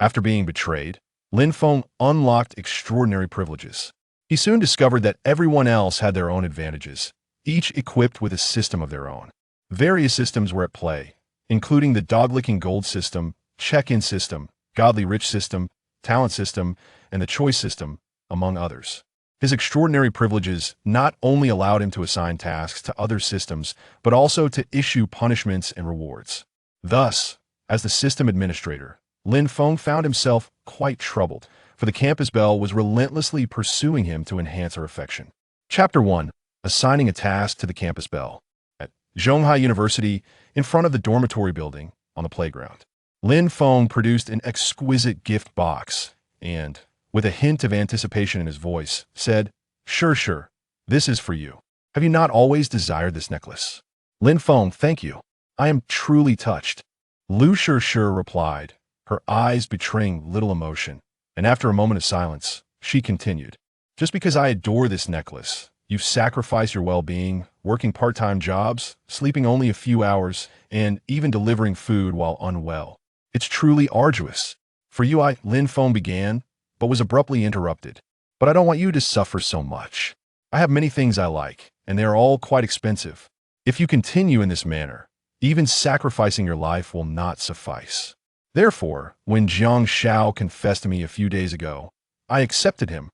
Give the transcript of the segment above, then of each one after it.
After being betrayed, Lin Feng unlocked extraordinary privileges. He soon discovered that everyone else had their own advantages, each equipped with a system of their own. Various systems were at play, including the dog-licking gold system, check-in system, godly rich system, talent system, and the choice system, among others. His extraordinary privileges not only allowed him to assign tasks to other systems, but also to issue punishments and rewards. Thus, as the system administrator, Lin Feng found himself quite troubled, for the campus belle was relentlessly pursuing him to enhance her affection. Chapter 1. Assigning a task to the campus belle. At Zhonghai University, in front of the dormitory building, on the playground, Lin Feng produced an exquisite gift box and, with a hint of anticipation in his voice, said, Sure, this is for you. Have you not always desired this necklace? Lin Feng, thank you. I am truly touched. Lu Sure replied, her eyes betraying little emotion, and after a moment of silence, she continued, Just because I adore this necklace, you've sacrificed your well-being, working part-time jobs, sleeping only a few hours, and even delivering food while unwell. It's truly arduous. For you, Lin Feng began, but was abruptly interrupted. But I don't want you to suffer so much. I have many things I like, and they are all quite expensive. If you continue in this manner, even sacrificing your life will not suffice. Therefore, when Jiang Xiao confessed to me a few days ago, I accepted him.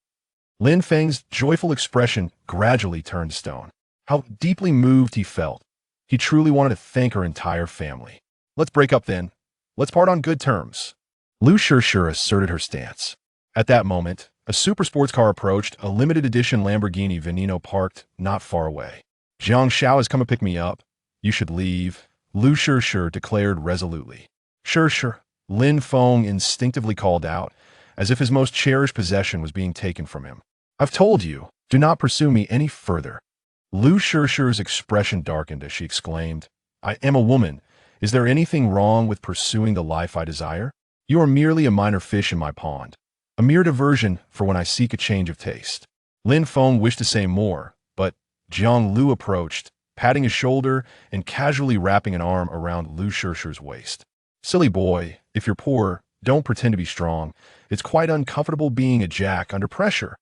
Lin Feng's joyful expression gradually turned to stone. How deeply moved he felt. He truly wanted to thank her entire family. Let's break up then. Let's part on good terms. Lu Sure asserted her stance. At that moment, a super sports car approached, a limited edition Lamborghini Veneno parked not far away. Jiang Xiao has come to pick me up. You should leave, Lu Sure declared resolutely. Sure, Lin Feng instinctively called out, as if his most cherished possession was being taken from him. I've told you, do not pursue me any further. Lu Sure's expression darkened as she exclaimed, I am a woman. Is there anything wrong with pursuing the life I desire? You are merely a minor fish in my pond. A mere diversion for when I seek a change of taste. Lin Feng wished to say more, but Jiang Lu approached, patting his shoulder and casually wrapping an arm around Lu Sure's waist. Silly boy, if you're poor, don't pretend to be strong. It's quite uncomfortable being a jack under pressure.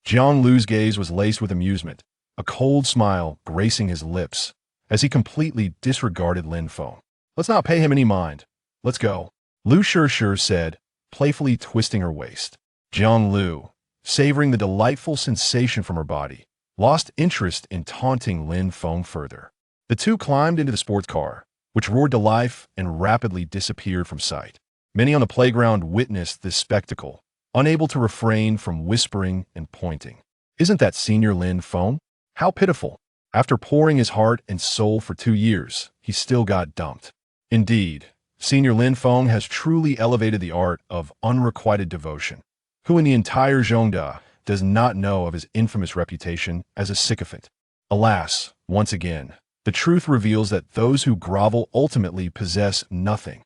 Jiang Lu's gaze was laced with amusement, a cold smile gracing his lips, as he completely disregarded Lin Feng. Let's not pay him any mind. Let's go. Lu Sure said, playfully twisting her waist. Jiang Lu, savoring the delightful sensation from her body, lost interest in taunting Lin Feng further. The two climbed into the sports car, which roared to life and rapidly disappeared from sight. Many on the playground witnessed this spectacle, unable to refrain from whispering and pointing. Isn't that Senior Lin Feng? How pitiful. After pouring his heart and soul for 2 years, he still got dumped. Indeed, Senior Lin Feng has truly elevated the art of unrequited devotion. Who in the entire Zhongda does not know of his infamous reputation as a sycophant? Alas, once again, the truth reveals that those who grovel ultimately possess nothing.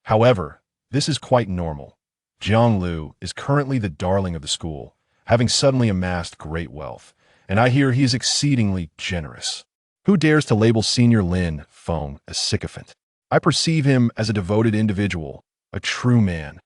However, this is quite normal. Jiang Lu is currently the darling of the school, having suddenly amassed great wealth, and I hear he is exceedingly generous. Who dares to label Senior Lin Feng a sycophant? I perceive him as a devoted individual, a true man.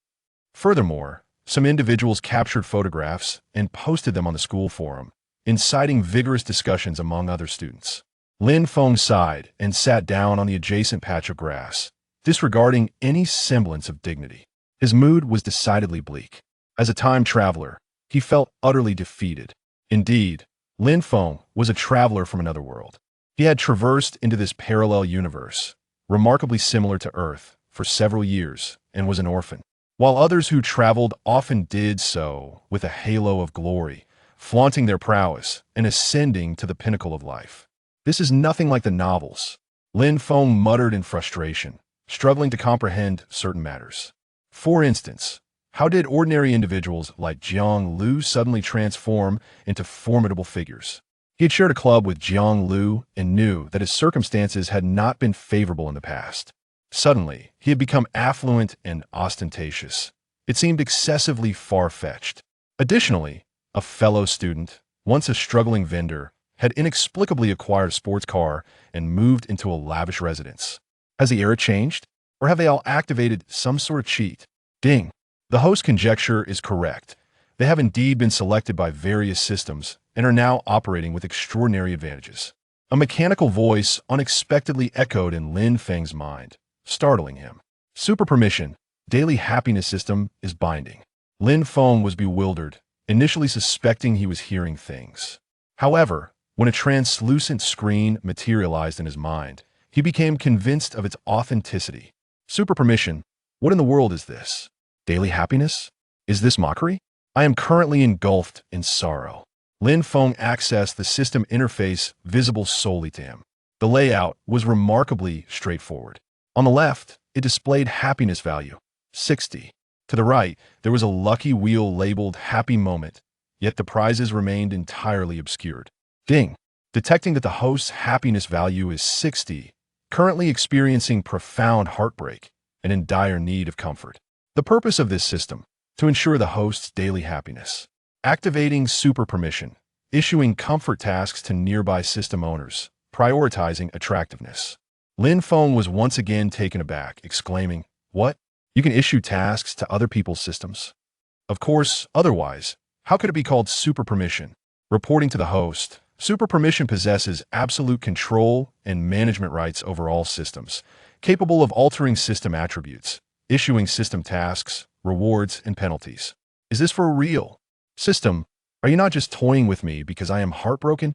Furthermore, some individuals captured photographs and posted them on the school forum, inciting vigorous discussions among other students. Lin Feng sighed and sat down on the adjacent patch of grass, disregarding any semblance of dignity. His mood was decidedly bleak. As a time traveler, he felt utterly defeated. Indeed, Lin Feng was a traveler from another world. He had traversed into this parallel universe, remarkably similar to Earth, for several years, and was an orphan. While others who traveled often did so with a halo of glory, flaunting their prowess and ascending to the pinnacle of life. This is nothing like the novels. Lin Feng muttered in frustration, struggling to comprehend certain matters. For instance, how did ordinary individuals like Jiang Lu suddenly transform into formidable figures? He had shared a club with Jiang Lu and knew that his circumstances had not been favorable in the past. Suddenly, he had become affluent and ostentatious. It seemed excessively far-fetched. Additionally, a fellow student, once a struggling vendor, had inexplicably acquired a sports car and moved into a lavish residence. Has the era changed? Or have they all activated some sort of cheat? Ding! The host conjecture is correct. They have indeed been selected by various systems and are now operating with extraordinary advantages. A mechanical voice unexpectedly echoed in Lin Feng's mind, startling him. Super permission, daily happiness system is binding. Lin Feng was bewildered, initially suspecting he was hearing things. However, when a translucent screen materialized in his mind, he became convinced of its authenticity. Super permission, what in the world is this? Daily happiness? Is this mockery? I am currently engulfed in sorrow. Lin Feng accessed the system interface visible solely to him. The layout was remarkably straightforward. On the left, it displayed happiness value, 60. To the right, there was a lucky wheel labeled Happy Moment, yet the prizes remained entirely obscured. Ding! Detecting that the host's happiness value is 60, currently experiencing profound heartbreak and in dire need of comfort. The purpose of this system, to ensure the host's daily happiness. Activating super permission, issuing comfort tasks to nearby system owners, prioritizing attractiveness. Lin Feng was once again taken aback, exclaiming, "What? You can issue tasks to other people's systems?" Of course, otherwise, how could it be called super permission? Reporting to the host, super permission possesses absolute control and management rights over all systems, capable of altering system attributes, issuing system tasks, rewards, and penalties. Is this for real? System, are you not just toying with me because I am heartbroken?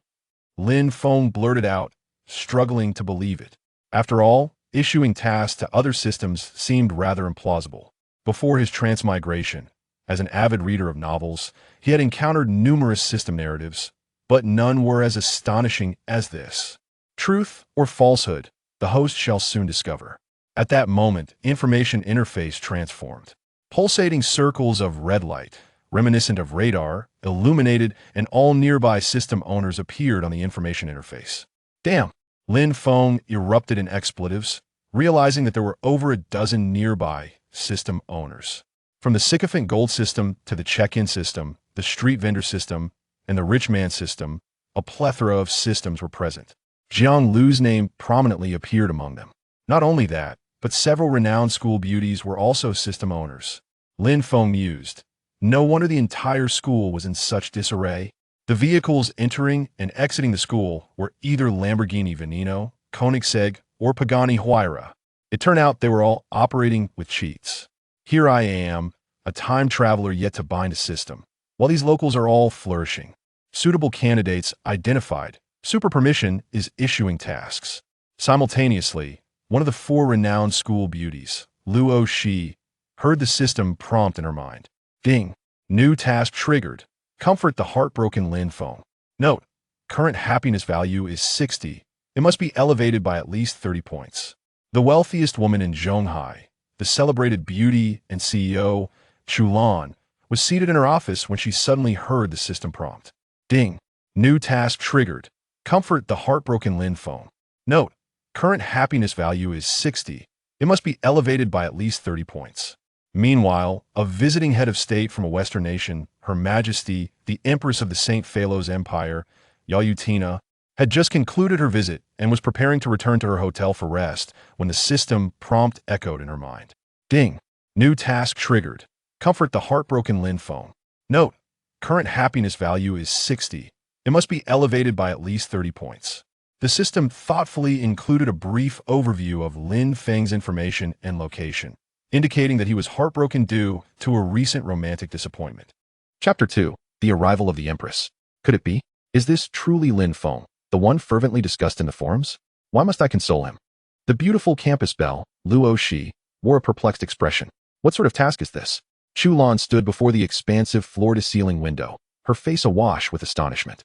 Lin Feng blurted out, struggling to believe it. After all, issuing tasks to other systems seemed rather implausible. Before his transmigration, as an avid reader of novels, he had encountered numerous system narratives, but none were as astonishing as this. Truth or falsehood, the host shall soon discover. At that moment, information interface transformed. Pulsating circles of red light, reminiscent of radar, illuminated, and all nearby system owners appeared on the information interface. Damn! Lin Feng erupted in expletives, realizing that there were over a dozen nearby system owners. From the sycophant gold system to the check-in system, the street vendor system, and the rich man system, a plethora of systems were present. Jiang Lu's name prominently appeared among them. Not only that, but several renowned school beauties were also system owners. Lin Feng mused. No wonder the entire school was in such disarray. The vehicles entering and exiting the school were either Lamborghini Veneno, Koenigsegg, or Pagani Huayra. It turned out they were all operating with cheats. Here I am, a time traveler yet to bind a system, while these locals are all flourishing. Suitable candidates identified. Super permission is issuing tasks. Simultaneously, one of the four renowned school beauties, Luo Shi, heard the system prompt in her mind. Ding! New task triggered. Comfort the heartbroken Lin Feng. Note, current happiness value is 60. It must be elevated by at least 30 points. The wealthiest woman in Zhonghai, the celebrated beauty and CEO, Chulan, was seated in her office when she suddenly heard the system prompt. Ding! New task triggered. Comfort the heartbroken Lin Feng. Note, current happiness value is 60. It must be elevated by at least 30 points. Meanwhile, a visiting head of state from a Western nation, Her Majesty, the Empress of the St. Phalos Empire, Yayutina, had just concluded her visit and was preparing to return to her hotel for rest when the system prompt echoed in her mind. Ding! New task triggered. Comfort the heartbroken Lin Feng. Note, current happiness value is 60. It must be elevated by at least 30 points. The system thoughtfully included a brief overview of Lin Feng's information and location, indicating that he was heartbroken due to a recent romantic disappointment. Chapter 2. The Arrival of the Empress. Could it be? Is this truly Lin Feng, the one fervently discussed in the forums? Why must I console him? The beautiful campus belle, Luo Shi, wore a perplexed expression. What sort of task is this? Chulan stood before the expansive floor-to-ceiling window, her face awash with astonishment.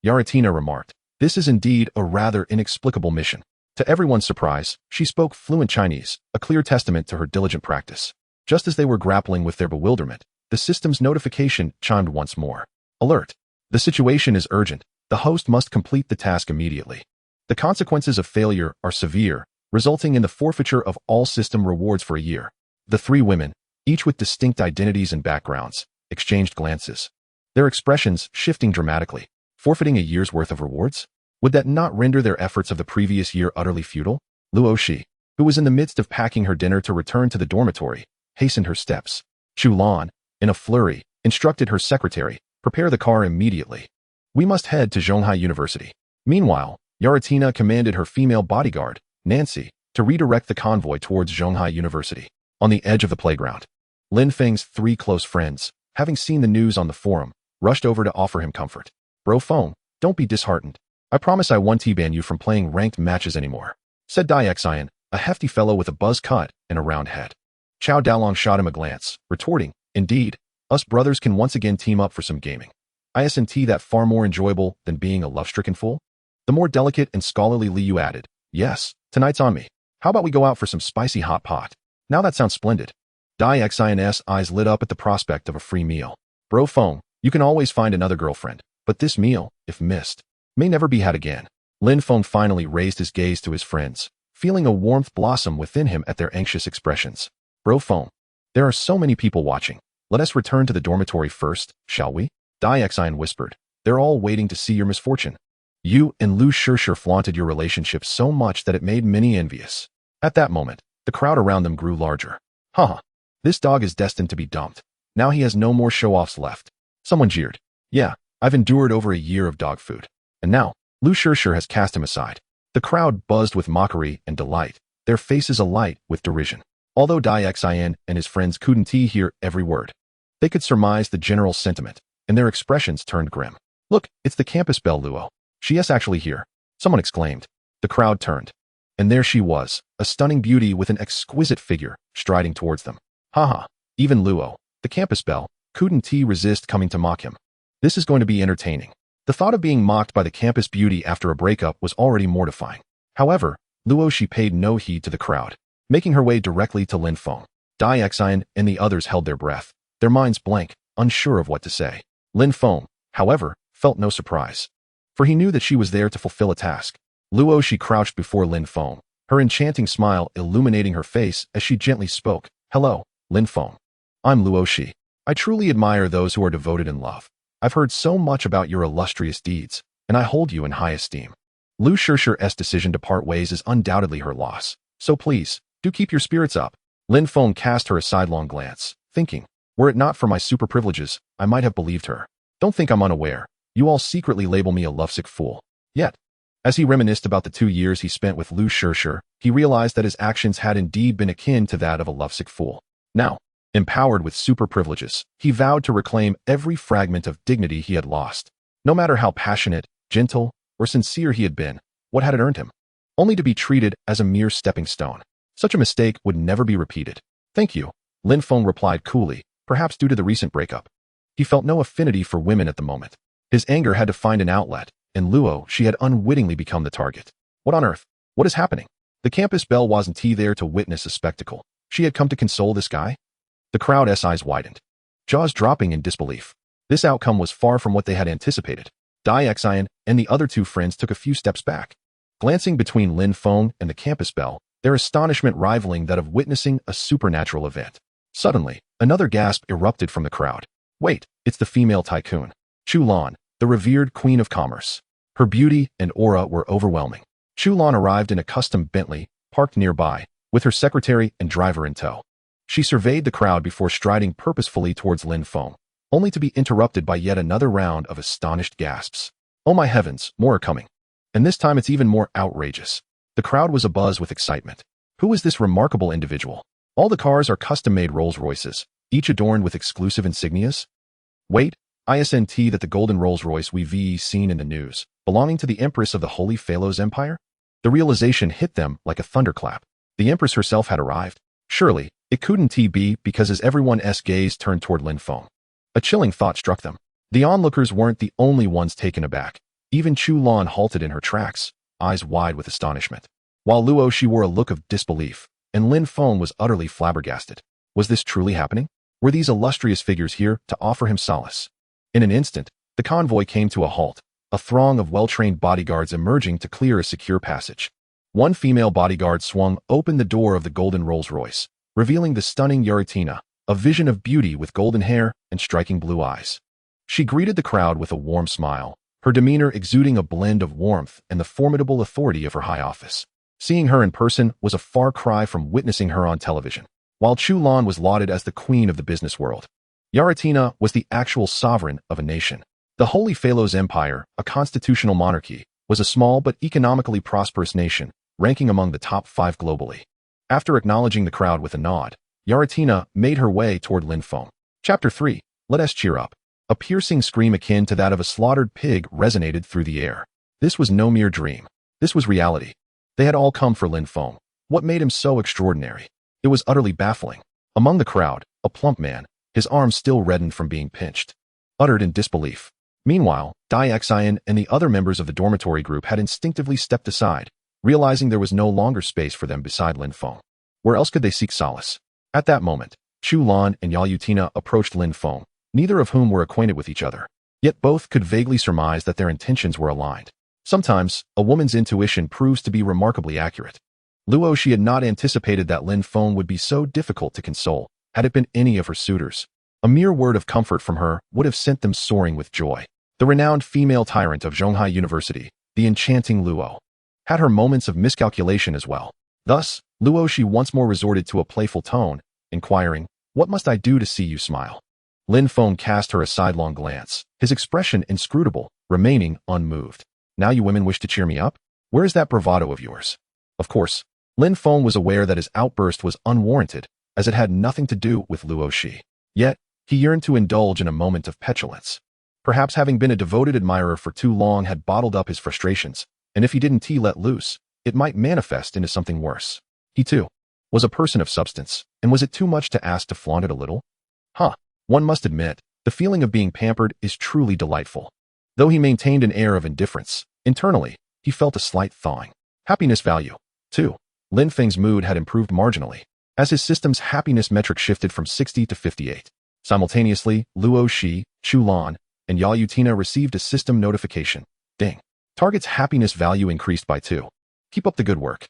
Yaratina remarked, "This is indeed a rather inexplicable mission." To everyone's surprise, she spoke fluent Chinese, a clear testament to her diligent practice. Just as they were grappling with their bewilderment, the system's notification chimed once more. Alert! The situation is urgent. The host must complete the task immediately. The consequences of failure are severe, resulting in the forfeiture of all system rewards for a year. The three women, each with distinct identities and backgrounds, exchanged glances, their expressions shifting dramatically. Forfeiting a year's worth of rewards? Would that not render their efforts of the previous year utterly futile? Luo Shi, who was in the midst of packing her dinner to return to the dormitory, hastened her steps. Lan, in a flurry, instructed her secretary, "Prepare the car immediately. We must head to Zhonghai University." Meanwhile, Yaratina commanded her female bodyguard, Nancy, to redirect the convoy towards Zhonghai University. On the edge of the playground, Lin Feng's 3 close friends, having seen the news on the forum, rushed over to offer him comfort. "Bro Feng, don't be disheartened. I promise I won't ban you from playing ranked matches anymore," said Xian, a hefty fellow with a buzz cut and a round head. Chao Dalong shot him a glance, retorting, "Indeed, us brothers can once again team up for some gaming. Isn't that far more enjoyable than being a love-stricken fool?" The more delicate and scholarly Liu added, "Yes, tonight's on me. How about we go out for some spicy hot pot? Now that sounds splendid." Xian's eyes lit up at the prospect of a free meal. "Bro Feng, you can always find another girlfriend, but this meal, if missed, may never be had again." Lin Feng finally raised his gaze to his friends, feeling a warmth blossom within him at their anxious expressions. "Bro Feng, there are so many people watching. Let us return to the dormitory first, shall we?" Xian whispered. "They're all waiting to see your misfortune. You and Lu Shishir flaunted your relationship so much that it made many envious." At that moment, the crowd around them grew larger. "Haha, this dog is destined to be dumped. Now he has no more show-offs left." Someone jeered. "Yeah, I've endured over a year of dog food. And now, Lu Shishir has cast him aside." The crowd buzzed with mockery and delight, their faces alight with derision. Although Xian and his friends couldn't hear every word, they could surmise the general sentiment, and their expressions turned grim. "Look, it's the campus belle Luo. She is actually here," someone exclaimed. The crowd turned. And there she was, a stunning beauty with an exquisite figure, striding towards them. Haha, even Luo, the campus belle, couldn't resist coming to mock him. This is going to be entertaining. The thought of being mocked by the campus beauty after a breakup was already mortifying. However, Luo she paid no heed to the crowd, making her way directly to Lin Feng. Xian and the others held their breath, their minds blank, unsure of what to say. Lin Feng, however, felt no surprise, for he knew that she was there to fulfill a task. Luo she crouched before Lin Feng, her enchanting smile illuminating her face as she gently spoke. "Hello, Lin Feng. I'm Luo Shi. I truly admire those who are devoted in love. I've heard so much about your illustrious deeds, and I hold you in high esteem. Lu Shishir's decision to part ways is undoubtedly her loss, so please, do keep your spirits up." Lin Feng cast her a sidelong glance, thinking, were it not for my super privileges, I might have believed her. Don't think I'm unaware. You all secretly label me a lovesick fool. Yet, as he reminisced about the 2 years he spent with Lu Shishir, he realized that his actions had indeed been akin to that of a lovesick fool. Now, empowered with super privileges, he vowed to reclaim every fragment of dignity he had lost. No matter how passionate, gentle, or sincere he had been, what had it earned him? Only to be treated as a mere stepping stone. Such a mistake would never be repeated. "Thank you," Lin Feng replied coolly, perhaps due to the recent breakup. He felt no affinity for women at the moment. His anger had to find an outlet, and Luo she had unwittingly become the target. What on earth? What is happening? The campus belle wasn't there to witness a spectacle. She had come to console this guy? The crowd's eyes widened, jaws dropping in disbelief. This outcome was far from what they had anticipated. Xian and the other 2 friends took a few steps back, glancing between Lin Feng and the campus belle, their astonishment rivaling that of witnessing a supernatural event. Suddenly, another gasp erupted from the crowd. Wait, it's the female Tycoon. Lan, the revered queen of commerce. Her beauty and aura were overwhelming. Lan arrived in a custom Bentley, parked nearby, with her secretary and driver in tow. She surveyed the crowd before striding purposefully towards Lin Feng, only to be interrupted by yet another round of astonished gasps. "Oh my heavens, more are coming. And this time it's even more outrageous." The crowd was abuzz with excitement. Who is this remarkable individual? All the cars are custom-made Rolls-Royces, each adorned with exclusive insignias. Wait, isn't that the golden Rolls-Royce we've seen in the news, belonging to the Empress of the Holy Phalos Empire? The realization hit them like a thunderclap. The Empress herself had arrived. Surely, it couldn't be because as everyone's gaze turned toward Lin Feng. A chilling thought struck them. The onlookers weren't the only ones taken aback. Even Lan halted in her tracks, eyes wide with astonishment, while Luo she wore a look of disbelief, and Lin Feng was utterly flabbergasted. Was this truly happening? Were these illustrious figures here to offer him solace? In an instant, the convoy came to a halt, a throng of well-trained bodyguards emerging to clear a secure passage. One female bodyguard swung open the door of the golden Rolls-Royce, revealing the stunning Yaratina, a vision of beauty with golden hair and striking blue eyes. She greeted the crowd with a warm smile, her demeanor exuding a blend of warmth and the formidable authority of her high office. Seeing her in person was a far cry from witnessing her on television. While Chu Lan was lauded as the queen of the business world, Yaratina was the actual sovereign of a nation. The Holy Phalos Empire, a constitutional monarchy, was a small but economically prosperous nation, ranking among the top 5 globally. After acknowledging the crowd with a nod, Yaratina made her way toward Lin Feng. Chapter 3. Let us cheer up. A piercing scream akin to that of a slaughtered pig resonated through the air. This was no mere dream. This was reality. They had all come for Lin Feng. What made him so extraordinary? It was utterly baffling. Among the crowd, a plump man, his arms still reddened from being pinched, uttered in disbelief. Meanwhile, Dai Xian and the other members of the dormitory group had instinctively stepped aside, realizing there was no longer space for them beside Lin Feng. Where else could they seek solace? At that moment, Chu Lan and Yayutina approached Lin Feng, neither of whom were acquainted with each other. Yet both could vaguely surmise that their intentions were aligned. Sometimes, a woman's intuition proves to be remarkably accurate. Luo she had not anticipated that Lin Feng would be so difficult to console, had it been any of her suitors. A mere word of comfort from her would have sent them soaring with joy. The renowned female tyrant of Zhonghai University, the enchanting Luo, had her moments of miscalculation as well. Thus, Luo she once more resorted to a playful tone, inquiring, "What must I do to see you smile?" Lin Feng cast her a sidelong glance, his expression inscrutable, remaining unmoved. "Now you women wish to cheer me up? Where is that bravado of yours?" Of course, Lin Feng was aware that his outburst was unwarranted, as it had nothing to do with Luo Shi. Yet, he yearned to indulge in a moment of petulance. Perhaps having been a devoted admirer for too long had bottled up his frustrations, and if he didn't let loose, it might manifest into something worse. He, too, was a person of substance, and was it too much to ask to flaunt it a little? One must admit, the feeling of being pampered is truly delightful. Though he maintained an air of indifference, internally, he felt a slight thawing. Happiness value, too. Lin Feng's mood had improved marginally, as his system's happiness metric shifted from 60 to 58. Simultaneously, Luo Shi, Chu Lan, and Yayutina received a system notification. Ding. Target's happiness value increased by 2. Keep up the good work.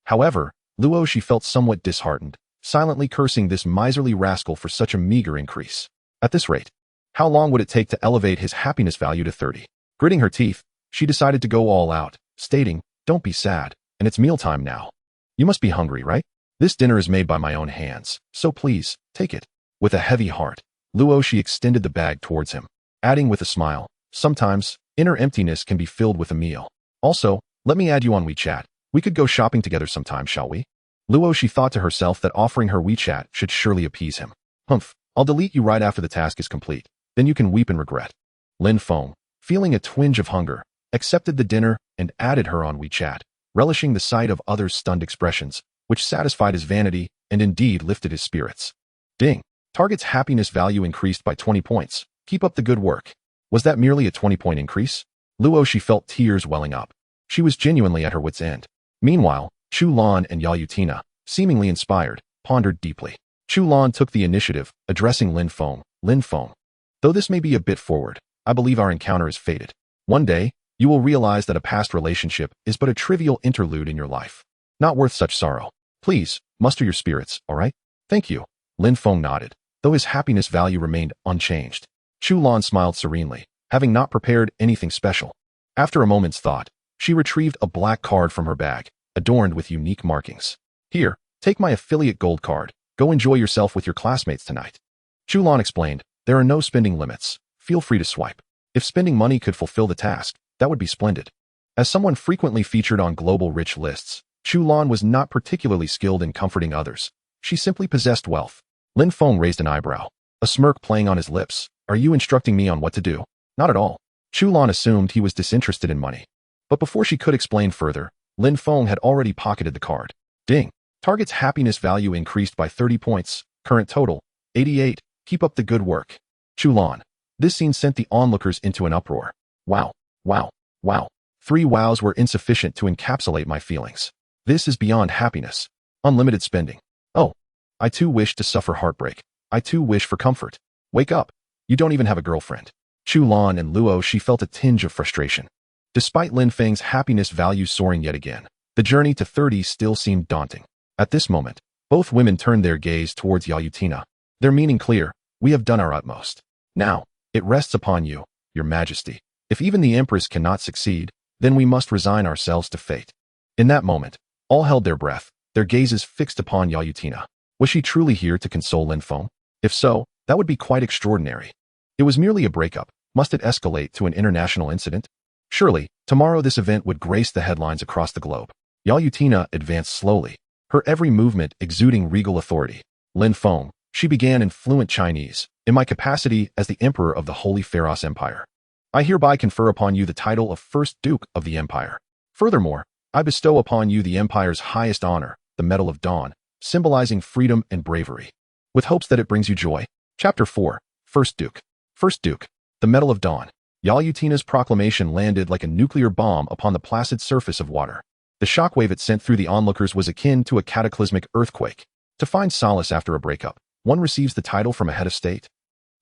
However, Luo Shi felt somewhat disheartened, silently cursing this miserly rascal for such a meager increase. At this rate, how long would it take to elevate his happiness value to 30? Gritting her teeth, she decided to go all out, stating, "Don't be sad, and it's mealtime now. You must be hungry, right? This dinner is made by my own hands, so please, take it." With a heavy heart, Luo Shi extended the bag towards him, adding with a smile, "Sometimes, inner emptiness can be filled with a meal. Also, let me add you on WeChat. We could go shopping together sometime, shall we?" Luo Shi thought to herself that offering her WeChat should surely appease him. "Humph, I'll delete you right after the task is complete. Then you can weep in regret." Lin Feng, feeling a twinge of hunger, accepted the dinner and added her on WeChat, relishing the sight of others' stunned expressions, which satisfied his vanity and indeed lifted his spirits. Ding. Target's happiness value increased by 20 points. Keep up the good work. Was that merely a 20-point increase? Luo Shi felt tears welling up. She was genuinely at her wit's end. Meanwhile, Chu Lan and Yayutina, seemingly inspired, pondered deeply. Chu Lan took the initiative, addressing Lin Feng. "Lin Feng, though this may be a bit forward, I believe our encounter is fated. One day, you will realize that a past relationship is but a trivial interlude in your life. Not worth such sorrow. Please, muster your spirits, all right?" "Thank you." Lin Feng nodded, though his happiness value remained unchanged. Chu Lan smiled serenely, having not prepared anything special. After a moment's thought, she retrieved a black card from her bag, adorned with unique markings. "Here, take my affiliate gold card. Go enjoy yourself with your classmates tonight." Chu Lan explained, "There are no spending limits. Feel free to swipe. If spending money could fulfill the task, that would be splendid." As someone frequently featured on global rich lists, Chu Lan was not particularly skilled in comforting others. She simply possessed wealth. Lin Feng raised an eyebrow, a smirk playing on his lips. "Are you instructing me on what to do?" "Not at all." Chu Lan assumed he was disinterested in money. But before she could explain further, Lin Feng had already pocketed the card. Ding. Target's happiness value increased by 30 points. Current total, 88. Keep up the good work. Chu Lan. This scene sent the onlookers into an uproar. Wow, wow, wow. 3 wows were insufficient to encapsulate my feelings. This is beyond happiness. Unlimited spending. Oh, I too wish to suffer heartbreak. I too wish for comfort. Wake up. You don't even have a girlfriend. Chu Lan and Luo she felt a tinge of frustration. Despite Lin Feng's happiness value soaring yet again, the journey to 30 still seemed daunting. At this moment, both women turned their gaze towards Yayutina, their meaning clear. "We have done our utmost. Now, it rests upon you, your majesty. If even the empress cannot succeed, then we must resign ourselves to fate." In that moment, all held their breath, their gazes fixed upon Yayutina. Was she truly here to console Lin Feng? If so, that would be quite extraordinary. It was merely a breakup. Must it escalate to an international incident? Surely, tomorrow this event would grace the headlines across the globe. Yalutina advanced slowly, her every movement exuding regal authority. Lin Feng, she began in fluent Chinese, in my capacity as the Emperor of the Holy Pharos Empire. I hereby confer upon you the title of First Duke of the Empire. Furthermore, I bestow upon you the Empire's highest honor, the Medal of Dawn, symbolizing freedom and bravery. With hopes that it brings you joy. Chapter 4. First Duke. First Duke. The Medal of Dawn. Yalutina's proclamation landed like a nuclear bomb upon the placid surface of water. The shockwave it sent through the onlookers was akin to a cataclysmic earthquake. To find solace after a breakup, one receives the title from a head of state.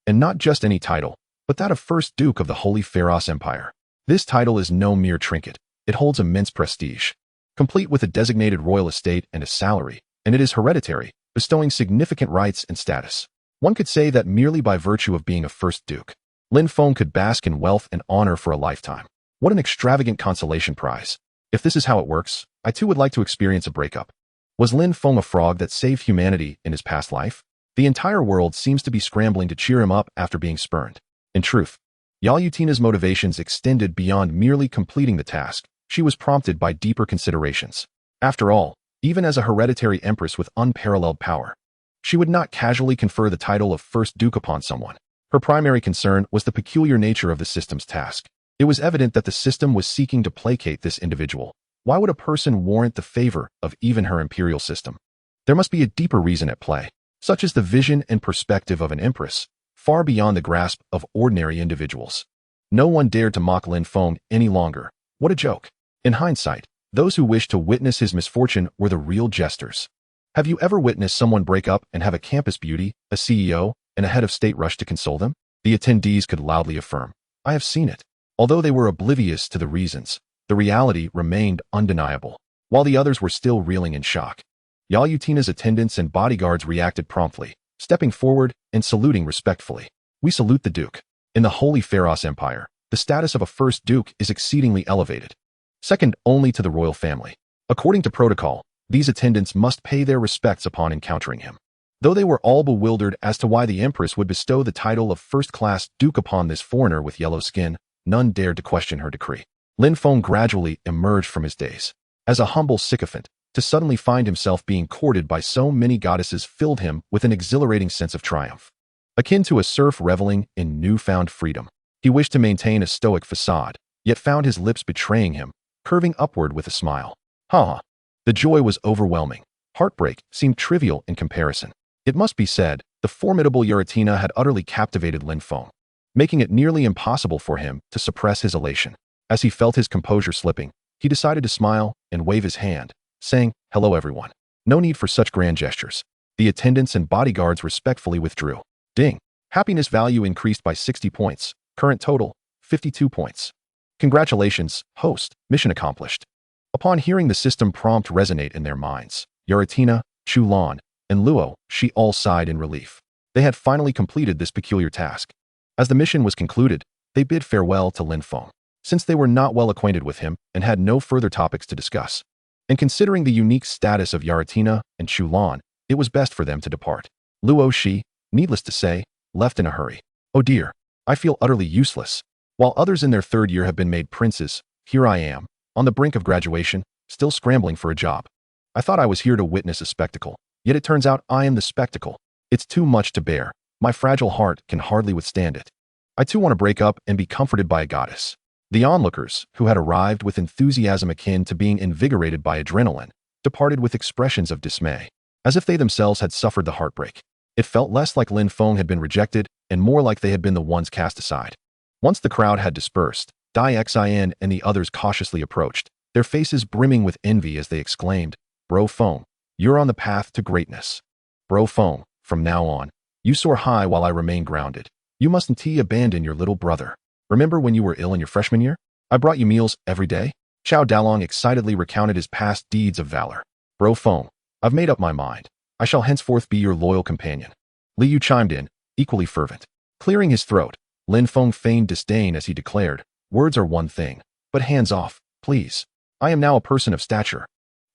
And not just any title, but that of First Duke of the Holy Pharos Empire. This title is no mere trinket. It holds immense prestige. Complete with a designated royal estate and a salary, and it is hereditary, bestowing significant rights and status. One could say that merely by virtue of being a First Duke, Lin Feng could bask in wealth and honor for a lifetime. What an extravagant consolation prize. If this is how it works, I too would like to experience a breakup. Was Lin Feng a frog that saved humanity in his past life? The entire world seems to be scrambling to cheer him up after being spurned. In truth, Yalutina's motivations extended beyond merely completing the task. She was prompted by deeper considerations. After all, even as a hereditary empress with unparalleled power, she would not casually confer the title of First Duke upon someone. Her primary concern was the peculiar nature of the system's task. It was evident that the system was seeking to placate this individual. Why would a person warrant the favor of even her imperial system? There must be a deeper reason at play, such as the vision and perspective of an empress, far beyond the grasp of ordinary individuals. No one dared to mock Lin Feng any longer. What a joke. In hindsight, those who wished to witness his misfortune were the real jesters. Have you ever witnessed someone break up and have a campus beauty, a CEO, and a head of state rush to console them? The attendees could loudly affirm, I have seen it. Although they were oblivious to the reasons, the reality remained undeniable, while the others were still reeling in shock. Yalutina's attendants and bodyguards reacted promptly, stepping forward and saluting respectfully. We salute the Duke. In the Holy Pharos Empire, the status of a First Duke is exceedingly elevated, second only to the royal family. According to protocol, these attendants must pay their respects upon encountering him. Though they were all bewildered as to why the Empress would bestow the title of first-class Duke upon this foreigner with yellow skin, none dared to question her decree. Lin Feng gradually emerged from his daze. As a humble sycophant, to suddenly find himself being courted by so many goddesses filled him with an exhilarating sense of triumph. Akin to a serf reveling in newfound freedom, he wished to maintain a stoic facade, yet found his lips betraying him, curving upward with a smile. Ha! The joy was overwhelming. Heartbreak seemed trivial in comparison. It must be said, the formidable Yalutina had utterly captivated Lin Feng, making it nearly impossible for him to suppress his elation. As he felt his composure slipping, he decided to smile and wave his hand, saying, Hello everyone. No need for such grand gestures. The attendants and bodyguards respectfully withdrew. Ding! Happiness value increased by 60 points. Current total, 52 points. Congratulations, host. Mission accomplished. Upon hearing the system prompt resonate in their minds, Yalutina, Chulan, and Luo, she all sighed in relief. They had finally completed this peculiar task. As the mission was concluded, they bid farewell to Lin Feng, since they were not well acquainted with him and had no further topics to discuss. And considering the unique status of Yalutina and Chulan, it was best for them to depart. Luo she, needless to say, left in a hurry. Oh dear, I feel utterly useless. While others in their third year have been made princes, here I am, on the brink of graduation, still scrambling for a job. I thought I was here to witness a spectacle, yet it turns out I am the spectacle. It's too much to bear. My fragile heart can hardly withstand it. I too want to break up and be comforted by a goddess. The onlookers, who had arrived with enthusiasm akin to being invigorated by adrenaline, departed with expressions of dismay, as if they themselves had suffered the heartbreak. It felt less like Lin Feng had been rejected and more like they had been the ones cast aside. Once the crowd had dispersed, Dai Xin and the others cautiously approached, their faces brimming with envy as they exclaimed, Bro Feng, you're on the path to greatness. Bro Feng, from now on, you soar high while I remain grounded. You mustn't abandon your little brother. Remember when you were ill in your freshman year? I brought you meals every day? Xiao Dalong excitedly recounted his past deeds of valor. Bro Feng, I've made up my mind. I shall henceforth be your loyal companion. Li Yu chimed in, equally fervent. Clearing his throat, Lin Feng feigned disdain as he declared, Words are one thing, but hands off, please. I am now a person of stature.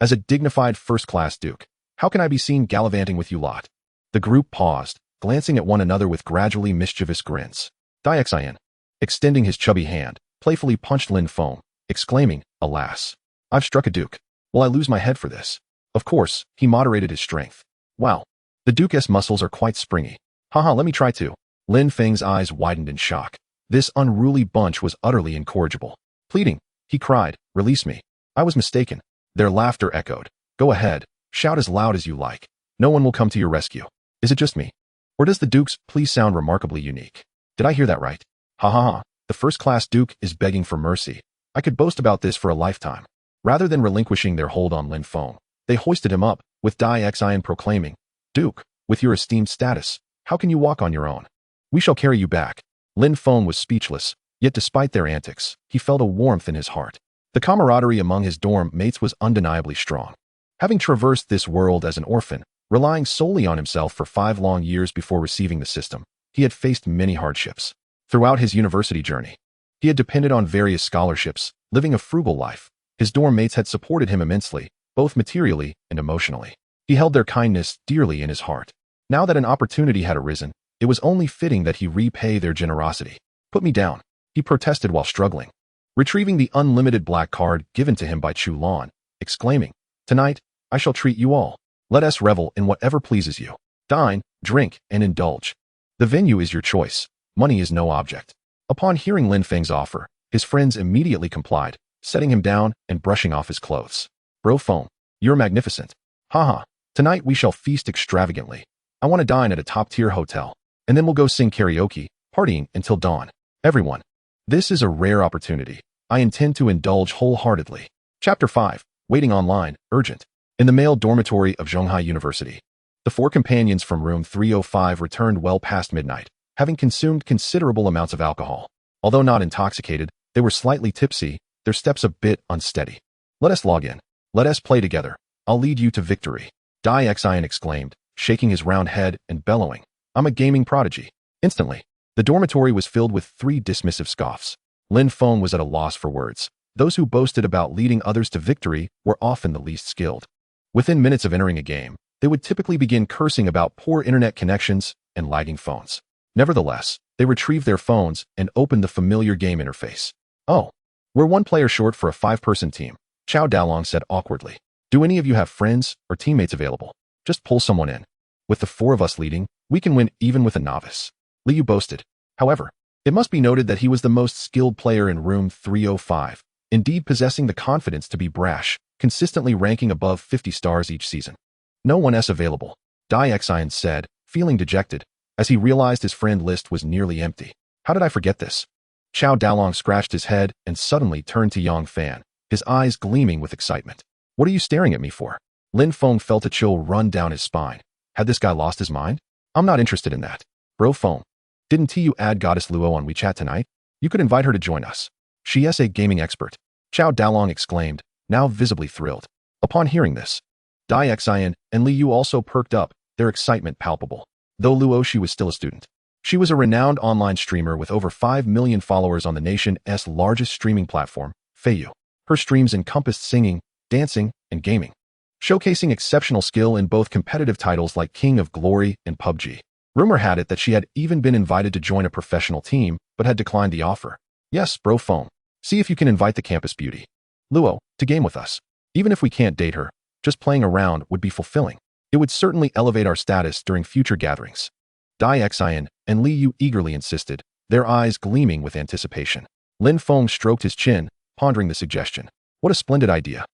As a dignified first-class duke, How can I be seen gallivanting with you lot? The group paused, glancing at one another with gradually mischievous grins. Dixin, extending his chubby hand, playfully punched Lin Feng, exclaiming, "Alas! I've struck a duke. Will I lose my head for this?" Of course, he moderated his strength. Wow. The duke's muscles are quite springy. Haha, let me try to. Lin Feng's eyes widened in shock. This unruly bunch was utterly incorrigible. Pleading, he cried, "Release me. I was mistaken." Their laughter echoed. "Go ahead, shout as loud as you like. No one will come to your rescue. Is it just me? Or does the duke's plea sound remarkably unique? Did I hear that right? Ha ha ha, the first-class duke is begging for mercy. I could boast about this for a lifetime." Rather than relinquishing their hold on Lin Feng, they hoisted him up, with Dixin proclaiming, "Duke, with your esteemed status, how can you walk on your own? We shall carry you back." Lin Feng was speechless, yet despite their antics, he felt a warmth in his heart. The camaraderie among his dorm mates was undeniably strong. Having traversed this world as an orphan, relying solely on himself for 5 long years before receiving the system, he had faced many hardships. Throughout his university journey, he had depended on various scholarships, living a frugal life. His dorm mates had supported him immensely, both materially and emotionally. He held their kindness dearly in his heart. Now that an opportunity had arisen, it was only fitting that he repay their generosity. "Put me down," he protested while struggling, retrieving the unlimited black card given to him by Chu Lan, exclaiming, "Tonight, I shall treat you all. Let us revel in whatever pleases you. Dine, drink, and indulge. The venue is your choice. Money is no object." Upon hearing Lin Feng's offer, his friends immediately complied, setting him down and brushing off his clothes. "Bro Feng, you're magnificent. Haha, tonight we shall feast extravagantly. I want to dine at a top-tier hotel, and then we'll go sing karaoke, partying until dawn. Everyone, this is a rare opportunity. I intend to indulge wholeheartedly." Chapter 5, Waiting Online, Urgent. In the male dormitory of Zhonghai University, the 4 companions from room 305 returned well past midnight, having consumed considerable amounts of alcohol. Although not intoxicated, they were slightly tipsy, their steps a bit unsteady. "Let us log in. Let us play together. I'll lead you to victory," Dixin exclaimed, shaking his round head and bellowing, "I'm a gaming prodigy." Instantly, the dormitory was filled with 3 dismissive scoffs. Lin Feng was at a loss for words. Those who boasted about leading others to victory were often the least skilled. Within minutes of entering a game, they would typically begin cursing about poor internet connections and lagging phones. Nevertheless, they retrieved their phones and opened the familiar game interface. "Oh, we're 1 player short for a 5-person team," Chao Dalong said awkwardly. "Do any of you have friends or teammates available? Just pull someone in. With the 4 of us leading, we can win even with a novice." Liu boasted. However, it must be noted that he was the most skilled player in room 305, indeed possessing the confidence to be brash, consistently ranking above 50 stars each season. "No one else available," Dixin said, feeling dejected, as he realized his friend list was nearly empty. "How did I forget this?" Chao Dalong scratched his head and suddenly turned to Yang Fan, his eyes gleaming with excitement. "What are you staring at me for?" Lin Feng felt a chill run down his spine. Had this guy lost his mind? "I'm not interested in that. Bro Feng, didn't you add Goddess Luo on WeChat tonight? You could invite her to join us. She is a gaming expert," Chao Dalong exclaimed, now visibly thrilled. Upon hearing this, Dixin and Liu also perked up, their excitement palpable. Though Luoshi was still a student, she was a renowned online streamer with over 5 million followers on the nation's largest streaming platform, Feiyu. Her streams encompassed singing, dancing, and gaming, showcasing exceptional skill in both competitive titles like King of Glory and PUBG. Rumor had it that she had even been invited to join a professional team, but had declined the offer. "Yes, Bro Feng, see if you can invite the campus beauty, Luo, to game with us. Even if we can't date her, just playing around would be fulfilling. It would certainly elevate our status during future gatherings." Dixin and Liu eagerly insisted, their eyes gleaming with anticipation. Lin Feng stroked his chin, pondering the suggestion. What a splendid idea.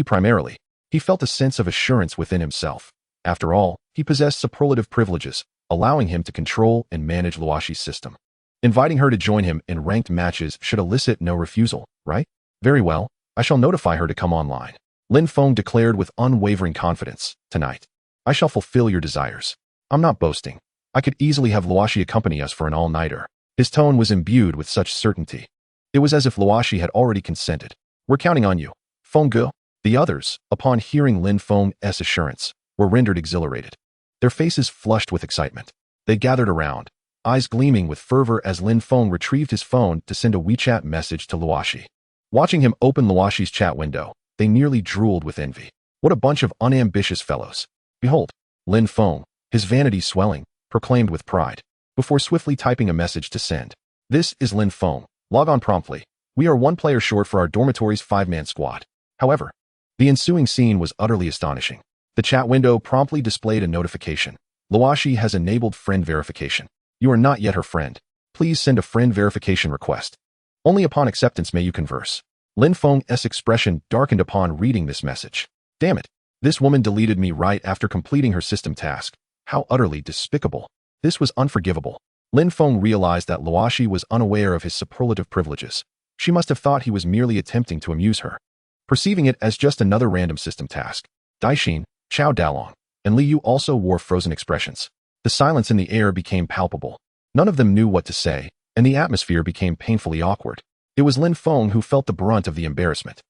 Primarily, he felt a sense of assurance within himself. After all, he possessed superlative privileges, allowing him to control and manage Luoshi's system. Inviting her to join him in ranked matches should elicit no refusal, right? "Very well, I shall notify her to come online," Lin Feng declared with unwavering confidence. "Tonight, I shall fulfill your desires. I'm not boasting. I could easily have Luoshi accompany us for an all-nighter." His tone was imbued with such certainty. It was as if Luoshi had already consented. "We're counting on you, Fengge." The others, upon hearing Lin Feng's assurance, were rendered exhilarated. Their faces flushed with excitement. They gathered around, eyes gleaming with fervor as Lin Feng retrieved his phone to send a WeChat message to Luoshi. Watching him open Luoshi's chat window, they nearly drooled with envy. What a bunch of unambitious fellows. Behold, Lin Feng, his vanity swelling, proclaimed with pride, before swiftly typing a message to send. This is Lin Feng. Log on promptly. We are one player short for our dormitory's 5-man squad. However, the ensuing scene was utterly astonishing. The chat window promptly displayed a notification. Luoshi has enabled friend verification. You are not yet her friend. Please send a friend verification request. Only upon acceptance may you converse. Lin Feng's expression darkened upon reading this message. Damn it. This woman deleted me right after completing her system task. How utterly despicable. This was unforgivable. Lin Feng realized that Luoshi was unaware of his superlative privileges. She must have thought he was merely attempting to amuse her. Perceiving it as just another random system task, Daixin, Chao Dalong, and Li Yu also wore frozen expressions. The silence in the air became palpable. None of them knew what to say, and the atmosphere became painfully awkward. It was Lin Feng who felt the brunt of the embarrassment.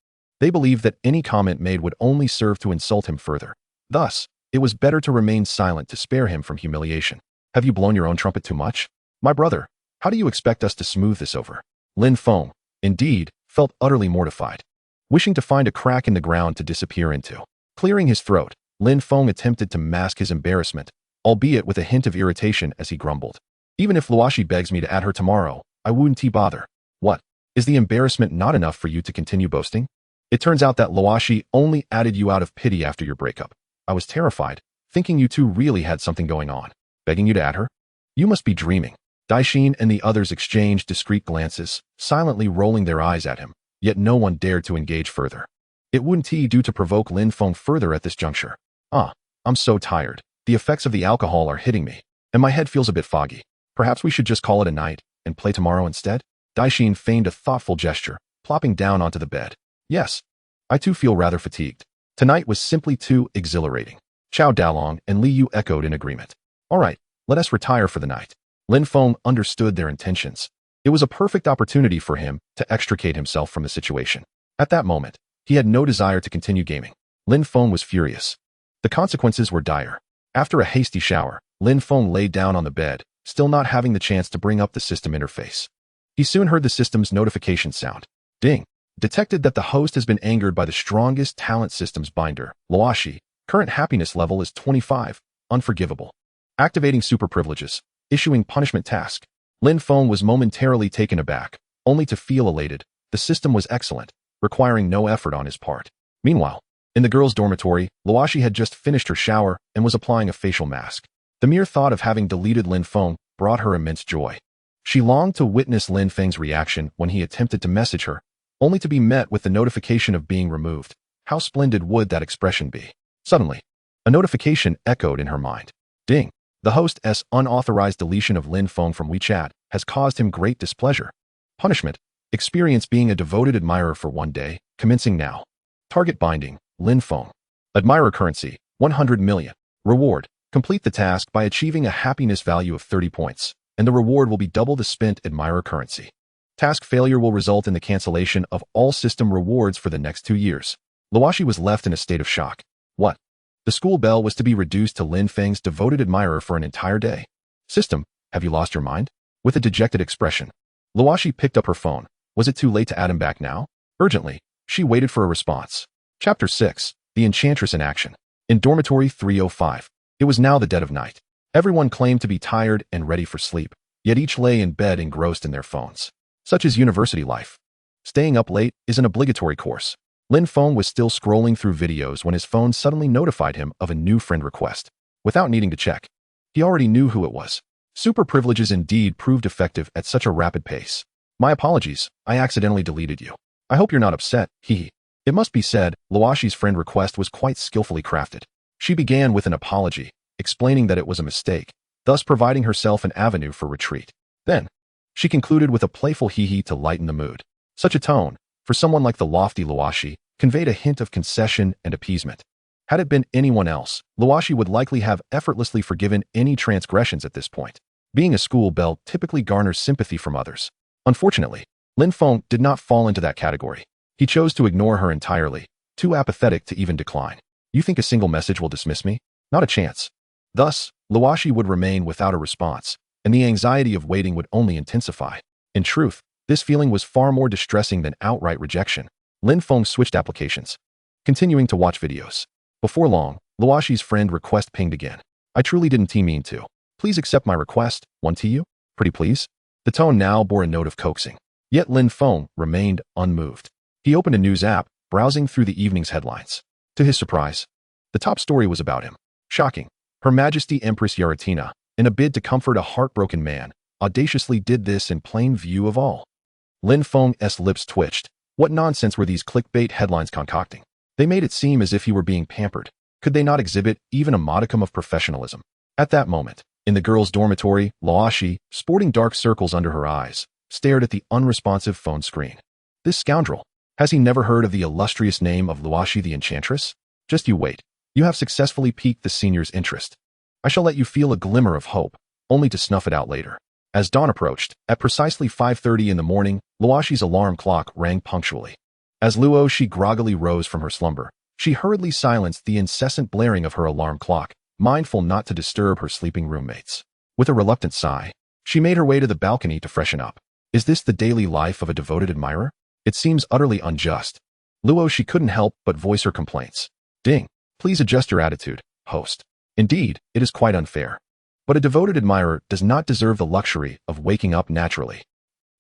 They believed that any comment made would only serve to insult him further. Thus, it was better to remain silent to spare him from humiliation. Have you blown your own trumpet too much? My brother, how do you expect us to smooth this over? Lin Feng, indeed, felt utterly mortified, wishing to find a crack in the ground to disappear into. Clearing his throat, Lin Feng attempted to mask his embarrassment, albeit with a hint of irritation as he grumbled. Even if Luoshi begs me to add her tomorrow, I wouldn't bother. What? Is the embarrassment not enough for you to continue boasting? It turns out that Luoshi only added you out of pity after your breakup. I was terrified, thinking you two really had something going on. Begging you to add her? You must be dreaming. Daixin and the others exchanged discreet glances, silently rolling their eyes at him, yet no one dared to engage further. It wouldn't do to provoke Lin Feng further at this juncture. I'm so tired. The effects of the alcohol are hitting me, and my head feels a bit foggy. Perhaps we should just call it a night and play tomorrow instead? Daixin feigned a thoughtful gesture, plopping down onto the bed. Yes, I too feel rather fatigued. Tonight was simply too exhilarating. Chao Dalong and Li Yu echoed in agreement. All right, let us retire for the night. Lin Feng understood their intentions. It was a perfect opportunity for him to extricate himself from the situation. At that moment, he had no desire to continue gaming. Lin Feng was furious. The consequences were dire. After a hasty shower, Lin Feng lay down on the bed, still not having the chance to bring up the system interface. He soon heard the system's notification sound. Ding. Detected that the host has been angered by the strongest talent systems binder, Luoshi. Current happiness level is 25. Unforgivable. Activating super privileges. Issuing punishment task. Lin Feng was momentarily taken aback, only to feel elated. The system was excellent, requiring no effort on his part. Meanwhile, in the girls' dormitory, Luoshi had just finished her shower and was applying a facial mask. The mere thought of having deleted Lin Feng brought her immense joy. She longed to witness Lin Feng's reaction when he attempted to message her, only to be met with the notification of being removed. How splendid would that expression be? Suddenly, a notification echoed in her mind. Ding. The host's unauthorized deletion of Lin Feng from WeChat has caused him great displeasure. Punishment. Experience being a devoted admirer for 1 day, commencing now. Target binding, Lin Feng. Admirer currency, 100 million. Reward. Complete the task by achieving a happiness value of 30 points, and the reward will be double the spent admirer currency. Task failure will result in the cancellation of all system rewards for the next 2 years. Luoshi was left in a state of shock. What? The school bell was to be reduced to Lin Feng's devoted admirer for an entire day. System, have you lost your mind? With a dejected expression, Luoshi picked up her phone. Was it too late to add him back now? Urgently, she waited for a response. Chapter 6, The Enchantress in Action. In dormitory 305, it was now the dead of night. Everyone claimed to be tired and ready for sleep, yet each lay in bed engrossed in their phones. Such is university life. Staying up late is an obligatory course. Lin Feng was still scrolling through videos when his phone suddenly notified him of a new friend request. Without needing to check, he already knew who it was. Super privileges indeed proved effective at such a rapid pace. My apologies, I accidentally deleted you. I hope you're not upset, hee. It must be said, Luoshi's friend request was quite skillfully crafted. She began with an apology, explaining that it was a mistake, thus providing herself an avenue for retreat. Then, she concluded with a playful hee-hee to lighten the mood. Such a tone, for someone like the lofty Luoshi, conveyed a hint of concession and appeasement. Had it been anyone else, Luoshi would likely have effortlessly forgiven any transgressions at this point. Being a school belle typically garners sympathy from others. Unfortunately, Lin Feng did not fall into that category. He chose to ignore her entirely, too apathetic to even decline. You think a single message will dismiss me? Not a chance. Thus, Luoshi would remain without a response, and the anxiety of waiting would only intensify. In truth, this feeling was far more distressing than outright rejection. Lin Feng switched applications, continuing to watch videos. Before long, Luoshi's friend request pinged again. I truly didn't mean to. Please accept my request. One to you? Pretty please? The tone now bore a note of coaxing. Yet Lin Feng remained unmoved. He opened a news app, browsing through the evening's headlines. To his surprise, the top story was about him. Shocking. Her Majesty Empress Yaratina, in a bid to comfort a heartbroken man, audaciously did this in plain view of all. Lin Feng's lips twitched. What nonsense were these clickbait headlines concocting? They made it seem as if he were being pampered. Could they not exhibit even a modicum of professionalism? At that moment, in the girls' dormitory, Luoshi, sporting dark circles under her eyes, stared at the unresponsive phone screen. This scoundrel. Has he never heard of the illustrious name of Luoshi the Enchantress? Just you wait. You have successfully piqued the senior's interest. I shall let you feel a glimmer of hope, only to snuff it out later. As dawn approached, at precisely 5:30 in the morning, Luoshi's alarm clock rang punctually. As Luoshi groggily rose from her slumber, she hurriedly silenced the incessant blaring of her alarm clock, mindful not to disturb her sleeping roommates. With a reluctant sigh, she made her way to the balcony to freshen up. Is this the daily life of a devoted admirer? It seems utterly unjust. Luoshi couldn't help but voice her complaints. Ding. Please adjust your attitude, host. Indeed, it is quite unfair. But a devoted admirer does not deserve the luxury of waking up naturally.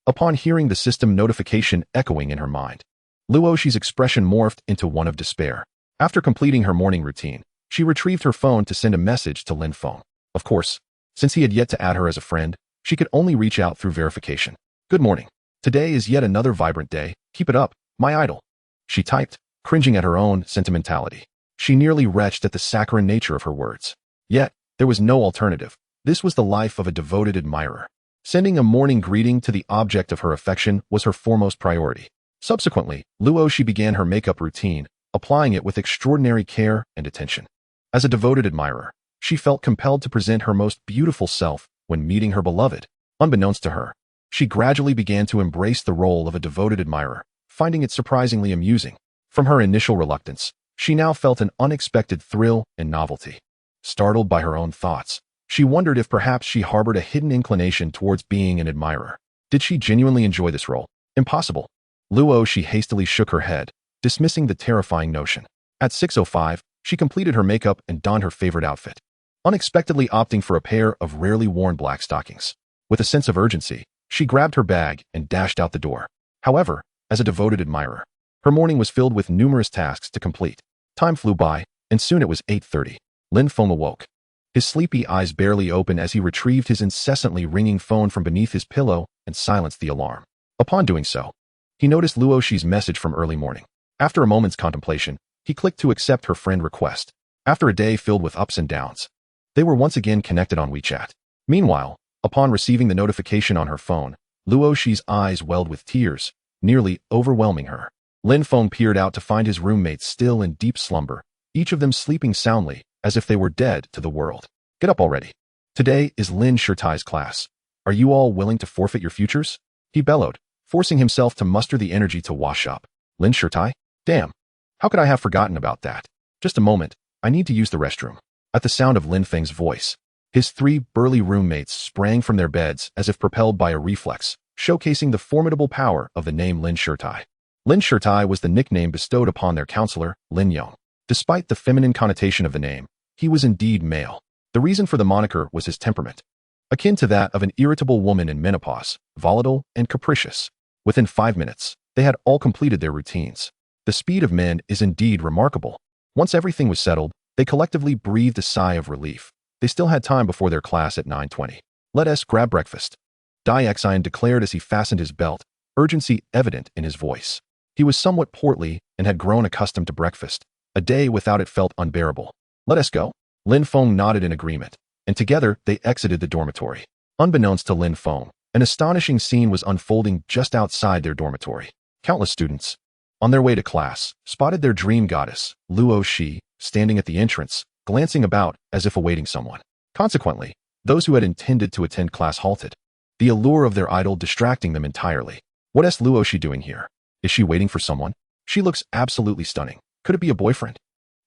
Upon hearing the system notification echoing in her mind, Luoshi's expression morphed into one of despair. After completing her morning routine, she retrieved her phone to send a message to Lin Feng. Of course, since he had yet to add her as a friend, she could only reach out through verification. Good morning. Today is yet another vibrant day. Keep it up, my idol. She typed, cringing at her own sentimentality. She nearly retched at the saccharine nature of her words. Yet, there was no alternative. This was the life of a devoted admirer. Sending a morning greeting to the object of her affection was her foremost priority. Subsequently, Luoshi began her makeup routine, applying it with extraordinary care and attention. As a devoted admirer, she felt compelled to present her most beautiful self when meeting her beloved. Unbeknownst to her, she gradually began to embrace the role of a devoted admirer, finding it surprisingly amusing. From her initial reluctance, she now felt an unexpected thrill and novelty. Startled by her own thoughts, she wondered if perhaps she harbored a hidden inclination towards being an admirer. Did she genuinely enjoy this role? Impossible. Luoshi hastily shook her head, dismissing the terrifying notion. At 6:05, she completed her makeup and donned her favorite outfit, unexpectedly opting for a pair of rarely worn black stockings. With a sense of urgency, she grabbed her bag and dashed out the door. However, as a devoted admirer, her morning was filled with numerous tasks to complete. Time flew by, and soon it was 8:30. Lin Feng awoke. His sleepy eyes barely open as he retrieved his incessantly ringing phone from beneath his pillow and silenced the alarm. Upon doing so, he noticed Luoshi's message from early morning. After a moment's contemplation, he clicked to accept her friend request. After a day filled with ups and downs, they were once again connected on WeChat. Meanwhile, upon receiving the notification on her phone, Luoshi's eyes welled with tears, nearly overwhelming her. Lin Feng peered out to find his roommates still in deep slumber, each of them sleeping soundly, as if they were dead to the world. Get up already. Today is Lin Shirtai's class. Are you all willing to forfeit your futures? He bellowed, forcing himself to muster the energy to wash up. Lin Shirtai? Damn. How could I have forgotten about that? Just a moment, I need to use the restroom. At the sound of Lin Feng's voice, his three burly roommates sprang from their beds as if propelled by a reflex, showcasing the formidable power of the name Lin Shirtai. Lin Shirtai was the nickname bestowed upon their counselor, Lin Yong. Despite the feminine connotation of the name, he was indeed male. The reason for the moniker was his temperament, akin to that of an irritable woman in menopause, volatile and capricious. Within 5 minutes, they had all completed their routines. The speed of men is indeed remarkable. Once everything was settled, they collectively breathed a sigh of relief. They still had time before their class at 9:20. Let us grab breakfast. Daixian declared as he fastened his belt, urgency evident in his voice. He was somewhat portly and had grown accustomed to breakfast. A day without it felt unbearable. Let us go. Lin Feng nodded in agreement, and together they exited the dormitory. Unbeknownst to Lin Feng, an astonishing scene was unfolding just outside their dormitory. Countless students, on their way to class, spotted their dream goddess, Luoshi, standing at the entrance, glancing about as if awaiting someone. Consequently, those who had intended to attend class halted, the allure of their idol distracting them entirely. What is Luoshi doing here? Is she waiting for someone? She looks absolutely stunning. Could it be a boyfriend?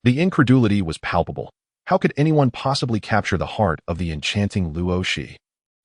The incredulity was palpable. How could anyone possibly capture the heart of the enchanting Luoshi?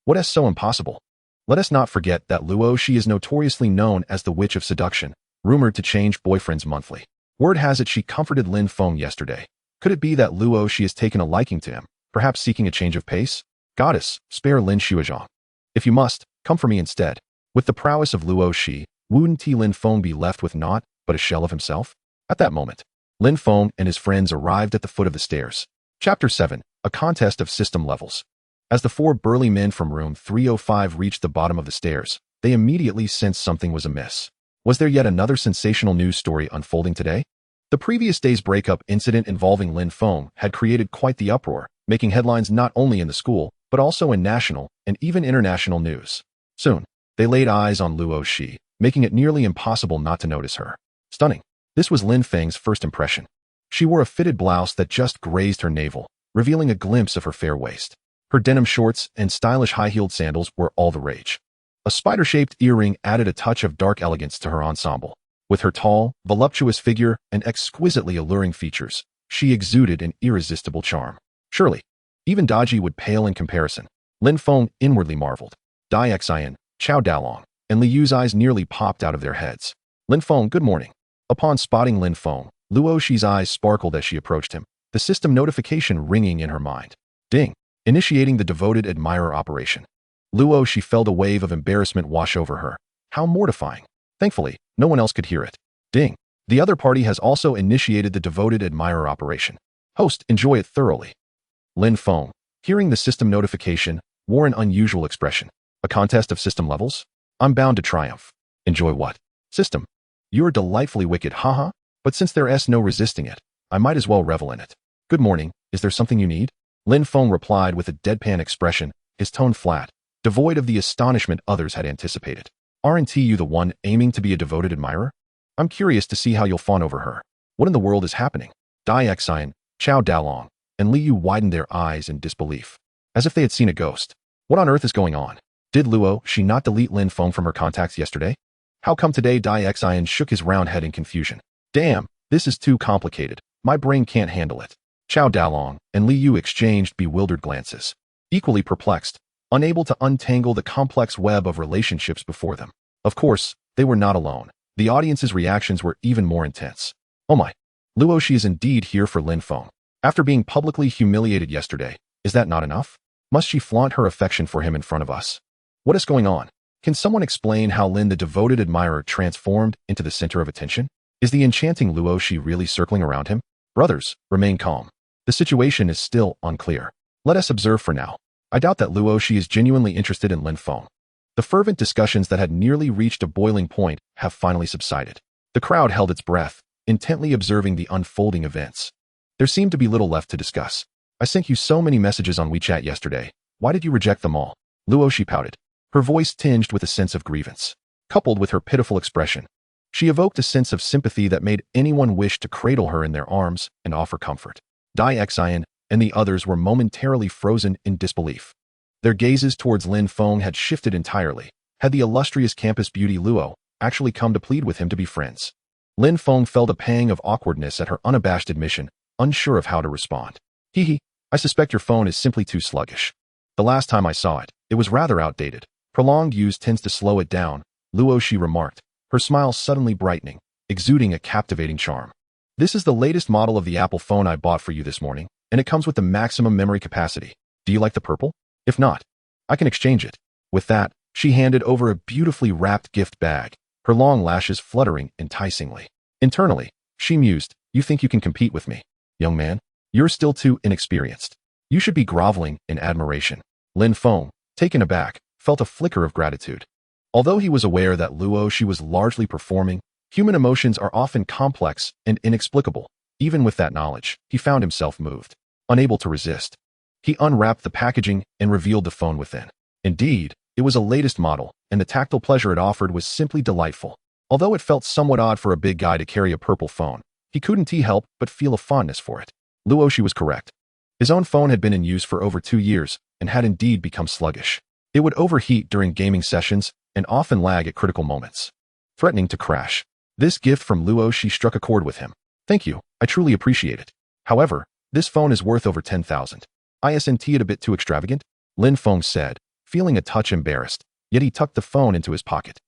What is so impossible? Let us not forget that Luoshi is notoriously known as the Witch of Seduction, rumored to change boyfriends monthly. Word has it she comforted Lin Feng yesterday, Could it be that Luo she has taken a liking to him, perhaps seeking a change of pace? Goddess, spare Lin Xuezhang. If you must, come for me instead. With the prowess of Luo Shi, wouldn't Lin Feng be left with naught but a shell of himself? At that moment, Lin Feng and his friends arrived at the foot of the stairs. Chapter 7, A Contest of System Levels. As the four burly men from room 305 reached the bottom of the stairs, they immediately sensed something was amiss. Was there yet another sensational news story unfolding today? The previous day's breakup incident involving Lin Feng had created quite the uproar, making headlines not only in the school, but also in national and even international news. Soon, they laid eyes on Luo Shi, making it nearly impossible not to notice her. Stunning. This was Lin Feng's first impression. She wore a fitted blouse that just grazed her navel, revealing a glimpse of her fair waist. Her denim shorts and stylish high-heeled sandals were all the rage. A spider-shaped earring added a touch of dark elegance to her ensemble. With her tall, voluptuous figure and exquisitely alluring features, she exuded an irresistible charm. Surely, even Daji would pale in comparison. Lin Feng inwardly marveled. Dai Xian, Chao Dalong, and Li Yu's eyes nearly popped out of their heads. Lin Feng, good morning. Upon spotting Lin Feng, Luo Shi's eyes sparkled as she approached him, the system notification ringing in her mind. Ding! Initiating the devoted admirer operation. Luo Shi felt a wave of embarrassment wash over her. How mortifying. Thankfully, no one else could hear it. Ding! The other party has also initiated the devoted admirer operation. Host, enjoy it thoroughly. Lin Feng, hearing the system notification, wore an unusual expression. A contest of system levels? I'm bound to triumph. Enjoy what? System. You're delightfully wicked, haha. But since there's no resisting it, I might as well revel in it. Good morning, is there something you need? Lin Feng replied with a deadpan expression, his tone flat, devoid of the astonishment others had anticipated. Aren't you the one aiming to be a devoted admirer? I'm curious to see how you'll fawn over her. What in the world is happening? Dai Xian, Chao Dalong, and Li Yu widened their eyes in disbelief, as if they had seen a ghost. What on earth is going on? Did Luo Shi not delete Lin Feng from her contacts yesterday? How come today? Dai Xian shook his round head in confusion. Damn, this is too complicated. My brain can't handle it. Chao Dalong and Li Yu exchanged bewildered glances, equally perplexed, unable to untangle the complex web of relationships before them. Of course, they were not alone. The audience's reactions were even more intense. Oh my, Luo Shi is indeed here for Lin Feng. After being publicly humiliated yesterday, is that not enough? Must she flaunt her affection for him in front of us? What is going on? Can someone explain how Lin the devoted admirer transformed into the center of attention? Is the enchanting Luo Shi really circling around him? Brothers, remain calm. The situation is still unclear. Let us observe for now. I doubt that Luo Shi is genuinely interested in Lin Feng. The fervent discussions that had nearly reached a boiling point have finally subsided. The crowd held its breath, intently observing the unfolding events. There seemed to be little left to discuss. I sent you so many messages on WeChat yesterday. Why did you reject them all? Luo Shi pouted, her voice tinged with a sense of grievance. Coupled with her pitiful expression, she evoked a sense of sympathy that made anyone wish to cradle her in their arms and offer comfort. Dai Xian and the others were momentarily frozen in disbelief. Their gazes towards Lin Feng had shifted entirely. Had the illustrious campus beauty Luo actually come to plead with him to be friends? Lin Feng felt a pang of awkwardness at her unabashed admission, unsure of how to respond. Hee, I suspect your phone is simply too sluggish. The last time I saw it, it was rather outdated. Prolonged use tends to slow it down, Luo Shi remarked, her smile suddenly brightening, exuding a captivating charm. This is the latest model of the Apple phone I bought for you this morning, and it comes with the maximum memory capacity. Do you like the purple? If not, I can exchange it. With that, she handed over a beautifully wrapped gift bag, her long lashes fluttering enticingly. Internally, she mused, you think you can compete with me? Young man, you're still too inexperienced. You should be groveling in admiration. Lin Feng, taken aback, felt a flicker of gratitude. Although he was aware that Luo Shi was largely performing, human emotions are often complex and inexplicable. Even with that knowledge, he found himself moved, unable to resist. He unwrapped the packaging and revealed the phone within. Indeed, it was a latest model, and the tactile pleasure it offered was simply delightful. Although it felt somewhat odd for a big guy to carry a purple phone, he couldn't help but feel a fondness for it. Luo Shi was correct. His own phone had been in use for over 2 years and had indeed become sluggish. It would overheat during gaming sessions and often lag at critical moments, threatening to crash. This gift from Luo Shi struck a chord with him. Thank you, I truly appreciate it. However, this phone is worth over 10,000. Isn't it a bit too extravagant? Lin Feng said, feeling a touch embarrassed, yet he tucked the phone into his pocket.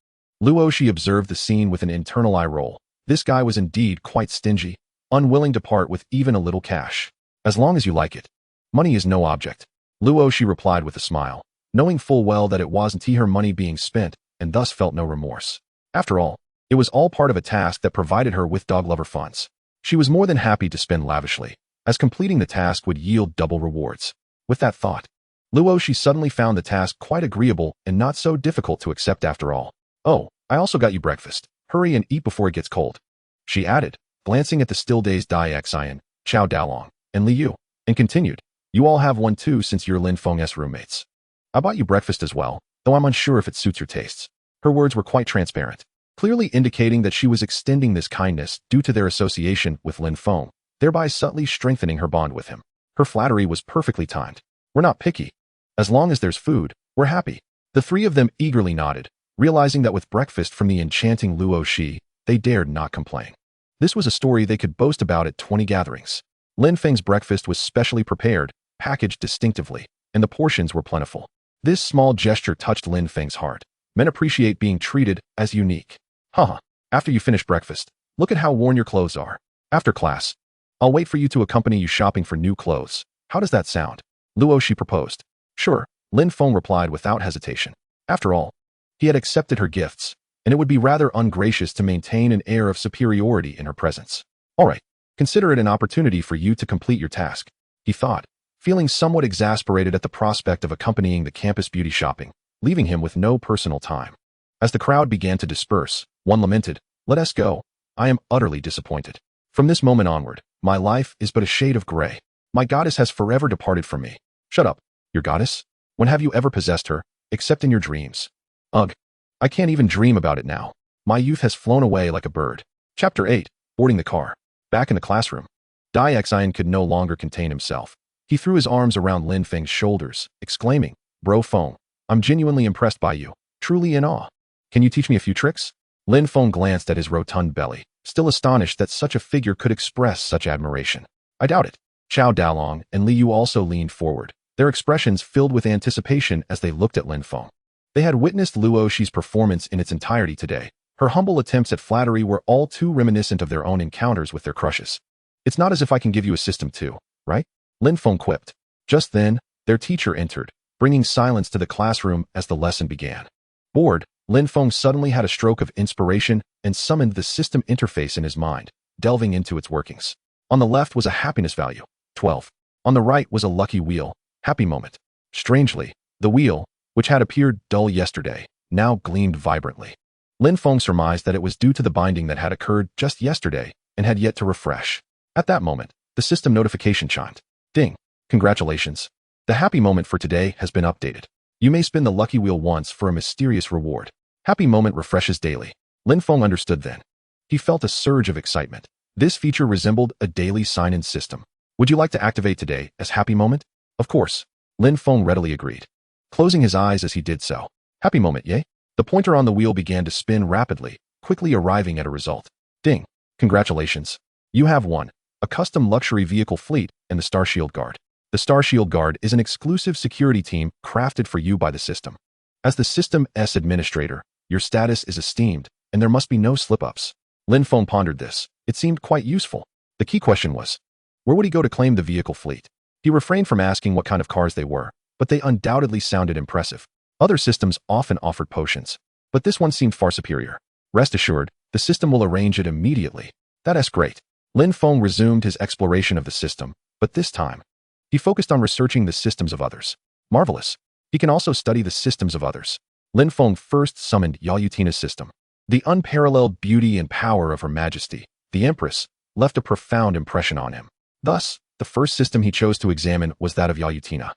Luo Shi observed the scene with an internal eye roll. This guy was indeed quite stingy. unwilling to part with even a little cash. As long as you like it. Money is no object. Luo, she replied with a smile, knowing full well that it wasn't her money being spent, and thus felt no remorse. After all, it was all part of a task that provided her with dog lover funds. She was more than happy to spend lavishly, as completing the task would yield double rewards. With that thought, Luo, she suddenly found the task quite agreeable and not so difficult to accept after all. Oh, I also got you breakfast. Hurry and eat before it gets cold. She added, glancing at the still dazed Tycoon, Xiao Dalong, and Li Yu, and continued, you all have one too since you're Lin Feng's roommates. I bought you breakfast as well, though I'm unsure if it suits your tastes. Her words were quite transparent, clearly indicating that she was extending this kindness due to their association with Lin Feng, thereby subtly strengthening her bond with him. Her flattery was perfectly timed. We're not picky. As long as there's food, we're happy. The three of them eagerly nodded, realizing that with breakfast from the enchanting Luo Shi, they dared not complain. This was a story they could boast about at 20 gatherings. Lin Feng's breakfast was specially prepared, packaged distinctively, and the portions were plentiful. This small gesture touched Lin Feng's heart. Men appreciate being treated as unique. Haha, after you finish breakfast, look at how worn your clothes are. After class, I'll wait for you to accompany you shopping for new clothes. How does that sound? Luo Shi proposed. Sure, Lin Feng replied without hesitation. After all, he had accepted her gifts, and it would be rather ungracious to maintain an air of superiority in her presence. All right, consider it an opportunity for you to complete your task, he thought, feeling somewhat exasperated at the prospect of accompanying the campus beauty shopping, leaving him with no personal time. As the crowd began to disperse, one lamented, let us go. I am utterly disappointed. From this moment onward, my life is but a shade of gray. My goddess has forever departed from me. Shut up. Your goddess? When have you ever possessed her, except in your dreams? Ugh. I can't even dream about it now. My youth has flown away like a bird. Chapter 8. Boarding the car. Back in the classroom. Tycoon could no longer contain himself. He threw his arms around Lin Feng's shoulders, exclaiming, Bro Feng, I'm genuinely impressed by you, truly in awe. Can you teach me a few tricks? Lin Feng glanced at his rotund belly, still astonished that such a figure could express such admiration. I doubt it. Xiao Dalong and Li Yu also leaned forward, their expressions filled with anticipation as they looked at Lin Feng. They had witnessed Luo Shi's performance in its entirety today. Her humble attempts at flattery were all too reminiscent of their own encounters with their crushes. It's not as if I can give you a system too, right? Lin Feng quipped. Just then, their teacher entered, bringing silence to the classroom as the lesson began. Bored, Lin Feng suddenly had a stroke of inspiration and summoned the system interface in his mind, delving into its workings. On the left was a happiness value, 12. On the right was a lucky wheel, happy moment. Strangely, the wheel, which had appeared dull yesterday, now gleamed vibrantly. Lin Feng surmised that it was due to the binding that had occurred just yesterday and had yet to refresh. At that moment, the system notification chimed. Ding! Congratulations! The happy moment for today has been updated. You may spin the lucky wheel once for a mysterious reward. Happy moment refreshes daily. Lin Feng understood then. He felt a surge of excitement. This feature resembled a daily sign-in system. Would you like to activate today as happy moment? Of course. Lin Feng readily agreed, closing his eyes as he did so. Happy moment, yay? The pointer on the wheel began to spin rapidly, quickly arriving at a result. Ding! Congratulations! You have won a custom luxury vehicle fleet and the Star Shield Guard. The Star Shield Guard is an exclusive security team crafted for you by the system. As the system's administrator, your status is esteemed, and there must be no slip-ups. Lin Feng pondered this. It seemed quite useful. The key question was, where would he go to claim the vehicle fleet? He refrained from asking what kind of cars they were, but they undoubtedly sounded impressive. Other systems often offered potions, but this one seemed far superior. Rest assured, the system will arrange it immediately. That's great. Lin Feng resumed his exploration of the system, but this time, he focused on researching the systems of others. Marvelous. He can also study the systems of others. Lin Feng first summoned Yayutina's system. The unparalleled beauty and power of Her Majesty, the Empress, left a profound impression on him. Thus, the first system he chose to examine was that of Yayutina.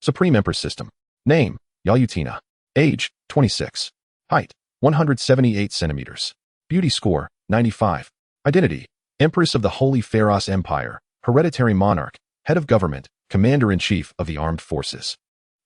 Supreme Empress System. Name, Yayutina. Age, 26. Height, 178 centimeters. Beauty score, 95. Identity, Empress of the Holy Pharos Empire, hereditary monarch, head of government, commander-in-chief of the armed forces.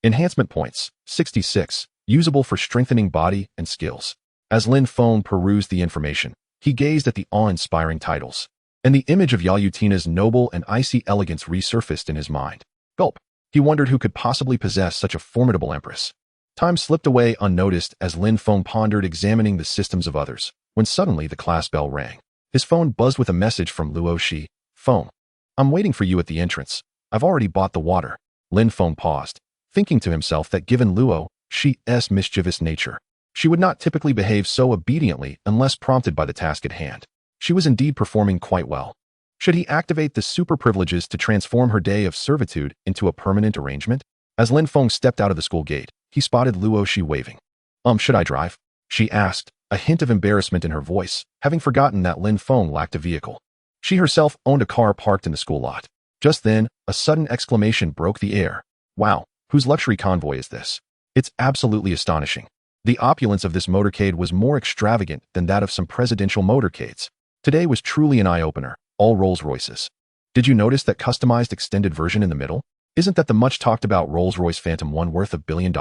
Enhancement points, 66, usable for strengthening body and skills. As Lin Feng perused the information, he gazed at the awe-inspiring titles, and the image of Yayutina's noble and icy elegance resurfaced in his mind. Gulp. He wondered who could possibly possess such a formidable empress. Time slipped away unnoticed as Lin Feng pondered examining the systems of others, when suddenly the class bell rang. His phone buzzed with a message from Luo Shi. Feng. I'm waiting for you at the entrance. I've already bought the water. Lin Feng paused, thinking to himself that given Luo Shi's mischievous nature, she would not typically behave so obediently unless prompted by the task at hand. She was indeed performing quite well. Should he activate the super privileges to transform her day of servitude into a permanent arrangement? As Lin Feng stepped out of the school gate, he spotted Luo Shi waving. Should I drive? She asked, a hint of embarrassment in her voice, having forgotten that Lin Feng lacked a vehicle. She herself owned a car parked in the school lot. Just then, a sudden exclamation broke the air. Wow, whose luxury convoy is this? It's absolutely astonishing. The opulence of this motorcade was more extravagant than that of some presidential motorcades. Today was truly an eye-opener, all Rolls-Royces. Did you notice that customized extended version in the middle? Isn't that the much-talked-about Rolls-Royce Phantom 1 worth $1 billion?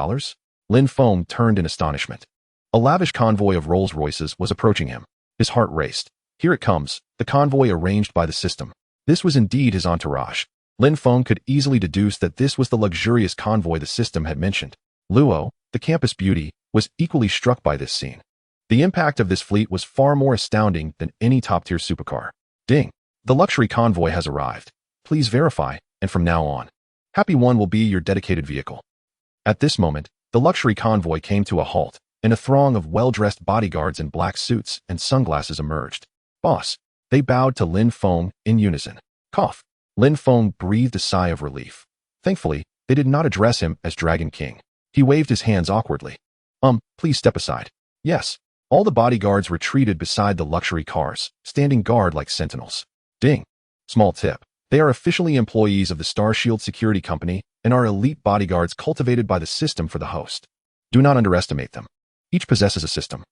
Lin Feng turned in astonishment. A lavish convoy of Rolls-Royces was approaching him. His heart raced. Here it comes, the convoy arranged by the system. This was indeed his entourage. Lin Feng could easily deduce that this was the luxurious convoy the system had mentioned. Luo, the campus beauty, was equally struck by this scene. The impact of this fleet was far more astounding than any top-tier supercar. Ding! The luxury convoy has arrived. Please verify, and from now on, Happy One will be your dedicated vehicle. At this moment, the luxury convoy came to a halt, and a throng of well-dressed bodyguards in black suits and sunglasses emerged. Boss. They bowed to Lin Feng in unison. Cough. Lin Feng breathed a sigh of relief. Thankfully, they did not address him as Dragon King. He waved his hands awkwardly. Please step aside. Yes. All the bodyguards retreated beside the luxury cars, standing guard like sentinels. Ding. Small tip. They are officially employees of the Starshield Security Company and are elite bodyguards cultivated by the system for the host. Do not underestimate them. Each possesses a system.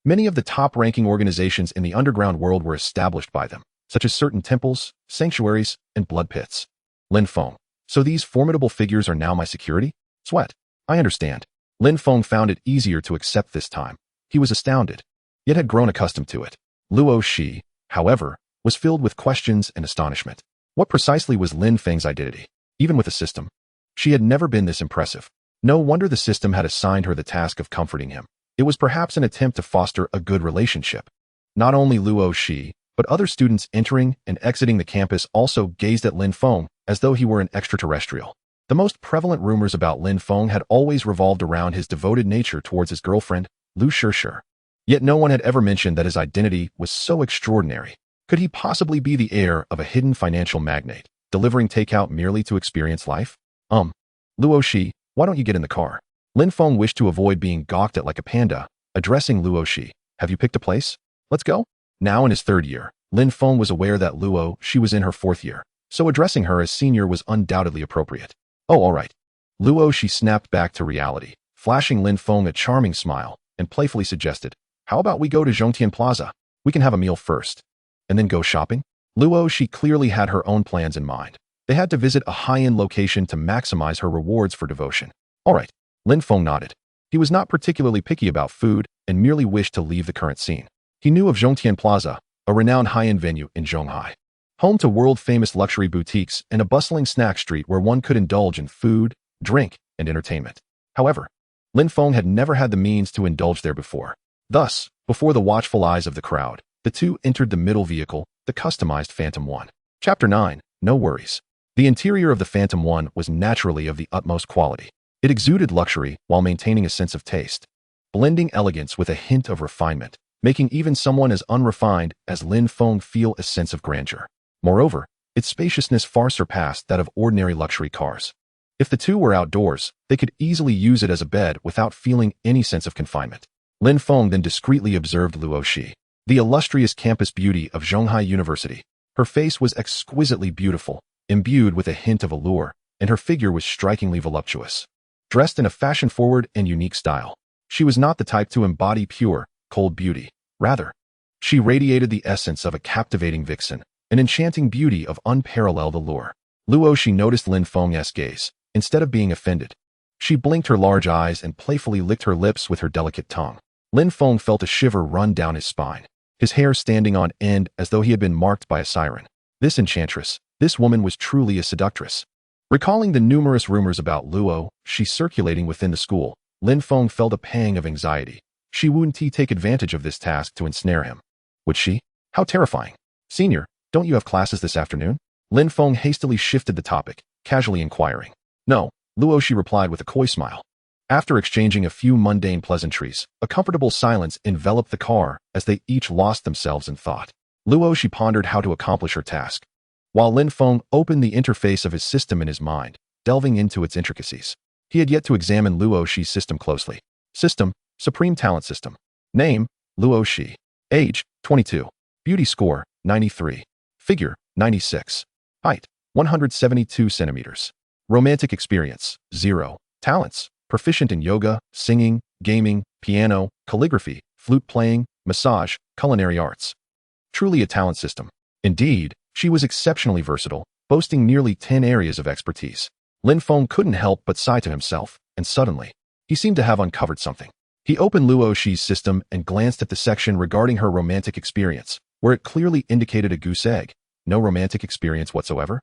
Many of the top-ranking organizations in the underground world were established by them, such as certain temples, sanctuaries, and blood pits. Lin Feng. So these formidable figures are now my security? Sweat. I understand. Lin Feng found it easier to accept this time. He was astounded, yet had grown accustomed to it. Luo Shi, however, was filled with questions and astonishment. What precisely was Lin Feng's identity? Even with a system, she had never been this impressive. No wonder the system had assigned her the task of comforting him. It was perhaps an attempt to foster a good relationship. Not only Luo Shi, but other students entering and exiting the campus also gazed at Lin Feng as though he were an extraterrestrial. The most prevalent rumors about Lin Feng had always revolved around his devoted nature towards his girlfriend, Lu Shishir. Yet no one had ever mentioned that his identity was so extraordinary. Could he possibly be the heir of a hidden financial magnate, delivering takeout merely to experience life? Luo Shi, why don't you get in the car? Lin Feng wished to avoid being gawked at like a panda, addressing Luo Shi. Have you picked a place? Let's go. Now in his third year, Lin Feng was aware that Luo Shi was in her fourth year, so addressing her as senior was undoubtedly appropriate. Oh, all right. Luo Shi snapped back to reality, flashing Lin Feng a charming smile, and playfully suggested, how about we go to Zhongtian Plaza? We can have a meal first, and then go shopping? Luo Shi clearly had her own plans in mind. They had to visit a high-end location to maximize her rewards for devotion. All right. Lin Feng nodded. He was not particularly picky about food and merely wished to leave the current scene. He knew of Zhongtian Plaza, a renowned high-end venue in Zhonghai, home to world-famous luxury boutiques and a bustling snack street where one could indulge in food, drink, and entertainment. However, Lin Feng had never had the means to indulge there before. Thus, before the watchful eyes of the crowd, the two entered the middle vehicle, the customized Phantom 1. Chapter 9. No worries. The interior of the Phantom 1 was naturally of the utmost quality. It exuded luxury while maintaining a sense of taste, blending elegance with a hint of refinement, making even someone as unrefined as Lin Feng feel a sense of grandeur. Moreover, its spaciousness far surpassed that of ordinary luxury cars. If the two were outdoors, they could easily use it as a bed without feeling any sense of confinement. Lin Feng then discreetly observed Luo Shi, the illustrious campus beauty of Zhonghai University. Her face was exquisitely beautiful, imbued with a hint of allure, and her figure was strikingly voluptuous. Dressed in a fashion-forward and unique style, she was not the type to embody pure, cold beauty. Rather, she radiated the essence of a captivating vixen, an enchanting beauty of unparalleled allure. Luo Shi noticed Lin Feng's gaze. Instead of being offended, she blinked her large eyes and playfully licked her lips with her delicate tongue. Lin Feng felt a shiver run down his spine, his hair standing on end as though he had been marked by a siren. This enchantress, this woman was truly a seductress. Recalling the numerous rumors about Luo Shi circulating within the school, Lin Feng felt a pang of anxiety. She wouldn't take advantage of this task to ensnare him. Would she? How terrifying. Senior, Don't you have classes this afternoon? Lin Feng hastily shifted the topic, casually inquiring. No, Luoshi replied with a coy smile. After exchanging a few mundane pleasantries, a comfortable silence enveloped the car as they each lost themselves in thought. Luoshi pondered how to accomplish her task, while Lin Feng opened the interface of his system in his mind, delving into its intricacies. He had yet to examine Luoshi's system closely. System: Supreme Talent System. Name: Luoshi. Age: 22. Beauty score: 93. Figure: 96. Height: 172 centimeters. Romantic experience: 0. Talents: proficient in yoga, singing, gaming, piano, calligraphy, flute playing, massage, culinary arts. Truly a talent system. Indeed, she was exceptionally versatile, boasting nearly 10 areas of expertise. Lin Feng couldn't help but sigh to himself, and suddenly, he seemed to have uncovered something. He opened Luoshi's system and glanced at the section regarding her romantic experience, where it clearly indicated a goose egg. No romantic experience whatsoever?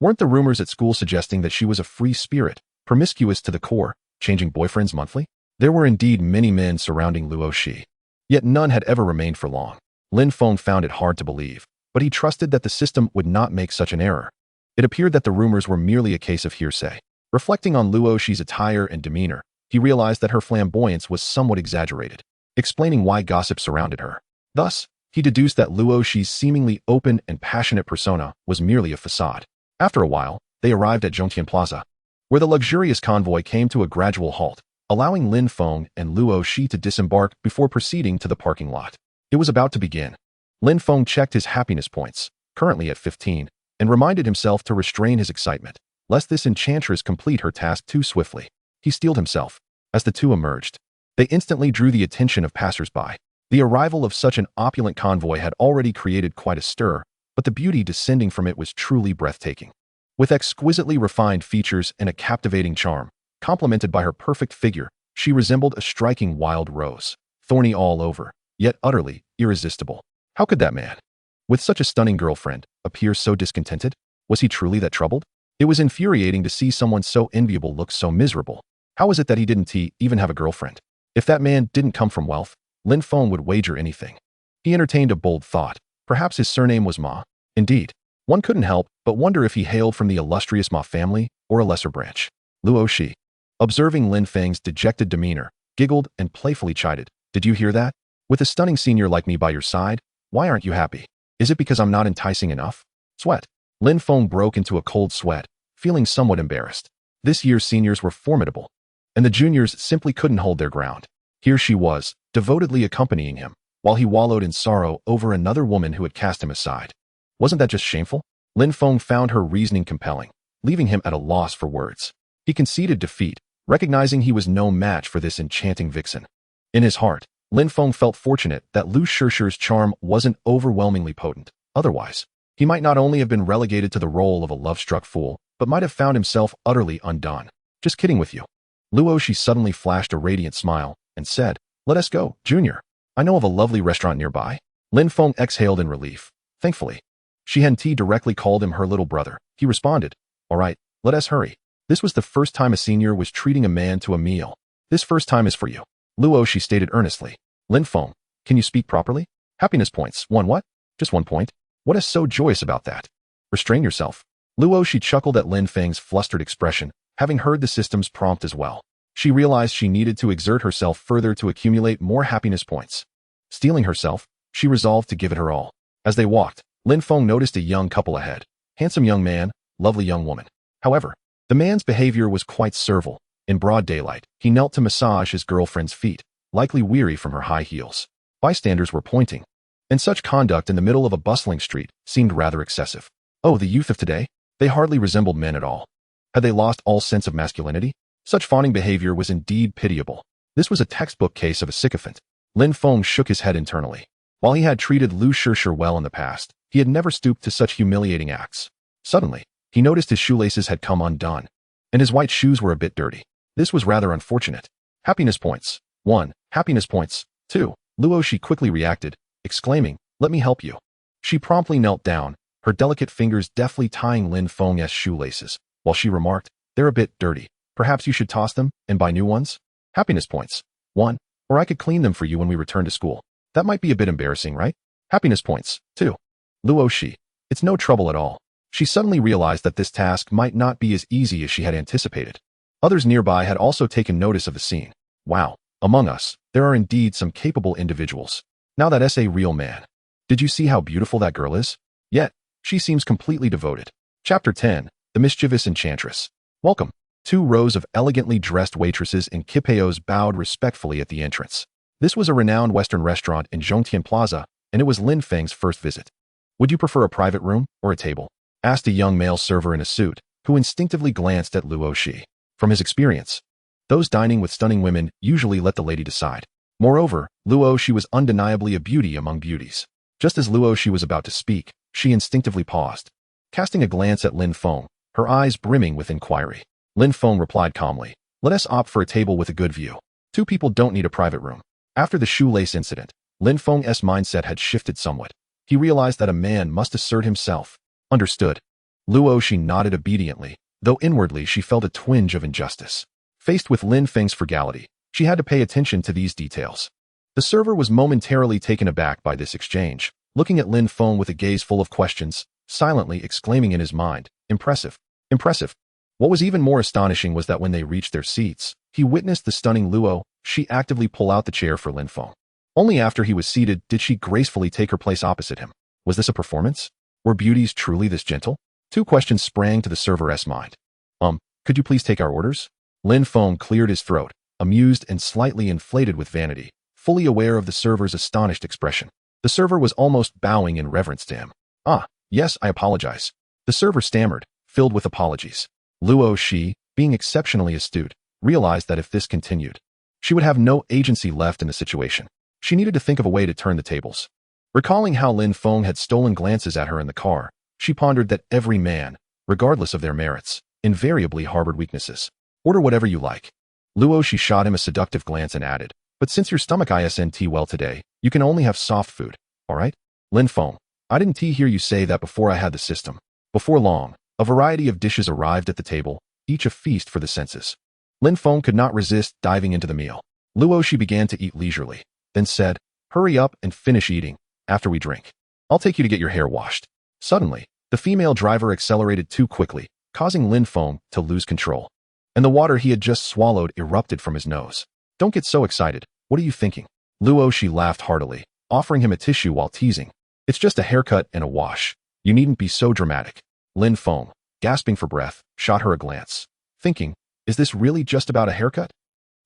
Weren't the rumors at school suggesting that she was a free spirit, promiscuous to the core, changing boyfriends monthly? There were indeed many men surrounding Luoshi, yet none had ever remained for long. Lin Feng found it hard to believe, but he trusted that the system would not make such an error. It appeared that the rumors were merely a case of hearsay. Reflecting on Luoshi's attire and demeanor, he realized that her flamboyance was somewhat exaggerated, explaining why gossip surrounded her. Thus, he deduced that Luoshi's seemingly open and passionate persona was merely a facade. After a while, they arrived at Zhongtian Plaza, where the luxurious convoy came to a gradual halt, allowing Lin Feng and Luoshi to disembark before proceeding to the parking lot. It was about to begin. Lin Feng checked his happiness points, currently at 15, and reminded himself to restrain his excitement, lest this enchantress complete her task too swiftly. He steeled himself. As the two emerged, they instantly drew the attention of passers-by. The arrival of such an opulent convoy had already created quite a stir, but the beauty descending from it was truly breathtaking. With exquisitely refined features and a captivating charm, complemented by her perfect figure, she resembled a striking wild rose, thorny all over, yet utterly irresistible. How could that man, with such a stunning girlfriend, appear so discontented? Was he truly that troubled? It was infuriating to see someone so enviable look so miserable. How was it that he didn't even have a girlfriend? If that man didn't come from wealth, Lin Feng would wager anything. He entertained a bold thought. Perhaps his surname was Ma. Indeed, one couldn't help but wonder if he hailed from the illustrious Ma family or a lesser branch. Luoshi, observing Lin Feng's dejected demeanor, giggled and playfully chided. Did you hear that? With a stunning senior like me by your side, why aren't you happy? Is it because I'm not enticing enough? Sweat. Lin Feng broke into a cold sweat, feeling somewhat embarrassed. This year's seniors were formidable, and the juniors simply couldn't hold their ground. Here she was, devotedly accompanying him, while he wallowed in sorrow over another woman who had cast him aside. Wasn't that just shameful? Lin Feng found her reasoning compelling, leaving him at a loss for words. He conceded defeat, recognizing he was no match for this enchanting vixen. In his heart, Lin Feng felt fortunate that Lu Shishir's charm wasn't overwhelmingly potent. Otherwise, he might not only have been relegated to the role of a love-struck fool, but might have found himself utterly undone. Just kidding with you. Luoshi suddenly flashed a radiant smile and said, "Let us go, Junior. I know of a lovely restaurant nearby." Lin Feng exhaled in relief. Thankfully, Shi Henti directly called him her little brother. He responded, "All right, let us hurry." This was the first time a senior was treating a man to a meal. "This first time is for you," Luoshi stated earnestly. "Lin Feng, can you speak properly? Happiness points. One what? Just 1 point? What is so joyous about that? Restrain yourself." Luoshi chuckled at Lin Feng's flustered expression, having heard the system's prompt as well. She realized she needed to exert herself further to accumulate more happiness points. Steeling herself, she resolved to give it her all. As they walked, Lin Feng noticed a young couple ahead. Handsome young man, lovely young woman. However, the man's behavior was quite servile. In broad daylight, he knelt to massage his girlfriend's feet, likely weary from her high heels. Bystanders were pointing, and such conduct in the middle of a bustling street seemed rather excessive. Oh, the youth of today? They hardly resembled men at all. Had they lost all sense of masculinity? Such fawning behavior was indeed pitiable. This was a textbook case of a sycophant. Lin Feng shook his head internally. While he had treated Lu Shishir well in the past, he had never stooped to such humiliating acts. Suddenly, he noticed his shoelaces had come undone, and his white shoes were a bit dirty. This was rather unfortunate. Happiness points. 1. Happiness points. 2. Luoshi quickly reacted, exclaiming, "Let me help you." She promptly knelt down, her delicate fingers deftly tying Lin Feng's shoelaces, while she remarked, "They're a bit dirty. Perhaps you should toss them and buy new ones? Happiness points. 1. Or I could clean them for you when we return to school. That might be a bit embarrassing, right? Happiness points. 2. Luoshi, It's no trouble at all. She suddenly realized that this task might not be as easy as she had anticipated. Others nearby had also taken notice of the scene. Wow, among us, there are indeed some capable individuals. Now that's a real man. Did you see how beautiful that girl is? Yet, she seems completely devoted. Chapter 10, The Mischievous Enchantress. Welcome. 2 rows of elegantly dressed waitresses in kipeos bowed respectfully at the entrance. This was a renowned Western restaurant in Zhongtian Plaza, and it was Lin Feng's first visit. Would you prefer a private room or a table? Asked a young male server in a suit, who instinctively glanced at Luo Shi. From his experience, those dining with stunning women usually let the lady decide. Moreover, Luo Shi was undeniably a beauty among beauties. Just as Luo Shi was about to speak, she instinctively paused. Casting a glance at Lin Feng, her eyes brimming with inquiry. Lin Feng replied calmly, "Let us opt for a table with a good view. 2 people don't need a private room." After the shoelace incident, Lin Feng's mindset had shifted somewhat. He realized that a man must assert himself. Understood. Luo Shi nodded obediently, though inwardly she felt a twinge of injustice. Faced with Lin Feng's frugality, she had to pay attention to these details. The server was momentarily taken aback by this exchange, looking at Lin Feng with a gaze full of questions, silently exclaiming in his mind, "Impressive, impressive." What was even more astonishing was that when they reached their seats, he witnessed the stunning Luo Shi actively pull out the chair for Lin Feng. Only after he was seated did she gracefully take her place opposite him. Was this a performance? Were beauties truly this gentle? 2 questions sprang to the server's mind. Could you please take our orders? Lin Feng cleared his throat, amused and slightly inflated with vanity, fully aware of the server's astonished expression. The server was almost bowing in reverence to him. Yes, I apologize. The server stammered, filled with apologies. Luo Shi, being exceptionally astute, realized that if this continued, she would have no agency left in the situation. She needed to think of a way to turn the tables. Recalling how Lin Feng had stolen glances at her in the car, she pondered that every man, regardless of their merits, invariably harbored weaknesses. Order whatever you like. Luo Shi shot him a seductive glance and added, "But since your stomach isn't well today, you can only have soft food, all right?" Lin Feng, I didn't hear you say that before I had the system. Before long, a variety of dishes arrived at the table, each a feast for the senses. Lin Feng could not resist diving into the meal. Luo Shi began to eat leisurely, then said, "Hurry up and finish eating, after we drink. I'll take you to get your hair washed." Suddenly, the female driver accelerated too quickly, causing Lin Feng to lose control. And the water he had just swallowed erupted from his nose. "Don't get so excited. What are you thinking?" Luo Shi laughed heartily, offering him a tissue while teasing. "It's just a haircut and a wash. You needn't be so dramatic." Lin Feng, gasping for breath, shot her a glance, thinking, is this really just about a haircut?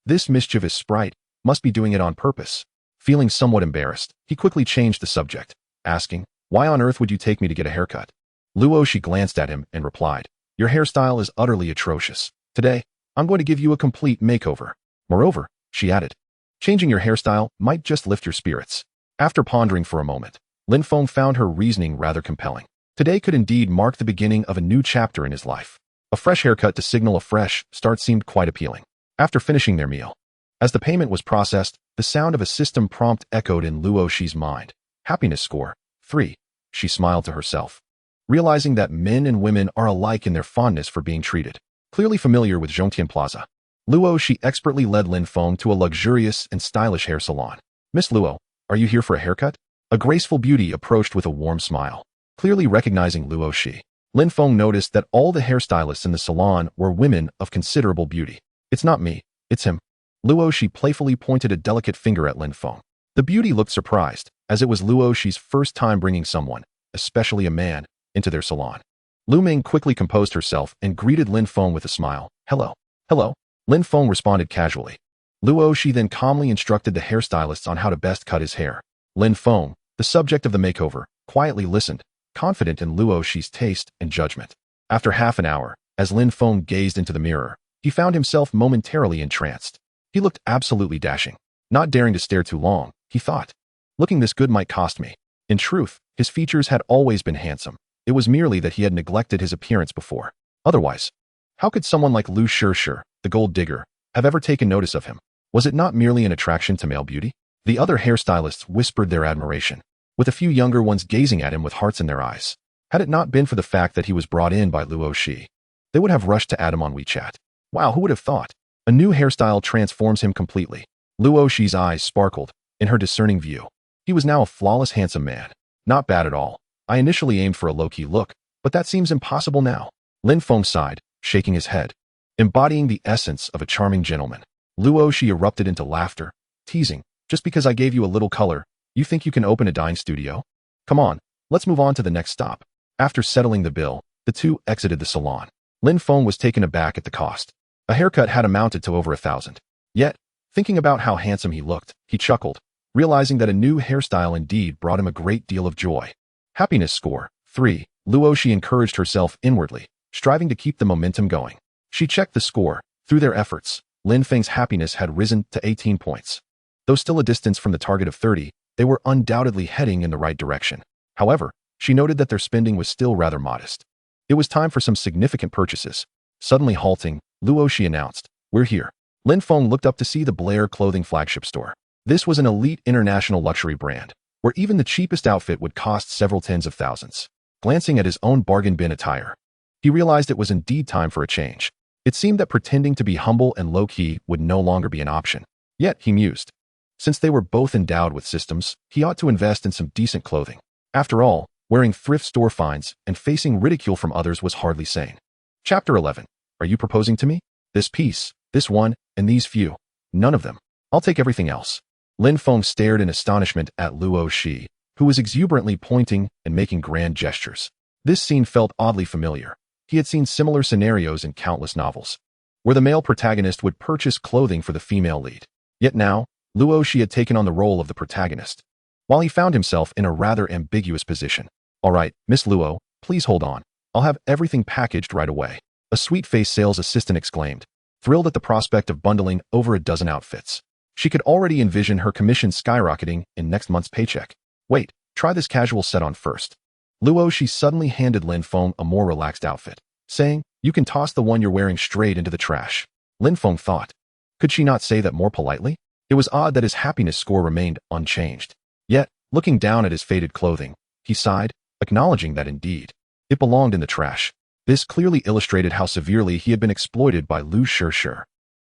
This mischievous sprite must be doing it on purpose. Feeling somewhat embarrassed, he quickly changed the subject, asking, "Why on earth would you take me to get a haircut?" Luo Shi glanced at him and replied, "Your hairstyle is utterly atrocious. Today, I'm going to give you a complete makeover. Moreover," she added, "changing your hairstyle might just lift your spirits." After pondering for a moment, Lin Feng found her reasoning rather compelling. Today could indeed mark the beginning of a new chapter in his life. A fresh haircut to signal a fresh start seemed quite appealing. After finishing their meal, as the payment was processed, the sound of a system prompt echoed in Luo Shi's mind. Happiness score, 3. She smiled to herself, realizing that men and women are alike in their fondness for being treated. Clearly familiar with Zhongtian Plaza, Luo Shi expertly led Lin Feng to a luxurious and stylish hair salon. "Miss Luo, are you here for a haircut?" A graceful beauty approached with a warm smile. Clearly recognizing Luo Shi, Lin Feng noticed that all the hairstylists in the salon were women of considerable beauty. "It's not me, it's him." Luo Shi playfully pointed a delicate finger at Lin Feng. The beauty looked surprised, as it was Luo Shi's first time bringing someone, especially a man, into their salon. Lu Ming quickly composed herself and greeted Lin Feng with a smile. "Hello." "Hello." Lin Feng responded casually. Luo Shi then calmly instructed the hairstylists on how to best cut his hair. Lin Feng, the subject of the makeover, quietly listened, confident in Luo Shi's taste and judgment. After half an hour, as Lin Feng gazed into the mirror, he found himself momentarily entranced. He looked absolutely dashing. Not daring to stare too long, he thought, "Looking this good might cost me." In truth, his features had always been handsome. It was merely that he had neglected his appearance before. Otherwise, how could someone like Lu Shishir, the gold digger, have ever taken notice of him? Was it not merely an attraction to male beauty? The other hairstylists whispered their admiration, with a few younger ones gazing at him with hearts in their eyes. Had it not been for the fact that he was brought in by Luo Shi, they would have rushed to add him on WeChat. Wow, who would have thought? A new hairstyle transforms him completely. Luo Shi's eyes sparkled in her discerning view. He was now a flawless handsome man. Not bad at all. I initially aimed for a low-key look, but that seems impossible now. Lin Feng sighed, shaking his head. Embodying the essence of a charming gentleman, Luo Shi erupted into laughter, teasing, just because I gave you a little color, you think you can open a dyeing studio? Come on, let's move on to the next stop. After settling the bill, the two exited the salon. Lin Feng was taken aback at the cost. A haircut had amounted to over 1,000. Yet, thinking about how handsome he looked, he chuckled, realizing that a new hairstyle indeed brought him a great deal of joy. Happiness score, 3. Luo Shi encouraged herself inwardly, striving to keep the momentum going. She checked the score. Through their efforts, Lin Feng's happiness had risen to 18 points. Though still a distance from the target of 30, they were undoubtedly heading in the right direction. However, she noted that their spending was still rather modest. It was time for some significant purchases. Suddenly halting, Luo Shi announced, "We're here." Lin Feng looked up to see the Blair clothing flagship store. This was an elite international luxury brand, where even the cheapest outfit would cost several tens of thousands. Glancing at his own bargain bin attire, he realized it was indeed time for a change. It seemed that pretending to be humble and low-key would no longer be an option. Yet, he mused, since they were both endowed with systems, he ought to invest in some decent clothing. After all, wearing thrift store finds and facing ridicule from others was hardly sane. Chapter 11. Are you proposing to me? This piece, this one, and these few. None of them. I'll take everything else. Lin Feng stared in astonishment at Luo Shi, who was exuberantly pointing and making grand gestures. This scene felt oddly familiar. He had seen similar scenarios in countless novels, where the male protagonist would purchase clothing for the female lead. Yet now, Luo Shi had taken on the role of the protagonist, while he found himself in a rather ambiguous position. All right, Miss Luo, please hold on. I'll have everything packaged right away. A sweet-faced sales assistant exclaimed, thrilled at the prospect of bundling over a dozen outfits. She could already envision her commission skyrocketing in next month's paycheck. Wait, try this casual set on first. Luo Shi suddenly handed Lin Feng a more relaxed outfit, saying, you can toss the one you're wearing straight into the trash. Lin Feng thought, could she not say that more politely? It was odd that his happiness score remained unchanged. Yet, looking down at his faded clothing, he sighed, acknowledging that indeed, it belonged in the trash. This clearly illustrated how severely he had been exploited by Lu Shi.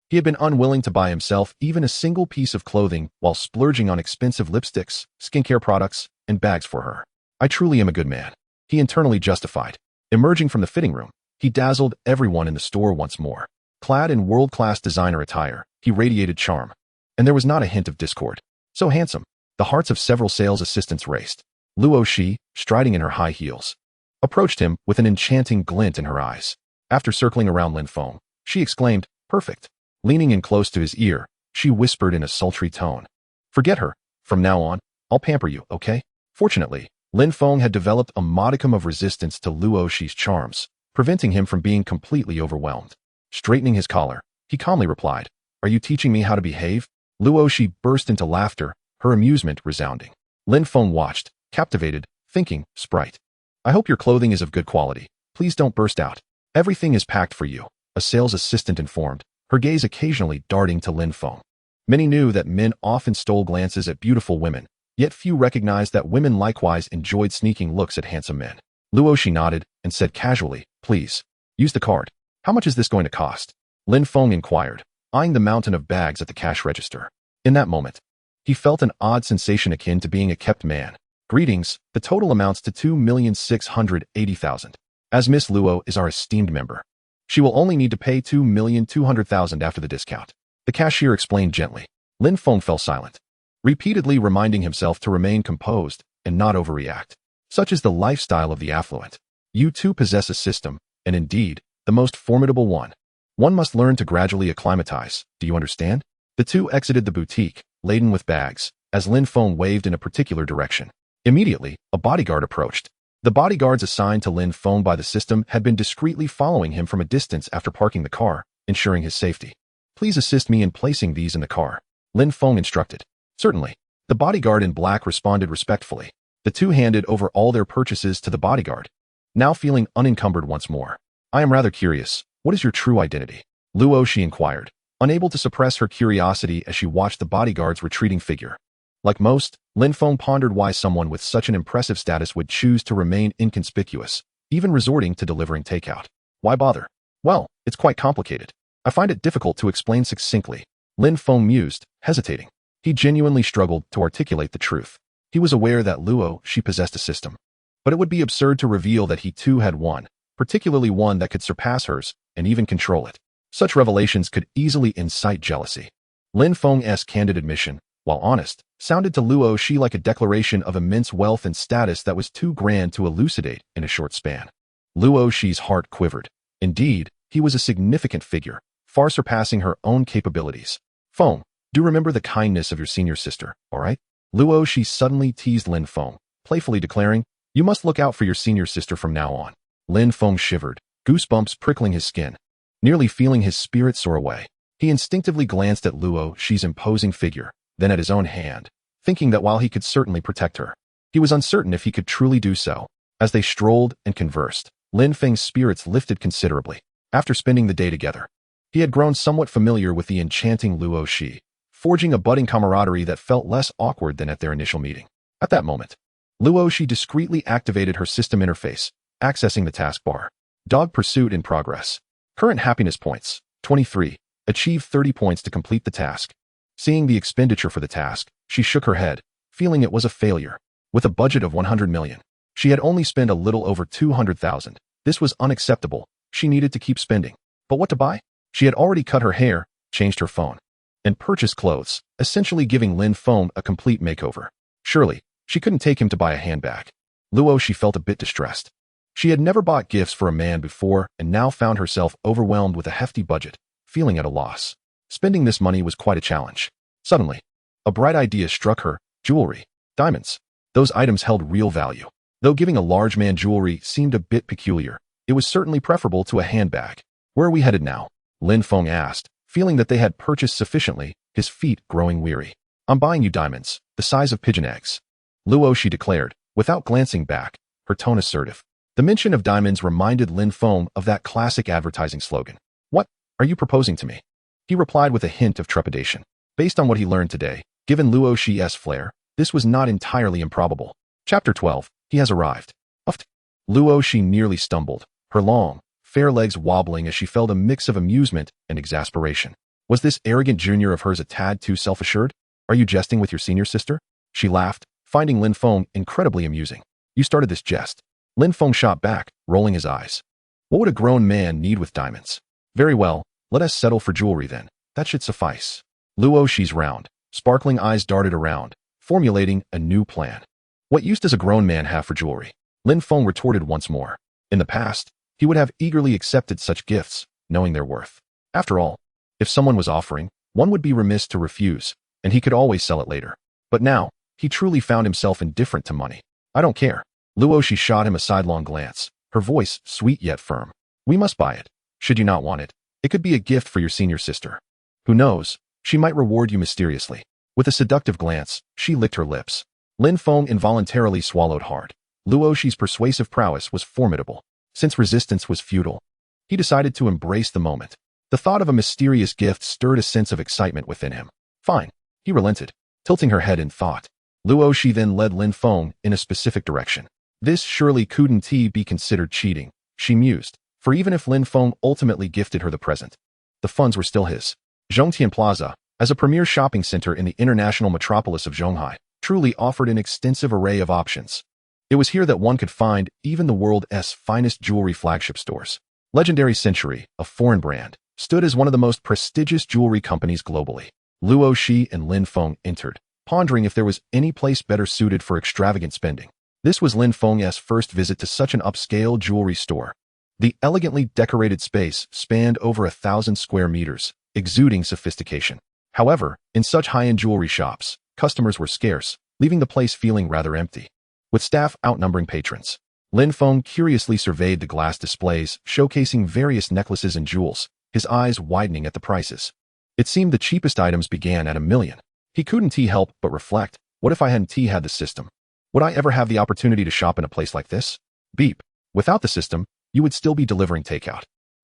He had been unwilling to buy himself even a single piece of clothing while splurging on expensive lipsticks, skincare products, and bags for her. I truly am a good man, he internally justified. Emerging from the fitting room, he dazzled everyone in the store once more. Clad in world-class designer attire, he radiated charm. And there was not a hint of discord. So handsome, the hearts of several sales assistants raced. Luo Shi, striding in her high heels, approached him with an enchanting glint in her eyes. After circling around Lin Feng, she exclaimed, perfect. Leaning in close to his ear, she whispered in a sultry tone, forget her. From now on, I'll pamper you, okay? Fortunately, Lin Feng had developed a modicum of resistance to Luo Shi's charms, preventing him from being completely overwhelmed. Straightening his collar, he calmly replied, are you teaching me how to behave? Luo Shi burst into laughter, her amusement resounding. Lin Feng watched, captivated, thinking, sprite. I hope your clothing is of good quality. Please don't burst out. Everything is packed for you, a sales assistant informed, her gaze occasionally darting to Lin Feng. Many knew that men often stole glances at beautiful women, yet few recognized that women likewise enjoyed sneaking looks at handsome men. Luo Shi nodded and said casually, please, use the card. How much is this going to cost? Lin Feng inquired, eyeing the mountain of bags at the cash register. In that moment, he felt an odd sensation akin to being a kept man. Greetings, the total amounts to 2,680,000. As Miss Luo is our esteemed member, she will only need to pay 2,200,000 after the discount. The cashier explained gently. Lin Feng fell silent, repeatedly reminding himself to remain composed and not overreact. Such is the lifestyle of the affluent. You too possess a system, and indeed, the most formidable one. One must learn to gradually acclimatize, do you understand? The two exited the boutique, laden with bags, as Lin Feng waved in a particular direction. Immediately, a bodyguard approached. The bodyguards assigned to Lin Feng by the system had been discreetly following him from a distance after parking the car, ensuring his safety. Please assist me in placing these in the car, Lin Feng instructed. Certainly. The bodyguard in black responded respectfully. The two handed over all their purchases to the bodyguard, now feeling unencumbered once more. I am rather curious. What is your true identity? Luo Shi inquired, unable to suppress her curiosity as she watched the bodyguard's retreating figure. Like most, Lin Feng pondered why someone with such an impressive status would choose to remain inconspicuous, even resorting to delivering takeout. Why bother? Well, it's quite complicated. I find it difficult to explain succinctly. Lin Feng mused, hesitating. He genuinely struggled to articulate the truth. He was aware that Luo Shi possessed a system, But it would be absurd to reveal that he too had one, particularly one that could surpass hers and even control it. Such revelations could easily incite jealousy. Lin Feng's candid admission, while honest, sounded to Luo Shi like a declaration of immense wealth and status that was too grand to elucidate in a short span. Luo Shi's heart quivered. Indeed, he was a significant figure, far surpassing her own capabilities. Feng, do remember the kindness of your senior sister, all right? Luo Shi suddenly teased Lin Feng, playfully declaring, you must look out for your senior sister from now on. Lin Feng shivered, goosebumps prickling his skin. Nearly feeling his spirit soar away, he instinctively glanced at Luo Shi's imposing figure, then at his own hand, thinking that while he could certainly protect her, he was uncertain if he could truly do so. As they strolled and conversed, Lin Feng's spirits lifted considerably. After spending the day together, he had grown somewhat familiar with the enchanting Luo Shi, forging a budding camaraderie that felt less awkward than at their initial meeting. At that moment, Luo Shi discreetly activated her system interface, accessing the taskbar. Dog pursuit in progress. Current happiness points, 23. Achieve 30 points to complete the task. Seeing the expenditure for the task, she shook her head, feeling it was a failure. With a budget of 100 million, she had only spent a little over 200,000. This was unacceptable. She needed to keep spending. But what to buy? She had already cut her hair, changed her phone, and purchased clothes, essentially giving Lin Feng a complete makeover. Surely, she couldn't take him to buy a handbag. Luo Shi felt a bit distressed. She had never bought gifts for a man before and now found herself overwhelmed with a hefty budget, feeling at a loss. Spending this money was quite a challenge. Suddenly, a bright idea struck her. Jewelry. Diamonds. Those items held real value. Though giving a large man jewelry seemed a bit peculiar, it was certainly preferable to a handbag. Where are we headed now? Lin Feng asked, feeling that they had purchased sufficiently, his feet growing weary. I'm buying you diamonds, the size of pigeon eggs. Luo Shi declared, without glancing back, her tone assertive. The mention of diamonds reminded Lin Feng of that classic advertising slogan. What are you proposing to me? He replied with a hint of trepidation. Based on what he learned today, given Luo Shi's flair, this was not entirely improbable. Chapter 12. He has arrived. Uffed. Luo Shi nearly stumbled, her long, fair legs wobbling as she felt a mix of amusement and exasperation. Was this arrogant junior of hers a tad too self-assured? Are you jesting with your senior sister? She laughed, finding Lin Feng incredibly amusing. You started this jest. Lin Feng shot back, rolling his eyes. What would a grown man need with diamonds? Very well, let us settle for jewelry then. That should suffice. Luo Shi's round, sparkling eyes darted around, formulating a new plan. What use does a grown man have for jewelry? Lin Feng retorted once more. In the past, he would have eagerly accepted such gifts, knowing their worth. After all, if someone was offering, one would be remiss to refuse, and he could always sell it later. But now, he truly found himself indifferent to money. I don't care. Luo Shi shot him a sidelong glance, her voice sweet yet firm. We must buy it. Should you not want it, it could be a gift for your senior sister. Who knows, she might reward you mysteriously. With a seductive glance, she licked her lips. Lin Feng involuntarily swallowed hard. Luo Shi's persuasive prowess was formidable. Since resistance was futile, he decided to embrace the moment. The thought of a mysterious gift stirred a sense of excitement within him. Fine. He relented, tilting her head in thought. Luo Shi then led Lin Feng in a specific direction. This surely couldn't be considered cheating, she mused, for even if Lin Feng ultimately gifted her the present, the funds were still his. Zhongtian Plaza, as a premier shopping center in the international metropolis of Zhonghai, truly offered an extensive array of options. It was here that one could find even the world's finest jewelry flagship stores. Legendary Century, a foreign brand, stood as one of the most prestigious jewelry companies globally. Luo Shi and Lin Feng entered, pondering if there was any place better suited for extravagant spending. This was Lin Feng's first visit to such an upscale jewelry store. The elegantly decorated space spanned over 1,000 square meters, exuding sophistication. However, in such high-end jewelry shops, customers were scarce, leaving the place feeling rather empty. With staff outnumbering patrons, Lin Feng curiously surveyed the glass displays showcasing various necklaces and jewels, his eyes widening at the prices. It seemed the cheapest items began at $1 million. He couldn't help but reflect, what if I hadn't had the system? Would I ever have the opportunity to shop in a place like this? Beep. Without the system, you would still be delivering takeout.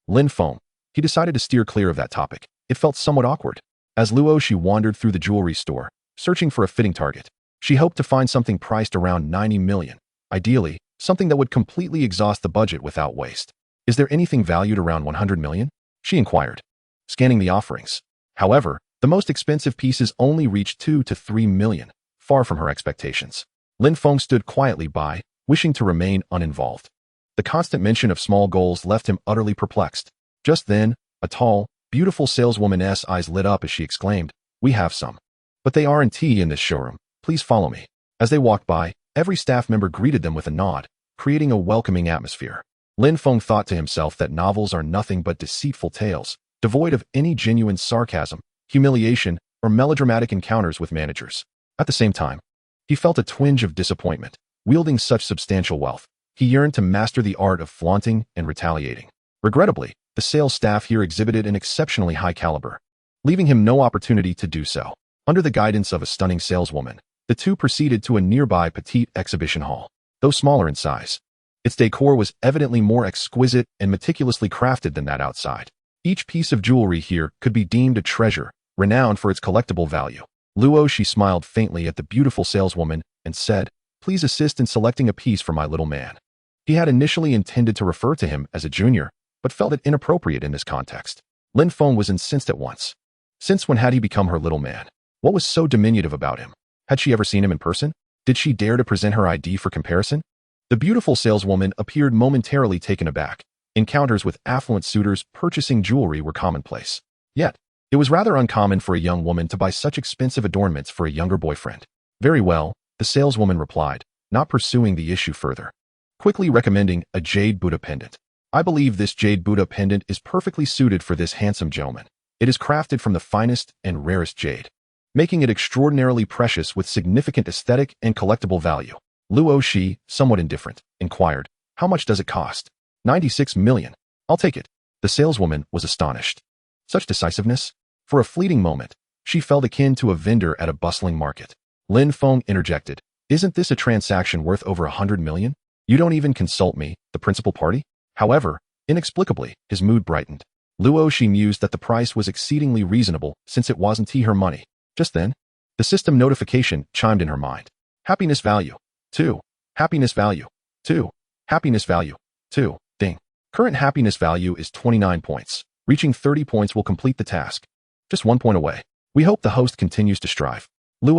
Lin Feng. He decided to steer clear of that topic. It felt somewhat awkward. As Luo Shi wandered through the jewelry store, searching for a fitting target, she hoped to find something priced around 90 million. Ideally, something that would completely exhaust the budget without waste. Is there anything valued around 100 million? She inquired, scanning the offerings. However, the most expensive pieces only reached 2 to 3 million, far from her expectations. Lin Feng stood quietly by, wishing to remain uninvolved. The constant mention of small goals left him utterly perplexed. Just then, a tall, beautiful saleswoman's eyes lit up as she exclaimed, "We have some. But they aren't in this showroom. Please follow me." As they walked by, every staff member greeted them with a nod, creating a welcoming atmosphere. Lin Feng thought to himself that novels are nothing but deceitful tales, devoid of any genuine sarcasm, humiliation, or melodramatic encounters with managers. At the same time, he felt a twinge of disappointment. Wielding such substantial wealth, he yearned to master the art of flaunting and retaliating. Regrettably, the sales staff here exhibited an exceptionally high caliber, leaving him no opportunity to do so. Under the guidance of a stunning saleswoman, the two proceeded to a nearby petite exhibition hall. Though smaller in size, its decor was evidently more exquisite and meticulously crafted than that outside. Each piece of jewelry here could be deemed a treasure, renowned for its collectible value. She smiled faintly at the beautiful saleswoman and said, "Please assist in selecting a piece for my little man." He had initially intended to refer to him as a junior, but felt it inappropriate in this context. Lin Feng was incensed at once. Since when had he become her little man? What was so diminutive about him? Had she ever seen him in person? Did she dare to present her ID for comparison? The beautiful saleswoman appeared momentarily taken aback. Encounters with affluent suitors purchasing jewelry were commonplace. Yet, it was rather uncommon for a young woman to buy such expensive adornments for a younger boyfriend. "Very well," the saleswoman replied, not pursuing the issue further, quickly recommending a jade Buddha pendant. "I believe this jade Buddha pendant is perfectly suited for this handsome gentleman. It is crafted from the finest and rarest jade, making it extraordinarily precious with significant aesthetic and collectible value." Shi, somewhat indifferent, inquired, "How much does it cost?" 96 million. "I'll take it." The saleswoman was astonished. Such decisiveness? For a fleeting moment, she felt akin to a vendor at a bustling market. Lin Feng interjected, "Isn't this a transaction worth over 100 million? You don't even consult me, the principal party?" However, inexplicably, his mood brightened. Shi mused that the price was exceedingly reasonable since it wasn't her money. Just then, the system notification chimed in her mind. Happiness value 2. Happiness value 2. Happiness value 2. Ding. Current happiness value is 29 points. Reaching 30 points will complete the task. Just 1 point away. We hope the host continues to strive.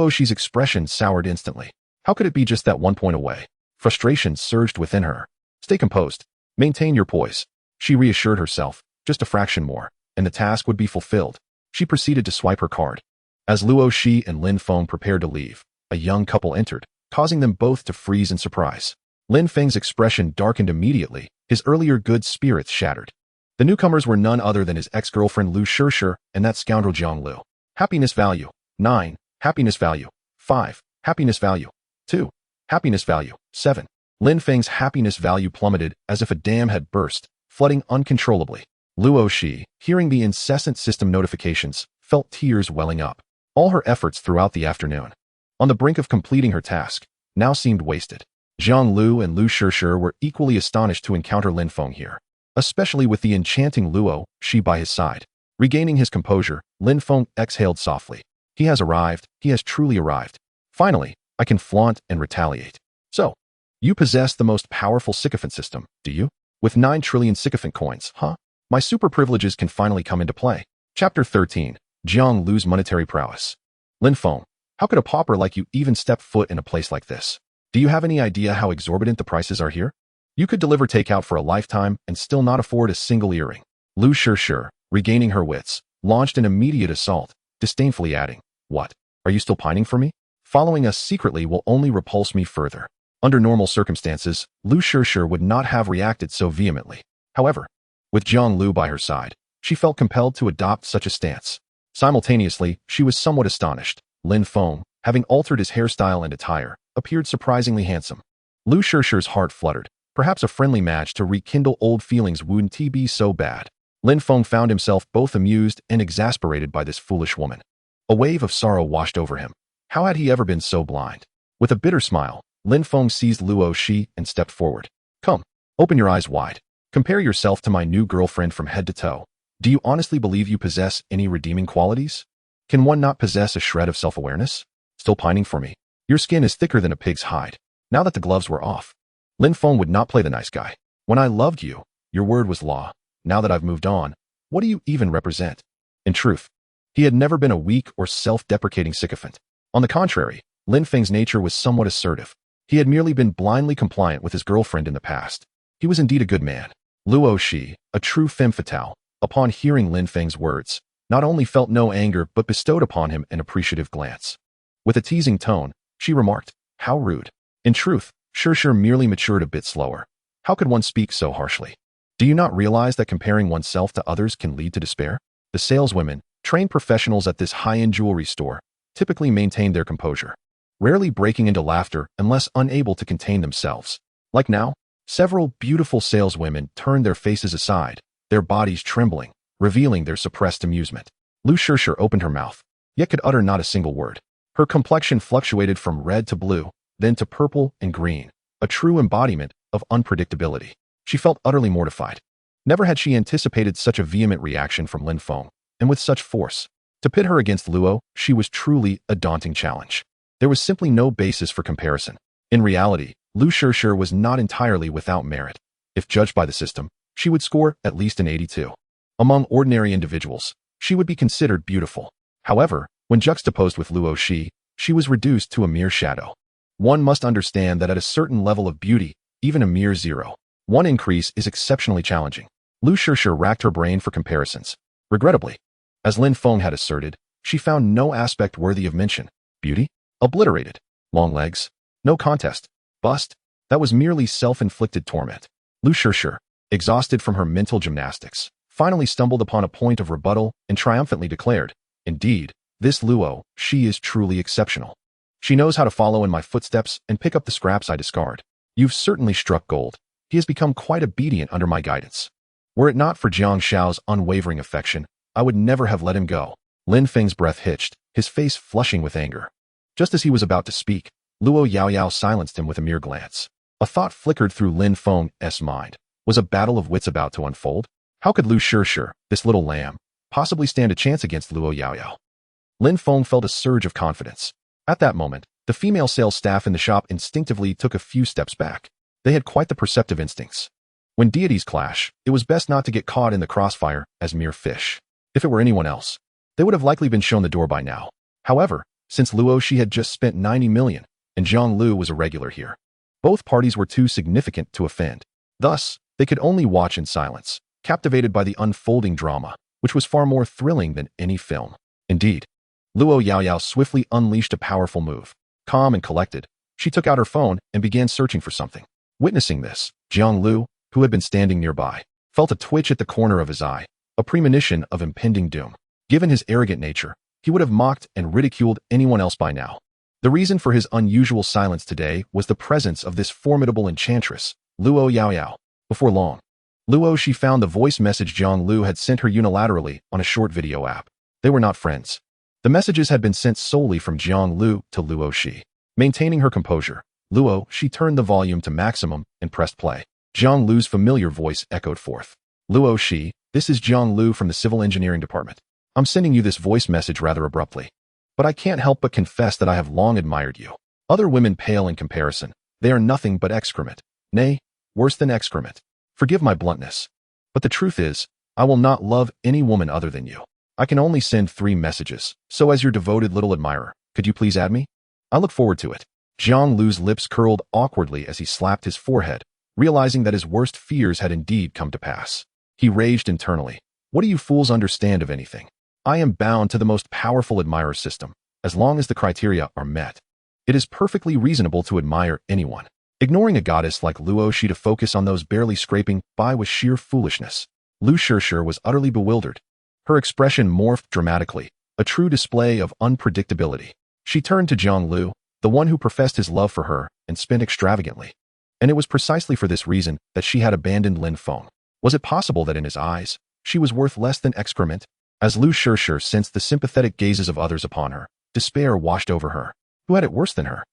Shi's expression soured instantly. How could it be just that 1 point away? Frustration surged within her. "Stay composed. Maintain your poise." She reassured herself. Just a fraction more, and the task would be fulfilled. She proceeded to swipe her card. As Shi and Lin Feng prepared to leave, a young couple entered, causing them both to freeze in surprise. Lin Feng's expression darkened immediately, his earlier good spirits shattered. The newcomers were none other than his ex-girlfriend Lu Shishir and that scoundrel Jiang Lu. Happiness value 9. Happiness value 5. Happiness value 2. Happiness value 7. Lin Feng's happiness value plummeted as if a dam had burst, flooding uncontrollably. Shi, hearing the incessant system notifications, felt tears welling up. All her efforts throughout the afternoon, on the brink of completing her task, now seemed wasted. Jiang Lu and Lu Shishir were equally astonished to encounter Lin Feng here, especially with the enchanting Shi by his side. Regaining his composure, Lin Feng exhaled softly. He has arrived. He has truly arrived. Finally, I can flaunt and retaliate. So, you possess the most powerful sycophant system, do you? With 9 trillion sycophant coins, huh? My super privileges can finally come into play. Chapter 13. Jiang Lu's monetary prowess. Lin Feng, how could a pauper like you even step foot in a place like this? Do you have any idea how exorbitant the prices are here? You could deliver takeout for a lifetime and still not afford a single earring. Lu Shishir, regaining her wits, launched an immediate assault, disdainfully adding, "What? Are you still pining for me? Following us secretly will only repulse me further." Under normal circumstances, Lu Shishir would not have reacted so vehemently. However, with Jiang Lu by her side, she felt compelled to adopt such a stance. Simultaneously, she was somewhat astonished. Lin Feng, having altered his hairstyle and attire, appeared surprisingly handsome. Lu Shishir's heart fluttered. Perhaps a friendly match to rekindle old feelings wouldn't be so bad. Lin Feng found himself both amused and exasperated by this foolish woman. A wave of sorrow washed over him. How had he ever been so blind? With a bitter smile, Lin Feng seized Shi and stepped forward. "Come, open your eyes wide. Compare yourself to my new girlfriend from head to toe. Do you honestly believe you possess any redeeming qualities? Can one not possess a shred of self-awareness? Still pining for me? Your skin is thicker than a pig's hide." Now that the gloves were off, Lin Feng would not play the nice guy. "When I loved you, your word was law. Now that I've moved on, what do you even represent?" In truth, he had never been a weak or self-deprecating sycophant. On the contrary, Lin Feng's nature was somewhat assertive. He had merely been blindly compliant with his girlfriend in the past. He was indeed a good man. Luo Shi, a true femme fatale, upon hearing Lin Feng's words, not only felt no anger but bestowed upon him an appreciative glance. With a teasing tone, she remarked, "How rude." In truth, Shir merely matured a bit slower. How could one speak so harshly? Do you not realize that comparing oneself to others can lead to despair? The saleswomen, trained professionals at this high-end jewelry store, typically maintained their composure, rarely breaking into laughter unless unable to contain themselves. Like now, several beautiful saleswomen turned their faces aside, their bodies trembling, revealing their suppressed amusement. Lu Shir opened her mouth, yet could utter not a single word. Her complexion fluctuated from red to blue, then to purple and green, a true embodiment of unpredictability. She felt utterly mortified. Never had she anticipated such a vehement reaction from Lin Feng, and with such force. To pit her against Luo, she was truly a daunting challenge. There was simply no basis for comparison. In reality, Lu Shir was not entirely without merit. If judged by the system, she would score at least an 82. Among ordinary individuals, she would be considered beautiful. However, when juxtaposed with Luo Shi, she was reduced to a mere shadow. One must understand that at a certain level of beauty, even a mere 0.1 increase is exceptionally challenging. Lu Shir racked her brain for comparisons. Regrettably, as Lin Feng had asserted, she found no aspect worthy of mention. Beauty? Obliterated. Long legs? No contest. Bust? That was merely self-inflicted torment. Lu Shir, exhausted from her mental gymnastics, finally stumbled upon a point of rebuttal and triumphantly declared, "Indeed, this Luo, she is truly exceptional. She knows how to follow in my footsteps and pick up the scraps I discard. You've certainly struck gold. He has become quite obedient under my guidance. Were it not for Jiang Shao's unwavering affection, I would never have let him go." Lin Feng's breath hitched, his face flushing with anger. Just as he was about to speak, Luo Yaoyao silenced him with a mere glance. A thought flickered through Lin Feng's mind. Was a battle of wits about to unfold? How could Lu Shir, this little lamb, possibly stand a chance against Luo Yaoyao? Lin Feng felt a surge of confidence. At that moment, the female sales staff in the shop instinctively took a few steps back. They had quite the perceptive instincts. When deities clash, it was best not to get caught in the crossfire as mere fish. If it were anyone else, they would have likely been shown the door by now. However, since Luo Shi had just spent 90 million, and Zhang Lu was a regular here, both parties were too significant to offend. Thus, they could only watch in silence, captivated by the unfolding drama, which was far more thrilling than any film. Indeed, Luo Yaoyao swiftly unleashed a powerful move. Calm and collected, she took out her phone and began searching for something. Witnessing this, Zhang Lu, who had been standing nearby, felt a twitch at the corner of his eye, a premonition of impending doom. Given his arrogant nature, he would have mocked and ridiculed anyone else by now. The reason for his unusual silence today was the presence of this formidable enchantress, Luo Yaoyao. Before long, Luo Shi found the voice message Zhang Lu had sent her unilaterally on a short video app. They were not friends. The messages had been sent solely from Zhang Lu to Luo Shi. Maintaining her composure, Luo Shi turned the volume to maximum and pressed play. Zhang Lu's familiar voice echoed forth. "Luo Shi, this is Zhang Lu from the Civil Engineering Department. I'm sending you this voice message rather abruptly. But I can't help but confess that I have long admired you. Other women pale in comparison. They are nothing but excrement. Nay, worse than excrement. Forgive my bluntness. But the truth is, I will not love any woman other than you. I can only send 3 messages, so as your devoted little admirer, could you please add me? I look forward to it." Zhang Lu's lips curled awkwardly as he slapped his forehead, realizing that his worst fears had indeed come to pass. He raged internally. "What do you fools understand of anything? I am bound to the most powerful admirer system, as long as the criteria are met. It is perfectly reasonable to admire anyone. Ignoring a goddess like Luo Shi to focus on those barely scraping by was sheer foolishness." Lu Shir was utterly bewildered. Her expression morphed dramatically, a true display of unpredictability. She turned to Zhang Lu, the one who professed his love for her, and spent extravagantly. And it was precisely for this reason that she had abandoned Lin Feng. Was it possible that in his eyes, she was worth less than excrement? As Lu Shir sensed the sympathetic gazes of others upon her, despair washed over her. Who had it worse than her?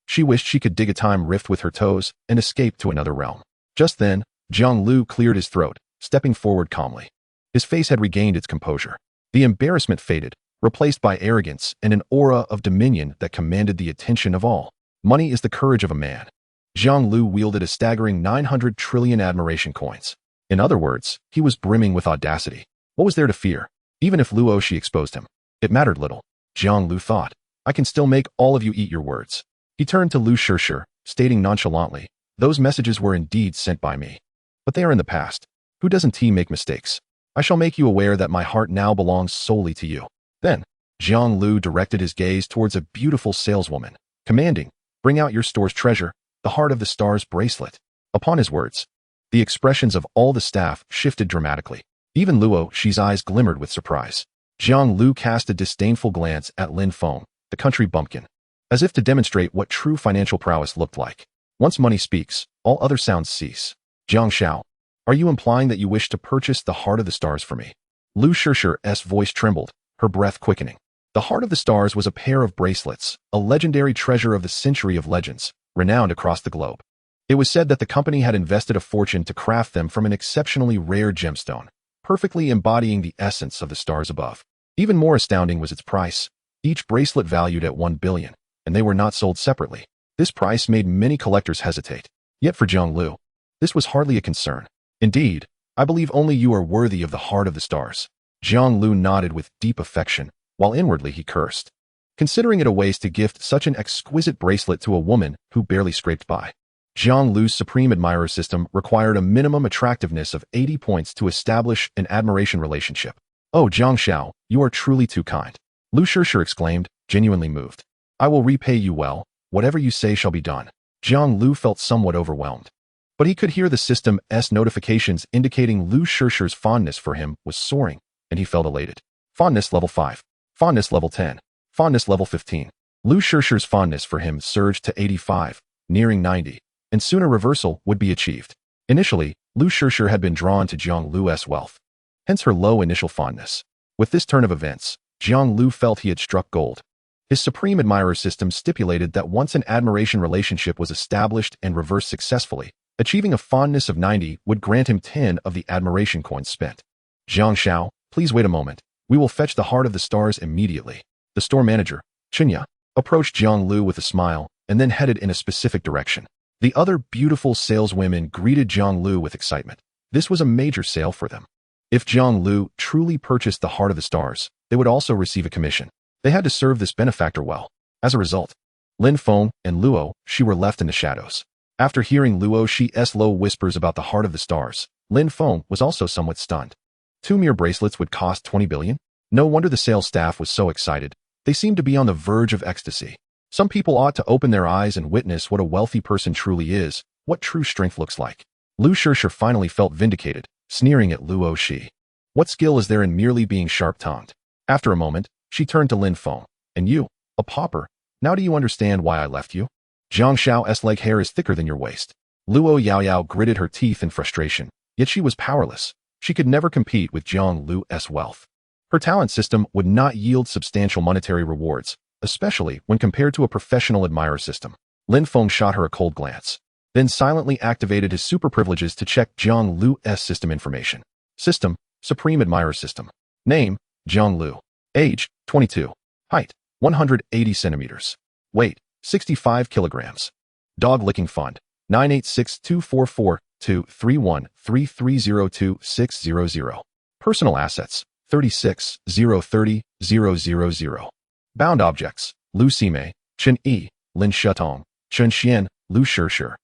She wished she could dig a time rift with her toes and escape to another realm. Just then, Zhang Lu cleared his throat, stepping forward calmly. His face had regained its composure. The embarrassment faded, replaced by arrogance and an aura of dominion that commanded the attention of all. Money is the courage of a man. Zhang Lu wielded a staggering 900 trillion admiration coins. In other words, he was brimming with audacity. What was there to fear? Even if Luo Shi exposed him, it mattered little. Zhang Lu thought, "I can still make all of you eat your words." He turned to Lu Shirshir, stating nonchalantly, "Those messages were indeed sent by me. But they are in the past. Who doesn't make mistakes? I shall make you aware that my heart now belongs solely to you." Then, Jiang Lu directed his gaze towards a beautiful saleswoman, commanding, "Bring out your store's treasure, the Heart of the Stars bracelet." Upon his words, the expressions of all the staff shifted dramatically. Even Luo Shi's eyes glimmered with surprise. Jiang Lu cast a disdainful glance at Lin Feng, the country bumpkin, as if to demonstrate what true financial prowess looked like. Once money speaks, all other sounds cease. "Jiang Xiao, are you implying that you wish to purchase the Heart of the Stars for me?" Lu Shirshir's voice trembled, her breath quickening. The Heart of the Stars was a pair of bracelets, a legendary treasure of the century of legends, renowned across the globe. It was said that the company had invested a fortune to craft them from an exceptionally rare gemstone, perfectly embodying the essence of the stars above. Even more astounding was its price, each bracelet valued at 1 billion, and they were not sold separately. This price made many collectors hesitate. Yet for Jiang Lu, this was hardly a concern. "Indeed, I believe only you are worthy of the Heart of the Stars." Jiang Lu nodded with deep affection, while inwardly he cursed, considering it a waste to gift such an exquisite bracelet to a woman who barely scraped by. Jiang Lu's Supreme Admirer system required a minimum attractiveness of 80 points to establish an admiration relationship. "Oh, Jiang Xiao, you are truly too kind," Lu Shirshir exclaimed, genuinely moved. "I will repay you well. Whatever you say shall be done." Jiang Lu felt somewhat overwhelmed, but he could hear the system's notifications indicating Lu Shirshir's fondness for him was soaring, and he felt elated. Fondness level 5. Fondness level 10. Fondness level 15. Lu Shirshir's fondness for him surged to 85, nearing 90, and soon a reversal would be achieved. Initially, Lu Shirshir had been drawn to Jiang Lu's wealth, hence her low initial fondness. With this turn of events, Jiang Lu felt he had struck gold. His Supreme Admirer system stipulated that once an admiration relationship was established and reversed successfully, achieving a fondness of 90 would grant him 10 of the admiration coins spent. "Jiang Xiao, please wait a moment. We will fetch the Heart of the Stars immediately." The store manager, Chunya, approached Jiang Lu with a smile and then headed in a specific direction. The other beautiful saleswomen greeted Jiang Lu with excitement. This was a major sale for them. If Jiang Lu truly purchased the Heart of the Stars, they would also receive a commission. They had to serve this benefactor well. As a result, Lin Feng and Luo Shi were left in the shadows. After hearing Luo Shi's low whispers about the Heart of the Stars, Lin Feng was also somewhat stunned. 2 mere bracelets would cost 20 billion? No wonder the sales staff was so excited. They seemed to be on the verge of ecstasy. Some people ought to open their eyes and witness what a wealthy person truly is, what true strength looks like. Lu Shirshir finally felt vindicated, sneering at Luo Shi. What skill is there in merely being sharp-tongued? After a moment, she turned to Lin Feng. "And you, a pauper, now do you understand why I left you? Jiang Xiao's leg hair is thicker than your waist." Luo Yaoyao gritted her teeth in frustration, yet she was powerless. She could never compete with Jiang Lu's wealth. Her talent system would not yield substantial monetary rewards, especially when compared to a professional admirer system. Lin Feng shot her a cold glance, then silently activated his super privileges to check Jiang Lu's system information. System, Supreme Admirer System. Name, Jiang Lu. Age, 22. Height, 180 centimeters. Weight, 65 kilograms. Dog licking fund, 98624423133026000. Personal assets, 36,030,000. Bound objects, Lu Sime, Chen Yi, Lin Shutong, Chen Xian, Lu Shirshir.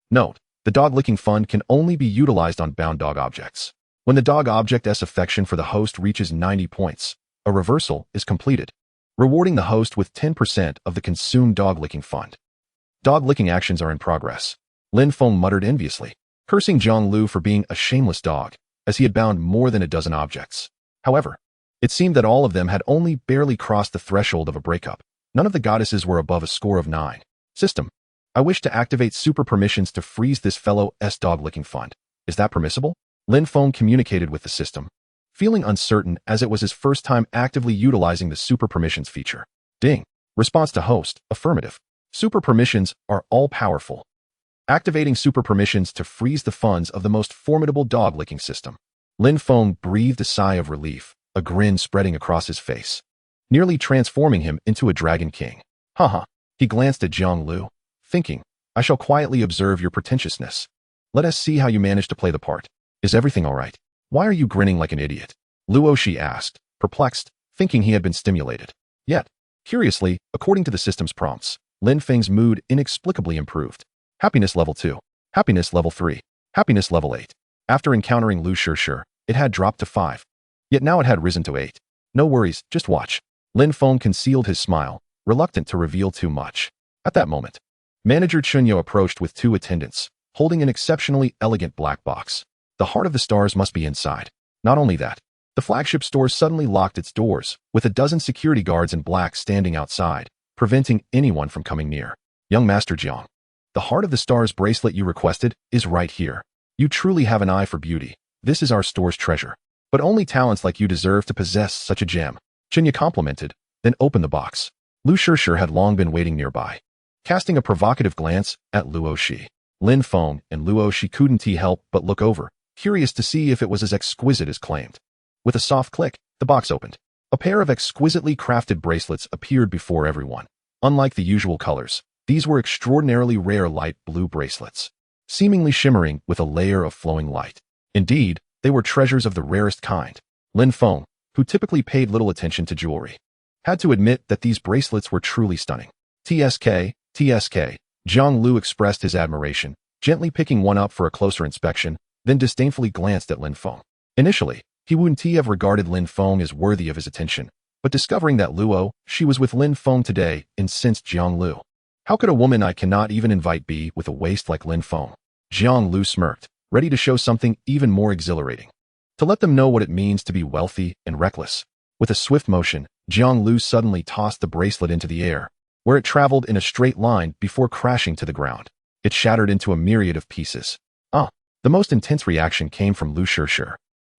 Note, the dog-licking fund can only be utilized on bound dog objects. When the dog object's affection for the host reaches 90 points, a reversal is completed, rewarding the host with 10% of the consumed dog-licking fund. Dog-licking actions are in progress. Lin Feng muttered enviously, cursing Jiang Lu for being a shameless dog, as he had bound more than a dozen objects. However, it seemed that all of them had only barely crossed the threshold of a breakup. None of the goddesses were above a score of 9. System, I wish to activate super permissions to freeze this fellow's dog-licking fund. Is that permissible? Lin Feng communicated with the system, feeling uncertain as it was his first time actively utilizing the super permissions feature. Ding. Response to host, affirmative. Super permissions are all-powerful. Activating super permissions to freeze the funds of the most formidable dog-licking system. Lin Feng breathed a sigh of relief, a grin spreading across his face, nearly transforming him into a dragon king. Haha. He glanced at Jiang Lu, thinking, I shall quietly observe your pretentiousness. Let us see how you manage to play the part. Is everything all right? Why are you grinning like an idiot? Luo Shi asked, perplexed, thinking he had been stimulated. Yet, curiously, according to the system's prompts, Lin Feng's mood inexplicably improved. Happiness level 2. Happiness level 3. Happiness level 8. After encountering Lu Shishir, it had dropped to 5. Yet now it had risen to 8. No worries, just watch. Lin Feng concealed his smile, reluctant to reveal too much. At that moment, Manager Chunyo approached with 2 attendants, holding an exceptionally elegant black box. The heart of the stars must be inside. Not only that, the flagship store suddenly locked its doors, with a dozen security guards in black standing outside, preventing anyone from coming near. Young Master Jiang, the heart of the stars bracelet you requested is right here. You truly have an eye for beauty. This is our store's treasure. But only talents like you deserve to possess such a gem. Chinya complimented, then opened the box. Lu Shishir had long been waiting nearby. Casting a provocative glance at Luo Shi, Lin Feng and Luo Shi couldn't help but look over, curious to see if it was as exquisite as claimed. With a soft click, the box opened. A pair of exquisitely crafted bracelets appeared before everyone. Unlike the usual colors, these were extraordinarily rare light blue bracelets, seemingly shimmering with a layer of flowing light. Indeed, they were treasures of the rarest kind. Lin Feng, who typically paid little attention to jewelry, had to admit that these bracelets were truly stunning. TSK. Jiang Lu expressed his admiration, gently picking one up for a closer inspection, then disdainfully glanced at Lin Feng. Initially, he wouldn't have regarded Lin Feng as worthy of his attention, but discovering that Luo Shi was with Lin Feng today incensed Jiang Lu. How could a woman I cannot even invite be with a waist like Lin Feng? Jiang Lu smirked, ready to show something even more exhilarating. To let them know what it means to be wealthy and reckless. With a swift motion, Jiang Lu suddenly tossed the bracelet into the air, where it traveled in a straight line before crashing to the ground. It shattered into a myriad of pieces. The most intense reaction came from Lu Shishir,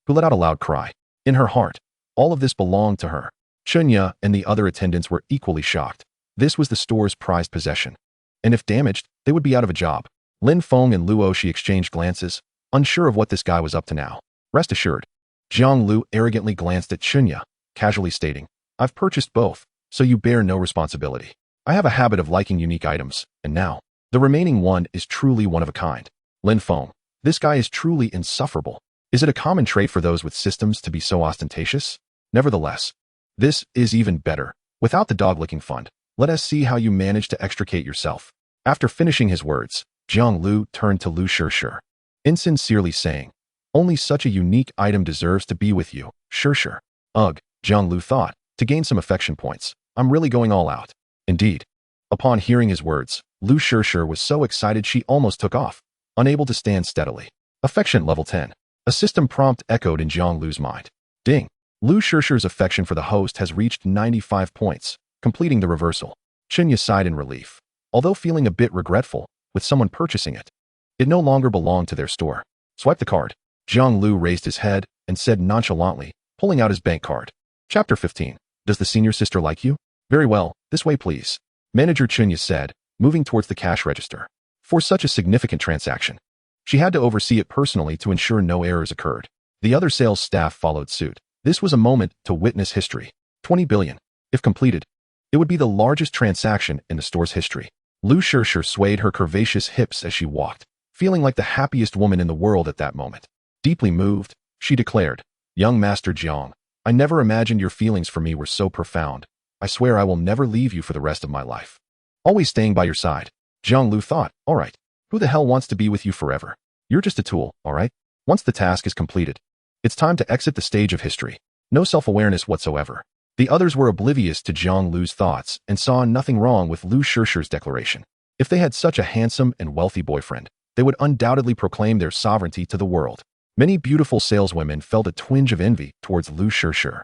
who let out a loud cry. In her heart, all of this belonged to her. Chunya and the other attendants were equally shocked. This was the store's prized possession. And if damaged, they would be out of a job. Lin Feng and Luo Shi exchanged glances, unsure of what this guy was up to now. Rest assured. Jiang Lu arrogantly glanced at Chunya, casually stating, I've purchased both, so you bear no responsibility. I have a habit of liking unique items, and now, the remaining one is truly one of a kind. Lin Feng, this guy is truly insufferable. Is it a common trait for those with systems to be so ostentatious? Nevertheless, this is even better. Without the dog-licking fund, let us see how you manage to extricate yourself. After finishing his words, Jiang Lu turned to Lu Shishir, insincerely saying, only such a unique item deserves to be with you, Shishir. Ugh, Jiang Lu thought, to gain some affection points. I'm really going all out. Indeed. Upon hearing his words, Lu Shishir was so excited she almost took off, unable to stand steadily. Affection level 10. A system prompt echoed in Jiang Lu's mind. Ding. Lu Shishir's affection for the host has reached 95 points, completing the reversal. Chunya sighed in relief, although feeling a bit regretful with someone purchasing it. It no longer belonged to their store. Swipe the card. Jiang Lu raised his head and said nonchalantly, pulling out his bank card. Chapter 15. Does the senior sister like you? Very well, this way please. Manager Chunya said, moving towards the cash register. For such a significant transaction, she had to oversee it personally to ensure no errors occurred. The other sales staff followed suit. This was a moment to witness history. 20 billion. If completed, it would be the largest transaction in the store's history. Lu Shishir swayed her curvaceous hips as she walked, feeling like the happiest woman in the world at that moment. Deeply moved, she declared, Young Master Jiang, I never imagined your feelings for me were so profound. I swear I will never leave you for the rest of my life. Always staying by your side. Jiang Lu thought, all right, who the hell wants to be with you forever? You're just a tool, all right? Once the task is completed, it's time to exit the stage of history. No self-awareness whatsoever. The others were oblivious to Jiang Lu's thoughts and saw nothing wrong with Lu Shishir's declaration. If they had such a handsome and wealthy boyfriend, they would undoubtedly proclaim their sovereignty to the world. Many beautiful saleswomen felt a twinge of envy towards Lu Shishir,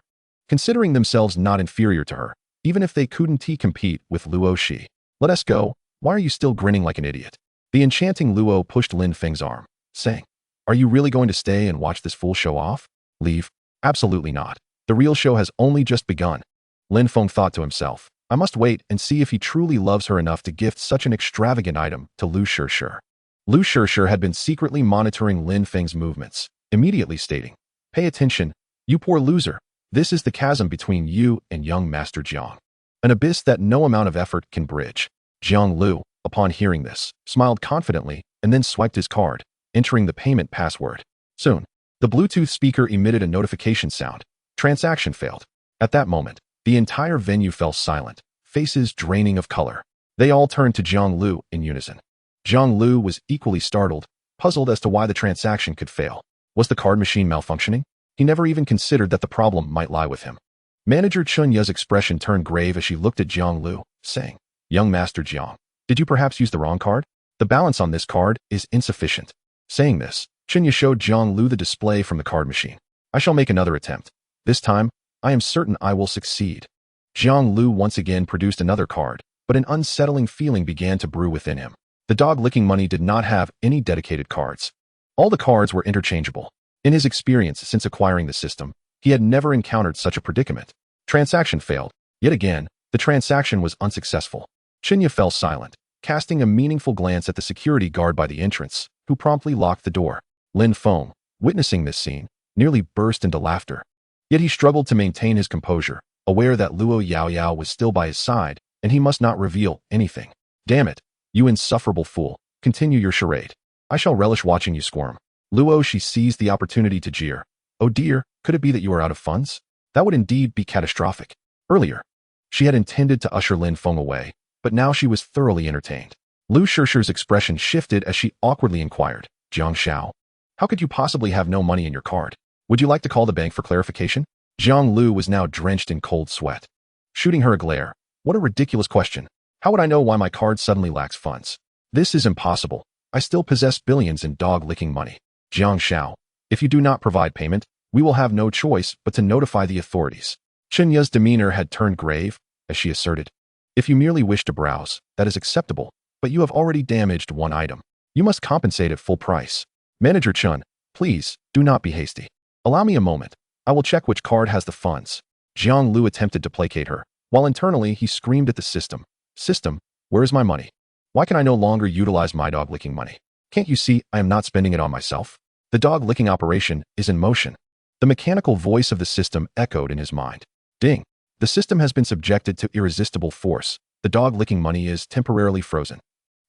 considering themselves not inferior to her, even if they couldn't compete with Luo Shi. Let us go. Why are you still grinning like an idiot? The enchanting Luo pushed Lin Feng's arm, saying, Are you really going to stay and watch this fool show off? Leave? Absolutely not. The real show has only just begun. Lin Feng thought to himself, I must wait and see if he truly loves her enough to gift such an extravagant item to Lu Shishir. Lu Shishir had been secretly monitoring Lin Feng's movements, immediately stating, Pay attention, you poor loser. This is the chasm between you and young Master Jiang. An abyss that no amount of effort can bridge. Jiang Lu, upon hearing this, smiled confidently and then swiped his card, entering the payment password. Soon, the Bluetooth speaker emitted a notification sound. Transaction failed. At that moment, the entire venue fell silent, faces draining of color. They all turned to Jiang Lu in unison. Jiang Lu was equally startled, puzzled as to why the transaction could fail. Was the card machine malfunctioning? He never even considered that the problem might lie with him. Manager Chun Ya's expression turned grave as she looked at Jiang Lu, saying, "Young Master Jiang, did you perhaps use the wrong card? The balance on this card is insufficient." Saying this, Chun Ya showed Jiang Lu the display from the card machine. "I shall make another attempt. This time, I am certain I will succeed." Jiang Lu once again produced another card, but an unsettling feeling began to brew within him. The dog-licking money did not have any dedicated cards. All the cards were interchangeable. In his experience since acquiring the system, he had never encountered such a predicament. Transaction failed. Yet again, the transaction was unsuccessful. Chun Ya fell silent, casting a meaningful glance at the security guard by the entrance, who promptly locked the door. Lin Feng, witnessing this scene, nearly burst into laughter. Yet he struggled to maintain his composure, aware that Luo Yaoyao was still by his side, and he must not reveal anything. "Damn it, you insufferable fool. Continue your charade. I shall relish watching you squirm." Luo she seized the opportunity to jeer. "Oh dear, could it be that you are out of funds? That would indeed be catastrophic." Earlier, she had intended to usher Lin Feng away, but now she was thoroughly entertained. Lu Shishir's expression shifted as she awkwardly inquired, "Jiang Xiao, how could you possibly have no money in your card? Would you like to call the bank for clarification?" Jiang Lu was now drenched in cold sweat. Shooting her a glare. "What a ridiculous question. How would I know why my card suddenly lacks funds? This is impossible. I still possess billions in dog-licking money. Jiang Xiao, if you do not provide payment, we will have no choice but to notify the authorities." Chun Ya's demeanor had turned grave, as she asserted, "If you merely wish to browse, that is acceptable, but you have already damaged one item. You must compensate at full price. Manager Chun, please, do not be hasty. Allow me a moment. I will check which card has the funds." Jiang Lu attempted to placate her, while internally he screamed at the system. "System, where is my money? Why can I no longer utilize my dog-licking money? Can't you see I am not spending it on myself? The dog-licking operation is in motion." The mechanical voice of the system echoed in his mind. "Ding. The system has been subjected to irresistible force. The dog-licking money is temporarily frozen."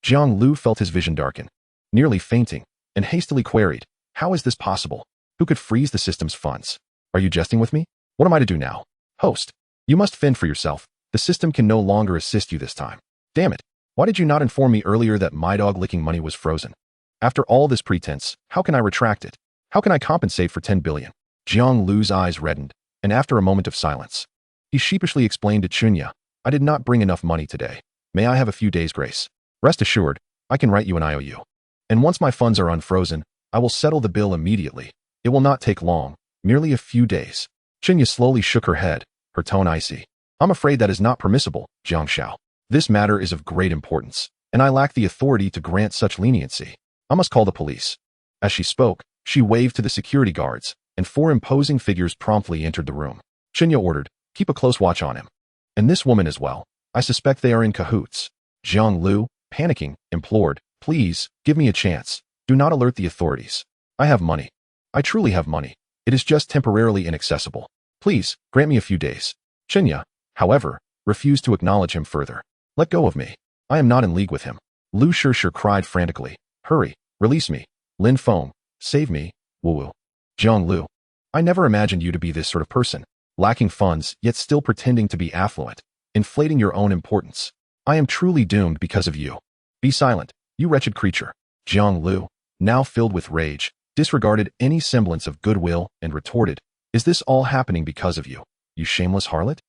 Jiang Lu felt his vision darken, nearly fainting, and hastily queried, "How is this possible? Who could freeze the system's funds? Are you jesting with me? What am I to do now?" "Host, you must fend for yourself. The system can no longer assist you this time. Damn it. Why did you not inform me earlier that my dog-licking money was frozen? After all this pretense, how can I retract it? How can I compensate for 10 billion? Jiang Lu's eyes reddened, and after a moment of silence, he sheepishly explained to Chun Ya, "I did not bring enough money today. May I have a few days' grace? Rest assured, I can write you an IOU. And once my funds are unfrozen, I will settle the bill immediately. It will not take long, merely a few days." Chun Ya slowly shook her head, her tone icy. "I'm afraid that is not permissible, Jiang Xiao. This matter is of great importance, and I lack the authority to grant such leniency. I must call the police." As she spoke, she waved to the security guards, and 4 imposing figures promptly entered the room. Chun Ya ordered, "Keep a close watch on him. And this woman as well. I suspect they are in cahoots." Jiang Lu, panicking, implored, "Please, give me a chance. Do not alert the authorities. I have money. I truly have money. It is just temporarily inaccessible. Please, grant me a few days." Chun Ya, however, refused to acknowledge him further. "Let go of me. I am not in league with him." Lu Shishir cried frantically, "Hurry, release me. Lin Feng, save me, Wu. Jiang Lu, I never imagined you to be this sort of person, lacking funds yet still pretending to be affluent, inflating your own importance. I am truly doomed because of you. Be silent, you wretched creature." Jiang Lu, now filled with rage, disregarded any semblance of goodwill and retorted, "Is this all happening because of you, you shameless harlot?"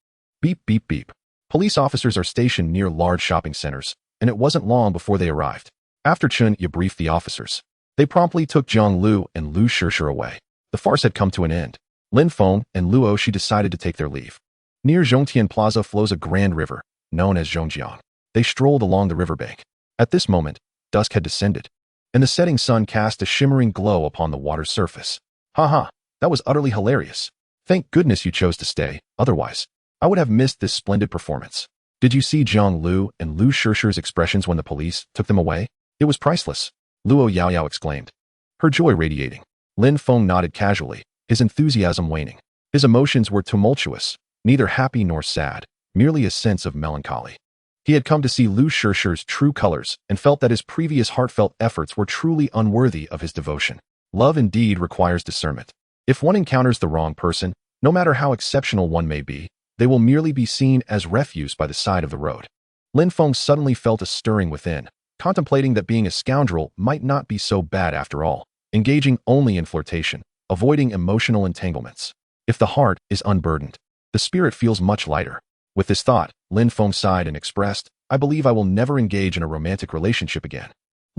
Beep beep beep. Police officers are stationed near large shopping centers, and it wasn't long before they arrived. After Chun Ya briefed the officers, they promptly took Jiang Lu and Lu Shishir away. The farce had come to an end. Lin Feng and Luo she decided to take their leave. Near Zhongtian Plaza flows a grand river, known as Zhongjiang. They strolled along the riverbank. At this moment, dusk had descended, and the setting sun cast a shimmering glow upon the water's surface. "Ha ha, that was utterly hilarious. Thank goodness you chose to stay, otherwise, I would have missed this splendid performance. Did you see Jiang Lu and Lu Shishir's expressions when the police took them away? It was priceless," Luo Yaoyao exclaimed, her joy radiating. Lin Feng nodded casually, his enthusiasm waning. His emotions were tumultuous, neither happy nor sad, merely a sense of melancholy. He had come to see Lu Shishir's true colors and felt that his previous heartfelt efforts were truly unworthy of his devotion. Love indeed requires discernment. If one encounters the wrong person, no matter how exceptional one may be, they will merely be seen as refuse by the side of the road. Lin Feng suddenly felt a stirring within, contemplating that being a scoundrel might not be so bad after all, engaging only in flirtation, avoiding emotional entanglements. If the heart is unburdened, the spirit feels much lighter. With this thought, Lin Feng sighed and expressed, I believe I will never engage in a romantic relationship again.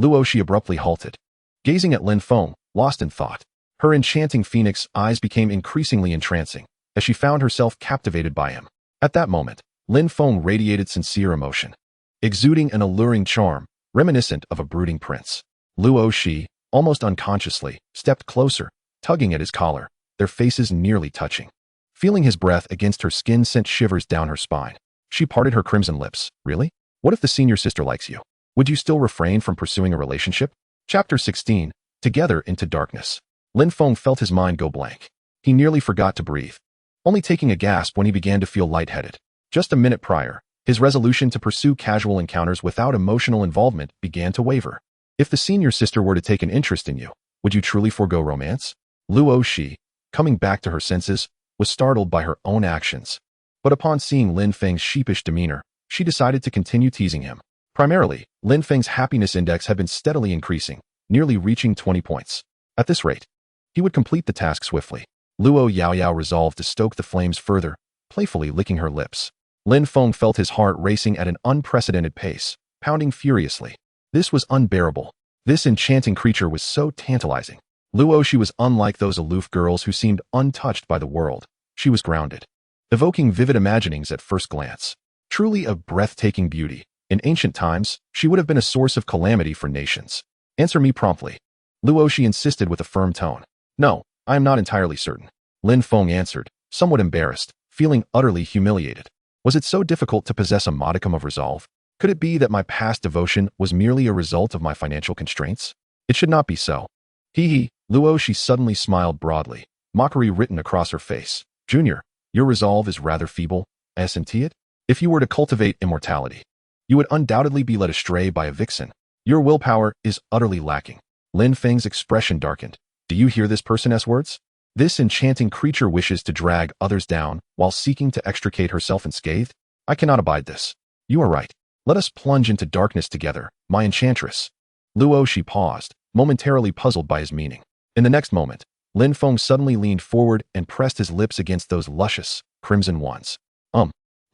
Luoshi abruptly halted, gazing at Lin Feng, lost in thought. Her enchanting phoenix eyes became increasingly entrancing, as she found herself captivated by him. At that moment, Lin Feng radiated sincere emotion, exuding an alluring charm, reminiscent of a brooding prince. Luoshi, almost unconsciously, stepped closer, tugging at his collar, their faces nearly touching. Feeling his breath against her skin sent shivers down her spine. She parted her crimson lips. Really? What if the senior sister likes you? Would you still refrain from pursuing a relationship? Chapter 16. Together into darkness. Lin Feng felt his mind go blank. He nearly forgot to breathe, only taking a gasp when he began to feel lightheaded. Just a minute prior, his resolution to pursue casual encounters without emotional involvement began to waver. If the senior sister were to take an interest in you, would you truly forego romance? Luoshi, coming back to her senses, was startled by her own actions. But upon seeing Lin Feng's sheepish demeanor, she decided to continue teasing him. Primarily, Lin Feng's happiness index had been steadily increasing, nearly reaching 20 points. At this rate, he would complete the task swiftly. Luo Yaoyao resolved to stoke the flames further, playfully licking her lips. Lin Feng felt his heart racing at an unprecedented pace, pounding furiously. This was unbearable. This enchanting creature was so tantalizing. Luoshi was unlike those aloof girls who seemed untouched by the world. She was grounded, evoking vivid imaginings at first glance. Truly a breathtaking beauty. In ancient times, she would have been a source of calamity for nations. Answer me promptly. Luoshi insisted with a firm tone. No, I am not entirely certain. Lin Feng answered, somewhat embarrassed, feeling utterly humiliated. Was it so difficult to possess a modicum of resolve? Could it be that my past devotion was merely a result of my financial constraints? It should not be so. Hee. Luoshi suddenly smiled broadly, mockery written across her face. Junior, your resolve is rather feeble, isn't it? If you were to cultivate immortality, you would undoubtedly be led astray by a vixen. Your willpower is utterly lacking. Lin Feng's expression darkened. Do you hear this person's words? This enchanting creature wishes to drag others down while seeking to extricate herself unscathed? I cannot abide this. You are right. Let us plunge into darkness together, my enchantress. Luoshi paused, momentarily puzzled by his meaning. In the next moment, Lin Feng suddenly leaned forward and pressed his lips against those luscious, crimson ones.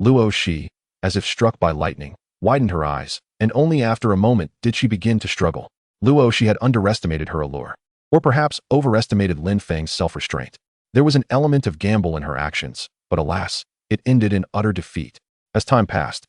Luoshi, as if struck by lightning, widened her eyes, and only after a moment did she begin to struggle. Luoshi had underestimated her allure, or perhaps overestimated Lin Feng's self-restraint. There was an element of gamble in her actions, but alas, it ended in utter defeat. As time passed,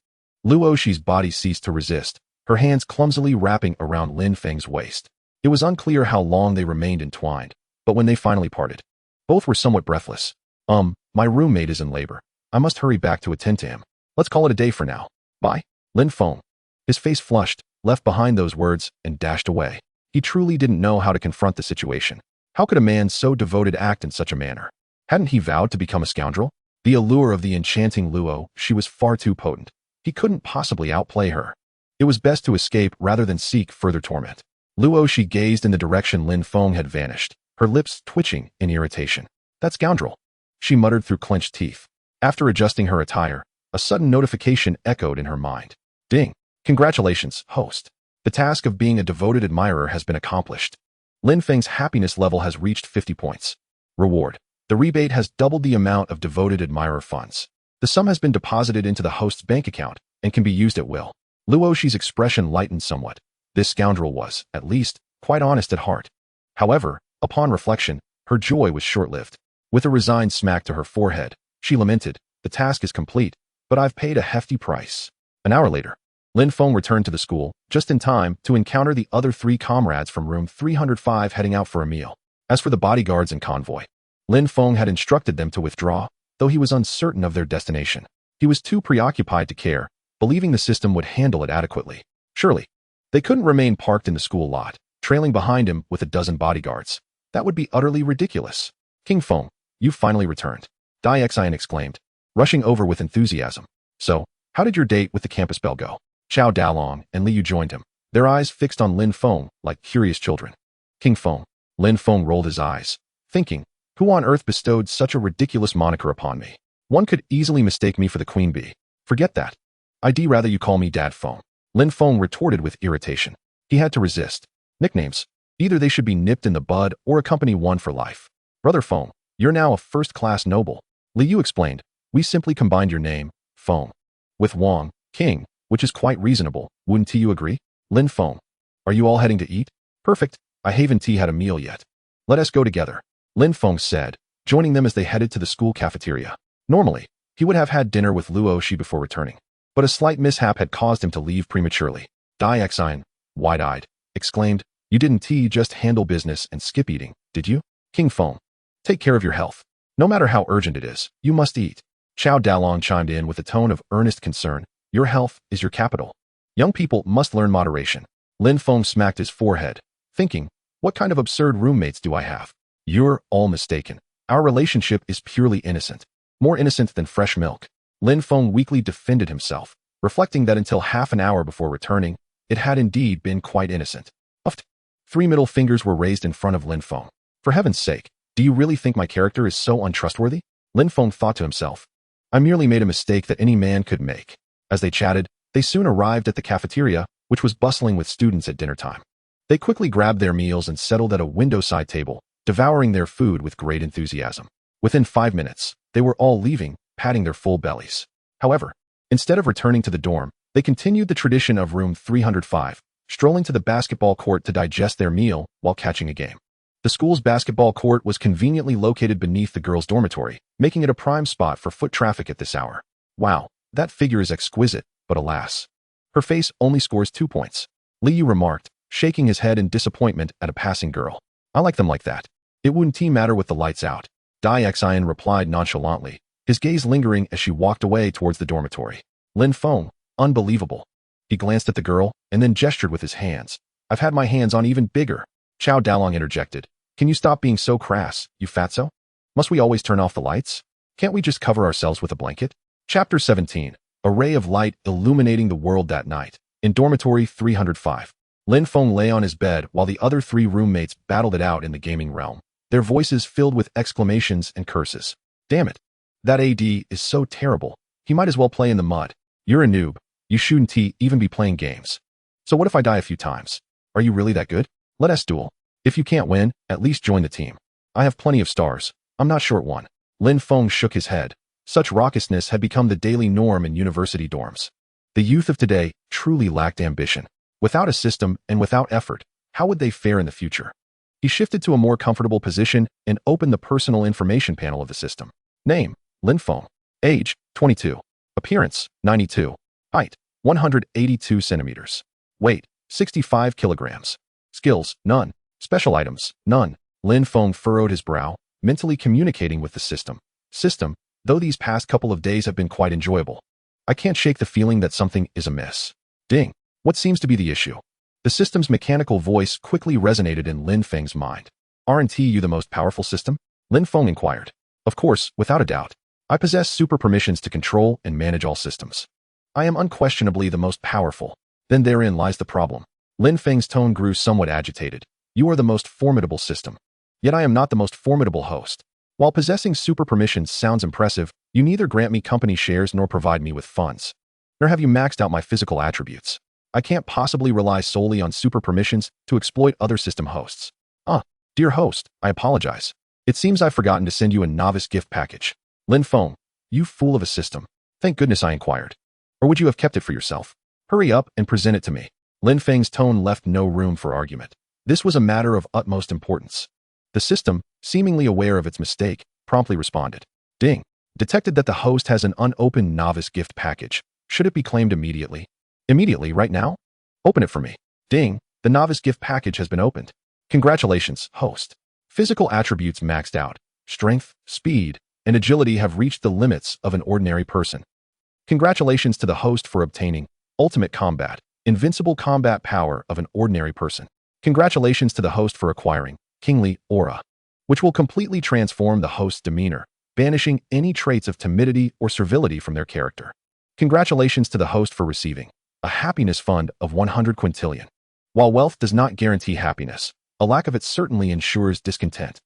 Luoshi's body ceased to resist, her hands clumsily wrapping around Lin Feng's waist. It was unclear how long they remained entwined, but when they finally parted, both were somewhat breathless. My roommate is in labor. I must hurry back to attend to him. Let's call it a day for now. Bye. Lin Feng. His face flushed, left behind those words, and dashed away. He truly didn't know how to confront the situation. How could a man so devoted act in such a manner? Hadn't he vowed to become a scoundrel? The allure of the enchanting Luo, she was far too potent. He couldn't possibly outplay her. It was best to escape rather than seek further torment. Luoshi gazed in the direction Lin Feng had vanished, her lips twitching in irritation. That scoundrel, she muttered through clenched teeth. After adjusting her attire, a sudden notification echoed in her mind. Ding. Congratulations, host. The task of being a devoted admirer has been accomplished. Lin Feng's happiness level has reached 50 points. Reward. The rebate has doubled the amount of devoted admirer funds. The sum has been deposited into the host's bank account and can be used at will. Luoshi's expression lightened somewhat. This scoundrel was, at least, quite honest at heart. However, upon reflection, her joy was short-lived. With a resigned smack to her forehead, she lamented, the task is complete, but I've paid a hefty price. An hour later, Lin Feng returned to the school, just in time to encounter the other 3 comrades from room 305 heading out for a meal. As for the bodyguards and convoy, Lin Feng had instructed them to withdraw, though he was uncertain of their destination. He was too preoccupied to care, believing the system would handle it adequately. Surely, they couldn't remain parked in the school lot, trailing behind him with a dozen bodyguards. That would be utterly ridiculous. King Feng, you've finally returned. Dai Xian exclaimed, rushing over with enthusiasm. So, how did your date with the campus belle go? Xiao Dalong and Li Yu joined him, their eyes fixed on Lin Feng like curious children. King Feng. Lin Feng rolled his eyes, thinking, who on earth bestowed such a ridiculous moniker upon me? One could easily mistake me for the queen bee. Forget that. I'd rather you call me Dad Feng. Lin Feng retorted with irritation. He had to resist. Nicknames. Either they should be nipped in the bud or accompany one for life. Brother Feng, you're now a first-class noble. Liu explained. We simply combined your name, Feng, with Wang, king, which is quite reasonable, wouldn't you agree? Lin Feng. Are you all heading to eat? Perfect. I haven't had a meal yet. Let us go together, Lin Feng said, joining them as they headed to the school cafeteria. Normally, he would have had dinner with Luo Shi before returning, but a slight mishap had caused him to leave prematurely. Diexine, wide-eyed, exclaimed, You didn't just handle business and skip eating, did you? King Feng. Take care of your health. No matter how urgent it is, you must eat. Chao Dalong chimed in with a tone of earnest concern. Your health is your capital. Young people must learn moderation. Lin Feng smacked his forehead, thinking, what kind of absurd roommates do I have? You're all mistaken. Our relationship is purely innocent. More innocent than fresh milk. Lin Feng weakly defended himself, reflecting that until half an hour before returning, it had indeed been quite innocent. Uffed. 3 middle fingers were raised in front of Lin Feng. For heaven's sake, do you really think my character is so untrustworthy? Lin Feng thought to himself. I merely made a mistake that any man could make. As they chatted, they soon arrived at the cafeteria, which was bustling with students at dinner time. They quickly grabbed their meals and settled at a window-side table, devouring their food with great enthusiasm. Within 5 minutes, they were all leaving, patting their full bellies. However, instead of returning to the dorm, they continued the tradition of room 305, strolling to the basketball court to digest their meal while catching a game. The school's basketball court was conveniently located beneath the girls' dormitory, making it a prime spot for foot traffic at this hour. Wow, that figure is exquisite, but alas. Her face only scores 2 points. Liu remarked, shaking his head in disappointment at a passing girl. I like them like that. It wouldn't matter with the lights out. Diexine replied nonchalantly, his gaze lingering as she walked away towards the dormitory. Lin Feng, unbelievable. He glanced at the girl and then gestured with his hands. I've had my hands on even bigger. Chao Dalong interjected. Can you stop being so crass, you fatso? Must we always turn off the lights? Can't we just cover ourselves with a blanket? Chapter 17. A ray of light illuminating the world that night. In dormitory 305. Lin Feng lay on his bed while the other 3 roommates battled it out in the gaming realm, their voices filled with exclamations and curses. Damn it. That AD is so terrible. He might as well play in the mud. You're a noob. You shouldn't even be playing games. So what if I die a few times? Are you really that good? Let us duel. If you can't win, at least join the team. I have plenty of stars. I'm not short one. Lin Feng shook his head. Such raucousness had become the daily norm in university dorms. The youth of today truly lacked ambition. Without a system and without effort, how would they fare in the future? He shifted to a more comfortable position and opened the personal information panel of the system. Name, Lin Feng. Age, 22. Appearance, 92. Height, 182 centimeters. Weight, 65 kilograms. Skills, none. Special items, none. Lin Feng furrowed his brow, mentally communicating with the system. System, though these past couple of days have been quite enjoyable, I can't shake the feeling that something is amiss. Ding. What seems to be the issue? The system's mechanical voice quickly resonated in Lin Feng's mind. Aren't you the most powerful system? Lin Feng inquired. Of course, without a doubt. I possess super permissions to control and manage all systems. I am unquestionably the most powerful. Then therein lies the problem. Lin Feng's tone grew somewhat agitated. You are the most formidable system. Yet I am not the most formidable host. While possessing super permissions sounds impressive, you neither grant me company shares nor provide me with funds. Nor have you maxed out my physical attributes. I can't possibly rely solely on super permissions to exploit other system hosts. Dear host, I apologize. It seems I've forgotten to send you a novice gift package. Lin Feng, you fool of a system. Thank goodness I inquired. Or would you have kept it for yourself? Hurry up and present it to me. Lin Feng's tone left no room for argument. This was a matter of utmost importance. The system, seemingly aware of its mistake, promptly responded. Ding. Detected that the host has an unopened novice gift package. Should it be claimed immediately? Immediately, right now? Open it for me. Ding. The novice gift package has been opened. Congratulations, host. Physical attributes maxed out. Strength, speed, and agility have reached the limits of an ordinary person. Congratulations to the host for obtaining ultimate combat, invincible combat power of an ordinary person. Congratulations to the host for acquiring kingly aura, which will completely transform the host's demeanor, banishing any traits of timidity or servility from their character. Congratulations to the host for receiving a happiness fund of 100 quintillion. While wealth does not guarantee happiness, a lack of it certainly ensures discontent.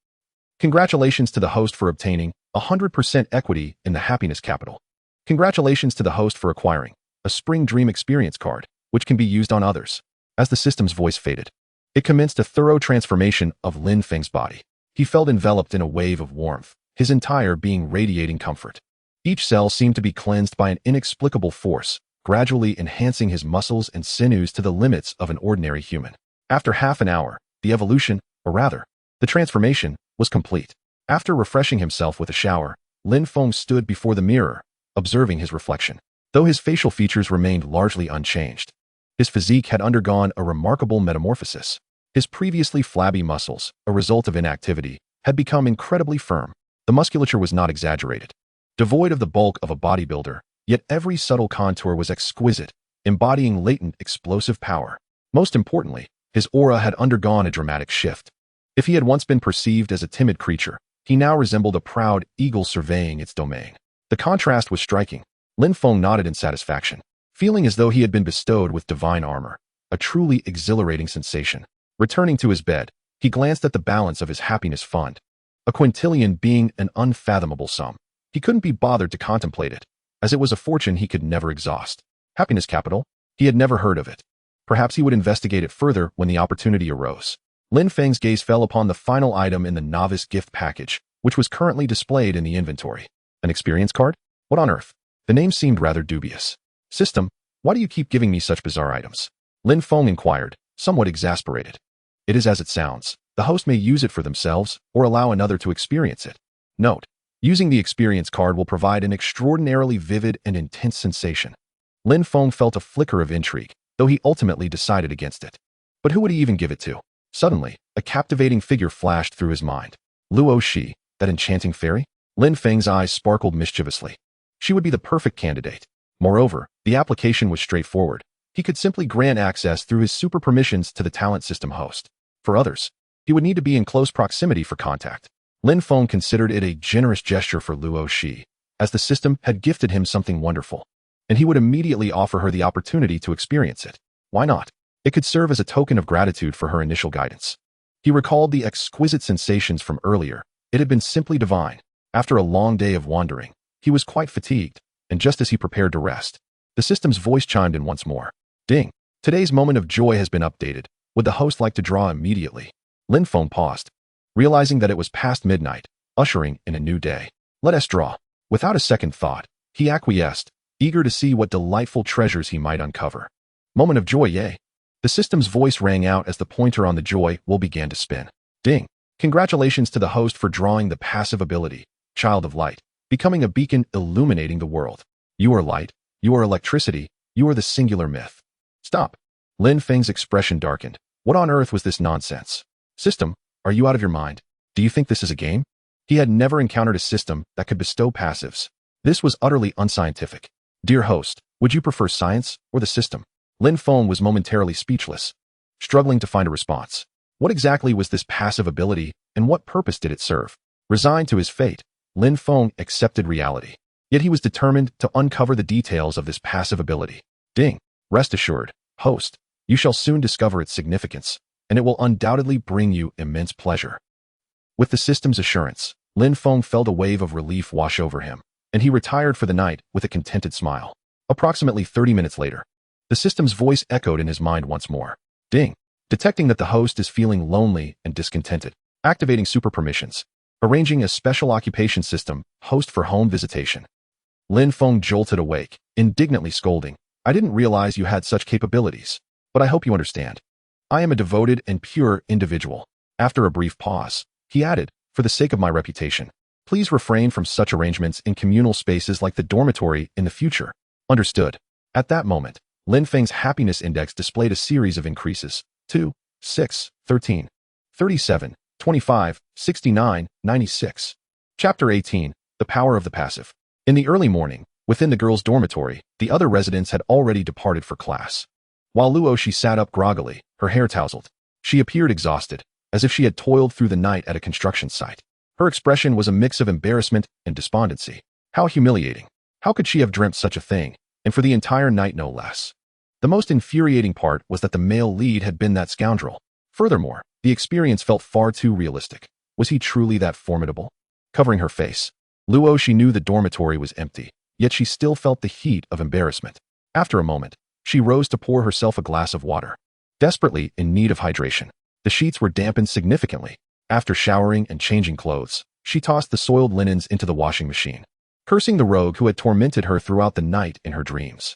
Congratulations to the host for obtaining 100% equity in the happiness capital. Congratulations to the host for acquiring a spring dream experience card, which can be used on others. As the system's voice faded, it commenced a thorough transformation of Lin Feng's body. He felt enveloped in a wave of warmth, his entire being radiating comfort. Each cell seemed to be cleansed by an inexplicable force, gradually enhancing his muscles and sinews to the limits of an ordinary human. After half an hour, the evolution, or rather, the transformation, was complete. After refreshing himself with a shower, Lin Feng stood before the mirror, observing his reflection. Though his facial features remained largely unchanged, his physique had undergone a remarkable metamorphosis. His previously flabby muscles, a result of inactivity, had become incredibly firm. The musculature was not exaggerated, devoid of the bulk of a bodybuilder, yet every subtle contour was exquisite, embodying latent explosive power. Most importantly, his aura had undergone a dramatic shift. If he had once been perceived as a timid creature, he now resembled a proud eagle surveying its domain. The contrast was striking. Lin Feng nodded in satisfaction, feeling as though he had been bestowed with divine armor, a truly exhilarating sensation. Returning to his bed, he glanced at the balance of his happiness fund. A quintillion being an unfathomable sum. He couldn't be bothered to contemplate it, as it was a fortune he could never exhaust. Happiness capital? He had never heard of it. Perhaps he would investigate it further when the opportunity arose. Lin Feng's gaze fell upon the final item in the novice gift package, which was currently displayed in the inventory. An experience card? What on earth? The name seemed rather dubious. System, why do you keep giving me such bizarre items? Lin Feng inquired, somewhat exasperated. It is as it sounds. The host may use it for themselves or allow another to experience it. Note, using the experience card will provide an extraordinarily vivid and intense sensation. Lin Feng felt a flicker of intrigue, though he ultimately decided against it. But who would he even give it to? Suddenly, a captivating figure flashed through his mind. Luo Shi, that enchanting fairy? Lin Feng's eyes sparkled mischievously. She would be the perfect candidate. Moreover, the application was straightforward. He could simply grant access through his super permissions to the talent system host. For others, he would need to be in close proximity for contact. Lin Feng considered it a generous gesture for Luo Shi, as the system had gifted him something wonderful, and he would immediately offer her the opportunity to experience it. Why not? It could serve as a token of gratitude for her initial guidance. He recalled the exquisite sensations from earlier. It had been simply divine. After a long day of wandering, he was quite fatigued, and just as he prepared to rest, the system's voice chimed in once more. Ding! Today's moment of joy has been updated. Would the host like to draw immediately? Lin Feng paused, realizing that it was past midnight, ushering in a new day. Let us draw. Without a second thought, he acquiesced, eager to see what delightful treasures he might uncover. Moment of joy, yay! The system's voice rang out as the pointer on the joy wheel began to spin. Ding! Congratulations to the host for drawing the passive ability, Child of Light, becoming a beacon illuminating the world. You are light, you are electricity, you are the singular myth. Stop. Lin Feng's expression darkened. What on earth was this nonsense? System, are you out of your mind? Do you think this is a game? He had never encountered a system that could bestow passives. This was utterly unscientific. Dear host, would you prefer science or the system? Lin Feng was momentarily speechless, struggling to find a response. What exactly was this passive ability, and what purpose did it serve? Resigned to his fate, Lin Feng accepted reality. Yet he was determined to uncover the details of this passive ability. Ding! Rest assured, host, you shall soon discover its significance, and it will undoubtedly bring you immense pleasure. With the system's assurance, Lin Feng felt a wave of relief wash over him, and he retired for the night with a contented smile. Approximately 30 minutes later, the system's voice echoed in his mind once more. Ding! Detecting that the host is feeling lonely and discontented, activating super permissions, arranging a special occupation system, host for home visitation. Lin Feng jolted awake, indignantly scolding. I didn't realize you had such capabilities, but I hope you understand. I am a devoted and pure individual. After a brief pause, he added, for the sake of my reputation, please refrain from such arrangements in communal spaces like the dormitory in the future. Understood. At that moment, Lin Feng's happiness index displayed a series of increases. 2, 6, 13, 37, 25, 69, 96. Chapter 18, The Power of the Passive. In the early morning, within the girls' dormitory, the other residents had already departed for class. While Luo Shi sat up groggily, her hair tousled. She appeared exhausted, as if she had toiled through the night at a construction site. Her expression was a mix of embarrassment and despondency. How humiliating. How could she have dreamt such a thing, and for the entire night no less? The most infuriating part was that the male lead had been that scoundrel. Furthermore, the experience felt far too realistic. Was he truly that formidable? Covering her face, Luo Shi knew the dormitory was empty, yet she still felt the heat of embarrassment. After a moment, she rose to pour herself a glass of water. Desperately in need of hydration, the sheets were dampened significantly. After showering and changing clothes, she tossed the soiled linens into the washing machine, cursing the rogue who had tormented her throughout the night in her dreams.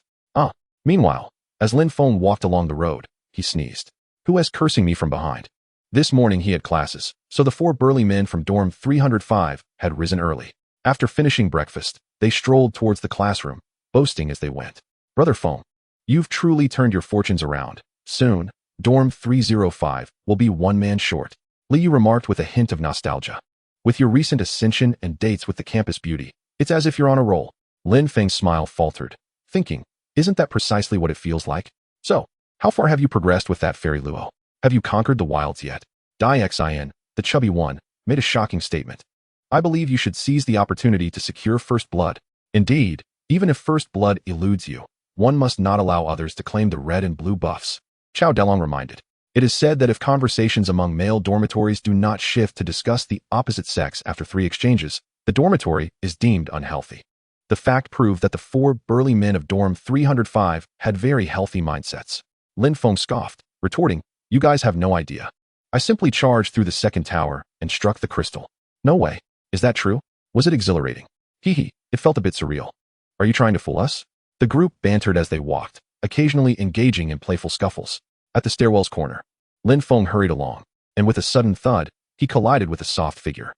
Meanwhile, as Lin Feng walked along the road, he sneezed. Who is cursing me from behind? This morning he had classes, so the 4 burly men from dorm 305 had risen early. After finishing breakfast, they strolled towards the classroom, boasting as they went. Brother Feng, you've truly turned your fortunes around. Soon, dorm 305 will be 1 man short, Liu remarked with a hint of nostalgia. With your recent ascension and dates with the campus beauty, it's as if you're on a roll. Lin Feng's smile faltered, thinking, isn't that precisely what it feels like? So, how far have you progressed with that fairy Luo? Have you conquered the wilds yet? Xin, the chubby one, made a shocking statement. I believe you should seize the opportunity to secure first blood. Indeed, even if first blood eludes you, one must not allow others to claim the red and blue buffs. Chao Delong reminded. It is said that if conversations among male dormitories do not shift to discuss the opposite sex after 3 exchanges, the dormitory is deemed unhealthy. The fact proved that the 4 burly men of dorm 305 had very healthy mindsets. Lin Feng scoffed, retorting, you guys have no idea. I simply charged through the 2nd tower and struck the crystal. No way. Is that true? Was it exhilarating? Hee, it felt a bit surreal. Are you trying to fool us? The group bantered as they walked, occasionally engaging in playful scuffles. At the stairwell's corner, Lin Feng hurried along, and with a sudden thud, he collided with a soft figure.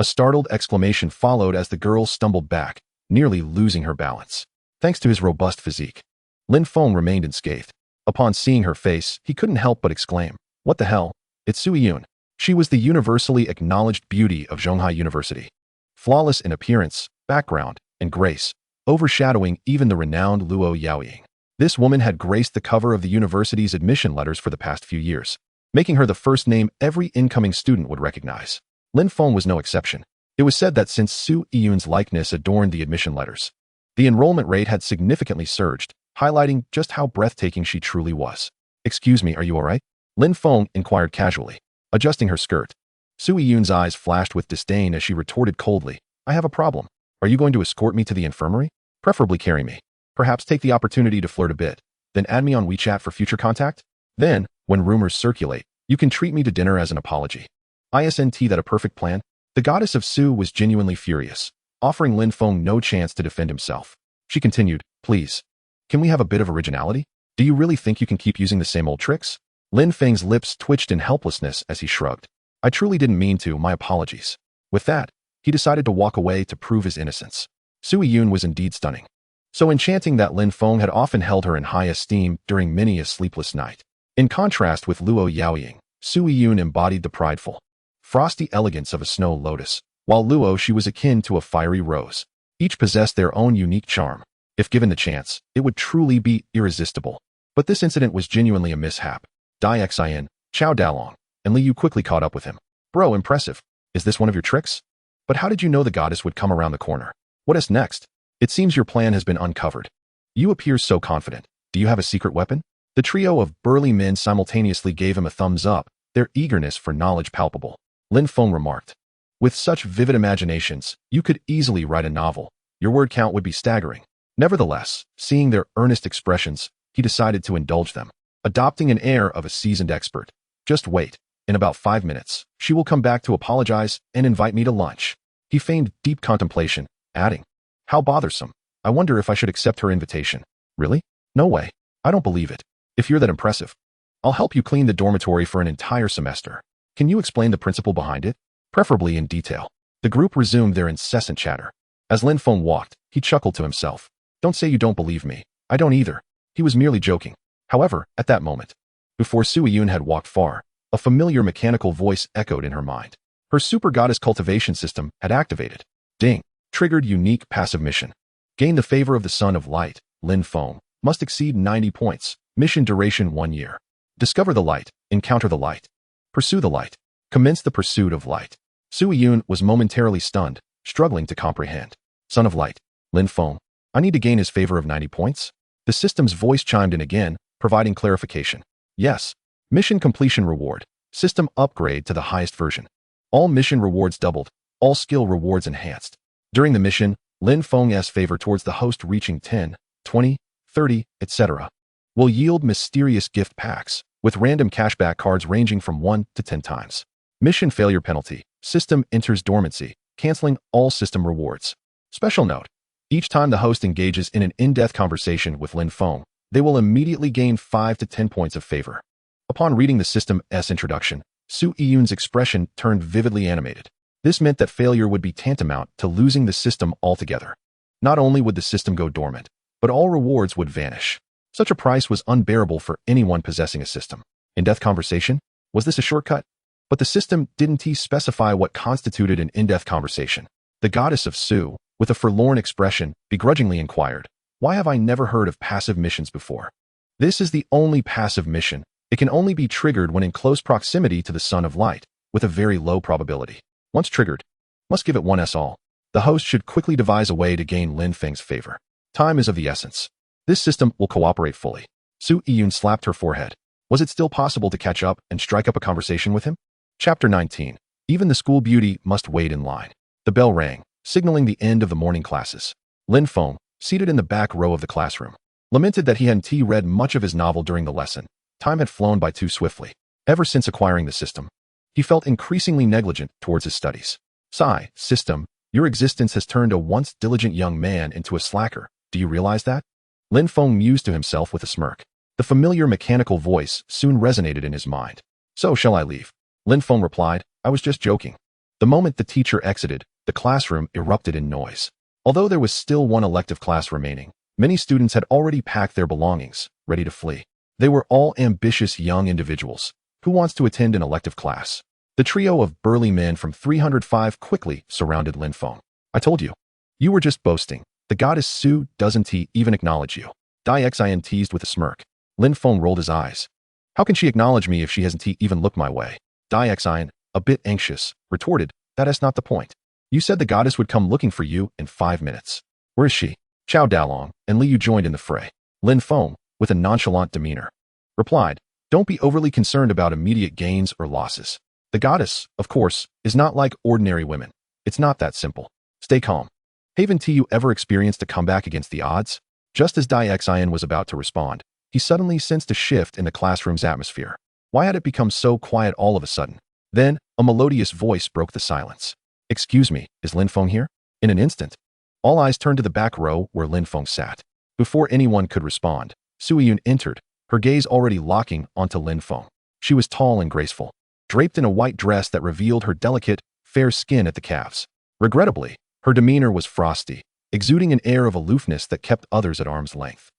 A startled exclamation followed as the girl stumbled back, nearly losing her balance. Thanks to his robust physique, Lin Feng remained unscathed. Upon seeing her face, he couldn't help but exclaim, what the hell? It's Su Yun. She was the universally acknowledged beauty of Zhonghai University. Flawless in appearance, background, and grace, overshadowing even the renowned Luo Yaoying. This woman had graced the cover of the university's admission letters for the past few years, making her the first name every incoming student would recognize. Lin Feng was no exception. It was said that since Su Yun's likeness adorned the admission letters, the enrollment rate had significantly surged, highlighting just how breathtaking she truly was. Excuse me, are you alright? Lin Feng inquired casually, adjusting her skirt. Su Yun's eyes flashed with disdain as she retorted coldly, I have a problem. Are you going to escort me to the infirmary? Preferably carry me. Perhaps take the opportunity to flirt a bit, then add me on WeChat for future contact? Then, when rumors circulate, you can treat me to dinner as an apology. Isn't that a perfect plan? The goddess of Su was genuinely furious, offering Lin Feng no chance to defend himself. She continued, please, can we have a bit of originality? Do you really think you can keep using the same old tricks? Lin Feng's lips twitched in helplessness as he shrugged. I truly didn't mean to, my apologies. With that, he decided to walk away to prove his innocence. Su Yun was indeed stunning, so enchanting that Lin Feng had often held her in high esteem during many a sleepless night. In contrast with Luo Yaoying, Su Yun embodied the prideful, frosty elegance of a snow lotus, while Luo she was akin to a fiery rose. Each possessed their own unique charm. If given the chance, it would truly be irresistible. But this incident was genuinely a mishap. Xin, Chao Dalong, and Liu quickly caught up with him. Bro, impressive. Is this one of your tricks? But how did you know the goddess would come around the corner? What is next? It seems your plan has been uncovered. You appear so confident. Do you have a secret weapon? The trio of burly men simultaneously gave him a thumbs up, their eagerness for knowledge palpable. Lin Feng remarked, with such vivid imaginations, you could easily write a novel. Your word count would be staggering. Nevertheless, seeing their earnest expressions, he decided to indulge them, adopting an air of a seasoned expert. Just wait. In about 5 minutes, she will come back to apologize and invite me to lunch. He feigned deep contemplation, adding, how bothersome. I wonder if I should accept her invitation. Really? No way. I don't believe it. If you're that impressive, I'll help you clean the dormitory for an entire semester. Can you explain the principle behind it? Preferably in detail. The group resumed their incessant chatter. As Lin Feng walked, he chuckled to himself. Don't say you don't believe me. I don't either. He was merely joking. However, at that moment, before Su Yun had walked far, a familiar mechanical voice echoed in her mind. Her super goddess cultivation system had activated. Ding. Triggered unique passive mission. Gain the favor of the Son of Light, Lin Feng. Must exceed 90 points. Mission duration 1 year. Discover the light. Encounter the light. Pursue the light. Commence the pursuit of light. Su Yun was momentarily stunned, struggling to comprehend. Son of Light, Lin Feng. I need to gain his favor of 90 points? The system's voice chimed in again, providing clarification. Yes. Mission completion reward. System upgrade to the highest version. All mission rewards doubled. All skill rewards enhanced. During the mission, Lin Feng's favor towards the host reaching 10, 20, 30, etc., will yield mysterious gift packs, with random cashback cards ranging from 1 to 10 times. Mission failure penalty. System enters dormancy, canceling all system rewards. Special note. Each time the host engages in an in-depth conversation with Lin Feng, they will immediately gain 5 to 10 points of favor. Upon reading the system's introduction, Su Yun's expression turned vividly animated. This meant that failure would be tantamount to losing the system altogether. Not only would the system go dormant, but all rewards would vanish. Such a price was unbearable for anyone possessing a system. In-depth conversation? Was this a shortcut? But the system didn't specify what constituted an in-depth conversation. The goddess of Su, with a forlorn expression, begrudgingly inquired, "Why have I never heard of passive missions before?" This is the only passive mission. It can only be triggered when in close proximity to the Sun of Light, with a very low probability. Once triggered, must give it 1s all. The host should quickly devise a way to gain Lin Feng's favor. Time is of the essence. This system will cooperate fully. Su Yun slapped her forehead. Was it still possible to catch up and strike up a conversation with him? Chapter 19. Even the school beauty must wait in line. The bell rang, signaling the end of the morning classes. Lin Feng, seated in the back row of the classroom, lamented that he hadn't read much of his novel during the lesson. Time had flown by too swiftly. Ever since acquiring the system, he felt increasingly negligent towards his studies. Sigh, system, your existence has turned a once diligent young man into a slacker. Do you realize that? Lin Feng mused to himself with a smirk. The familiar mechanical voice soon resonated in his mind. So shall I leave? Lin Feng replied, I was just joking. The moment the teacher exited, the classroom erupted in noise. Although there was still one elective class remaining, many students had already packed their belongings, ready to flee. They were all ambitious young individuals. Who wants to attend an elective class? The trio of burly men from 305 quickly surrounded Lin Feng. I told you. You were just boasting. The goddess Su doesn't even acknowledge you. Xin teased with a smirk. Lin Feng rolled his eyes. How can she acknowledge me if she hasn't even looked my way? Xin, a bit anxious, retorted, that is not the point. You said the goddess would come looking for you in 5 minutes. Where is she? Chao Dalong and Li Yu joined in the fray. Lin Feng, with a nonchalant demeanor, replied, don't be overly concerned about immediate gains or losses. The goddess, of course, is not like ordinary women. It's not that simple. Stay calm. Haven't you ever experienced a comeback against the odds? Just as Xin was about to respond, he suddenly sensed a shift in the classroom's atmosphere. Why had it become so quiet all of a sudden? Then, a melodious voice broke the silence. Excuse me, is Lin Feng here? In an instant, all eyes turned to the back row where Lin Feng sat. Before anyone could respond, Su Yun entered, her gaze already locking onto Lin Feng. She was tall and graceful, draped in a white dress that revealed her delicate, fair skin at the calves. Regrettably, her demeanor was frosty, exuding an air of aloofness that kept others at arm's length.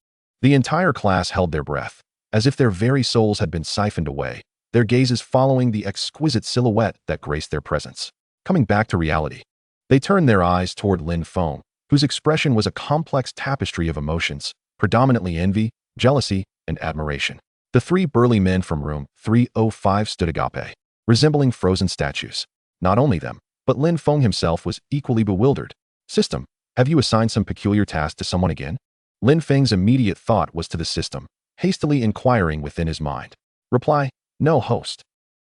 The entire class held their breath, as if their very souls had been siphoned away, their gazes following the exquisite silhouette that graced their presence. Coming back to reality, they turned their eyes toward Lin Feng, whose expression was a complex tapestry of emotions, predominantly envy, jealousy, and admiration. The three burly men from room 305 stood agape, resembling frozen statues. Not only them, but Lin Feng himself was equally bewildered. System, have you assigned some peculiar task to someone again? Lin Feng's immediate thought was to the system, hastily inquiring within his mind. Reply, no, host.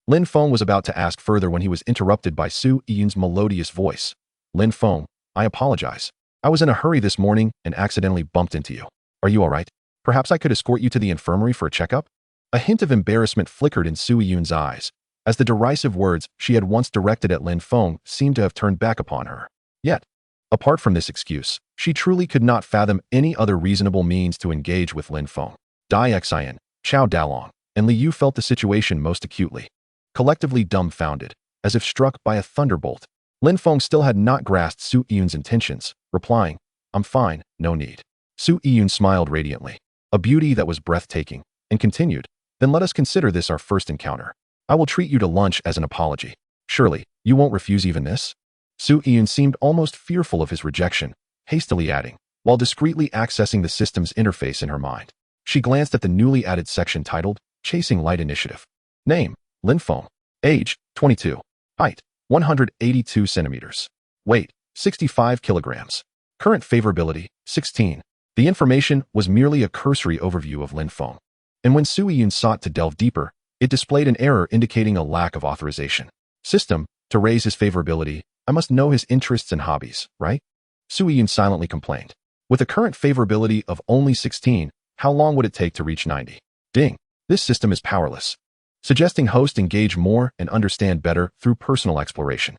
Lin Feng was about to ask further when he was interrupted by Su Yun's melodious voice. Lin Feng, I apologize. I was in a hurry this morning and accidentally bumped into you. Are you all right? Perhaps I could escort you to the infirmary for a checkup? A hint of embarrassment flickered in Su Yun's eyes, as the derisive words she had once directed at Lin Feng seemed to have turned back upon her. Yet, apart from this excuse, she truly could not fathom any other reasonable means to engage with Lin Feng. Xin, Chao Dalong, and Li Yu felt the situation most acutely. Collectively dumbfounded, as if struck by a thunderbolt, Lin Feng still had not grasped Su Yun's intentions, replying, I'm fine, no need. Su Yun smiled radiantly, a beauty that was breathtaking, and continued, then let us consider this our first encounter. I will treat you to lunch as an apology. Surely, you won't refuse even this? Su Yun seemed almost fearful of his rejection, hastily adding, while discreetly accessing the system's interface in her mind. She glanced at the newly added section titled, Chasing Light Initiative. Name, Lin Feng. Age, 22. Height, 182 centimeters. Weight, 65 kilograms. Current favorability, 16. The information was merely a cursory overview of Lin Feng. And when Su Yun sought to delve deeper, it displayed an error indicating a lack of authorization. System, to raise his favorability, I must know his interests and hobbies, right? Su Yun silently complained. With a current favorability of only 16, how long would it take to reach 90? Ding. This system is powerless. Suggesting host engage more and understand better through personal exploration.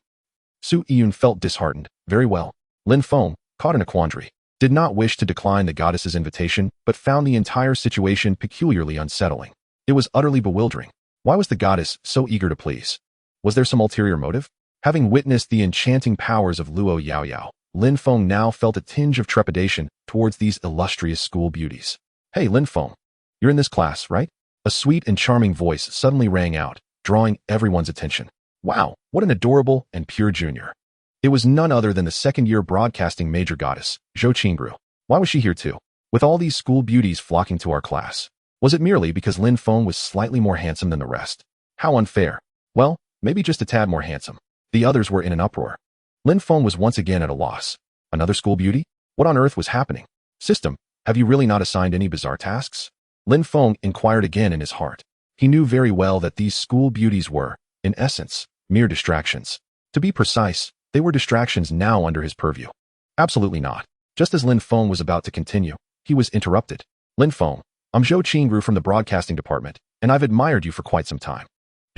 Su Yun felt disheartened. Very well. Lin Feng, caught in a quandary, did not wish to decline the goddess's invitation, but found the entire situation peculiarly unsettling. It was utterly bewildering. Why was the goddess so eager to please? Was there some ulterior motive? Having witnessed the enchanting powers of Luo Yaoyao, Lin Feng now felt a tinge of trepidation towards these illustrious school beauties. Hey, Lin Feng, you're in this class, right? A sweet and charming voice suddenly rang out, drawing everyone's attention. Wow, what an adorable and pure junior. It was none other than the second-year broadcasting major goddess, Zhou Qingru. Why was she here too? With all these school beauties flocking to our class. Was it merely because Lin Feng was slightly more handsome than the rest? How unfair. Well, maybe just a tad more handsome. The others were in an uproar. Lin Feng was once again at a loss. Another school beauty? What on earth was happening? System, have you really not assigned any bizarre tasks? Lin Feng inquired again in his heart. He knew very well that these school beauties were, in essence, mere distractions. To be precise, they were distractions now under his purview. Absolutely not. Just as Lin Feng was about to continue, he was interrupted. Lin Feng, I'm Zhou Qingru from the broadcasting department, and I've admired you for quite some time.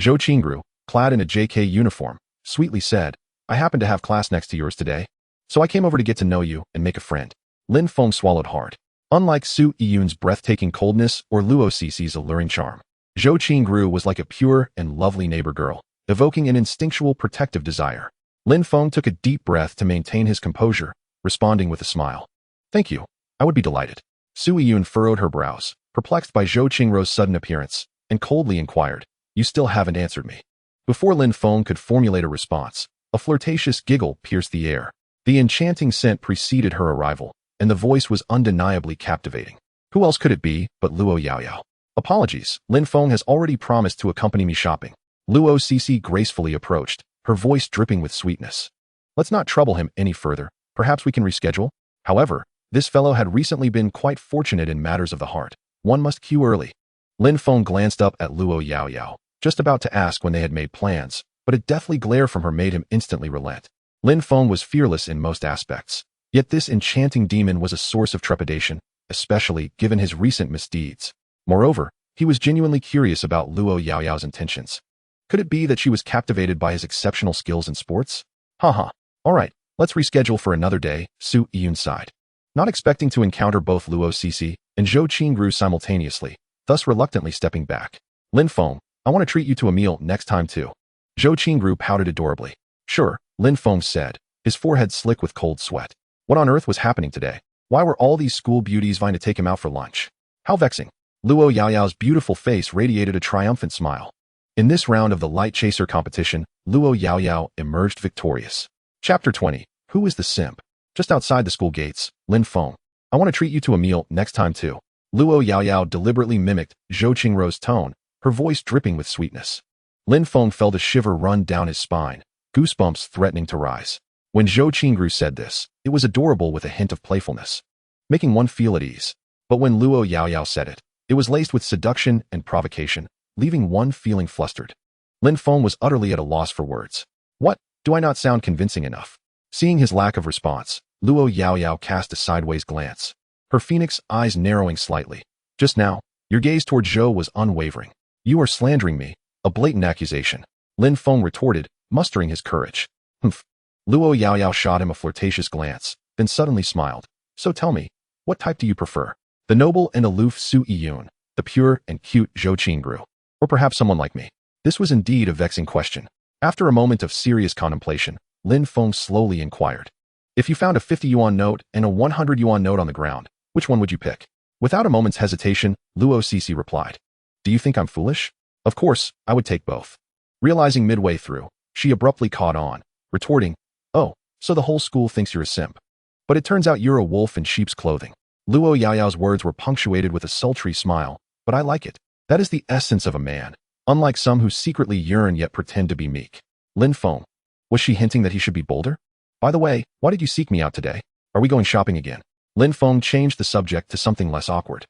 Zhou Qingru, clad in a JK uniform, sweetly said, I happen to have class next to yours today, so I came over to get to know you and make a friend. Lin Feng swallowed hard. Unlike Su Yun's breathtaking coldness or Luo Cici's alluring charm, Zhou Qingru was like a pure and lovely neighbor girl, evoking an instinctual protective desire. Lin Feng took a deep breath to maintain his composure, responding with a smile. Thank you. I would be delighted. Su Yun furrowed her brows, perplexed by Zhou Qingru's sudden appearance, and coldly inquired, You still haven't answered me. Before Lin Feng could formulate a response, a flirtatious giggle pierced the air. The enchanting scent preceded her arrival, and the voice was undeniably captivating. Who else could it be but Luo Yaoyao? Apologies, Lin Feng has already promised to accompany me shopping. Luo Cici gracefully approached, her voice dripping with sweetness. Let's not trouble him any further. Perhaps we can reschedule? However, this fellow had recently been quite fortunate in matters of the heart. One must cue early. Lin Feng glanced up at Luo Yaoyao, just about to ask when they had made plans, but a deathly glare from her made him instantly relent. Lin Feng was fearless in most aspects, yet this enchanting demon was a source of trepidation, especially given his recent misdeeds. Moreover, he was genuinely curious about Luo Yaoyao's intentions. Could it be that she was captivated by his exceptional skills in sports? Haha. All right, let's reschedule for another day, Su Yun sighed. Not expecting to encounter both Luo Cici and Zhou Qingru simultaneously, thus reluctantly stepping back. Lin Feng, I want to treat you to a meal next time too. Zhou Qingru pouted adorably. Sure, Lin Feng said, his forehead slick with cold sweat. What on earth was happening today? Why were all these school beauties vying to take him out for lunch? How vexing. Luo Yaoyao's beautiful face radiated a triumphant smile. In this round of the light chaser competition, Luo Yaoyao emerged victorious. Chapter 20. Who is the simp? Just outside the school gates, Lin Feng. I want to treat you to a meal next time too. Luo Yaoyao deliberately mimicked Zhou Qingru's tone, her voice dripping with sweetness. Lin Feng felt a shiver run down his spine, goosebumps threatening to rise. When Zhou Qingru said this, it was adorable with a hint of playfulness, making one feel at ease. But when Luo Yaoyao said it, it was laced with seduction and provocation, leaving one feeling flustered. Lin Feng was utterly at a loss for words. What? Do I not sound convincing enough? Seeing his lack of response, Luo Yaoyao cast a sideways glance, her phoenix eyes narrowing slightly. Just now, your gaze toward Zhou was unwavering. You are slandering me, a blatant accusation. Lin Feng retorted, mustering his courage. Humph. Luo Yaoyao shot him a flirtatious glance, then suddenly smiled. So tell me, what type do you prefer? The noble and aloof Su Yun, the pure and cute Zhou Qingru, or perhaps someone like me? This was indeed a vexing question. After a moment of serious contemplation, Lin Feng slowly inquired. If you found a 50 yuan note and a 100 yuan note on the ground, which one would you pick? Without a moment's hesitation, Luo Cici replied. Do you think I'm foolish? Of course, I would take both. Realizing midway through, she abruptly caught on, retorting, Oh, so the whole school thinks you're a simp. But it turns out you're a wolf in sheep's clothing. Luo Yaoyao's words were punctuated with a sultry smile, but I like it. That is the essence of a man, unlike some who secretly yearn yet pretend to be meek. Lin Feng. Was she hinting that he should be bolder? By the way, why did you seek me out today? Are we going shopping again? Lin Feng changed the subject to something less awkward.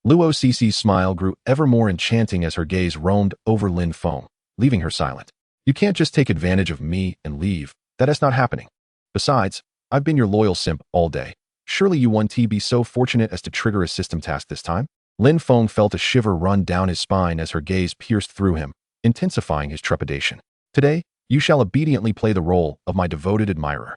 Luo Cici's smile grew ever more enchanting as her gaze roamed over Lin Feng, leaving her silent. You can't just take advantage of me and leave. That is not happening. Besides, I've been your loyal simp all day. Surely you won't be so fortunate as to trigger a system task this time? Lin Feng felt a shiver run down his spine as her gaze pierced through him, intensifying his trepidation. Today, you shall obediently play the role of my devoted admirer.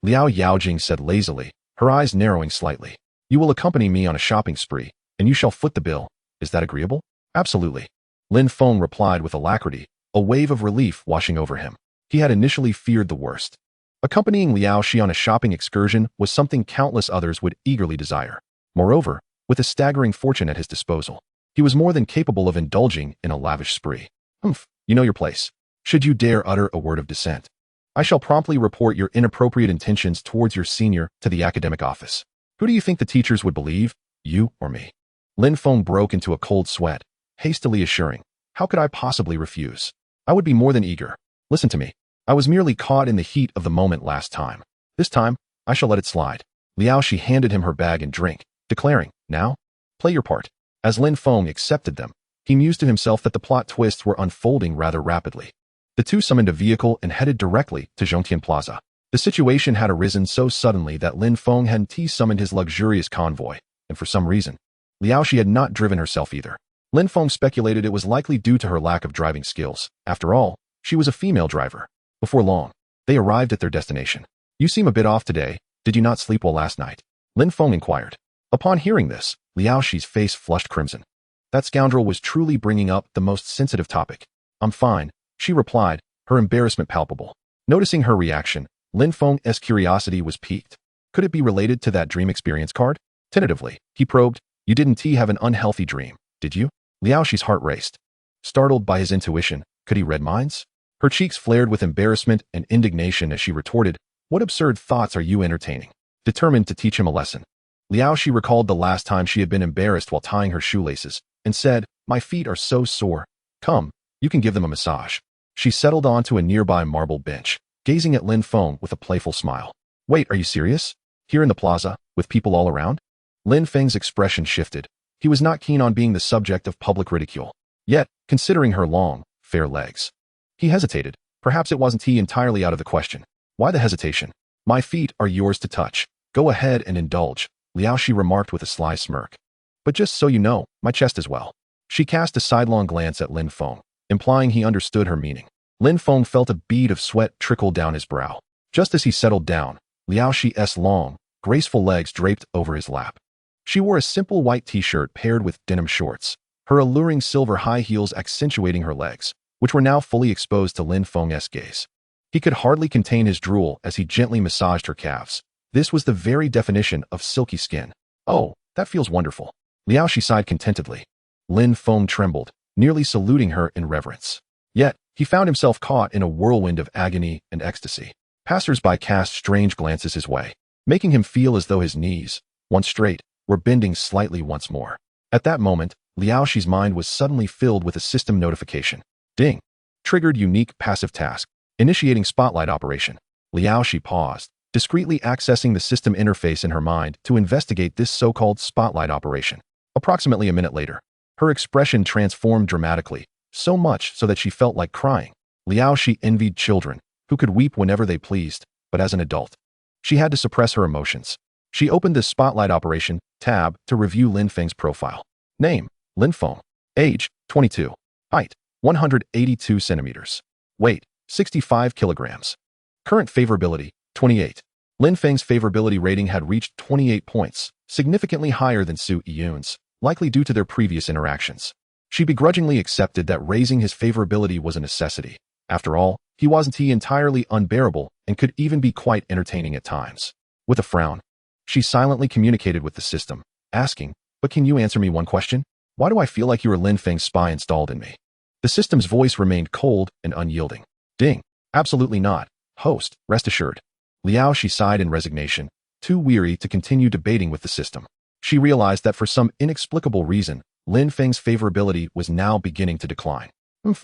Liao Yaojing said lazily, her eyes narrowing slightly. You will accompany me on a shopping spree, and you shall foot the bill. Is that agreeable? Absolutely. Lin Feng replied with alacrity, a wave of relief washing over him. He had initially feared the worst. Accompanying Liao Shi on a shopping excursion was something countless others would eagerly desire. Moreover, with a staggering fortune at his disposal, he was more than capable of indulging in a lavish spree. You know your place. Should you dare utter a word of dissent, I shall promptly report your inappropriate intentions towards your senior to the academic office. Who do you think the teachers would believe, you or me? Lin Feng broke into a cold sweat, hastily assuring, how could I possibly refuse? I would be more than eager. Listen to me. I was merely caught in the heat of the moment last time. This time, I shall let it slide. Liao Shi handed him her bag and drink, declaring, now, play your part. As Lin Feng accepted them, he mused to himself that the plot twists were unfolding rather rapidly. The two summoned a vehicle and headed directly to Zhongtian Plaza. The situation had arisen so suddenly that Lin Feng hadn't summoned his luxurious convoy, and for some reason, Liao Shi had not driven herself either. Lin Feng speculated it was likely due to her lack of driving skills. After all, she was a female driver. Before long, they arrived at their destination. You seem a bit off today. Did you not sleep well last night? Lin Feng inquired. Upon hearing this, Liao Shi's face flushed crimson. That scoundrel was truly bringing up the most sensitive topic. I'm fine, she replied, her embarrassment palpable. Noticing her reaction, Lin Feng's curiosity was piqued. Could it be related to that dream experience card? Tentatively, he probed, you didn't have an unhealthy dream, did you? Liao Shi's heart raced. Startled by his intuition, could he read minds? Her cheeks flared with embarrassment and indignation as she retorted, what absurd thoughts are you entertaining? Determined to teach him a lesson. Liao Shi recalled the last time she had been embarrassed while tying her shoelaces, and said, my feet are so sore. Come, you can give them a massage. She settled onto a nearby marble bench, gazing at Lin Feng with a playful smile. Wait, are you serious? Here in the plaza, with people all around? Lin Feng's expression shifted. He was not keen on being the subject of public ridicule. Yet, considering her long, fair legs, he hesitated. Perhaps it wasn't entirely out of the question. Why the hesitation? My feet are yours to touch. Go ahead and indulge, Liao Shi remarked with a sly smirk. But just so you know, my chest as well. She cast a sidelong glance at Lin Feng, implying he understood her meaning. Lin Feng felt a bead of sweat trickle down his brow. Just as he settled down, Liao Shi's long, graceful legs draped over his lap. She wore a simple white t-shirt paired with denim shorts, her alluring silver high heels accentuating her legs, which were now fully exposed to Lin Feng's gaze. He could hardly contain his drool as he gently massaged her calves. This was the very definition of silky skin. Oh, that feels wonderful. Liao Shi sighed contentedly. Lin Feng trembled, nearly saluting her in reverence. Yet, he found himself caught in a whirlwind of agony and ecstasy. Passers-by cast strange glances his way, making him feel as though his knees, once straight, were bending slightly once more. At that moment, Liao Shi's mind was suddenly filled with a system notification. Ding. Triggered unique passive task. Initiating spotlight operation. Liao Shi paused, discreetly accessing the system interface in her mind to investigate this so-called spotlight operation. Approximately a minute later, her expression transformed dramatically, so much so that she felt like crying. Liao Shi envied children, who could weep whenever they pleased, but as an adult, she had to suppress her emotions. She opened the spotlight operation tab to review Lin Feng's profile. Name, Lin Feng. Age, 22. Height, 182 centimeters. Weight, 65 kilograms. Current favorability, 28. Lin Feng's favorability rating had reached 28 points, significantly higher than Su Yun's, likely due to their previous interactions. She begrudgingly accepted that raising his favorability was a necessity. After all, he wasn't entirely unbearable and could even be quite entertaining at times. With a frown, she silently communicated with the system, asking, but can you answer me one question? Why do I feel like you are Lin Feng's spy installed in me? The system's voice remained cold and unyielding. Ding. Absolutely not. Host, rest assured. Liao Shi sighed in resignation, too weary to continue debating with the system. She realized that for some inexplicable reason, Lin Feng's favorability was now beginning to decline.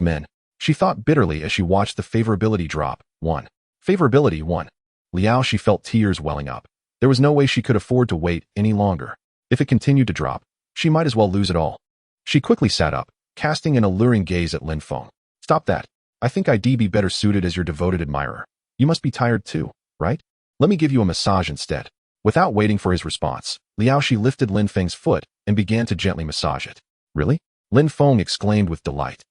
Men. She thought bitterly as she watched the favorability drop. 1. Favorability 1. Liao Shi felt tears welling up. There was no way she could afford to wait any longer. If it continued to drop, she might as well lose it all. She quickly sat up, casting an alluring gaze at Lin Feng. Stop that. I think I'd be better suited as your devoted admirer. You must be tired too, right? Let me give you a massage instead. Without waiting for his response, Liaoshi lifted Lin Feng's foot and began to gently massage it. Really? Lin Feng exclaimed with delight.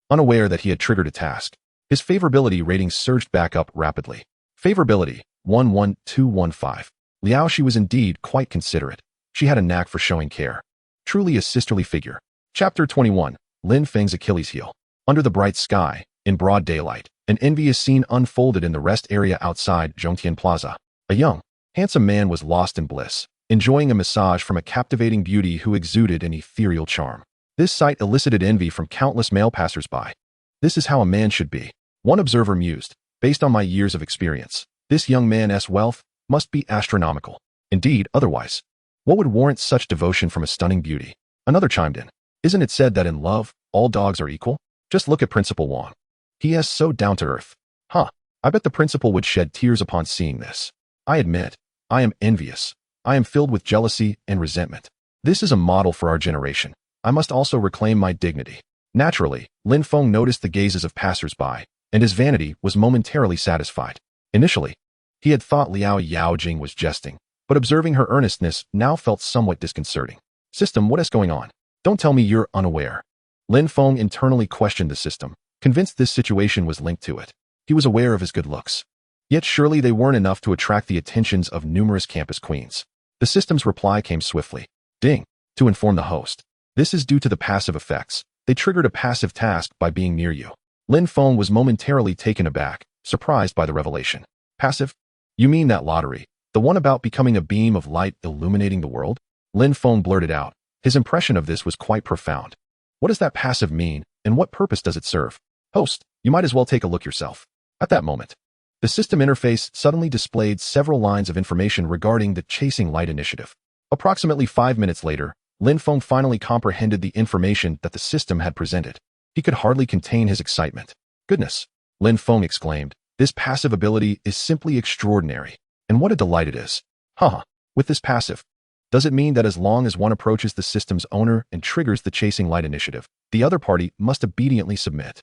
Unaware that he had triggered a task, his favorability rating surged back up rapidly. Favorability, 11215. Liaoshi was indeed quite considerate. She had a knack for showing care. Truly a sisterly figure. Chapter 21, Lin Feng's Achilles heel. Under the bright sky, in broad daylight, an envious scene unfolded in the rest area outside Zhongtian Plaza. A young, handsome man was lost in bliss, enjoying a massage from a captivating beauty who exuded an ethereal charm. This sight elicited envy from countless male passers-by. This is how a man should be. One observer mused, based on my years of experience, this young man's wealth must be astronomical. Indeed, otherwise, what would warrant such devotion from a stunning beauty? Another chimed in. Isn't it said that in love, all dogs are equal? Just look at Principal Wang. He is so down to earth. Huh, I bet the principal would shed tears upon seeing this. I admit, I am envious. I am filled with jealousy and resentment. This is a model for our generation. I must also reclaim my dignity. Naturally, Lin Feng noticed the gazes of passers-by, and his vanity was momentarily satisfied. Initially, he had thought Liao Yaojing was jesting, but observing her earnestness now felt somewhat disconcerting. System, what is going on? Don't tell me you're unaware. Lin Feng internally questioned the system, convinced this situation was linked to it. He was aware of his good looks. Yet surely they weren't enough to attract the attentions of numerous campus queens. The system's reply came swiftly. Ding. To inform the host. This is due to the passive effects. They triggered a passive task by being near you. Lin Feng was momentarily taken aback, surprised by the revelation. Passive? You mean that lottery, the one about becoming a beam of light illuminating the world? Lin Feng blurted out. His impression of this was quite profound. What does that passive mean, and what purpose does it serve? Host, you might as well take a look yourself. At that moment, the system interface suddenly displayed several lines of information regarding the Chasing Light initiative. Approximately 5 minutes later, Lin Feng finally comprehended the information that the system had presented. He could hardly contain his excitement. Goodness, Lin Feng exclaimed, this passive ability is simply extraordinary. And what a delight it is. Haha, with this passive, does it mean that as long as one approaches the system's owner and triggers the Chasing Light initiative, the other party must obediently submit?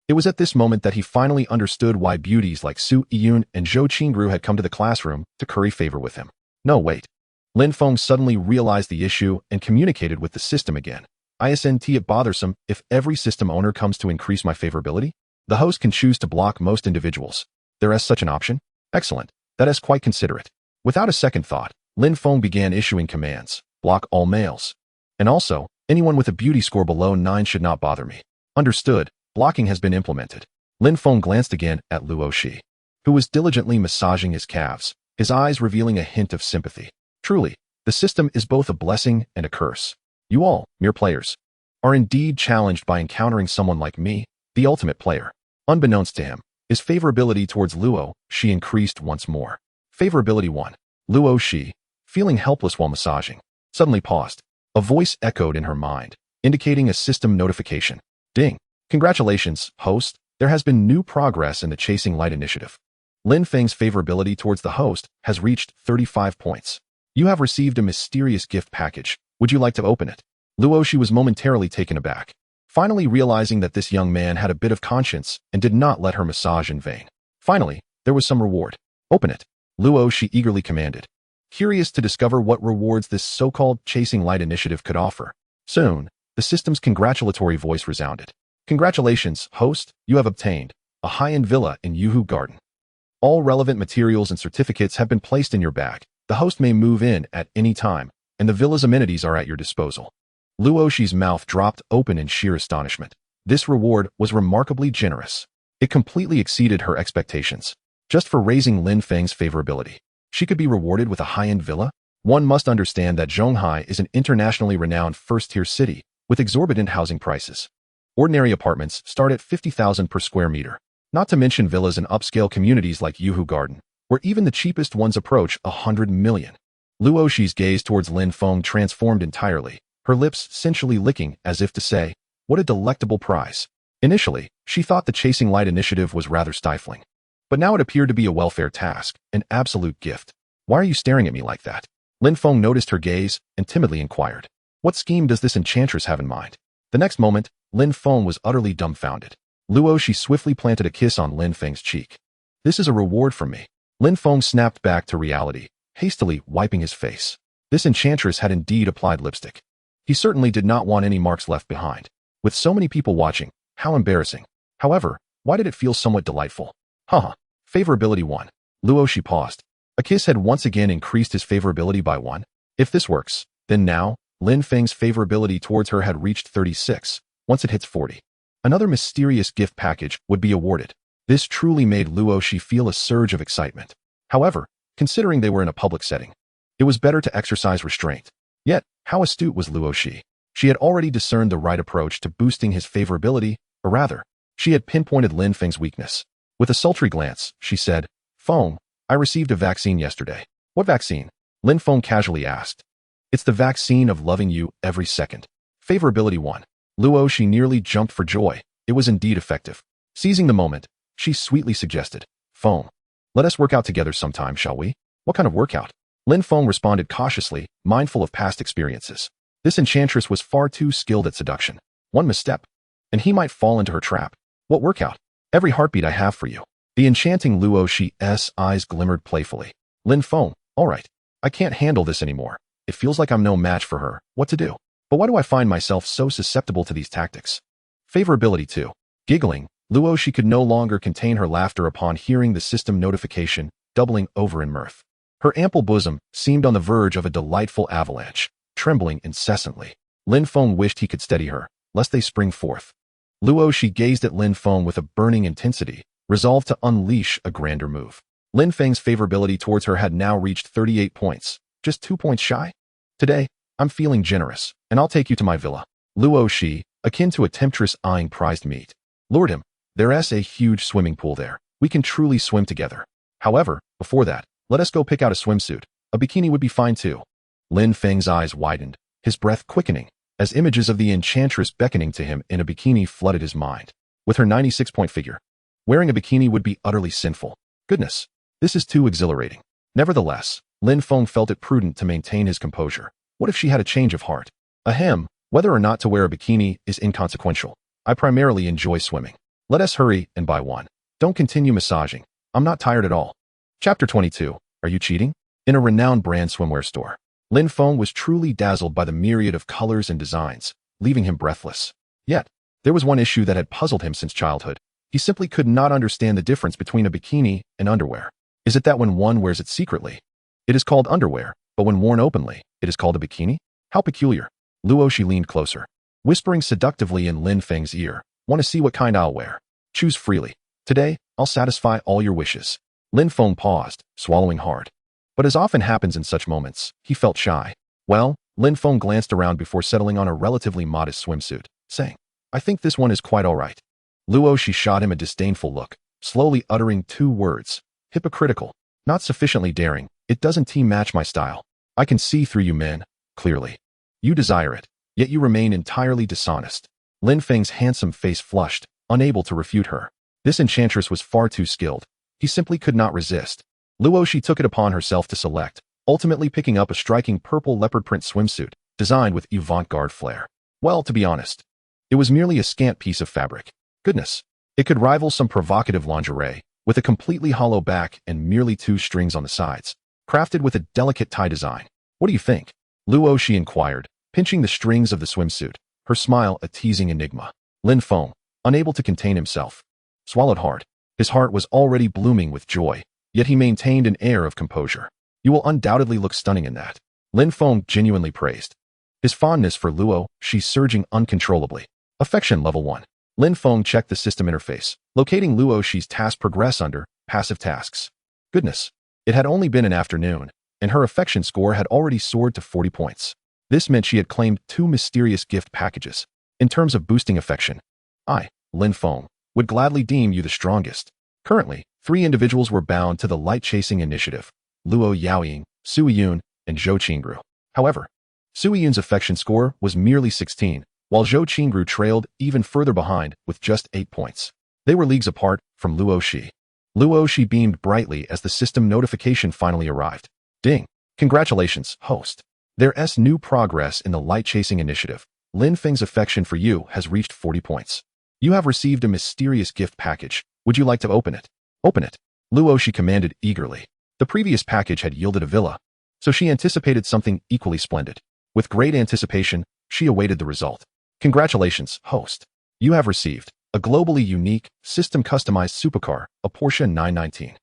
It was at this moment that he finally understood why beauties like Su Yun and Zhou Qingru had come to the classroom to curry favor with him. No, wait. Lin Feng suddenly realized the issue and communicated with the system again. Isn't it bothersome if every system owner comes to increase my favorability? The host can choose to block most individuals. There is such an option? Excellent. That is quite considerate. Without a second thought, Lin Feng began issuing commands. Block all males. And also, anyone with a beauty score below 9 should not bother me. Understood. Blocking has been implemented. Lin Feng glanced again at Luo Shi, who was diligently massaging his calves, his eyes revealing a hint of sympathy. Truly, the system is both a blessing and a curse. You all, mere players, are indeed challenged by encountering someone like me, the ultimate player. Unbeknownst to him, his favorability towards Luo Shi increased once more. Favorability 1. Luo Shi, feeling helpless while massaging, suddenly paused. A voice echoed in her mind, indicating a system notification. Ding. Congratulations, host. There has been new progress in the Chasing Light initiative. Lin Feng's favorability towards the host has reached 35 points. You have received a mysterious gift package. Would you like to open it? Luo Shi was momentarily taken aback, finally realizing that this young man had a bit of conscience and did not let her massage in vain. Finally, there was some reward. Open it. Luo Shi eagerly commanded, curious to discover what rewards this so-called Chasing Light initiative could offer. Soon, the system's congratulatory voice resounded. Congratulations, host, you have obtained a high-end villa in Yuhu Garden. All relevant materials and certificates have been placed in your bag. The host may move in at any time, and the villa's amenities are at your disposal. Luo Shi's mouth dropped open in sheer astonishment. This reward was remarkably generous. It completely exceeded her expectations. Just for raising Lin Feng's favorability, she could be rewarded with a high-end villa? One must understand that Zhonghai is an internationally renowned first-tier city with exorbitant housing prices. Ordinary apartments start at 50,000 per square meter, not to mention villas in upscale communities like Yuhu Garden, where even the cheapest ones approach 100 million. Luo Shi's gaze towards Lin Feng transformed entirely, her lips sensually licking as if to say, what a delectable prize. Initially, she thought the Chasing Light initiative was rather stifling. But now it appeared to be a welfare task, an absolute gift. Why are you staring at me like that? Lin Feng noticed her gaze and timidly inquired. What scheme does this enchantress have in mind? The next moment, Lin Feng was utterly dumbfounded. Luo Shi swiftly planted a kiss on Lin Feng's cheek. This is a reward from me. Lin Feng snapped back to reality, hastily wiping his face. This enchantress had indeed applied lipstick. He certainly did not want any marks left behind. With so many people watching, how embarrassing. However, why did it feel somewhat delightful? Haha. Favorability 1. Luo Shi paused. A kiss had once again increased his favorability by 1. If this works, then now, Lin Feng's favorability towards her had reached 36. Once it hits 40, another mysterious gift package would be awarded. This truly made Luo Shi feel a surge of excitement. However, considering they were in a public setting, it was better to exercise restraint. Yet, how astute was Luo Shi? She had already discerned the right approach to boosting his favorability, or rather, she had pinpointed Lin Feng's weakness. With a sultry glance, she said, "Feng, I received a vaccine yesterday." "What vaccine?" Lin Feng casually asked. "It's the vaccine of loving you every second." Favorability 1. Luo Shi nearly jumped for joy. It was indeed effective. Seizing the moment, she sweetly suggested, "Feng, let us work out together sometime, shall we?" "What kind of workout?" Lin Feng responded cautiously, mindful of past experiences. This enchantress was far too skilled at seduction. One misstep, and he might fall into her trap. "What workout?" "Every heartbeat I have for you." The enchanting Luo Shi's eyes glimmered playfully. "Lin Feng, all right. I can't handle this anymore. It feels like I'm no match for her. What to do? But why do I find myself so susceptible to these tactics?" Favorability 2. Giggling, Luo Shi could no longer contain her laughter upon hearing the system notification, doubling over in mirth. Her ample bosom seemed on the verge of a delightful avalanche, trembling incessantly. Lin Feng wished he could steady her, lest they spring forth. Luo Shi gazed at Lin Feng with a burning intensity, resolved to unleash a grander move. Lin Feng's favorability towards her had now reached 38 points, just 2 points shy. "Today, I'm feeling generous, and I'll take you to my villa." Luo Shi, akin to a temptress eyeing prized meat, lured him. "There's a huge swimming pool there. We can truly swim together. However, before that, let us go pick out a swimsuit. A bikini would be fine too." Lin Feng's eyes widened, his breath quickening, as images of the enchantress beckoning to him in a bikini flooded his mind. With her 96-point figure, wearing a bikini would be utterly sinful. Goodness, this is too exhilarating. Nevertheless, Lin Feng felt it prudent to maintain his composure. What if she had a change of heart? Ahem, whether or not to wear a bikini is inconsequential. I primarily enjoy swimming. Let us hurry and buy one. Don't continue massaging. I'm not tired at all. Chapter 22. Are you cheating? In a renowned brand swimwear store, Lin Feng was truly dazzled by the myriad of colors and designs, leaving him breathless. Yet, there was one issue that had puzzled him since childhood. He simply could not understand the difference between a bikini and underwear. Is it that when one wears it secretly, it is called underwear, but when worn openly, it is called a bikini? How peculiar. Luo Shi leaned closer, whispering seductively in Lin Feng's ear, "Want to see what kind I'll wear? Choose freely. Today, I'll satisfy all your wishes." Lin Feng paused, swallowing hard. But as often happens in such moments, he felt shy. Well, Lin Feng glanced around before settling on a relatively modest swimsuit, saying, "I think this one is quite all right." Luo Shi shot him a disdainful look, slowly uttering 2 words. "Hypocritical. Not sufficiently daring. It doesn't match my style. I can see through you men, clearly. You desire it, yet you remain entirely dishonest." Lin Feng's handsome face flushed, unable to refute her. This enchantress was far too skilled. He simply could not resist. Luo Shi took it upon herself to select, ultimately picking up a striking purple leopard print swimsuit, designed with avant-garde flair. Well, to be honest, it was merely a scant piece of fabric. Goodness, it could rival some provocative lingerie, with a completely hollow back and merely 2 strings on the sides, crafted with a delicate tie design. "What do you think?" Luo Shi inquired, pinching the strings of the swimsuit, her smile a teasing enigma. Lin Feng, unable to contain himself, swallowed hard. His heart was already blooming with joy, yet he maintained an air of composure. "You will undoubtedly look stunning in that," Lin Feng genuinely praised, his fondness for Luo Shi surging uncontrollably. Affection level 1. Lin Feng checked the system interface, locating Luo Shi's task progress under passive tasks. Goodness, it had only been an afternoon, and her affection score had already soared to 40 points. This meant she had claimed 2 mysterious gift packages. In terms of boosting affection, I, Lin Feng, would gladly deem you the strongest. Currently, 3 individuals were bound to the light-chasing initiative: Luo Yaoying, Su Yun, and Zhou Qingru. However, Su Yun's affection score was merely 16, while Zhou Qingru trailed even further behind with just 8 points. They were leagues apart from Luo Shi. Luo Shi beamed brightly as the system notification finally arrived. "Ding! Congratulations, host. There's new progress in the light-chasing initiative. Lin Feng's affection for you has reached 40 points. You have received a mysterious gift package. Would you like to open it?" "Open it," Luo Shi commanded eagerly. The previous package had yielded a villa, so she anticipated something equally splendid. With great anticipation, she awaited the result. Congratulations, host. You have received a globally unique, system-customized supercar, a Porsche 919.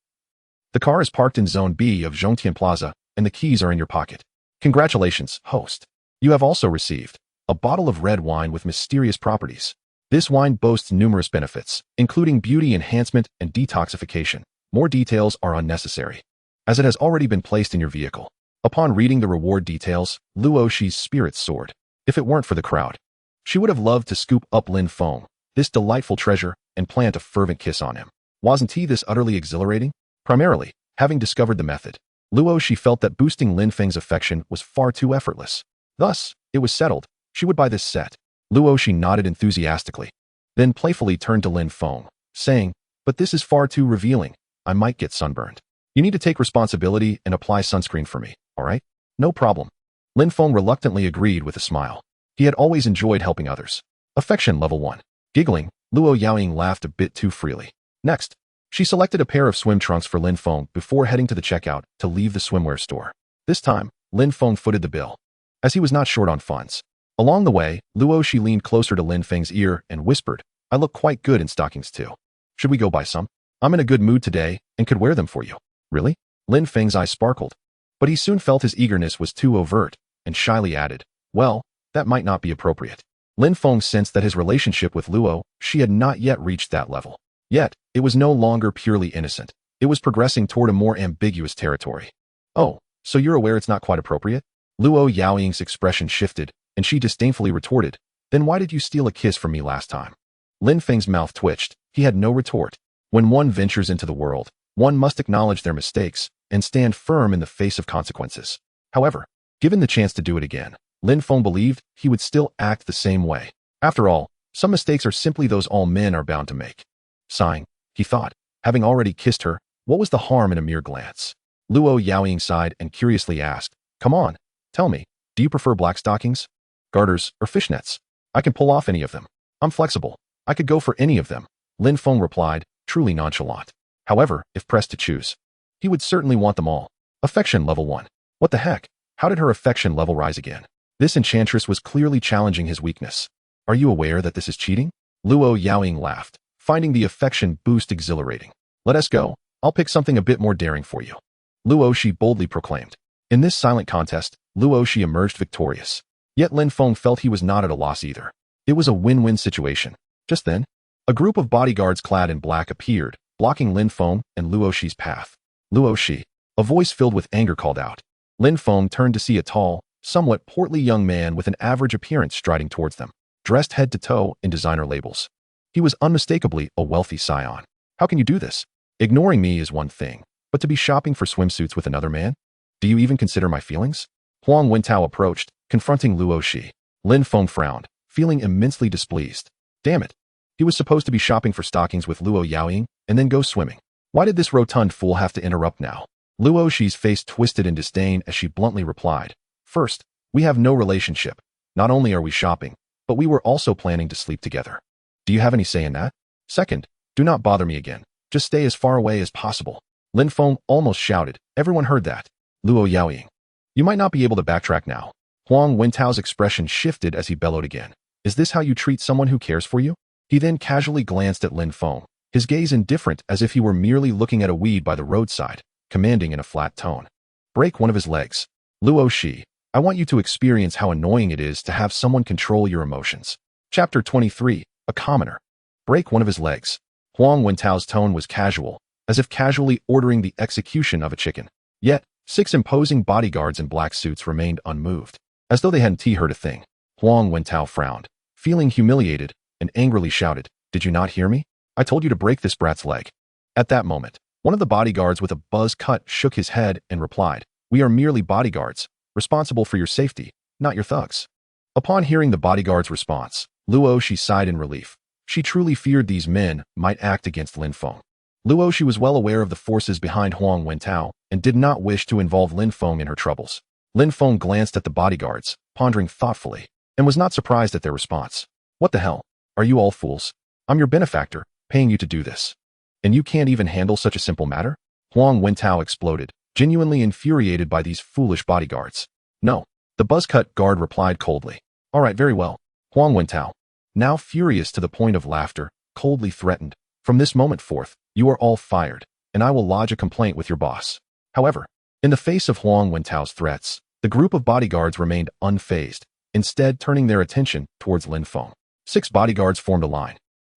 The car is parked in Zone B of Zhongtian Plaza, and the keys are in your pocket. Congratulations, host. You have also received a bottle of red wine with mysterious properties. This wine boasts numerous benefits, including beauty enhancement and detoxification. More details are unnecessary, as it has already been placed in your vehicle. Upon reading the reward details, Luo Shi's spirits soared. If it weren't for the crowd, she would have loved to scoop up Lin Feng, this delightful treasure, and plant a fervent kiss on him. Wasn't he this utterly exhilarating? Primarily, having discovered the method, Luo Shi felt that boosting Lin Feng's affection was far too effortless. Thus, it was settled. She would buy this set. Luo Shi nodded enthusiastically, then playfully turned to Lin Feng, saying, "But this is far too revealing. I might get sunburned. You need to take responsibility and apply sunscreen for me, all right?" "No problem." Lin Feng reluctantly agreed with a smile. He had always enjoyed helping others. Affection level 1. Giggling, Luo Yaoying laughed a bit too freely. Next, she selected a pair of swim trunks for Lin Feng before heading to the checkout to leave the swimwear store. This time, Lin Feng footed the bill, as he was not short on funds. Along the way, Luo Shi leaned closer to Lin Feng's ear and whispered, "I look quite good in stockings too. Should we go buy some? I'm in a good mood today and could wear them for you." "Really?" Lin Feng's eyes sparkled, but he soon felt his eagerness was too overt and shyly added, "Well, that might not be appropriate." Lin Feng sensed that his relationship with Luo Shi had not yet reached that level. Yet, it was no longer purely innocent. It was progressing toward a more ambiguous territory. "Oh, so you're aware it's not quite appropriate?" Luo Yaoying's expression shifted, and she disdainfully retorted, "Then why did you steal a kiss from me last time?" Lin Feng's mouth twitched. He had no retort. When one ventures into the world, one must acknowledge their mistakes and stand firm in the face of consequences. However, given the chance to do it again, Lin Feng believed he would still act the same way. After all, some mistakes are simply those all men are bound to make. Sighing, he thought, having already kissed her, what was the harm in a mere glance? Luo Yaoying sighed and curiously asked, "Come on, tell me, do you prefer black stockings, garters, or fishnets? I can pull off any of them. I'm flexible. I could go for any of them." Lin Feng replied, truly nonchalant. However, if pressed to choose, he would certainly want them all. Affection level 1. What the heck? How did her affection level rise again? This enchantress was clearly challenging his weakness. "Are you aware that this is cheating?" Luo Yaoying laughed, finding the affection boost exhilarating. "Let us go. I'll pick something a bit more daring for you," Luo Shi boldly proclaimed. In this silent contest, Luo Shi emerged victorious. Yet Lin Feng felt he was not at a loss either. It was a win-win situation. Just then, a group of bodyguards clad in black appeared, blocking Lin Feng and Luo Shi's path. "Luo Shi," a voice filled with anger called out. Lin Feng turned to see a tall, somewhat portly young man with an average appearance striding towards them, dressed head to toe in designer labels. He was unmistakably a wealthy scion. "How can you do this? Ignoring me is one thing, but to be shopping for swimsuits with another man? Do you even consider my feelings?" Huang Wentao approached, confronting Luo Shi. Lin Feng frowned, feeling immensely displeased. Damn it. He was supposed to be shopping for stockings with Luo Yaoying and then go swimming. Why did this rotund fool have to interrupt now? Luo Shi's face twisted in disdain as she bluntly replied, "First, we have no relationship. Not only are we shopping, but we were also planning to sleep together. Do you have any say in that? Second, do not bother me again. Just stay as far away as possible." Lin Feng almost shouted. Everyone heard that. "Luo Yaoying, you might not be able to backtrack now." Huang Wentao's expression shifted as he bellowed again. "Is this how you treat someone who cares for you?" He then casually glanced at Lin Feng, his gaze indifferent as if he were merely looking at a weed by the roadside, commanding in a flat tone. "Break one of his legs. Luo Shi, I want you to experience how annoying it is to have someone control your emotions." Chapter 23, A Commoner. Break one of his legs. Huang Wentao's tone was casual, as if casually ordering the execution of a chicken. Yet, 6 imposing bodyguards in black suits remained unmoved, as though they hadn't heard a thing. Huang Wentao frowned, feeling humiliated, and angrily shouted, "Did you not hear me? I told you to break this brat's leg." At that moment, one of the bodyguards with a buzz cut shook his head and replied, "We are merely bodyguards, responsible for your safety, not your thugs." Upon hearing the bodyguard's response, Luo Shi sighed in relief. She truly feared these men might act against Lin Feng. Luo Shi was well aware of the forces behind Huang Wentao and did not wish to involve Lin Feng in her troubles. Lin Feng glanced at the bodyguards, pondering thoughtfully, and was not surprised at their response. "What the hell? Are you all fools? I'm your benefactor, paying you to do this. And you can't even handle such a simple matter?" Huang Wentao exploded, genuinely infuriated by these foolish bodyguards. No, the buzzcut guard replied coldly. All right, very well. Huang Wentao, now furious to the point of laughter, coldly threatened. From this moment forth, you are all fired, and I will lodge a complaint with your boss. However, in the face of Huang Wentao's threats, the group of bodyguards remained unfazed, instead turning their attention towards Lin Feng. 6 bodyguards formed a line,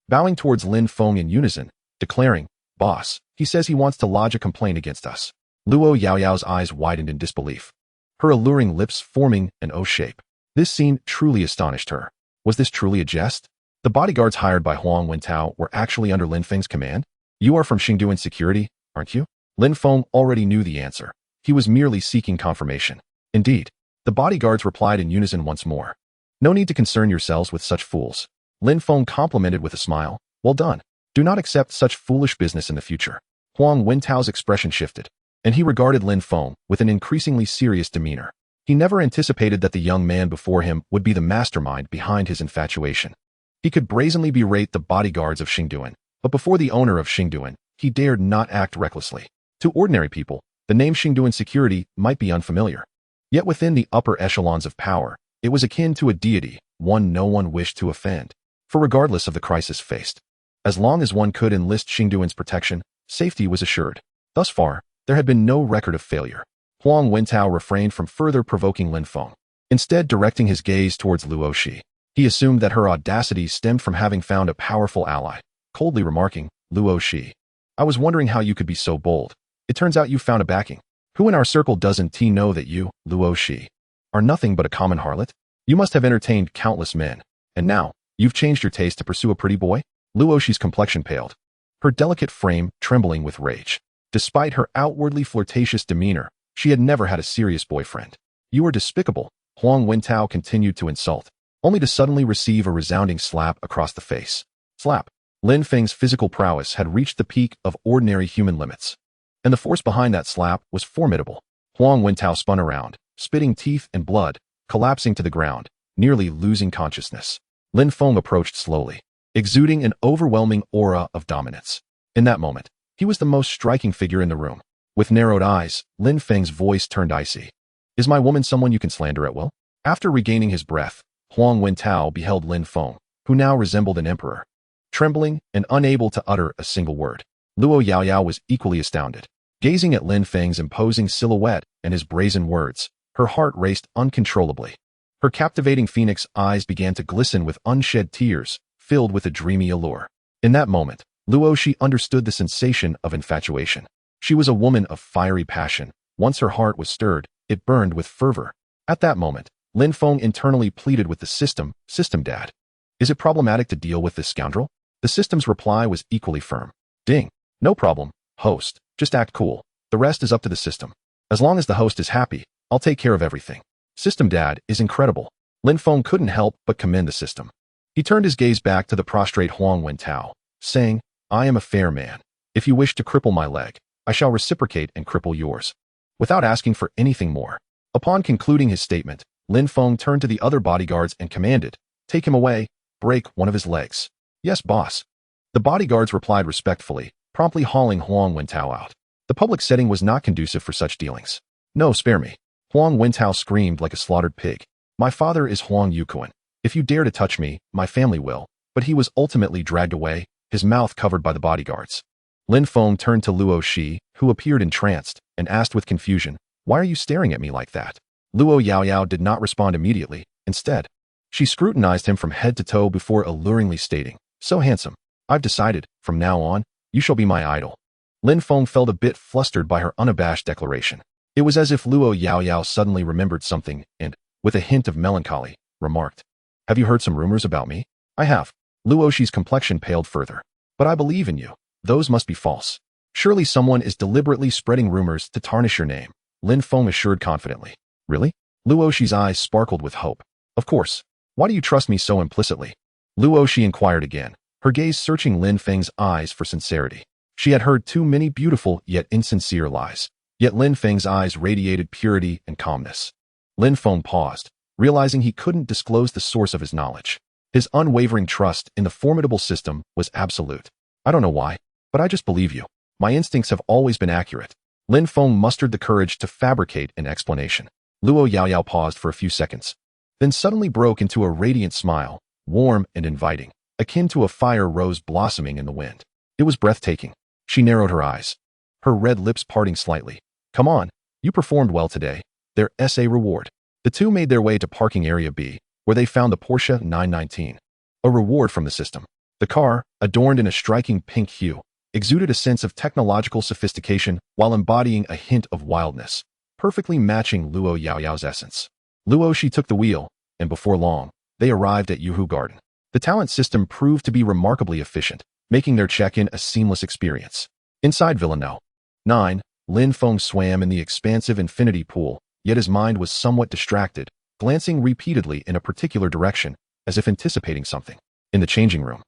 bowing towards Lin Feng in unison, declaring, Boss, he says he wants to lodge a complaint against us. Luo Yaoyao's eyes widened in disbelief, her alluring lips forming an O shape. This scene truly astonished her. Was this truly a jest? The bodyguards hired by Huang Wentao were actually under Lin Feng's command? You are from Xingduan Security, aren't you? Lin Feng already knew the answer. He was merely seeking confirmation. Indeed, the bodyguards replied in unison once more. No need to concern yourselves with such fools. Lin Feng complimented with a smile. Well done. Do not accept such foolish business in the future. Huang Wentao's expression shifted, and he regarded Lin Feng with an increasingly serious demeanor. He never anticipated that the young man before him would be the mastermind behind his infatuation. He could brazenly berate the bodyguards of Xingduan, but before the owner of Xingduan, he dared not act recklessly. To ordinary people, the name Xingduan Security might be unfamiliar. Yet within the upper echelons of power, it was akin to a deity, one no one wished to offend. For regardless of the crisis faced, as long as one could enlist Xingduan's protection, safety was assured. Thus far, there had been no record of failure. Huang Wentao refrained from further provoking Lin Feng, instead directing his gaze towards Luo Shi. He assumed that her audacity stemmed from having found a powerful ally, coldly remarking, Luo Shi, I was wondering how you could be so bold. It turns out you found a backing. Who in our circle doesn't know that you, Luo Shi, are nothing but a common harlot? You must have entertained countless men, and now, you've changed your taste to pursue a pretty boy? Luo Shi's complexion paled, her delicate frame trembling with rage. Despite her outwardly flirtatious demeanor, she had never had a serious boyfriend. You are despicable, Huang Wentao continued to insult, only to suddenly receive a resounding slap across the face. Slap. Lin Feng's physical prowess had reached the peak of ordinary human limits, and the force behind that slap was formidable. Huang Wentao spun around, spitting teeth and blood, collapsing to the ground, nearly losing consciousness. Lin Feng approached slowly, exuding an overwhelming aura of dominance. In that moment, he was the most striking figure in the room. With narrowed eyes, Lin Feng's voice turned icy. Is my woman someone you can slander at will? After regaining his breath, Huang Wentao beheld Lin Feng, who now resembled an emperor. Trembling and unable to utter a single word, Luo Yaoyao was equally astounded. Gazing at Lin Feng's imposing silhouette and his brazen words, her heart raced uncontrollably. Her captivating phoenix eyes began to glisten with unshed tears, filled with a dreamy allure. In that moment, Luo Shi understood the sensation of infatuation. She was a woman of fiery passion. Once her heart was stirred, it burned with fervor. At that moment, Lin Feng internally pleaded with the system, Dad. Is it problematic to deal with this scoundrel? The system's reply was equally firm. Ding. No problem, host. Just act cool. The rest is up to the system. As long as the host is happy, I'll take care of everything. System Dad is incredible. Lin Feng couldn't help but commend the system. He turned his gaze back to the prostrate Huang Wentao, saying, I am a fair man. If you wish to cripple my leg, I shall reciprocate and cripple yours. Without asking for anything more. Upon concluding his statement, Lin Feng turned to the other bodyguards and commanded, Take him away, break one of his legs. Yes, boss. The bodyguards replied respectfully, promptly hauling Huang Wentao out. The public setting was not conducive for such dealings. No, spare me. Huang Wentao screamed like a slaughtered pig. My father is Huang Yukuan. If you dare to touch me, my family will. But he was ultimately dragged away, his mouth covered by the bodyguards. Lin Feng turned to Luo Shi, who appeared entranced, and asked with confusion, Why are you staring at me like that? Luo Yaoyao did not respond immediately. Instead, she scrutinized him from head to toe before alluringly stating, So handsome. I've decided, from now on, you shall be my idol. Lin Feng felt a bit flustered by her unabashed declaration. It was as if Luo Yaoyao suddenly remembered something and, with a hint of melancholy, remarked, Have you heard some rumors about me? I have. Luo Shi's complexion paled further. But I believe in you. Those must be false. Surely someone is deliberately spreading rumors to tarnish your name, Lin Feng assured confidently. Really? Luo Shi's eyes sparkled with hope. Of course. Why do you trust me so implicitly? Luo Shi inquired again, her gaze searching Lin Feng's eyes for sincerity. She had heard too many beautiful yet insincere lies. Yet Lin Feng's eyes radiated purity and calmness. Lin Feng paused, realizing he couldn't disclose the source of his knowledge. His unwavering trust in the formidable system was absolute. I don't know why, but I just believe you. My instincts have always been accurate. Lin Feng mustered the courage to fabricate an explanation. Luo Yaoyao paused for a few seconds, then suddenly broke into a radiant smile, warm and inviting, akin to a fire rose blossoming in the wind. It was breathtaking. She narrowed her eyes, her red lips parting slightly. Come on, you performed well today. Their essay reward. The two made their way to parking area B, where they found the Porsche 919. A reward from the system. The car, adorned in a striking pink hue, exuded a sense of technological sophistication while embodying a hint of wildness, perfectly matching Luo Yaoyao's essence. Luo Shi took the wheel, and before long, they arrived at Yuhu Garden. The talent system proved to be remarkably efficient, making their check-in a seamless experience. Inside Villa No. 9, Lin Feng swam in the expansive infinity pool, yet his mind was somewhat distracted, glancing repeatedly in a particular direction, as if anticipating something. In the changing room,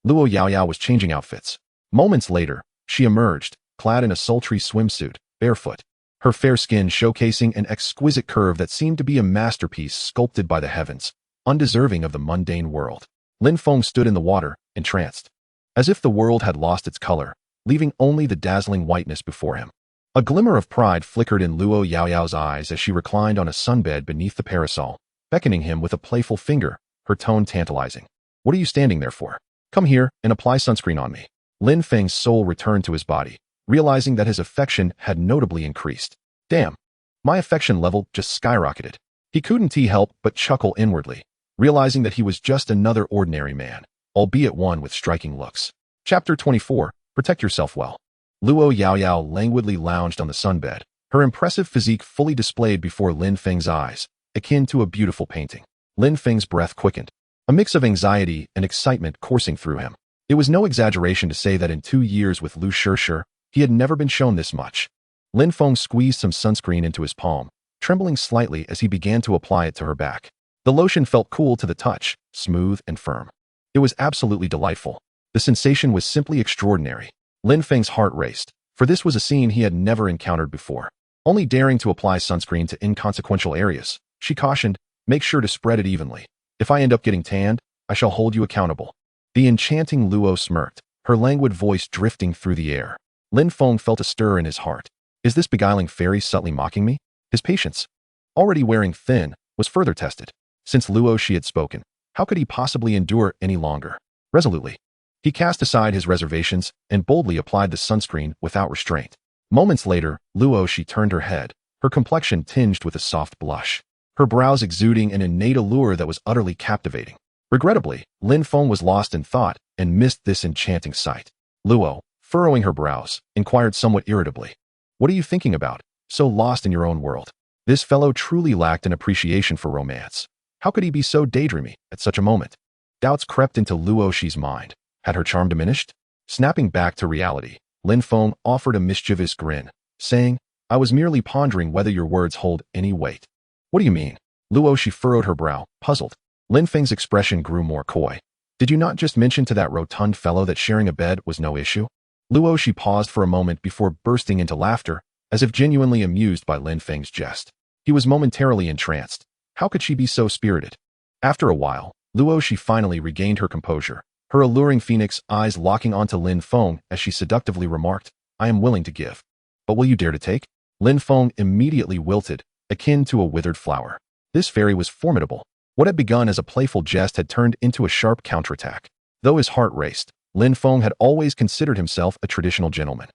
Luo Yaoyao was changing outfits. Moments later, she emerged, clad in a sultry swimsuit, barefoot, her fair skin showcasing an exquisite curve that seemed to be a masterpiece sculpted by the heavens, undeserving of the mundane world. Lin Feng stood in the water, entranced, as if the world had lost its color, leaving only the dazzling whiteness before him. A glimmer of pride flickered in Luo Yaoyao's eyes as she reclined on a sunbed beneath the parasol, beckoning him with a playful finger, her tone tantalizing. What are you standing there for? Come here and apply sunscreen on me. Lin Feng's soul returned to his body, realizing that his affection had notably increased. Damn, my affection level just skyrocketed. He couldn't help but chuckle inwardly, realizing that he was just another ordinary man, albeit one with striking looks. Chapter 24, Protect Yourself Well. Luo Yaoyao languidly lounged on the sunbed, her impressive physique fully displayed before Lin Feng's eyes, akin to a beautiful painting. Lin Feng's breath quickened, a mix of anxiety and excitement coursing through him. It was no exaggeration to say that in 2 years with Lu Shishir, he had never been shown this much. Lin Feng squeezed some sunscreen into his palm, trembling slightly as he began to apply it to her back. The lotion felt cool to the touch, smooth and firm. It was absolutely delightful. The sensation was simply extraordinary. Lin Feng's heart raced, for this was a scene he had never encountered before. Only daring to apply sunscreen to inconsequential areas, she cautioned, make sure to spread it evenly. If I end up getting tanned, I shall hold you accountable. The enchanting Luo smirked, her languid voice drifting through the air. Lin Feng felt a stir in his heart. Is this beguiling fairy subtly mocking me? His patience, already wearing thin, was further tested. Since Luo Shi had spoken, how could he possibly endure any longer? Resolutely, he cast aside his reservations and boldly applied the sunscreen without restraint. Moments later, Luo Shi turned her head, her complexion tinged with a soft blush, her brows exuding an innate allure that was utterly captivating. Regrettably, Lin Feng was lost in thought and missed this enchanting sight. Luo, furrowing her brows, inquired somewhat irritably. What are you thinking about, so lost in your own world? This fellow truly lacked an appreciation for romance. How could he be so daydreamy at such a moment? Doubts crept into Luo Shi's mind. Had her charm diminished? Snapping back to reality, Lin Feng offered a mischievous grin, saying, I was merely pondering whether your words hold any weight. What do you mean? Luo Shi furrowed her brow, puzzled. Lin Feng's expression grew more coy. Did you not just mention to that rotund fellow that sharing a bed was no issue? Luo Shi paused for a moment before bursting into laughter, as if genuinely amused by Lin Feng's jest. He was momentarily entranced. How could she be so spirited? After a while, Luo Shi finally regained her composure, her alluring phoenix eyes locking onto Lin Feng as she seductively remarked, I am willing to give. But will you dare to take? Lin Feng immediately wilted, akin to a withered flower. This fairy was formidable. What had begun as a playful jest had turned into a sharp counterattack. Though his heart raced, Lin Feng had always considered himself a traditional gentleman.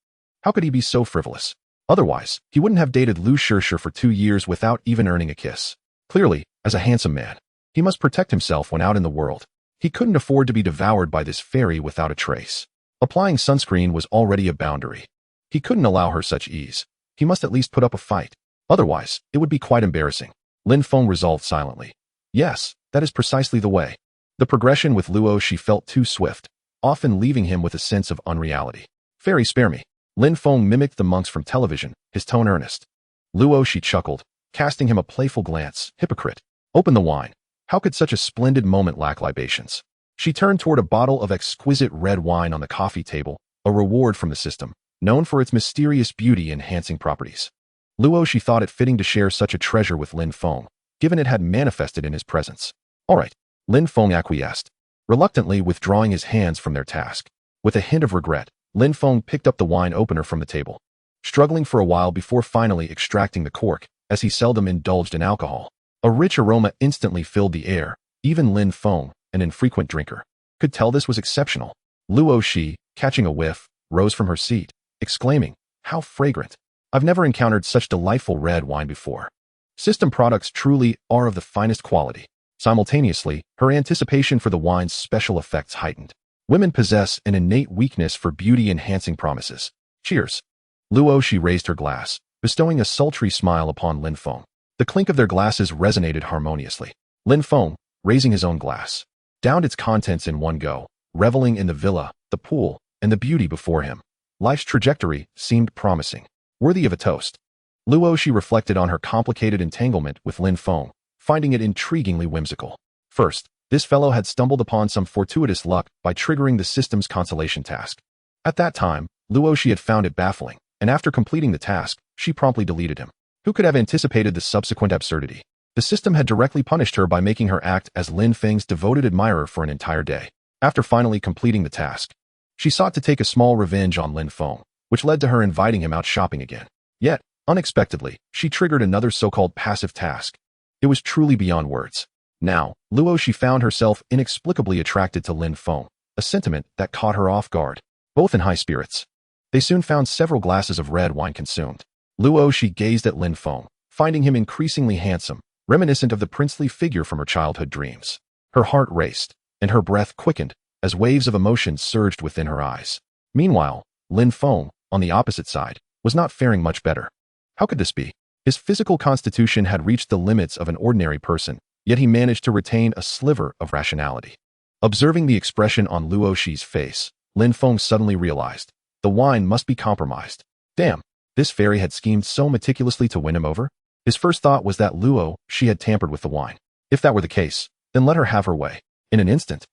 How could he be so frivolous? Otherwise, he wouldn't have dated Lu Shishir for 2 years without even earning a kiss. Clearly, as a handsome man, he must protect himself when out in the world. He couldn't afford to be devoured by this fairy without a trace. Applying sunscreen was already a boundary. He couldn't allow her such ease. He must at least put up a fight. Otherwise, it would be quite embarrassing. Lin Feng resolved silently. Yes, that is precisely the way. The progression with Luo Shi felt too swift, often leaving him with a sense of unreality. Fairy, spare me. Lin Feng mimicked the monks from television, his tone earnest. Luo Shi chuckled, casting him a playful glance. Hypocrite. Open the wine. How could such a splendid moment lack libations? She turned toward a bottle of exquisite red wine on the coffee table, a reward from the system, known for its mysterious beauty-enhancing properties. Luo Shi thought it fitting to share such a treasure with Lin Feng, given it had manifested in his presence. All right, Lin Feng acquiesced, reluctantly withdrawing his hands from their task. With a hint of regret, Lin Feng picked up the wine opener from the table. struggling for a while before finally extracting the cork, as he seldom indulged in alcohol. A rich aroma instantly filled the air. Even Lin Feng, an infrequent drinker, could tell this was exceptional. Luo Shi, catching a whiff, rose from her seat, exclaiming, "How fragrant! I've never encountered such delightful red wine before. System products truly are of the finest quality." Simultaneously, her anticipation for the wine's special effects heightened. Women possess an innate weakness for beauty-enhancing promises. Cheers. Luo Shi raised her glass, bestowing a sultry smile upon Lin Feng. The clink of their glasses resonated harmoniously. Lin Feng, raising his own glass, downed its contents in one go, reveling in the villa, the pool, and the beauty before him. Life's trajectory seemed promising, worthy of a toast. Luo Shi reflected on her complicated entanglement with Lin Feng, finding it intriguingly whimsical. First, this fellow had stumbled upon some fortuitous luck by triggering the system's consolation task. At that time, Luo Shi had found it baffling, and after completing the task, she promptly deleted him. Who could have anticipated the subsequent absurdity? The system had directly punished her by making her act as Lin Feng's devoted admirer for an entire day. After finally completing the task, she sought to take a small revenge on Lin Feng, which led to her inviting him out shopping again. Yet, unexpectedly, she triggered another so-called passive task. It was truly beyond words. Now, Luo Shi found herself inexplicably attracted to Lin Feng, a sentiment that caught her off guard. Both in high spirits, they soon found several glasses of red wine consumed. Luo Shi gazed at Lin Feng, finding him increasingly handsome, reminiscent of the princely figure from her childhood dreams. Her heart raced, and her breath quickened, as waves of emotion surged within her eyes. Meanwhile, Lin Feng, on the opposite side, was not faring much better. How could this be? His physical constitution had reached the limits of an ordinary person, yet he managed to retain a sliver of rationality. Observing the expression on Luo Shi's face, Lin Feng suddenly realized, the wine must be compromised. Damn, this fairy had schemed so meticulously to win him over? His first thought was that Luo Shi had tampered with the wine. If that were the case, then let her have her way. In an instant,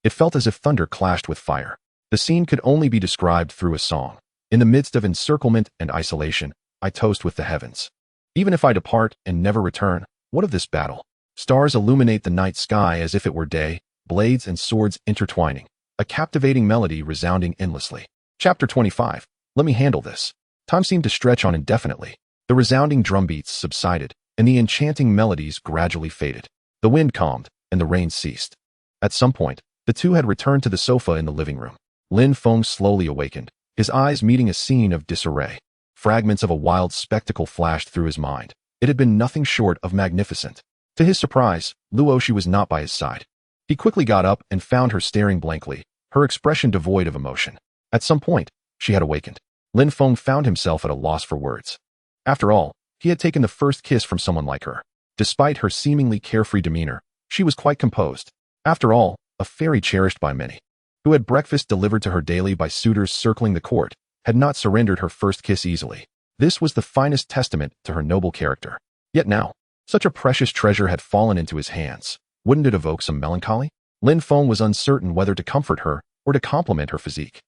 it felt as if thunder clashed with fire. The scene could only be described through a song. In the midst of encirclement and isolation, I toast with the heavens. Even if I depart and never return, what of this battle? Stars illuminate the night sky as if it were day, blades and swords intertwining, a captivating melody resounding endlessly. Chapter 25. Let me handle this. Time seemed to stretch on indefinitely. The resounding drumbeats subsided, and the enchanting melodies gradually faded. The wind calmed, and the rain ceased. At some point, the two had returned to the sofa in the living room. Lin Feng slowly awakened, his eyes meeting a scene of disarray. Fragments of a wild spectacle flashed through his mind. It had been nothing short of magnificent. To his surprise, Luo Shi was not by his side. He quickly got up and found her staring blankly, her expression devoid of emotion. At some point, she had awakened. Lin Feng found himself at a loss for words. After all, he had taken the first kiss from someone like her. Despite her seemingly carefree demeanor, she was quite composed. After all, a fairy cherished by many, who had breakfast delivered to her daily by suitors circling the court, had not surrendered her first kiss easily. This was the finest testament to her noble character. Yet now, such a precious treasure had fallen into his hands. Wouldn't it evoke some melancholy? Lin Feng was uncertain whether to comfort her or to compliment her physique,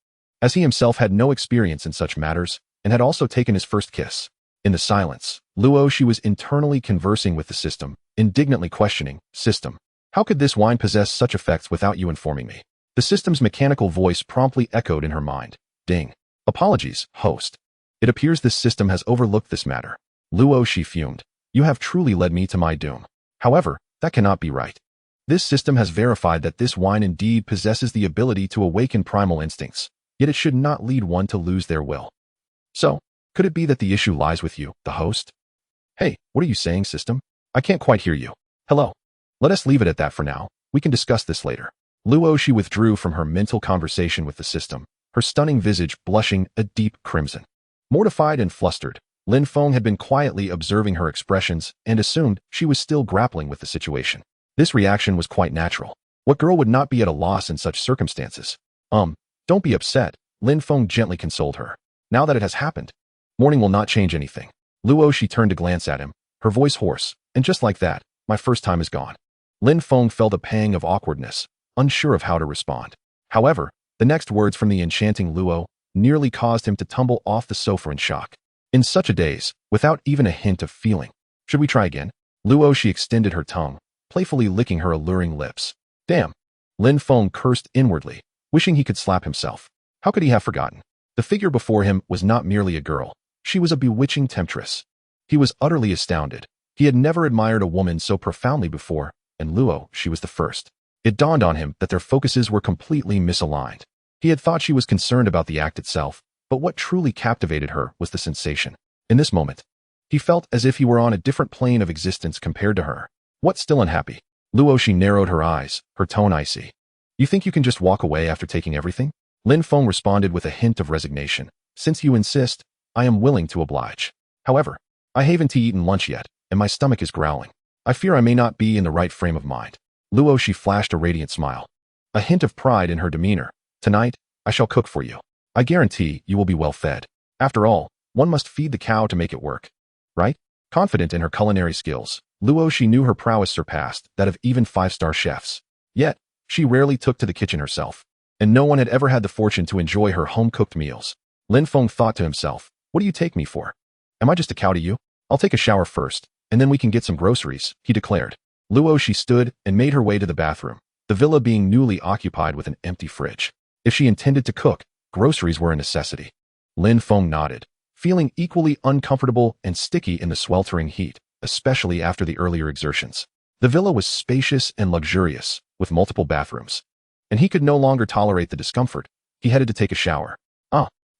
as he himself had no experience in such matters and had also taken his first kiss. In the silence, Luo Shi was internally conversing with the system, indignantly questioning, "System, how could this wine possess such effects without you informing me?" The system's mechanical voice promptly echoed in her mind. Ding. "Apologies, host. It appears this system has overlooked this matter." Luo Shi fumed. "You have truly led me to my doom. However, that cannot be right. This system has verified that this wine indeed possesses the ability to awaken primal instincts, yet it should not lead one to lose their will. So, could it be that the issue lies with you, the host?" "Hey, what are you saying, system? I can't quite hear you." "Hello. Let us leave it at that for now. We can discuss this later." Luo Shi withdrew from her mental conversation with the system, her stunning visage blushing a deep crimson. Mortified and flustered, Lin Feng had been quietly observing her expressions and assumed she was still grappling with the situation. This reaction was quite natural. What girl would not be at a loss in such circumstances? Don't be upset," Lin Feng gently consoled her. "Now that it has happened, mourning will not change anything." Luo Shi turned to glance at him, her voice hoarse, and just like that, my first time is gone. Lin Feng felt a pang of awkwardness, unsure of how to respond. However, the next words from the enchanting Luo nearly caused him to tumble off the sofa in shock. In such a daze, without even a hint of feeling. "Should we try again?" Luo Shi extended her tongue, playfully licking her alluring lips. "Damn." Lin Feng cursed inwardly, wishing he could slap himself. How could he have forgotten? The figure before him was not merely a girl. She was a bewitching temptress. He was utterly astounded. He had never admired a woman so profoundly before, and Luo, she was the first. It dawned on him that their focuses were completely misaligned. He had thought she was concerned about the act itself, but what truly captivated her was the sensation. In this moment, he felt as if he were on a different plane of existence compared to her. What, still unhappy? Luo, she narrowed her eyes, her tone icy. You think you can just walk away after taking everything? Lin Feng responded with a hint of resignation. Since you insist, I am willing to oblige. However, I haven't eaten lunch yet, and my stomach is growling. I fear I may not be in the right frame of mind. Luo, she flashed a radiant smile. A hint of pride in her demeanor. Tonight, I shall cook for you. I guarantee you will be well fed. After all, one must feed the cow to make it work. Right? Confident in her culinary skills, Luo, she knew her prowess surpassed that of even five-star chefs. Yet, she rarely took to the kitchen herself, and no one had ever had the fortune to enjoy her home-cooked meals. Lin Feng thought to himself, what do you take me for? Am I just a cow to you? I'll take a shower first, and then we can get some groceries, he declared. Luo, she stood and made her way to the bathroom, the villa being newly occupied with an empty fridge. If she intended to cook, groceries were a necessity. Lin Feng nodded, feeling equally uncomfortable and sticky in the sweltering heat, especially after the earlier exertions. The villa was spacious and luxurious, with multiple bathrooms, and he could no longer tolerate the discomfort. He headed to take a shower.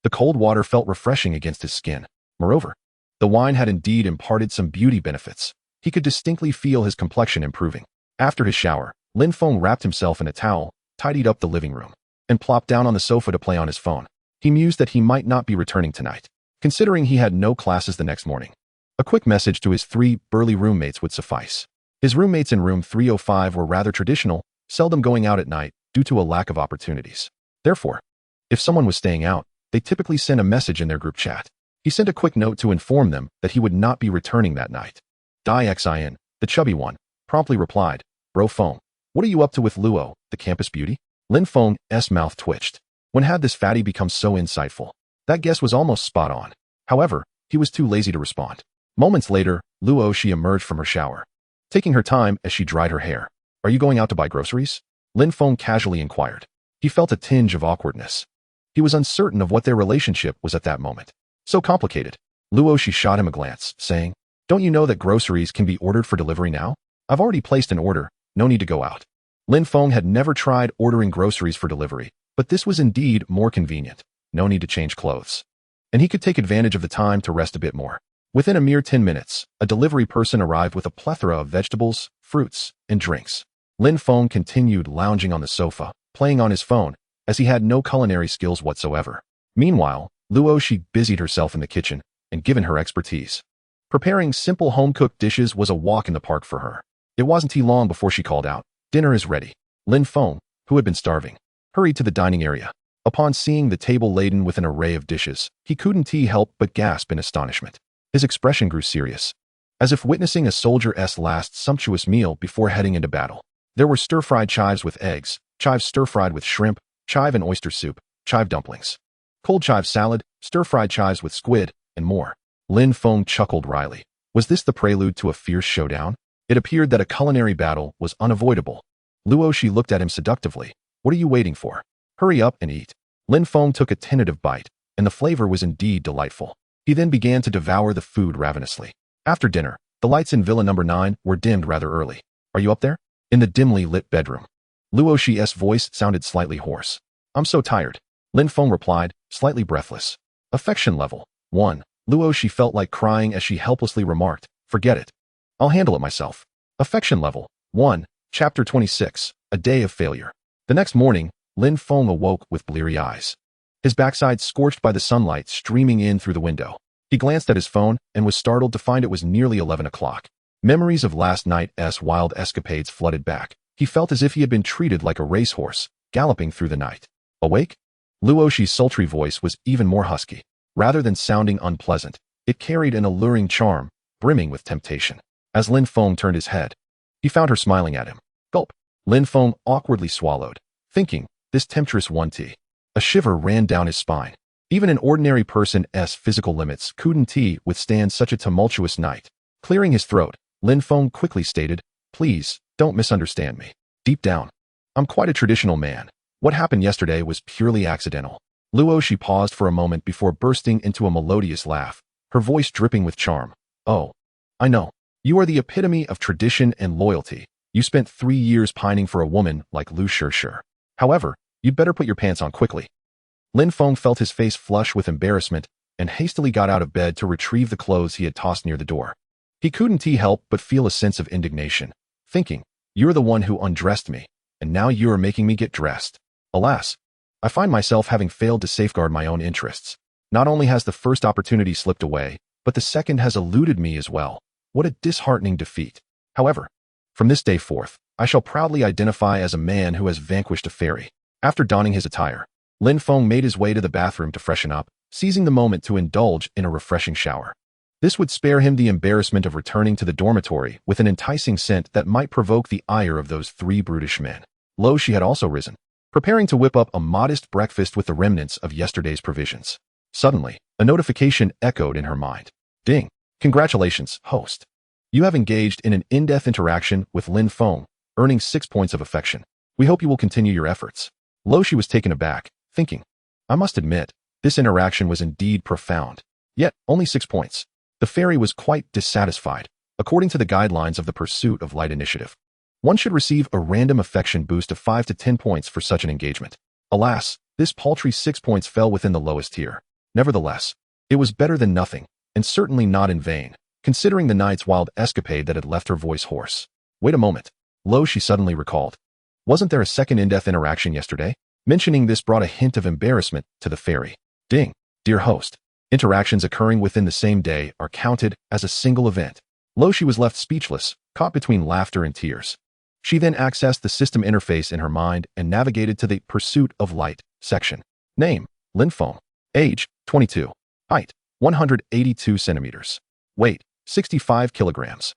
The cold water felt refreshing against his skin. Moreover, the wine had indeed imparted some beauty benefits. He could distinctly feel his complexion improving. After his shower, Lin Feng wrapped himself in a towel, tidied up the living room, and plopped down on the sofa to play on his phone. He mused that he might not be returning tonight, considering he had no classes the next morning. A quick message to his 3 burly roommates would suffice. His roommates in room 305 were rather traditional, seldom going out at night due to a lack of opportunities. Therefore, if someone was staying out, they typically sent a message in their group chat. He sent a quick note to inform them that he would not be returning that night. Xin, the chubby one, promptly replied, Bro Feng, what are you up to with Luo, the campus beauty? Lin Feng's mouth twitched. When had this fatty become so insightful? That guess was almost spot on. However, he was too lazy to respond. Moments later, Luo, she emerged from her shower, taking her time as she dried her hair. Are you going out to buy groceries? Lin Feng casually inquired. He felt a tinge of awkwardness. He was uncertain of what their relationship was at that moment. So complicated. Luo, she shot him a glance, saying, Don't you know that groceries can be ordered for delivery now? I've already placed an order, no need to go out. Lin Feng had never tried ordering groceries for delivery, but this was indeed more convenient. No need to change clothes. And he could take advantage of the time to rest a bit more. Within a mere 10 minutes, a delivery person arrived with a plethora of vegetables, fruits, and drinks. Lin Feng continued lounging on the sofa, playing on his phone, as he had no culinary skills whatsoever. Meanwhile, Luo, she busied herself in the kitchen, and given her expertise, preparing simple home-cooked dishes was a walk in the park for her. It wasn't too long before she called out, Dinner is ready. Lin Feng, who had been starving, hurried to the dining area. Upon seeing the table laden with an array of dishes, he couldn't help but gasp in astonishment. His expression grew serious, as if witnessing a soldier's last sumptuous meal before heading into battle. There were stir-fried chives with eggs, chives stir-fried with shrimp, chive and oyster soup, chive dumplings, cold chive salad, stir-fried chives with squid, and more. Lin Feng chuckled wryly. Was this the prelude to a fierce showdown? It appeared that a culinary battle was unavoidable. Luo, she looked at him seductively. What are you waiting for? Hurry up and eat. Lin Feng took a tentative bite, and the flavor was indeed delightful. He then began to devour the food ravenously. After dinner, the lights in Villa number 9 were dimmed rather early. Are you up there? In the dimly lit bedroom. Luo, she's voice sounded slightly hoarse. I'm so tired. Lin Feng replied, slightly breathless. Affection level 1. Luo, she felt like crying as she helplessly remarked, Forget it. I'll handle it myself. Affection level 1. Chapter 26. A Day of Failure. The next morning, Lin Feng awoke with bleary eyes, his backside scorched by the sunlight streaming in through the window. He glanced at his phone and was startled to find it was nearly 11 o'clock. Memories of last night's wild escapades flooded back. He felt as if he had been treated like a racehorse, galloping through the night. Awake? Luo, she's sultry voice was even more husky. Rather than sounding unpleasant, it carried an alluring charm, brimming with temptation. As Lin Feng turned his head, he found her smiling at him. Gulp. Lin Feng awkwardly swallowed, thinking, this temptress one-tea. A shiver ran down his spine. Even an ordinary person's physical limits couldn't withstand such a tumultuous night. Clearing his throat, Lin Feng quickly stated, Please, don't misunderstand me. Deep down, I'm quite a traditional man. What happened yesterday was purely accidental. Luo, she paused for a moment before bursting into a melodious laugh. her voice dripping with charm. "Oh, I know. You are the epitome of tradition and loyalty. You spent 3 years pining for a woman like Lu Shir. However, you'd better put your pants on quickly." Lin Feng felt his face flush with embarrassment and hastily got out of bed to retrieve the clothes he had tossed near the door. He couldn't help but feel a sense of indignation, thinking, "You're the one who undressed me, and now you are making me get dressed. Alas, I find myself having failed to safeguard my own interests. Not only has the first opportunity slipped away, but the second has eluded me as well. What a disheartening defeat. However, from this day forth, I shall proudly identify as a man who has vanquished a fairy." After donning his attire, Lin Feng made his way to the bathroom to freshen up, seizing the moment to indulge in a refreshing shower. This would spare him the embarrassment of returning to the dormitory with an enticing scent that might provoke the ire of those 3 brutish men. Lo, she had also risen, preparing to whip up a modest breakfast with the remnants of yesterday's provisions. Suddenly, a notification echoed in her mind. "Ding! Congratulations, host. You have engaged in an in-depth interaction with Lin Feng, earning 6 points of affection. We hope you will continue your efforts." Lo, she was taken aback, thinking, "I must admit, this interaction was indeed profound. Yet, only 6 points. The fairy was quite dissatisfied, according to the guidelines of the Pursuit of Light initiative. One should receive a random affection boost of 5 to 10 points for such an engagement. Alas, this paltry 6 points fell within the lowest tier. Nevertheless, it was better than nothing, and certainly not in vain, considering the night's wild escapade that had left her voice hoarse. Wait a moment. Lo, she suddenly recalled. Wasn't there a second in-depth interaction yesterday? Mentioning this brought a hint of embarrassment to the fairy. Ding, dear host. Interactions occurring within the same day are counted as a single event. Lo, she was left speechless, caught between laughter and tears. She then accessed the system interface in her mind and navigated to the Pursuit of Light section. Name, Lin Feng. Age, 22. Height, 182 centimeters. Weight, 65 kilograms.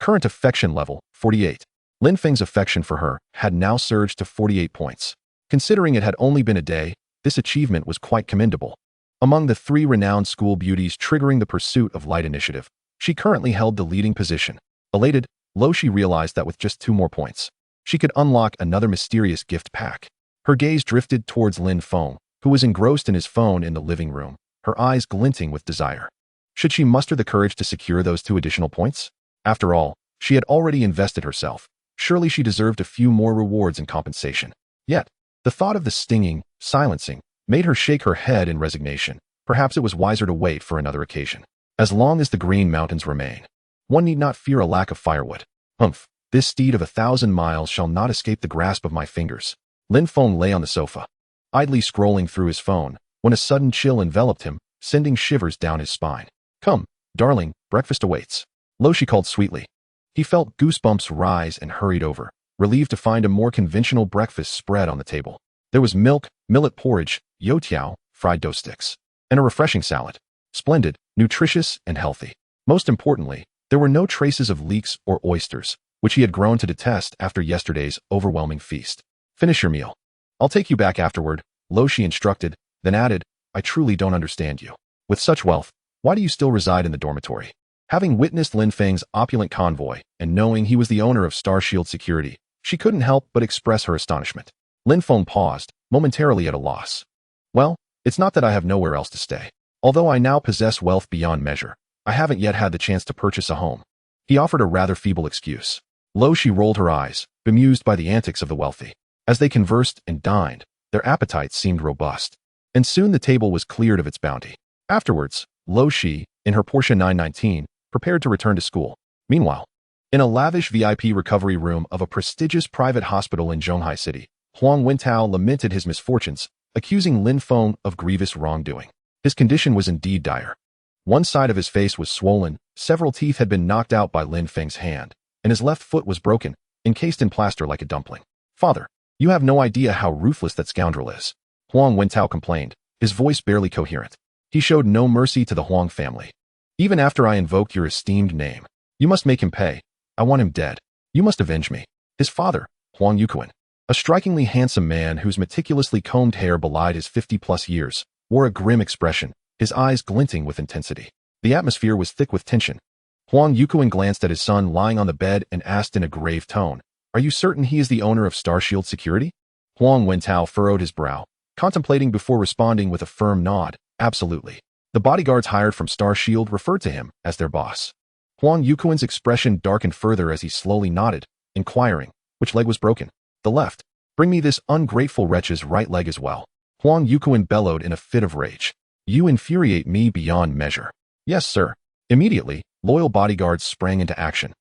Current affection level, 48. Lin Feng's affection for her had now surged to 48 points. Considering it had only been a day, this achievement was quite commendable. Among the 3 renowned school beauties triggering the Pursuit of Light initiative, she currently held the leading position. Elated, Lo, she realized that with just 2 more points, she could unlock another mysterious gift pack. Her gaze drifted towards Lin Feng, who was engrossed in his phone in the living room, her eyes glinting with desire. Should she muster the courage to secure those 2 additional points? After all, she had already invested herself. Surely she deserved a few more rewards and compensation. Yet, the thought of the stinging, silencing, made her shake her head in resignation. Perhaps it was wiser to wait for another occasion. As long as the Green Mountains remain, one need not fear a lack of firewood. Humph, this steed of 1,000 miles shall not escape the grasp of my fingers. Lin Feng lay on the sofa, idly scrolling through his phone, when a sudden chill enveloped him, sending shivers down his spine. Come, darling, breakfast awaits. Lo, she called sweetly. He felt goosebumps rise and hurried over, relieved to find a more conventional breakfast spread on the table. There was milk, millet porridge, youtiao, fried dough sticks, and a refreshing salad. Splendid, nutritious, and healthy. Most importantly, there were no traces of leeks or oysters, which he had grown to detest after yesterday's overwhelming feast. Finish your meal. I'll take you back afterward, Lo, she instructed, then added, I truly don't understand you. With such wealth, why do you still reside in the dormitory? Having witnessed Lin Feng's opulent convoy and knowing he was the owner of Star Shield Security, she couldn't help but express her astonishment. Lin Feng paused, momentarily at a loss. Well, it's not that I have nowhere else to stay. Although I now possess wealth beyond measure, I haven't yet had the chance to purchase a home. He offered a rather feeble excuse. Lo, she rolled her eyes, bemused by the antics of the wealthy. As they conversed and dined, their appetites seemed robust. And soon the table was cleared of its bounty. Afterwards, Lo, she, in her Porsche 919, prepared to return to school. Meanwhile, in a lavish VIP recovery room of a prestigious private hospital in Zhonghai City, Huang Wentao lamented his misfortunes, accusing Lin Feng of grievous wrongdoing. His condition was indeed dire. One side of his face was swollen, several teeth had been knocked out by Lin Feng's hand, and his left foot was broken, encased in plaster like a dumpling. Father, you have no idea how ruthless that scoundrel is, Huang Wentao complained, his voice barely coherent. He showed no mercy to the Huang family. Even after I invoked your esteemed name, you must make him pay. I want him dead. You must avenge me. His father, Huang Yuquan, a strikingly handsome man whose meticulously combed hair belied his 50-plus years, wore a grim expression, his eyes glinting with intensity. The atmosphere was thick with tension. Huang Yuquan glanced at his son lying on the bed and asked in a grave tone, Are you certain he is the owner of Star Shield Security? Huang Wentao furrowed his brow, contemplating before responding with a firm nod, Absolutely. The bodyguards hired from Star Shield referred to him as their boss. Huang Yuquan's expression darkened further as he slowly nodded, inquiring, which leg was broken? The left. Bring me this ungrateful wretch's right leg as well. Huang Yuquan bellowed in a fit of rage. You infuriate me beyond measure. Yes, sir. Immediately, loyal bodyguards sprang into action.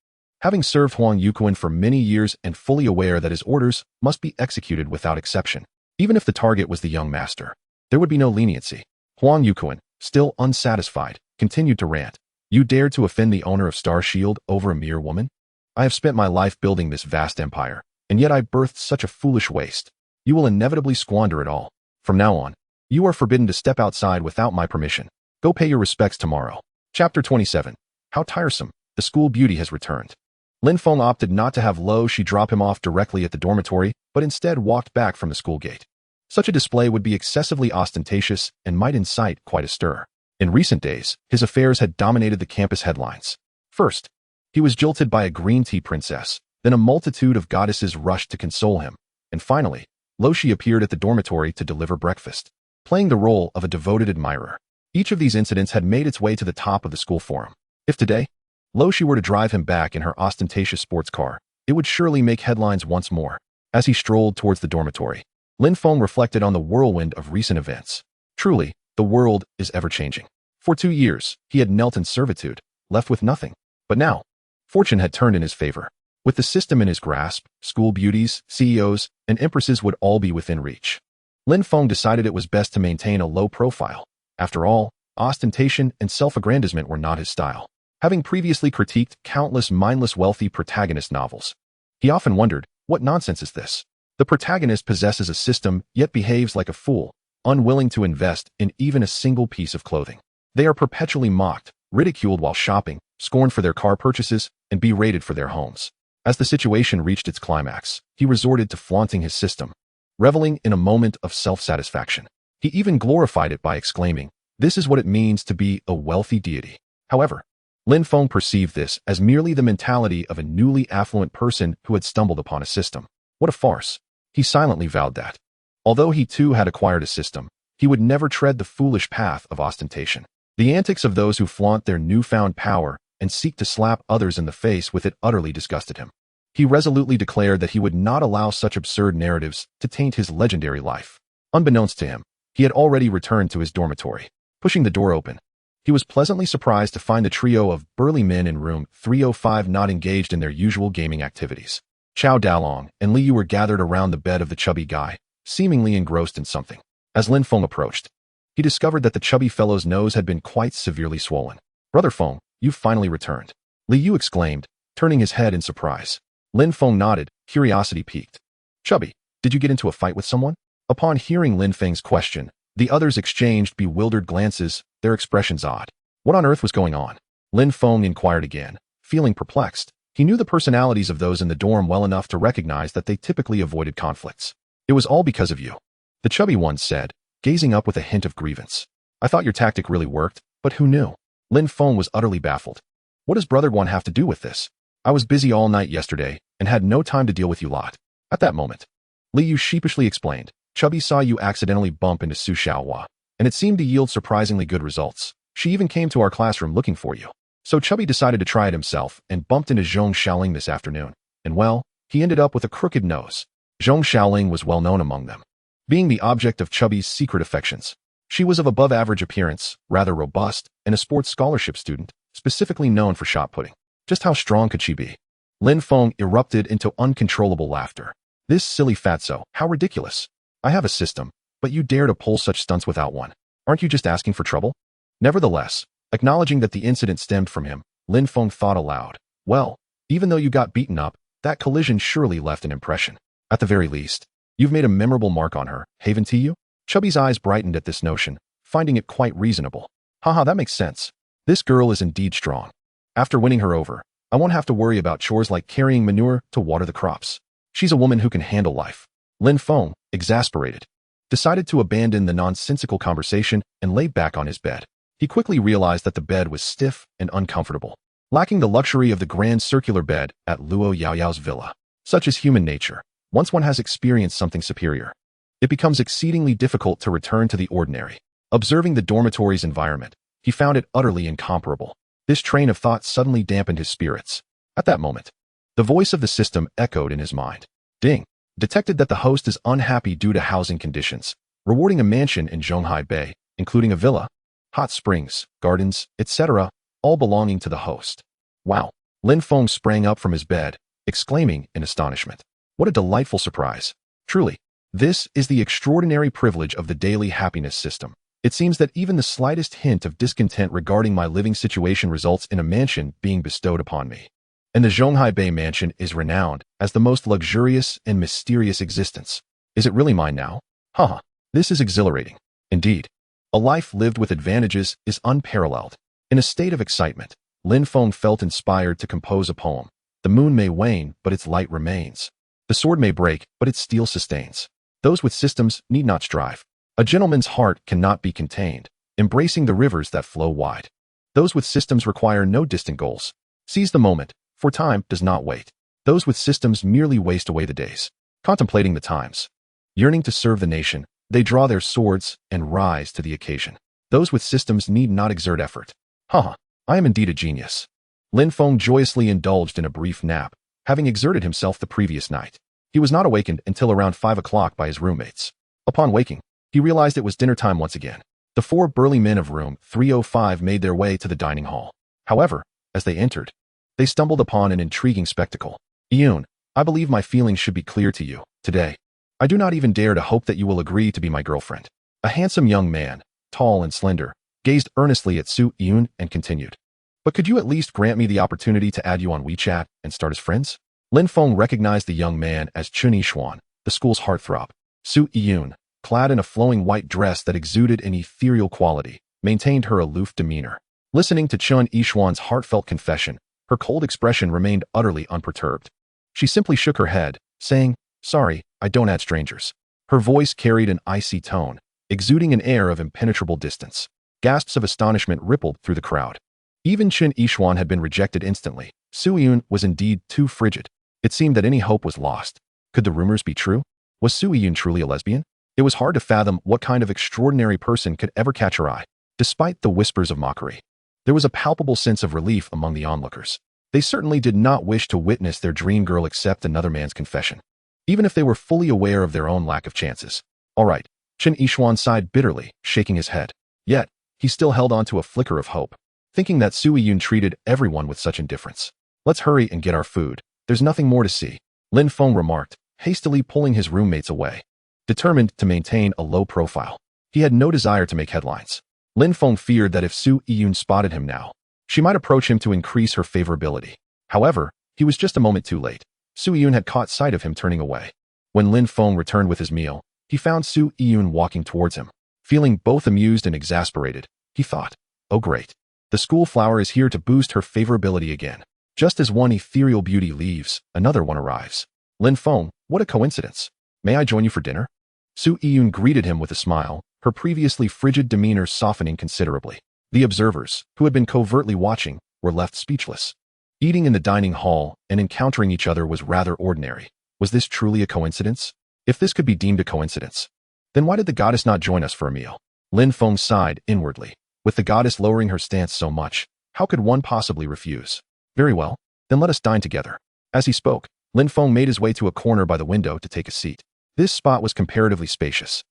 Having served Huang Yuquan for many years and fully aware that his orders must be executed without exception, even if the target was the young master, there would be no leniency. Huang Yuquan, still unsatisfied, continued to rant. You dared to offend the owner of Star Shield over a mere woman? I have spent my life building this vast empire, and yet I birthed such a foolish waste. You will inevitably squander it all. From now on, you are forbidden to step outside without my permission. Go pay your respects tomorrow. Chapter 27. How tiresome. The school beauty has returned. Lin Feng opted not to have Lo Shi drop him off directly at the dormitory, but instead walked back from the school gate. Such a display would be excessively ostentatious and might incite quite a stir. In recent days, his affairs had dominated the campus headlines. First, he was jilted by a green tea princess, then a multitude of goddesses rushed to console him, and finally, Lo Shi appeared at the dormitory to deliver breakfast, playing the role of a devoted admirer. Each of these incidents had made its way to the top of the school forum. If today, Lo Shi were to drive him back in her ostentatious sports car, it would surely make headlines once more. As he strolled towards the dormitory, Lin Feng reflected on the whirlwind of recent events. Truly, the world is ever-changing. For 2 years, he had knelt in servitude, left with nothing. But now, fortune had turned in his favor. With the system in his grasp, school beauties, CEOs, and empresses would all be within reach. Lin Feng decided it was best to maintain a low profile. After all, ostentation and self-aggrandizement were not his style. Having previously critiqued countless mindless wealthy protagonist novels, he often wondered, what nonsense is this? The protagonist possesses a system, yet behaves like a fool, unwilling to invest in even a single piece of clothing. They are perpetually mocked, ridiculed while shopping, scorned for their car purchases, and berated for their homes. As the situation reached its climax, he resorted to flaunting his system, reveling in a moment of self-satisfaction. He even glorified it by exclaiming, "This is what it means to be a wealthy deity." However, Lin Feng perceived this as merely the mentality of a newly affluent person who had stumbled upon a system. What a farce. He silently vowed that, although he too had acquired a system, he would never tread the foolish path of ostentation. The antics of those who flaunt their newfound power and seek to slap others in the face with it utterly disgusted him. He resolutely declared that he would not allow such absurd narratives to taint his legendary life. Unbeknownst to him, he had already returned to his dormitory. Pushing the door open, he was pleasantly surprised to find the trio of burly men in room 305 not engaged in their usual gaming activities. Chao Dalong and Li Yu were gathered around the bed of the chubby guy, seemingly engrossed in something. As Lin Feng approached, he discovered that the chubby fellow's nose had been quite severely swollen. "Brother Feng, you've finally returned," Li Yu exclaimed, turning his head in surprise. Lin Feng nodded, curiosity piqued. "Chubby, did you get into a fight with someone?" Upon hearing Lin Feng's question, the others exchanged bewildered glances, their expressions odd. What on earth was going on? Lin Feng inquired again, feeling perplexed. He knew the personalities of those in the dorm well enough to recognize that they typically avoided conflicts. "It was all because of you," the chubby one said, gazing up with a hint of grievance. "I thought your tactic really worked, but who knew?" Lin Feng was utterly baffled. "What does Brother One have to do with this? I was busy all night yesterday and had no time to deal with you lot." At that moment, Li Yu sheepishly explained, "Chubby saw you accidentally bump into Su Xiaohua, and it seemed to yield surprisingly good results. She even came to our classroom looking for you. So Chubby decided to try it himself and bumped into Zhong Xiaoling this afternoon. And well, he ended up with a crooked nose." Zhong Xiaoling was well known among them, being the object of Chubby's secret affections. She was of above-average appearance, rather robust, and a sports scholarship student, specifically known for shot putting. Just how strong could she be? Lin Feng erupted into uncontrollable laughter. "This silly fatso, how ridiculous. I have a system, but you dare to pull such stunts without one. Aren't you just asking for trouble?" Nevertheless, acknowledging that the incident stemmed from him, Lin Feng thought aloud, "Well, even though you got beaten up, that collision surely left an impression. At the very least, you've made a memorable mark on her, haven't you?" Chubby's eyes brightened at this notion, finding it quite reasonable. "Haha, that makes sense. This girl is indeed strong. After winning her over, I won't have to worry about chores like carrying manure to water the crops. She's a woman who can handle life." Lin Feng, exasperated, decided to abandon the nonsensical conversation and lay back on his bed. He quickly realized that the bed was stiff and uncomfortable, lacking the luxury of the grand circular bed at Luo Yaoyao's villa. Such is human nature. Once one has experienced something superior, it becomes exceedingly difficult to return to the ordinary. Observing the dormitory's environment, he found it utterly incomparable. This train of thought suddenly dampened his spirits. At that moment, the voice of the system echoed in his mind. Ding! Detected that the host is unhappy due to housing conditions, rewarding a mansion in Zhonghai Bay, including a villa, hot springs, gardens, etc., all belonging to the host. Wow! Lin Feng sprang up from his bed, exclaiming in astonishment. What a delightful surprise. Truly, this is the extraordinary privilege of the daily happiness system. It seems that even the slightest hint of discontent regarding my living situation results in a mansion being bestowed upon me. And the Zhonghai Bay mansion is renowned as the most luxurious and mysterious existence. Is it really mine now? Haha, this is exhilarating. Indeed, a life lived with advantages is unparalleled. In a state of excitement, Lin Feng felt inspired to compose a poem. The moon may wane, but its light remains. The sword may break, but its steel sustains. Those with systems need not strive. A gentleman's heart cannot be contained, embracing the rivers that flow wide. Those with systems require no distant goals. Seize the moment, for time does not wait. Those with systems merely waste away the days, contemplating the times. Yearning to serve the nation, they draw their swords and rise to the occasion. Those with systems need not exert effort. Haha, I am indeed a genius. Lin Feng joyously indulged in a brief nap, having exerted himself the previous night. He was not awakened until around 5 o'clock by his roommates. Upon waking, he realized it was dinner time once again. The 4 burly men of room 305 made their way to the dining hall. However, as they entered, they stumbled upon an intriguing spectacle. Yoon, I believe my feelings should be clear to you. Today, I do not even dare to hope that you will agree to be my girlfriend. A handsome young man, tall and slender, gazed earnestly at Su Yoon and continued. But could you at least grant me the opportunity to add you on WeChat and start as friends? Lin Feng recognized the young man as Chun Yishuan, the school's heartthrob. Su Yoon, clad in a flowing white dress that exuded an ethereal quality, maintained her aloof demeanor. Listening to Chun Yishuan's heartfelt confession, her cold expression remained utterly unperturbed. She simply shook her head, saying, "Sorry, I don't add strangers." Her voice carried an icy tone, exuding an air of impenetrable distance. Gasps of astonishment rippled through the crowd. Even Chun Yishuan had been rejected instantly. Su Yoon was indeed too frigid. It seemed that any hope was lost. Could the rumors be true? Was Su Yoon truly a lesbian? It was hard to fathom what kind of extraordinary person could ever catch her eye. Despite the whispers of mockery, there was a palpable sense of relief among the onlookers. They certainly did not wish to witness their dream girl accept another man's confession, even if they were fully aware of their own lack of chances. All right, Chun Yishuan sighed bitterly, shaking his head. Yet, he still held on to a flicker of hope, thinking that Su Yoon treated everyone with such indifference. Let's hurry and get our food. There's nothing more to see, Lin Feng remarked, hastily pulling his roommates away. Determined to maintain a low profile, he had no desire to make headlines. Lin Feng feared that if Su Yoon spotted him now, she might approach him to increase her favorability. However, he was just a moment too late. Su Yoon had caught sight of him turning away. When Lin Feng returned with his meal, he found Su Yoon walking towards him. Feeling both amused and exasperated, he thought, "Oh great. The school flower is here to boost her favorability again. Just as one ethereal beauty leaves, another one arrives. Lin Feng, what a coincidence. May I join you for dinner?" Su Yoon greeted him with a smile, her previously frigid demeanor softening considerably. The observers, who had been covertly watching, were left speechless. Eating in the dining hall and encountering each other was rather ordinary. Was this truly a coincidence? If this could be deemed a coincidence, then why did the goddess not join us for a meal? Lin Feng sighed inwardly. With the goddess lowering her stance so much, how could one possibly refuse? Very well, then let us dine together. As he spoke, Lin Feng made his way to a corner by the window to take a seat. This spot was comparatively spacious,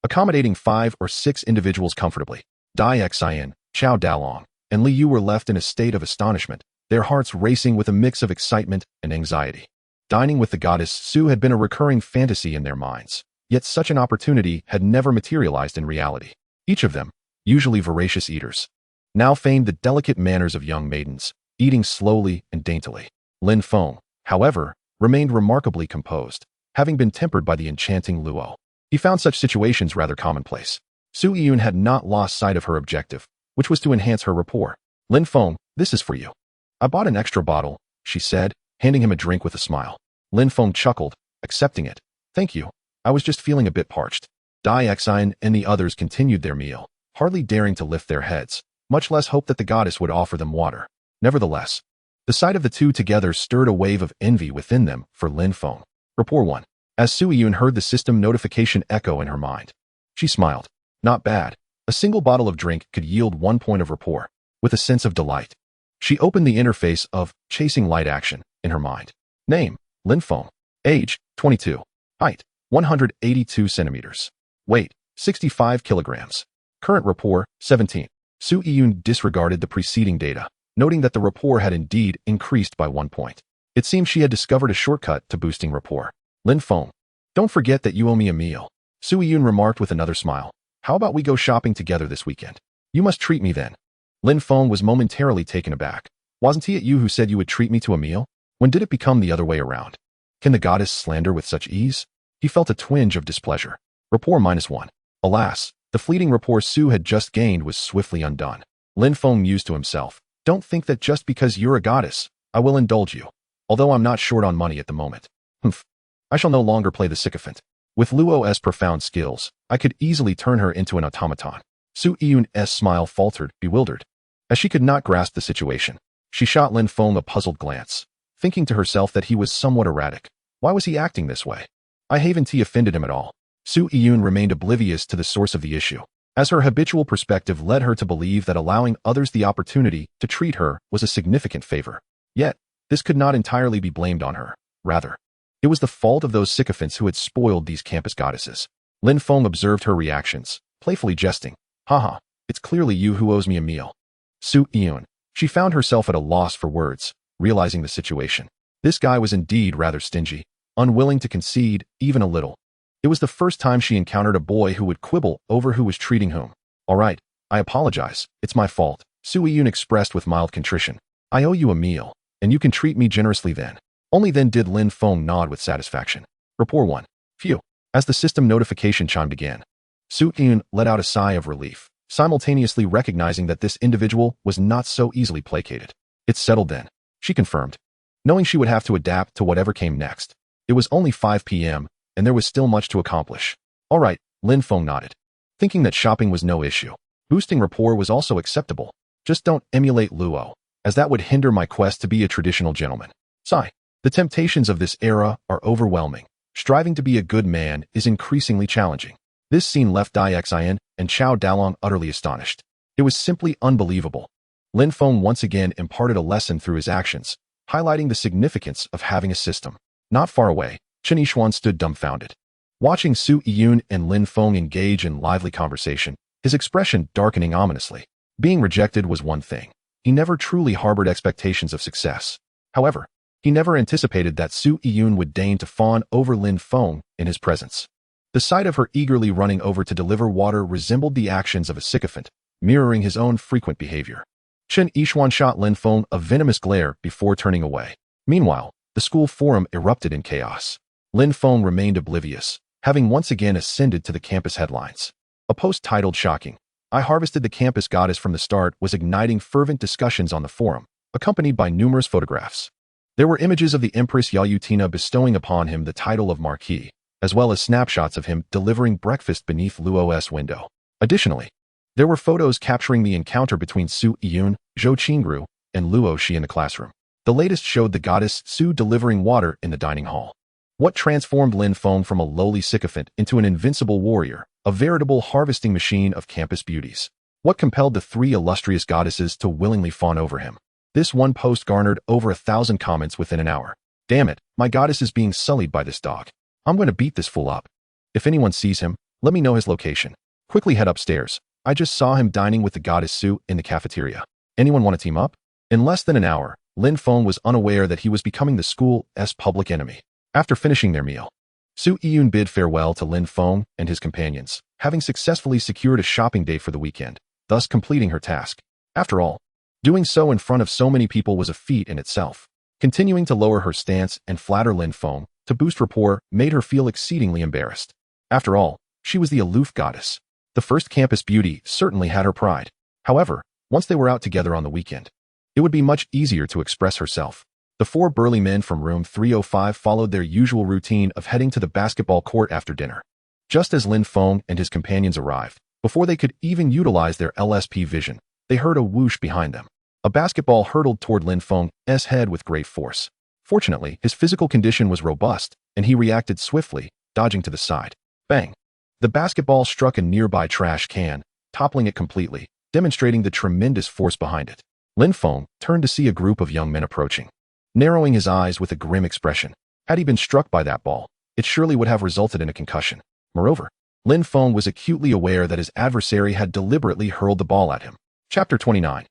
accommodating 5 or 6 individuals comfortably. Dai Xian, Chao Dalong, and Li Yu were left in a state of astonishment, their hearts racing with a mix of excitement and anxiety. Dining with the goddess Su had been a recurring fantasy in their minds, yet such an opportunity had never materialized in reality. Each of them, usually voracious eaters, now feigned the delicate manners of young maidens, eating slowly and daintily. Lin Feng, however, remained remarkably composed, having been tempered by the enchanting Luo. He found such situations rather commonplace. Su Yoon had not lost sight of her objective, which was to enhance her rapport. "Lin Feng, this is for you. I bought an extra bottle," she said, handing him a drink with a smile. Lin Feng chuckled, accepting it. "Thank you. I was just feeling a bit parched." Dai Xian and the others continued their meal, hardly daring to lift their heads, much less hope that the goddess would offer them water. Nevertheless, the sight of the two together stirred a wave of envy within them for Lin Feng. Rapport 1. As Su Yoon heard the system notification echo in her mind, she smiled. Not bad. A single bottle of drink could yield 1 point of rapport. With a sense of delight, she opened the interface of chasing light action in her mind. Name, Lin Feng. Age, 22. Height, 182 centimeters. Weight, 65 kilograms. Current rapport, 17. Su Yun disregarded the preceding data, noting that the rapport had indeed increased by 1 point. It seemed she had discovered a shortcut to boosting rapport. Lin Feng. Don't forget that you owe me a meal. Su Yun remarked with another smile. How about we go shopping together this weekend? You must treat me then. Lin Feng was momentarily taken aback. Wasn't it you who said you would treat me to a meal? When did it become the other way around? Can the goddess slander with such ease? He felt a twinge of displeasure. Rapport -1. Alas, the fleeting rapport Su had just gained was swiftly undone. Lin Feng mused to himself. Don't think that just because you're a goddess, I will indulge you. Although I'm not short on money at the moment. Humph. I shall no longer play the sycophant. With Luo's profound skills, I could easily turn her into an automaton. Su Yun's smile faltered, bewildered. As she could not grasp the situation, she shot Lin Feng a puzzled glance, thinking to herself that he was somewhat erratic. Why was he acting this way? I haven't offended him at all. Su Yun remained oblivious to the source of the issue, as her habitual perspective led her to believe that allowing others the opportunity to treat her was a significant favor. Yet, this could not entirely be blamed on her. Rather, it was the fault of those sycophants who had spoiled these campus goddesses. Lin Feng observed her reactions, playfully jesting. Haha, it's clearly you who owes me a meal. Su Yun. She found herself at a loss for words, realizing the situation. This guy was indeed rather stingy, unwilling to concede even a little. It was the first time she encountered a boy who would quibble over who was treating whom. All right, I apologize, it's my fault, Su Yun expressed with mild contrition. I owe you a meal, and you can treat me generously then. Only then did Lin Feng nod with satisfaction. Rapport 1. Phew. As the system notification chimed again, Su Yun let out a sigh of relief, simultaneously recognizing that this individual was not so easily placated. It's settled then, she confirmed, knowing she would have to adapt to whatever came next. It was only 5 p.m., and there was still much to accomplish. All right, Lin Feng nodded, thinking that shopping was no issue. Boosting rapport was also acceptable. Just don't emulate Luo, as that would hinder my quest to be a traditional gentleman. Sigh. The temptations of this era are overwhelming. Striving to be a good man is increasingly challenging. This scene left Dai Xin and Chao Dalong utterly astonished. It was simply unbelievable. Lin Feng once again imparted a lesson through his actions, highlighting the significance of having a system. Not far away, Chen Yishuan stood dumbfounded. Watching Su Yun and Lin Feng engage in lively conversation, his expression darkening ominously. Being rejected was one thing. He never truly harbored expectations of success. However, he never anticipated that Su Yun would deign to fawn over Lin Feng in his presence. The sight of her eagerly running over to deliver water resembled the actions of a sycophant, mirroring his own frequent behavior. Chen Yishuan shot Lin Feng a venomous glare before turning away. Meanwhile, the school forum erupted in chaos. Lin Feng remained oblivious, having once again ascended to the campus headlines. A post titled "Shocking, I harvested the campus goddess from the start" was igniting fervent discussions on the forum, accompanied by numerous photographs. There were images of the Empress Yayutina bestowing upon him the title of Marquis, as well as snapshots of him delivering breakfast beneath Luo's window. Additionally, there were photos capturing the encounter between Su Yun, Zhou Qingru, and Luo Shi in the classroom. The latest showed the goddess Su delivering water in the dining hall. What transformed Lin Feng from a lowly sycophant into an invincible warrior, a veritable harvesting machine of campus beauties? What compelled the three illustrious goddesses to willingly fawn over him? This one post garnered over 1,000 comments within an hour. Damn it, my goddess is being sullied by this dog. I'm going to beat this fool up. If anyone sees him, let me know his location. Quickly head upstairs. I just saw him dining with the goddess Su in the cafeteria. Anyone want to team up? In less than an hour, Lin Feng was unaware that he was becoming the school's public enemy. After finishing their meal, Su Yun bid farewell to Lin Feng and his companions, having successfully secured a shopping day for the weekend, thus completing her task. After all, doing so in front of so many people was a feat in itself. Continuing to lower her stance and flatter Lin Feng to boost rapport made her feel exceedingly embarrassed. After all, she was the aloof goddess. The first campus beauty certainly had her pride. However, once they were out together on the weekend, it would be much easier to express herself. The four burly men from room 305 followed their usual routine of heading to the basketball court after dinner. Just as Lin Feng and his companions arrived, before they could even utilize their LSP vision, they heard a whoosh behind them. A basketball hurtled toward Lin Feng's head with great force. Fortunately, his physical condition was robust, and he reacted swiftly, dodging to the side. Bang! The basketball struck a nearby trash can, toppling it completely, demonstrating the tremendous force behind it. Lin Feng turned to see a group of young men approaching, narrowing his eyes with a grim expression. Had he been struck by that ball, it surely would have resulted in a concussion. Moreover, Lin Feng was acutely aware that his adversary had deliberately hurled the ball at him. Chapter 29.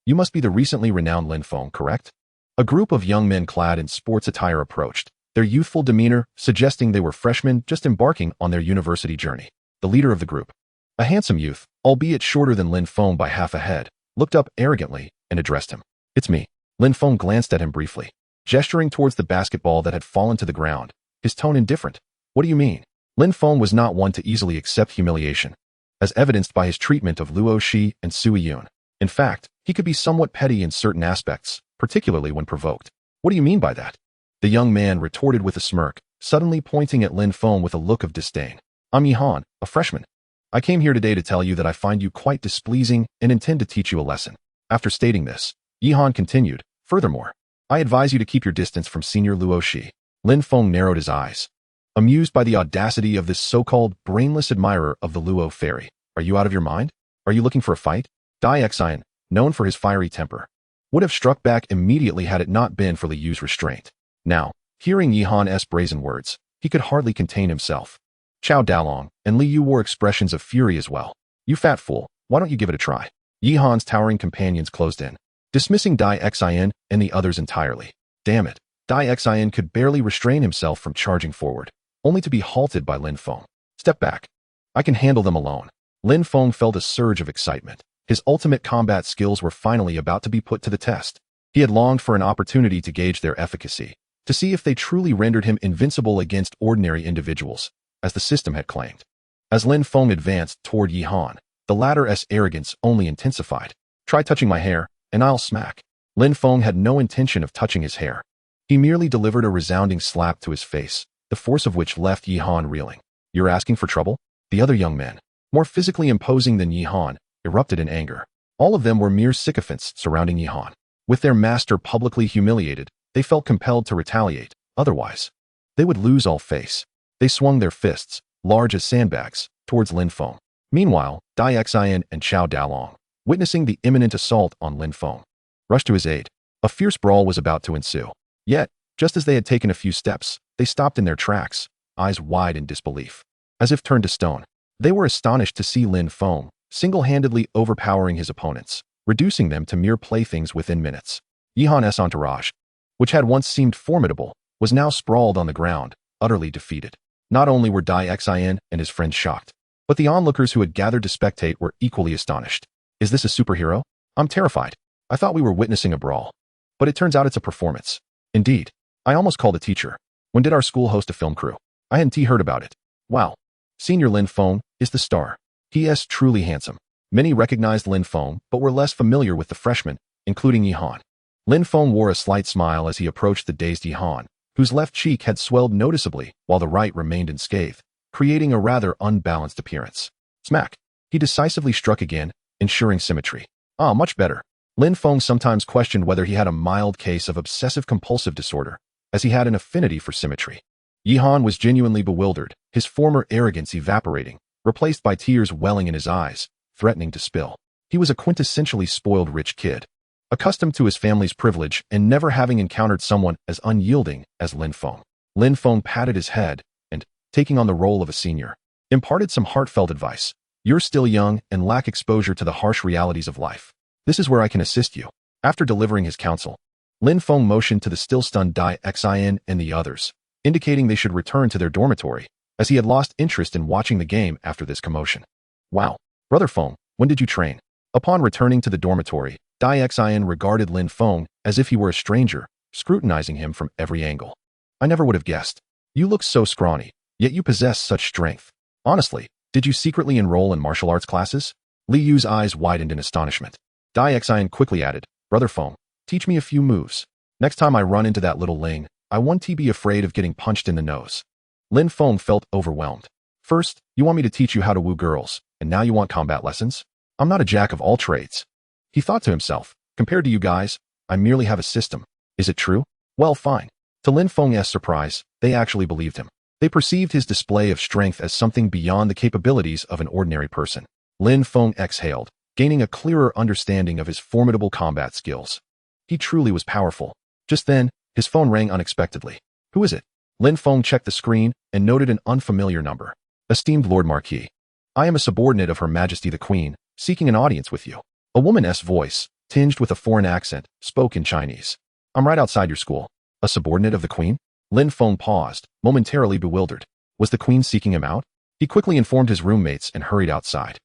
You must be the recently renowned Lin Feng, correct? A group of young men clad in sports attire approached, their youthful demeanor suggesting they were freshmen just embarking on their university journey. The leader of the group, a handsome youth, albeit shorter than Lin Feng by half a head, looked up arrogantly and addressed him. It's me. Lin Feng glanced at him briefly, gesturing towards the basketball that had fallen to the ground, his tone indifferent. What do you mean? Lin Feng was not one to easily accept humiliation, as evidenced by his treatment of Luo Shi and Sui Yun. In fact, he could be somewhat petty in certain aspects, particularly when provoked. What do you mean by that? The young man retorted with a smirk, suddenly pointing at Lin Feng with a look of disdain. I'm Yihan, a freshman. I came here today to tell you that I find you quite displeasing and intend to teach you a lesson. After stating this, Yihan continued, furthermore, I advise you to keep your distance from senior Luo Shi. Lin Feng narrowed his eyes, amused by the audacity of this so-called brainless admirer of the Luo fairy. Are you out of your mind? Are you looking for a fight? Dai Xian, known for his fiery temper, would have struck back immediately had it not been for Liyu's restraint. Now, hearing Yihan's brazen words, he could hardly contain himself. Chao Dalong and Liyu wore expressions of fury as well. You fat fool, why don't you give it a try? Yihan's towering companions closed in, dismissing Dai Xian and the others entirely. Damn it, Dai Xian could barely restrain himself from charging forward, only to be halted by Lin Feng. Step back. I can handle them alone. Lin Feng felt a surge of excitement. His ultimate combat skills were finally about to be put to the test. He had longed for an opportunity to gauge their efficacy, to see if they truly rendered him invincible against ordinary individuals, as the system had claimed. As Lin Feng advanced toward Yihan, the latter's arrogance only intensified. Try touching my hair, and I'll smack. Lin Feng had no intention of touching his hair. He merely delivered a resounding slap to his face, the force of which left Yihan reeling. You're asking for trouble? The other young men, more physically imposing than Yihan, erupted in anger. All of them were mere sycophants surrounding Yihan. With their master publicly humiliated, they felt compelled to retaliate. Otherwise, they would lose all face. They swung their fists, large as sandbags, towards Lin Feng. Meanwhile, Dai Xian and Chao Dalong, witnessing the imminent assault on Lin Feng, rushed to his aid. A fierce brawl was about to ensue. Yet, just as they had taken a few steps, they stopped in their tracks, eyes wide in disbelief. As if turned to stone, they were astonished to see Lin Feng single-handedly overpowering his opponents, reducing them to mere playthings within minutes. Yihan's entourage, which had once seemed formidable, was now sprawled on the ground, utterly defeated. Not only were Dai Xian and his friends shocked, but the onlookers who had gathered to spectate were equally astonished. Is this a superhero? I'm terrified. I thought we were witnessing a brawl. But it turns out it's a performance. Indeed. I almost called a teacher. When did our school host a film crew? I hadn't heard about it. Wow. Senior Lin Feng is the star. He is truly handsome. Many recognized Lin Feng, but were less familiar with the freshman, including Yihan. Lin Feng wore a slight smile as he approached the dazed Yihan, whose left cheek had swelled noticeably while the right remained unscathed, creating a rather unbalanced appearance. Smack. He decisively struck again, ensuring symmetry. Much better. Lin Feng sometimes questioned whether he had a mild case of obsessive-compulsive disorder, as he had an affinity for symmetry. Yihan was genuinely bewildered, his former arrogance evaporating, replaced by tears welling in his eyes, threatening to spill. He was a quintessentially spoiled rich kid, accustomed to his family's privilege and never having encountered someone as unyielding as Lin Feng. Lin Feng patted his head and, taking on the role of a senior, imparted some heartfelt advice. You're still young and lack exposure to the harsh realities of life. This is where I can assist you. After delivering his counsel, Lin Feng motioned to the still-stunned Dai Xian and the others, indicating they should return to their dormitory, as he had lost interest in watching the game after this commotion. Wow. Brother Feng, when did you train? Upon returning to the dormitory, Dai Xian regarded Lin Feng as if he were a stranger, scrutinizing him from every angle. I never would have guessed. You look so scrawny, yet you possess such strength. Honestly, did you secretly enroll in martial arts classes? Li Yu's eyes widened in astonishment. Dai Xian quickly added, Brother Feng, teach me a few moves. Next time I run into that little Ling, I won't be afraid of getting punched in the nose. Lin Feng felt overwhelmed. First, you want me to teach you how to woo girls, and now you want combat lessons? I'm not a jack of all trades. He thought to himself, compared to you guys, I merely have a system. Is it true? Well, fine. To Lin Feng's surprise, they actually believed him. They perceived his display of strength as something beyond the capabilities of an ordinary person. Lin Feng exhaled, gaining a clearer understanding of his formidable combat skills. He truly was powerful. Just then, his phone rang unexpectedly. Who is it? Lin Feng checked the screen and noted an unfamiliar number. Esteemed Lord Marquis. I am a subordinate of Her Majesty the Queen, seeking an audience with you. A woman's voice, tinged with a foreign accent, spoke in Chinese. I'm right outside your school. A subordinate of the Queen? Lin Feng paused, momentarily bewildered. Was the Queen seeking him out? He quickly informed his roommates and hurried outside.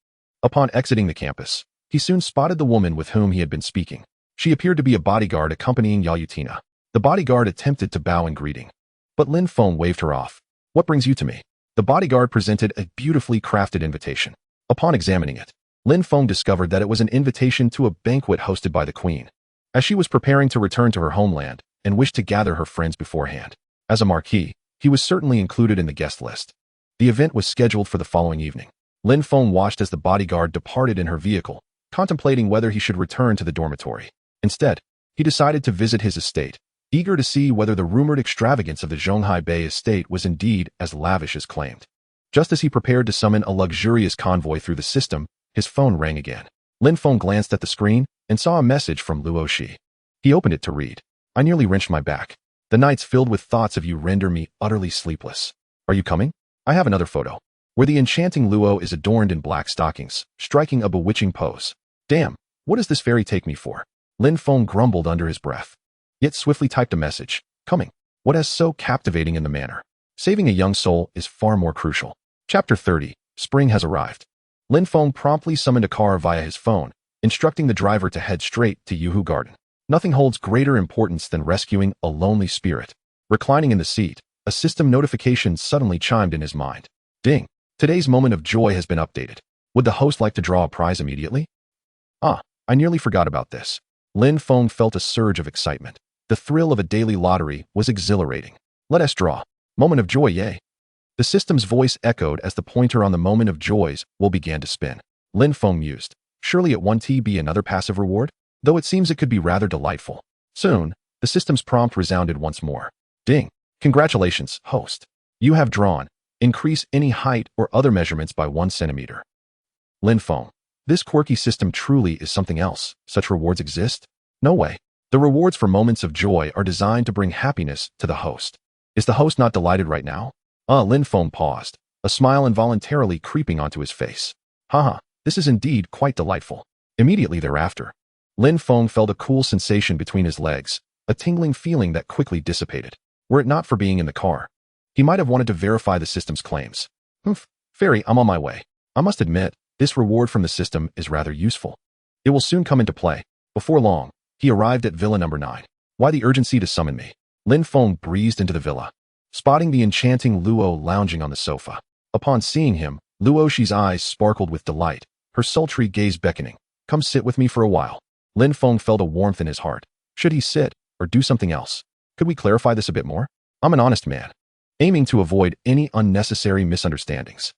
Upon exiting the campus, he soon spotted the woman with whom he had been speaking. She appeared to be a bodyguard accompanying Yalutina. The bodyguard attempted to bow in greeting, but Lin Feng waved her off. What brings you to me? The bodyguard presented a beautifully crafted invitation. Upon examining it, Lin Feng discovered that it was an invitation to a banquet hosted by the Queen, as she was preparing to return to her homeland and wished to gather her friends beforehand. As a marquis, he was certainly included in the guest list. The event was scheduled for the following evening. Lin Feng watched as the bodyguard departed in her vehicle, contemplating whether he should return to the dormitory. Instead, he decided to visit his estate, eager to see whether the rumored extravagance of the Zhonghai Bay estate was indeed as lavish as claimed. Just as he prepared to summon a luxurious convoy through the system, his phone rang again. Lin Feng glanced at the screen and saw a message from Luo Shi. He opened it to read. I nearly wrenched my back. The nights filled with thoughts of you render me utterly sleepless. Are you coming? I have another photo, where the enchanting Luo is adorned in black stockings, striking a bewitching pose. Damn, what does this fairy take me for? Lin Feng grumbled under his breath, yet swiftly typed a message. Coming. What is so captivating in the manner? Saving a young soul is far more crucial. Chapter 30. Spring has arrived. Lin Feng promptly summoned a car via his phone, instructing the driver to head straight to Yuhu Garden. Nothing holds greater importance than rescuing a lonely spirit. Reclining in the seat, a system notification suddenly chimed in his mind. Ding! Today's moment of joy has been updated. Would the host like to draw a prize immediately? Ah, I nearly forgot about this. Lin Feng felt a surge of excitement. The thrill of a daily lottery was exhilarating. Let us draw. Moment of joy, yay! The system's voice echoed as the pointer on the moment of joys will began to spin. Lin Feng mused. Surely it won't be another passive reward? Though it seems it could be rather delightful. Soon, the system's prompt resounded once more. Ding! Congratulations, host. You have drawn. Increase any height or other measurements by 1 centimeter. Lin Feng. This quirky system truly is something else. Such rewards exist? No way. The rewards for moments of joy are designed to bring happiness to the host. Is the host not delighted right now? Lin Feng paused, a smile involuntarily creeping onto his face. Haha, this is indeed quite delightful. Immediately thereafter, Lin Feng felt a cool sensation between his legs, a tingling feeling that quickly dissipated. Were it not for being in the car, he might have wanted to verify the system's claims. Fairy, I'm on my way. I must admit, this reward from the system is rather useful. It will soon come into play. Before long, he arrived at Villa number 9. Why the urgency to summon me? Lin Feng breezed into the villa, spotting the enchanting Luo lounging on the sofa. Upon seeing him, Luo Shi's eyes sparkled with delight, her sultry gaze beckoning. Come sit with me for a while. Lin Feng felt a warmth in his heart. Should he sit, or do something else? Could we clarify this a bit more? I'm an honest man, aiming to avoid any unnecessary misunderstandings.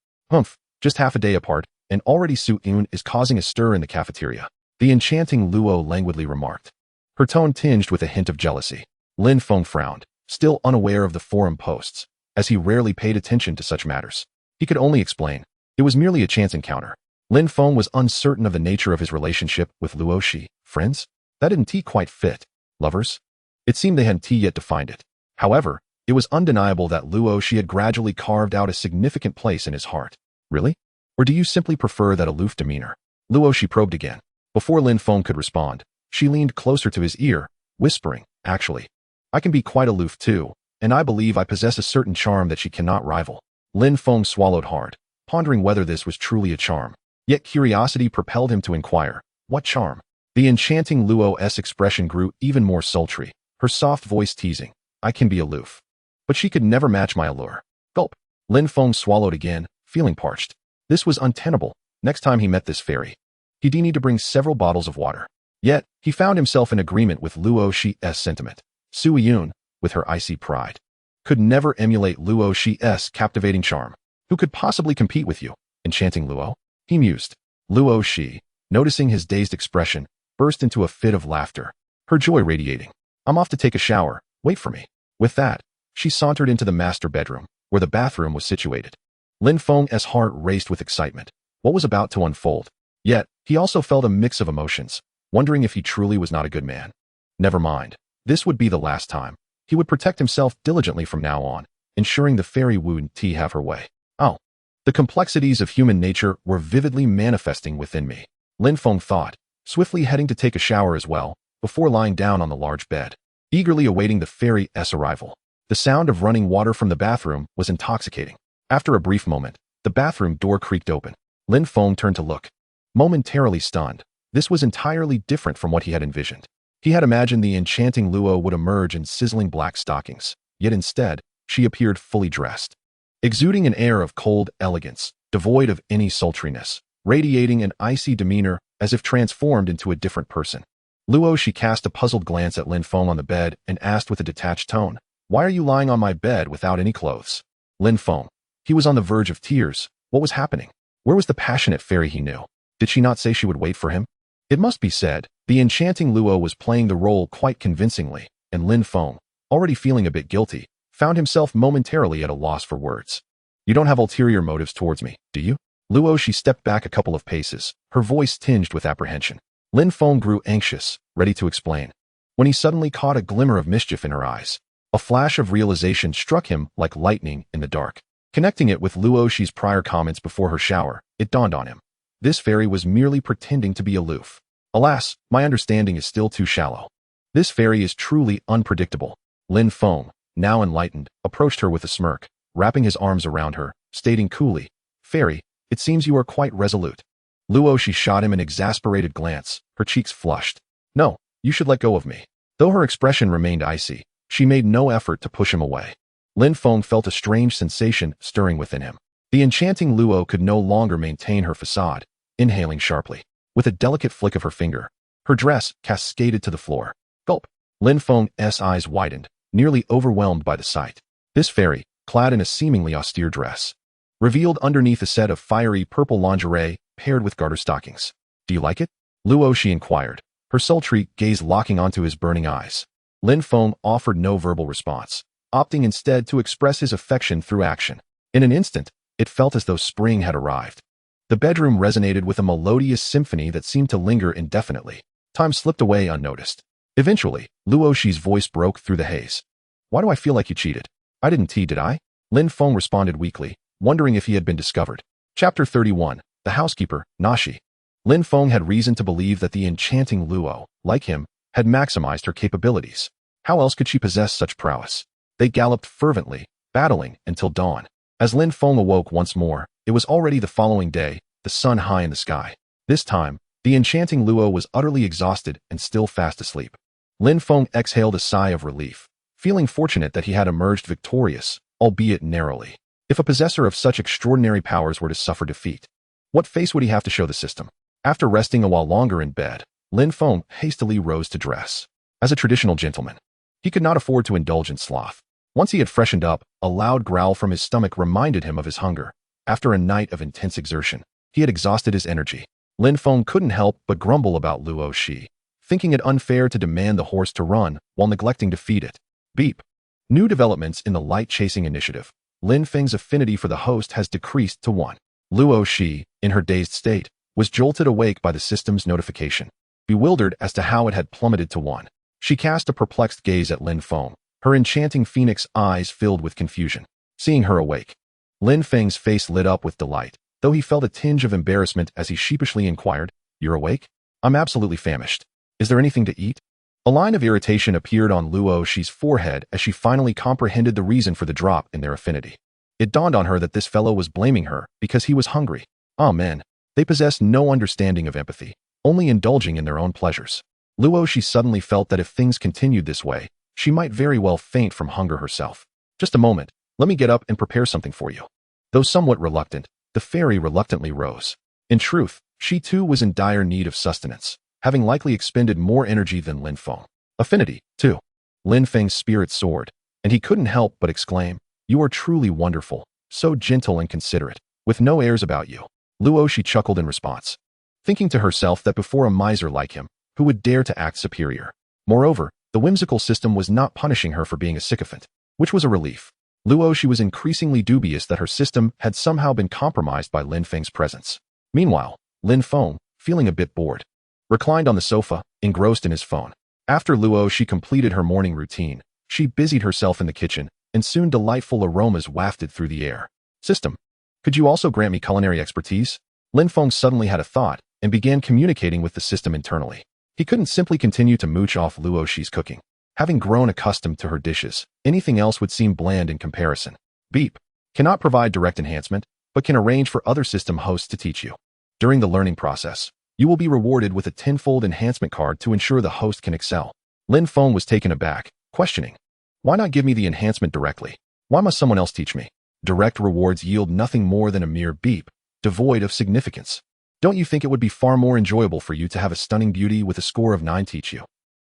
Just half a day apart, and already Su Yun is causing a stir in the cafeteria. The enchanting Luo languidly remarked, her tone tinged with a hint of jealousy. Lin Feng frowned, still unaware of the forum posts, as he rarely paid attention to such matters. He could only explain, it was merely a chance encounter. Lin Feng was uncertain of the nature of his relationship with Luo Shi. Friends? That didn't quite fit. Lovers? It seemed they hadn't yet defined it. However, it was undeniable that Luo Shi had gradually carved out a significant place in his heart. Really? Or do you simply prefer that aloof demeanor? Luo Shi probed again. Before Lin Feng could respond, she leaned closer to his ear, whispering, actually, I can be quite aloof too, and I believe I possess a certain charm that she cannot rival. Lin Feng swallowed hard, pondering whether this was truly a charm. Yet curiosity propelled him to inquire, what charm? The enchanting Luo's expression grew even more sultry, her soft voice teasing, I can be aloof. But she could never match my allure. Gulp. Lin Feng swallowed again, feeling parched. This was untenable. Next time he met this fairy, he'd need to bring several bottles of water. Yet, he found himself in agreement with Luo Shi's sentiment. Su Yun, with her icy pride, could never emulate Luo Shi's captivating charm. Who could possibly compete with you, enchanting Luo? He mused. Luo Shi, noticing his dazed expression, burst into a fit of laughter, her joy radiating. I'm off to take a shower, wait for me. With that, she sauntered into the master bedroom, where the bathroom was situated. Lin Feng's heart raced with excitement. what was about to unfold. Yet, he also felt a mix of emotions, wondering if he truly was not a good man. Never mind. This would be the last time. He would protect himself diligently from now on, ensuring the fairy wouldn't have her way. Oh. The complexities of human nature were vividly manifesting within me, Lin Feng thought, swiftly heading to take a shower as well, before lying down on the large bed, eagerly awaiting the fairy's arrival. The sound of running water from the bathroom was intoxicating. After a brief moment, the bathroom door creaked open. Lin Feng turned to look. Momentarily stunned, this was entirely different from what he had envisioned. He had imagined the enchanting Luo would emerge in sizzling black stockings, yet instead, she appeared fully dressed, exuding an air of cold elegance, devoid of any sultriness, radiating an icy demeanor as if transformed into a different person. Luo, she cast a puzzled glance at Lin Feng on the bed and asked with a detached tone, "Why are you lying on my bed without any clothes?" Lin Feng. He was on the verge of tears. What was happening? Where was the passionate fairy he knew? Did she not say she would wait for him? It must be said, the enchanting Luo was playing the role quite convincingly, and Lin Feng, already feeling a bit guilty, found himself momentarily at a loss for words. "You don't have ulterior motives towards me, do you?" Luo, she stepped back a couple of paces, her voice tinged with apprehension. Lin Feng grew anxious, ready to explain, when he suddenly caught a glimmer of mischief in her eyes. A flash of realization struck him like lightning in the dark. Connecting it with Luo Shi's prior comments before her shower, it dawned on him. This fairy was merely pretending to be aloof. Alas, my understanding is still too shallow. This fairy is truly unpredictable. Lin Feng, now enlightened, approached her with a smirk, wrapping his arms around her, stating coolly, "Fairy, it seems you are quite resolute." Luo Shi shot him an exasperated glance, her cheeks flushed. "No, you should let go of me." Though her expression remained icy, she made no effort to push him away. Lin Feng felt a strange sensation stirring within him. The enchanting Luo could no longer maintain her facade, inhaling sharply. With a delicate flick of her finger, her dress cascaded to the floor. Gulp. Lin Feng's eyes widened, nearly overwhelmed by the sight. This fairy, clad in a seemingly austere dress, revealed underneath a set of fiery purple lingerie paired with garter stockings. "Do you like it?" Luo Shi inquired, her sultry gaze locking onto his burning eyes. Lin Feng offered no verbal response, opting instead to express his affection through action. In an instant, it felt as though spring had arrived. The bedroom resonated with a melodious symphony that seemed to linger indefinitely. Time slipped away unnoticed. Eventually, Luo Shi's voice broke through the haze. "Why do I feel like you cheated? I didn't did I?" Lin Feng responded weakly, wondering if he had been discovered. Chapter 31. The Housekeeper, Nashi. Lin Feng had reason to believe that the enchanting Luo, like him, had maximized her capabilities. How else could she possess such prowess? They galloped fervently, battling until dawn. As Lin Feng awoke once more, it was already the following day, the sun high in the sky. This time, the enchanting Luo was utterly exhausted and still fast asleep. Lin Feng exhaled a sigh of relief, feeling fortunate that he had emerged victorious, albeit narrowly. If a possessor of such extraordinary powers were to suffer defeat, what face would he have to show the system? After resting a while longer in bed, Lin Feng hastily rose to dress. As a traditional gentleman, he could not afford to indulge in sloth. Once he had freshened up, a loud growl from his stomach reminded him of his hunger. After a night of intense exertion, he had exhausted his energy. Lin Feng couldn't help but grumble about Luo Shi, thinking it unfair to demand the horse to run while neglecting to feed it. Beep. New developments in the light-chasing initiative. Lin Feng's affinity for the host has decreased to 1. Luo Shi, in her dazed state, was jolted awake by the system's notification. Bewildered as to how it had plummeted to 1, she cast a perplexed gaze at Lin Feng, her enchanting phoenix eyes filled with confusion. Seeing her awake, Lin Feng's face lit up with delight, though he felt a tinge of embarrassment as he sheepishly inquired, "You're awake? I'm absolutely famished. Is there anything to eat?" A line of irritation appeared on Luo Shi's forehead as she finally comprehended the reason for the drop in their affinity. It dawned on her that this fellow was blaming her because he was hungry. Ah, men. They possessed no understanding of empathy, only indulging in their own pleasures. Luo Shi suddenly felt that if things continued this way, she might very well faint from hunger herself. "Just a moment, let me get up and prepare something for you." Though somewhat reluctant, the fairy reluctantly rose. In truth, she too was in dire need of sustenance, having likely expended more energy than Lin Feng. Affinity, too. Lin Feng's spirit soared, and he couldn't help but exclaim, "You are truly wonderful, so gentle and considerate, with no airs about you." Luo Shi chuckled in response, thinking to herself that before a miser like him, who would dare to act superior? Moreover, the whimsical system was not punishing her for being a sycophant, which was a relief. Luo Shi was increasingly dubious that her system had somehow been compromised by Lin Feng's presence. Meanwhile, Lin Feng, feeling a bit bored, reclined on the sofa, engrossed in his phone. After Luo she completed her morning routine, she busied herself in the kitchen, and soon delightful aromas wafted through the air. System, could you also grant me culinary expertise? Lin Feng suddenly had a thought, and began communicating with the system internally. He couldn't simply continue to mooch off Luo Shi's cooking. Having grown accustomed to her dishes, anything else would seem bland in comparison. Beep. Cannot provide direct enhancement, but can arrange for other system hosts to teach you. During the learning process, you will be rewarded with a tenfold enhancement card to ensure the host can excel. Lin Feng was taken aback, questioning, why not give me the enhancement directly? Why must someone else teach me? Direct rewards yield nothing more than a mere beep, devoid of significance. Don't you think it would be far more enjoyable for you to have a stunning beauty with a score of 9 teach you?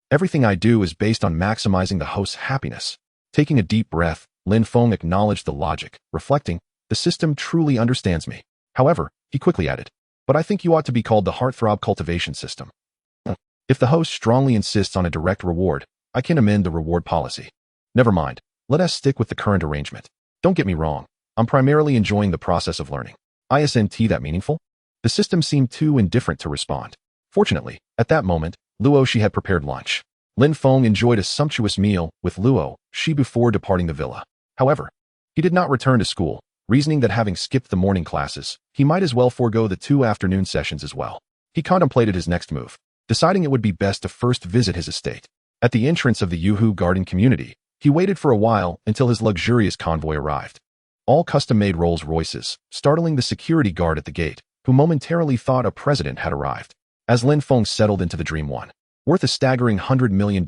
Everything I do is based on maximizing the host's happiness. Taking a deep breath, Lin Feng acknowledged the logic, reflecting, the system truly understands me. However, he quickly added, but I think you ought to be called the heartthrob cultivation system. If the host strongly insists on a direct reward, I can amend the reward policy. Never mind, let us stick with the current arrangement. Don't get me wrong, I'm primarily enjoying the process of learning. Isn't that meaningful? The system seemed too indifferent to respond. Fortunately, at that moment, Luo Shi had prepared lunch. Lin Feng enjoyed a sumptuous meal with Luo Shi before departing the villa. However, he did not return to school, reasoning that having skipped the morning classes, he might as well forego the 2 afternoon sessions as well. He contemplated his next move, deciding it would be best to first visit his estate. At the entrance of the Yuhu Garden community, he waited for a while until his luxurious convoy arrived. All custom-made Rolls-Royces, startling the security guard at the gate, who momentarily thought a president had arrived. As Lin Feng settled into the Dream One, worth a staggering $100 million,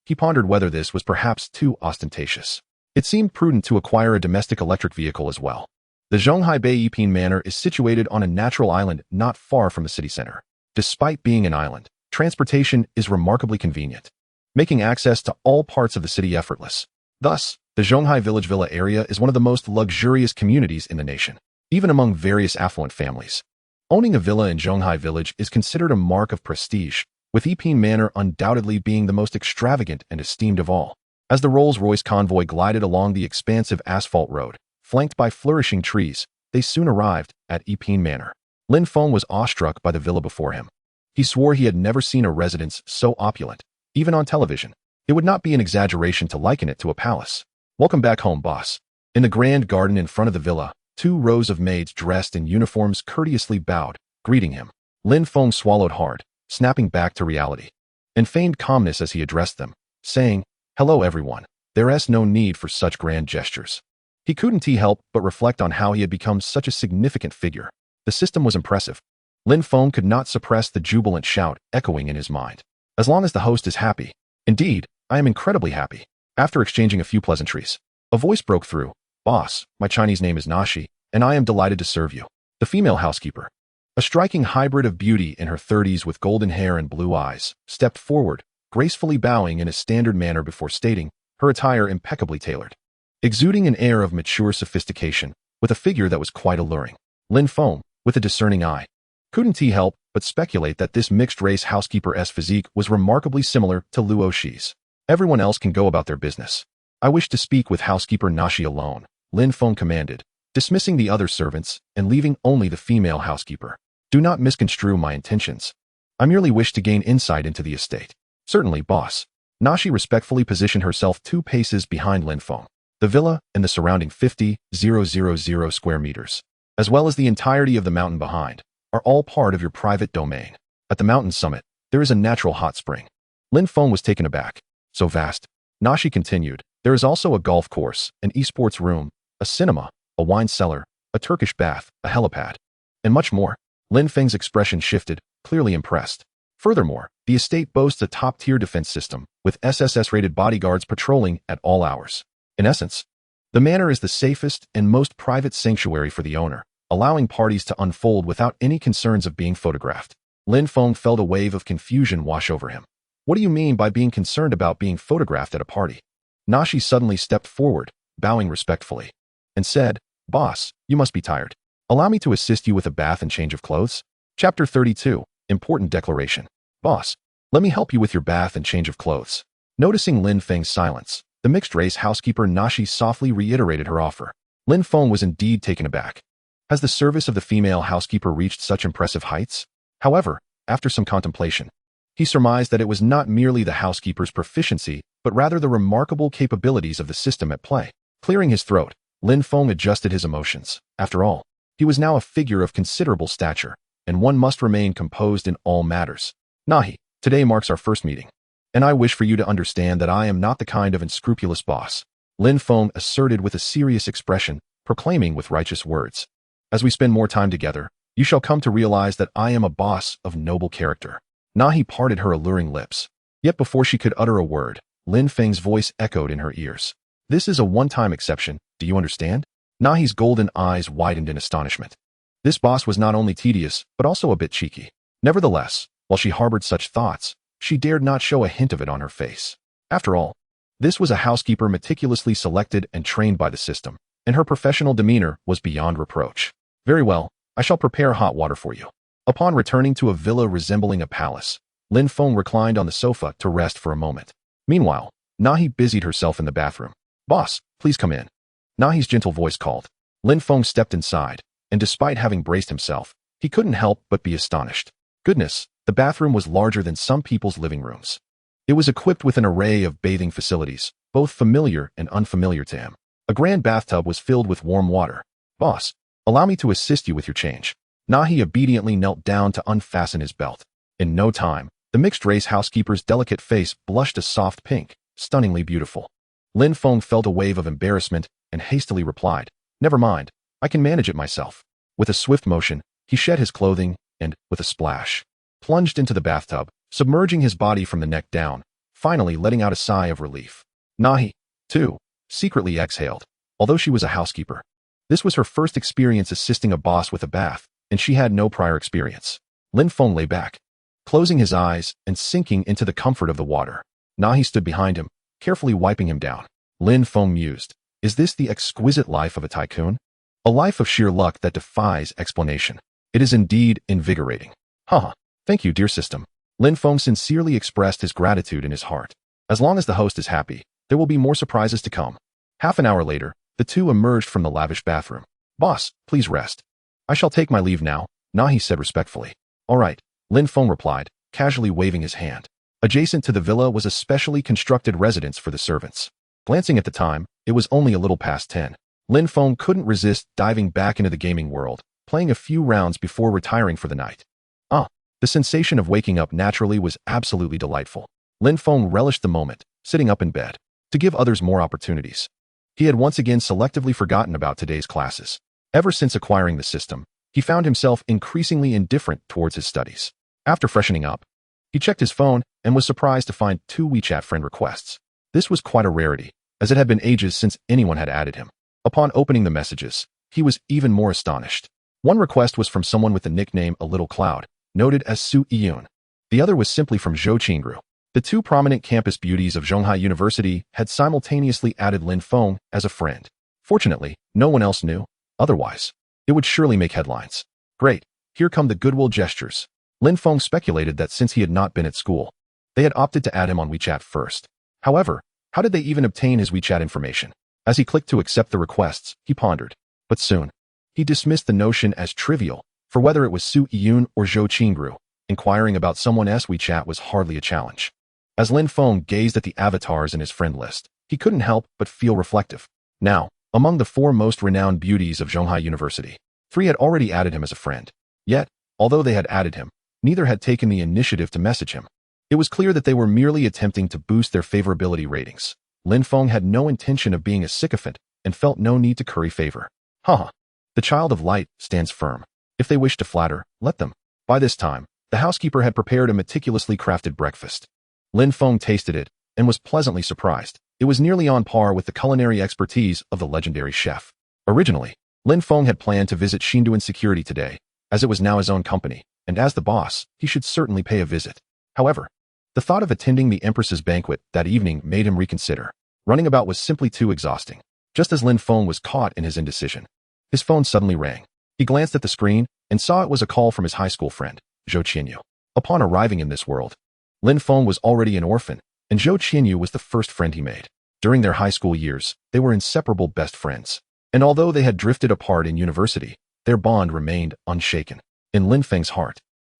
he pondered whether this was perhaps too ostentatious. It seemed prudent to acquire a domestic electric vehicle as well. The Zhonghai Bay Yiping Manor is situated on a natural island not far from the city center. Despite being an island, transportation is remarkably convenient, making access to all parts of the city effortless. Thus, the Zhonghai Village Villa area is one of the most luxurious communities in the nation, even among various affluent families. Owning a villa in Zhonghai Village is considered a mark of prestige, with Yiping Manor undoubtedly being the most extravagant and esteemed of all. As the Rolls-Royce convoy glided along the expansive asphalt road, flanked by flourishing trees, they soon arrived at Yiping Manor. Lin Feng was awestruck by the villa before him. He swore he had never seen a residence so opulent, even on television. It would not be an exaggeration to liken it to a palace. Welcome back home, boss. In the grand garden in front of the villa, 2 rows of maids dressed in uniforms courteously bowed, greeting him. Lin Feng swallowed hard, snapping back to reality, and feigned calmness as he addressed them, saying, hello everyone. There's no need for such grand gestures. He couldn't help but reflect on how he had become such a significant figure. The system was impressive. Lin Feng could not suppress the jubilant shout echoing in his mind. As long as the host is happy. Indeed, I am incredibly happy. After exchanging a few pleasantries, a voice broke through. Boss, my Chinese name is Nashi, and I am delighted to serve you. The female housekeeper, a striking hybrid of beauty in her 30s with golden hair and blue eyes, stepped forward, gracefully bowing in a standard manner before stating, her attire impeccably tailored, exuding an air of mature sophistication, with a figure that was quite alluring. Lin Feng, with a discerning eye, couldn't help but speculate that this mixed-race housekeeper's physique was remarkably similar to Luo Shi's. Everyone else can go about their business. I wish to speak with housekeeper Nashi alone, Lin Feng commanded, dismissing the other servants and leaving only the female housekeeper. Do not misconstrue my intentions. I merely wish to gain insight into the estate. Certainly, boss. Nashi respectfully positioned herself 2 paces behind Lin Feng. The villa and the surrounding 50,000 square meters, as well as the entirety of the mountain behind, are all part of your private domain. At the mountain summit, there is a natural hot spring. Lin Feng was taken aback. So vast. Nashi continued, there is also a golf course, an esports room, a cinema, a wine cellar, a Turkish bath, a helipad, and much more. Lin Feng's expression shifted, clearly impressed. Furthermore, the estate boasts a top-tier defense system, with SSS-rated bodyguards patrolling at all hours. In essence, the manor is the safest and most private sanctuary for the owner, allowing parties to unfold without any concerns of being photographed. Lin Feng felt a wave of confusion wash over him. What do you mean by being concerned about being photographed at a party? Nashi suddenly stepped forward, bowing respectfully, and said, Boss, you must be tired. Allow me to assist you with a bath and change of clothes. Chapter 32, Important Declaration. Boss, let me help you with your bath and change of clothes. Noticing Lin Feng's silence, the mixed-race housekeeper Nashi softly reiterated her offer. Lin Feng was indeed taken aback. Has the service of the female housekeeper reached such impressive heights? However, after some contemplation, he surmised that it was not merely the housekeeper's proficiency, but rather the remarkable capabilities of the system at play. Clearing his throat, Lin Feng adjusted his emotions. After all, he was now a figure of considerable stature, and one must remain composed in all matters. Nahi, today marks our first meeting, and I wish for you to understand that I am not the kind of unscrupulous boss, Lin Feng asserted with a serious expression, proclaiming with righteous words. As we spend more time together, you shall come to realize that I am a boss of noble character. Nahi parted her alluring lips. Yet before she could utter a word, Lin Feng's voice echoed in her ears. This is a one-time exception, do you understand? Nahi's golden eyes widened in astonishment. This boss was not only tedious, but also a bit cheeky. Nevertheless, while she harbored such thoughts, she dared not show a hint of it on her face. After all, this was a housekeeper meticulously selected and trained by the system, and her professional demeanor was beyond reproach. Very well, I shall prepare hot water for you. Upon returning to a villa resembling a palace, Lin Feng reclined on the sofa to rest for a moment. Meanwhile, Nahi busied herself in the bathroom. Boss, please come in. Nahi's gentle voice called. Lin Feng stepped inside, and despite having braced himself, he couldn't help but be astonished. Goodness, the bathroom was larger than some people's living rooms. It was equipped with an array of bathing facilities, both familiar and unfamiliar to him. A grand bathtub was filled with warm water. Boss, allow me to assist you with your change. Nahi obediently knelt down to unfasten his belt. In no time, the mixed-race housekeeper's delicate face blushed a soft pink, stunningly beautiful. Lin Feng felt a wave of embarrassment and hastily replied, Never mind, I can manage it myself. With a swift motion, he shed his clothing and, with a splash, plunged into the bathtub, submerging his body from the neck down, finally letting out a sigh of relief. Nahi, too, secretly exhaled, although she was a housekeeper. This was her first experience assisting a boss with a bath, and she had no prior experience. Lin Feng lay back, closing his eyes and sinking into the comfort of the water. Nahi stood behind him, carefully wiping him down. Lin Feng mused, is this the exquisite life of a tycoon? A life of sheer luck that defies explanation. It is indeed invigorating. Haha, thank you, dear system. Lin Feng sincerely expressed his gratitude in his heart. As long as the host is happy, there will be more surprises to come. Half an hour later, the two emerged from the lavish bathroom. Boss, please rest. I shall take my leave now, Nahi said respectfully. All right, Lin Feng replied, casually waving his hand. Adjacent to the villa was a specially constructed residence for the servants. Glancing at the time, it was only a little past 10. Lin Feng couldn't resist diving back into the gaming world, playing a few rounds before retiring for the night. The sensation of waking up naturally was absolutely delightful. Lin Feng relished the moment, sitting up in bed, to give others more opportunities. He had once again selectively forgotten about today's classes. Ever since acquiring the system, he found himself increasingly indifferent towards his studies. After freshening up, he checked his phone and was surprised to find 2 WeChat friend requests. This was quite a rarity, as it had been ages since anyone had added him. Upon opening the messages, he was even more astonished. One request was from someone with the nickname A Little Cloud, noted as Su Yun. The other was simply from Zhou Qingru. The 2 prominent campus beauties of Zhonghai University had simultaneously added Lin Feng as a friend. Fortunately, no one else knew. Otherwise, it would surely make headlines. Great, here come the goodwill gestures. Lin Feng speculated that since he had not been at school, they had opted to add him on WeChat first. However, how did they even obtain his WeChat information? As he clicked to accept the requests, he pondered. But soon, he dismissed the notion as trivial, for whether it was Su Yun or Zhou Qingru, inquiring about someone else's WeChat was hardly a challenge. As Lin Feng gazed at the avatars in his friend list, he couldn't help but feel reflective. Now, among the 4 most renowned beauties of Zhonghai University, 3 had already added him as a friend. Yet, although they had added him, neither had taken the initiative to message him. It was clear that they were merely attempting to boost their favorability ratings. Lin Feng had no intention of being a sycophant and felt no need to curry favor. The child of light stands firm. If they wish to flatter, let them. By this time, the housekeeper had prepared a meticulously crafted breakfast. Lin Feng tasted it and was pleasantly surprised. It was nearly on par with the culinary expertise of the legendary chef. Originally, Lin Feng had planned to visit Xinduan Security today, as it was now his own company, and as the boss, he should certainly pay a visit. However, the thought of attending the Empress's banquet that evening made him reconsider. Running about was simply too exhausting. Just as Lin Feng was caught in his indecision, his phone suddenly rang. He glanced at the screen and saw it was a call from his high school friend, Zhou Qianyu. Upon arriving in this world, Lin Feng was already an orphan, and Zhou Qianyu was the first friend he made. During their high school years, they were inseparable best friends. And although they had drifted apart in university, their bond remained unshaken. In Lin Feng's heart,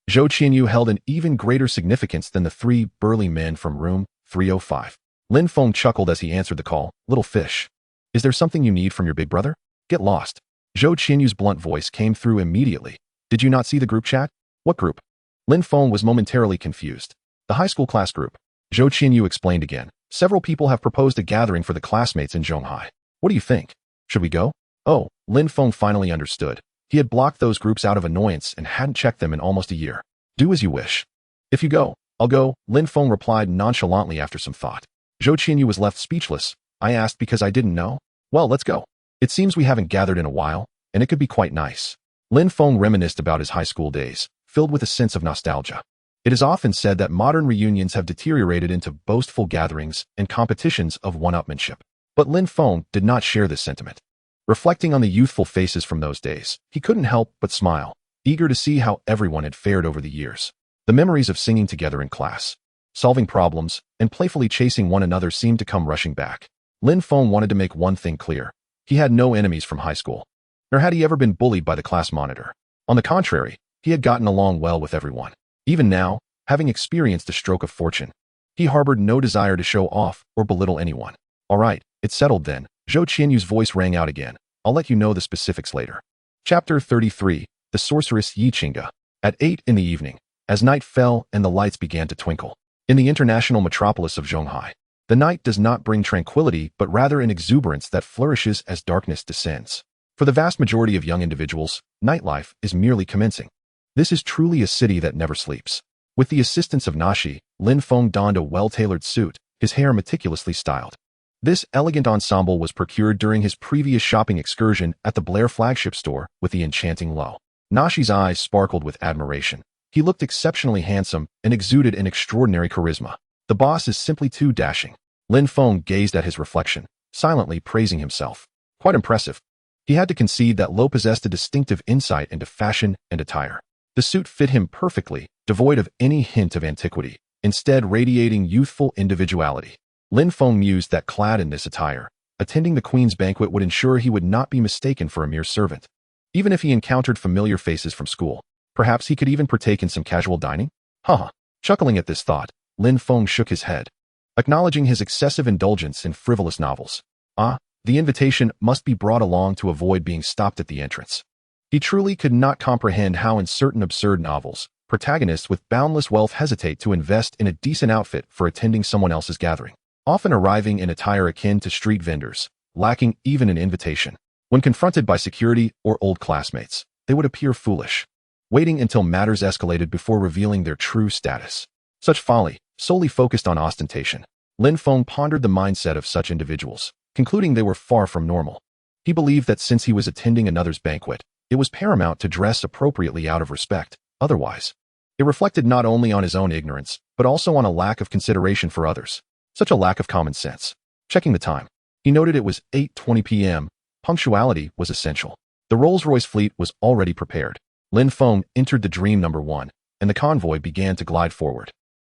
Zhou Qianyu held an even greater significance than the three burly men from room 305. Lin Feng chuckled as he answered the call. Little fish, is there something you need from your big brother? Get lost. Zhou Qianyu's blunt voice came through immediately. Did you not see the group chat? What group? Lin Feng was momentarily confused. The high school class group. Zhou Qianyu explained again. Several people have proposed a gathering for the classmates in Zhonghai. What do you think? Should we go? Oh, Lin Feng finally understood. He had blocked those groups out of annoyance and hadn't checked them in almost a year. Do as you wish. If you go, I'll go, Lin Feng replied nonchalantly after some thought. Zhou Qianyu was left speechless. I asked because I didn't know. Well, let's go. It seems we haven't gathered in a while, and it could be quite nice. Lin Feng reminisced about his high school days, filled with a sense of nostalgia. It is often said that modern reunions have deteriorated into boastful gatherings and competitions of one-upmanship. But Lin Feng did not share this sentiment. Reflecting on the youthful faces from those days, he couldn't help but smile, eager to see how everyone had fared over the years. The memories of singing together in class, solving problems, and playfully chasing one another seemed to come rushing back. Lin Feng wanted to make one thing clear. He had no enemies from high school, nor had he ever been bullied by the class monitor. On the contrary, he had gotten along well with everyone. Even now, having experienced a stroke of fortune, he harbored no desire to show off or belittle anyone. All right, it's settled then. Zhou Qianyu's voice rang out again. I'll let you know the specifics later. Chapter 33, The Sorceress Yi Qingge. At 8 in the evening, as night fell and the lights began to twinkle. In the international metropolis of Zhonghai, the night does not bring tranquility but rather an exuberance that flourishes as darkness descends. For the vast majority of young individuals, nightlife is merely commencing. This is truly a city that never sleeps. With the assistance of Nashi, Lin Feng donned a well-tailored suit, his hair meticulously styled. This elegant ensemble was procured during his previous shopping excursion at the Blair flagship store with the enchanting Lo. Nashi's eyes sparkled with admiration. He looked exceptionally handsome and exuded an extraordinary charisma. The boss is simply too dashing. Lin Feng gazed at his reflection, silently praising himself. Quite impressive. He had to concede that Lo possessed a distinctive insight into fashion and attire. The suit fit him perfectly, devoid of any hint of antiquity, instead radiating youthful individuality. Lin Feng mused that clad in this attire, attending the Queen's banquet would ensure he would not be mistaken for a mere servant. Even if he encountered familiar faces from school, perhaps he could even partake in some casual dining? Haha. Chuckling at this thought, Lin Feng shook his head, acknowledging his excessive indulgence in frivolous novels. The invitation must be brought along to avoid being stopped at the entrance. He truly could not comprehend how in certain absurd novels, protagonists with boundless wealth hesitate to invest in a decent outfit for attending someone else's gathering, often arriving in attire akin to street vendors, lacking even an invitation. When confronted by security or old classmates, they would appear foolish, waiting until matters escalated before revealing their true status. Such folly, solely focused on ostentation. Lin Feng pondered the mindset of such individuals, concluding they were far from normal. He believed that since he was attending another's banquet, it was paramount to dress appropriately out of respect. Otherwise, it reflected not only on his own ignorance, but also on a lack of consideration for others. Such a lack of common sense. Checking the time, he noted it was 8:20 p.m. Punctuality was essential. The Rolls-Royce fleet was already prepared. Lin Feng entered the Dream Number 1, and the convoy began to glide forward.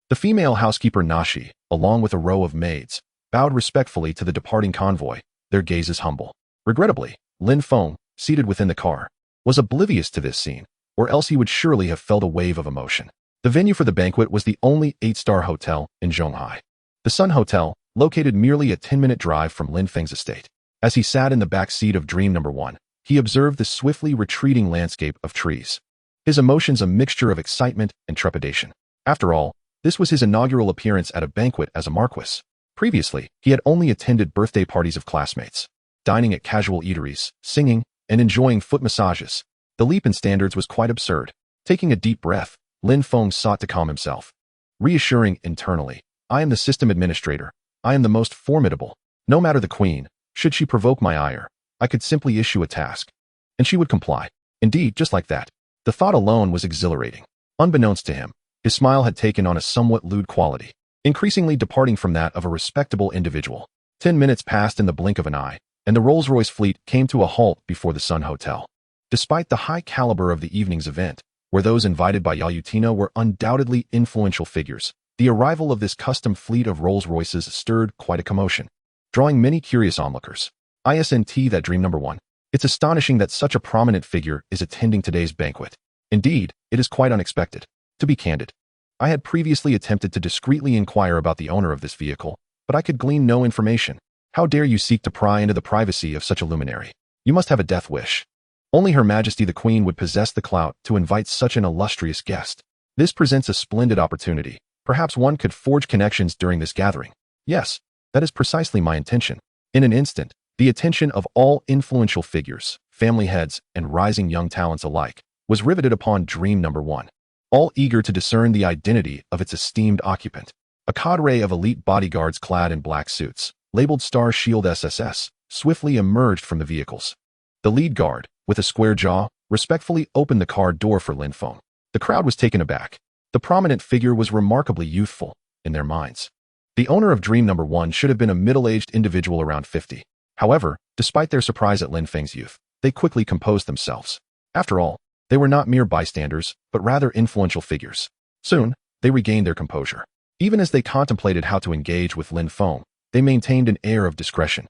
The female housekeeper Nashi, along with a row of maids, bowed respectfully to the departing convoy, their gazes humble. Regrettably, Lin Feng, seated within the car, was oblivious to this scene, or else he would surely have felt a wave of emotion. The venue for the banquet was the only 8-star hotel in Zhonghai. The Sun Hotel, located merely a 10-minute drive from Lin Feng's estate. As he sat in the back seat of Dream Number 1, he observed the swiftly retreating landscape of trees. His emotions a mixture of excitement and trepidation. After all, this was his inaugural appearance at a banquet as a marquis. Previously, he had only attended birthday parties of classmates, dining at casual eateries, singing, and enjoying foot massages. The leap in standards was quite absurd. Taking a deep breath, Lin Feng sought to calm himself, reassuring internally, I am the system administrator. I am the most formidable. No matter the queen, should she provoke my ire, I could simply issue a task, and she would comply. Indeed, just like that. The thought alone was exhilarating. Unbeknownst to him, his smile had taken on a somewhat lewd quality, increasingly departing from that of a respectable individual. 10 minutes passed in the blink of an eye, and the Rolls-Royce fleet came to a halt before the Sun Hotel. Despite the high caliber of the evening's event, where those invited by Yayutino were undoubtedly influential figures, the arrival of this custom fleet of Rolls-Royces stirred quite a commotion, drawing many curious onlookers. Isn't that Dream Number 1? It's astonishing that such a prominent figure is attending today's banquet. Indeed, it is quite unexpected. To be candid, I had previously attempted to discreetly inquire about the owner of this vehicle, but I could glean no information. How dare you seek to pry into the privacy of such a luminary? You must have a death wish. Only Her Majesty the Queen would possess the clout to invite such an illustrious guest. This presents a splendid opportunity. Perhaps one could forge connections during this gathering. Yes, that is precisely my intention. In an instant, the attention of all influential figures, family heads, and rising young talents alike was riveted upon dream number one, all eager to discern the identity of its esteemed occupant. A cadre of elite bodyguards clad in black suits, labeled Star Shield SSS, swiftly emerged from the vehicles. The lead guard, with a square jaw, respectfully opened the car door for Lin Feng. The crowd was taken aback. The prominent figure was remarkably youthful in their minds. The owner of dream number one should have been a middle-aged individual around 50. However, despite their surprise at Lin Feng's youth, they quickly composed themselves. After all, they were not mere bystanders, but rather influential figures. Soon, they regained their composure. Even as they contemplated how to engage with Lin Feng, they maintained an air of discretion.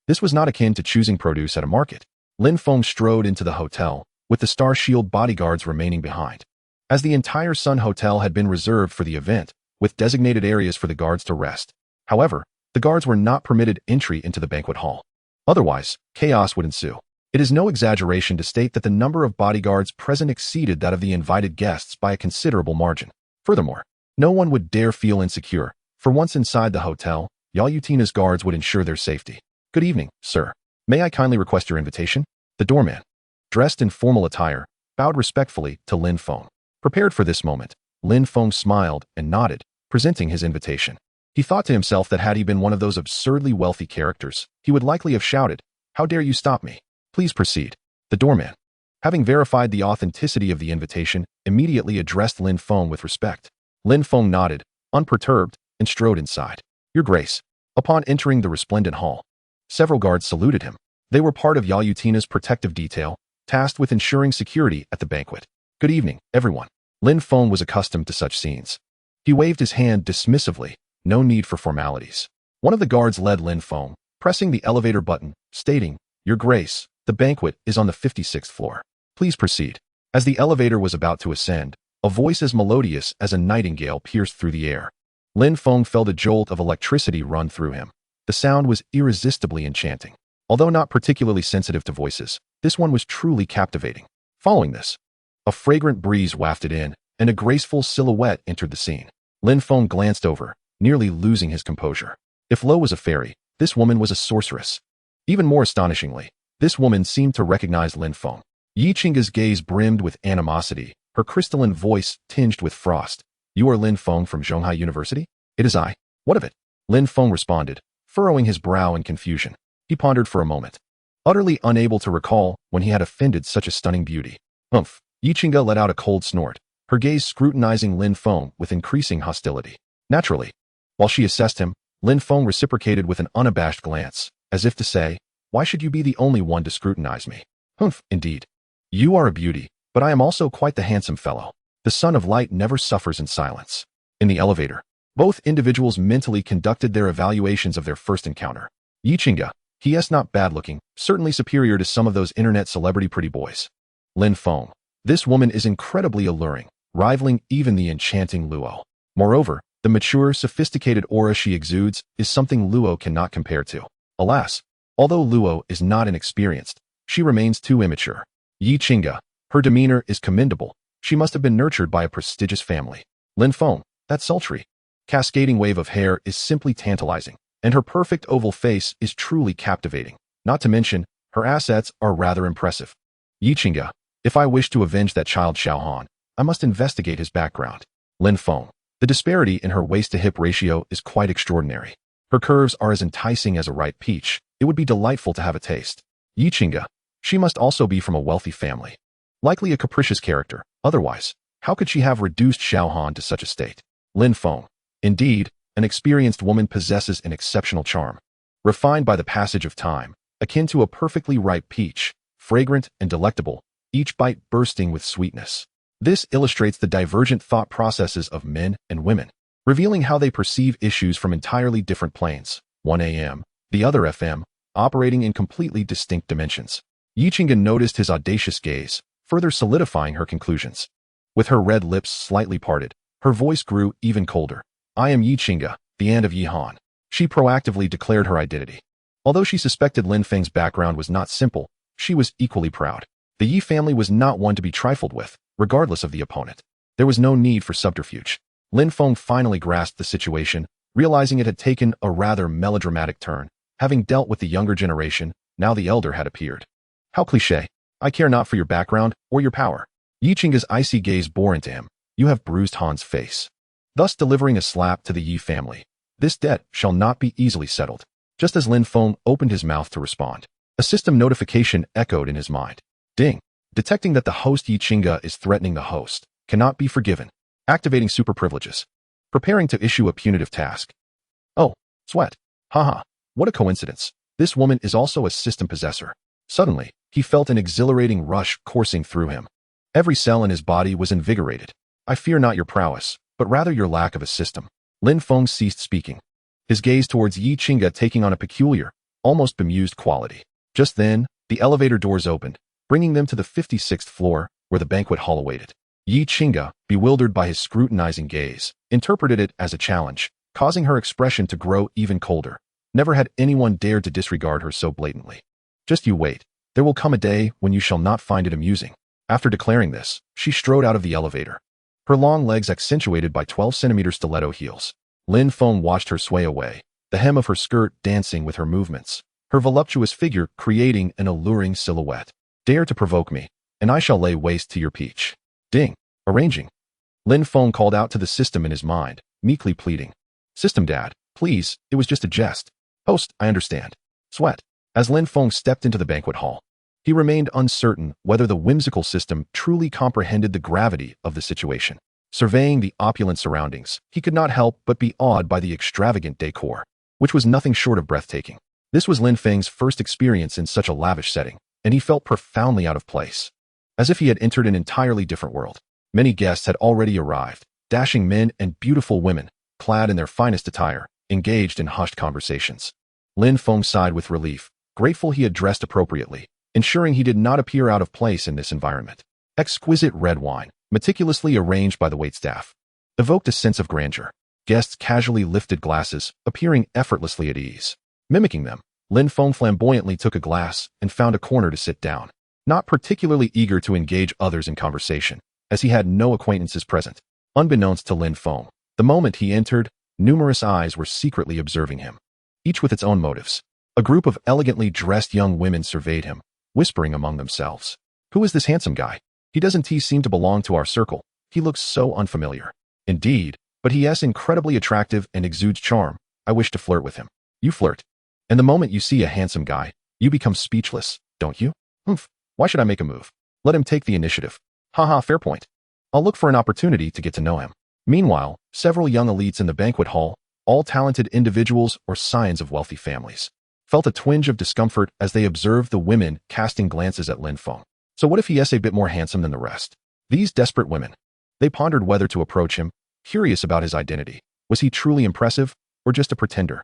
This was not akin to choosing produce at a market. Lin Feng strode into the hotel, with the Star Shield bodyguards remaining behind. As the entire Sun Hotel had been reserved for the event, with designated areas for the guards to rest. However, the guards were not permitted entry into the banquet hall. Otherwise, chaos would ensue. It is no exaggeration to state that the number of bodyguards present exceeded that of the invited guests by a considerable margin. Furthermore, no one would dare feel insecure, for once inside the hotel, Yayutina's guards would ensure their safety. Good evening, sir. May I kindly request your invitation? The doorman, dressed in formal attire, bowed respectfully to Lin Feng. Prepared for this moment, Lin Feng smiled and nodded, presenting his invitation. He thought to himself that had he been one of those absurdly wealthy characters, he would likely have shouted, "How dare you stop me? Please proceed." The doorman, having verified the authenticity of the invitation, immediately addressed Lin Feng with respect. Lin Feng nodded, unperturbed, and strode inside. Your Grace. Upon entering the resplendent hall, several guards saluted him. They were part of Yayutina's protective detail, tasked with ensuring security at the banquet. Good evening, everyone. Lin Feng was accustomed to such scenes. He waved his hand dismissively, no need for formalities. One of the guards led Lin Feng, pressing the elevator button, stating, Your Grace, the banquet is on the 56th floor. Please proceed. As the elevator was about to ascend, a voice as melodious as a nightingale pierced through the air. Lin Feng felt a jolt of electricity run through him. The sound was irresistibly enchanting. Although not particularly sensitive to voices, this one was truly captivating. Following this, a fragrant breeze wafted in, and a graceful silhouette entered the scene. Lin Feng glanced over, nearly losing his composure. If Lo was a fairy, this woman was a sorceress. Even more astonishingly, this woman seemed to recognize Lin Feng. Yi Qingga's gaze brimmed with animosity, her crystalline voice tinged with frost. You are Lin Feng from Zhonghai University? It is I. What of it? Lin Feng responded, furrowing his brow in confusion. He pondered for a moment, utterly unable to recall when he had offended such a stunning beauty. Humph. Yi Qingga let out a cold snort, her gaze scrutinizing Lin Feng with increasing hostility. Naturally, while she assessed him, Lin Feng reciprocated with an unabashed glance, as if to say, Why should you be the only one to scrutinize me? Humph, indeed. You are a beauty, but I am also quite the handsome fellow. The son of light never suffers in silence. In the elevator, both individuals mentally conducted their evaluations of their first encounter. Yi Qingga, he is not bad-looking, certainly superior to some of those internet celebrity pretty boys. Lin Feng, this woman is incredibly alluring, rivaling even the enchanting Luo. Moreover, the mature, sophisticated aura she exudes is something Luo cannot compare to. Alas, although Luo is not inexperienced, she remains too immature. Yi Qingga, her demeanor is commendable. She must have been nurtured by a prestigious family. Lin Feng, that sultry, cascading wave of hair is simply tantalizing, and her perfect oval face is truly captivating. Not to mention, her assets are rather impressive. Yi Qingga, if I wish to avenge that child Xiaohan, I must investigate his background. Lin Feng, the disparity in her waist-to-hip ratio is quite extraordinary. Her curves are as enticing as a ripe peach. It would be delightful to have a taste. Yi Qingga, she must also be from a wealthy family. Likely a capricious character. Otherwise, how could she have reduced Xiaohan to such a state? Lin Feng, indeed, an experienced woman possesses an exceptional charm. Refined by the passage of time, akin to a perfectly ripe peach, fragrant and delectable, each bite bursting with sweetness. This illustrates the divergent thought processes of men and women, revealing how they perceive issues from entirely different planes, one AM, the other FM, operating in completely distinct dimensions. Yichinga noticed his audacious gaze, further solidifying her conclusions. With her red lips slightly parted, her voice grew even colder. I am Yichinga, the aunt of Yihan. She proactively declared her identity. Although she suspected Lin Feng's background was not simple, she was equally proud. The Yi family was not one to be trifled with, regardless of the opponent. There was no need for subterfuge. Lin Feng finally grasped the situation, realizing it had taken a rather melodramatic turn. Having dealt with the younger generation, now the elder had appeared. How cliché. I care not for your background or your power. Yichinga's icy gaze bore into him. You have bruised Han's face, thus delivering a slap to the Yi family. This debt shall not be easily settled. Just as Lin Feng opened his mouth to respond, a system notification echoed in his mind. Ding. Detecting that the host Yichinga is threatening the host, cannot be forgiven. Activating super privileges. Preparing to issue a punitive task. Oh, sweat. Haha. What a coincidence. This woman is also a system possessor. Suddenly, he felt an exhilarating rush coursing through him. Every cell in his body was invigorated. I fear not your prowess, but rather your lack of a system. Lin Feng ceased speaking, his gaze towards Yichinga taking on a peculiar, almost bemused quality. Just then, the elevator doors opened, bringing them to the 56th floor, where the banquet hall awaited. Yichinga, bewildered by his scrutinizing gaze, interpreted it as a challenge, causing her expression to grow even colder. Never had anyone dared to disregard her so blatantly. Just you wait. There will come a day when you shall not find it amusing. After declaring this, she strode out of the elevator, her long legs accentuated by 12-centimeter stiletto heels. Lin Feng watched her sway away, the hem of her skirt dancing with her movements, her voluptuous figure creating an alluring silhouette. Dare to provoke me, and I shall lay waste to your peach. Ding. Arranging. Lin Feng called out to the system in his mind, meekly pleading. System dad, please, it was just a jest. Host, I understand. Sweat. As Lin Feng stepped into the banquet hall, he remained uncertain whether the whimsical system truly comprehended the gravity of the situation. Surveying the opulent surroundings, he could not help but be awed by the extravagant decor, which was nothing short of breathtaking. This was Lin Feng's first experience in such a lavish setting, and he felt profoundly out of place, as if he had entered an entirely different world. Many guests had already arrived, dashing men and beautiful women, clad in their finest attire, engaged in hushed conversations. Lin Feng sighed with relief, grateful he had dressed appropriately, ensuring he did not appear out of place in this environment. Exquisite red wine, meticulously arranged by the waitstaff, evoked a sense of grandeur. Guests casually lifted glasses, appearing effortlessly at ease. Mimicking them, Lin Feng flamboyantly took a glass and found a corner to sit down, not particularly eager to engage others in conversation, as he had no acquaintances present. Unbeknownst to Lin Feng, the moment he entered, numerous eyes were secretly observing him, each with its own motives. A group of elegantly dressed young women surveyed him, whispering among themselves. Who is this handsome guy? He doesn't seem to belong to our circle. He looks so unfamiliar. Indeed, but he is incredibly attractive and exudes charm. I wish to flirt with him. You flirt. And the moment you see a handsome guy, you become speechless, don't you? Humph. Why should I make a move? Let him take the initiative. Haha, fair point. I'll look for an opportunity to get to know him. Meanwhile, several young elites in the banquet hall, all talented individuals or scions of wealthy families, felt a twinge of discomfort as they observed the women casting glances at Lin Feng. So what if he is a bit more handsome than the rest? These desperate women. They pondered whether to approach him, curious about his identity. Was he truly impressive, or just a pretender?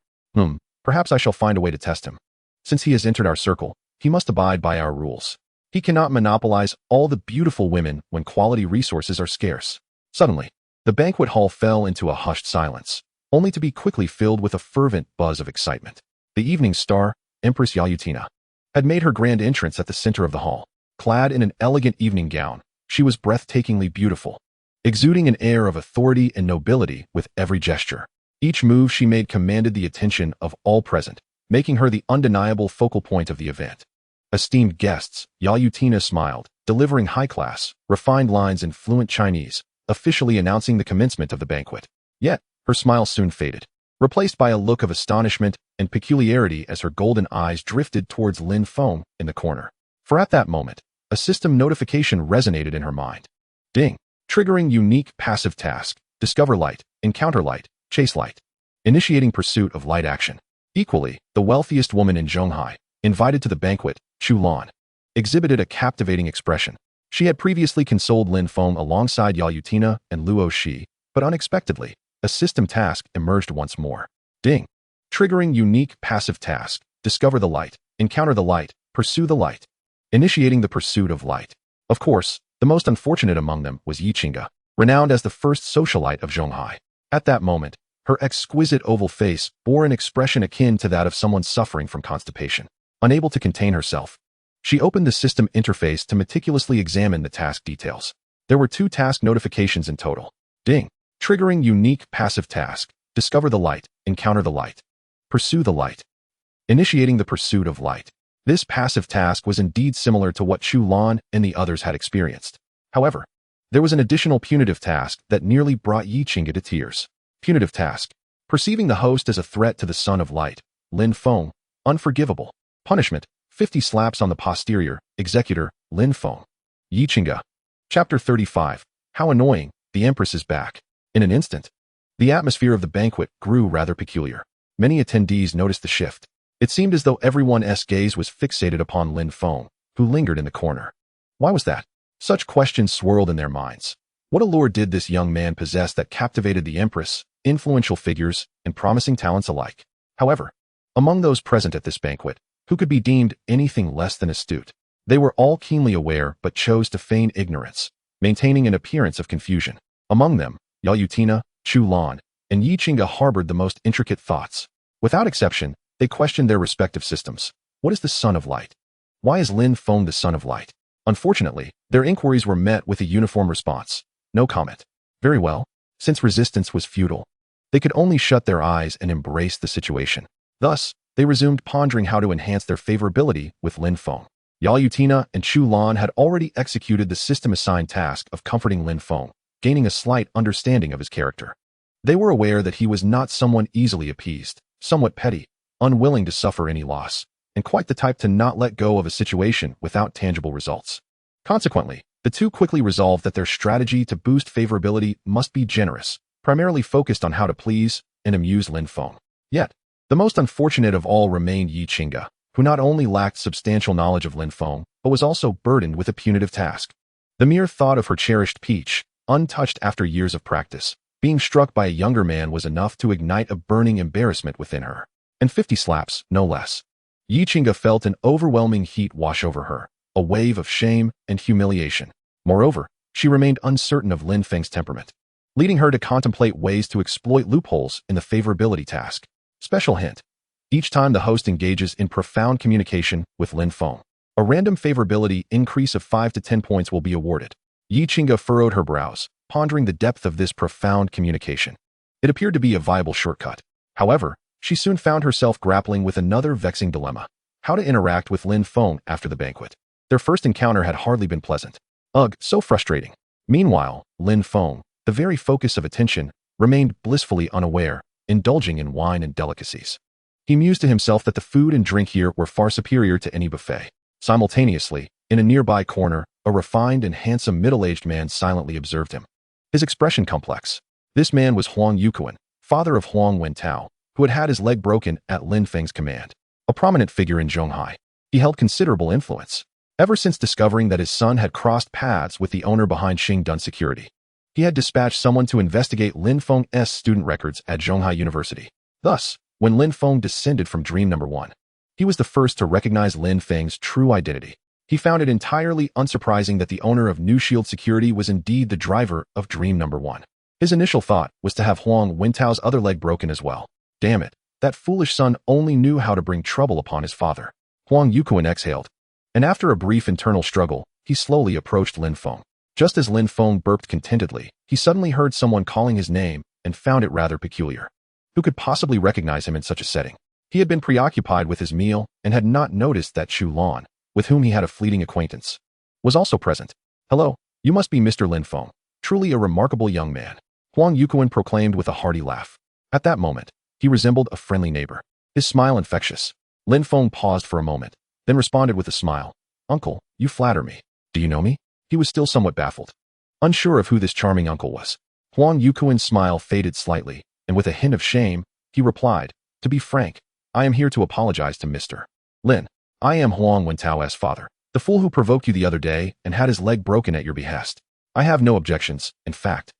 Perhaps I shall find a way to test him. Since he has entered our circle, he must abide by our rules. He cannot monopolize all the beautiful women when quality resources are scarce. Suddenly, the banquet hall fell into a hushed silence, only to be quickly filled with a fervent buzz of excitement. The evening star, Empress Yalutina, had made her grand entrance at the center of the hall. Clad in an elegant evening gown, she was breathtakingly beautiful, exuding an air of authority and nobility with every gesture. Each move she made commanded the attention of all present, making her the undeniable focal point of the event. Esteemed guests, Yalutina smiled, delivering high-class, refined lines in fluent Chinese, officially announcing the commencement of the banquet. Yet, her smile soon faded, replaced by a look of astonishment and peculiarity as her golden eyes drifted towards Lin Feng in the corner. For at that moment, a system notification resonated in her mind. Ding. Triggering unique passive task. Discover light, encounter light, chase light. Initiating pursuit of light action. Equally, the wealthiest woman in Zhonghai, invited to the banquet, Chu Lan, exhibited a captivating expression. She had previously consoled Lin Feng alongside Yalutina and Luo Shi, but unexpectedly, a system task emerged once more. Ding. Triggering unique passive task. Discover the light, encounter the light, pursue the light. initiating the pursuit of light. Of course, the most unfortunate among them was Yi Qingge, renowned as the first socialite of Zhonghai. At that moment, her exquisite oval face bore an expression akin to that of someone suffering from constipation. Unable to contain herself, she opened the system interface to meticulously examine the task details. There were 2 task notifications in total. Ding. Triggering unique passive task. Discover the light. Encounter the light. Pursue the light. Initiating the pursuit of light. This passive task was indeed similar to what Chu Lan and the others had experienced. However, there was an additional punitive task that nearly brought Yi Qingge to tears. Punitive task. Perceiving the host as a threat to the Son of Light. Lin Feng. Unforgivable. Punishment. 50 slaps on the posterior. Executor. Lin Feng. Yi Qingge. Chapter 35. How annoying. The Empress is back. In an instant, the atmosphere of the banquet grew rather peculiar. Many attendees noticed the shift. It seemed as though everyone's gaze was fixated upon Lin Feng, who lingered in the corner. Why was that? Such questions swirled in their minds. What allure did this young man possess that captivated the Empress, influential figures, and promising talents alike? However, among those present at this banquet, who could be deemed anything less than astute, they were all keenly aware but chose to feign ignorance, maintaining an appearance of confusion. Among them, Yao Yutina, Chu Lan, and Yi Qingge harbored the most intricate thoughts. Without exception, they questioned their respective systems. What is the Son of Light? Why is Lin Feng the Son of Light? Unfortunately, their inquiries were met with a uniform response. No comment. Very well. Since resistance was futile, they could only shut their eyes and embrace the situation. Thus, they resumed pondering how to enhance their favorability with Lin Feng. Yao Yutina and Chu Lan had already executed the system-assigned task of comforting Lin Feng, gaining a slight understanding of his character. They were aware that he was not someone easily appeased, somewhat petty, unwilling to suffer any loss, and quite the type to not let go of a situation without tangible results. Consequently, the two quickly resolved that their strategy to boost favorability must be generous, primarily focused on how to please and amuse Lin Feng. Yet, the most unfortunate of all remained Yi Qingge, who not only lacked substantial knowledge of Lin Feng, but was also burdened with a punitive task. The mere thought of her cherished peach, untouched after years of practice, being struck by a younger man was enough to ignite a burning embarrassment within her. And 50 slaps, no less. Yi Qingge felt an overwhelming heat wash over her, a wave of shame and humiliation. Moreover, she remained uncertain of Lin Feng's temperament, leading her to contemplate ways to exploit loopholes in the favorability task. Special hint. Each time the host engages in profound communication with Lin Feng, a random favorability increase of 5 to 10 points will be awarded. Yi Qingge furrowed her brows, pondering the depth of this profound communication. It appeared to be a viable shortcut. However, she soon found herself grappling with another vexing dilemma: how to interact with Lin Feng after the banquet. Their first encounter had hardly been pleasant. Ugh, so frustrating. Meanwhile, Lin Feng, the very focus of attention, remained blissfully unaware, indulging in wine and delicacies. He mused to himself that the food and drink here were far superior to any buffet. Simultaneously, in a nearby corner, a refined and handsome middle-aged man silently observed him. His expression complex. This man was Huang Yuquan, father of Huang Wentao, who had had his leg broken at Lin Feng's command. A prominent figure in Zhonghai, he held considerable influence. Ever since discovering that his son had crossed paths with the owner behind Xingdun Security, he had dispatched someone to investigate Lin Feng's student records at Zhonghai University. Thus, when Lin Feng descended from Dream Number 1, he was the first to recognize Lin Feng's true identity. He found it entirely unsurprising that the owner of New Shield Security was indeed the driver of Dream Number 1. His initial thought was to have Huang Wentao's other leg broken as well. Damn it, that foolish son only knew how to bring trouble upon his father. Huang Yuquan exhaled, and after a brief internal struggle, he slowly approached Lin Feng. Just as Lin Feng burped contentedly, he suddenly heard someone calling his name and found it rather peculiar. Who could possibly recognize him in such a setting? He had been preoccupied with his meal and had not noticed that Chu Lan, with whom he had a fleeting acquaintance, was also present. Hello, you must be Mr. Lin Feng. Truly a remarkable young man, Huang Yuquan proclaimed with a hearty laugh. At that moment, he resembled a friendly neighbor, his smile infectious. Lin Feng paused for a moment, then responded with a smile. Uncle, you flatter me. Do you know me? He was still somewhat baffled, unsure of who this charming uncle was. Huang Yuquan's smile faded slightly, and with a hint of shame, he replied, to be frank, I am here to apologize to Mr. Lin. I am Huang Wentao's father, the fool who provoked you the other day and had his leg broken at your behest. I have no objections, in fact.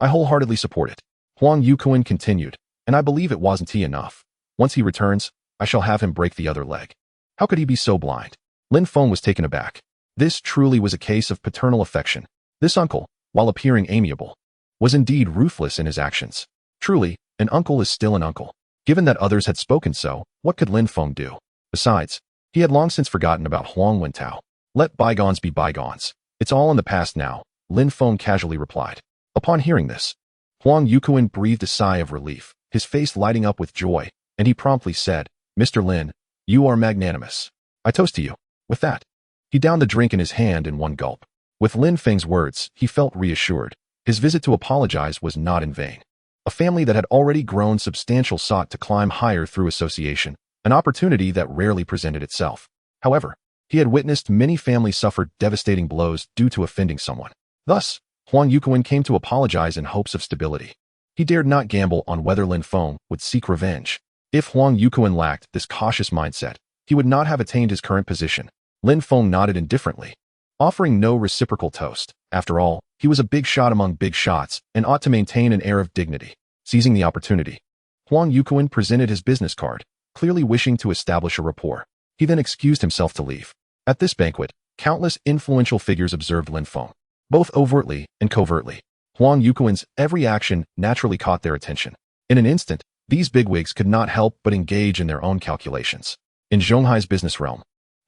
I wholeheartedly support it. Huang Yuquan continued, and I believe it wasn't enough. Once he returns, I shall have him break the other leg. How could he be so blind? Lin Feng was taken aback. This truly was a case of paternal affection. This uncle, while appearing amiable, was indeed ruthless in his actions. Truly, an uncle is still an uncle. Given that others had spoken so, what could Lin Feng do? Besides, he had long since forgotten about Huang Wentao. Let bygones be bygones. It's all in the past now, Lin Feng casually replied. Upon hearing this, Huang Yuquan breathed a sigh of relief, his face lighting up with joy, and he promptly said, Mr. Lin, you are magnanimous. I toast to you. With that, he downed the drink in his hand in one gulp. With Lin Feng's words, he felt reassured. His visit to apologize was not in vain. A family that had already grown substantial sought to climb higher through association, an opportunity that rarely presented itself. However, he had witnessed many families suffer devastating blows due to offending someone. Thus, Huang Yuquan came to apologize in hopes of stability. He dared not gamble on whether Lin Feng would seek revenge. If Huang Yuquan lacked this cautious mindset, he would not have attained his current position. Lin Feng nodded indifferently, offering no reciprocal toast. After all, he was a big shot among big shots and ought to maintain an air of dignity. Seizing the opportunity, Huang Yuquan presented his business card, clearly wishing to establish a rapport. He then excused himself to leave. At this banquet, countless influential figures observed Lin Feng, both overtly and covertly. Huang Yuquan's every action naturally caught their attention. In an instant, these bigwigs could not help but engage in their own calculations. In Zhonghai's business realm,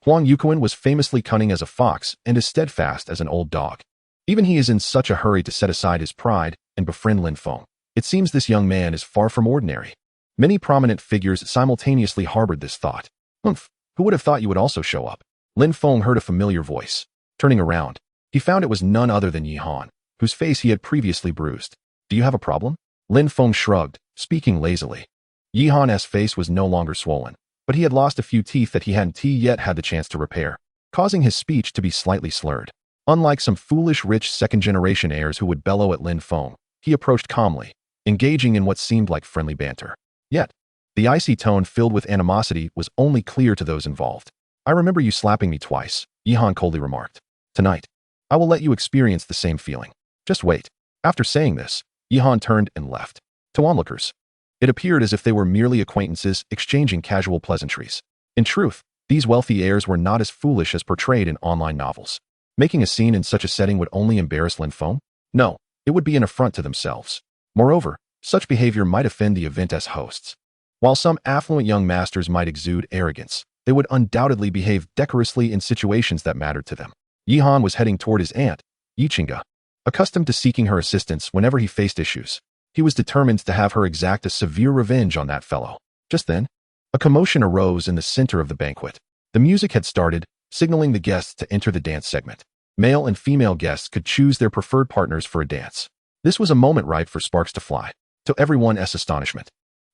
Huang Yuquan was famously cunning as a fox and as steadfast as an old dog. Even he is in such a hurry to set aside his pride and befriend Lin Feng. It seems this young man is far from ordinary. Many prominent figures simultaneously harbored this thought. Humph, who would have thought you would also show up? Lin Feng heard a familiar voice. Turning around, he found it was none other than Yi Han, whose face he had previously bruised. Do you have a problem? Lin Feng shrugged, speaking lazily. Yi Han's face was no longer swollen, but he had lost a few teeth that he hadn't yet had the chance to repair, causing his speech to be slightly slurred. Unlike some foolish rich second-generation heirs who would bellow at Lin Feng, he approached calmly, engaging in what seemed like friendly banter. Yet, the icy tone filled with animosity was only clear to those involved. I remember you slapping me twice, Yi Han coldly remarked. Tonight, I will let you experience the same feeling. Just wait. After saying this, Yi Han turned and left. To onlookers, it appeared as if they were merely acquaintances exchanging casual pleasantries. In truth, these wealthy heirs were not as foolish as portrayed in online novels. Making a scene in such a setting would only embarrass Lin Feng? No, it would be an affront to themselves. Moreover, such behavior might offend the event as hosts. While some affluent young masters might exude arrogance, they would undoubtedly behave decorously in situations that mattered to them. Yi Han was heading toward his aunt, Yi Qingge. Accustomed to seeking her assistance whenever he faced issues, he was determined to have her exact a severe revenge on that fellow. Just then, a commotion arose in the center of the banquet. The music had started, signaling the guests to enter the dance segment. Male and female guests could choose their preferred partners for a dance. This was a moment ripe for sparks to fly. To everyone's astonishment,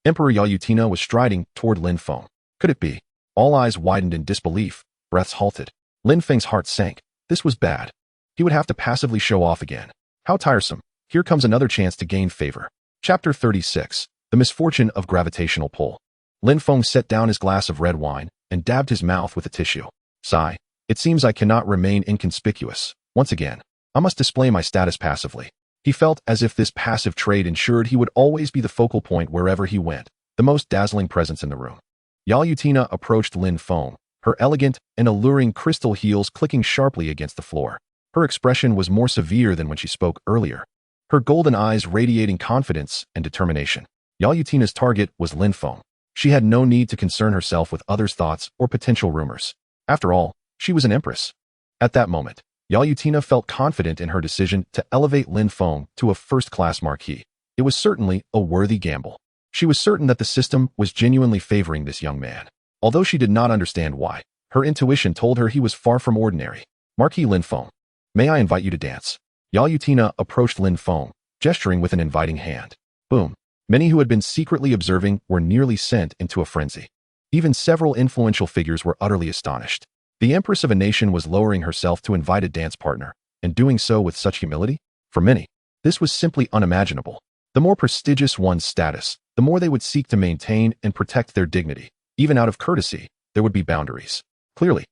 Emperor Yaoyutina was striding toward Lin Feng. Could it be? All eyes widened in disbelief, breaths halted. Lin Feng's heart sank. This was bad. He would have to passively show off again. How tiresome. Here comes another chance to gain favor. Chapter 36. The Misfortune of Gravitational Pull. Lin Feng set down his glass of red wine and dabbed his mouth with a tissue. Sigh. It seems I cannot remain inconspicuous. Once again, I must display my status passively. He felt as if this passive trait ensured he would always be the focal point wherever he went, the most dazzling presence in the room. Yaoyutina approached Lin Feng, her elegant and alluring crystal heels clicking sharply against the floor. Her expression was more severe than when she spoke earlier, her golden eyes radiating confidence and determination. Yaoyutina's target was Lin Feng. She had no need to concern herself with others' thoughts or potential rumors. After all, she was an empress. At that moment, Yaoyutina felt confident in her decision to elevate Lin Feng to a first-class marquis. It was certainly a worthy gamble. She was certain that the system was genuinely favoring this young man. Although she did not understand why, her intuition told her he was far from ordinary. Marquis Lin Feng, may I invite you to dance? Yaoyutina approached Lin Feng, gesturing with an inviting hand. Boom. Many who had been secretly observing were nearly sent into a frenzy. Even several influential figures were utterly astonished. The empress of a nation was lowering herself to invite a dance partner, and doing so with such humility? For many, this was simply unimaginable. The more prestigious one's status, the more they would seek to maintain and protect their dignity. Even out of courtesy, there would be boundaries. Clearly,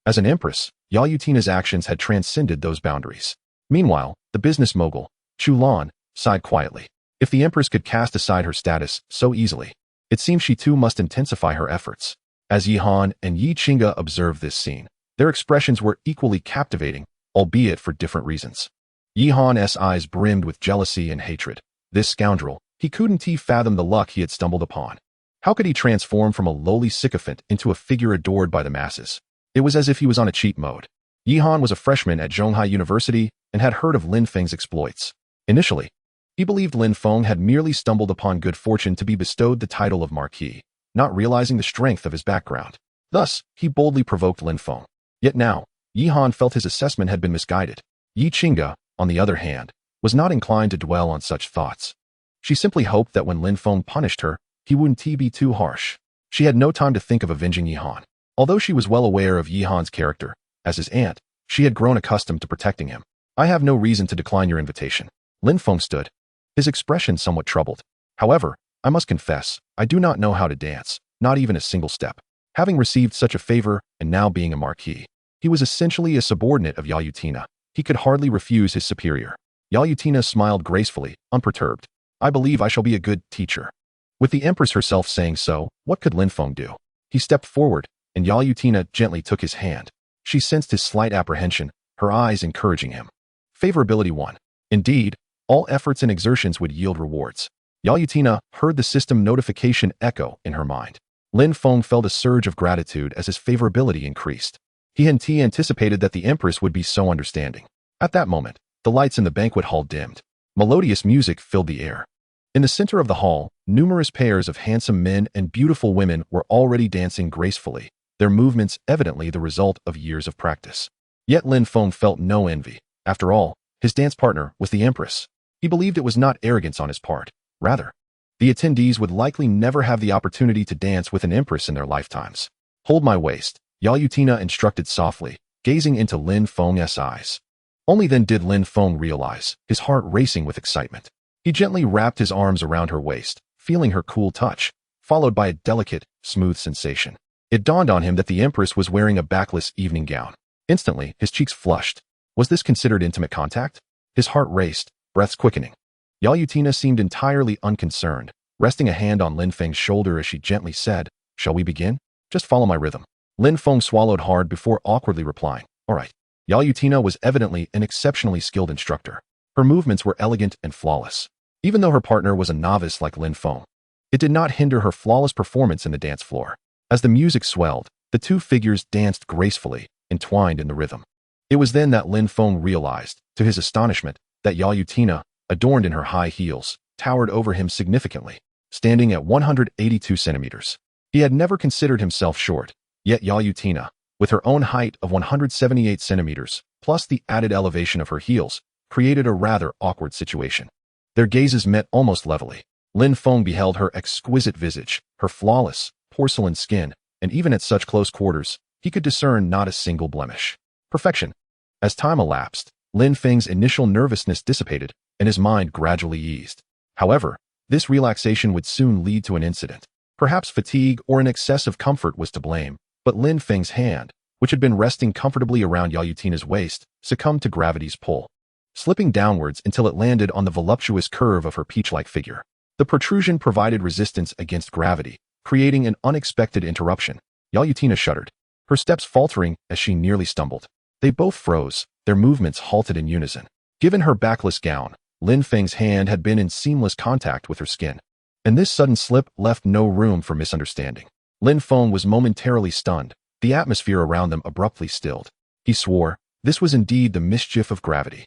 as an empress, Yaoyutina's actions had transcended those boundaries. Meanwhile, the business mogul, Chu Lan, sighed quietly. If the empress could cast aside her status so easily, it seemed she too must intensify her efforts. As Yi Han and Yi Qingge observed this scene, Their expressions were equally captivating, albeit for different reasons. Yihan's eyes brimmed with jealousy and hatred. This scoundrel, he couldn't fathom the luck he had stumbled upon. How could he transform from a lowly sycophant into a figure adored by the masses? It was as if he was on a cheat mode. Yihan was a freshman at Zhonghai University and had heard of Lin Feng's exploits. Initially, he believed Lin Feng had merely stumbled upon good fortune to be bestowed the title of Marquis, not realizing the strength of his background. Thus, he boldly provoked Lin Feng. Yet now, Yihan felt his assessment had been misguided. Yi Qingge, on the other hand, was not inclined to dwell on such thoughts. She simply hoped that when Lin Feng punished her, he wouldn't be too harsh. She had no time to think of avenging Yihan. Although she was well aware of Yihan's character, as his aunt, she had grown accustomed to protecting him. I have no reason to decline your invitation. Lin Feng stood, his expression somewhat troubled. However, I must confess, I do not know how to dance, not even a single step. Having received such a favor and now being a marquis, he was essentially a subordinate of Yalutina. He could hardly refuse his superior. Yalutina smiled gracefully, unperturbed. I believe I shall be a good teacher. With the Empress herself saying so, what could Lin Feng do? He stepped forward, and Yalutina gently took his hand. She sensed his slight apprehension, her eyes encouraging him. Favorability 1. Indeed, all efforts and exertions would yield rewards. Yalutina heard the system notification echo in her mind. Lin Feng felt a surge of gratitude as his favorability increased. He had anticipated that the Empress would be so understanding. At that moment, the lights in the banquet hall dimmed. Melodious music filled the air. In the center of the hall, numerous pairs of handsome men and beautiful women were already dancing gracefully, their movements evidently the result of years of practice. Yet Lin Feng felt no envy. After all, his dance partner was the Empress. He believed it was not arrogance on his part. Rather, the attendees would likely never have the opportunity to dance with an Empress in their lifetimes. Hold my waist, Yalutina instructed softly, gazing into Lin Feng's eyes. Only then did Lin Feng realize, his heart racing with excitement. He gently wrapped his arms around her waist, feeling her cool touch, followed by a delicate, smooth sensation. It dawned on him that the Empress was wearing a backless evening gown. Instantly, his cheeks flushed. Was this considered intimate contact? His heart raced, breaths quickening. Yalutina seemed entirely unconcerned, resting a hand on Lin Feng's shoulder as she gently said, "Shall we begin? Just follow my rhythm." Lin Feng swallowed hard before awkwardly replying, "All right." Yalutina was evidently an exceptionally skilled instructor. Her movements were elegant and flawless. Even though her partner was a novice like Lin Feng, it did not hinder her flawless performance in the dance floor. As the music swelled, the two figures danced gracefully, entwined in the rhythm. It was then that Lin Feng realized, to his astonishment, that Yalutina, adorned in her high heels, towered over him significantly, standing at 182 centimeters. He had never considered himself short, yet Yalutina, with her own height of 178 centimeters, plus the added elevation of her heels, created a rather awkward situation. Their gazes met almost levelly. Lin Feng beheld her exquisite visage, her flawless, porcelain skin, and even at such close quarters, he could discern not a single blemish. Perfection. As time elapsed, Lin Feng's initial nervousness dissipated, and his mind gradually eased. However, this relaxation would soon lead to an incident. Perhaps fatigue or an excess of comfort was to blame, but Lin Feng's hand, which had been resting comfortably around Yalutina's waist, succumbed to gravity's pull, slipping downwards until it landed on the voluptuous curve of her peach-like figure. The protrusion provided resistance against gravity, creating an unexpected interruption. Yalutina shuddered, her steps faltering as she nearly stumbled. They both froze, their movements halted in unison. Given her backless gown, Lin Feng's hand had been in seamless contact with her skin, and this sudden slip left no room for misunderstanding. Lin Feng was momentarily stunned, the atmosphere around them abruptly stilled. He swore, this was indeed the mischief of gravity.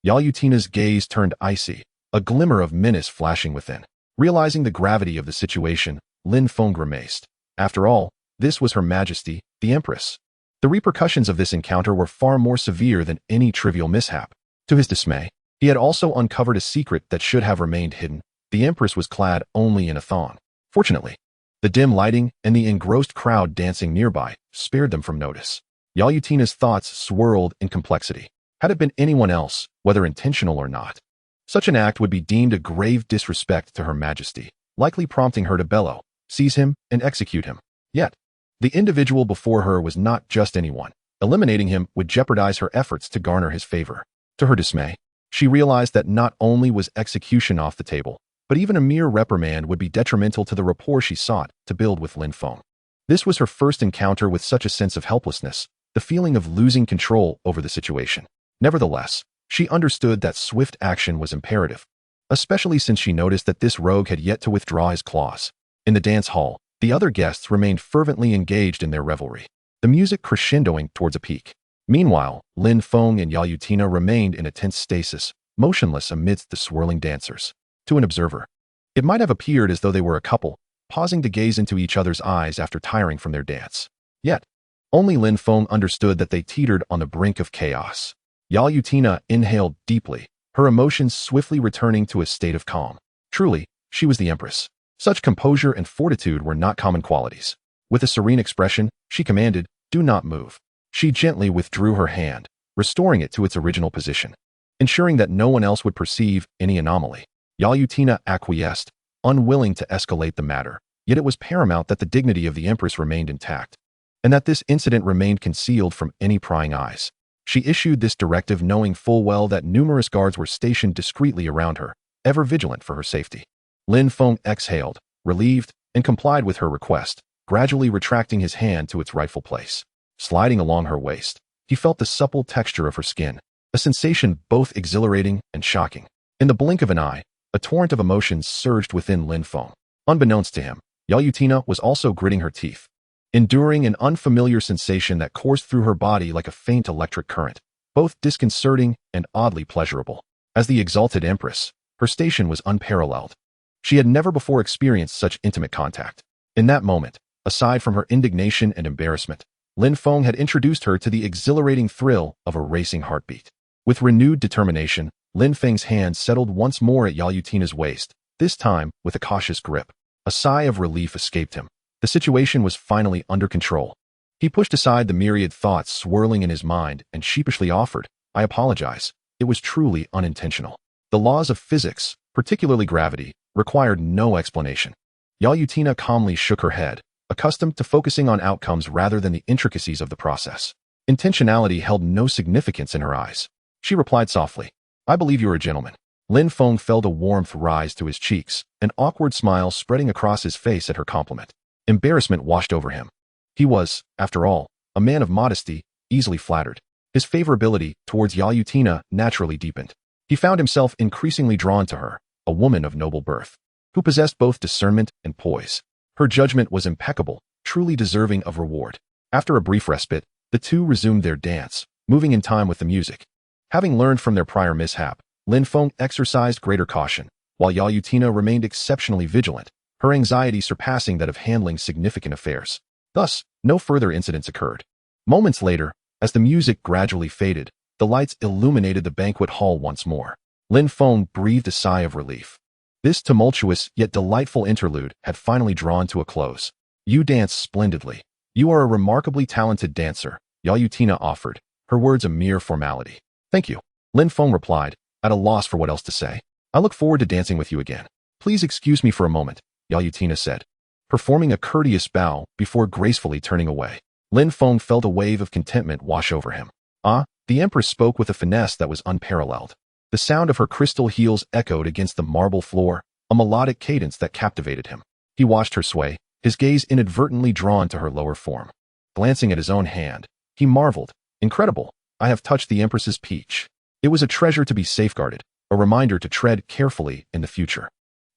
Yalutina's gaze turned icy, a glimmer of menace flashing within. Realizing the gravity of the situation, Lin Feng grimaced. After all, this was Her Majesty, the Empress. The repercussions of this encounter were far more severe than any trivial mishap. To his dismay, he had also uncovered a secret that should have remained hidden. The Empress was clad only in a thong. Fortunately, the dim lighting and the engrossed crowd dancing nearby spared them from notice. Yalutina's thoughts swirled in complexity. Had it been anyone else, whether intentional or not, such an act would be deemed a grave disrespect to Her Majesty, likely prompting her to bellow, seize him, and execute him. Yet, the individual before her was not just anyone. Eliminating him would jeopardize her efforts to garner his favor. To her dismay, she realized that not only was execution off the table, but even a mere reprimand would be detrimental to the rapport she sought to build with Lin Feng. This was her first encounter with such a sense of helplessness, the feeling of losing control over the situation. Nevertheless, she understood that swift action was imperative, especially since she noticed that this rogue had yet to withdraw his claws. In the dance hall, the other guests remained fervently engaged in their revelry, the music crescendoing towards a peak. Meanwhile, Lin Feng and Yalutina remained in a tense stasis, motionless amidst the swirling dancers. To an observer, it might have appeared as though they were a couple, pausing to gaze into each other's eyes after tiring from their dance. Yet, only Lin Feng understood that they teetered on the brink of chaos. Yalutina inhaled deeply, her emotions swiftly returning to a state of calm. Truly, she was the empress. Such composure and fortitude were not common qualities. With a serene expression, she commanded, "Do not move." She gently withdrew her hand, restoring it to its original position, ensuring that no one else would perceive any anomaly. Yalutina acquiesced, unwilling to escalate the matter, yet it was paramount that the dignity of the empress remained intact, and that this incident remained concealed from any prying eyes. She issued this directive knowing full well that numerous guards were stationed discreetly around her, ever vigilant for her safety. Lin Feng exhaled, relieved, and complied with her request, gradually retracting his hand to its rightful place. Sliding along her waist, he felt the supple texture of her skin, a sensation both exhilarating and shocking. In the blink of an eye, a torrent of emotions surged within Lin Feng. Unbeknownst to him, Yalutina was also gritting her teeth, enduring an unfamiliar sensation that coursed through her body like a faint electric current, both disconcerting and oddly pleasurable. As the exalted empress, her station was unparalleled. She had never before experienced such intimate contact. In that moment, aside from her indignation and embarrassment, Lin Feng had introduced her to the exhilarating thrill of a racing heartbeat. With renewed determination, Lin Feng's hand settled once more at Yalutina's waist, this time with a cautious grip. A sigh of relief escaped him. The situation was finally under control. He pushed aside the myriad thoughts swirling in his mind and sheepishly offered, "I apologize. It was truly unintentional." The laws of physics, particularly gravity, required no explanation. Yalutina calmly shook her head, accustomed to focusing on outcomes rather than the intricacies of the process. Intentionality held no significance in her eyes. She replied softly, "I believe you're a gentleman." Lin Feng felt a warmth rise to his cheeks, an awkward smile spreading across his face at her compliment. Embarrassment washed over him. He was, after all, a man of modesty, easily flattered. His favorability towards Yalutina naturally deepened. He found himself increasingly drawn to her, a woman of noble birth, who possessed both discernment and poise. Her judgment was impeccable, truly deserving of reward. After a brief respite, the two resumed their dance, moving in time with the music. Having learned from their prior mishap, Lin Feng exercised greater caution, while Yalutina remained exceptionally vigilant, her anxiety surpassing that of handling significant affairs. Thus, no further incidents occurred. Moments later, as the music gradually faded, the lights illuminated the banquet hall once more. Lin Feng breathed a sigh of relief. This tumultuous yet delightful interlude had finally drawn to a close. "You dance splendidly. You are a remarkably talented dancer," Yalutina offered, her words a mere formality. "Thank you," Lin Feng replied, at a loss for what else to say. "I look forward to dancing with you again." "Please excuse me for a moment," Yalutina said, performing a courteous bow before gracefully turning away. Lin Feng felt a wave of contentment wash over him. The empress spoke with a finesse that was unparalleled. The sound of her crystal heels echoed against the marble floor, a melodic cadence that captivated him. He watched her sway, his gaze inadvertently drawn to her lower form. Glancing at his own hand, he marveled, "Incredible, I have touched the empress's peach." It was a treasure to be safeguarded, a reminder to tread carefully in the future.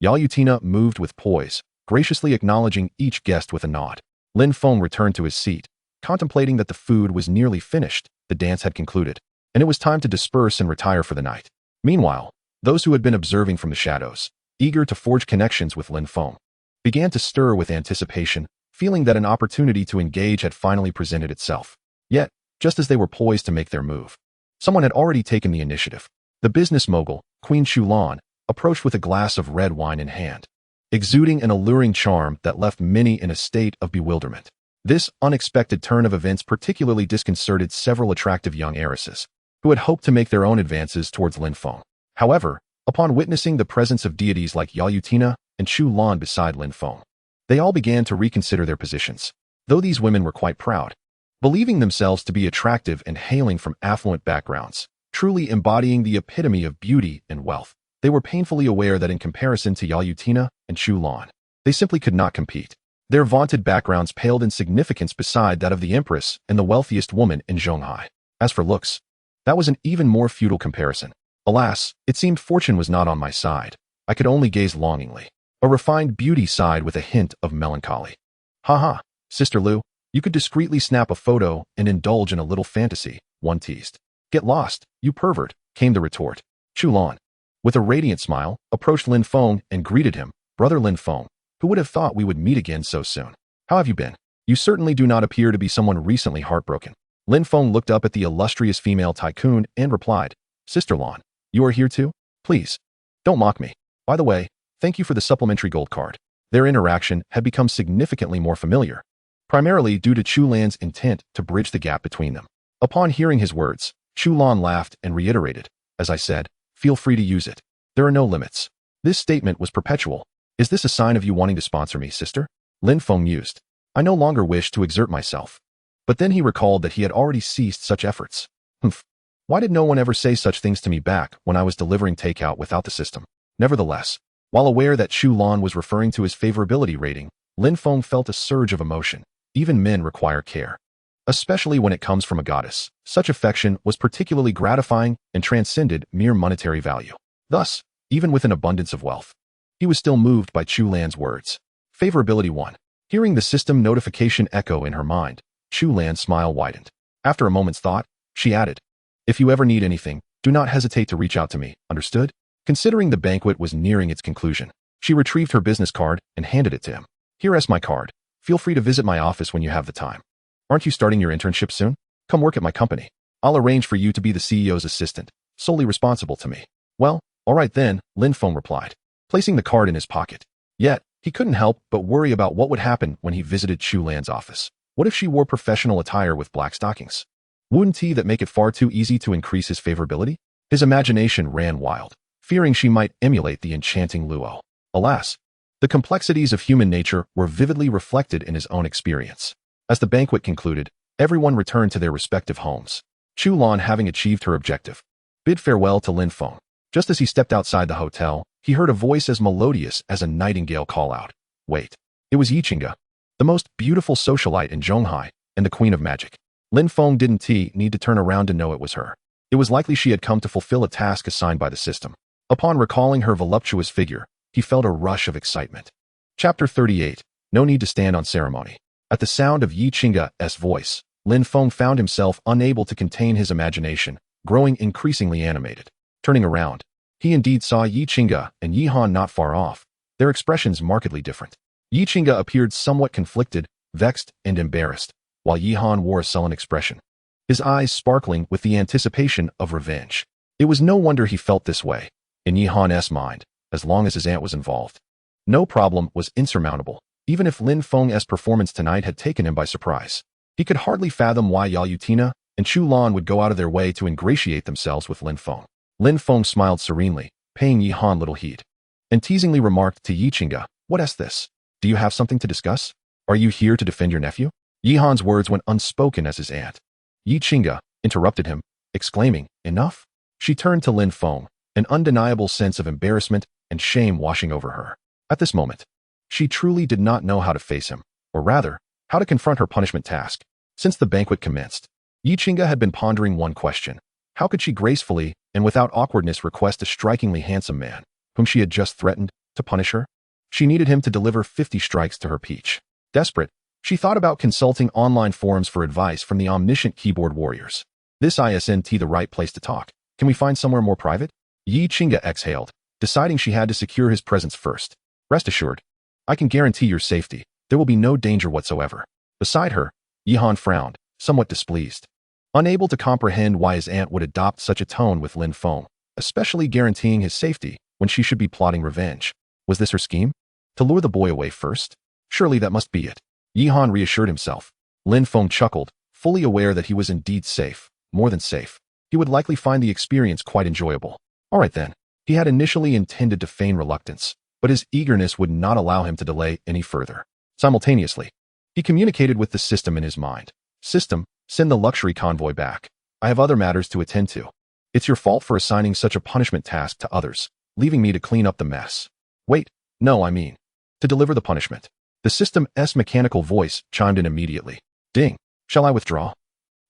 Yalutina moved with poise, graciously acknowledging each guest with a nod. Lin Feng returned to his seat, contemplating that the food was nearly finished, the dance had concluded, and it was time to disperse and retire for the night. Meanwhile, those who had been observing from the shadows, eager to forge connections with Lin Feng, began to stir with anticipation, feeling that an opportunity to engage had finally presented itself. Yet, just as they were poised to make their move, someone had already taken the initiative. The business mogul, Queen Shulan, approached with a glass of red wine in hand, exuding an alluring charm that left many in a state of bewilderment. This unexpected turn of events particularly disconcerted several attractive young heiresses, who had hoped to make their own advances towards Lin Feng. However, upon witnessing the presence of deities like Yalutina and Shulan beside Lin Feng, they all began to reconsider their positions. Though these women were quite proud, believing themselves to be attractive and hailing from affluent backgrounds, truly embodying the epitome of beauty and wealth, they were painfully aware that in comparison to Yalutina and Shulan, they simply could not compete. Their vaunted backgrounds paled in significance beside that of the empress and the wealthiest woman in Zhonghai. As for looks, that was an even more futile comparison. Alas, it seemed fortune was not on my side. I could only gaze longingly. A refined beauty sighed with a hint of melancholy. "Ha, Sister Lu, you could discreetly snap a photo and indulge in a little fantasy," one teased. "Get lost, you pervert," came the retort. Chu Lan, with a radiant smile, approached Lin Feng and greeted him. "Brother Lin Feng, who would have thought we would meet again so soon? How have you been? You certainly do not appear to be someone recently heartbroken." Lin Feng looked up at the illustrious female Tycoon and replied, "Sister Lan, you are here too? Please, don't mock me. By the way, thank you for the supplementary gold card." Their interaction had become significantly more familiar, primarily due to Chu Lan's intent to bridge the gap between them. Upon hearing his words, Chu Lan laughed and reiterated, "As I said, feel free to use it. There are no limits." This statement was perpetual. "Is this a sign of you wanting to sponsor me, sister?" Lin Feng mused. "I no longer wish to exert myself." But then he recalled that he had already ceased such efforts. Humph. Why did no one ever say such things to me back when I was delivering takeout without the system? Nevertheless, while aware that Chu Lan was referring to his favorability rating, Lin Feng felt a surge of emotion. Even men require care, especially when it comes from a goddess. Such affection was particularly gratifying and transcended mere monetary value. Thus, even with an abundance of wealth, he was still moved by Chu Lan's words. Favorability 1. Hearing the system notification echo in her mind, Chu Lan's smile widened. After a moment's thought, she added, "If you ever need anything, do not hesitate to reach out to me, understood?" Considering the banquet was nearing its conclusion, she retrieved her business card and handed it to him. "Here is my card. Feel free to visit my office when you have the time. Aren't you starting your internship soon? Come work at my company. I'll arrange for you to be the CEO's assistant, solely responsible to me." "Well, all right then," Lin Feng replied, placing the card in his pocket. Yet, he couldn't help but worry about what would happen when he visited Chu Lan's office. What if she wore professional attire with black stockings? Wouldn't that make it far too easy to increase his favorability? His imagination ran wild, fearing she might emulate the enchanting Luo. Alas, the complexities of human nature were vividly reflected in his own experience. As the banquet concluded, everyone returned to their respective homes. Chu Lan, having achieved her objective, bid farewell to Lin Feng. Just as he stepped outside the hotel, he heard a voice as melodious as a nightingale call out. Wait, it was Yichinga, the most beautiful socialite in Zhonghai and the queen of magic. Lin Feng didn't need to turn around to know it was her. It was likely she had come to fulfill a task assigned by the system. Upon recalling her voluptuous figure, he felt a rush of excitement. Chapter 38. No need to stand on ceremony. At the sound of Yichinga's voice, Lin Feng found himself unable to contain his imagination, growing increasingly animated. Turning around, he indeed saw Yichinga and Yihan not far off, their expressions markedly different. Yichinga appeared somewhat conflicted, vexed, and embarrassed, while Yihan wore a sullen expression, his eyes sparkling with the anticipation of revenge. It was no wonder he felt this way. In Yihan's mind, as long as his aunt was involved, no problem was insurmountable, even if Lin Feng's performance tonight had taken him by surprise. He could hardly fathom why Yao Yutina and Chu Lan would go out of their way to ingratiate themselves with Lin Feng. Lin Feng smiled serenely, paying Yihan little heed, and teasingly remarked to Yichinga, "What is this? Do you have something to discuss? Are you here to defend your nephew?" Yihan's words went unspoken as his aunt, Yichinga, interrupted him, exclaiming, "Enough?" She turned to Lin Feng, an undeniable sense of embarrassment and shame washing over her. At this moment, she truly did not know how to face him, or rather, how to confront her punishment task. Since the banquet commenced, Yichinga had been pondering one question. How could she gracefully and without awkwardness request a strikingly handsome man, whom she had just threatened, to punish her? She needed him to deliver 50 strikes to her peach. Desperate, she thought about consulting online forums for advice from the omniscient keyboard warriors. This isn't the right place to talk. Can we find somewhere more private? Yichinga exhaled, deciding she had to secure his presence first. Rest assured, I can guarantee your safety. There will be no danger whatsoever. Beside her, Yihan frowned, somewhat displeased, unable to comprehend why his aunt would adopt such a tone with Lin Feng, especially guaranteeing his safety when she should be plotting revenge. Was this her scheme? To lure the boy away first? Surely that must be it. Yihan reassured himself. Lin Feng chuckled, fully aware that he was indeed safe, more than safe. He would likely find the experience quite enjoyable. All right then. He had initially intended to feign reluctance, but his eagerness would not allow him to delay any further. Simultaneously, he communicated with the system in his mind. System, send the luxury convoy back. I have other matters to attend to. It's your fault for assigning such a punishment task to others, leaving me to clean up the mess. Wait, no, I mean, to deliver the punishment. The system's mechanical voice chimed in immediately. Ding. Shall I withdraw?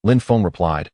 Lin Feng replied,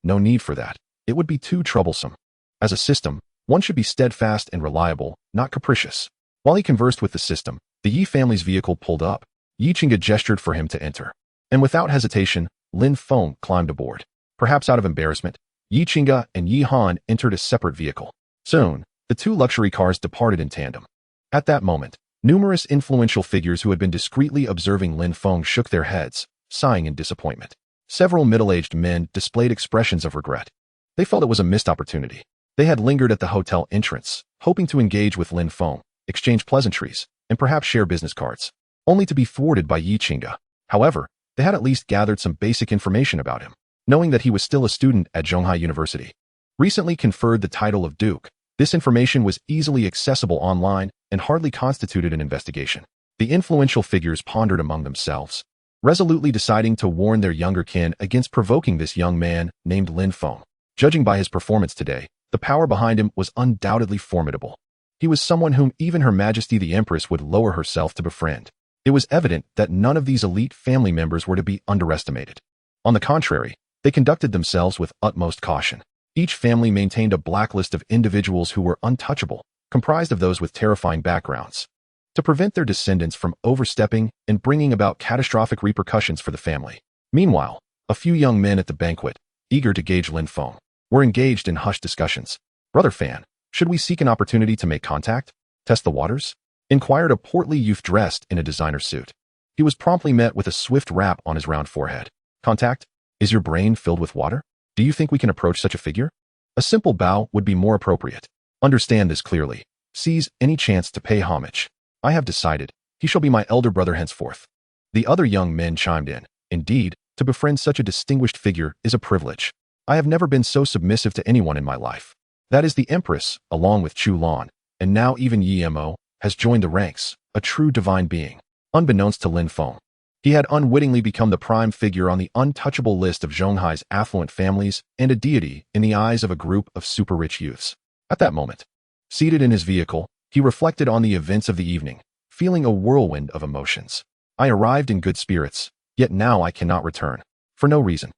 no need for that. It would be too troublesome. As a system, one should be steadfast and reliable, not capricious. While he conversed with the system, the Yi family's vehicle pulled up. Yi Qingge gestured for him to enter. And without hesitation, Lin Feng climbed aboard. Perhaps out of embarrassment, Yi Qingge and Yi Han entered a separate vehicle. Soon, the two luxury cars departed in tandem. At that moment, numerous influential figures who had been discreetly observing Lin Feng shook their heads, sighing in disappointment. Several middle-aged men displayed expressions of regret. They felt it was a missed opportunity. They had lingered at the hotel entrance, hoping to engage with Lin Feng, exchange pleasantries, and perhaps share business cards, only to be thwarted by Yi Qingge. However, they had at least gathered some basic information about him, knowing that he was still a student at Zhonghai University. Recently conferred the title of Duke, this information was easily accessible online and hardly constituted an investigation. The influential figures pondered among themselves, resolutely deciding to warn their younger kin against provoking this young man named Lin Feng. Judging by his performance today, the power behind him was undoubtedly formidable. He was someone whom even Her Majesty the Empress would lower herself to befriend. It was evident that none of these elite family members were to be underestimated. On the contrary, they conducted themselves with utmost caution. Each family maintained a blacklist of individuals who were untouchable, comprised of those with terrifying backgrounds, to prevent their descendants from overstepping and bringing about catastrophic repercussions for the family. Meanwhile, a few young men at the banquet, eager to gauge Lin Feng, were engaged in hushed discussions. Brother Fan, should we seek an opportunity to make contact? Test the waters? Inquired a portly youth dressed in a designer suit. He was promptly met with a swift rap on his round forehead. Contact? Is your brain filled with water? Do you think we can approach such a figure? A simple bow would be more appropriate. Understand this clearly. Seize any chance to pay homage. I have decided. He shall be my elder brother henceforth. The other young men chimed in. Indeed, to befriend such a distinguished figure is a privilege. I have never been so submissive to anyone in my life. That is the Empress, along with Chu Lan, and now even Yi Mo, has joined the ranks, a true divine being. Unbeknownst to Lin Feng, he had unwittingly become the prime figure on the untouchable list of Zhonghai's affluent families and a deity in the eyes of a group of super-rich youths. At that moment, seated in his vehicle, he reflected on the events of the evening, feeling a whirlwind of emotions. I arrived in good spirits, yet now I cannot return. For no reason.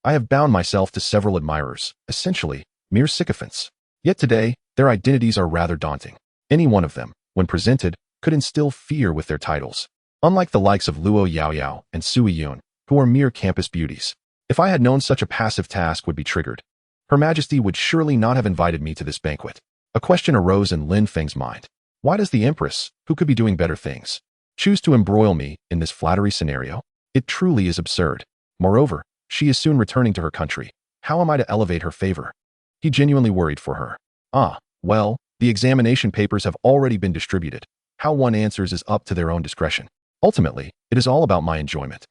I have bound myself to several admirers, essentially, mere sycophants. Yet today, their identities are rather daunting. Any one of them, when presented, could instill fear with their titles. Unlike the likes of Luo Yaoyao and Sui Yun, who are mere campus beauties. If I had known such a passive task would be triggered, Her Majesty would surely not have invited me to this banquet. A question arose in Lin Feng's mind. Why does the Empress, who could be doing better things, choose to embroil me in this flattery scenario? It truly is absurd. Moreover, she is soon returning to her country. How am I to elevate her favor? He genuinely worried for her. Well, the examination papers have already been distributed. How one answers is up to their own discretion. Ultimately, it is all about my enjoyment.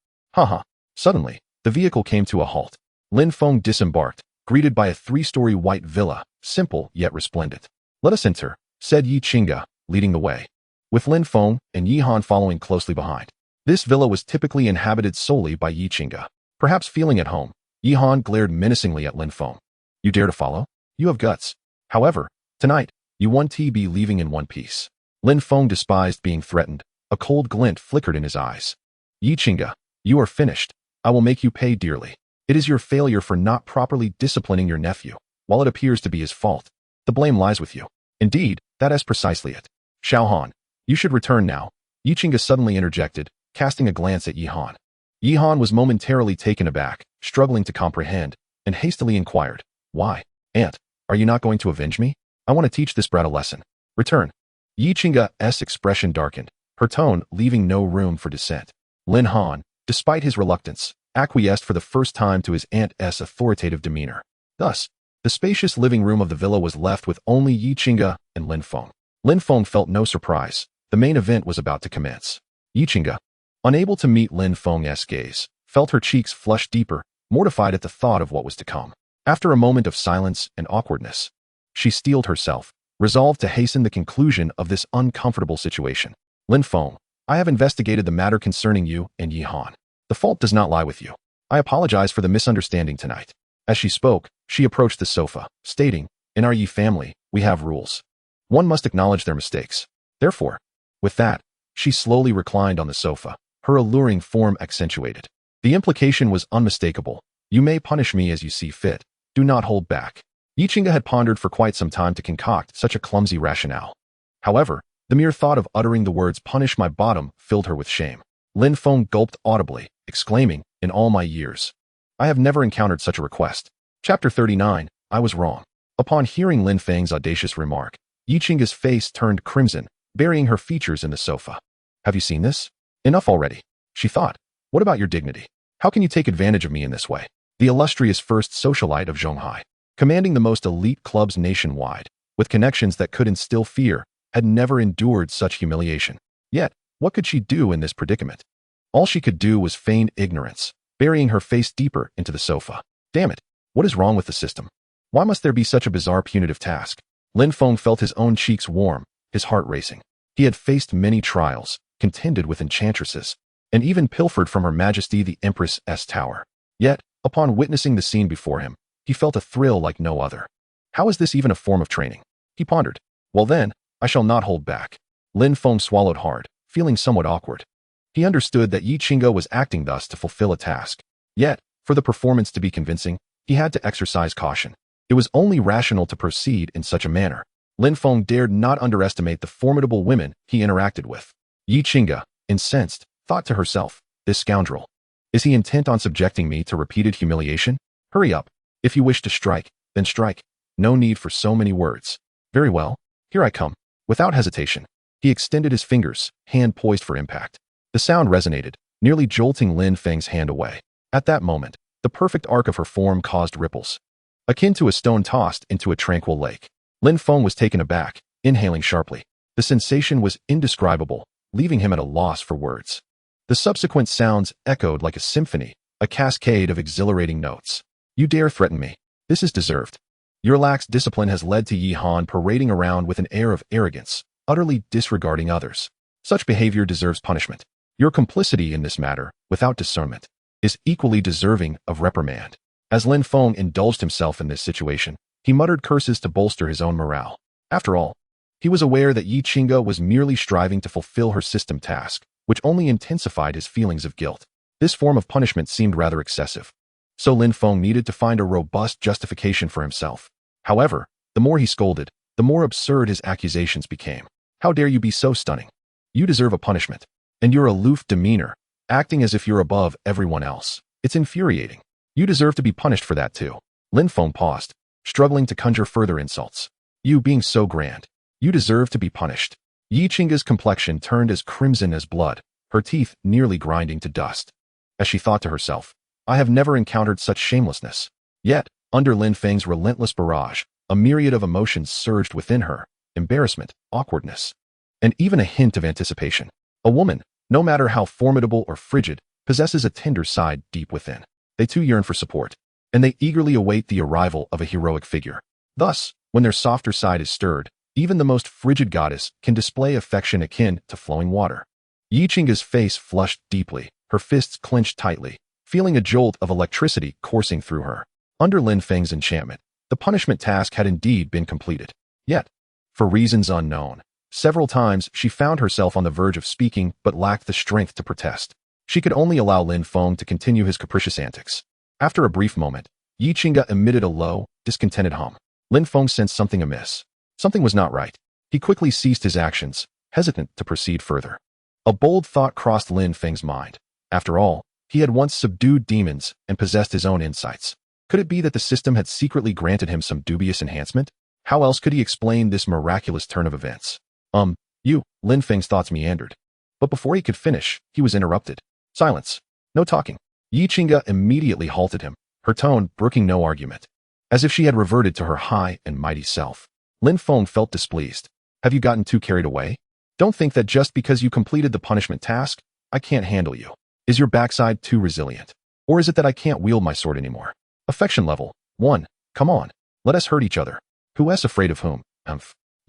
Suddenly, the vehicle came to a halt. Lin Feng disembarked, greeted by a 3-story white villa, simple yet resplendent. Let us enter, said Yi Qingge, leading the way, with Lin Feng and Yi Han following closely behind. This villa was typically inhabited solely by Yi Qingge. Perhaps feeling at home, Yi Han glared menacingly at Lin Feng. You dare to follow? You have guts. However, tonight, you won't be leaving in one piece. Lin Feng despised being threatened. A cold glint flickered in his eyes. Yi Qingge, you are finished. I will make you pay dearly. It is your failure for not properly disciplining your nephew. While it appears to be his fault, the blame lies with you. Indeed, that is precisely it. Xiao Han, you should return now. Yi Qingge suddenly interjected, casting a glance at Yi Han. Yi Han was momentarily taken aback, struggling to comprehend, and hastily inquired, Why, Aunt, are you not going to avenge me? I want to teach this brat a lesson. Return. Yi Qingge's expression darkened, her tone leaving no room for dissent. Lin Han, despite his reluctance, acquiesced for the first time to his aunt's authoritative demeanor. Thus, the spacious living room of the villa was left with only Yi Qingge and Lin Feng. Lin Feng felt no surprise. The main event was about to commence. Yi Qingge, unable to meet Lin Feng's gaze, felt her cheeks flush deeper, mortified at the thought of what was to come. After a moment of silence and awkwardness, she steeled herself, resolved to hasten the conclusion of this uncomfortable situation. Lin Feng, I have investigated the matter concerning you and Yi Han. The fault does not lie with you. I apologize for the misunderstanding tonight. As she spoke, she approached the sofa, stating, In our Yi family, we have rules. One must acknowledge their mistakes. Therefore, with that, She slowly reclined on the sofa, her alluring form accentuated. The implication was unmistakable. You may punish me as you see fit. Do not hold back. Yichinga had pondered for quite some time to concoct such a clumsy rationale. However, the mere thought of uttering the words "punish my bottom" filled her with shame. Lin Feng gulped audibly, exclaiming, "In all my years, I have never encountered such a request." Chapter 39, I was wrong. Upon hearing Lin Feng's audacious remark, Yichinga's face turned crimson, burying her features in the sofa. Have you seen this? Enough already, she thought. What about your dignity? How can you take advantage of me in this way? The illustrious first socialite of Zhonghai, commanding the most elite clubs nationwide, with connections that could instill fear, had never endured such humiliation. Yet, what could she do in this predicament? All she could do was feign ignorance, burying her face deeper into the sofa. Damn it, what is wrong with the system? Why must there be such a bizarre punitive task? Lin Feng felt his own cheeks warm, his heart racing. He had faced many trials, contended with enchantresses, and even pilfered from Her Majesty the Empress's tower. Yet, upon witnessing the scene before him, he felt a thrill like no other. How is this even a form of training? He pondered. Well then, I shall not hold back. Lin Feng swallowed hard, feeling somewhat awkward. He understood that Yichinga was acting thus to fulfill a task. Yet, for the performance to be convincing, he had to exercise caution. It was only rational to proceed in such a manner. Lin Feng dared not underestimate the formidable women he interacted with. Yichinga, incensed, thought to herself, this scoundrel. Is he intent on subjecting me to repeated humiliation? Hurry up. If you wish to strike, then strike. No need for so many words. Very well, here I come. Without hesitation, he extended his fingers, hand poised for impact. The sound resonated, nearly jolting Lin Feng's hand away. At that moment, the perfect arc of her form caused ripples, akin to a stone tossed into a tranquil lake. Lin Feng was taken aback, inhaling sharply. The sensation was indescribable, leaving him at a loss for words. The subsequent sounds echoed like a symphony, a cascade of exhilarating notes. You dare threaten me. This is deserved. Your lax discipline has led to Yi Han parading around with an air of arrogance, utterly disregarding others. Such behavior deserves punishment. Your complicity in this matter, without discernment, is equally deserving of reprimand. As Lin Feng indulged himself in this situation, he muttered curses to bolster his own morale. After all, he was aware that Yichinga was merely striving to fulfill her system task, which only intensified his feelings of guilt. This form of punishment seemed rather excessive. So Lin Feng needed to find a robust justification for himself. However, the more he scolded, the more absurd his accusations became. How dare you be so stunning? You deserve a punishment. And your aloof demeanor, acting as if you're above everyone else. It's infuriating. You deserve to be punished for that too. Lin Feng paused, struggling to conjure further insults. You being so grand. You deserve to be punished. Yichinga's complexion turned as crimson as blood, her teeth nearly grinding to dust. As she thought to herself, I have never encountered such shamelessness. Yet, under Lin Feng's relentless barrage, a myriad of emotions surged within her, embarrassment, awkwardness, and even a hint of anticipation. A woman, no matter how formidable or frigid, possesses a tender side deep within. They too yearn for support, and they eagerly await the arrival of a heroic figure. Thus, when their softer side is stirred, even the most frigid goddess can display affection akin to flowing water. Yichinga's face flushed deeply, her fists clenched tightly, feeling a jolt of electricity coursing through her. Under Lin Feng's enchantment, the punishment task had indeed been completed. Yet, for reasons unknown, several times she found herself on the verge of speaking but lacked the strength to protest. She could only allow Lin Feng to continue his capricious antics. After a brief moment, Yichinga emitted a low, discontented hum. Lin Feng sensed something amiss. Something was not right. He quickly ceased his actions, hesitant to proceed further. A bold thought crossed Lin Feng's mind. After all, he had once subdued demons and possessed his own insights. Could it be that the system had secretly granted him some dubious enhancement? How else could he explain this miraculous turn of events? Lin Feng's thoughts meandered. But before he could finish, he was interrupted. Silence. No talking. Yichinga immediately halted him, her tone brooking no argument. As if she had reverted to her high and mighty self. Lin Feng felt displeased. Have you gotten too carried away? Don't think that just because you completed the punishment task, I can't handle you. Is your backside too resilient? Or is it that I can't wield my sword anymore? Affection level 1. Come on. Let us hurt each other. Who is afraid of whom?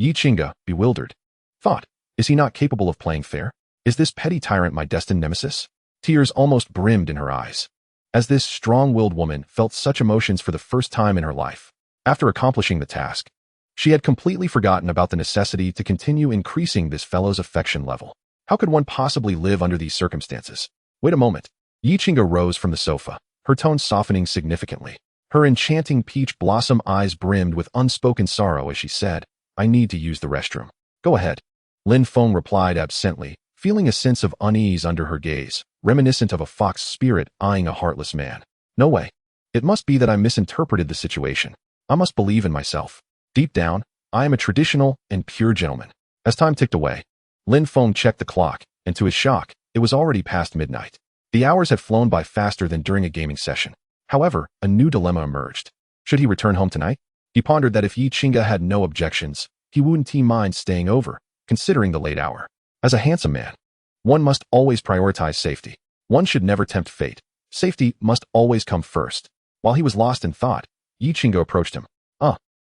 Yichinga, bewildered, thought, is he not capable of playing fair? Is this petty tyrant my destined nemesis? Tears almost brimmed in her eyes, as this strong-willed woman felt such emotions for the first time in her life. After accomplishing the task, she had completely forgotten about the necessity to continue increasing this fellow's affection level. How could one possibly live under these circumstances? Wait a moment. Yi Qingge rose from the sofa, her tone softening significantly. Her enchanting peach blossom eyes brimmed with unspoken sorrow as she said, I need to use the restroom. Go ahead. Lin Feng replied absently, feeling a sense of unease under her gaze, reminiscent of a fox spirit eyeing a heartless man. No way. It must be that I misinterpreted the situation. I must believe in myself. Deep down, I am a traditional and pure gentleman. As time ticked away, Lin Feng checked the clock, and to his shock, it was already past midnight. The hours had flown by faster than during a gaming session. However, a new dilemma emerged. Should he return home tonight? He pondered that if Yi Qingge had no objections, he wouldn't mind staying over, considering the late hour. As a handsome man, one must always prioritize safety. One should never tempt fate. Safety must always come first. While he was lost in thought, Yi Qingge approached him.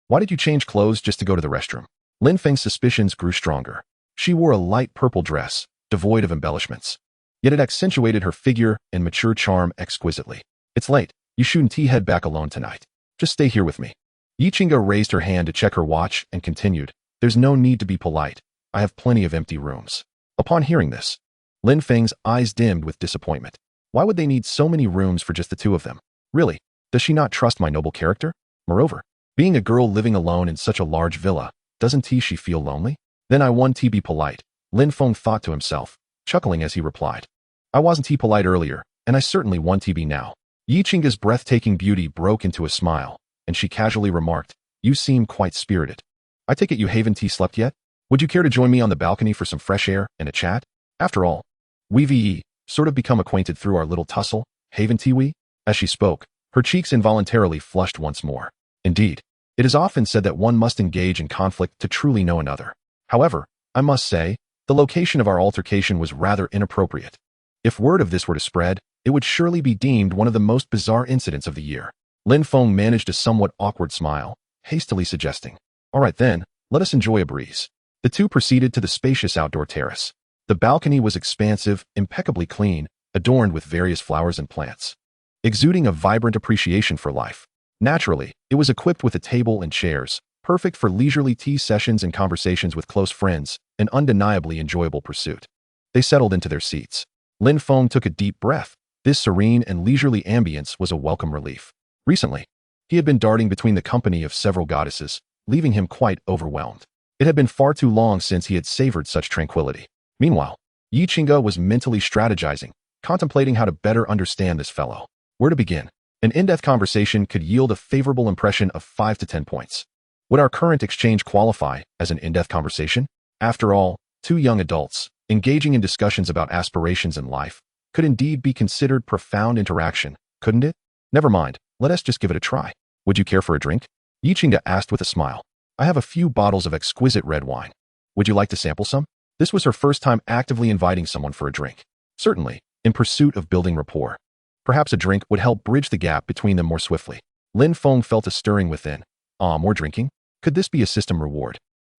Why did you change clothes just to go to the restroom? Lin Feng's suspicions grew stronger. She wore a light purple dress, devoid of embellishments. Yet it accentuated her figure and mature charm exquisitely. It's late. You shouldn't head back alone tonight. Just stay here with me. Yi Qingge raised her hand to check her watch and continued, There's no need to be polite. I have plenty of empty rooms. Upon hearing this, Lin Feng's eyes dimmed with disappointment. Why would they need so many rooms for just the two of them? Really, does she not trust my noble character? Moreover, being a girl living alone in such a large villa, doesn't she feel lonely? Then I want to be polite, Lin Feng thought to himself, chuckling as he replied. I wasn't polite earlier, and I certainly want to be now. Yi Qingge's breathtaking beauty broke into a smile, and she casually remarked, You seem quite spirited. I take it you haven't slept yet? Would you care to join me on the balcony for some fresh air and a chat? After all, we've sort of become acquainted through our little tussle, haven't we? As she spoke, her cheeks involuntarily flushed once more. Indeed, it is often said that one must engage in conflict to truly know another. However, I must say, the location of our altercation was rather inappropriate. If word of this were to spread, it would surely be deemed one of the most bizarre incidents of the year. Lin Feng managed a somewhat awkward smile, hastily suggesting, All right then, let us enjoy a breeze. The two proceeded to the spacious outdoor terrace. The balcony was expansive, impeccably clean, adorned with various flowers and plants, exuding a vibrant appreciation for life. Naturally, it was equipped with a table and chairs, perfect for leisurely tea sessions and conversations with close friends, an undeniably enjoyable pursuit. They settled into their seats. Lin Feng took a deep breath. This serene and leisurely ambience was a welcome relief. Recently, he had been darting between the company of several goddesses, leaving him quite overwhelmed. It had been far too long since he had savored such tranquility. Meanwhile, Yi Qingge was mentally strategizing, contemplating how to better understand this fellow. Where to begin? An in-depth conversation could yield a favorable impression of 5 to 10 points. Would our current exchange qualify as an in-depth conversation? After all, two young adults, engaging in discussions about aspirations in life, could indeed be considered profound interaction, couldn't it? Never mind, let us just give it a try. Would you care for a drink? Yi Qingge asked with a smile. I have a few bottles of exquisite red wine. Would you like to sample some? This was her first time actively inviting someone for a drink. Certainly, in pursuit of building rapport. Perhaps a drink would help bridge the gap between them more swiftly. Lin Feng felt a stirring within. More drinking? Could this be a system reward?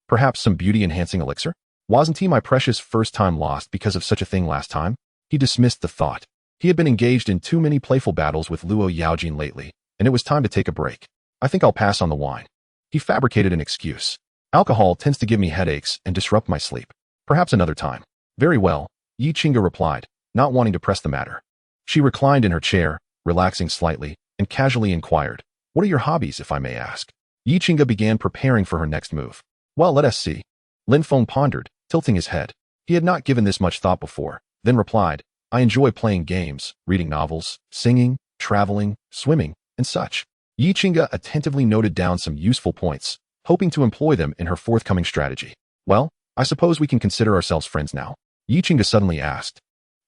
Perhaps some beauty-enhancing elixir? Wasn't he my precious first time lost because of such a thing last time? He dismissed the thought. He had been engaged in too many playful battles with Luo Yaojin lately, and it was time to take a break. I think I'll pass on the wine. He fabricated an excuse. Alcohol tends to give me headaches and disrupt my sleep. Perhaps another time. Very well, Yi Qingge replied, not wanting to press the matter. She reclined in her chair, relaxing slightly, and casually inquired, What are your hobbies, if I may ask? Yi Qingge began preparing for her next move. Well, let us see. Lin Feng pondered, tilting his head. He had not given this much thought before, then replied, I enjoy playing games, reading novels, singing, traveling, swimming, and such. Yi Qingge attentively noted down some useful points, hoping to employ them in her forthcoming strategy. Well, I suppose we can consider ourselves friends now? Yi Qingge suddenly asked,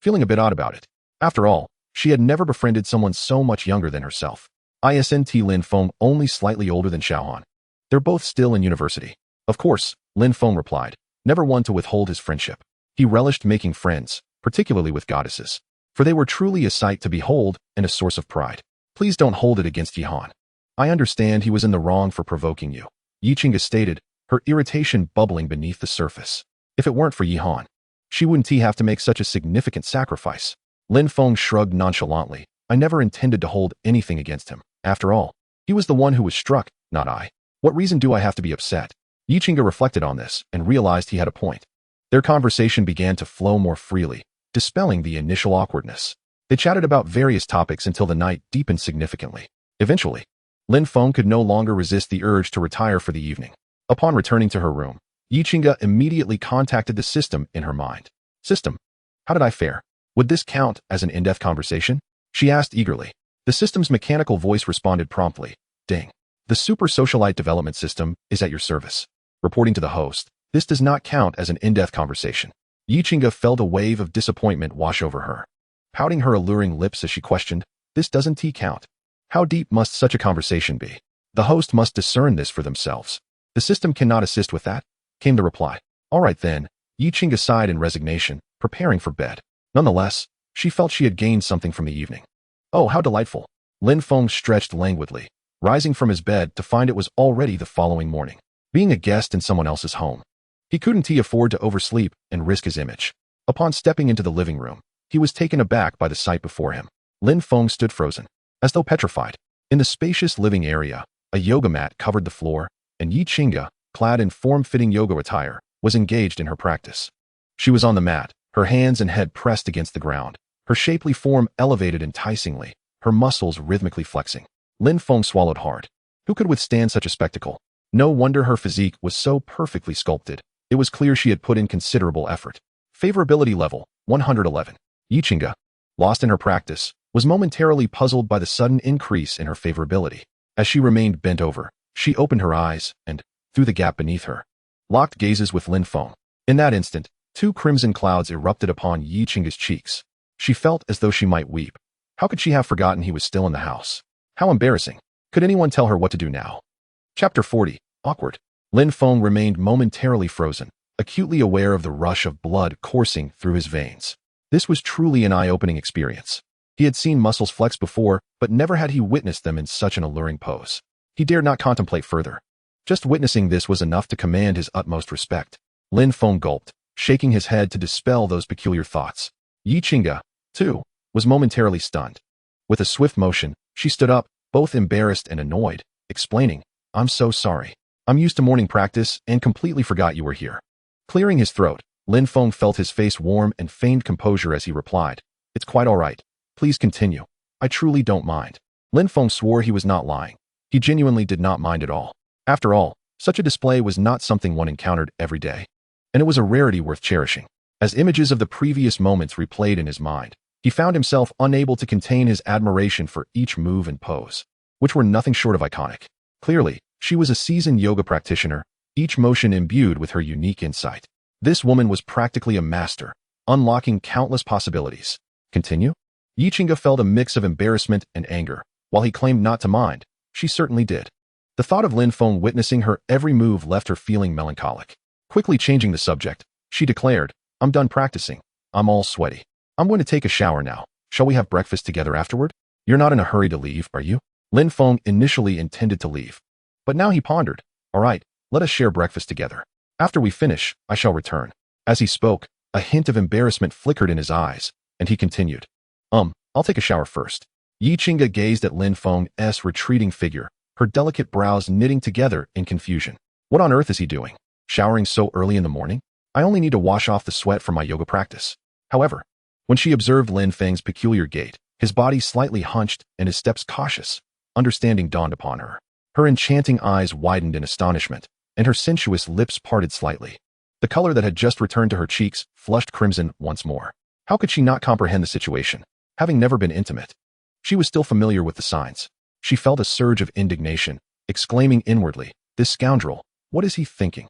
feeling a bit odd about it. After all, she had never befriended someone so much younger than herself. Isn't Lin Feng only slightly older than Xiaohan? They're both still in university. Of course, Lin Feng replied, never one to withhold his friendship. He relished making friends, particularly with goddesses, for they were truly a sight to behold and a source of pride. Please don't hold it against Yihan. I understand he was in the wrong for provoking you, Yi Qingge stated, her irritation bubbling beneath the surface. If it weren't for Yihan, she wouldn't have to make such a significant sacrifice. Lin Feng shrugged nonchalantly. I never intended to hold anything against him. After all, he was the one who was struck, not I. What reason do I have to be upset? Yi Qingge reflected on this and realized he had a point. Their conversation began to flow more freely, dispelling the initial awkwardness. They chatted about various topics until the night deepened significantly. Eventually, Lin Feng could no longer resist the urge to retire for the evening. Upon returning to her room, Yichinga immediately contacted the system in her mind. System, how did I fare? Would this count as an in-depth conversation? She asked eagerly. The system's mechanical voice responded promptly. Ding. The Super Socialite Development System is at your service. Reporting to the host, this does not count as an in-depth conversation. Yichinga felt a wave of disappointment wash over her. Pouting her alluring lips as she questioned, this doesn't count. How deep must such a conversation be? The host must discern this for themselves. The system cannot assist with that, came the reply. All right then, Yichinga sighed in resignation, preparing for bed. Nonetheless, she felt she had gained something from the evening. Oh, how delightful. Lin Feng stretched languidly, rising from his bed to find it was already the following morning. Being a guest in someone else's home, he couldn't afford to oversleep and risk his image. Upon stepping into the living room, he was taken aback by the sight before him. Lin Feng stood frozen, as though petrified. In the spacious living area, a yoga mat covered the floor, and Yichinga, clad in form-fitting yoga attire, was engaged in her practice. She was on the mat, her hands and head pressed against the ground, her shapely form elevated enticingly, her muscles rhythmically flexing. Lin Feng swallowed hard. Who could withstand such a spectacle? No wonder her physique was so perfectly sculpted. It was clear she had put in considerable effort. Favorability level, 111. Yichinga, lost in her practice, was momentarily puzzled by the sudden increase in her favorability. As she remained bent over, she opened her eyes and, through the gap beneath her, locked gazes with Lin Feng. In that instant, two crimson clouds erupted upon Yichinga's cheeks. She felt as though she might weep. How could she have forgotten he was still in the house? How embarrassing. Could anyone tell her what to do now? Chapter 40. Awkward. Lin Feng remained momentarily frozen, acutely aware of the rush of blood coursing through his veins. This was truly an eye-opening experience. He had seen muscles flex before, but never had he witnessed them in such an alluring pose. He dared not contemplate further. Just witnessing this was enough to command his utmost respect. Lin Feng gulped, shaking his head to dispel those peculiar thoughts. Yichinga, too, was momentarily stunned. With a swift motion, she stood up, both embarrassed and annoyed, explaining, I'm so sorry. I'm used to morning practice and completely forgot you were here. Clearing his throat, Lin Feng felt his face warm and feigned composure as he replied, It's quite all right. Please continue. I truly don't mind. Lin Feng swore he was not lying. He genuinely did not mind at all. After all, such a display was not something one encountered every day, and it was a rarity worth cherishing. As images of the previous moments replayed in his mind, he found himself unable to contain his admiration for each move and pose, which were nothing short of iconic. Clearly, she was a seasoned yoga practitioner, each motion imbued with her unique insight. This woman was practically a master, unlocking countless possibilities. Continue? Yichinga felt a mix of embarrassment and anger. While he claimed not to mind, she certainly did. The thought of Lin Feng witnessing her every move left her feeling melancholic. Quickly changing the subject, she declared, I'm done practicing. I'm all sweaty. I'm going to take a shower now. Shall we have breakfast together afterward? You're not in a hurry to leave, are you? Lin Feng initially intended to leave, but now he pondered. All right, let us share breakfast together. After we finish, I shall return. As he spoke, a hint of embarrassment flickered in his eyes, and he continued. I'll take a shower first. Yichinga gazed at Lin Feng's retreating figure, her delicate brows knitting together in confusion. What on earth is he doing? Showering so early in the morning? I only need to wash off the sweat from my yoga practice. However, when she observed Lin Feng's peculiar gait, his body slightly hunched and his steps cautious, understanding dawned upon her. Her enchanting eyes widened in astonishment, and her sensuous lips parted slightly. The color that had just returned to her cheeks flushed crimson once more. How could she not comprehend the situation? Having never been intimate, she was still familiar with the signs. She felt a surge of indignation, exclaiming inwardly, This scoundrel, what is he thinking?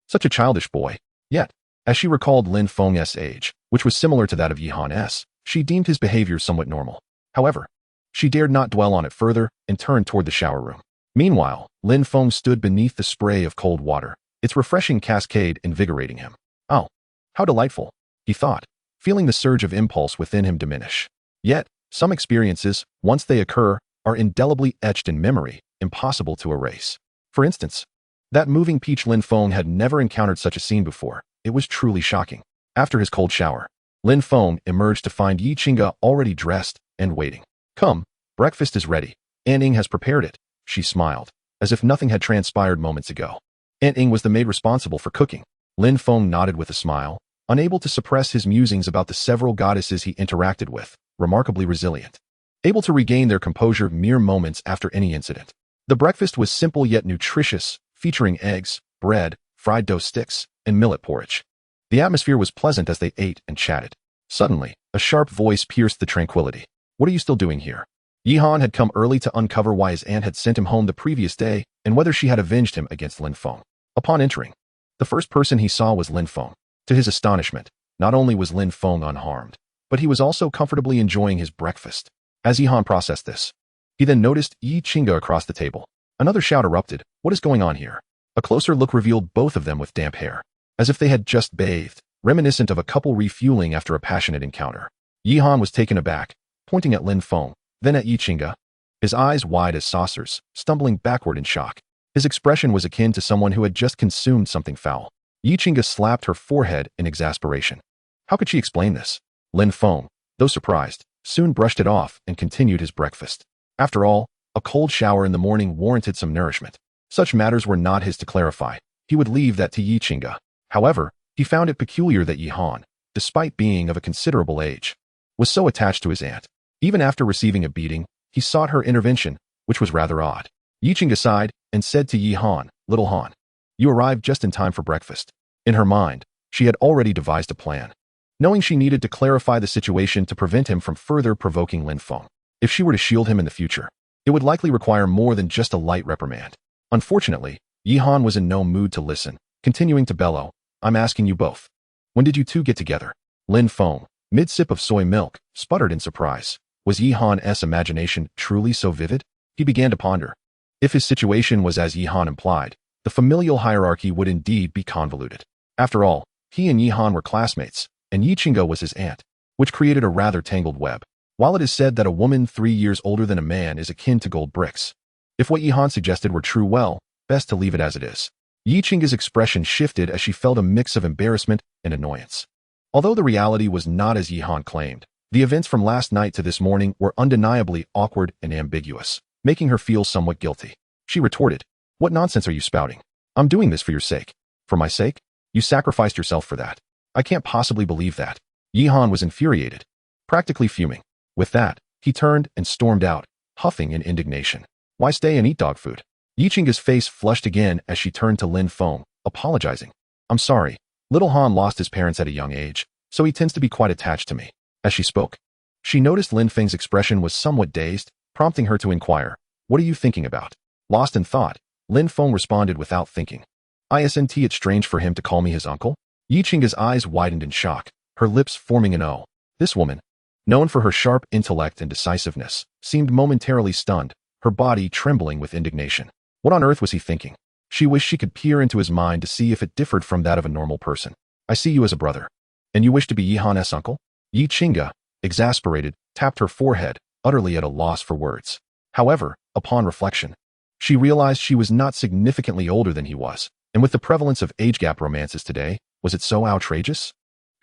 Such a childish boy. Yet, as she recalled Lin Feng's age, which was similar to that of Yihan's, she deemed his behavior somewhat normal. However, she dared not dwell on it further and turned toward the shower room. Meanwhile, Lin Feng stood beneath the spray of cold water, its refreshing cascade invigorating him. Oh, how delightful, he thought, feeling the surge of impulse within him diminish. Yet, some experiences, once they occur, are indelibly etched in memory, impossible to erase. For instance, that moving peach. Lin Feng had never encountered such a scene before. It was truly shocking. After his cold shower, Lin Feng emerged to find Yichinga already dressed and waiting. Come, breakfast is ready. Aunt Ying has prepared it. She smiled, as if nothing had transpired moments ago. Aunt Ying was the maid responsible for cooking. Lin Feng nodded with a smile, unable to suppress his musings about the several goddesses he interacted with, remarkably resilient, able to regain their composure mere moments after any incident. The breakfast was simple yet nutritious, featuring eggs, bread, fried dough sticks, and millet porridge. The atmosphere was pleasant as they ate and chatted. Suddenly, a sharp voice pierced the tranquility. "What are you still doing here?" Yihan had come early to uncover why his aunt had sent him home the previous day and whether she had avenged him against Lin Feng. Upon entering, the first person he saw was Lin Feng. To his astonishment, not only was Lin Feng unharmed, but he was also comfortably enjoying his breakfast. As Yihan processed this, he then noticed Yi Qingge across the table. Another shout erupted. "What is going on here?" A closer look revealed both of them with damp hair, as if they had just bathed, reminiscent of a couple refueling after a passionate encounter. Yihan was taken aback, pointing at Lin Feng, then at Yi Qingge, his eyes wide as saucers, stumbling backward in shock. His expression was akin to someone who had just consumed something foul. Yi Qingge slapped her forehead in exasperation. How could she explain this? Lin Feng, though surprised, soon brushed it off and continued his breakfast. After all, a cold shower in the morning warranted some nourishment. Such matters were not his to clarify. He would leave that to Yi Qingge. However, he found it peculiar that Yihan, despite being of a considerable age, was so attached to his aunt. Even after receiving a beating, he sought her intervention, which was rather odd. Yi Qingge sighed and said to Yihan, "Little Han, you arrived just in time for breakfast." In her mind, she had already devised a plan, knowing she needed to clarify the situation to prevent him from further provoking Lin Feng. If she were to shield him in the future, it would likely require more than just a light reprimand. Unfortunately, Yihan was in no mood to listen, continuing to bellow, "I'm asking you both. When did you two get together?" Lin Feng, mid-sip of soy milk, sputtered in surprise. Was Yihan's imagination truly so vivid? He began to ponder. If his situation was as Yihan implied, the familial hierarchy would indeed be convoluted. After all, he and Yihan were classmates, and Yi Qingge was his aunt, which created a rather tangled web. While it is said that a woman 3 years older than a man is akin to gold bricks, if what Yihan suggested were true, well, best to leave it as it is. Yi Qingge's expression shifted as she felt a mix of embarrassment and annoyance. Although the reality was not as Yihan claimed, the events from last night to this morning were undeniably awkward and ambiguous, making her feel somewhat guilty. She retorted, "What nonsense are you spouting? I'm doing this for your sake." "For my sake? You sacrificed yourself for that. I can't possibly believe that." Yihan was infuriated, practically fuming. With that, he turned and stormed out, huffing in indignation. "Why stay and eat dog food?" Yi Qingge's face flushed again as she turned to Lin Feng, apologizing. "I'm sorry. Little Han lost his parents at a young age, so he tends to be quite attached to me." As she spoke, she noticed Lin Feng's expression was somewhat dazed, prompting her to inquire, "What are you thinking about?" Lost in thought, Lin Feng responded without thinking, "Isn't it strange for him to call me his uncle?" Yi Qingge's eyes widened in shock, her lips forming an O. This woman, known for her sharp intellect and decisiveness, seemed momentarily stunned, her body trembling with indignation. What on earth was he thinking? She wished she could peer into his mind to see if it differed from that of a normal person. "I see you as a brother. And you wish to be Yihan's uncle?" Yi Qingge, exasperated, tapped her forehead, utterly at a loss for words. However, upon reflection, she realized she was not significantly older than he was, and with the prevalence of age gap romances today, was it so outrageous?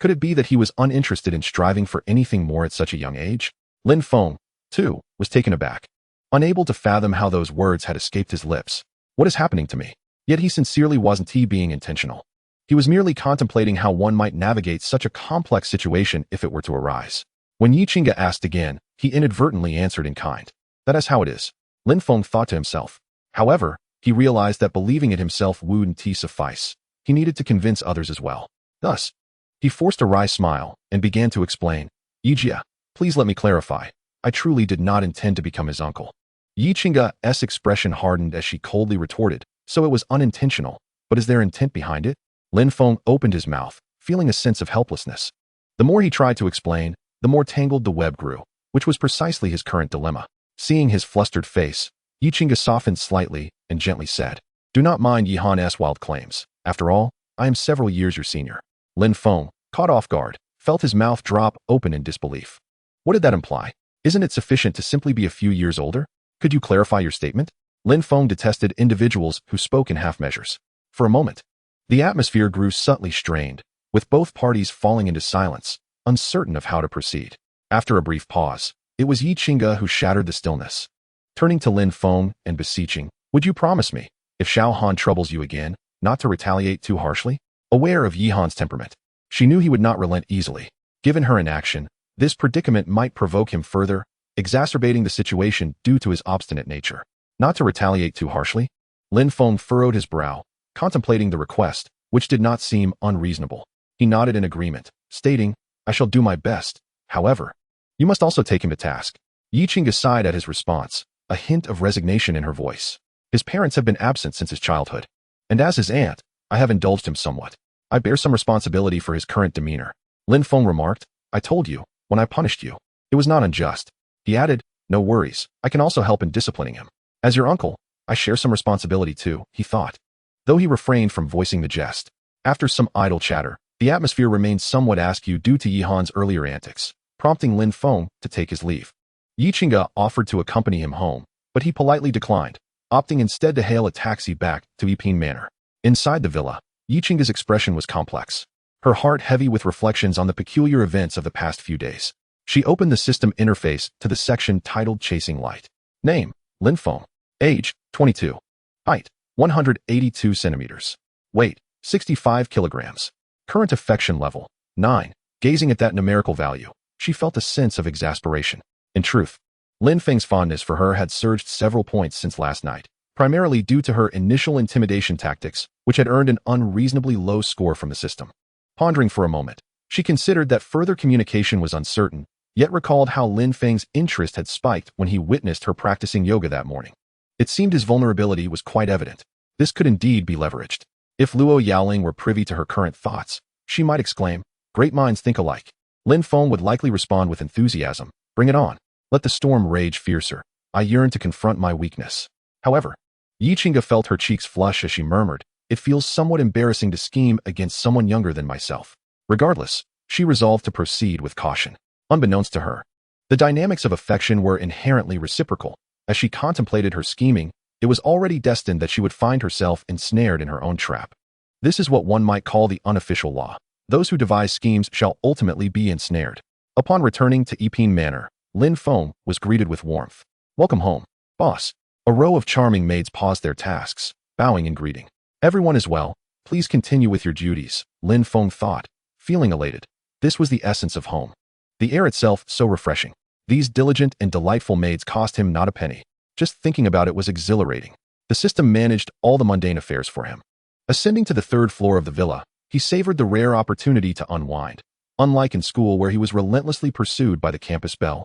Could it be that he was uninterested in striving for anything more at such a young age? Lin Feng, too, was taken aback, unable to fathom how those words had escaped his lips. What is happening to me? Yet he sincerely wasn't being intentional. He was merely contemplating how one might navigate such a complex situation if it were to arise. When Yi Qingge asked again, he inadvertently answered in kind. That is how it is, Lin Feng thought to himself. However, he realized that believing it himself wouldn't suffice. He needed to convince others as well. Thus, he forced a wry smile and began to explain. "Yijia, please let me clarify. I truly did not intend to become his uncle." Yi Qingge's expression hardened as she coldly retorted, "So it was unintentional, but is there intent behind it?" Lin Feng opened his mouth, feeling a sense of helplessness. The more he tried to explain, the more tangled the web grew, which was precisely his current dilemma. Seeing his flustered face, Yi Qingge softened slightly and gently said, "Do not mind Yihan's wild claims. After all, I am several years your senior." Lin Feng, caught off guard, felt his mouth drop open in disbelief. What did that imply? Isn't it sufficient to simply be a few years older? Could you clarify your statement? Lin Feng detested individuals who spoke in half measures. For a moment, the atmosphere grew subtly strained, with both parties falling into silence, uncertain of how to proceed. After a brief pause, it was Yi Qingge who shattered the stillness. Turning to Lin Feng and beseeching, "Would you promise me, if Xiao Han troubles you again, not to retaliate too harshly?" Aware of Yihan's temperament, She knew he would not relent easily. Given her inaction, this predicament might provoke him further, exacerbating the situation due to his obstinate nature. Not to retaliate too harshly, Lin Feng furrowed his brow, contemplating the request, which did not seem unreasonable. He nodded in agreement, stating, I shall do my best. However, you must also take him to task. Yi Qingge sighed at his response, a hint of resignation in her voice. His parents have been absent since his childhood, and as his aunt, I have indulged him somewhat. I bear some responsibility for his current demeanor. Lin Feng remarked, I told you, when I punished you, it was not unjust. He added, no worries, I can also help in disciplining him. As your uncle, I share some responsibility too, he thought. Though he refrained from voicing the jest. After some idle chatter, the atmosphere remained somewhat askew due to Yi Han's earlier antics, prompting Lin Feng to take his leave. Yi Qingge offered to accompany him home, but he politely declined, opting instead to hail a taxi back to Yiping Manor. Inside the villa, Yi Qingge's expression was complex, her heart heavy with reflections on the peculiar events of the past few days. She opened the system interface to the section titled Chasing Light. Name, Lin Feng. Age, 22. Height, 182 centimeters. Weight, 65 kilograms. Current affection level, 9. Gazing at that numerical value, she felt a sense of exasperation. In truth, Lin Feng's fondness for her had surged several points since last night, primarily due to her initial intimidation tactics, which had earned an unreasonably low score from the system. Pondering for a moment, she considered that further communication was uncertain, yet recalled how Lin Feng's interest had spiked when he witnessed her practicing yoga that morning. It seemed his vulnerability was quite evident. This could indeed be leveraged. If Luo Yaoling were privy to her current thoughts, she might exclaim, great minds think alike. Lin Feng would likely respond with enthusiasm, bring it on. Let the storm rage fiercer. I yearn to confront my weakness. However, Yi Qingge felt her cheeks flush as she murmured, it feels somewhat embarrassing to scheme against someone younger than myself. Regardless, she resolved to proceed with caution. Unbeknownst to her, the dynamics of affection were inherently reciprocal. As she contemplated her scheming, it was already destined that she would find herself ensnared in her own trap. This is what one might call the unofficial law. Those who devise schemes shall ultimately be ensnared. Upon returning to Yiping Manor, Lin Feng was greeted with warmth. Welcome home, boss. A row of charming maids paused their tasks, bowing in greeting. Everyone is well. Please continue with your duties, Lin Feng thought, feeling elated. This was the essence of home. The air itself so refreshing. These diligent and delightful maids cost him not a penny. Just thinking about it was exhilarating. The system managed all the mundane affairs for him. Ascending to the third floor of the villa, he savored the rare opportunity to unwind. Unlike in school where he was relentlessly pursued by the campus belle.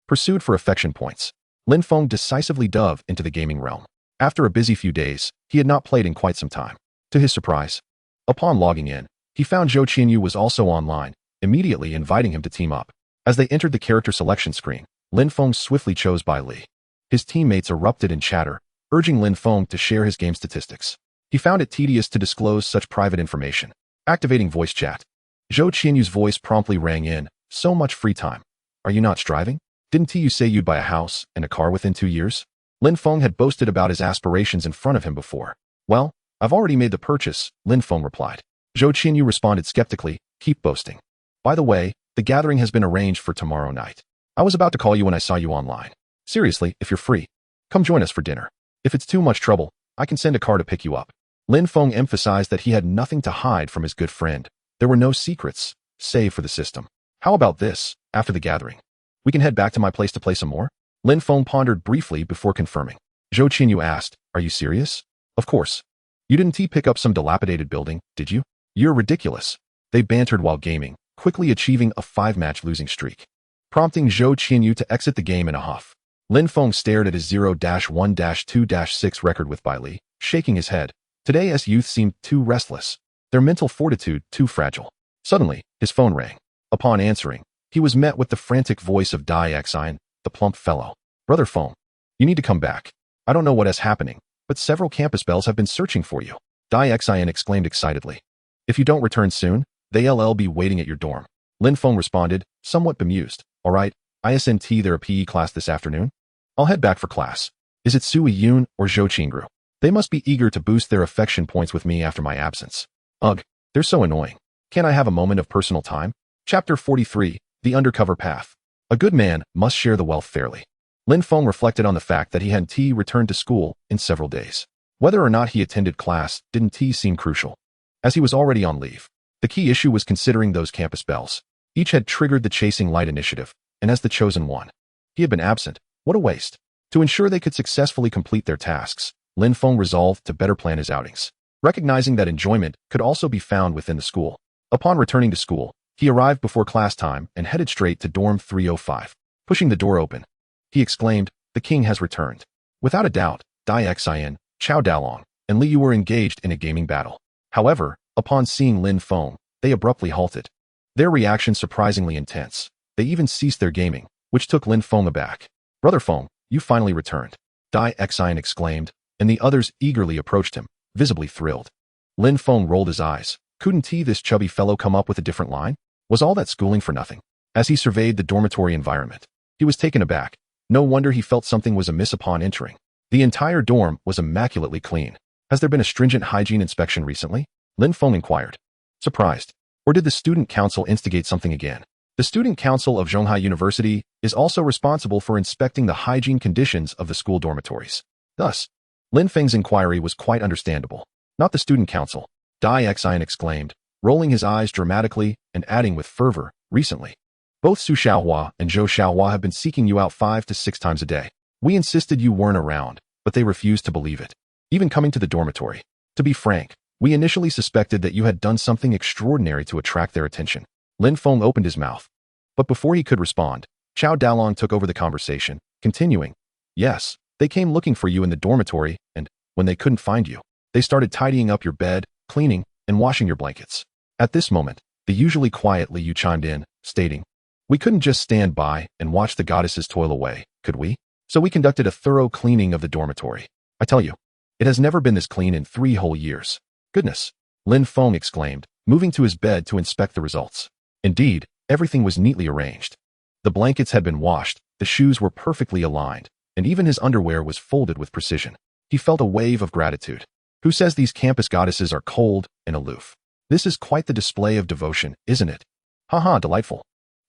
Pursued for affection points. Lin Feng decisively dove into the gaming realm. After a busy few days, he had not played in quite some time. To his surprise, upon logging in, he found Zhou Qianyu was also online, immediately inviting him to team up. As they entered the character selection screen, Lin Feng swiftly chose Bai Li. His teammates erupted in chatter, urging Lin Feng to share his game statistics. He found it tedious to disclose such private information. Activating voice chat. Zhou Qianyu's voice promptly rang in, so much free time. Are you not striving? Didn't you say you'd buy a house and a car within 2 years? Lin Feng had boasted about his aspirations in front of him before. Well, I've already made the purchase, Lin Feng replied. Zhou Qianyu responded skeptically, keep boasting. By the way, the gathering has been arranged for tomorrow night. I was about to call you when I saw you online. Seriously, if you're free, come join us for dinner. If it's too much trouble, I can send a car to pick you up. Lin Feng emphasized that he had nothing to hide from his good friend. There were no secrets, save for the system. How about this, after the gathering? We can head back to my place to play some more? Lin Feng pondered briefly before confirming. Zhou Qianyu asked, are you serious? Of course. You didn't pick up some dilapidated building, did you? You're ridiculous. They bantered while gaming, quickly achieving a 5-match losing streak, prompting Zhou Qianyu to exit the game in a huff. Lin Feng stared at his 0-1-2-6 record with Bai Li, shaking his head. Today's youth seemed too restless, their mental fortitude too fragile. Suddenly, his phone rang. Upon answering, he was met with the frantic voice of Dai Xian, the plump fellow. Brother Feng, you need to come back. I don't know what is happening, but several campus belles have been searching for you. Dai Xian exclaimed excitedly. If you don't return soon, they'll be waiting at your dorm. Lin Feng responded, somewhat bemused. All right, isn't there a PE class this afternoon? I'll head back for class. Is it Sui Yun or Zhou Qingru? They must be eager to boost their affection points with me after my absence. Ugh, they're so annoying. Can't I have a moment of personal time? Chapter 43, The Undercover Path. A good man must share the wealth fairly. Lin Feng reflected on the fact that he hadn't returned to school in several days. Whether or not he attended class didn't seem crucial, as he was already on leave. The key issue was considering those campus bells. Each had triggered the chasing light initiative, and as the chosen one, he had been absent. What a waste. To ensure they could successfully complete their tasks, Lin Feng resolved to better plan his outings, recognizing that enjoyment could also be found within the school. Upon returning to school, he arrived before class time and headed straight to dorm 305. Pushing the door open, he exclaimed, "The king has returned." Without a doubt, Dai Xian, Chao Dalong, and Li Yu were engaged in a gaming battle. However, upon seeing Lin Feng, they abruptly halted. Their reaction surprisingly intense. They even ceased their gaming, which took Lin Feng aback. "Brother Feng, you finally returned," Dai Xian exclaimed, and the others eagerly approached him, visibly thrilled. Lin Feng rolled his eyes. Couldn't this chubby fellow come up with a different line? Was all that schooling for nothing? As he surveyed the dormitory environment, he was taken aback. No wonder he felt something was amiss upon entering. The entire dorm was immaculately clean. "Has there been a stringent hygiene inspection recently?" Lin Feng inquired, surprised. "Or did the student council instigate something again?" The student council of Zhonghai University is also responsible for inspecting the hygiene conditions of the school dormitories. Thus, Lin Feng's inquiry was quite understandable. "Not the student council," Dai Xian exclaimed, rolling his eyes dramatically and adding with fervor, "Recently, both Su Xiaohua and Zhou Xiaohua have been seeking you out 5 to 6 times a day. We insisted you weren't around, but they refused to believe it, even coming to the dormitory. To be frank, we initially suspected that you had done something extraordinary to attract their attention." Lin Feng opened his mouth, but before he could respond, Chao Dalong took over the conversation, continuing, "Yes, they came looking for you in the dormitory, and when they couldn't find you, they started tidying up your bed, cleaning, and washing your blankets." At this moment, the usually quiet Li Yu chimed in, stating, "We couldn't just stand by and watch the goddesses toil away, could we? So we conducted a thorough cleaning of the dormitory. I tell you, it has never been this clean in 3 whole years. Goodness," Lin Feng exclaimed, moving to his bed to inspect the results. Indeed, everything was neatly arranged. The blankets had been washed, the shoes were perfectly aligned, and even his underwear was folded with precision. He felt a wave of gratitude. Who says these campus goddesses are cold and aloof? This is quite the display of devotion, isn't it? Haha, delightful.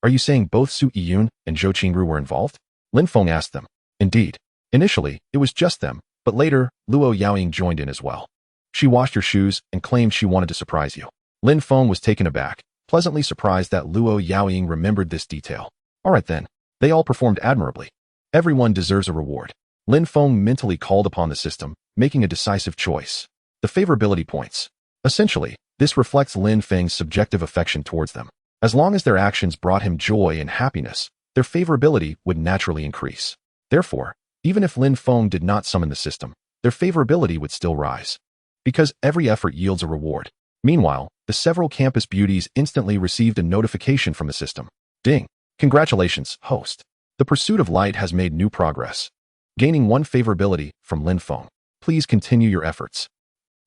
Are you saying both Su Yiyun and Zhou Qingru were involved? Lin Feng asked them. Indeed. Initially, it was just them, but later, Luo Yaoying joined in as well. She washed your shoes and claimed she wanted to surprise you. Lin Feng was taken aback, pleasantly surprised that Luo Yaoying remembered this detail. All right then, they all performed admirably. Everyone deserves a reward. Lin Feng mentally called upon the system, making a decisive choice. The favorability points. Essentially, this reflects Lin Feng's subjective affection towards them. As long as their actions brought him joy and happiness, their favorability would naturally increase. Therefore, even if Lin Feng did not summon the system, their favorability would still rise. Because every effort yields a reward. Meanwhile, the several campus beauties instantly received a notification from the system. Ding! Congratulations, host. The pursuit of light has made new progress. Gaining 1 favorability from Lin Feng. Please continue your efforts.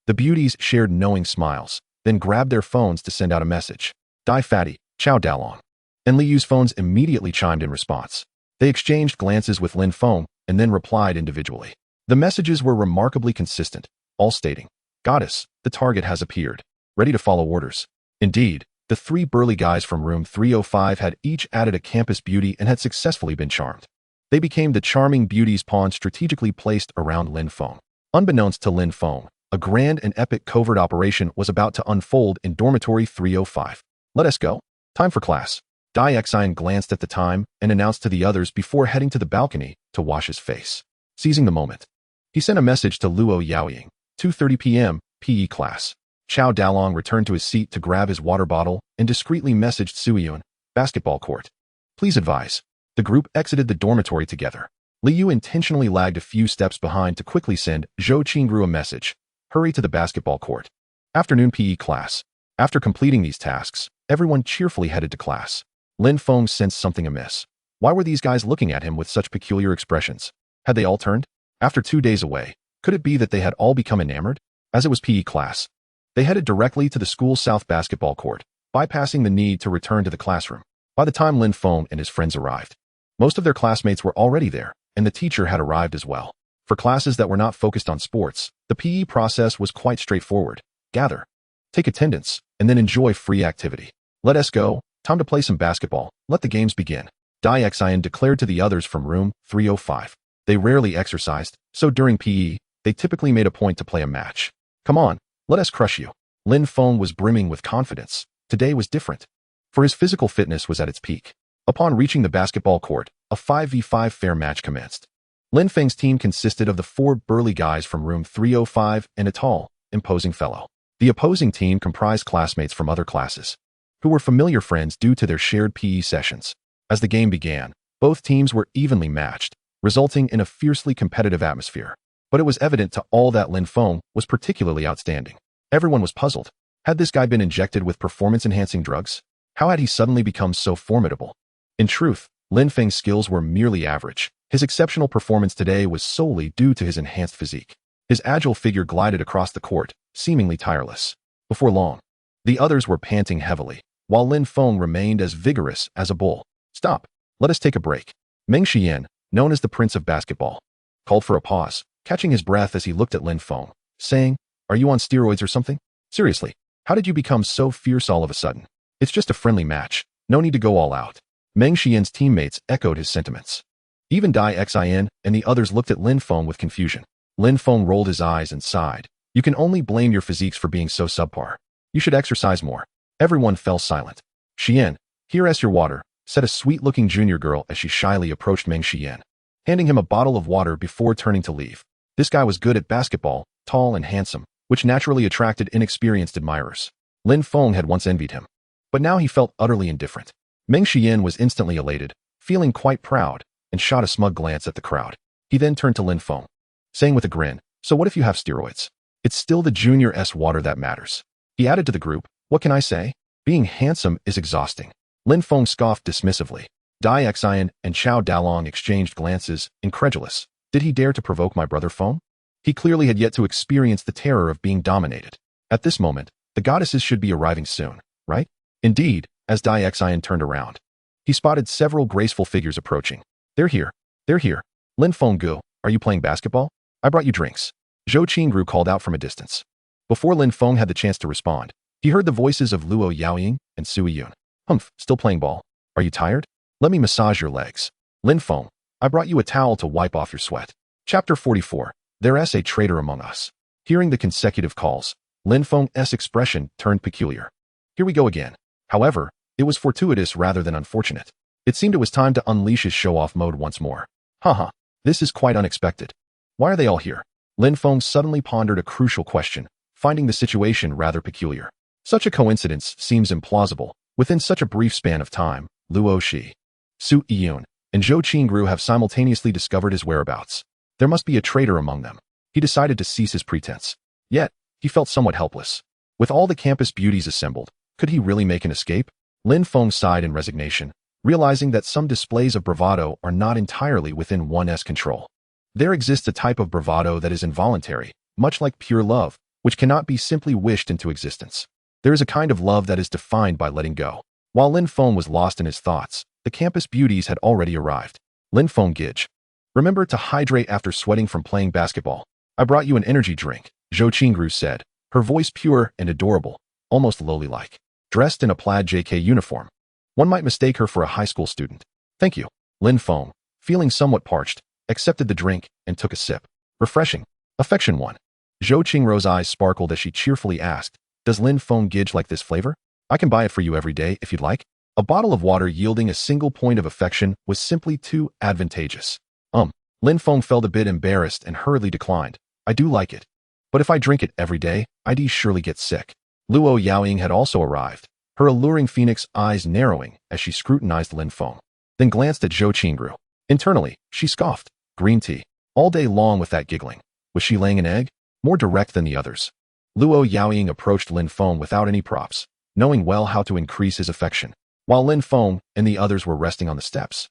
The beauties shared knowing smiles, then grabbed their phones to send out a message. Dai Fatty, Chao Dalong, and Li Yu's phones immediately chimed in response. They exchanged glances with Lin Feng and then replied individually. The messages were remarkably consistent, all stating, "Goddess, the target has appeared. Ready to follow orders." Indeed, the 3 burly guys from room 305 had each added a campus beauty and had successfully been charmed. They became the charming beauties pawn strategically placed around Lin Feng. Unbeknownst to Lin Feng, a grand and epic covert operation was about to unfold in dormitory 305. Let us go. Time for class. Dai Xian glanced at the time and announced to the others before heading to the balcony to wash his face. Seizing the moment, he sent a message to Luo Yaoying, 2:30 p.m., PE class. Chao Dalong returned to his seat to grab his water bottle and discreetly messaged Su Yun, basketball court. Please advise. The group exited the dormitory together. Li Yu intentionally lagged a few steps behind to quickly send Zhou Qingru a message. Hurry to the basketball court. Afternoon PE class. After completing these tasks, everyone cheerfully headed to class. Lin Feng sensed something amiss. Why were these guys looking at him with such peculiar expressions? Had they all turned? After 2 days away, could it be that they had all become enamored? As it was PE class, they headed directly to the school south basketball court, bypassing the need to return to the classroom. By the time Lin Feng and his friends arrived, most of their classmates were already there, and the teacher had arrived as well. For classes that were not focused on sports, the PE process was quite straightforward. Gather, take attendance, and then enjoy free activity. Let us go. Time to play some basketball. Let the games begin. Dai Xian declared to the others from room 305. They rarely exercised, so during PE, they typically made a point to play a match. Come on, let us crush you. Lin Feng was brimming with confidence. today was different. For his physical fitness was at its peak. Upon reaching the basketball court, a 5v5 fair match commenced. Lin Feng's team consisted of the 4 burly guys from room 305 and a tall, imposing fellow. The opposing team comprised classmates from other classes, who were familiar friends due to their shared PE sessions. As the game began, both teams were evenly matched, resulting in a fiercely competitive atmosphere. But it was evident to all that Lin Feng was particularly outstanding. Everyone was puzzled. Had this guy been injected with performance-enhancing drugs? How had he suddenly become so formidable? In truth, Lin Feng's skills were merely average. His exceptional performance today was solely due to his enhanced physique. His agile figure glided across the court, seemingly tireless. Before long, the others were panting heavily, while Lin Feng remained as vigorous as a bull. Stop. Let us take a break. Meng Xian, known as the Prince of Basketball, called for a pause, catching his breath as he looked at Lin Feng, saying, "Are you on steroids or something? Seriously, how did you become so fierce all of a sudden? It's just a friendly match. No need to go all out." Meng Xian's teammates echoed his sentiments. Even Dai Xin and the others looked at Lin Feng with confusion. Lin Feng rolled his eyes and sighed. "You can only blame your physiques for being so subpar. You should exercise more." Everyone fell silent. "Xian, here's your water," said a sweet-looking junior girl as she shyly approached Meng Xian, handing him a bottle of water before turning to leave. This guy was good at basketball, tall and handsome, which naturally attracted inexperienced admirers. Lin Feng had once envied him, but now he felt utterly indifferent. Meng Xian was instantly elated, feeling quite proud, and shot a smug glance at the crowd. He then turned to Lin Feng, saying with a grin, "So what if you have steroids? It's still the junior S water that matters." He added to the group, "What can I say? Being handsome is exhausting." Lin Feng scoffed dismissively. Dai Xin and Chao Dalong exchanged glances, incredulous. Did he dare to provoke my brother Feng? He clearly had yet to experience the terror of being dominated. At this moment, the goddesses should be arriving soon, right? Indeed, as Dai Xin turned around, he spotted several graceful figures approaching. "They're here. They're here. Lin Feng Gu, are you playing basketball? I brought you drinks." Zhou Qingru called out from a distance. Before Lin Feng had the chance to respond, he heard the voices of Luo Yaoying and Sui Yun. "Humph, still playing ball? Are you tired? Let me massage your legs." "Lin Feng, I brought you a towel to wipe off your sweat." Chapter 44. There's a traitor among us. Hearing the consecutive calls, Lin Feng's expression turned peculiar. Here we go again. However, it was fortuitous rather than unfortunate. It seemed it was time to unleash his show-off mode once more. Haha, this is quite unexpected. Why are they all here? Lin Feng suddenly pondered a crucial question, finding the situation rather peculiar. Such a coincidence seems implausible. Within such a brief span of time, Luo Shi, Su Yun, and Zhou Qingru have simultaneously discovered his whereabouts. There must be a traitor among them. He decided to cease his pretense. Yet, he felt somewhat helpless. With all the campus beauties assembled, could he really make an escape? Lin Feng sighed in resignation, realizing that some displays of bravado are not entirely within one's control. There exists a type of bravado that is involuntary, much like pure love, which cannot be simply wished into existence. There is a kind of love that is defined by letting go. While Lin Feng was lost in his thoughts, the campus beauties had already arrived. Lin Feng Gij. Remember to hydrate after sweating from playing basketball. I brought you an energy drink, Zhou Qingru said, her voice pure and adorable, almost lowly-like. Dressed in a plaid JK uniform. One might mistake her for a high school student. Thank you. Lin Feng, feeling somewhat parched, accepted the drink and took a sip. Refreshing. Affection one. Zhou Qingru's eyes sparkled as she cheerfully asked, "Does Lin Feng Gij like this flavor? I can buy it for you every day if you'd like." A bottle of water yielding a single point of affection was simply too advantageous. Lin Feng felt a bit embarrassed and hurriedly declined. "I do like it. But if I drink it every day, I'd surely get sick." Luo Yaoying had also arrived, her alluring phoenix eyes narrowing as she scrutinized Lin Feng, then glanced at Zhou Qingru. Internally, she scoffed. Green tea. All day long with that giggling. Was she laying an egg? More direct than the others. Luo Yaoying approached Lin Feng without any props, knowing well how to increase his affection, while Lin Feng and the others were resting on the steps.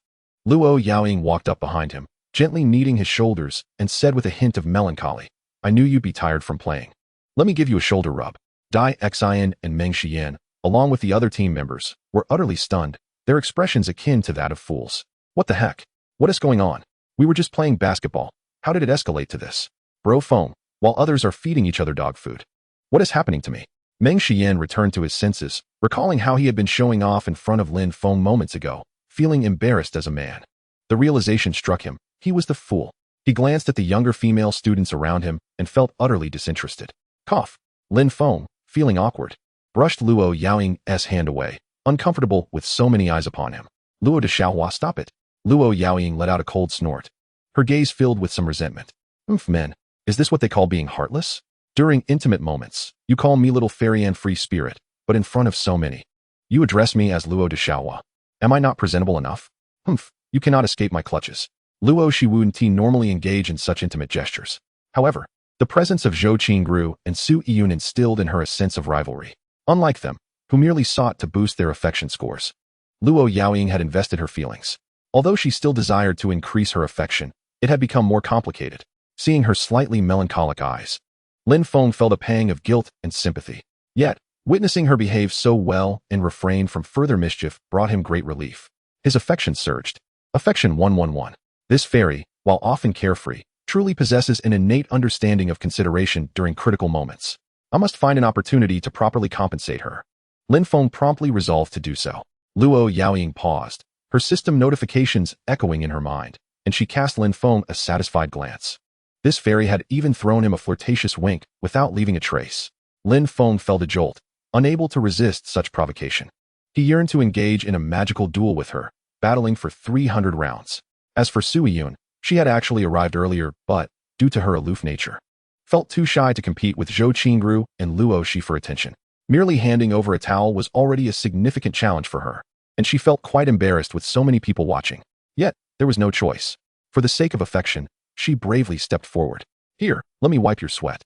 Luo Yaoying walked up behind him, gently kneading his shoulders, and said with a hint of melancholy, "I knew you'd be tired from playing. Let me give you a shoulder rub." Dai Xin and Meng Xian, along with the other team members, were utterly stunned, their expressions akin to that of fools. What the heck? What is going on? We were just playing basketball. How did it escalate to this? Bro Feng, while others are feeding each other dog food. What is happening to me? Meng Xian returned to his senses, recalling how he had been showing off in front of Lin Feng moments ago, feeling embarrassed as a man. The realization struck him. He was the fool. He glanced at the younger female students around him and felt utterly disinterested. Cough. Lin Feng, feeling awkward. brushed Luo Yaoying's hand away, uncomfortable with so many eyes upon him. Luo de Xiaohua, stop it. Luo Yaoying let out a cold snort. Her gaze filled with some resentment. Men, is this what they call being heartless? During intimate moments, you call me little fairy and free spirit, but in front of so many, you address me as Luo de Xiaohua. Am I not presentable enough? You cannot escape my clutches. Luo Shiwunti normally engage in such intimate gestures. However, the presence of Zhou Qingru and Su Yiyun instilled in her a sense of rivalry. Unlike them, who merely sought to boost their affection scores, Luo Yaoying had invested her feelings. Although she still desired to increase her affection, it had become more complicated. Seeing her slightly melancholic eyes, Lin Feng felt a pang of guilt and sympathy. Yet, witnessing her behave so well and refrain from further mischief brought him great relief. His affection surged. Affection 111. This fairy, while often carefree, truly possesses an innate understanding of consideration during critical moments. I must find an opportunity to properly compensate her. Lin Feng promptly resolved to do so. Luo Yaoying paused, her system notifications echoing in her mind, and she cast Lin Feng a satisfied glance. This fairy had even thrown him a flirtatious wink without leaving a trace. Lin Feng felt a jolt, unable to resist such provocation. He yearned to engage in a magical duel with her, battling for 300 rounds. As for Su Yiyun, she had actually arrived earlier, but, due to her aloof nature, felt too shy to compete with Zhou Qingru and Luo Shi for attention. Merely handing over a towel was already a significant challenge for her, and she felt quite embarrassed with so many people watching. Yet, there was no choice. For the sake of affection, she bravely stepped forward. Here, let me wipe your sweat.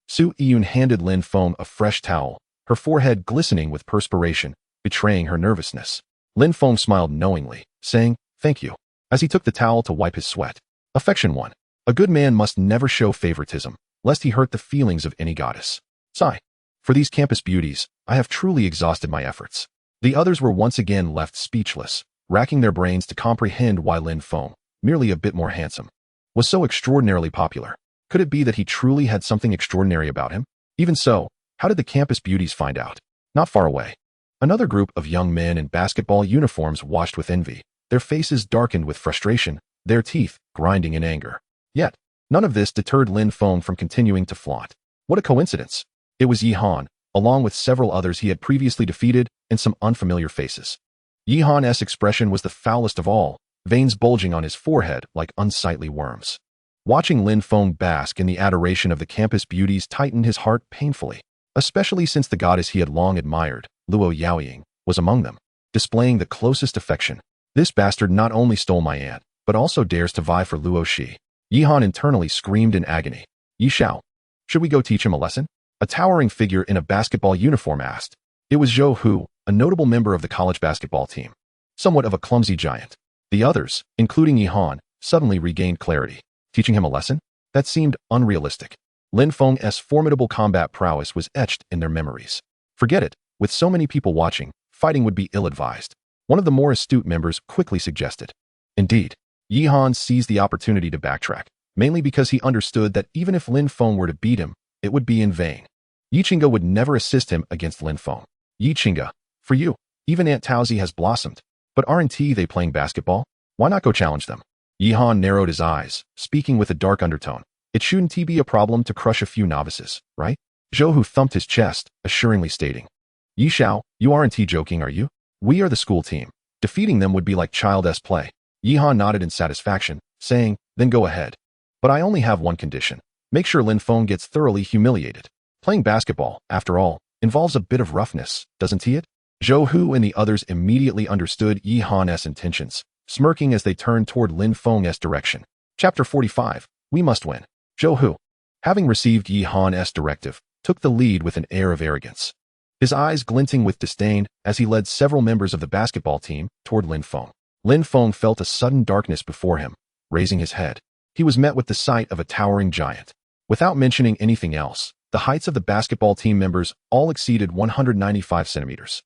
Su Yiyun handed Lin Feng a fresh towel, her forehead glistening with perspiration, betraying her nervousness. Lin Feng smiled knowingly, saying, thank you, as he took the towel to wipe his sweat. Affection 1. A good man must never show favoritism, lest he hurt the feelings of any goddess. Sigh. For these campus beauties, I have truly exhausted my efforts. The others were once again left speechless, racking their brains to comprehend why Lin Feng, merely a bit more handsome, was so extraordinarily popular. Could it be that he truly had something extraordinary about him? Even so, how did the campus beauties find out? Not far away, another group of young men in basketball uniforms watched with envy, their faces darkened with frustration, their teeth grinding in anger. Yet, none of this deterred Lin Feng from continuing to flaunt. What a coincidence! It was Yi Han, along with several others he had previously defeated, and some unfamiliar faces. Yi Han's expression was the foulest of all, veins bulging on his forehead like unsightly worms. Watching Lin Feng bask in the adoration of the campus beauties tightened his heart painfully, especially since the goddess he had long admired, Luo Yaoying, was among them, displaying the closest affection. This bastard not only stole my aunt, but also dares to vie for Luo Shi. Yi Han internally screamed in agony. Yi Xiao, should we go teach him a lesson? A towering figure in a basketball uniform asked. It was Zhou Hu, a notable member of the college basketball team. Somewhat of a clumsy giant. The others, including Yi Han, suddenly regained clarity. Teaching him a lesson? That seemed unrealistic. Lin Feng's formidable combat prowess was etched in their memories. Forget it, with so many people watching, fighting would be ill-advised. One of the more astute members quickly suggested. Indeed, Yi Han seized the opportunity to backtrack, mainly because he understood that even if Lin Feng were to beat him, it would be in vain. Yi Qingga would never assist him against Lin Feng. Yi Qingga, for you, even Aunt Taozi has blossomed. But aren't they playing basketball? Why not go challenge them? Yi Han narrowed his eyes, speaking with a dark undertone. It shouldn't be a problem to crush a few novices, right? Zhou Hu thumped his chest, assuringly stating. Yi Xiao, you aren't joking, are you? We are the school team. Defeating them would be like child's play. Yi Han nodded in satisfaction, saying, then go ahead. But I only have one condition. Make sure Lin Feng gets thoroughly humiliated. Playing basketball, after all, involves a bit of roughness, doesn't it? Zhou Hu and the others immediately understood Yi Han's intentions, smirking as they turned toward Lin Feng's direction. Chapter 45. We must win. Zhou Hu, having received Yi Han's directive, took the lead with an air of arrogance. His eyes glinting with disdain as he led several members of the basketball team toward Lin Feng. Lin Feng felt a sudden darkness before him. Raising his head, he was met with the sight of a towering giant. Without mentioning anything else, the heights of the basketball team members all exceeded 195 centimeters.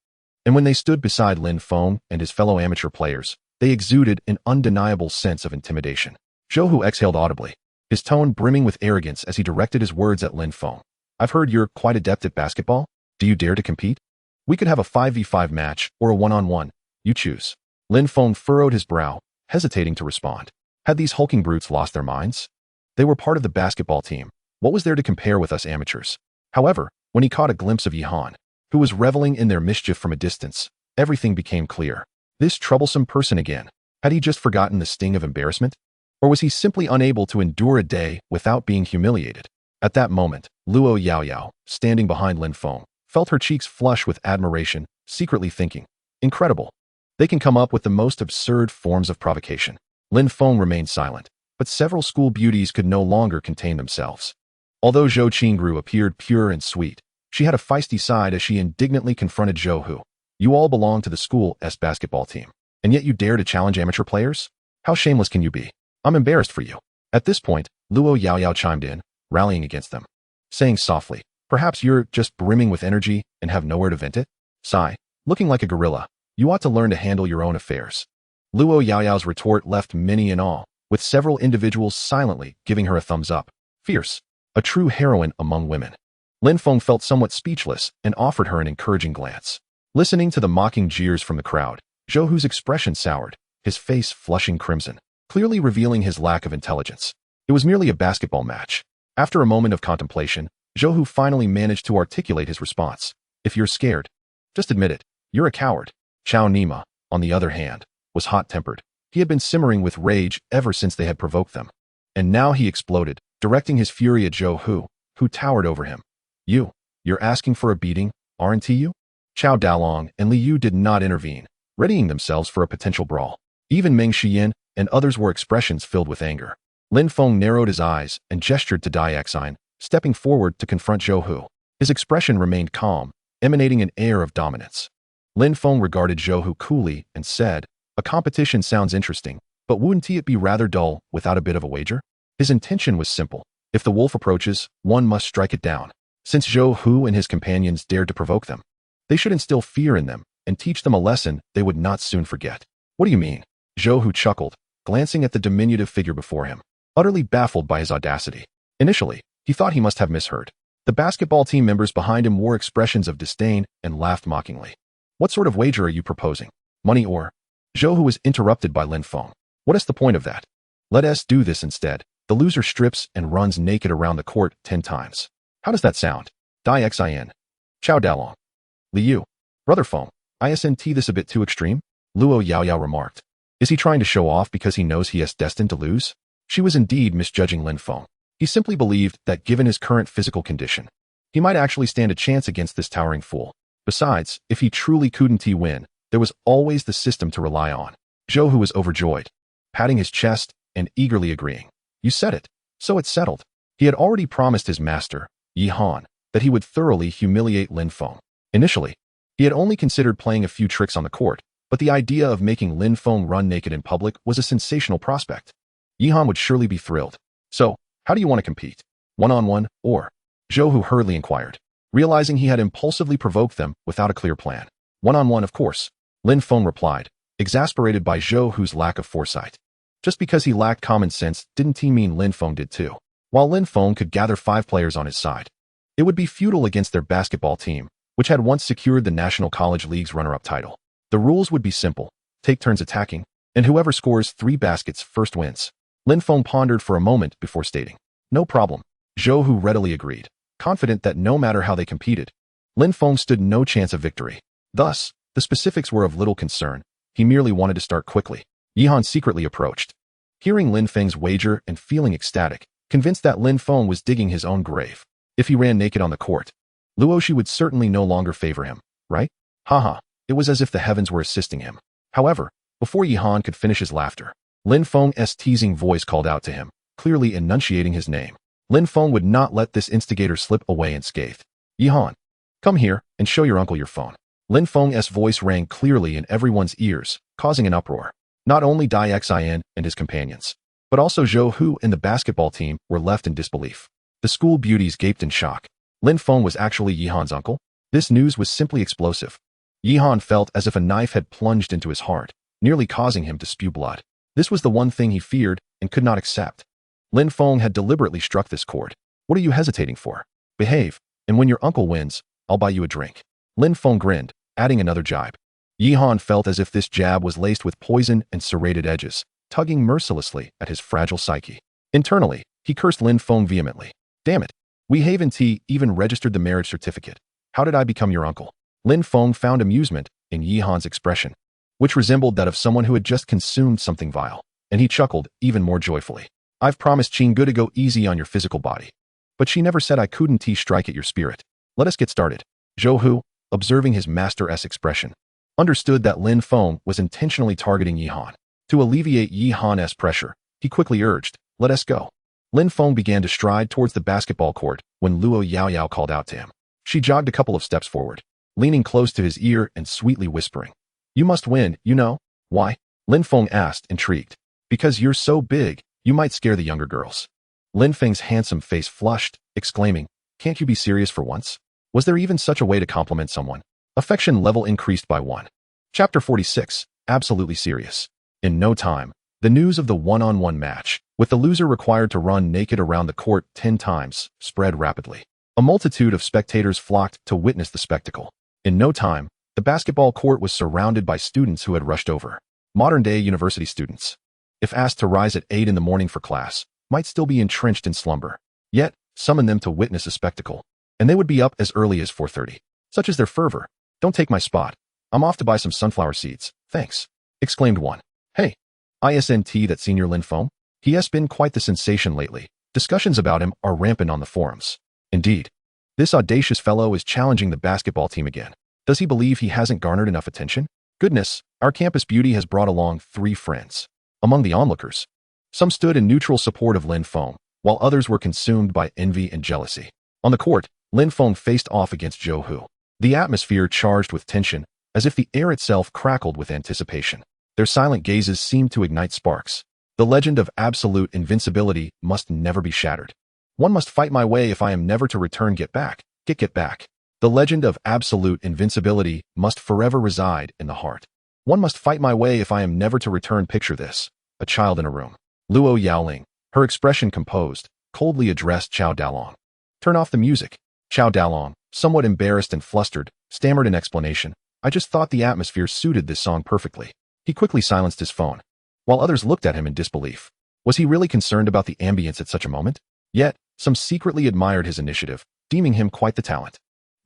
And when they stood beside Lin Feng and his fellow amateur players, they exuded an undeniable sense of intimidation. Zhou Hu exhaled audibly, his tone brimming with arrogance as he directed his words at Lin Feng. I've heard you're quite adept at basketball. Do you dare to compete? We could have a 5v5 match or a one-on-one. You choose. Lin Feng furrowed his brow, hesitating to respond. Had these hulking brutes lost their minds? They were part of the basketball team. What was there to compare with us amateurs? However, when he caught a glimpse of Yi Han, who was reveling in their mischief from a distance, everything became clear. This troublesome person again. Had he just forgotten the sting of embarrassment? Or was he simply unable to endure a day without being humiliated? At that moment, Luo Yaoyao, standing behind Lin Feng, felt her cheeks flush with admiration, secretly thinking, incredible. They can come up with the most absurd forms of provocation. Lin Feng remained silent, but several school beauties could no longer contain themselves. Although Zhou Qingru appeared pure and sweet, she had a feisty side as she indignantly confronted Zhou Hu. You all belong to the school's basketball team, and yet you dare to challenge amateur players? How shameless can you be? I'm embarrassed for you. At this point, Luo Yaoyao chimed in, rallying against them, saying softly, perhaps you're just brimming with energy and have nowhere to vent it? Sigh, looking like a gorilla, you ought to learn to handle your own affairs. Luo Yaoyao's retort left many in awe, with several individuals silently giving her a thumbs up. Fierce. A true heroine among women. Lin Feng felt somewhat speechless and offered her an encouraging glance. Listening to the mocking jeers from the crowd, Zhou Hu's expression soured, his face flushing crimson, clearly revealing his lack of intelligence. It was merely a basketball match. After a moment of contemplation, Zhou Hu finally managed to articulate his response. If you're scared, just admit it. You're a coward. Chao Nima, on the other hand, was hot-tempered. He had been simmering with rage ever since they had provoked them. And now he exploded, directing his fury at Zhou Hu, who towered over him. You're asking for a beating, aren't you? Chao Dalong and Li Yu did not intervene, readying themselves for a potential brawl. Even Meng Xiyan and others wore expressions filled with anger. Lin Feng narrowed his eyes and gestured to Daixin, stepping forward to confront Zhou Hu. His expression remained calm, emanating an air of dominance. Lin Feng regarded Zhou Hu coolly and said, a competition sounds interesting, but wouldn't it be rather dull without a bit of a wager? His intention was simple. If the wolf approaches, one must strike it down. Since Zhou Hu and his companions dared to provoke them, they should instill fear in them and teach them a lesson they would not soon forget. What do you mean? Zhou Hu chuckled, glancing at the diminutive figure before him, utterly baffled by his audacity. Initially, he thought he must have misheard. The basketball team members behind him wore expressions of disdain and laughed mockingly. What sort of wager are you proposing? Money or? Zhou Hu was interrupted by Lin Feng. What is the point of that? Let us do this instead. The loser strips and runs naked around the court 10 times. How does that sound? Daixin. Chao Dalong. Li Yu. Brother Feng. Isn't this a bit too extreme? Luo Yaoyao remarked. Is he trying to show off because he knows he is destined to lose? She was indeed misjudging Lin Feng. He simply believed that given his current physical condition, he might actually stand a chance against this towering fool. Besides, if he truly couldn't win, there was always the system to rely on. Zhou Hu was overjoyed, patting his chest and eagerly agreeing. You said it, so it's settled. He had already promised his master, Yi Han, that he would thoroughly humiliate Lin Feng. Initially, he had only considered playing a few tricks on the court, but the idea of making Lin Feng run naked in public was a sensational prospect. Yi Han would surely be thrilled. So, how do you want to compete? One-on-one, or? Zhou Hu hurriedly inquired, realizing he had impulsively provoked them without a clear plan. One-on-one, of course, Lin Feng replied, exasperated by Zhou Hu's lack of foresight. Just because he lacked common sense didn't he mean Lin Feng did too. While Lin Feng could gather 5 players on his side, it would be futile against their basketball team, which had once secured the National College League's runner-up title. The rules would be simple, take turns attacking, and whoever scores 3 baskets first wins. Lin Feng pondered for a moment before stating, no problem. Zhou Hu readily agreed, confident that no matter how they competed, Lin Feng stood no chance of victory. Thus, the specifics were of little concern. He merely wanted to start quickly. Yi Han secretly approached. Hearing Lin Feng's wager and feeling ecstatic, convinced that Lin Feng was digging his own grave. If he ran naked on the court, Luoshi would certainly no longer favor him, right? Haha, it was as if the heavens were assisting him. However, before Yi Han could finish his laughter, Lin Feng's teasing voice called out to him, clearly enunciating his name. Lin Feng would not let this instigator slip away unscathed. Yi Han, come here and show your uncle your phone. Lin Feng's voice rang clearly in everyone's ears, causing an uproar. Not only Daixin and his companions, but also Zhou Hu and the basketball team were left in disbelief. The school beauties gaped in shock. Lin Feng was actually Yi Han's uncle? This news was simply explosive. Yi Han felt as if a knife had plunged into his heart, nearly causing him to spew blood. This was the one thing he feared and could not accept. Lin Feng had deliberately struck this chord. What are you hesitating for? Behave, and when your uncle wins, I'll buy you a drink. Lin Feng grinned, adding another jibe. Yi Han felt as if this jab was laced with poison and serrated edges, tugging mercilessly at his fragile psyche. Internally, he cursed Lin Feng vehemently. Damn it. We haven't even registered the marriage certificate. How did I become your uncle? Lin Feng found amusement in Yihan's expression, which resembled that of someone who had just consumed something vile, and he chuckled even more joyfully. I've promised Qinggu to go easy on your physical body, but she never said I couldn't strike at your spirit. Let us get started. Zhou Hu, observing his master's expression, understood that Lin Feng was intentionally targeting Yihan. To alleviate Yihan's pressure, he quickly urged, let us go. Lin Feng began to stride towards the basketball court when Luo Yaoyao called out to him. She jogged a couple of steps forward, leaning close to his ear and sweetly whispering, you must win, you know. Why? Lin Feng asked, intrigued. Because you're so big, you might scare the younger girls. Lin Feng's handsome face flushed, exclaiming, can't you be serious for once? Was there even such a way to compliment someone? Affection level increased by 1. Chapter 46, absolutely serious. In no time, the news of the one-on-one match, with the loser required to run naked around the court 10 times, spread rapidly. A multitude of spectators flocked to witness the spectacle. In no time, the basketball court was surrounded by students who had rushed over. Modern-day university students, if asked to rise at 8 in the morning for class, might still be entrenched in slumber. Yet, summon them to witness a spectacle, and they would be up as early as 4:30. Such is their fervor. Don't take my spot. I'm off to buy some sunflower seeds, thanks, exclaimed one. Hey, isn't that senior Lin Feng? He has been quite the sensation lately. Discussions about him are rampant on the forums. Indeed, this audacious fellow is challenging the basketball team again. Does he believe he hasn't garnered enough attention? Goodness, our campus beauty has brought along 3 friends. Among the onlookers, some stood in neutral support of Lin Feng, while others were consumed by envy and jealousy. On the court, Lin Feng faced off against Zhou Hu. The atmosphere charged with tension, as if the air itself crackled with anticipation. Their silent gazes seemed to ignite sparks. The legend of absolute invincibility must never be shattered. One must fight my way if I am never to return. Get back. Get back. The legend of absolute invincibility must forever reside in the heart. One must fight my way if I am never to return. Picture this. A child in a room. Luo Yaoling, her expression composed, coldly addressed Chao Dalong. Turn off the music. Chao Dalong, somewhat embarrassed and flustered, stammered an explanation. I just thought the atmosphere suited this song perfectly. He quickly silenced his phone, while others looked at him in disbelief. Was he really concerned about the ambience at such a moment? Yet, some secretly admired his initiative, deeming him quite the talent.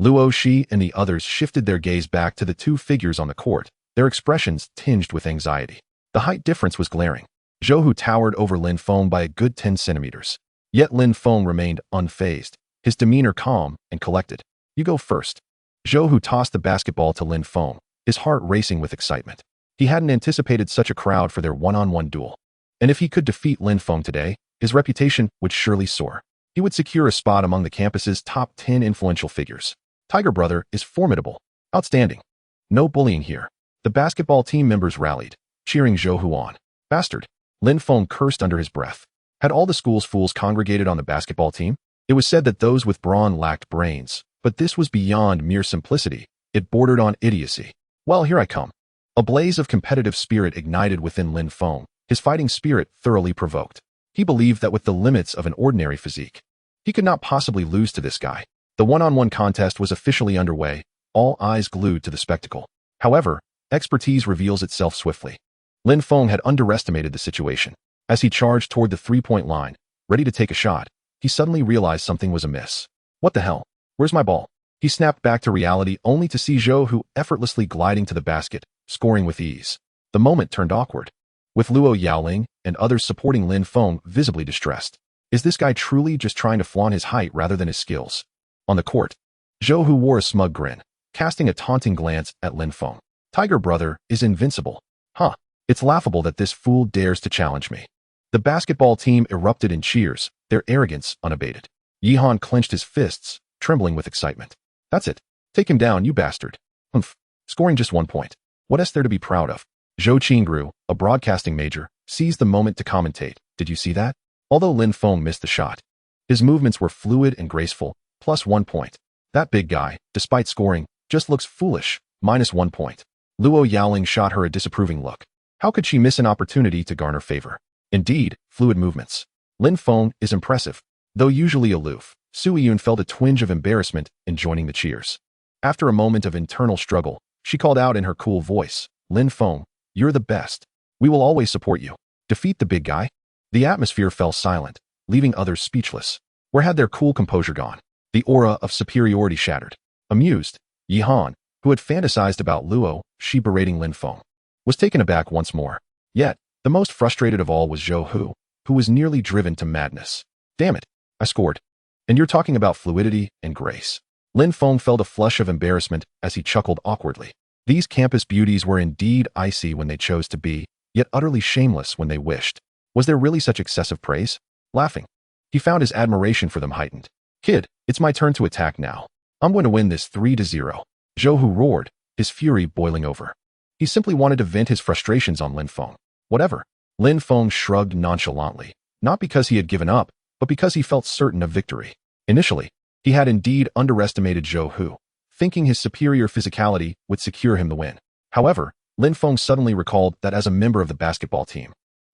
Luo Shi and the others shifted their gaze back to the 2 figures on the court, their expressions tinged with anxiety. The height difference was glaring. Zhou Hu towered over Lin Feng by a good 10 centimeters. Yet Lin Feng remained unfazed, his demeanor calm and collected. You go first. Zhou Hu tossed the basketball to Lin Feng, his heart racing with excitement. He hadn't anticipated such a crowd for their one-on-one duel. And if he could defeat Lin Feng today, his reputation would surely soar. He would secure a spot among the campus's top 10 influential figures. Tiger Brother is formidable. Outstanding. No bullying here. The basketball team members rallied, cheering Zhou Hu on. Bastard. Lin Feng cursed under his breath. Had all the school's fools congregated on the basketball team? It was said that those with brawn lacked brains, but this was beyond mere simplicity. It bordered on idiocy. Well, here I come. A blaze of competitive spirit ignited within Lin Feng, his fighting spirit thoroughly provoked. He believed that with the limits of an ordinary physique, he could not possibly lose to this guy. The one-on-one contest was officially underway, all eyes glued to the spectacle. However, expertise reveals itself swiftly. Lin Feng had underestimated the situation. As he charged toward the 3-point line, ready to take a shot, he suddenly realized something was amiss. What the hell? Where's my ball? He snapped back to reality only to see Zhou Hu effortlessly gliding to the basket, scoring with ease. The moment turned awkward, with Luo Yaoling and others supporting Lin Feng visibly distressed. Is this guy truly just trying to flaunt his height rather than his skills? On the court, Zhou Hu wore a smug grin, casting a taunting glance at Lin Feng. Tiger Brother is invincible. Huh. It's laughable that this fool dares to challenge me. The basketball team erupted in cheers, their arrogance unabated. Yihan clenched his fists, trembling with excitement. That's it. Take him down, you bastard. Humph. Scoring just 1 point. What is there to be proud of? Zhou Qingru, a broadcasting major, seized the moment to commentate. Did you see that? Although Lin Feng missed the shot, his movements were fluid and graceful, plus 1 point. That big guy, despite scoring, just looks foolish, minus 1 point. Luo Yaoling shot her a disapproving look. How could she miss an opportunity to garner favor? Indeed, fluid movements. Lin Feng is impressive. Though usually aloof, Su Yun felt a twinge of embarrassment in joining the cheers. After a moment of internal struggle, she called out in her cool voice, Lin Feng, you're the best. We will always support you. Defeat the big guy. The atmosphere fell silent, leaving others speechless. Where had their cool composure gone? The aura of superiority shattered. Amused, Yihan, who had fantasized about Luo, she berating Lin Feng, was taken aback once more. Yet, the most frustrated of all was Zhou Hu, who was nearly driven to madness. Damn it, I scored. And you're talking about fluidity and grace. Lin Feng felt a flush of embarrassment as he chuckled awkwardly. These campus beauties were indeed icy when they chose to be, yet utterly shameless when they wished. Was there really such excessive praise? Laughing, he found his admiration for them heightened. Kid, it's my turn to attack now. I'm going to win this 3-0. Zhou Hu roared, his fury boiling over. He simply wanted to vent his frustrations on Lin Feng. Whatever. Lin Feng shrugged nonchalantly, not because he had given up, but because he felt certain of victory. Initially, he had indeed underestimated Zhou Hu, thinking his superior physicality would secure him the win. However, Lin Feng suddenly recalled that as a member of the basketball team,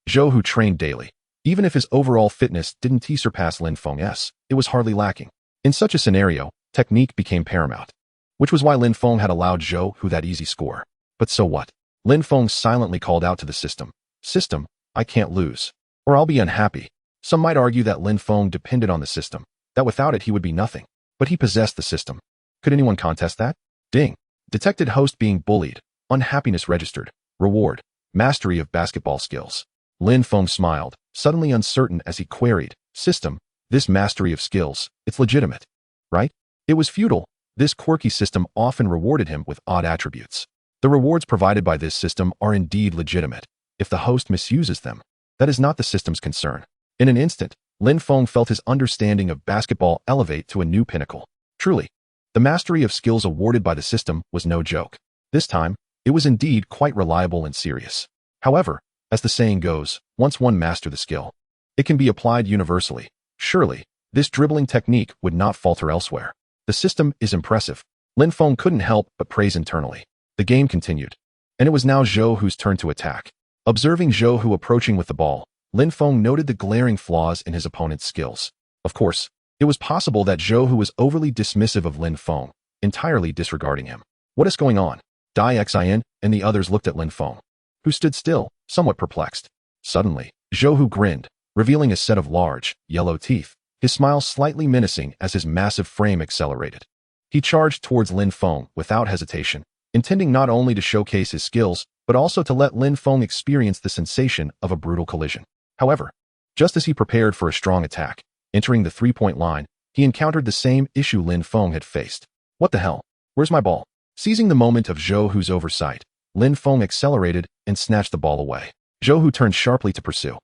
Zhou Hu trained daily. Even if his overall fitness didn't surpass Lin Feng's, it was hardly lacking. In such a scenario, technique became paramount, which was why Lin Feng had allowed Zhou Hu that easy score. But so what? Lin Feng silently called out to the system. System, I can't lose, or I'll be unhappy. Some might argue that Lin Feng depended on the system, that without it he would be nothing. But he possessed the system. Could anyone contest that? Ding. Detected host being bullied. Unhappiness registered. Reward. Mastery of basketball skills. Lin Feng smiled, suddenly uncertain as he queried. System, this mastery of skills, it's legitimate, right? It was futile. This quirky system often rewarded him with odd attributes. The rewards provided by this system are indeed legitimate. If the host misuses them, that is not the system's concern. In an instant, Lin Feng felt his understanding of basketball elevate to a new pinnacle. Truly, the mastery of skills awarded by the system was no joke. This time, it was indeed quite reliable and serious. However, as the saying goes, once one master the skill, it can be applied universally. Surely, this dribbling technique would not falter elsewhere. The system is impressive. Lin Feng couldn't help but praise internally. The game continued, and it was now Zhou Hu's turn to attack. Observing Zhou Hu approaching with the ball, Lin Feng noted the glaring flaws in his opponent's skills. Of course, it was possible that Zhou Hu was overly dismissive of Lin Feng, entirely disregarding him. What is going on? Xin and the others looked at Lin Feng, who stood still, somewhat perplexed. Suddenly, Zhou Hu grinned, revealing a set of large, yellow teeth, his smile slightly menacing as his massive frame accelerated. He charged towards Lin Feng without hesitation, intending not only to showcase his skills, but also to let Lin Feng experience the sensation of a brutal collision. However, just as he prepared for a strong attack, entering the three-point line, he encountered the same issue Lin Feng had faced. What the hell? Where's my ball? Seizing the moment of Zhou Hu's oversight, Lin Feng accelerated and snatched the ball away. Zhou Hu turned sharply to pursue,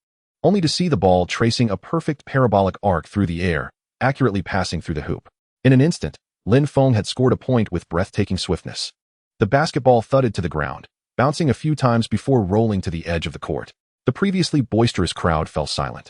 only to see the ball tracing a perfect parabolic arc through the air, accurately passing through the hoop. In an instant, Lin Feng had scored a point with breathtaking swiftness. The basketball thudded to the ground, bouncing a few times before rolling to the edge of the court. The previously boisterous crowd fell silent,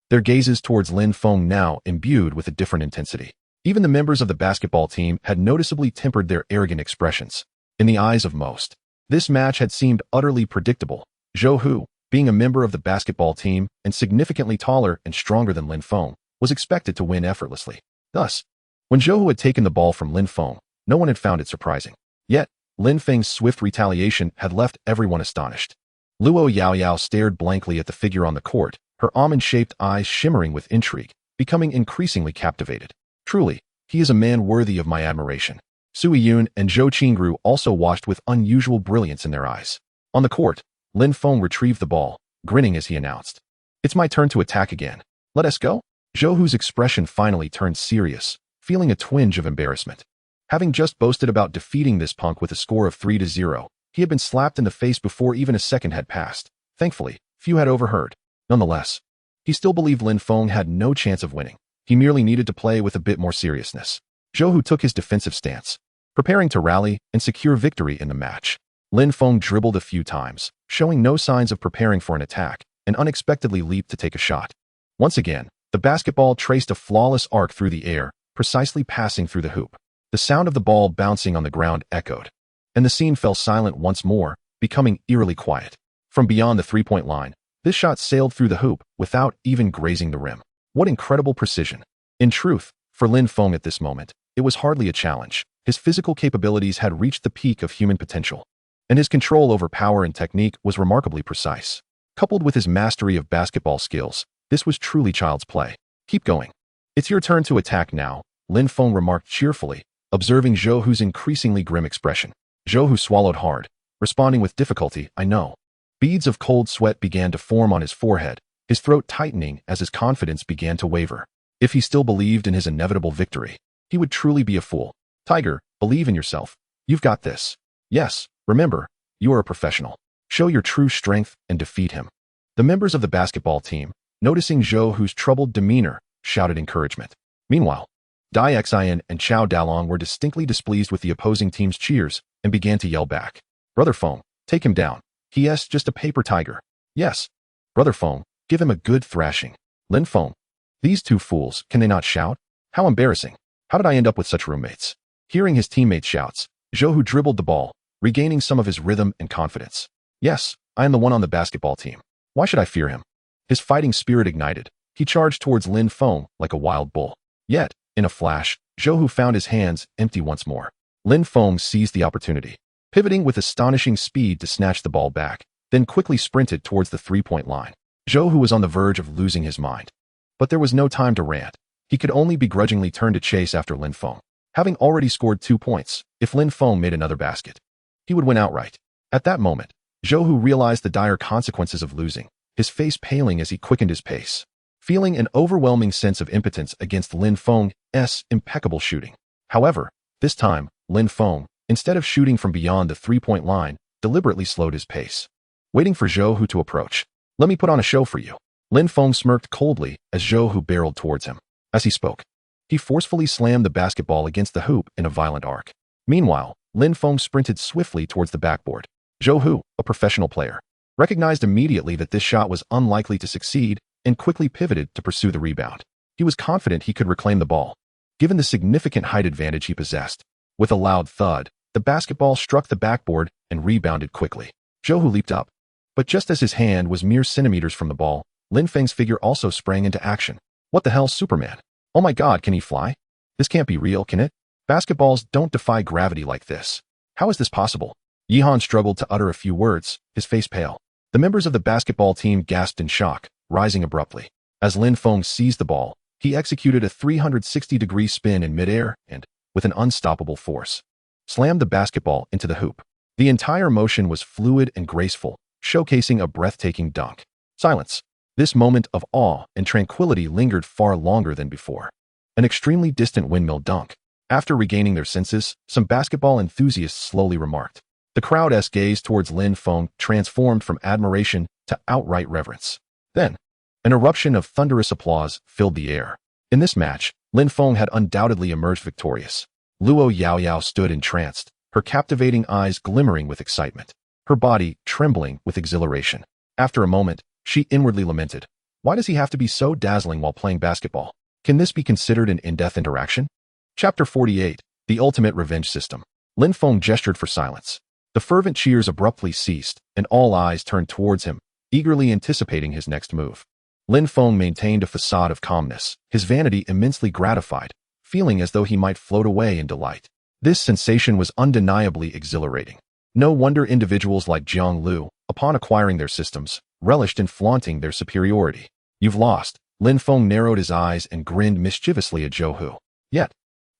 their gazes towards Lin Feng now imbued with a different intensity. Even the members of the basketball team had noticeably tempered their arrogant expressions. In the eyes of most, this match had seemed utterly predictable. Zhou Hu, being a member of the basketball team and significantly taller and stronger than Lin Feng, was expected to win effortlessly. Thus, when Zhou Hu had taken the ball from Lin Feng, no one had found it surprising. Yet, Lin Feng's swift retaliation had left everyone astonished. Luo Yaoyao stared blankly at the figure on the court, her almond-shaped eyes shimmering with intrigue, becoming increasingly captivated. Truly, he is a man worthy of my admiration. Sui Yun and Zhou Qingru also watched with unusual brilliance in their eyes. On the court, Lin Feng retrieved the ball, grinning as he announced, "It's my turn to attack again. Let us go?" Zhou Hu's expression finally turned serious, feeling a twinge of embarrassment. Having just boasted about defeating this punk with a score of 3-0, he had been slapped in the face before even a second had passed. Thankfully, few had overheard. Nonetheless, he still believed Lin Feng had no chance of winning. He merely needed to play with a bit more seriousness. Zhou Hu took his defensive stance, preparing to rally and secure victory in the match. Lin Feng dribbled a few times, showing no signs of preparing for an attack, and unexpectedly leaped to take a shot. Once again, the basketball traced a flawless arc through the air, precisely passing through the hoop. The sound of the ball bouncing on the ground echoed, and the scene fell silent once more, becoming eerily quiet. From beyond the three-point line, this shot sailed through the hoop without even grazing the rim. What incredible precision! In truth, for Lin Feng at this moment, it was hardly a challenge. His physical capabilities had reached the peak of human potential, and his control over power and technique was remarkably precise. Coupled with his mastery of basketball skills, this was truly child's play. Keep going. It's your turn to attack now, Lin Feng remarked cheerfully, observing Zhou Hu's increasingly grim expression. Zhou Hu swallowed hard, responding with difficulty, I know. Beads of cold sweat began to form on his forehead, his throat tightening as his confidence began to waver. If he still believed in his inevitable victory, he would truly be a fool. Tiger, believe in yourself. You've got this. Yes, remember, you are a professional. Show your true strength and defeat him. The members of the basketball team, noticing Zhou Hu's troubled demeanor, shouted encouragement. Meanwhile, Dai Xian and Chao Dalong were distinctly displeased with the opposing team's cheers and began to yell back. Brother Feng, take him down. He is just a paper tiger. Yes. Brother Feng, give him a good thrashing. Lin Feng. These two fools, can they not shout? How embarrassing. How did I end up with such roommates? Hearing his teammates' shouts, Zhou Hu dribbled the ball, regaining some of his rhythm and confidence. Yes, I am the one on the basketball team. Why should I fear him? His fighting spirit ignited. He charged towards Lin Feng like a wild bull. Yet, in a flash, Zhou Hu found his hands empty once more. Lin Feng seized the opportunity, pivoting with astonishing speed to snatch the ball back, then quickly sprinted towards the three-point line. Zhou Hu was on the verge of losing his mind. But there was no time to rant. He could only begrudgingly turn to chase after Lin Feng. Having already scored 2 points, if Lin Feng made another basket, he would win outright. At that moment, Zhou Hu realized the dire consequences of losing, his face paling as he quickened his pace, feeling an overwhelming sense of impotence against Lin Feng's impeccable shooting. However, this time, Lin Feng, instead of shooting from beyond the three-point line, deliberately slowed his pace, waiting for Zhou Hu to approach. Let me put on a show for you. Lin Feng smirked coldly as Zhou Hu barreled towards him. As he spoke, he forcefully slammed the basketball against the hoop in a violent arc. Meanwhile, Lin Feng sprinted swiftly towards the backboard. Zhou Hu, a professional player, recognized immediately that this shot was unlikely to succeed and quickly pivoted to pursue the rebound. He was confident he could reclaim the ball, given the significant height advantage he possessed. With a loud thud, the basketball struck the backboard and rebounded quickly. Zhou Hu leaped up, but just as his hand was mere centimeters from the ball, Lin Feng's figure also sprang into action. What the hell, Superman? Oh my god, can he fly? This can't be real, can it? Basketballs don't defy gravity like this. How is this possible? Yihan struggled to utter a few words, his face pale. The members of the basketball team gasped in shock, rising abruptly. As Lin Feng seized the ball, he executed a 360-degree spin in midair and, with an unstoppable force, slammed the basketball into the hoop. The entire motion was fluid and graceful, showcasing a breathtaking dunk. Silence. This moment of awe and tranquility lingered far longer than before. An extremely distant windmill dunk. After regaining their senses, some basketball enthusiasts slowly remarked. The crowd's gaze towards Lin Feng transformed from admiration to outright reverence. Then, an eruption of thunderous applause filled the air. In this match, Lin Feng had undoubtedly emerged victorious. Luo Yaoyao stood entranced, her captivating eyes glimmering with excitement, her body trembling with exhilaration. After a moment, she inwardly lamented, why does he have to be so dazzling while playing basketball? Can this be considered an in-depth interaction? Chapter 48, The Ultimate Revenge System. Lin Feng gestured for silence. The fervent cheers abruptly ceased, and all eyes turned towards him, eagerly anticipating his next move. Lin Feng maintained a facade of calmness, his vanity immensely gratified, feeling as though he might float away in delight. This sensation was undeniably exhilarating. No wonder individuals like Jiang Lu, upon acquiring their systems, relished in flaunting their superiority. You've lost. Lin Feng narrowed his eyes and grinned mischievously at Zhou Hu. Yet,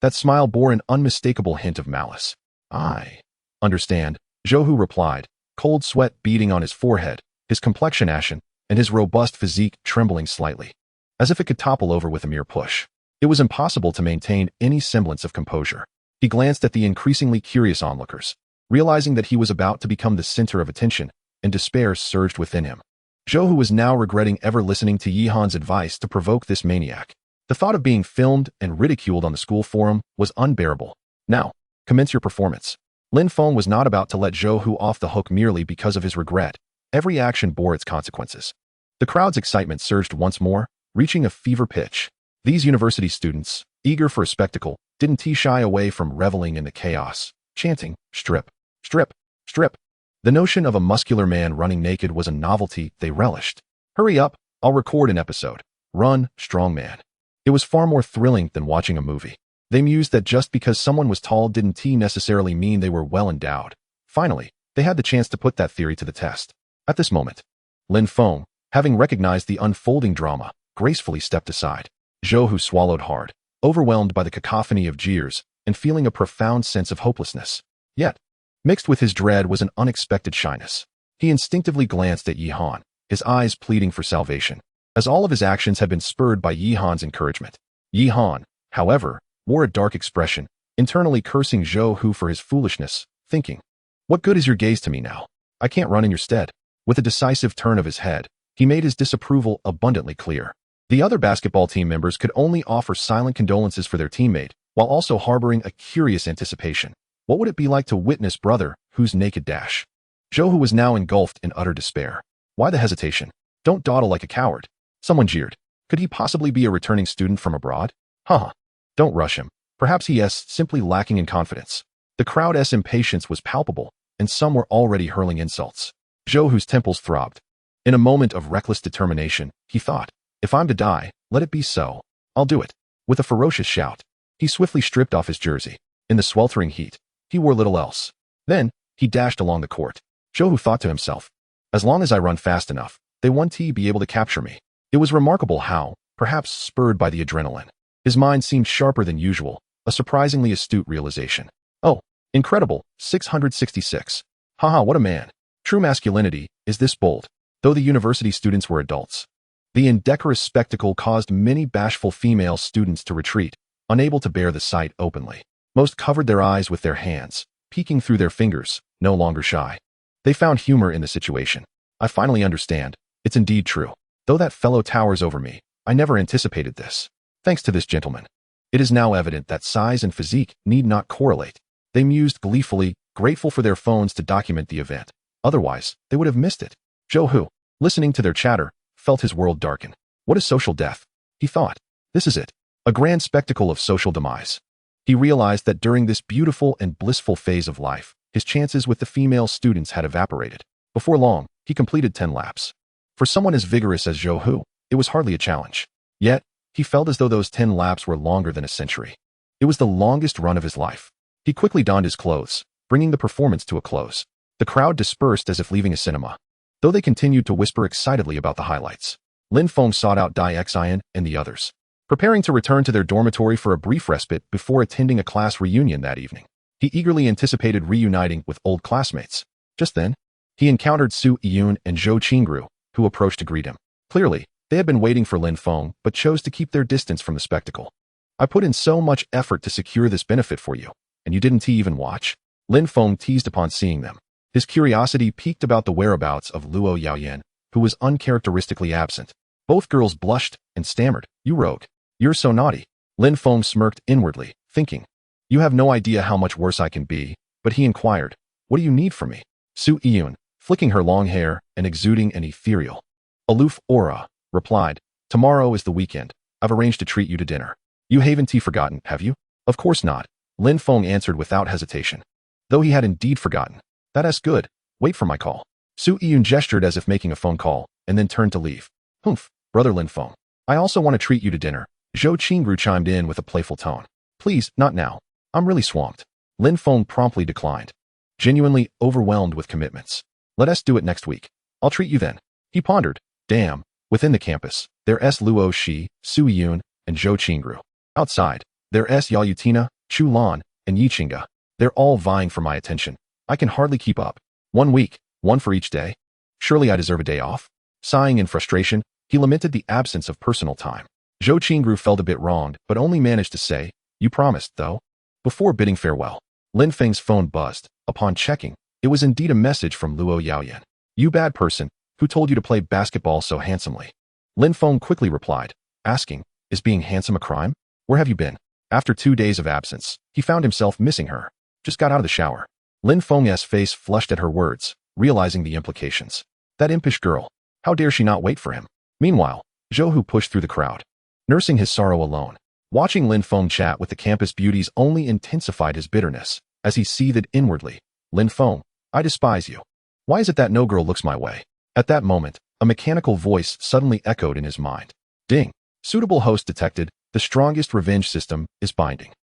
that smile bore an unmistakable hint of malice. I understand, Zhou Hu replied, cold sweat beading on his forehead, his complexion ashen, and his robust physique trembling slightly, as if it could topple over with a mere push. It was impossible to maintain any semblance of composure. He glanced at the increasingly curious onlookers, realizing that he was about to become the center of attention, and despair surged within him. Zhou Hu was now regretting ever listening to Yihan's advice to provoke this maniac. The thought of being filmed and ridiculed on the school forum was unbearable. Now, commence your performance. Lin Feng was not about to let Zhou Hu off the hook merely because of his regret. Every action bore its consequences. The crowd's excitement surged once more, reaching a fever pitch. These university students, eager for a spectacle, didn't shy away from reveling in the chaos, chanting, strip, strip, strip. The notion of a muscular man running naked was a novelty they relished. Hurry up, I'll record an episode. Run, strong man. It was far more thrilling than watching a movie. They mused that just because someone was tall didn't necessarily mean they were well endowed. Finally, they had the chance to put that theory to the test. At this moment, Lin Feng, having recognized the unfolding drama, gracefully stepped aside. Zhou Hu swallowed hard, overwhelmed by the cacophony of jeers and feeling a profound sense of hopelessness. Yet, Mixed with his dread was an unexpected shyness. He instinctively glanced at Yi Han, his eyes pleading for salvation, as all of his actions had been spurred by Yi Han's encouragement. Yi Han, however, wore a dark expression, internally cursing Zhou Hu for his foolishness, thinking, "What good is your gaze to me now? I can't run in your stead." With a decisive turn of his head, he made his disapproval abundantly clear. The other basketball team members could only offer silent condolences for their teammate, while also harboring a curious anticipation. What would it be like to witness brother Hu's naked dash? Zhou Hu was now engulfed in utter despair. Why the hesitation? Don't dawdle like a coward. Someone jeered. Could he possibly be a returning student from abroad? Haha. Don't rush him. Perhaps he is simply lacking in confidence. The crowd's impatience was palpable, and some were already hurling insults. Zhou Hu's temples throbbed. In a moment of reckless determination, he thought, if I'm to die, let it be so. I'll do it. With a ferocious shout, he swiftly stripped off his jersey. In the sweltering heat, he wore little else. Then, he dashed along the court. Zhou Hu thought to himself, as long as I run fast enough, they won't be able to capture me. It was remarkable how, perhaps spurred by the adrenaline, his mind seemed sharper than usual, a surprisingly astute realization. Oh, incredible, 666. Haha, what a man. True masculinity is this bold. Though the university students were adults, the indecorous spectacle caused many bashful female students to retreat, unable to bear the sight openly. Most covered their eyes with their hands, peeking through their fingers, no longer shy. They found humor in the situation. I finally understand. It's indeed true. Though that fellow towers over me, I never anticipated this. Thanks to this gentleman. It is now evident that size and physique need not correlate. They mused gleefully, grateful for their phones to document the event. Otherwise, they would have missed it. Zhou Hu, listening to their chatter, felt his world darken. What is social death? He thought. This is it. A grand spectacle of social demise. He realized that during this beautiful and blissful phase of life, his chances with the female students had evaporated. Before long, he completed 10 laps. For someone as vigorous as Zhou Hu, it was hardly a challenge. Yet, he felt as though those 10 laps were longer than a century. It was the longest run of his life. He quickly donned his clothes, bringing the performance to a close. The crowd dispersed as if leaving a cinema. Though they continued to whisper excitedly about the highlights, Lin Feng sought out Dai Xian and the others, preparing to return to their dormitory for a brief respite before attending a class reunion that evening. He eagerly anticipated reuniting with old classmates. Just then, he encountered Su Yun and Zhou Qingru, who approached to greet him. Clearly, they had been waiting for Lin Feng, but chose to keep their distance from the spectacle. I put in so much effort to secure this benefit for you, and you didn't even watch? Lin Feng teased upon seeing them. His curiosity piqued about the whereabouts of Luo Yaoyan, who was uncharacteristically absent. Both girls blushed and stammered. You rogue. You're so naughty. Lin Feng smirked inwardly, thinking, you have no idea how much worse I can be, but he inquired, what do you need from me? Su Yun, flicking her long hair and exuding an ethereal, aloof aura, replied, tomorrow is the weekend. I've arranged to treat you to dinner. You haven't forgotten, have you? Of course not. Lin Feng answered without hesitation. Though he had indeed forgotten. That's good. Wait for my call. Su Yun gestured as if making a phone call, and then turned to leave. Humph, brother Lin Feng. I also want to treat you to dinner. Zhou Qingru chimed in with a playful tone. Please, not now. I'm really swamped. Lin Feng promptly declined, genuinely overwhelmed with commitments. Let us do it next week. I'll treat you then. He pondered. Damn. Within the campus, there's Luo Shi, Su Yun, and Zhou Qingru. Outside, there's Yao Yutina, Chu Lan, and Yi Qingga. They're all vying for my attention. I can hardly keep up. 1 week, one for each day. Surely I deserve a day off. Sighing in frustration, he lamented the absence of personal time. Zhou Qingru felt a bit wronged, but only managed to say, you promised, though. Before bidding farewell, Lin Feng's phone buzzed. Upon checking, it was indeed a message from Luo Yaoyan. You bad person, who told you to play basketball so handsomely? Lin Feng quickly replied, asking, is being handsome a crime? Where have you been? After 2 days of absence, he found himself missing her. Just got out of the shower. Lin Feng's face flushed at her words, realizing the implications. That impish girl. How dare she not wait for him? Meanwhile, Zhou Hu pushed through the crowd, nursing his sorrow alone. Watching Lin Feng chat with the campus beauties only intensified his bitterness, as he seethed inwardly. Lin Feng, I despise you. Why is it that no girl looks my way? At that moment, a mechanical voice suddenly echoed in his mind. Ding. Suitable host detected. The strongest revenge system is binding.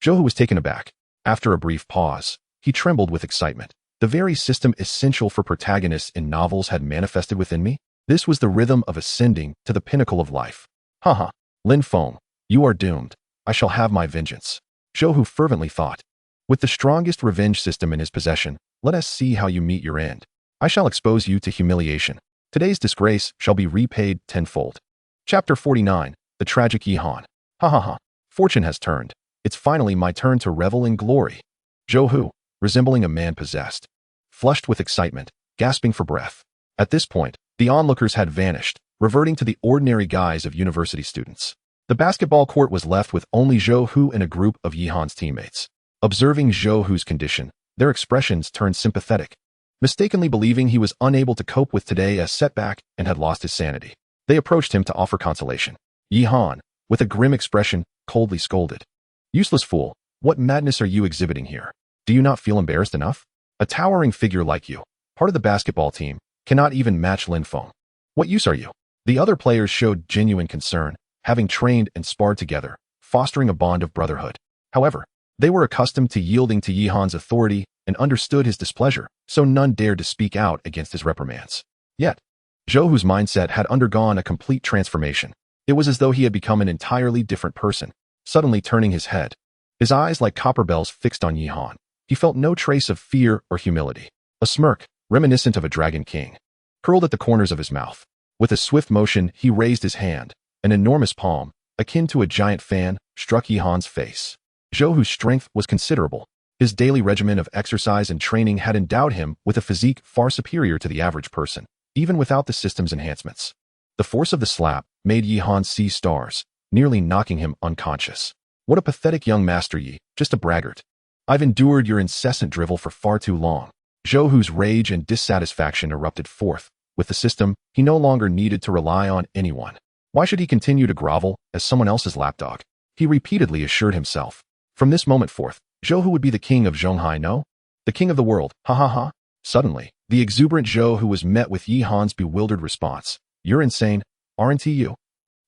Zhou Hu was taken aback. After a brief pause, he trembled with excitement. The very system essential for protagonists in novels had manifested within me. This was the rhythm of ascending to the pinnacle of life. Haha. Lin Feng, you are doomed. I shall have my vengeance. Zhou Hu fervently thought. With the strongest revenge system in his possession, let us see how you meet your end. I shall expose you to humiliation. Today's disgrace shall be repaid tenfold. Chapter 49. The Tragic Yihan. Ha ha ha. Fortune has turned. It's finally my turn to revel in glory. Zhou Hu, resembling a man possessed, flushed with excitement, gasping for breath. At this point, the onlookers had vanished, reverting to the ordinary guise of university students. The basketball court was left with only Zhou Hu and a group of Yihan's teammates. Observing Zhou Hu's condition, their expressions turned sympathetic, mistakenly believing he was unable to cope with today as setback and had lost his sanity. They approached him to offer consolation. Yihan, with a grim expression, coldly scolded. Useless fool, what madness are you exhibiting here? Do you not feel embarrassed enough? A towering figure like you, part of the basketball team, cannot even match Lin Feng. What use are you? The other players showed genuine concern, having trained and sparred together, fostering a bond of brotherhood. However, they were accustomed to yielding to Yihan's authority and understood his displeasure, so none dared to speak out against his reprimands. Yet, Zhou Hu's mindset had undergone a complete transformation. It was as though he had become an entirely different person, suddenly turning his head. His eyes like copper bells fixed on Yihan. He felt no trace of fear or humility. A smirk, reminiscent of a dragon king, curled at the corners of his mouth. With a swift motion, he raised his hand. An enormous palm, akin to a giant fan, struck Yihan's face. Zhou Hu's strength was considerable. His daily regimen of exercise and training had endowed him with a physique far superior to the average person, even without the system's enhancements. The force of the slap made Yihan see stars, nearly knocking him unconscious. What a pathetic young master Yi, just a braggart. I've endured your incessant drivel for far too long. Zhou Hu's rage and dissatisfaction erupted forth. With the system, he no longer needed to rely on anyone. Why should he continue to grovel as someone else's lapdog? He repeatedly assured himself. From this moment forth, Zhou Hu would be the king of Zhonghai, no? The king of the world, ha ha ha. Suddenly, the exuberant Zhou Hu was met with Yihan's bewildered response. You're insane, aren't you?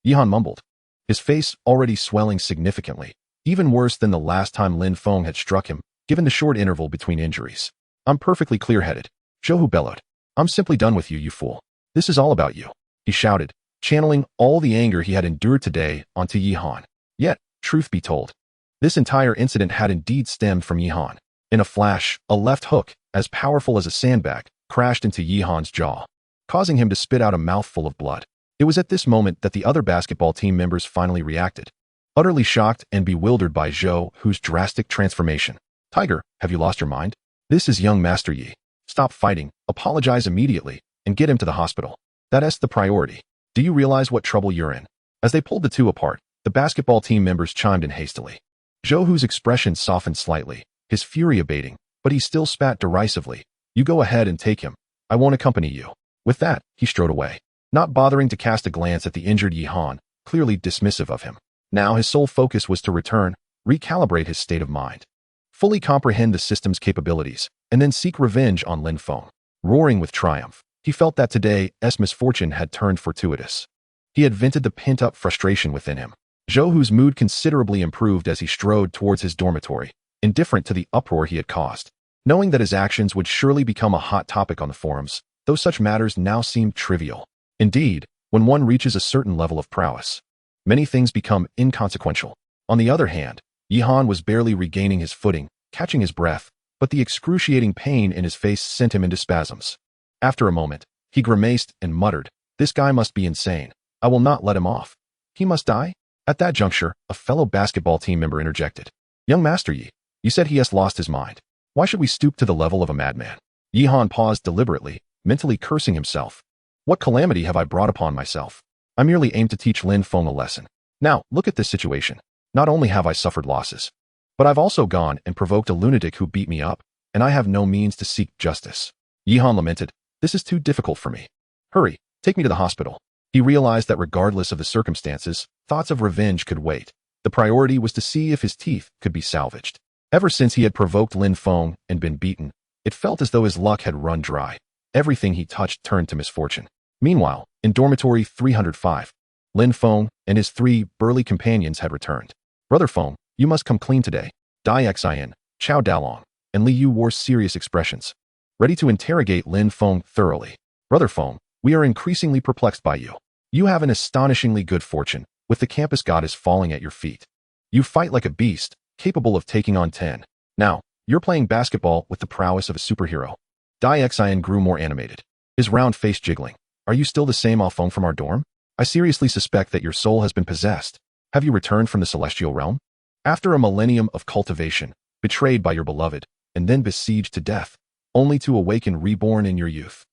Yihan mumbled, his face already swelling significantly, even worse than the last time Lin Feng had struck him, given the short interval between injuries. I'm perfectly clear-headed, Zhou Hu bellowed. I'm simply done with you, you fool. This is all about you, he shouted, channeling all the anger he had endured today onto Yihan. Yet, truth be told, this entire incident had indeed stemmed from Yihan. In a flash, a left hook, as powerful as a sandbag, crashed into Yihan's jaw, causing him to spit out a mouthful of blood. It was at this moment that the other basketball team members finally reacted, utterly shocked and bewildered by Zhou Hu's drastic transformation. Tiger, have you lost your mind? This is young Master Yi. Stop fighting, apologize immediately, and get him to the hospital. That's the priority. Do you realize what trouble you're in? As they pulled the two apart, the basketball team members chimed in hastily. Zhou Hu's expression softened slightly, his fury abating, but he still spat derisively. You go ahead and take him. I won't accompany you. With that, he strode away, not bothering to cast a glance at the injured Yihan, clearly dismissive of him. Now his sole focus was to return, recalibrate his state of mind, fully comprehend the system's capabilities, and then seek revenge on Lin Feng. Roaring with triumph, he felt that today's misfortune had turned fortuitous. He had vented the pent-up frustration within him. Zhou Hu's mood considerably improved as he strode towards his dormitory, indifferent to the uproar he had caused. Knowing that his actions would surely become a hot topic on the forums, though such matters now seemed trivial. Indeed, when one reaches a certain level of prowess, many things become inconsequential. On the other hand, Yihan was barely regaining his footing, catching his breath, but the excruciating pain in his face sent him into spasms. After a moment, he grimaced and muttered, "This guy must be insane. I will not let him off. He must die?" At that juncture, a fellow basketball team member interjected. "Young Master Yi, you said he has lost his mind. Why should we stoop to the level of a madman?" Yihan paused deliberately, mentally cursing himself. What calamity have I brought upon myself? I merely aim to teach Lin Feng a lesson. Now, look at this situation. Not only have I suffered losses, but I've also gone and provoked a lunatic who beat me up, and I have no means to seek justice. Yihan lamented, "This is too difficult for me. Hurry, take me to the hospital." He realized that regardless of the circumstances, thoughts of revenge could wait. The priority was to see if his teeth could be salvaged. Ever since he had provoked Lin Feng and been beaten, it felt as though his luck had run dry. Everything he touched turned to misfortune. Meanwhile, in dormitory 305, Lin Feng and his three burly companions had returned. "Brother Feng, you must come clean today." Dai Xin, Chao Dalong, and Li Yu wore serious expressions, ready to interrogate Lin Feng thoroughly. "Brother Feng, we are increasingly perplexed by you. You have an astonishingly good fortune, with the campus goddess falling at your feet. You fight like a beast, capable of taking on 10. Now, you're playing basketball with the prowess of a superhero. Xian grew more animated, his round face jiggling. Are you still the same Feng from our dorm? I seriously suspect that your soul has been possessed. Have you returned from the celestial realm? After a millennium of cultivation, betrayed by your beloved, and then besieged to death, only to awaken reborn in your youth.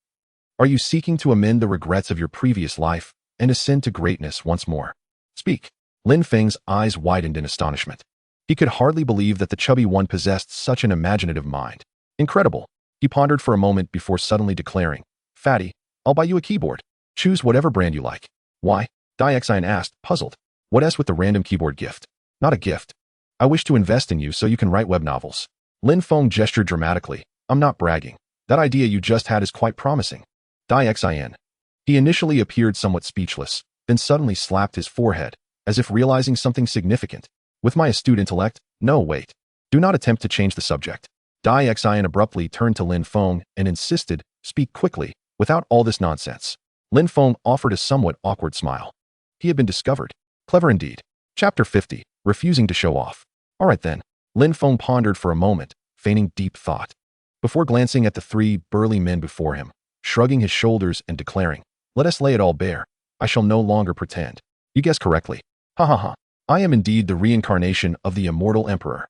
Are you seeking to amend the regrets of your previous life and ascend to greatness once more? Speak. Lin Feng's eyes widened in astonishment. He could hardly believe that the chubby one possessed such an imaginative mind. Incredible. He pondered for a moment before suddenly declaring, Fatty, I'll buy you a keyboard. Choose whatever brand you like. Why? Xian asked, puzzled. What else with the random keyboard gift? Not a gift. I wish to invest in you so you can write web novels. Lin Feng gestured dramatically. I'm not bragging. That idea you just had is quite promising. Xian. He initially appeared somewhat speechless, then suddenly slapped his forehead, as if realizing something significant. With my astute intellect, no, wait. Do not attempt to change the subject. Xian abruptly turned to Lin Feng and insisted, speak quickly, without all this nonsense. Lin Feng offered a somewhat awkward smile. He had been discovered. Clever indeed. Chapter 50, refusing to show off. All right then. Lin Feng pondered for a moment, feigning deep thought. Before glancing at the three burly men before him, shrugging his shoulders and declaring, let us lay it all bare. I shall no longer pretend. You guessed correctly. Ha ha ha. I am indeed the reincarnation of the immortal emperor.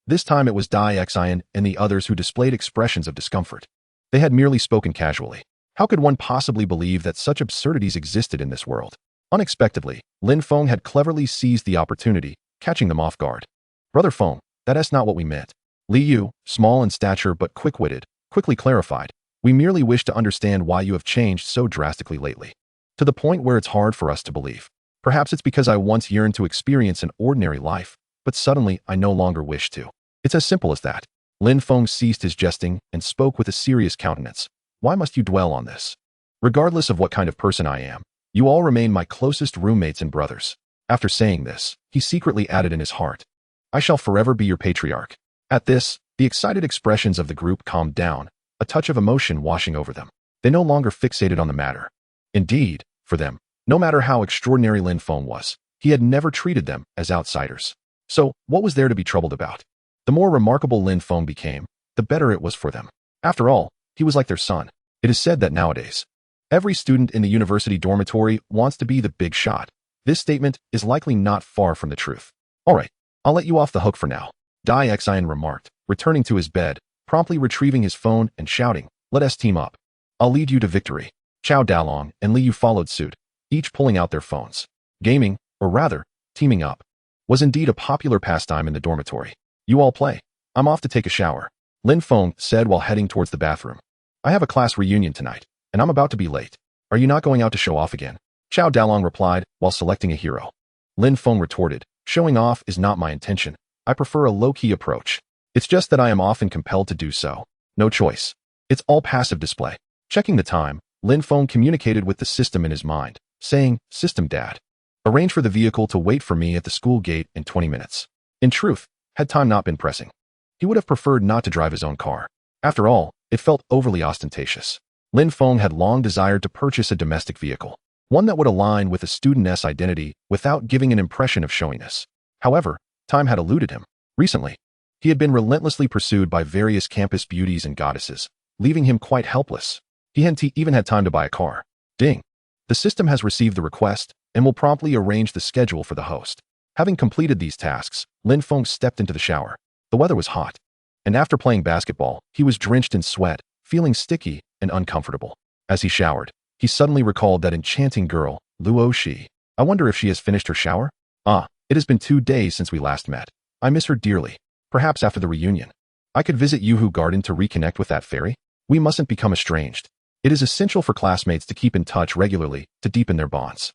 This time it was Xian and the others who displayed expressions of discomfort. They had merely spoken casually. How could one possibly believe that such absurdities existed in this world? Unexpectedly, Lin Feng had cleverly seized the opportunity, catching them off guard. Brother Feng, that's not what we meant. Li Yu, small in stature but quick-witted, quickly clarified. We merely wish to understand why you have changed so drastically lately. To the point where it's hard for us to believe. Perhaps it's because I once yearned to experience an ordinary life, but suddenly I no longer wish to. It's as simple as that. Lin Feng ceased his jesting and spoke with a serious countenance. Why must you dwell on this? Regardless of what kind of person I am, you all remain my closest roommates and brothers. After saying this, he secretly added in his heart, I shall forever be your patriarch. At this, the excited expressions of the group calmed down, a touch of emotion washing over them. They no longer fixated on the matter. Indeed, for them, no matter how extraordinary Lin Feng was, he had never treated them as outsiders. So, what was there to be troubled about? The more remarkable Lin Feng became, the better it was for them. After all, he was like their son. It is said that nowadays, every student in the university dormitory wants to be the big shot. This statement is likely not far from the truth. All right, I'll let you off the hook for now, Xian remarked, returning to his bed, promptly retrieving his phone and shouting, let us team up. I'll lead you to victory. Chao Dalong and Li Yu followed suit, each pulling out their phones. Gaming, or rather, teaming up, was indeed a popular pastime in the dormitory. You all play. I'm off to take a shower, Lin Feng said while heading towards the bathroom. I have a class reunion tonight, and I'm about to be late. Are you not going out to show off again? Chao Dalong replied while selecting a hero. Lin Feng retorted, showing off is not my intention. I prefer a low-key approach. It's just that I am often compelled to do so. No choice. It's all passive display. Checking the time, Lin Feng communicated with the system in his mind, saying, System Dad, arrange for the vehicle to wait for me at the school gate in 20 minutes. In truth, had time not been pressing, he would have preferred not to drive his own car. After all, it felt overly ostentatious. Lin Feng had long desired to purchase a domestic vehicle, one that would align with a student's identity without giving an impression of showiness. However, time had eluded him. Recently, he had been relentlessly pursued by various campus beauties and goddesses, leaving him quite helpless. He hadn't even had time to buy a car. Ding. The system has received the request and will promptly arrange the schedule for the host. Having completed these tasks, Lin Feng stepped into the shower. The weather was hot, and after playing basketball, he was drenched in sweat, feeling sticky and uncomfortable. As he showered, he suddenly recalled that enchanting girl, Luo Shi. I wonder if she has finished her shower? It has been 2 days since we last met. I miss her dearly. Perhaps after the reunion, I could visit Yuhu Garden to reconnect with that fairy? We mustn't become estranged. It is essential for classmates to keep in touch regularly to deepen their bonds.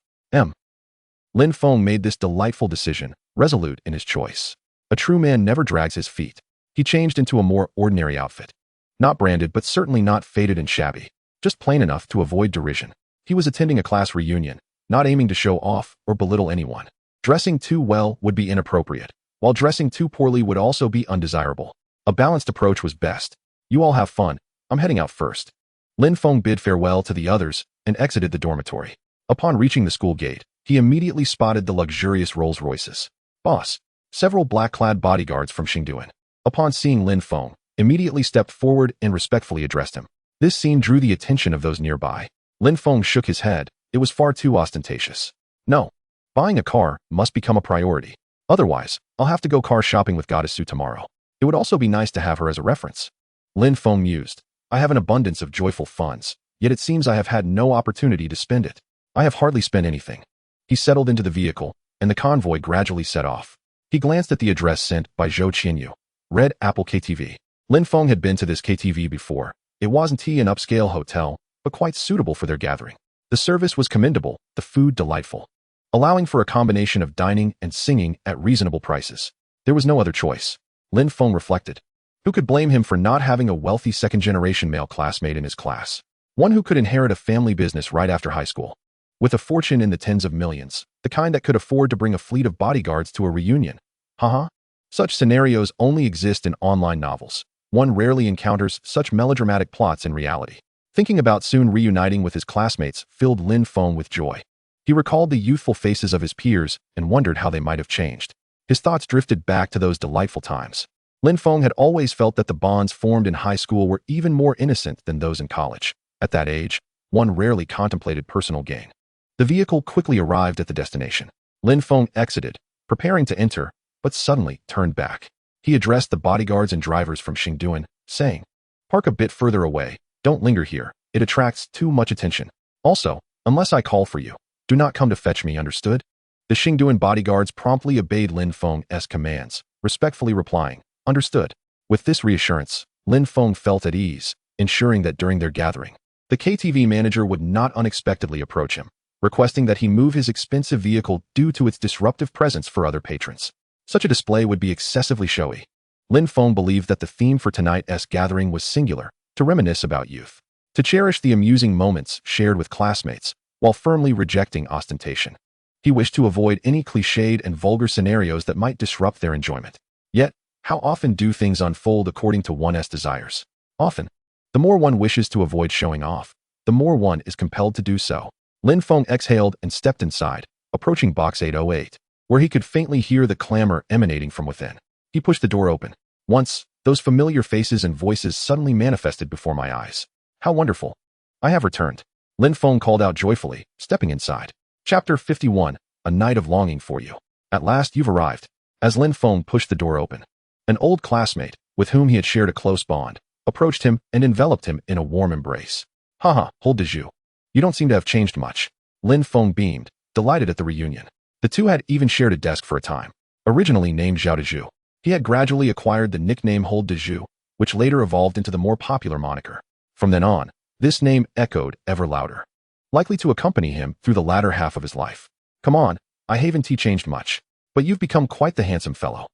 Lin Feng made this delightful decision, resolute in his choice. A true man never drags his feet. He changed into a more ordinary outfit. Not branded, but certainly not faded and shabby. Just plain enough to avoid derision. He was attending a class reunion, not aiming to show off or belittle anyone. Dressing too well would be inappropriate, while dressing too poorly would also be undesirable. A balanced approach was best. You all have fun. I'm heading out first. Lin Feng bid farewell to the others and exited the dormitory. Upon reaching the school gate, he immediately spotted the luxurious Rolls-Royces. Boss, several black-clad bodyguards from Xingduan. Upon seeing Lin Feng, immediately stepped forward and respectfully addressed him. This scene drew the attention of those nearby. Lin Feng shook his head. It was far too ostentatious. No. Buying a car must become a priority. Otherwise, I'll have to go car shopping with Goddess Su tomorrow. It would also be nice to have her as a reference. Lin Feng mused. I have an abundance of joyful funds, yet it seems I have had no opportunity to spend it. I have hardly spent anything. He settled into the vehicle, and the convoy gradually set off. He glanced at the address sent by Zhou Qianyu. Red Apple KTV. Lin Feng had been to this KTV before. It wasn't an upscale hotel, but quite suitable for their gathering. The service was commendable, the food delightful, allowing for a combination of dining and singing at reasonable prices. There was no other choice. Lin Feng reflected. Who could blame him for not having a wealthy second-generation male classmate in his class? One who could inherit a family business right after high school. With a fortune in the tens of millions, the kind that could afford to bring a fleet of bodyguards to a reunion. Haha. Such scenarios only exist in online novels. One rarely encounters such melodramatic plots in reality. Thinking about soon reuniting with his classmates filled Lin Feng with joy. He recalled the youthful faces of his peers and wondered how they might have changed. His thoughts drifted back to those delightful times. Lin Feng had always felt that the bonds formed in high school were even more innocent than those in college. At that age, one rarely contemplated personal gain. The vehicle quickly arrived at the destination. Lin Feng exited, preparing to enter, but suddenly turned back. He addressed the bodyguards and drivers from Xingduan, saying, "Park a bit further away. Don't linger here. It attracts too much attention. Also, unless I call for you, do not come to fetch me, understood?" The Xingduan bodyguards promptly obeyed Lin Feng's commands, respectfully replying, "Understood." With this reassurance, Lin Feng felt at ease, ensuring that during their gathering, the KTV manager would not unexpectedly approach him, requesting that he move his expensive vehicle due to its disruptive presence for other patrons. Such a display would be excessively showy. Lin Feng believed that the theme for tonight's gathering was singular, to reminisce about youth, to cherish the amusing moments shared with classmates, while firmly rejecting ostentation. He wished to avoid any cliched and vulgar scenarios that might disrupt their enjoyment. Yet, how often do things unfold according to one's desires? Often. The more one wishes to avoid showing off, the more one is compelled to do so. Lin Feng exhaled and stepped inside, approaching box 808, where he could faintly hear the clamor emanating from within. He pushed the door open. Once, those familiar faces and voices suddenly manifested before my eyes. How wonderful. I have returned. Lin Feng called out joyfully, stepping inside. Chapter 51, A Night of Longing for You. At last you've arrived. As Lin Feng pushed the door open, an old classmate, with whom he had shared a close bond, approached him and enveloped him in a warm embrace. Haha, hold de jus. You don't seem to have changed much. Lin Feng beamed, delighted at the reunion. The two had even shared a desk for a time. Originally named Zhao de Jus, he had gradually acquired the nickname Hold de Jus, which later evolved into the more popular moniker. From then on, this name echoed ever louder, likely to accompany him through the latter half of his life. Come on, I haven't changed much, but you've become quite the handsome fellow.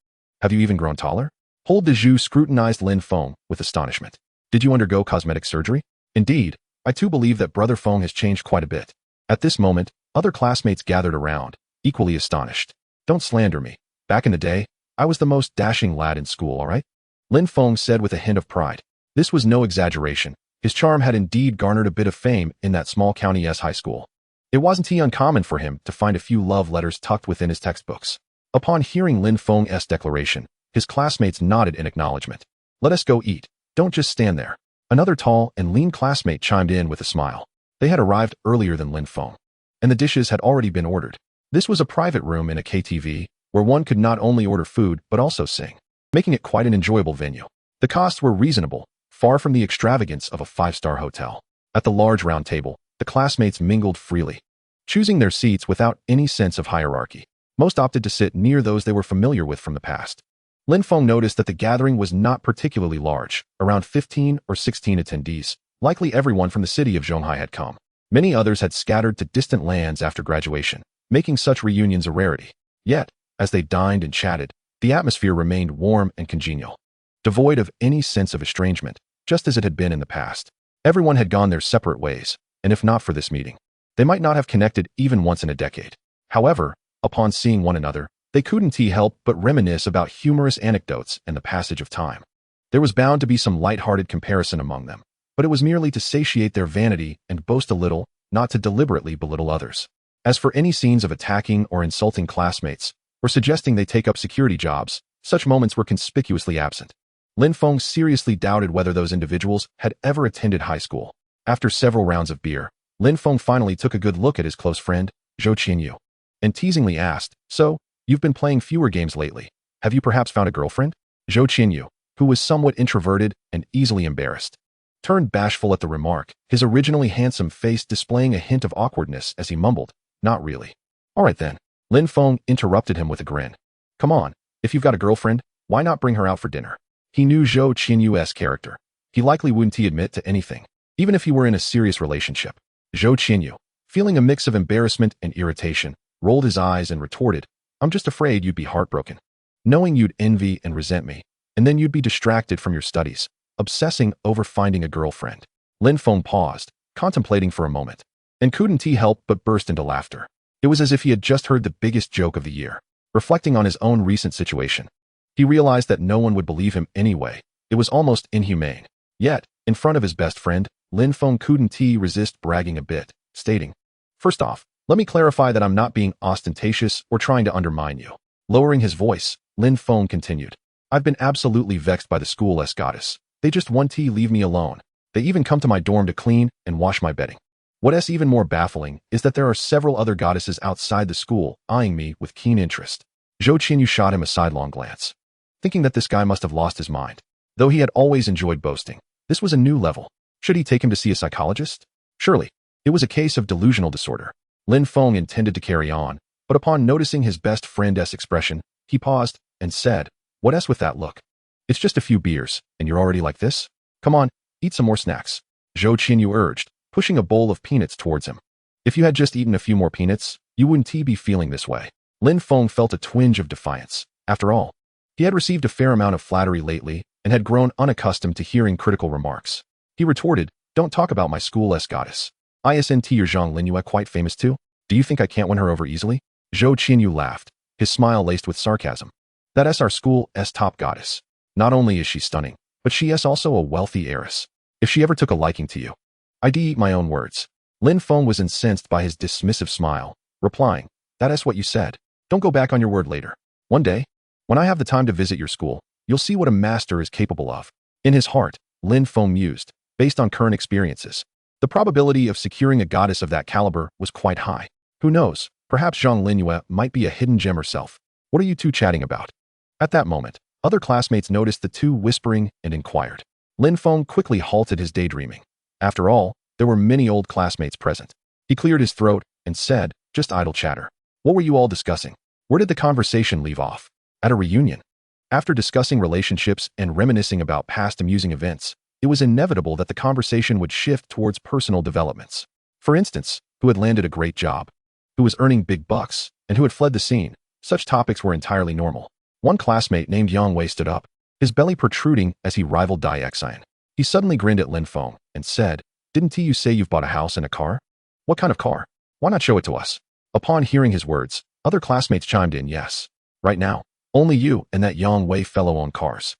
Have you even grown taller? Hold de Jus scrutinized Lin Feng with astonishment. Did you undergo cosmetic surgery? Indeed, I too believe that Brother Feng has changed quite a bit. At this moment, other classmates gathered around, equally astonished. Don't slander me. Back in the day, I was the most dashing lad in school, all right? Lin Feng said with a hint of pride. This was no exaggeration. His charm had indeed garnered a bit of fame in that small county-s high school. It wasn't uncommon for him to find a few love letters tucked within his textbooks. Upon hearing Lin Feng's declaration, his classmates nodded in acknowledgement. Let us go eat. Don't just stand there. Another tall and lean classmate chimed in with a smile. They had arrived earlier than Lin Feng, and the dishes had already been ordered. This was a private room in a KTV, where one could not only order food but also sing, making it quite an enjoyable venue. The costs were reasonable, far from the extravagance of a five-star hotel. At the large round table, the classmates mingled freely, choosing their seats without any sense of hierarchy. Most opted to sit near those they were familiar with from the past. Lin Feng noticed that the gathering was not particularly large, around 15 or 16 attendees. Likely everyone from the city of Zhonghai had come. Many others had scattered to distant lands after graduation, making such reunions a rarity. Yet, as they dined and chatted, the atmosphere remained warm and congenial, devoid of any sense of estrangement, just as it had been in the past. Everyone had gone their separate ways, and if not for this meeting, they might not have connected even once in a decade. However, upon seeing one another, they couldn't help but reminisce about humorous anecdotes and the passage of time. There was bound to be some light-hearted comparison among them, but it was merely to satiate their vanity and boast a little, not to deliberately belittle others. As for any scenes of attacking or insulting classmates, or suggesting they take up security jobs, such moments were conspicuously absent. Lin Feng seriously doubted whether those individuals had ever attended high school. After several rounds of beer, Lin Feng finally took a good look at his close friend, Zhou Qinyu, and teasingly asked, "So, you've been playing fewer games lately. Have you perhaps found a girlfriend?" Zhou Qinyu, who was somewhat introverted and easily embarrassed, turned bashful at the remark, his originally handsome face displaying a hint of awkwardness as he mumbled, "Not really." "All right then." Lin Feng interrupted him with a grin. "Come on, if you've got a girlfriend, why not bring her out for dinner?" He knew Zhou Qinyu's character. He likely wouldn't admit to anything, even if he were in a serious relationship. Zhou Qinyu, feeling a mix of embarrassment and irritation, rolled his eyes and retorted, "I'm just afraid you'd be heartbroken, knowing you'd envy and resent me, and then you'd be distracted from your studies, obsessing over finding a girlfriend." Lin Feng paused, contemplating for a moment, and couldn't help but burst into laughter. It was as if he had just heard the biggest joke of the year. Reflecting on his own recent situation, he realized that no one would believe him anyway. It was almost inhumane. Yet, in front of his best friend, Lin Feng couldn't resist bragging a bit, stating, "First off, let me clarify that I'm not being ostentatious or trying to undermine you." Lowering his voice, Lin Feng continued, "I've been absolutely vexed by the school's goddess. They just won't leave me alone. They even come to my dorm to clean and wash my bedding. What's even more baffling is that there are several other goddesses outside the school eyeing me with keen interest." Zhou Qinyu shot him a sidelong glance, thinking that this guy must have lost his mind. Though he had always enjoyed boasting, this was a new level. Should he take him to see a psychologist? Surely, it was a case of delusional disorder. Lin Feng intended to carry on, but upon noticing his best friend's expression, he paused and said, "What's with that look? It's just a few beers, and you're already like this? Come on, eat some more snacks." Zhou Qinyu urged, pushing a bowl of peanuts towards him. "If you had just eaten a few more peanuts, you wouldn't be feeling this way." Lin Feng felt a twinge of defiance. After all, he had received a fair amount of flattery lately and had grown unaccustomed to hearing critical remarks. He retorted, "Don't talk about my school's goddess. Isn't your Zhang Linyu quite famous too? Do you think I can't win her over easily?" Zhou Qinyu laughed, his smile laced with sarcasm. "That's our school's top goddess. Not only is she stunning, but she is also a wealthy heiress. If she ever took a liking to you, I'd eat my own words." Lin Feng was incensed by his dismissive smile, replying, "That's what you said. Don't go back on your word later. One day, when I have the time to visit your school, you'll see what a master is capable of." In his heart, Lin Feng mused, based on current experiences, the probability of securing a goddess of that caliber was quite high. Who knows, perhaps Zhang Linyu might be a hidden gem herself. "What are you two chatting about?" At that moment, other classmates noticed the two whispering and inquired. Lin Feng quickly halted his daydreaming. After all, there were many old classmates present. He cleared his throat and said, "Just idle chatter. What were you all discussing? Where did the conversation leave off?" "At a reunion." After discussing relationships and reminiscing about past amusing events, it was inevitable that the conversation would shift towards personal developments. For instance, who had landed a great job, who was earning big bucks, and who had fled the scene. Such topics were entirely normal. One classmate named Yang Wei stood up, his belly protruding as he rivaled Dai Xian. He suddenly grinned at Lin Feng and said, "Didn't you say you've bought a house and a car? What kind of car? Why not show it to us?" Upon hearing his words, other classmates chimed in, "Yes. Right now, only you and that Yang Wei fellow own cars."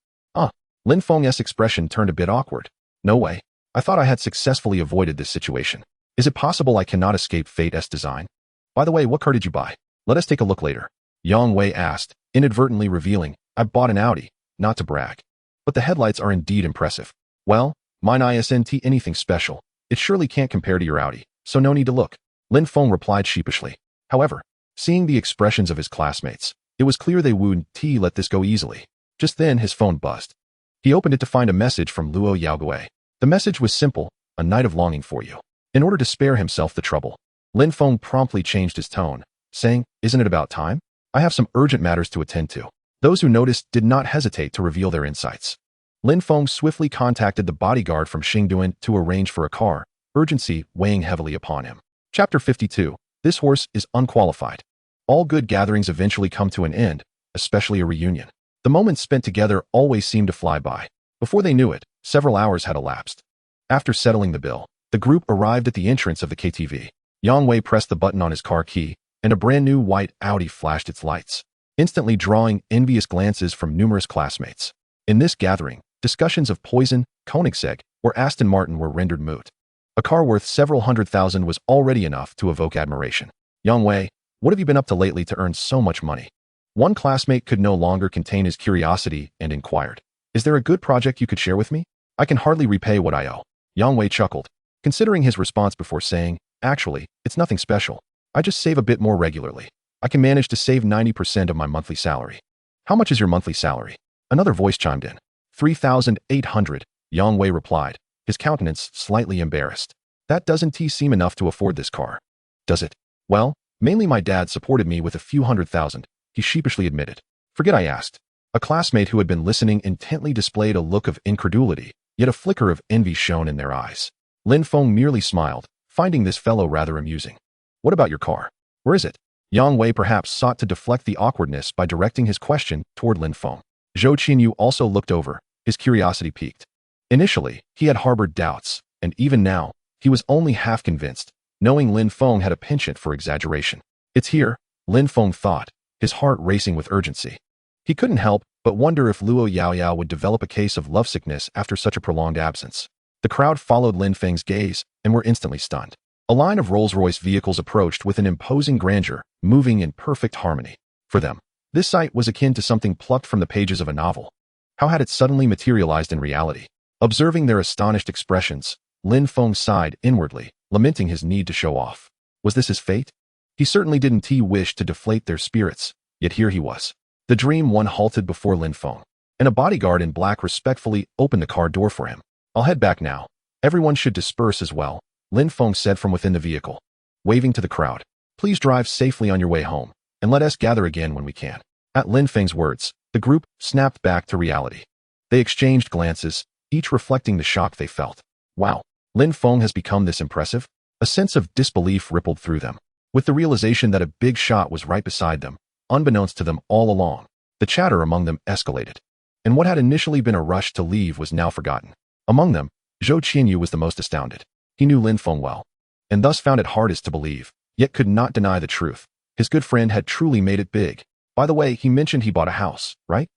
Lin Feng's expression turned a bit awkward. "No way. I thought I had successfully avoided this situation. Is it possible I cannot escape fate's design? By the way, what car did you buy? Let us take a look later." Yang Wei asked, inadvertently revealing, "I bought an Audi, not to brag. But the headlights are indeed impressive." "Well, mine isn't anything special. It surely can't compare to your Audi, so no need to look," Lin Feng replied sheepishly. However, seeing the expressions of his classmates, it was clear they wouldn't let this go easily. Just then his phone buzzed. He opened it to find a message from Luo Yaogui. The message was simple, "A night of longing for you." In order to spare himself the trouble, Lin Feng promptly changed his tone, saying, "Isn't it about time? I have some urgent matters to attend to." Those who noticed did not hesitate to reveal their insights. Lin Feng swiftly contacted the bodyguard from Xingduan to arrange for a car, urgency weighing heavily upon him. Chapter 52. This horse is unqualified. All good gatherings eventually come to an end, especially a reunion. The moments spent together always seemed to fly by. Before they knew it, several hours had elapsed. After settling the bill, the group arrived at the entrance of the KTV. Yang Wei pressed the button on his car key, and a brand new white Audi flashed its lights, instantly drawing envious glances from numerous classmates. In this gathering, discussions of Poison, Koenigsegg, or Aston Martin were rendered moot. A car worth several $100,000 was already enough to evoke admiration. "Yang Wei, what have you been up to lately to earn so much money?" One classmate could no longer contain his curiosity and inquired. Is there a good project you could share with me? I can hardly repay what I owe. Yang Wei chuckled, considering his response before saying, actually, it's nothing special. I just save a bit more regularly. I can manage to save 90% of my monthly salary. How much is your monthly salary? Another voice chimed in. 3,800, Yang Wei replied, his countenance slightly embarrassed. That doesn't seem enough to afford this car. Does it? Well, mainly my dad supported me with a few $100,000, he sheepishly admitted. Forget I asked. A classmate who had been listening intently displayed a look of incredulity, yet a flicker of envy shone in their eyes. Lin Feng merely smiled, finding this fellow rather amusing. What about your car? Where is it? Yang Wei perhaps sought to deflect the awkwardness by directing his question toward Lin Feng. Zhou Qinyu also looked over, his curiosity piqued. Initially, he had harbored doubts, and even now, he was only half convinced, knowing Lin Feng had a penchant for exaggeration. It's here, Lin Feng thought, his heart racing with urgency. He couldn't help but wonder if Luo Yaoyao would develop a case of lovesickness after such a prolonged absence. The crowd followed Lin Feng's gaze and were instantly stunned. A line of Rolls-Royce vehicles approached with an imposing grandeur, moving in perfect harmony. For them, this sight was akin to something plucked from the pages of a novel. How had it suddenly materialized in reality? Observing their astonished expressions, Lin Feng sighed inwardly, lamenting his need to show off. Was this his fate? He certainly didn't wish to deflate their spirits, yet here he was. The Dream One halted before Lin Feng, and a bodyguard in black respectfully opened the car door for him. I'll head back now. Everyone should disperse as well, Lin Feng said from within the vehicle, waving to the crowd. Please drive safely on your way home, and let us gather again when we can. At Lin Feng's words, the group snapped back to reality. They exchanged glances, each reflecting the shock they felt. Wow, Lin Feng has become this impressive? A sense of disbelief rippled through them, with the realization that a big shot was right beside them, unbeknownst to them all along. The chatter among them escalated, and what had initially been a rush to leave was now forgotten. Among them, Zhou Qinyu was the most astounded. He knew Lin Feng well, and thus found it hardest to believe, yet could not deny the truth. His good friend had truly made it big. By the way, he mentioned he bought a house, right?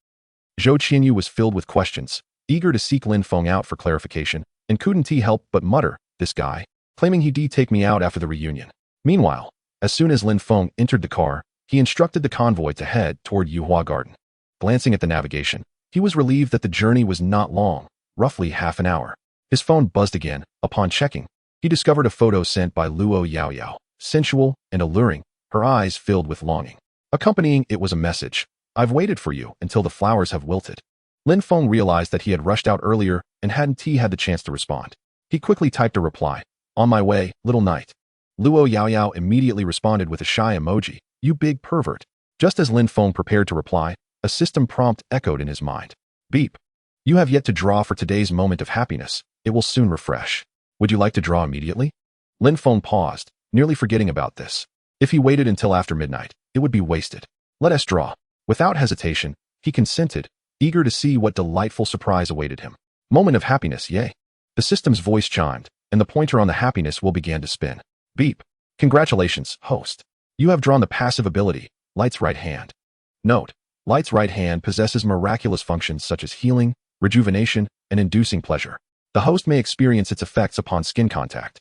Zhou Qinyu was filled with questions, eager to seek Lin Feng out for clarification, and couldn't help but mutter, this guy, claiming he'd take me out after the reunion. Meanwhile, as soon as Lin Feng entered the car, he instructed the convoy to head toward Yuhua Garden. Glancing at the navigation, he was relieved that the journey was not long, roughly half an hour. His phone buzzed again. Upon checking, he discovered a photo sent by Luo Yaoyao, sensual and alluring, her eyes filled with longing. Accompanying it was a message. I've waited for you until the flowers have wilted. Lin Feng realized that he had rushed out earlier and hadn't had the chance to respond. He quickly typed a reply. On my way, little knight. Luo Yaoyao immediately responded with a shy emoji. You big pervert. Just as Lin Feng prepared to reply, a system prompt echoed in his mind. Beep. You have yet to draw for today's moment of happiness. It will soon refresh. Would you like to draw immediately? Lin Feng paused, nearly forgetting about this. If he waited until after midnight, it would be wasted. Let us draw. Without hesitation, he consented, eager to see what delightful surprise awaited him. Moment of happiness, yay. The system's voice chimed, and the pointer on the happiness wheel began to spin. Beep. Congratulations, host. You have drawn the passive ability, Light's Right Hand. Note, Light's Right Hand possesses miraculous functions such as healing, rejuvenation, and inducing pleasure. The host may experience its effects upon skin contact.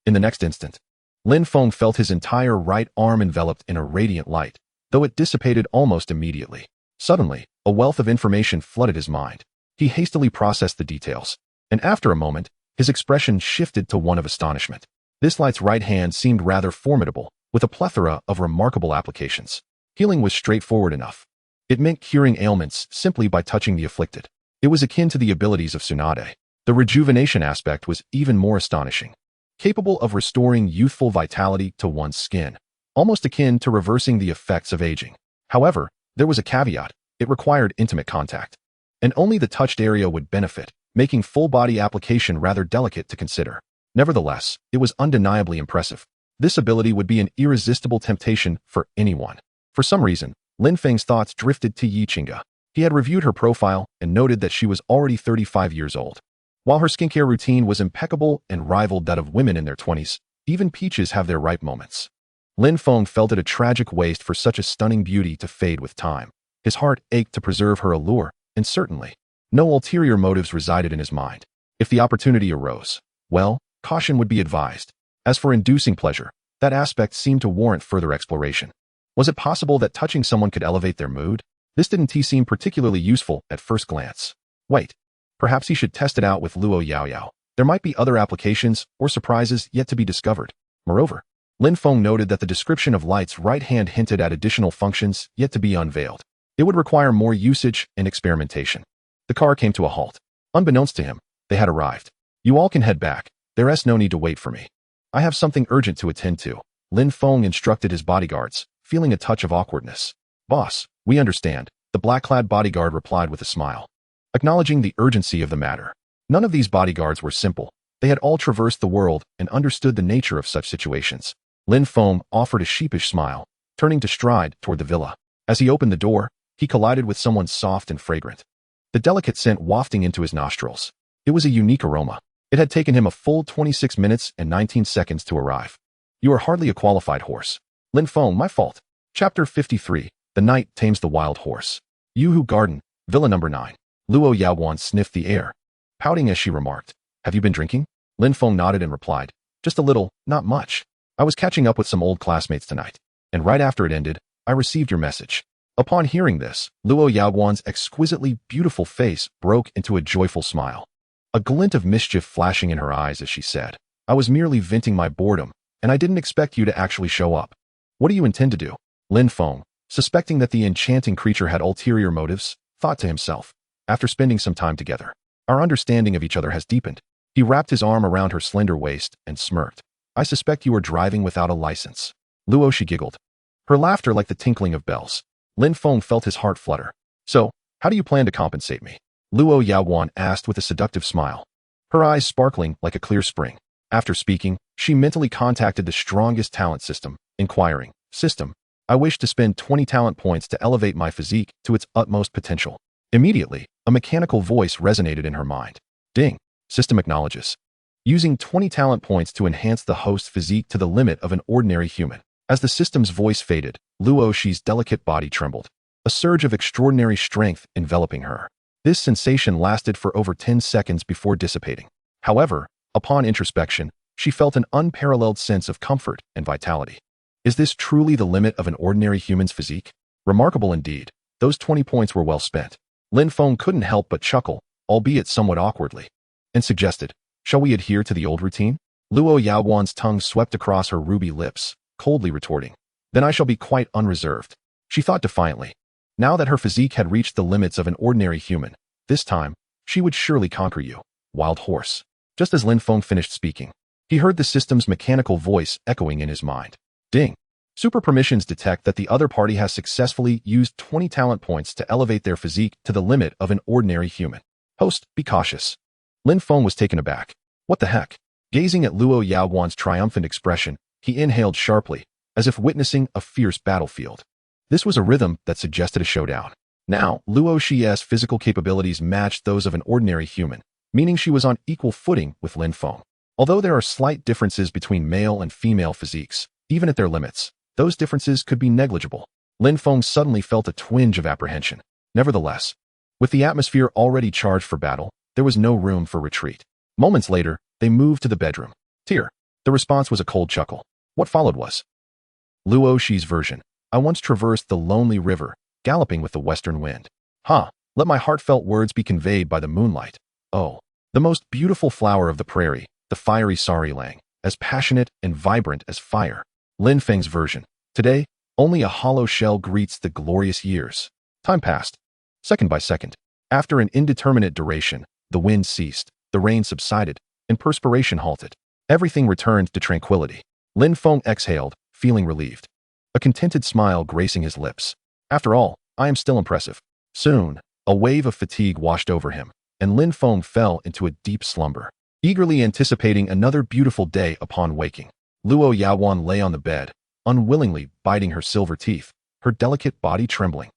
In the next instant, Lin Feng felt his entire right arm enveloped in a radiant light, though it dissipated almost immediately. Suddenly, a wealth of information flooded his mind. He hastily processed the details, and after a moment, his expression shifted to one of astonishment. This light's right hand seemed rather formidable, with a plethora of remarkable applications. Healing was straightforward enough. It meant curing ailments simply by touching the afflicted. It was akin to the abilities of Tsunade. The rejuvenation aspect was even more astonishing. Capable of restoring youthful vitality to one's skin, almost akin to reversing the effects of aging. However, there was a caveat. It required intimate contact, and only the touched area would benefit, making full-body application rather delicate to consider. Nevertheless, it was undeniably impressive. This ability would be an irresistible temptation for anyone. For some reason, Lin Feng's thoughts drifted to Yi Qingge. He had reviewed her profile and noted that she was already 35 years old. While her skincare routine was impeccable and rivaled that of women in their 20s, even peaches have their ripe moments. Lin Feng felt it a tragic waste for such a stunning beauty to fade with time. His heart ached to preserve her allure, and certainly, no ulterior motives resided in his mind. If the opportunity arose, well, caution would be advised. As for inducing pleasure, that aspect seemed to warrant further exploration. Was it possible that touching someone could elevate their mood? This didn't seem particularly useful at first glance. Wait. Perhaps he should test it out with Luo Yaoyao. There might be other applications or surprises yet to be discovered. Moreover, Lin Feng noted that the description of Light's right hand hinted at additional functions yet to be unveiled. It would require more usage and experimentation. The car came to a halt. Unbeknownst to him, they had arrived. You all can head back. There's no need to wait for me. I have something urgent to attend to. Lin Feng instructed his bodyguards, feeling a touch of awkwardness. Boss, we understand, the black-clad bodyguard replied with a smile, acknowledging the urgency of the matter. None of these bodyguards were simple. They had all traversed the world and understood the nature of such situations. Lin Feng offered a sheepish smile, turning to stride toward the villa. As he opened the door, he collided with someone soft and fragrant. The delicate scent wafting into his nostrils. It was a unique aroma. It had taken him a full 26 minutes and 19 seconds to arrive. You are hardly a qualified horse. Lin Feng, my fault. Chapter 53. The Night Tames the Wild Horse. Yuhu Garden, Villa Number 9. Luo Yaowan sniffed the air, pouting as she remarked, "Have you been drinking?" Lin Feng nodded and replied, "Just a little, not much. I was catching up with some old classmates tonight, and right after it ended, I received your message." Upon hearing this, Luo Yaowan's exquisitely beautiful face broke into a joyful smile, a glint of mischief flashing in her eyes as she said, "I was merely venting my boredom, and I didn't expect you to actually show up. What do you intend to do?" Lin Feng, suspecting that the enchanting creature had ulterior motives, thought to himself, after spending some time together, our understanding of each other has deepened. He wrapped his arm around her slender waist and smirked. "I suspect you are driving without a license." Luo, she giggled, her laughter like the tinkling of bells. Lin Feng felt his heart flutter. "So, how do you plan to compensate me?" Luo Yaowan asked with a seductive smile, her eyes sparkling like a clear spring. After speaking, she mentally contacted the strongest talent system, inquiring, "System, I wish to spend 20 talent points to elevate my physique to its utmost potential." Immediately, a mechanical voice resonated in her mind. Ding. System acknowledges. Using 20 talent points to enhance the host's physique to the limit of an ordinary human. As the system's voice faded, Luo Shi's delicate body trembled, a surge of extraordinary strength enveloping her. This sensation lasted for over 10 seconds before dissipating. However, upon introspection, she felt an unparalleled sense of comfort and vitality. Is this truly the limit of an ordinary human's physique? Remarkable indeed. Those 20 points were well spent. Lin Feng couldn't help but chuckle, albeit somewhat awkwardly, and suggested, "Shall we adhere to the old routine?" Luo Yaowan's tongue swept across her ruby lips, coldly retorting, "Then I shall be quite unreserved." She thought defiantly. Now that her physique had reached the limits of an ordinary human, this time, she would surely conquer you, wild horse. Just as Lin Feng finished speaking, he heard the system's mechanical voice echoing in his mind. Ding. Super permissions detect that the other party has successfully used 20 talent points to elevate their physique to the limit of an ordinary human. Host, be cautious. Lin Feng was taken aback. What the heck? Gazing at Luo Yaowan's triumphant expression, he inhaled sharply, as if witnessing a fierce battlefield. This was a rhythm that suggested a showdown. Now, Luo Shi's physical capabilities matched those of an ordinary human, meaning she was on equal footing with Lin Feng. Although there are slight differences between male and female physiques, even at their limits, those differences could be negligible. Lin Feng suddenly felt a twinge of apprehension. Nevertheless, with the atmosphere already charged for battle, there was no room for retreat. Moments later, they moved to the bedroom. Tear. The response was a cold chuckle. What followed was Luo Shi's version. I once traversed the lonely river, galloping with the western wind. Let my heartfelt words be conveyed by the moonlight. Oh, the most beautiful flower of the prairie, the fiery sari lang, as passionate and vibrant as fire. Lin Feng's version. Today, only a hollow shell greets the glorious years. Time passed. Second by second. After an indeterminate duration, the wind ceased, the rain subsided, and perspiration halted. Everything returned to tranquility. Lin Feng exhaled, feeling relieved, a contented smile gracing his lips. After all, I am still impressive. Soon, a wave of fatigue washed over him, and Lin Feng fell into a deep slumber, eagerly anticipating another beautiful day upon waking. Luo Yaowan lay on the bed, unwillingly biting her silver teeth, her delicate body trembling.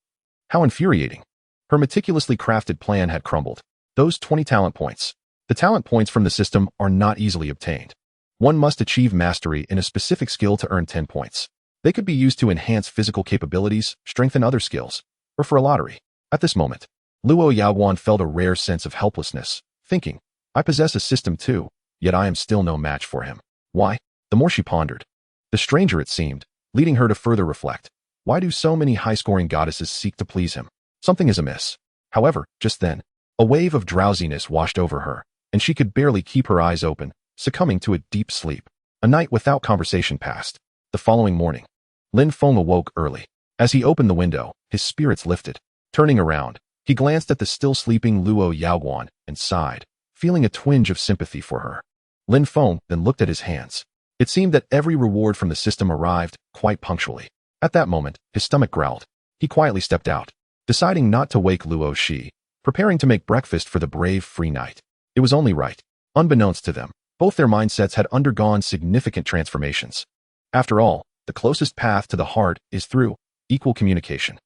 How infuriating. Her meticulously crafted plan had crumbled. Those 20 talent points. The talent points from the system are not easily obtained. One must achieve mastery in a specific skill to earn 10 points. They could be used to enhance physical capabilities, strengthen other skills, or for a lottery. At this moment, Luo Yaowan felt a rare sense of helplessness, thinking, I possess a system too, yet I am still no match for him. Why? The more she pondered, the stranger it seemed, leading her to further reflect. Why do so many high-scoring goddesses seek to please him? Something is amiss. However, just then, A wave of drowsiness washed over her, and she could barely keep her eyes open, succumbing to a deep sleep. A night without conversation passed. The following morning, Lin Feng awoke early. As he opened the window, his spirits lifted. Turning around, he glanced at the still sleeping Luo Yaoguan and sighed, feeling a twinge of sympathy for her. Lin Feng then looked at his hands. It seemed that every reward from the system arrived quite punctually. At that moment, his stomach growled. He quietly stepped out, deciding not to wake Luo Shi, preparing to make breakfast for the brave free knight. It was only right. Unbeknownst to them, both their mindsets had undergone significant transformations. After all, the closest path to the heart is through equal communication.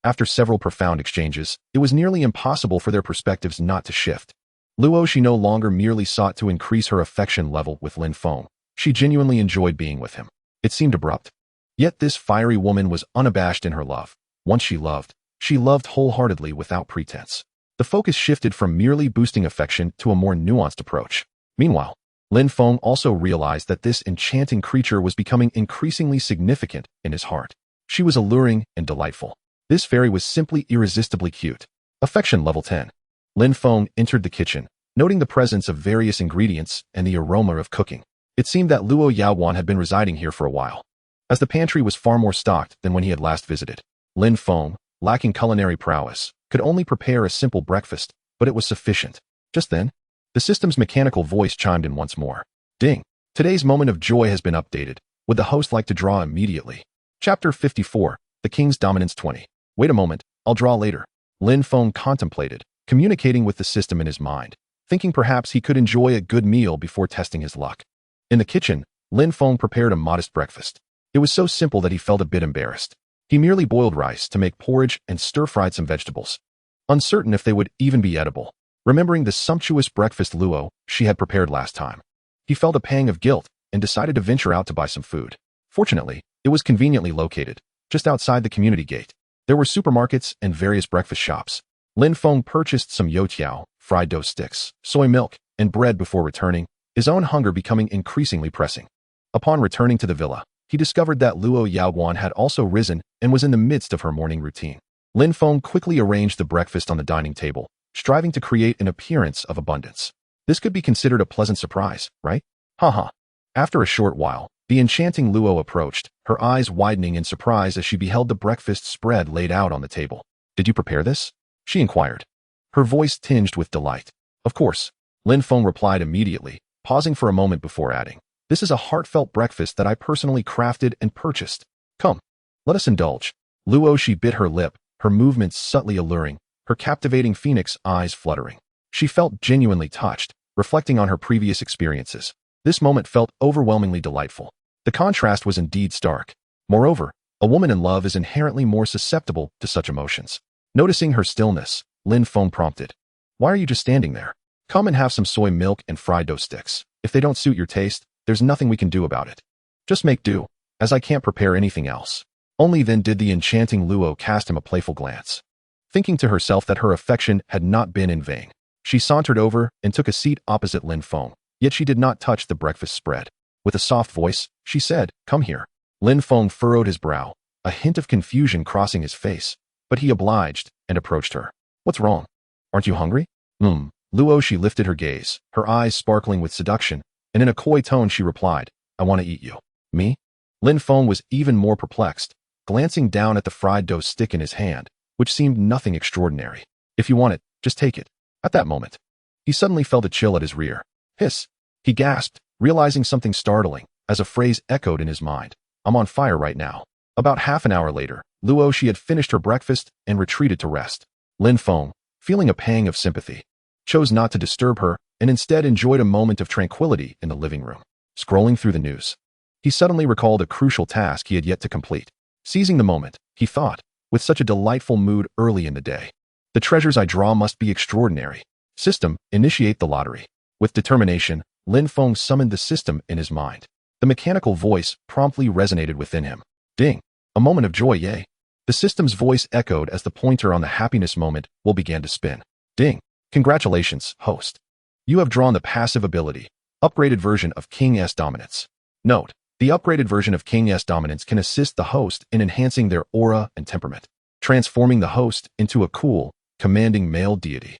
After several profound exchanges, it was nearly impossible for their perspectives not to shift. Luo Shi no longer merely sought to increase her affection level with Lin Feng. She genuinely enjoyed being with him. It seemed abrupt. Yet this fiery woman was unabashed in her love. Once she loved wholeheartedly without pretense. The focus shifted from merely boosting affection to a more nuanced approach. Meanwhile, Lin Feng also realized that this enchanting creature was becoming increasingly significant in his heart. She was alluring and delightful. This fairy was simply irresistibly cute. Affection level 10. Lin Feng entered the kitchen, noting the presence of various ingredients and the aroma of cooking. It seemed that Luo Yaoguan had been residing here for a while, as the pantry was far more stocked than when he had last visited. Lin Feng, lacking culinary prowess, could only prepare a simple breakfast, but it was sufficient. Just then, the system's mechanical voice chimed in once more. Ding! Today's moment of joy has been updated. Would the host like to draw immediately? Chapter 54, The King's Dominance 20. Wait a moment, I'll draw later. Lin Feng contemplated, communicating with the system in his mind, thinking perhaps he could enjoy a good meal before testing his luck. In the kitchen, Lin Feng prepared a modest breakfast. It was so simple that he felt a bit embarrassed. He merely boiled rice to make porridge and stir-fried some vegetables, uncertain if they would even be edible. Remembering the sumptuous breakfast Luo Shi had prepared last time, he felt a pang of guilt and decided to venture out to buy some food. Fortunately, it was conveniently located, just outside the community gate. There were supermarkets and various breakfast shops. Lin Feng purchased some youtiao, fried dough sticks, soy milk, and bread before returning, his own hunger becoming increasingly pressing. Upon returning to the villa, he discovered that Luo Yaoguan had also risen and was in the midst of her morning routine. Lin Feng quickly arranged the breakfast on the dining table, striving to create an appearance of abundance. This could be considered a pleasant surprise, right? Haha. After a short while, the enchanting Luo approached, her eyes widening in surprise as she beheld the breakfast spread laid out on the table. Did you prepare this? She inquired, her voice tinged with delight. Of course, Lin Feng replied immediately, pausing for a moment before adding, this is a heartfelt breakfast that I personally crafted and purchased. Come, let us indulge. Luo Shi bit her lip, her movements subtly alluring, her captivating phoenix eyes fluttering. She felt genuinely touched, reflecting on her previous experiences. This moment felt overwhelmingly delightful. The contrast was indeed stark. Moreover, a woman in love is inherently more susceptible to such emotions. Noticing her stillness, Lin Feng prompted, why are you just standing there? Come and have some soy milk and fried dough sticks. If they don't suit your taste, there's nothing we can do about it. Just make do, as I can't prepare anything else. Only then did the enchanting Luo cast him a playful glance. Thinking to herself that her affection had not been in vain, she sauntered over and took a seat opposite Lin Feng, yet she did not touch the breakfast spread. With a soft voice, she said, come here. Lin Feng furrowed his brow, a hint of confusion crossing his face, but he obliged and approached her. What's wrong? Aren't you hungry? Luo Shi lifted her gaze, her eyes sparkling with seduction, and in a coy tone she replied, I want to eat you. Me? Lin Feng was even more perplexed, glancing down at the fried dough stick in his hand, which seemed nothing extraordinary. If you want it, just take it. At that moment, he suddenly felt a chill at his rear. Hiss! He gasped, realizing something startling, as a phrase echoed in his mind. I'm on fire right now. About half an hour later, Luo Shi had finished her breakfast and retreated to rest. Lin Feng, feeling a pang of sympathy, chose not to disturb her and instead enjoyed a moment of tranquility in the living room. Scrolling through the news, he suddenly recalled a crucial task he had yet to complete. Seizing the moment, he thought, with such a delightful mood early in the day, the treasures I draw must be extraordinary. System, initiate the lottery. With determination, Lin Feng summoned the system in his mind. The mechanical voice promptly resonated within him. Ding! A moment of joy, yay! The system's voice echoed as the pointer on the happiness moment will began to spin. Ding! Congratulations, host. You have drawn the passive ability, upgraded version of King's Dominance. Note, the upgraded version of King's Dominance can assist the host in enhancing their aura and temperament, transforming the host into a cool, commanding male deity.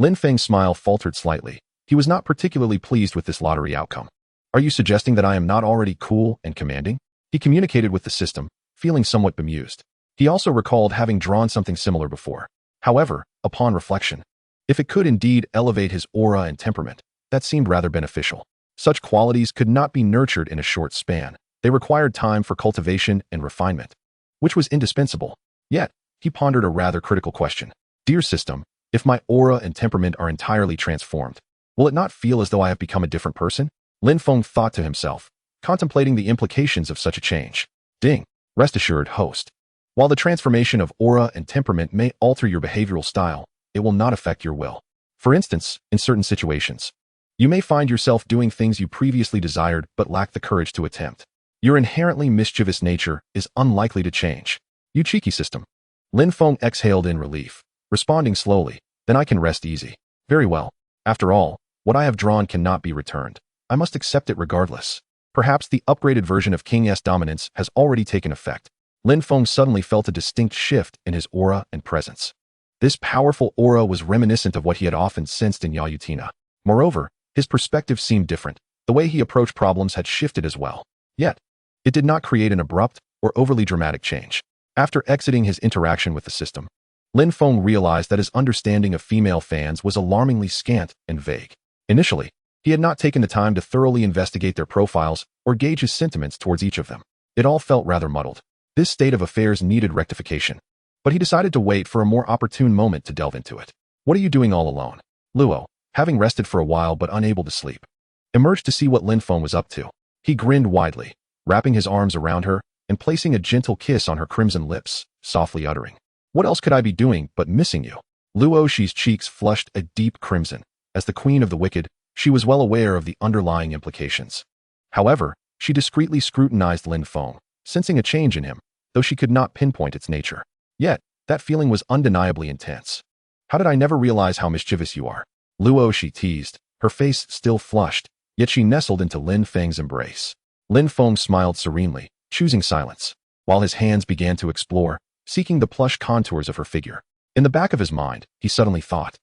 Lin Feng's smile faltered slightly. He was not particularly pleased with this lottery outcome. Are you suggesting that I am not already cool and commanding? He communicated with the system, feeling somewhat bemused. He also recalled having drawn something similar before. However, upon reflection, if it could indeed elevate his aura and temperament, that seemed rather beneficial. Such qualities could not be nurtured in a short span. They required time for cultivation and refinement, which was indispensable. Yet, he pondered a rather critical question. Dear system, if my aura and temperament are entirely transformed, will it not feel as though I have become a different person? Lin Feng thought to himself, contemplating the implications of such a change. Ding. Rest assured, host. While the transformation of aura and temperament may alter your behavioral style, it will not affect your will. For instance, in certain situations, you may find yourself doing things you previously desired but lack the courage to attempt. Your inherently mischievous nature is unlikely to change. You cheeky system. Lin Feng exhaled in relief, responding slowly, then I can rest easy. Very well. After all, what I have drawn cannot be returned. I must accept it regardless. Perhaps the upgraded version of King S dominance has already taken effect. Lin Feng suddenly felt a distinct shift in his aura and presence. This powerful aura was reminiscent of what he had often sensed in Yayutina. Moreover, his perspective seemed different. The way he approached problems had shifted as well. Yet, it did not create an abrupt or overly dramatic change. After exiting his interaction with the system, Lin Feng realized that his understanding of female fans was alarmingly scant and vague. Initially, he had not taken the time to thoroughly investigate their profiles or gauge his sentiments towards each of them. It all felt rather muddled. This state of affairs needed rectification, but he decided to wait for a more opportune moment to delve into it. What are you doing all alone? Luo, having rested for a while but unable to sleep, emerged to see what Lin Feng was up to. He grinned widely, wrapping his arms around her and placing a gentle kiss on her crimson lips, softly uttering, "What else could I be doing but missing you?" Luo Shi's cheeks flushed a deep crimson. As the queen of the wicked, she was well aware of the underlying implications. However, she discreetly scrutinized Lin Feng, sensing a change in him, though she could not pinpoint its nature. Yet, that feeling was undeniably intense. "How did I never realize how mischievous you are?" Luo Shi teased, her face still flushed, yet she nestled into Lin Feng's embrace. Lin Feng smiled serenely, choosing silence, while his hands began to explore, seeking the plush contours of her figure. In the back of his mind, he suddenly thought,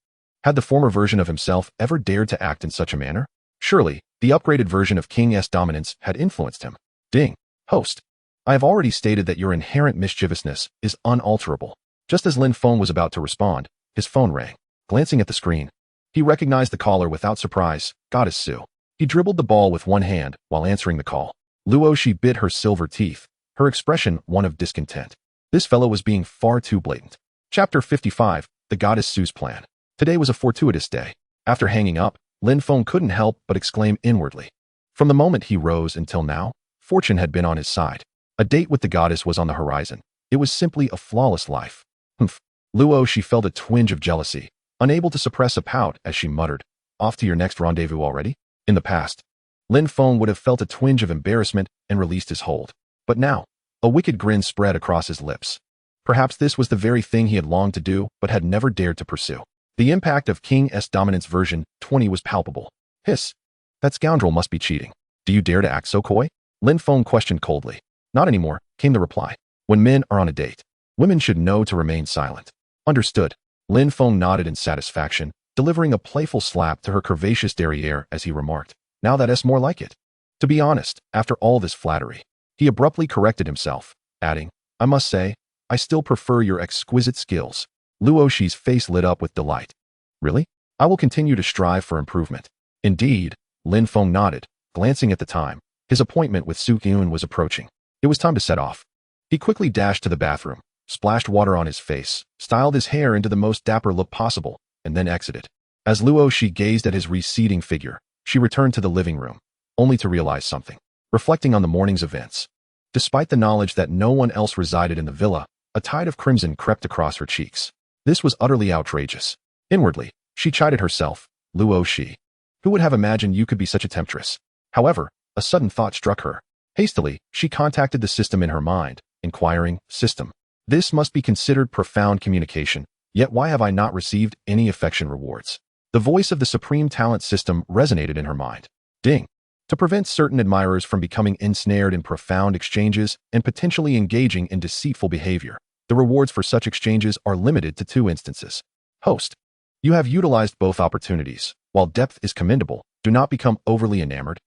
had the former version of himself ever dared to act in such a manner? Surely, the upgraded version of King S dominance had influenced him. Ding. Host. I have already stated that your inherent mischievousness is unalterable. Just as Lin Feng was about to respond, his phone rang. Glancing at the screen, he recognized the caller without surprise, Goddess Su. He dribbled the ball with one hand while answering the call. Luo Shi bit her silver teeth, her expression one of discontent. This fellow was being far too blatant. Chapter 55, The Goddess Su's Plan. Today was a fortuitous day. After hanging up, Lin Feng couldn't help but exclaim inwardly. From the moment he rose until now, fortune had been on his side. A date with the goddess was on the horizon. It was simply a flawless life. Humph. Luo Shi felt a twinge of jealousy, unable to suppress a pout as she muttered, "Off to your next rendezvous already?" In the past, Lin Feng would have felt a twinge of embarrassment and released his hold. But now, a wicked grin spread across his lips. Perhaps this was the very thing he had longed to do but had never dared to pursue. The impact of King S dominance version 20 was palpable. Hiss. That scoundrel must be cheating. Do you dare to act so coy? Lin Feng questioned coldly. Not anymore, came the reply. When men are on a date, women should know to remain silent. Understood. Lin Feng nodded in satisfaction, delivering a playful slap to her curvaceous derriere as he remarked, "Now that's more like it." To be honest, after all this flattery, he abruptly corrected himself, adding, "I must say, I still prefer your exquisite skills." Luo Shi's face lit up with delight. Really? I will continue to strive for improvement. Indeed, Lin Feng nodded, glancing at the time. His appointment with Tycoon was approaching. It was time to set off. He quickly dashed to the bathroom, splashed water on his face, styled his hair into the most dapper look possible, and then exited. As Luo Shi gazed at his receding figure, she returned to the living room, only to realize something. Reflecting on the morning's events, despite the knowledge that no one else resided in the villa, a tide of crimson crept across her cheeks. This was utterly outrageous. Inwardly, she chided herself, Luo Shi. Who would have imagined you could be such a temptress? However, a sudden thought struck her. Hastily, she contacted the system in her mind, inquiring, "System, this must be considered profound communication, yet why have I not received any affection rewards?" The voice of the Supreme Talent System resonated in her mind. Ding. To prevent certain admirers from becoming ensnared in profound exchanges and potentially engaging in deceitful behavior, the rewards for such exchanges are limited to 2 instances. Host. You have utilized both opportunities. While depth is commendable, do not become overly enamored.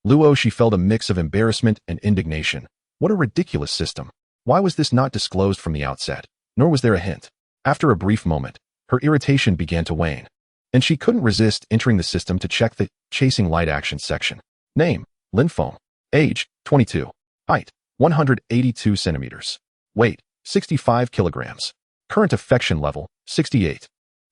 Luo, she felt a mix of embarrassment and indignation. What a ridiculous system. Why was this not disclosed from the outset? Nor was there a hint. After a brief moment, her irritation began to wane, and she couldn't resist entering the system to check the chasing light action section. Name, Lin Feng. Age, 22. Height, 182 centimeters. Weight, 65 kilograms. Current affection level, 68.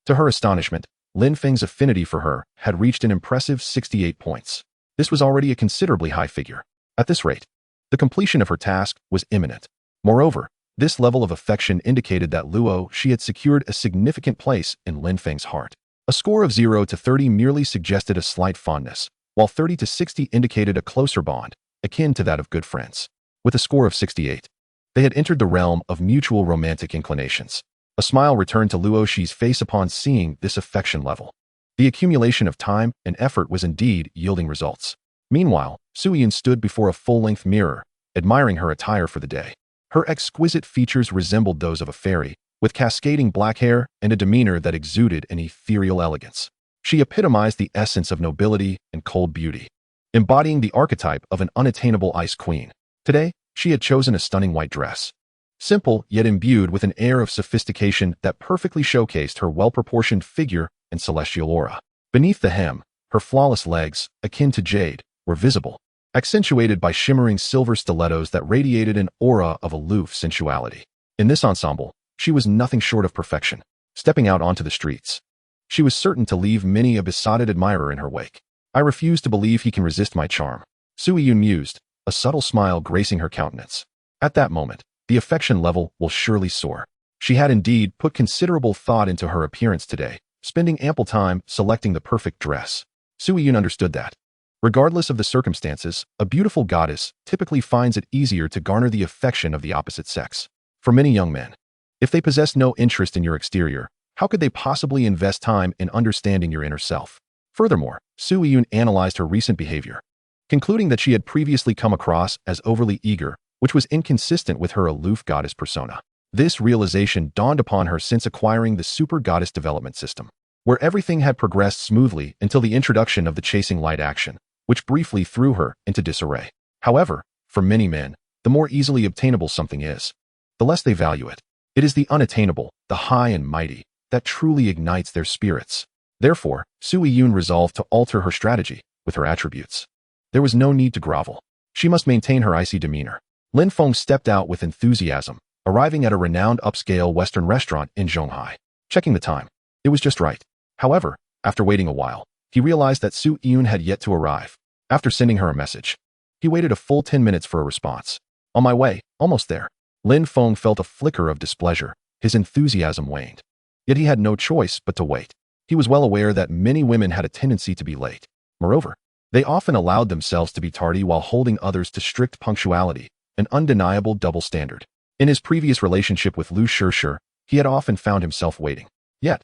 To her astonishment, Lin Feng's affinity for her had reached an impressive 68 points. This was already a considerably high figure. At this rate, the completion of her task was imminent. Moreover, this level of affection indicated that Luo, she had secured a significant place in Lin Feng's heart. A score of 0 to 30 merely suggested a slight fondness, while 30 to 60 indicated a closer bond, akin to that of good friends. With a score of 68, they had entered the realm of mutual romantic inclinations. A smile returned to Luo Shi's face upon seeing this affection level. The accumulation of time and effort was indeed yielding results. Meanwhile, Suiyun stood before a full-length mirror, admiring her attire for the day. Her exquisite features resembled those of a fairy, with cascading black hair and a demeanor that exuded an ethereal elegance. She epitomized the essence of nobility and cold beauty, embodying the archetype of an unattainable ice queen. Today, she had chosen a stunning white dress. Simple, yet imbued with an air of sophistication that perfectly showcased her well-proportioned figure and celestial aura. Beneath the hem, her flawless legs, akin to jade, were visible, accentuated by shimmering silver stilettos that radiated an aura of aloof sensuality. In this ensemble, she was nothing short of perfection. Stepping out onto the streets, she was certain to leave many a besotted admirer in her wake. I refuse to believe he can resist my charm, Suiyun mused, a subtle smile gracing her countenance. At that moment, the affection level will surely soar. She had indeed put considerable thought into her appearance today, spending ample time selecting the perfect dress. Suiyun understood that, regardless of the circumstances, a beautiful goddess typically finds it easier to garner the affection of the opposite sex. For many young men, if they possess no interest in your exterior, how could they possibly invest time in understanding your inner self? Furthermore, Suiyun analyzed her recent behavior, concluding that she had previously come across as overly eager, which was inconsistent with her aloof goddess persona. This realization dawned upon her since acquiring the super goddess development system, where everything had progressed smoothly until the introduction of the chasing light action, which briefly threw her into disarray. However, for many men, the more easily obtainable something is, the less they value it. It is the unattainable, the high and mighty, that truly ignites their spirits. Therefore, Suiyun resolved to alter her strategy with her attributes. There was no need to grovel. She must maintain her icy demeanor. Lin Feng stepped out with enthusiasm, arriving at a renowned upscale Western restaurant in Zhonghai. Checking the time, it was just right. However, after waiting a while, he realized that Suiyun had yet to arrive. After sending her a message, he waited a full 10 minutes for a response. On my way, almost there. Lin Feng felt a flicker of displeasure. His enthusiasm waned. Yet he had no choice but to wait. He was well aware that many women had a tendency to be late. Moreover, they often allowed themselves to be tardy while holding others to strict punctuality, an undeniable double standard. In his previous relationship with Lu Shishir, he had often found himself waiting. Yet,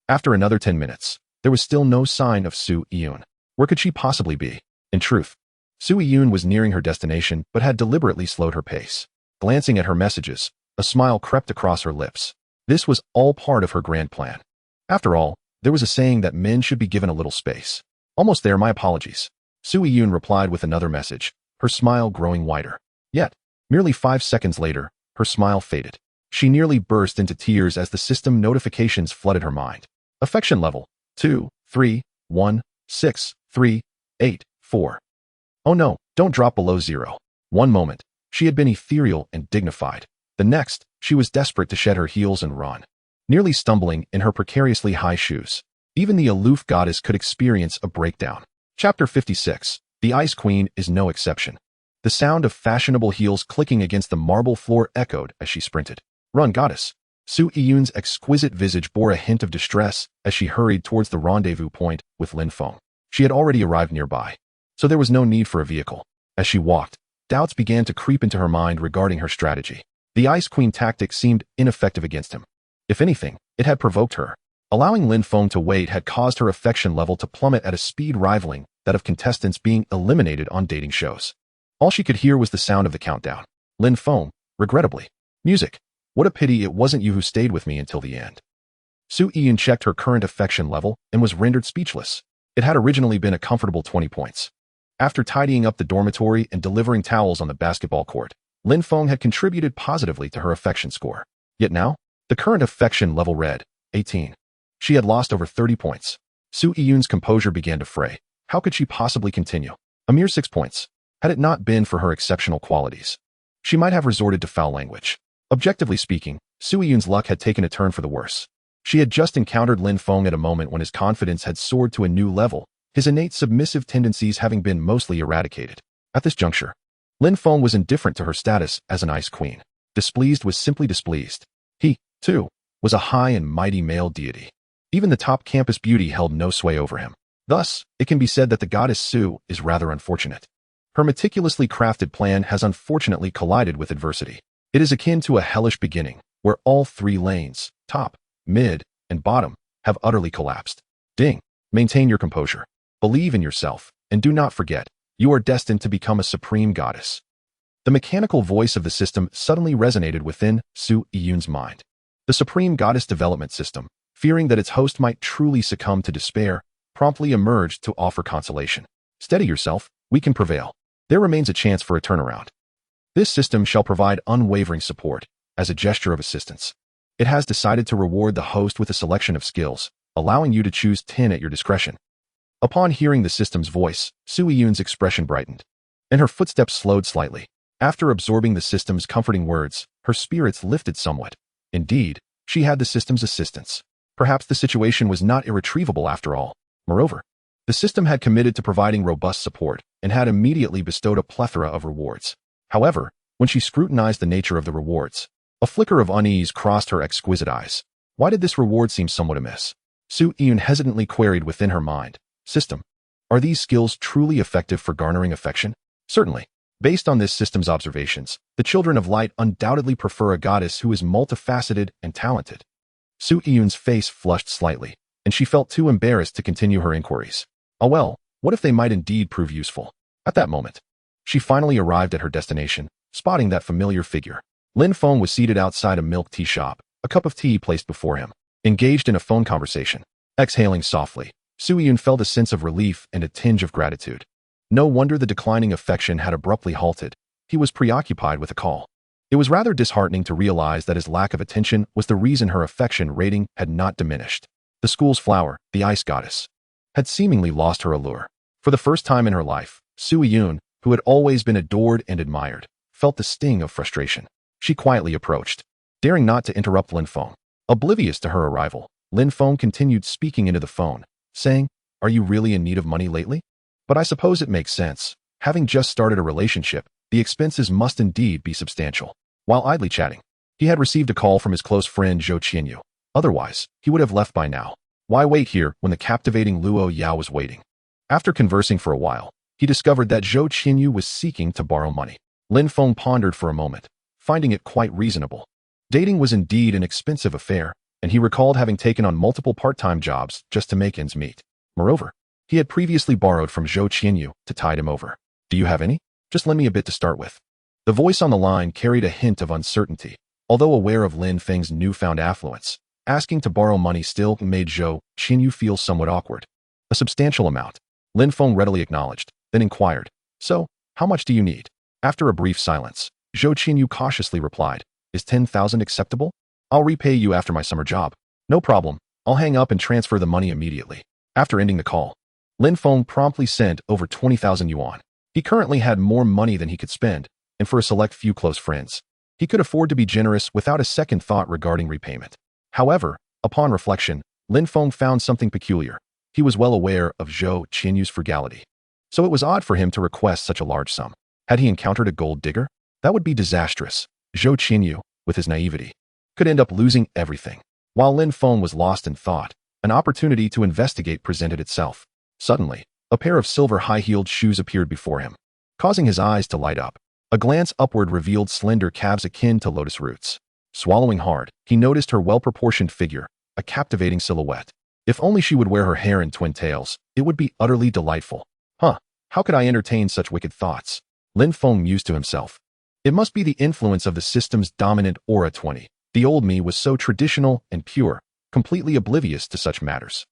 after another 10 minutes, there was still no sign of Suiyun. Where could she possibly be? In truth, Suiyun was nearing her destination but had deliberately slowed her pace. Glancing at her messages, a smile crept across her lips. This was all part of her grand plan. After all, there was a saying that men should be given a little space. Almost there, my apologies. Suiyun replied with another message, her smile growing wider. Yet, merely 5 seconds later, her smile faded. She nearly burst into tears as the system notifications flooded her mind. Affection level, 2, 3, 1, 6, 3, 8, 4. Oh no, don't drop below 0. One moment, she had been ethereal and dignified. The next, she was desperate to shed her heels and run, nearly stumbling in her precariously high shoes. Even the aloof goddess could experience a breakdown. Chapter 56. The Ice Queen is no exception. The sound of fashionable heels clicking against the marble floor echoed as she sprinted. Run, goddess. Suiyun's exquisite visage bore a hint of distress as she hurried towards the rendezvous point with Lin Feng. She had already arrived nearby, so there was no need for a vehicle. As she walked, doubts began to creep into her mind regarding her strategy. The Ice Queen tactic seemed ineffective against him. If anything, it had provoked her. Allowing Lin Feng to wait had caused her affection level to plummet at a speed rivaling that of contestants being eliminated on dating shows. All she could hear was the sound of the countdown. Lin Feng, regrettably. Music. What a pity it wasn't you who stayed with me until the end. Su Yun checked her current affection level and was rendered speechless. It had originally been a comfortable 20 points. After tidying up the dormitory and delivering towels on the basketball court, Lin Feng had contributed positively to her affection score. Yet now, the current affection level read 18. She had lost over 30 points. Su Yun's composure began to fray. How could she possibly continue? A mere 6 points. Had it not been for her exceptional qualities, she might have resorted to foul language. Objectively speaking, Su Yun's luck had taken a turn for the worse. She had just encountered Lin Feng at a moment when his confidence had soared to a new level, his innate submissive tendencies having been mostly eradicated. At this juncture, Lin Feng was indifferent to her status as an ice queen. Displeased was simply displeased. He, too, was a high and mighty male deity. Even the top campus beauty held no sway over him. Thus, it can be said that the goddess Su is rather unfortunate. Her meticulously crafted plan has unfortunately collided with adversity. It is akin to a hellish beginning, where all three lanes, top, mid, and bottom, have utterly collapsed. Ding. Maintain your composure. Believe in yourself, and do not forget, you are destined to become a supreme goddess. The mechanical voice of the system suddenly resonated within Su Yun's mind. The Supreme Goddess Development System, fearing that its host might truly succumb to despair, promptly emerged to offer consolation. Steady yourself, we can prevail. There remains a chance for a turnaround. This system shall provide unwavering support, as a gesture of assistance. It has decided to reward the host with a selection of skills, allowing you to choose 10 at your discretion. Upon hearing the system's voice, Su Yun's expression brightened, and her footsteps slowed slightly. After absorbing the system's comforting words, her spirits lifted somewhat. Indeed, she had the system's assistance. Perhaps the situation was not irretrievable after all. Moreover, the system had committed to providing robust support and had immediately bestowed a plethora of rewards. However, when she scrutinized the nature of the rewards, a flicker of unease crossed her exquisite eyes. Why did this reward seem somewhat amiss? Su Yun hesitantly queried within her mind. System, are these skills truly effective for garnering affection? Certainly. Based on this system's observations, the children of light undoubtedly prefer a goddess who is multifaceted and talented. Su Yun's face flushed slightly, and she felt too embarrassed to continue her inquiries. Oh well, what if they might indeed prove useful? At that moment, she finally arrived at her destination, spotting that familiar figure. Lin Feng was seated outside a milk tea shop, a cup of tea placed before him, engaged in a phone conversation. Exhaling softly, Su Yun felt a sense of relief and a tinge of gratitude. No wonder the declining affection had abruptly halted. He was preoccupied with a call. It was rather disheartening to realize that his lack of attention was the reason her affection rating had not diminished. The school's flower, the ice goddess, had seemingly lost her allure. For the first time in her life, Su Yun, who had always been adored and admired, felt the sting of frustration. She quietly approached, daring not to interrupt Lin Feng. Oblivious to her arrival, Lin Feng continued speaking into the phone, saying, "Are you really in need of money lately? But I suppose it makes sense. Having just started a relationship, the expenses must indeed be substantial." While idly chatting, he had received a call from his close friend Zhou Qianyu. Otherwise, he would have left by now. Why wait here when the captivating Luo Yao was waiting? After conversing for a while, he discovered that Zhou Qianyu was seeking to borrow money. Lin Feng pondered for a moment, finding it quite reasonable. Dating was indeed an expensive affair, and he recalled having taken on multiple part-time jobs just to make ends meet. Moreover, he had previously borrowed from Zhou Qianyu to tide him over. "Do you have any? Just lend me a bit to start with." The voice on the line carried a hint of uncertainty. Although aware of Lin Feng's newfound affluence, asking to borrow money still made Zhou Qianyu feel somewhat awkward. A substantial amount, Lin Feng readily acknowledged, then inquired, "So, how much do you need?" After a brief silence, Zhou Qianyu cautiously replied, "Is 10,000 acceptable? I'll repay you after my summer job." "No problem. I'll hang up and transfer the money immediately." After ending the call, Lin Feng promptly sent over 20,000 yuan. He currently had more money than he could spend, and for a select few close friends, he could afford to be generous without a second thought regarding repayment. However, upon reflection, Lin Feng found something peculiar. He was well aware of Zhou Qianyu's frugality, so it was odd for him to request such a large sum. Had he encountered a gold digger? That would be disastrous. Zhou Qianyu, with his naivety, could end up losing everything. While Lin Feng was lost in thought, an opportunity to investigate presented itself. Suddenly, a pair of silver high-heeled shoes appeared before him, causing his eyes to light up. A glance upward revealed slender calves akin to lotus roots. Swallowing hard, he noticed her well-proportioned figure, a captivating silhouette. If only she would wear her hair in twin tails, it would be utterly delightful. How could I entertain such wicked thoughts? Lin Feng mused to himself. It must be the influence of the system's dominant aura 20. The old me was so traditional and pure, completely oblivious to such matters.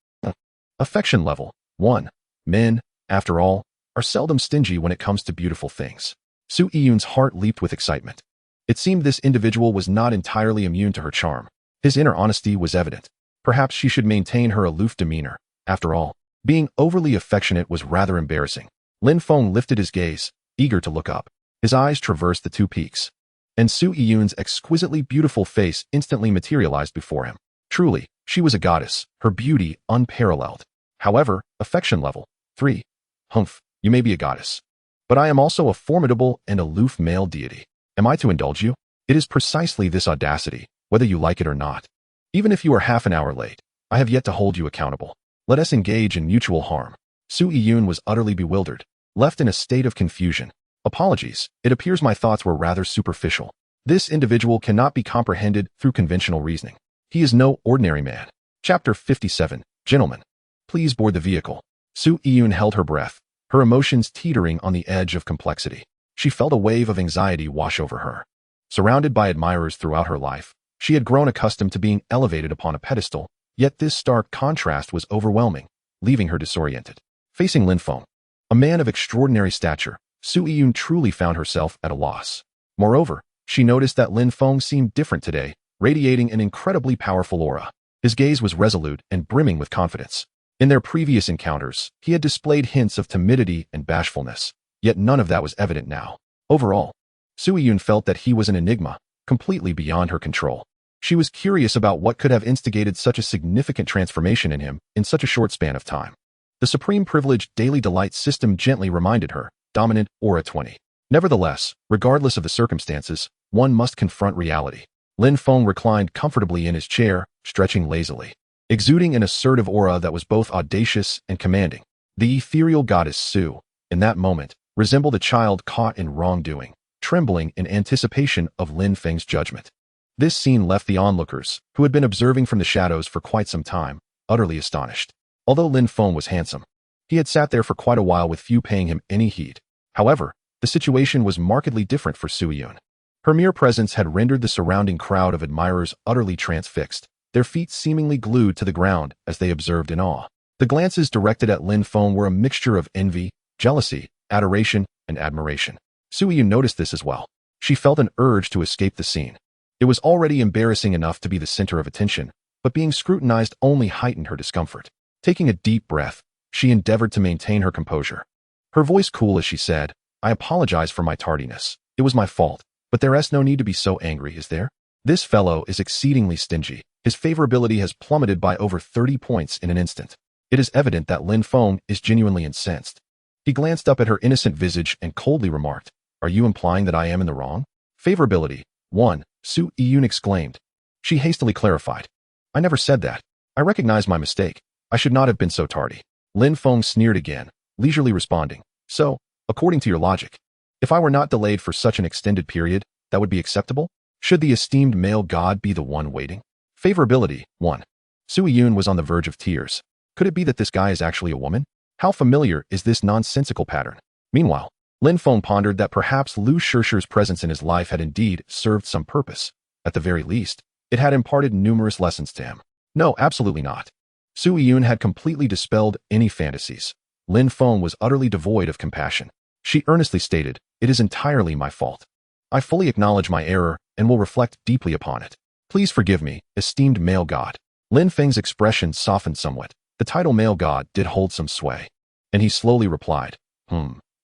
Affection level 1. Men, after all, are seldom stingy when it comes to beautiful things. Su Yun's heart leaped with excitement. It seemed this individual was not entirely immune to her charm. His inner honesty was evident. Perhaps she should maintain her aloof demeanor. After all, being overly affectionate was rather embarrassing. Lin Feng lifted his gaze, eager to look up. His eyes traversed the two peaks, and Su Yun's exquisitely beautiful face instantly materialized before him. Truly, she was a goddess, her beauty unparalleled. However, affection level 3. Humph, you may be a goddess, but I am also a formidable and aloof male deity. Am I to indulge you? It is precisely this audacity, whether you like it or not. Even if you are half an hour late, I have yet to hold you accountable. Let us engage in mutual harm. Su Yun was utterly bewildered, left in a state of confusion. Apologies, it appears my thoughts were rather superficial. This individual cannot be comprehended through conventional reasoning. He is no ordinary man. Chapter 57. Gentlemen, please board the vehicle. Su Yun held her breath, her emotions teetering on the edge of complexity. She felt a wave of anxiety wash over her. Surrounded by admirers throughout her life, she had grown accustomed to being elevated upon a pedestal, yet this stark contrast was overwhelming, leaving her disoriented. Facing Lin Feng, a man of extraordinary stature, Su Yun truly found herself at a loss. Moreover, she noticed that Lin Feng seemed different today, radiating an incredibly powerful aura. His gaze was resolute and brimming with confidence. In their previous encounters, he had displayed hints of timidity and bashfulness, yet none of that was evident now. Overall, Su Yun felt that he was an enigma, completely beyond her control. She was curious about what could have instigated such a significant transformation in him in such a short span of time. The Supreme Privilege Daily Delight system gently reminded her, dominant aura 20. Nevertheless, regardless of the circumstances, one must confront reality. Lin Feng reclined comfortably in his chair, stretching lazily, exuding an assertive aura that was both audacious and commanding. The ethereal goddess Su, in that moment, resembled a child caught in wrongdoing, trembling in anticipation of Lin Feng's judgment. This scene left the onlookers, who had been observing from the shadows for quite some time, utterly astonished. Although Lin Feng was handsome, he had sat there for quite a while with few paying him any heed. However, the situation was markedly different for Su Yun. Her mere presence had rendered the surrounding crowd of admirers utterly transfixed, their feet seemingly glued to the ground as they observed in awe. The glances directed at Lin Feng were a mixture of envy, jealousy, adoration, and admiration. Su Yun noticed this as well. She felt an urge to escape the scene. It was already embarrassing enough to be the center of attention, but being scrutinized only heightened her discomfort. Taking a deep breath, she endeavored to maintain her composure. Her voice cool as she said, I apologize for my tardiness. It was my fault, but there is no need to be so angry, is there? This fellow is exceedingly stingy. His favorability has plummeted by over 30 points in an instant. It is evident that Lin Feng is genuinely incensed. He glanced up at her innocent visage and coldly remarked, Are you implying that I am in the wrong? Favorability 1. Su Yun exclaimed. She hastily clarified. I never said that. I recognize my mistake. I should not have been so tardy. Lin Feng sneered again, leisurely responding. So, according to your logic, if I were not delayed for such an extended period, that would be acceptable? Should the esteemed male god be the one waiting? Favorability 1. Su Yun was on the verge of tears. Could it be that this guy is actually a woman? How familiar is this nonsensical pattern? Meanwhile, Lin Feng pondered that perhaps Lu Shishir's presence in his life had indeed served some purpose. At the very least, it had imparted numerous lessons to him. No, absolutely not. Su Yun had completely dispelled any fantasies. Lin Feng was utterly devoid of compassion. She earnestly stated, It is entirely my fault. I fully acknowledge my error and will reflect deeply upon it. Please forgive me, esteemed male god. Lin Feng's expression softened somewhat. The title male god did hold some sway. And he slowly replied,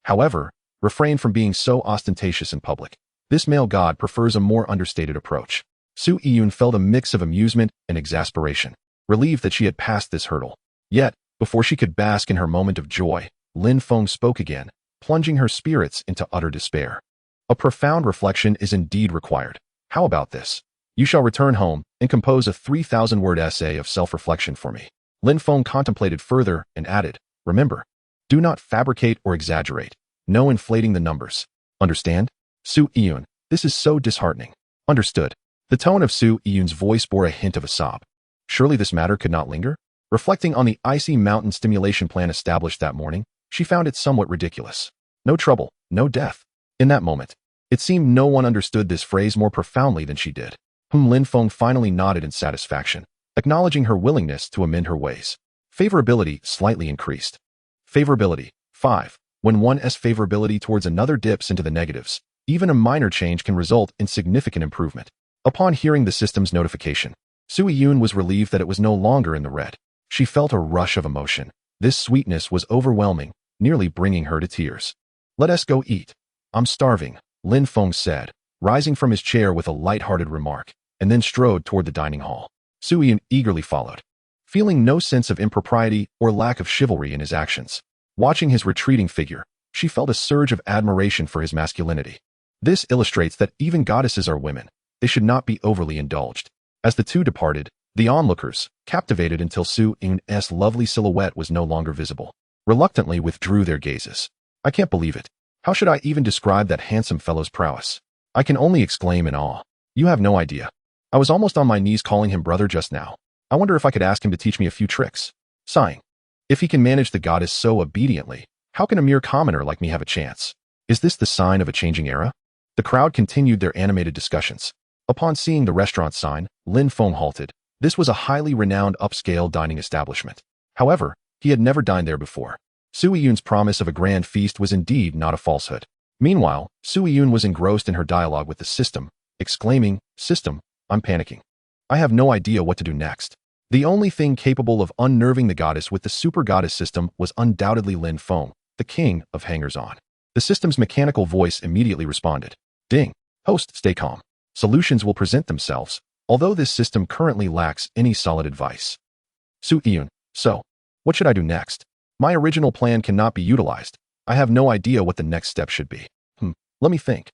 However, refrain from being so ostentatious in public. This male god prefers a more understated approach. Su Yun felt a mix of amusement and exasperation, relieved that she had passed this hurdle. Yet, before she could bask in her moment of joy, Lin Feng spoke again, plunging her spirits into utter despair. A profound reflection is indeed required. How about this? You shall return home and compose a 3,000-word essay of self-reflection for me. Lin Feng contemplated further and added, Remember, do not fabricate or exaggerate. No inflating the numbers. Understand? Su Yun, this is so disheartening. Understood. The tone of Su Yun's voice bore a hint of a sob. Surely this matter could not linger? Reflecting on the icy mountain stimulation plan established that morning, she found it somewhat ridiculous. No trouble, no death. In that moment, it seemed no one understood this phrase more profoundly than she did. Lin Feng finally nodded in satisfaction. acknowledging her willingness to amend her ways. Favorability slightly increased. Favorability 5. When one's favorability towards another dips into the negatives, even a minor change can result in significant improvement. Upon hearing the system's notification, Sui-Yun was relieved that it was no longer in the red. She felt a rush of emotion. This sweetness was overwhelming, nearly bringing her to tears. "Let us go eat. I'm starving," Lin Feng said, rising from his chair with a light-hearted remark, and then strode toward the dining hall. Sui-Yun eagerly followed, feeling no sense of impropriety or lack of chivalry in his actions. Watching his retreating figure, she felt a surge of admiration for his masculinity. This illustrates that even goddesses are women. They should not be overly indulged. As the two departed, the onlookers, captivated until Sui-Yun's lovely silhouette was no longer visible, reluctantly withdrew their gazes. "I can't believe it. How should I even describe that handsome fellow's prowess? I can only exclaim in awe. You have no idea. I was almost on my knees calling him brother just now. I wonder if I could ask him to teach me a few tricks." Sighing. If he can manage the goddess so obediently, how can a mere commoner like me have a chance? Is this the sign of a changing era? The crowd continued their animated discussions. Upon seeing the restaurant sign, Lin Feng halted. This was a highly renowned upscale dining establishment. However, he had never dined there before. Sui-Yun's promise of a grand feast was indeed not a falsehood. Meanwhile, Sui-Yun was engrossed in her dialogue with the system, exclaiming, "System, I'm panicking. I have no idea what to do next." The only thing capable of unnerving the goddess with the super goddess system was undoubtedly Lin Feng, the king of hangers-on. The system's mechanical voice immediately responded. "Ding. Host, stay calm. Solutions will present themselves, although this system currently lacks any solid advice." Sui-Yun, "So, what should I do next? My original plan cannot be utilized. I have no idea what the next step should be. Let me think."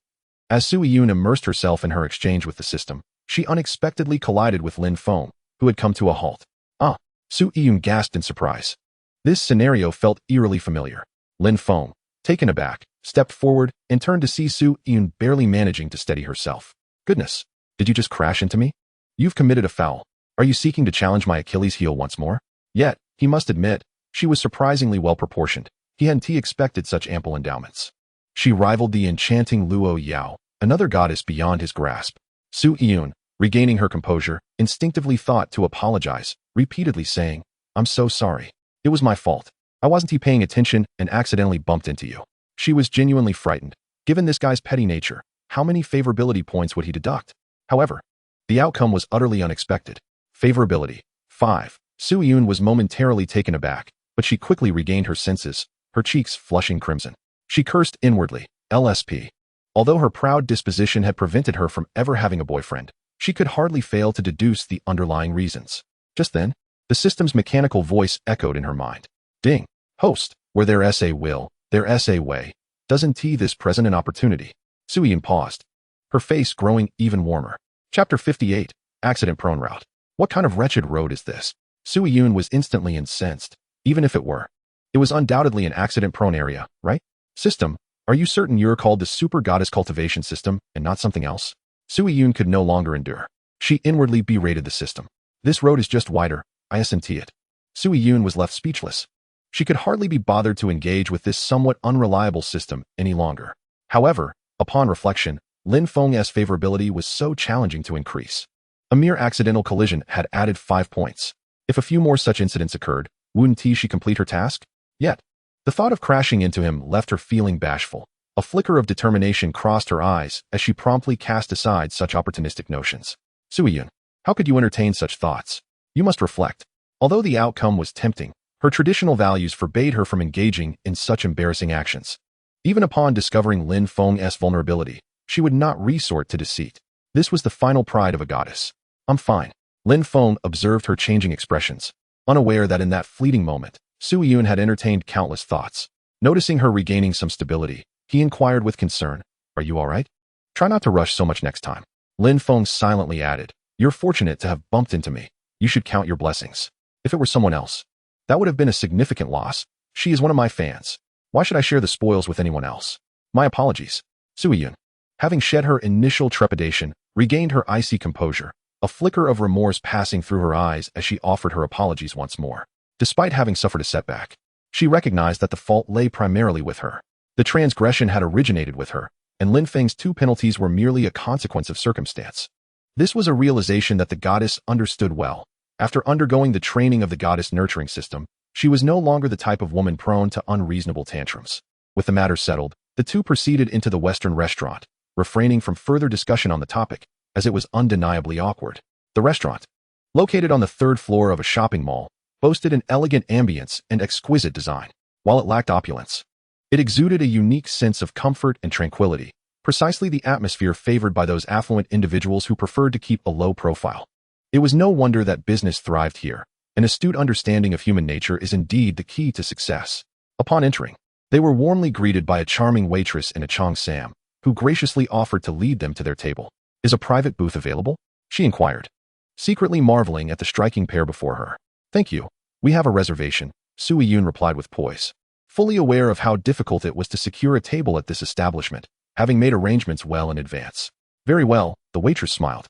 As Sui-Yun immersed herself in her exchange with the system, she unexpectedly collided with Lin Feng, who had come to a halt. "Ah!" Sui-Yun gasped in surprise. This scenario felt eerily familiar. Lin Feng, taken aback, stepped forward and turned to see Sui-Yun barely managing to steady herself. "Goodness, did you just crash into me? You've committed a foul. Are you seeking to challenge my Achilles heel once more?" Yet, he must admit, she was surprisingly well-proportioned. He hadn't expected such ample endowments. She rivaled the enchanting Luo Yao, another goddess beyond his grasp. Sui-Yun, regaining her composure, instinctively thought to apologize, repeatedly saying, "I'm so sorry. It was my fault. I wasn't paying attention and accidentally bumped into you." She was genuinely frightened. Given this guy's petty nature, how many favorability points would he deduct? However, the outcome was utterly unexpected. Favorability 5. Sui-Yun was momentarily taken aback, but she quickly regained her senses, her cheeks flushing crimson. She cursed inwardly, LSP. Although her proud disposition had prevented her from ever having a boyfriend, she could hardly fail to deduce the underlying reasons. Just then, the system's mechanical voice echoed in her mind. "Ding. Host, where there's a will, there's a way. Doesn't this present an opportunity?" Sui-Yun paused, her face growing even warmer. Chapter 58, Accident-Prone Route. What kind of wretched road is this? Sui-Yun was instantly incensed, even if it were. It was undoubtedly an accident-prone area, right? "System, are you certain you're called the Super Goddess Cultivation System and not something else?" Sui-Yun could no longer endure. She inwardly berated the system. "This road is just wider, I isn't it." Sui-Yun was left speechless. She could hardly be bothered to engage with this somewhat unreliable system any longer. However, upon reflection, Lin Feng's favorability was so challenging to increase. A mere accidental collision had added 5 points. If a few more such incidents occurred, wouldn't she complete her task? Yet, the thought of crashing into him left her feeling bashful. A flicker of determination crossed her eyes as she promptly cast aside such opportunistic notions. "Sui-Yun, how could you entertain such thoughts? You must reflect." Although the outcome was tempting, her traditional values forbade her from engaging in such embarrassing actions. Even upon discovering Lin Feng's vulnerability, she would not resort to deceit. This was the final pride of a goddess. "I'm fine." Lin Feng observed her changing expressions, unaware that in that fleeting moment, Sui-Yun had entertained countless thoughts. Noticing her regaining some stability, he inquired with concern, "Are you all right? Try not to rush so much next time." Lin Feng silently added, "You're fortunate to have bumped into me. You should count your blessings. If it were someone else, that would have been a significant loss. She is one of my fans. Why should I share the spoils with anyone else? My apologies." Sui-Yun, having shed her initial trepidation, regained her icy composure, a flicker of remorse passing through her eyes as she offered her apologies once more. Despite having suffered a setback, she recognized that the fault lay primarily with her. The transgression had originated with her, and Lin Feng's 2 penalties were merely a consequence of circumstance. This was a realization that the goddess understood well. After undergoing the training of the goddess nurturing system, she was no longer the type of woman prone to unreasonable tantrums. With the matter settled, the two proceeded into the Western restaurant, refraining from further discussion on the topic, as it was undeniably awkward. The restaurant, located on the third floor of a shopping mall, boasted an elegant ambience and exquisite design. While it lacked opulence, it exuded a unique sense of comfort and tranquility, precisely the atmosphere favored by those affluent individuals who preferred to keep a low profile. It was no wonder that business thrived here. An astute understanding of human nature is indeed the key to success. Upon entering, they were warmly greeted by a charming waitress in a cheongsam, who graciously offered to lead them to their table. "Is a private booth available?" she inquired, secretly marveling at the striking pair before her. "Thank you. We have a reservation," Sui-Yun replied with poise, fully aware of how difficult it was to secure a table at this establishment, having made arrangements well in advance. "Very well," the waitress smiled,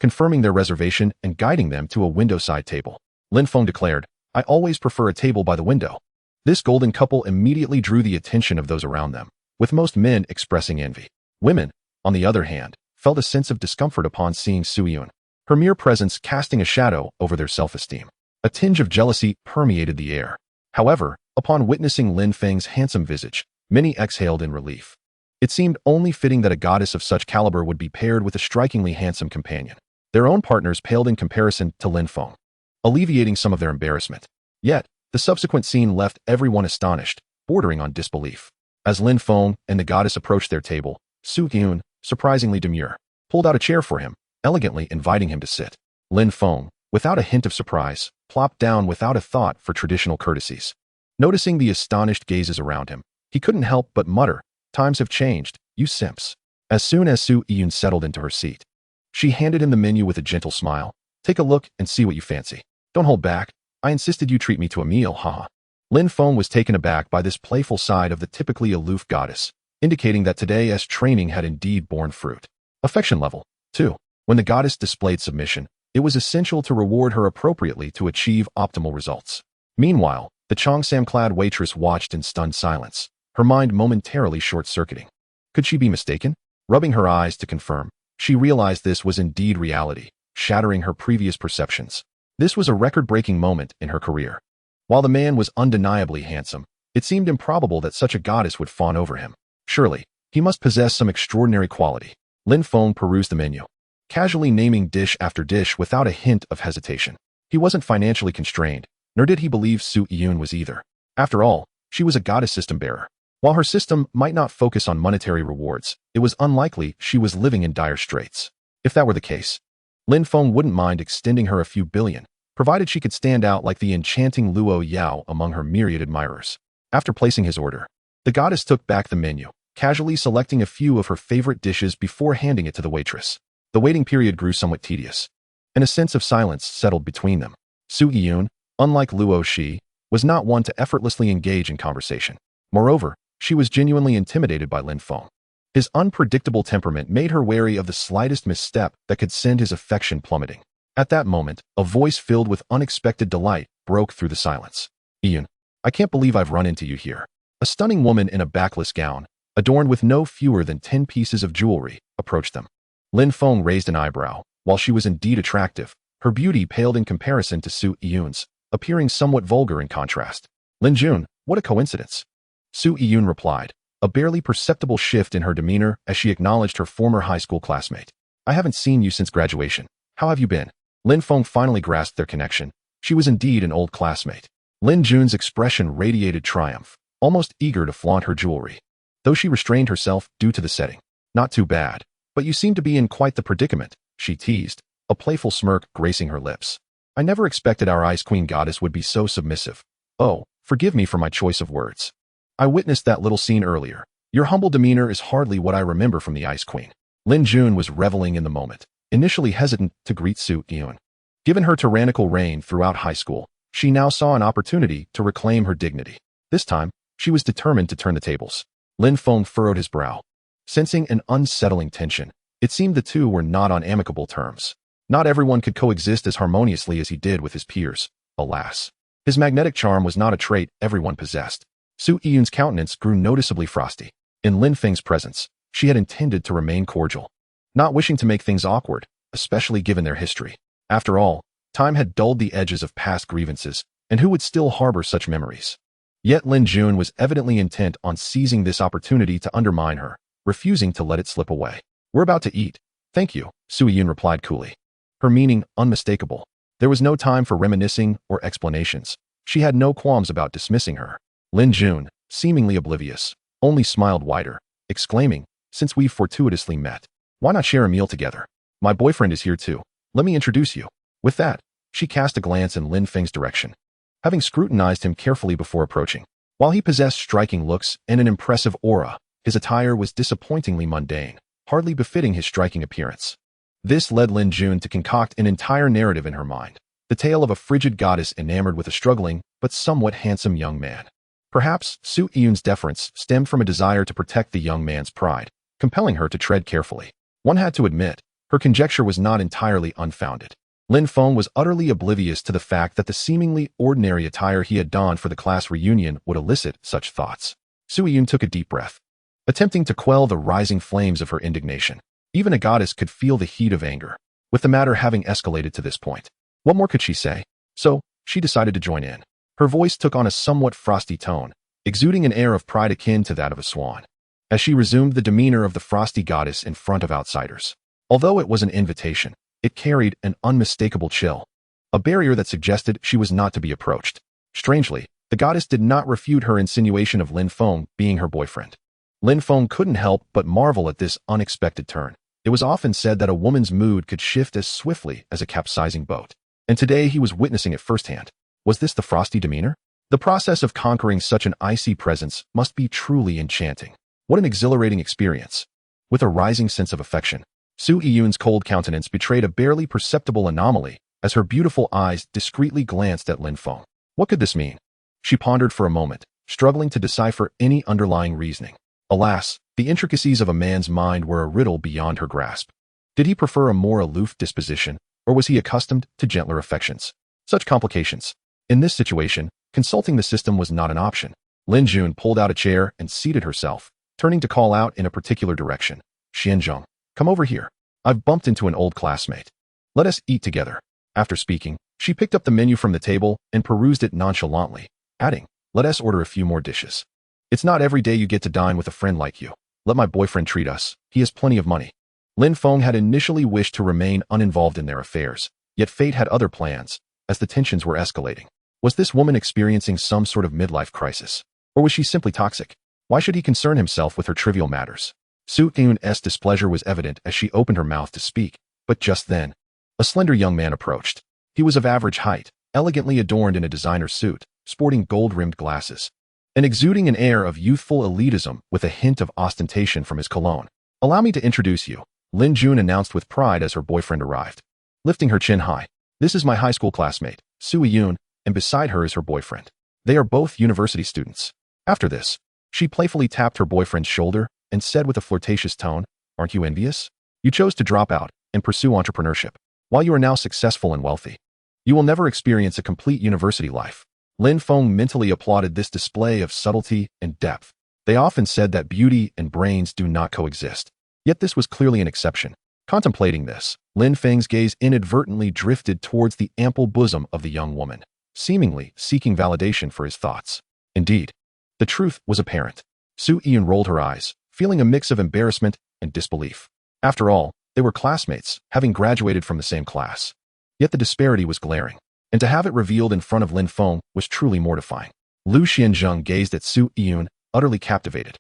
confirming their reservation and guiding them to a window-side table. Lin Feng declared, "I always prefer a table by the window." This golden couple immediately drew the attention of those around them, with most men expressing envy. Women, on the other hand, felt a sense of discomfort upon seeing Sui-Yun, her mere presence casting a shadow over their self-esteem. A tinge of jealousy permeated the air. However, upon witnessing Lin Feng's handsome visage, many exhaled in relief. It seemed only fitting that a goddess of such caliber would be paired with a strikingly handsome companion. Their own partners paled in comparison to Lin Feng, alleviating some of their embarrassment. Yet, the subsequent scene left everyone astonished, bordering on disbelief. As Lin Feng and the goddess approached their table, Sui-Yun, surprisingly demure, pulled out a chair for him, elegantly inviting him to sit. Lin Feng, without a hint of surprise, plopped down without a thought for traditional courtesies. Noticing the astonished gazes around him, he couldn't help but mutter, "Times have changed, you simps." As soon as Sui-Yun settled into her seat, she handed him the menu with a gentle smile. "Take a look and see what you fancy. Don't hold back. I insisted you treat me to a meal, haha." Lin Feng was taken aback by this playful side of the typically aloof goddess, indicating that today's training had indeed borne fruit. Affection level, too. When the goddess displayed submission, it was essential to reward her appropriately to achieve optimal results. Meanwhile, the cheongsam-clad waitress watched in stunned silence, her mind momentarily short-circuiting. Could she be mistaken? Rubbing her eyes to confirm, she realized this was indeed reality, shattering her previous perceptions. This was a record-breaking moment in her career. While the man was undeniably handsome, it seemed improbable that such a goddess would fawn over him. Surely, he must possess some extraordinary quality. Lin Feng perused the menu, casually naming dish after dish without a hint of hesitation. He wasn't financially constrained, nor did he believe Sui-Yun was either. After all, she was a goddess system-bearer. While her system might not focus on monetary rewards, it was unlikely she was living in dire straits. If that were the case, Lin Feng wouldn't mind extending her a few billion, provided she could stand out like the enchanting Luo Yao among her myriad admirers. After placing his order, the goddess took back the menu, casually selecting a few of her favorite dishes before handing it to the waitress. The waiting period grew somewhat tedious, and a sense of silence settled between them. Sui-Yun, unlike Luo Shi, was not one to effortlessly engage in conversation. Moreover, she was genuinely intimidated by Lin Feng. His unpredictable temperament made her wary of the slightest misstep that could send his affection plummeting. At that moment, a voice filled with unexpected delight broke through the silence. "Yun, I can't believe I've run into you here." A stunning woman in a backless gown, adorned with no fewer than 10 pieces of jewelry, approached them. Lin Feng raised an eyebrow. While she was indeed attractive, her beauty paled in comparison to Sui-Yun's, appearing somewhat vulgar in contrast. "Lin Jun, what a coincidence." Sui-Yun replied, a barely perceptible shift in her demeanor as she acknowledged her former high school classmate. "I haven't seen you since graduation. How have you been?" Lin Feng finally grasped their connection. She was indeed an old classmate. Lin Jun's expression radiated triumph, almost eager to flaunt her jewelry, though she restrained herself due to the setting. "Not too bad, but you seem to be in quite the predicament," she teased, a playful smirk gracing her lips. "I never expected our Ice Queen goddess would be so submissive. Oh, forgive me for my choice of words. I witnessed that little scene earlier. Your humble demeanor is hardly what I remember from the Ice Queen." Lin Jun was reveling in the moment, initially hesitant to greet Sui-Yun. Given her tyrannical reign throughout high school, she now saw an opportunity to reclaim her dignity. This time, she was determined to turn the tables. Lin Feng furrowed his brow, sensing an unsettling tension. It seemed the two were not on amicable terms. Not everyone could coexist as harmoniously as he did with his peers, alas. His magnetic charm was not a trait everyone possessed. Sui-Yun's countenance grew noticeably frosty. In Lin Feng's presence, she had intended to remain cordial, not wishing to make things awkward, especially given their history. After all, Time had dulled the edges of past grievances, and who would still harbor such memories? Yet Lin Jun was evidently intent on seizing this opportunity to undermine her, refusing to let it slip away. "We're about to eat." "Thank you," Sui-Yun replied coolly. Her meaning unmistakable. There was no time for reminiscing or explanations. She had no qualms about dismissing her. Lin Jun, seemingly oblivious, only smiled wider, exclaiming, "Since we've fortuitously met, why not share a meal together? My boyfriend is here too. Let me introduce you." With that, she cast a glance in Lin Feng's direction, having scrutinized him carefully before approaching. While he possessed striking looks and an impressive aura, his attire was disappointingly mundane, hardly befitting his striking appearance. This led Lin Jun to concoct an entire narrative in her mind, the tale of a frigid goddess enamored with a struggling but somewhat handsome young man. Perhaps Sui-Yun's deference stemmed from a desire to protect the young man's pride, compelling her to tread carefully. One had to admit, her conjecture was not entirely unfounded. Lin Feng was utterly oblivious to the fact that the seemingly ordinary attire he had donned for the class reunion would elicit such thoughts. Sui-Yun took a deep breath, attempting to quell the rising flames of her indignation. Even a goddess could feel the heat of anger, with the matter having escalated to this point. What more could she say? So, she decided to join in. Her voice took on a somewhat frosty tone, exuding an air of pride akin to that of a swan, as she resumed the demeanor of the frosty goddess in front of outsiders. Although it was an invitation, it carried an unmistakable chill, a barrier that suggested she was not to be approached. Strangely, the goddess did not refute her insinuation of Lin Feng being her boyfriend. Lin Feng couldn't help but marvel at this unexpected turn. It was often said that a woman's mood could shift as swiftly as a capsizing boat, and today he was witnessing it firsthand. Was this the frosty demeanor? The process of conquering such an icy presence must be truly enchanting. What an exhilarating experience. With a rising sense of affection, Sui-Yun's cold countenance betrayed a barely perceptible anomaly as her beautiful eyes discreetly glanced at Lin Feng. What could this mean? She pondered for a moment, struggling to decipher any underlying reasoning. Alas, the intricacies of a man's mind were a riddle beyond her grasp. Did he prefer a more aloof disposition, or was he accustomed to gentler affections? Such complications. In this situation, consulting the system was not an option. Lin Jun pulled out a chair and seated herself, turning to call out in a particular direction. "Xianzhong, come over here. I've bumped into an old classmate. Let us eat together." After speaking, she picked up the menu from the table and perused it nonchalantly, adding, "Let us order a few more dishes. It's not every day you get to dine with a friend like you. Let my boyfriend treat us. He has plenty of money." Lin Feng had initially wished to remain uninvolved in their affairs, yet fate had other plans, as the tensions were escalating. Was this woman experiencing some sort of midlife crisis? Or was she simply toxic? Why should he concern himself with her trivial matters? Sui-Yun's displeasure was evident as she opened her mouth to speak, but just then, a slender young man approached. He was of average height, elegantly adorned in a designer suit, sporting gold-rimmed glasses, and exuding an air of youthful elitism with a hint of ostentation from his cologne. "Allow me to introduce you," Lin Jun announced with pride as her boyfriend arrived, lifting her chin high. "This is my high school classmate, Sui-Yun, and beside her is her boyfriend. They are both university students." After this, she playfully tapped her boyfriend's shoulder and said with a flirtatious tone, "Aren't you envious? You chose to drop out and pursue entrepreneurship, while you are now successful and wealthy. You will never experience a complete university life." Lin Feng mentally applauded this display of subtlety and depth. They often said that beauty and brains do not coexist. Yet this was clearly an exception. Contemplating this, Lin Feng's gaze inadvertently drifted towards the ample bosom of the young woman, seemingly seeking validation for his thoughts. Indeed, the truth was apparent. Sui-Yun rolled her eyes, feeling a mix of embarrassment and disbelief. After all, they were classmates, having graduated from the same class. Yet the disparity was glaring, and to have it revealed in front of Lin Feng was truly mortifying. Lu Xianzheng gazed at Sui-Yun, utterly captivated,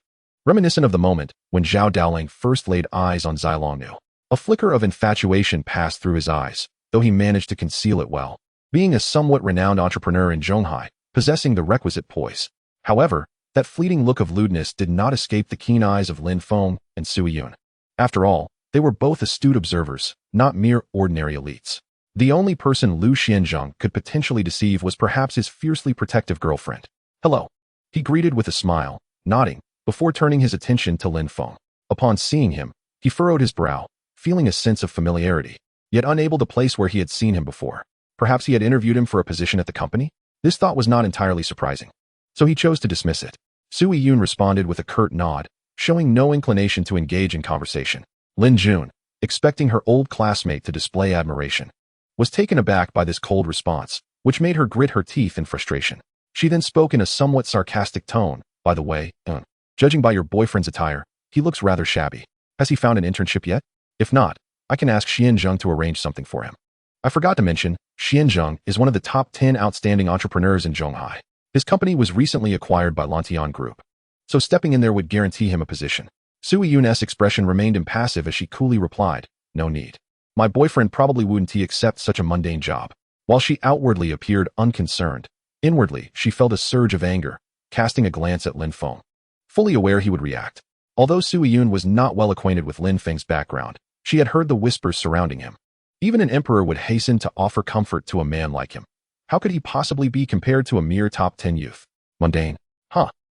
reminiscent of the moment when Zhao Daoling first laid eyes on Zai Longnu. A flicker of infatuation passed through his eyes, though he managed to conceal it well, being a somewhat renowned entrepreneur in Zhonghai, possessing the requisite poise. However, that fleeting look of lewdness did not escape the keen eyes of Lin Feng and Sui-Yun. After all, they were both astute observers, not mere ordinary elites. The only person Lu Xianzheng could potentially deceive was perhaps his fiercely protective girlfriend. "Hello," he greeted with a smile, nodding, before turning his attention to Lin Feng. Upon seeing him, he furrowed his brow, feeling a sense of familiarity, yet unable to place where he had seen him before. Perhaps he had interviewed him for a position at the company? This thought was not entirely surprising, so he chose to dismiss it. Sui-Yun responded with a curt nod, showing no inclination to engage in conversation. Lin Jun, expecting her old classmate to display admiration, was taken aback by this cold response, which made her grit her teeth in frustration. She then spoke in a somewhat sarcastic tone. By the way, judging by your boyfriend's attire, he looks rather shabby. Has he found an internship yet? If not, I can ask Xianzheng to arrange something for him. I forgot to mention, Xianzheng is one of the top 10 outstanding entrepreneurs in Zhonghai. His company was recently acquired by Lantian Group, so stepping in there would guarantee him a position. Sui Yun's expression remained impassive as she coolly replied, no need. My boyfriend probably wouldn't accept such a mundane job. While she outwardly appeared unconcerned, inwardly she felt a surge of anger, casting a glance at Lin Feng, fully aware he would react. Although Sui Yun was not well acquainted with Lin Feng's background, she had heard the whispers surrounding him. Even an emperor would hasten to offer comfort to a man like him. How could he possibly be compared to a mere top 10 youth? Mundane.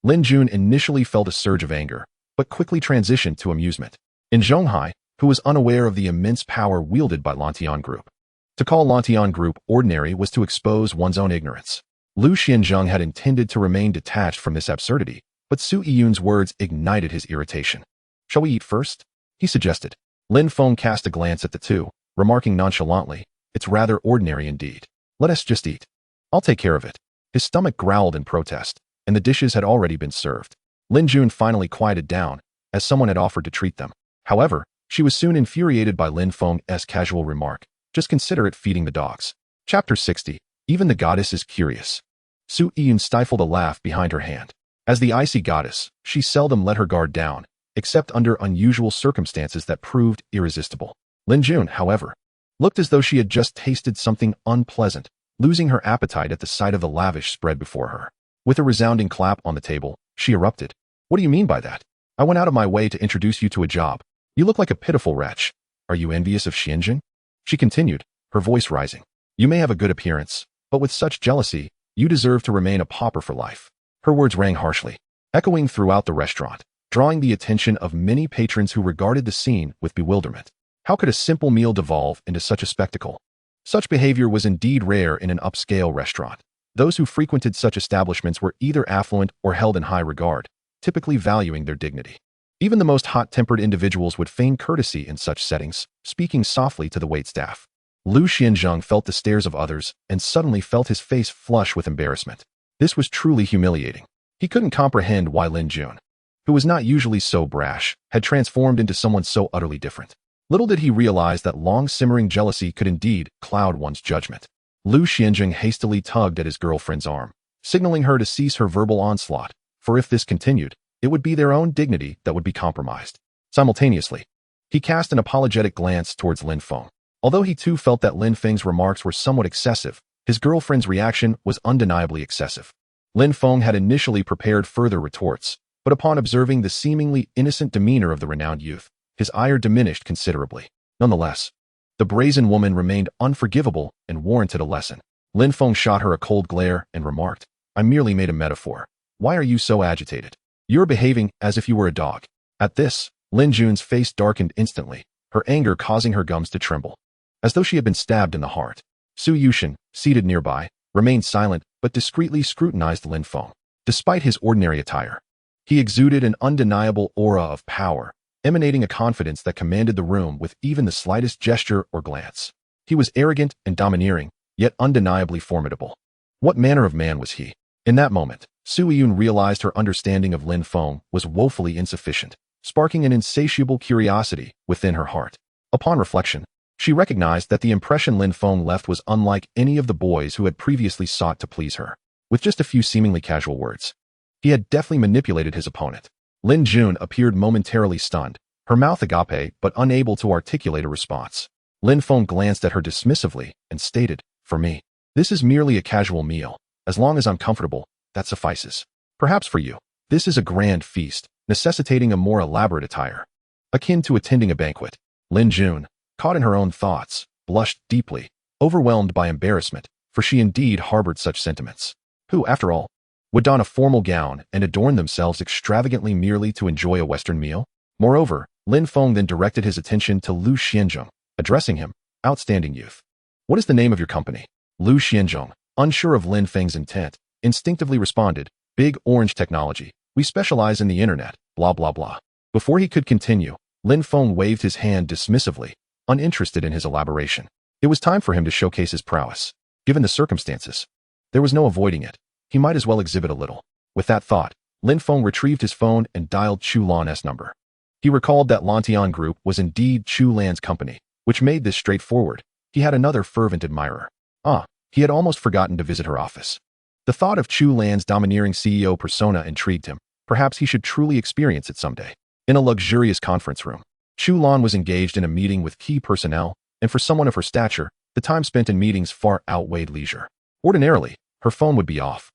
Lin Jun initially felt a surge of anger, but quickly transitioned to amusement. In Zhonghai, who was unaware of the immense power wielded by Lantian Group. To call Lantian Group ordinary was to expose one's own ignorance. Lu Xianzheng had intended to remain detached from this absurdity, but Sui Yun's words ignited his irritation. Shall we eat first? He suggested. Lin Feng cast a glance at the two, remarking nonchalantly, it's rather ordinary indeed. Let us just eat. I'll take care of it. His stomach growled in protest, and the dishes had already been served. Lin Jun finally quieted down, as someone had offered to treat them. However, she was soon infuriated by Lin Feng's casual remark, just consider it feeding the dogs. Chapter 60. Even the goddess is curious. Sui Yun stifled a laugh behind her hand. As the icy goddess, she seldom let her guard down, except under unusual circumstances that proved irresistible. Lin Jun, however, looked as though she had just tasted something unpleasant, losing her appetite at the sight of the lavish spread before her. With a resounding clap on the table, she erupted. What do you mean by that? I went out of my way to introduce you to a job. You look like a pitiful wretch. Are you envious of Xianzheng? She continued, her voice rising. You may have a good appearance, but with such jealousy, you deserve to remain a pauper for life. Her words rang harshly, echoing throughout the restaurant, drawing the attention of many patrons who regarded the scene with bewilderment. How could a simple meal devolve into such a spectacle? Such behavior was indeed rare in an upscale restaurant. Those who frequented such establishments were either affluent or held in high regard, typically valuing their dignity. Even the most hot-tempered individuals would feign courtesy in such settings, speaking softly to the waitstaff. Lu Xianzheng felt the stares of others and suddenly felt his face flush with embarrassment. This was truly humiliating. He couldn't comprehend why Lin Jun, who was not usually so brash, had transformed into someone so utterly different. Little did he realize that long-simmering jealousy could indeed cloud one's judgment. Lu Xianzheng hastily tugged at his girlfriend's arm, signaling her to cease her verbal onslaught, for if this continued, it would be their own dignity that would be compromised. Simultaneously, he cast an apologetic glance towards Lin Feng. Although he too felt that Lin Feng's remarks were somewhat excessive, his girlfriend's reaction was undeniably excessive. Lin Feng had initially prepared further retorts, but upon observing the seemingly innocent demeanor of the renowned youth, his ire diminished considerably. Nonetheless, the brazen woman remained unforgivable and warranted a lesson. Lin Feng shot her a cold glare and remarked, I merely made a metaphor. Why are you so agitated? You're behaving as if you were a dog. At this, Lin Jun's face darkened instantly, her anger causing her gums to tremble, as though she had been stabbed in the heart. Su Yushin, seated nearby, remained silent but discreetly scrutinized Lin Feng. Despite his ordinary attire, he exuded an undeniable aura of power, emanating a confidence that commanded the room with even the slightest gesture or glance. He was arrogant and domineering, yet undeniably formidable. What manner of man was he? In that moment, Sui Yun realized her understanding of Lin Feng was woefully insufficient, sparking an insatiable curiosity within her heart. Upon reflection, she recognized that the impression Lin Feng left was unlike any of the boys who had previously sought to please her. With just a few seemingly casual words, he had deftly manipulated his opponent. Lin Jun appeared momentarily stunned, her mouth agape but unable to articulate a response. Lin Feng glanced at her dismissively and stated, For me, this is merely a casual meal. As long as I'm comfortable, that suffices. Perhaps for you, this is a grand feast, necessitating a more elaborate attire, akin to attending a banquet. Lin Jun, caught in her own thoughts, blushed deeply, overwhelmed by embarrassment, for she indeed harbored such sentiments. Who, after all, would don a formal gown and adorn themselves extravagantly merely to enjoy a Western meal? Moreover, Lin Feng then directed his attention to Lu Xianzheng, addressing him, outstanding youth. What is the name of your company? Lu Xianzheng, unsure of Lin Feng's intent, instinctively responded, Big Orange Technology. We specialize in the internet, blah blah blah. Before he could continue, Lin Feng waved his hand dismissively, uninterested in his elaboration. It was time for him to showcase his prowess. Given the circumstances, there was no avoiding it. He might as well exhibit a little. With that thought, Lin Feng retrieved his phone and dialed Chu Lan's number. He recalled that Lantian Group was indeed Chu Lan's company, which made this straightforward. He had another fervent admirer. He had almost forgotten to visit her office. The thought of Chu Lan's domineering CEO persona intrigued him. Perhaps he should truly experience it someday. In a luxurious conference room, Chu Lan was engaged in a meeting with key personnel, and for someone of her stature, the time spent in meetings far outweighed leisure. Ordinarily, her phone would be off.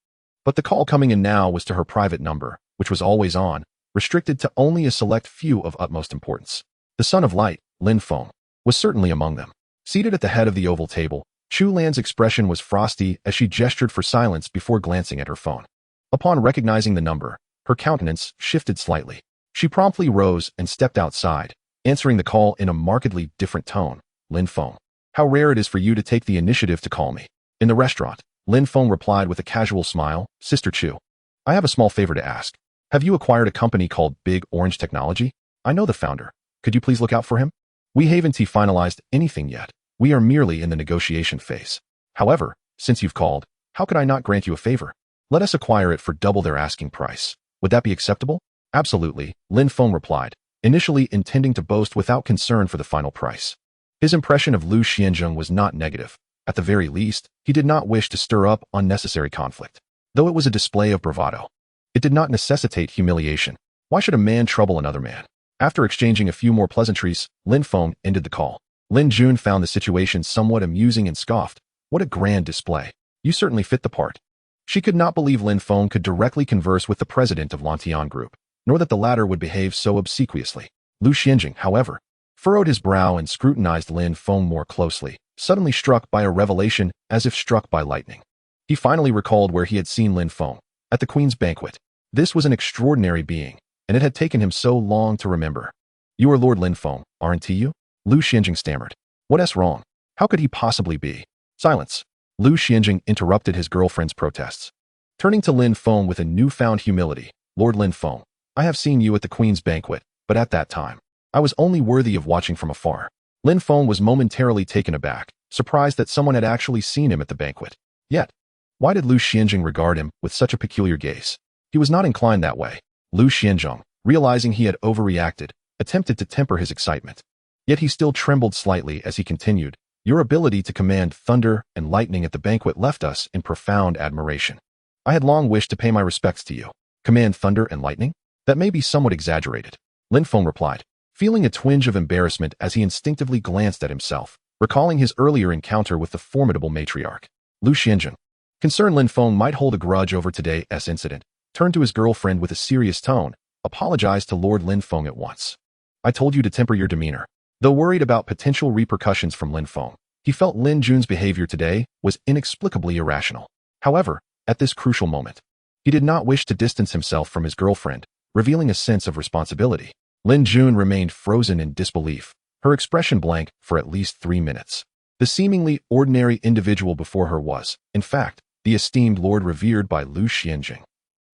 But the call coming in now was to her private number, which was always on, restricted to only a select few of utmost importance. The son of light, Lin Feng, was certainly among them. Seated at the head of the oval table, Chu Lan's expression was frosty as she gestured for silence before glancing at her phone. Upon recognizing the number, her countenance shifted slightly. She promptly rose and stepped outside, answering the call in a markedly different tone. Lin Feng, how rare it is for you to take the initiative to call me. In the restaurant, Lin Feng replied with a casual smile, Sister Chu, I have a small favor to ask. Have you acquired a company called Big Orange Technology? I know the founder. Could you please look out for him? We haven't finalized anything yet. We are merely in the negotiation phase. However, since you've called, how could I not grant you a favor? Let us acquire it for double their asking price. Would that be acceptable? Absolutely, Lin Feng replied, initially intending to boast without concern for the final price. His impression of Lu Xianzheng was not negative. At the very least, he did not wish to stir up unnecessary conflict. Though it was a display of bravado, it did not necessitate humiliation. Why should a man trouble another man? After exchanging a few more pleasantries, Lin Feng ended the call. Lin Jun found the situation somewhat amusing and scoffed. What a grand display. You certainly fit the part. She could not believe Lin Feng could directly converse with the president of Lantian Group, nor that the latter would behave so obsequiously. Lu Xianzheng, however, furrowed his brow and scrutinized Lin Feng more closely, suddenly struck by a revelation as if struck by lightning. He finally recalled where he had seen Lin Feng, at the Queen's banquet. This was an extraordinary being, and it had taken him so long to remember. You are Lord Lin Feng, aren't you? Lu Xianzheng stammered. What's wrong? How could he possibly be? Silence. Lu Xianzheng interrupted his girlfriend's protests. Turning to Lin Feng with a newfound humility, Lord Lin Feng, I have seen you at the Queen's banquet, but at that time, I was only worthy of watching from afar. Lin Feng was momentarily taken aback, surprised that someone had actually seen him at the banquet. Yet, why did Lu Xianzheng regard him with such a peculiar gaze? He was not inclined that way. Lu Xianzheng, realizing he had overreacted, attempted to temper his excitement. Yet he still trembled slightly as he continued, Your ability to command thunder and lightning at the banquet left us in profound admiration. I had long wished to pay my respects to you. Command thunder and lightning? That may be somewhat exaggerated. Lin Feng replied, feeling a twinge of embarrassment as he instinctively glanced at himself, recalling his earlier encounter with the formidable matriarch. Lu Xianzheng, concerned Lin Feng might hold a grudge over today's incident, turned to his girlfriend with a serious tone, apologized to Lord Lin Feng at once. I told you to temper your demeanor. Though worried about potential repercussions from Lin Feng, he felt Lin Jun's behavior today was inexplicably irrational. However, at this crucial moment, he did not wish to distance himself from his girlfriend, revealing a sense of responsibility. Lin Jun remained frozen in disbelief, her expression blank for at least 3 minutes. The seemingly ordinary individual before her was, in fact, the esteemed lord revered by Lu Xianzheng.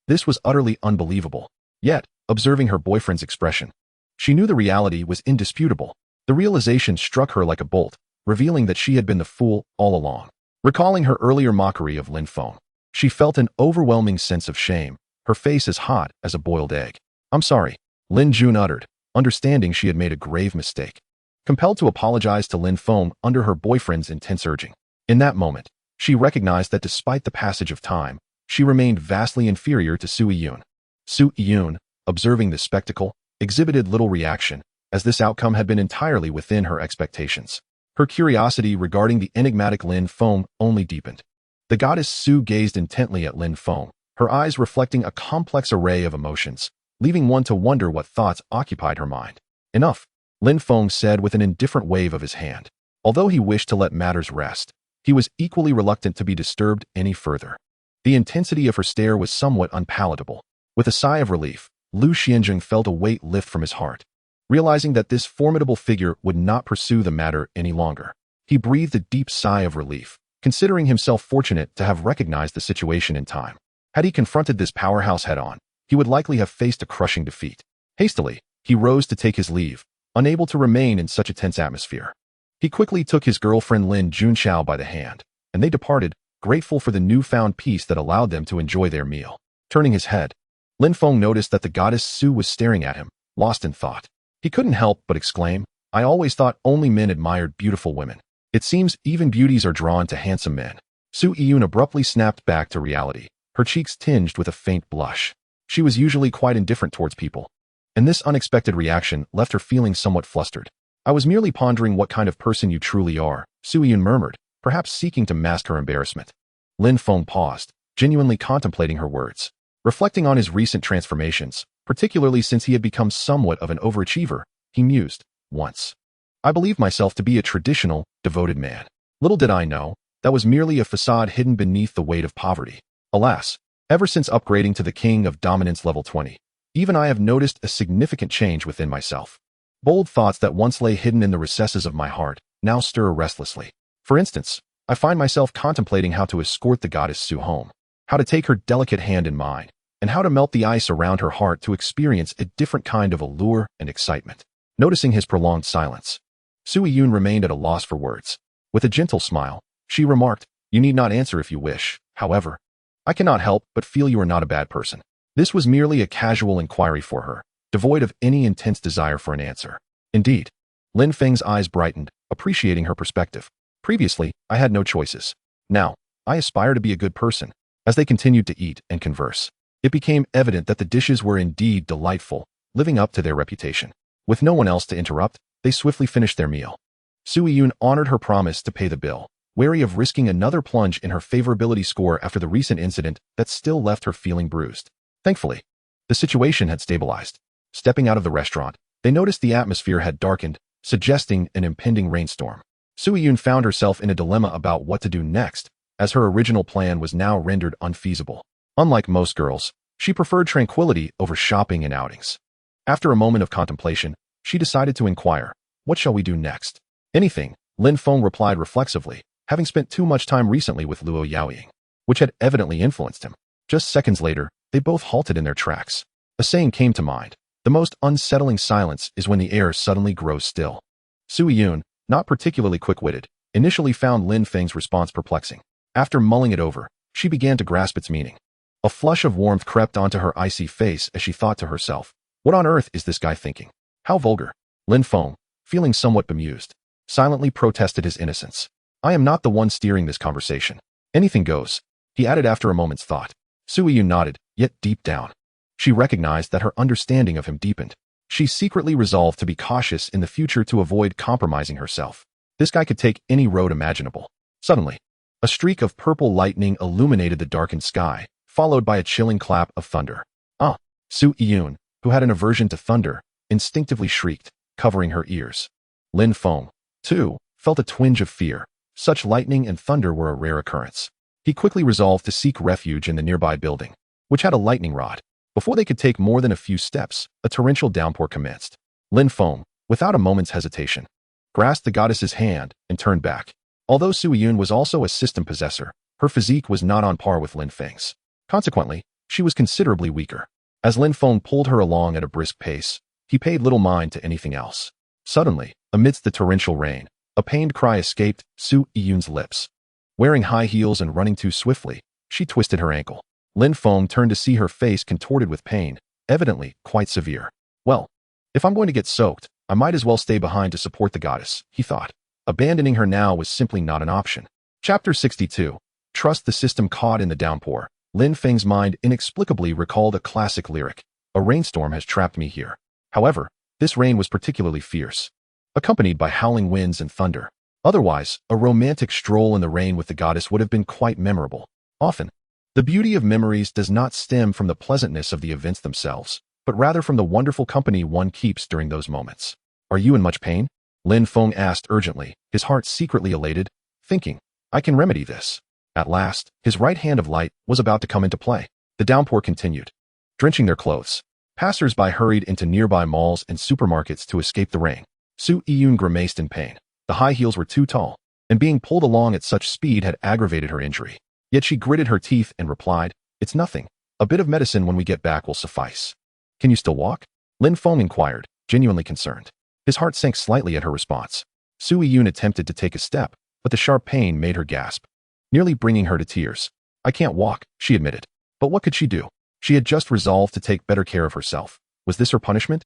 This was utterly unbelievable. Yet, observing her boyfriend's expression, she knew the reality was indisputable. The realization struck her like a bolt, revealing that she had been the fool all along. Recalling her earlier mockery of Lin Feng, she felt an overwhelming sense of shame, her face as hot as a boiled egg. I'm sorry, Lin Jun uttered, understanding she had made a grave mistake. Compelled to apologize to Lin Feng under her boyfriend's intense urging. In that moment, she recognized that despite the passage of time, she remained vastly inferior to Su Yun. Su Yun, observing this spectacle, exhibited little reaction, as this outcome had been entirely within her expectations. Her curiosity regarding the enigmatic Lin Feng only deepened. The goddess Su gazed intently at Lin Feng, her eyes reflecting a complex array of emotions, leaving one to wonder what thoughts occupied her mind. Enough, Lin Feng said with an indifferent wave of his hand. Although he wished to let matters rest, he was equally reluctant to be disturbed any further. The intensity of her stare was somewhat unpalatable. With a sigh of relief, Lu Xianzheng felt a weight lift from his heart. Realizing that this formidable figure would not pursue the matter any longer, he breathed a deep sigh of relief, considering himself fortunate to have recognized the situation in time. Had he confronted this powerhouse head-on, he would likely have faced a crushing defeat. Hastily, he rose to take his leave, unable to remain in such a tense atmosphere. He quickly took his girlfriend Lin Junxiao by the hand, and they departed, grateful for the newfound peace that allowed them to enjoy their meal. Turning his head, Lin Feng noticed that the goddess Su was staring at him, lost in thought. He couldn't help but exclaim, "I always thought only men admired beautiful women. It seems even beauties are drawn to handsome men." Su Yun abruptly snapped back to reality, her cheeks tinged with a faint blush. She was usually quite indifferent towards people, and this unexpected reaction left her feeling somewhat flustered. "I was merely pondering what kind of person you truly are," Su Yun murmured, perhaps seeking to mask her embarrassment. Lin Feng paused, genuinely contemplating her words. Reflecting on his recent transformations, particularly since he had become somewhat of an overachiever, he mused, "Once I believed myself to be a traditional, devoted man. Little did I know, that was merely a facade hidden beneath the weight of poverty. Alas, ever since upgrading to the King of Dominance level 20, even I have noticed a significant change within myself. Bold thoughts that once lay hidden in the recesses of my heart now stir restlessly. For instance, I find myself contemplating how to escort the goddess Su home, how to take her delicate hand in mine, and how to melt the ice around her heart to experience a different kind of allure and excitement." Noticing his prolonged silence, Su Yun remained at a loss for words. With a gentle smile, she remarked, "You need not answer if you wish. However, I cannot help but feel you are not a bad person." This was merely a casual inquiry for her, devoid of any intense desire for an answer. Indeed, Lin Feng's eyes brightened, appreciating her perspective. "Previously, I had no choices. Now, I aspire to be a good person." As they continued to eat and converse, it became evident that the dishes were indeed delightful, living up to their reputation. With no one else to interrupt, they swiftly finished their meal. Su Yun honored her promise to pay the bill, wary of risking another plunge in her favorability score after the recent incident that still left her feeling bruised. Thankfully, the situation had stabilized. Stepping out of the restaurant, they noticed the atmosphere had darkened, suggesting an impending rainstorm. Su Yun found herself in a dilemma about what to do next, as her original plan was now rendered unfeasible. Unlike most girls, she preferred tranquility over shopping and outings. After a moment of contemplation, she decided to inquire, "What shall we do next?" "Anything," Lin Feng replied reflexively, having spent too much time recently with Luo Yaoying, which had evidently influenced him. Just seconds later, they both halted in their tracks. A saying came to mind: "The most unsettling silence is when the air suddenly grows still." Su Yun, not particularly quick-witted, initially found Lin Feng's response perplexing. After mulling it over, she began to grasp its meaning. A flush of warmth crept onto her icy face as she thought to herself, "What on earth is this guy thinking? How vulgar." Lin Feng, feeling somewhat bemused, silently protested his innocence. "I am not the one steering this conversation. Anything goes," he added after a moment's thought. Su Yun nodded, yet deep down, she recognized that her understanding of him deepened. She secretly resolved to be cautious in the future to avoid compromising herself. This guy could take any road imaginable. Suddenly, a streak of purple lightning illuminated the darkened sky, followed by a chilling clap of thunder. "Ah!" Su Yun, who had an aversion to thunder, instinctively shrieked, covering her ears. Lin Feng, too, felt a twinge of fear. Such lightning and thunder were a rare occurrence. He quickly resolved to seek refuge in the nearby building, which had a lightning rod. Before they could take more than a few steps, a torrential downpour commenced. Lin Feng, without a moment's hesitation, grasped the goddess's hand and turned back. Although Su Yun was also a system possessor, her physique was not on par with Lin Feng's. Consequently, she was considerably weaker. As Lin Feng pulled her along at a brisk pace, he paid little mind to anything else. Suddenly, amidst the torrential rain, a pained cry escaped Su Yun's lips. Wearing high heels and running too swiftly, she twisted her ankle. Lin Feng turned to see her face contorted with pain, evidently quite severe. "Well, if I'm going to get soaked, I might as well stay behind to support the goddess," he thought. Abandoning her now was simply not an option. Chapter 62. Trust the system. Caught in the downpour, Lin Feng's mind inexplicably recalled a classic lyric: "A rainstorm has trapped me here." However, this rain was particularly fierce, accompanied by howling winds and thunder. Otherwise, a romantic stroll in the rain with the goddess would have been quite memorable. Often, the beauty of memories does not stem from the pleasantness of the events themselves, but rather from the wonderful company one keeps during those moments. "Are you in much pain?" Lin Feng asked urgently, his heart secretly elated, thinking, "I can remedy this." At last, his right hand of light was about to come into play. The downpour continued, drenching their clothes. Passers-by hurried into nearby malls and supermarkets to escape the rain. Su Yun grimaced in pain. The high heels were too tall, and being pulled along at such speed had aggravated her injury. Yet she gritted her teeth and replied, "It's nothing. A bit of medicine when we get back will suffice." "Can you still walk?" Lin Feng inquired, genuinely concerned. His heart sank slightly at her response. Su Yun attempted to take a step, but the sharp pain made her gasp, nearly bringing her to tears. I can't walk, she admitted. But what could she do? She had just resolved to take better care of herself. Was this her punishment?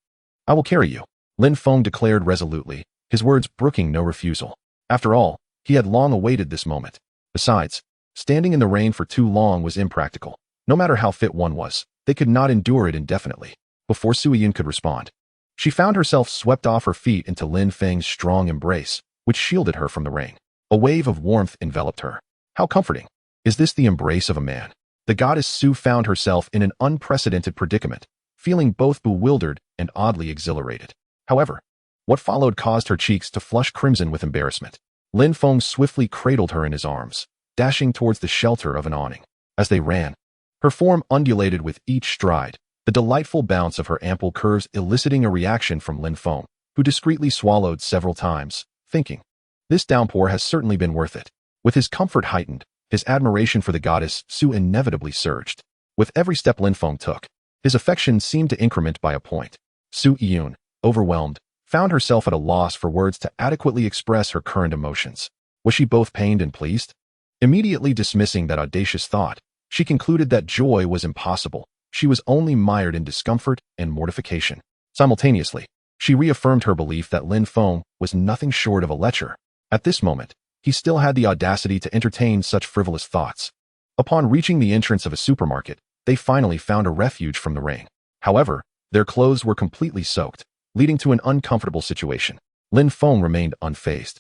I will carry you, Lin Feng declared resolutely, his words brooking no refusal. After all, he had long awaited this moment. Besides, standing in the rain for too long was impractical. No matter how fit one was, they could not endure it indefinitely. Before Su Yun could respond, she found herself swept off her feet into Lin Feng's strong embrace, which shielded her from the rain. A wave of warmth enveloped her. How comforting. Is this the embrace of a man? The goddess Su found herself in an unprecedented predicament, feeling both bewildered and oddly exhilarated. However, what followed caused her cheeks to flush crimson with embarrassment. Lin Feng swiftly cradled her in his arms, dashing towards the shelter of an awning. As they ran, her form undulated with each stride, the delightful bounce of her ample curves eliciting a reaction from Lin Feng, who discreetly swallowed several times, thinking, this downpour has certainly been worth it. With his comfort heightened, his admiration for the goddess Su inevitably surged. With every step Lin Feng took, his affection seemed to increment by a point. Su Yun, overwhelmed, found herself at a loss for words to adequately express her current emotions. Was she both pained and pleased? Immediately dismissing that audacious thought, she concluded that joy was impossible. She was only mired in discomfort and mortification. Simultaneously, she reaffirmed her belief that Lin Feng was nothing short of a lecher. At this moment, he still had the audacity to entertain such frivolous thoughts. Upon reaching the entrance of a supermarket, they finally found a refuge from the rain. However, their clothes were completely soaked, leading to an uncomfortable situation. Lin Feng remained unfazed,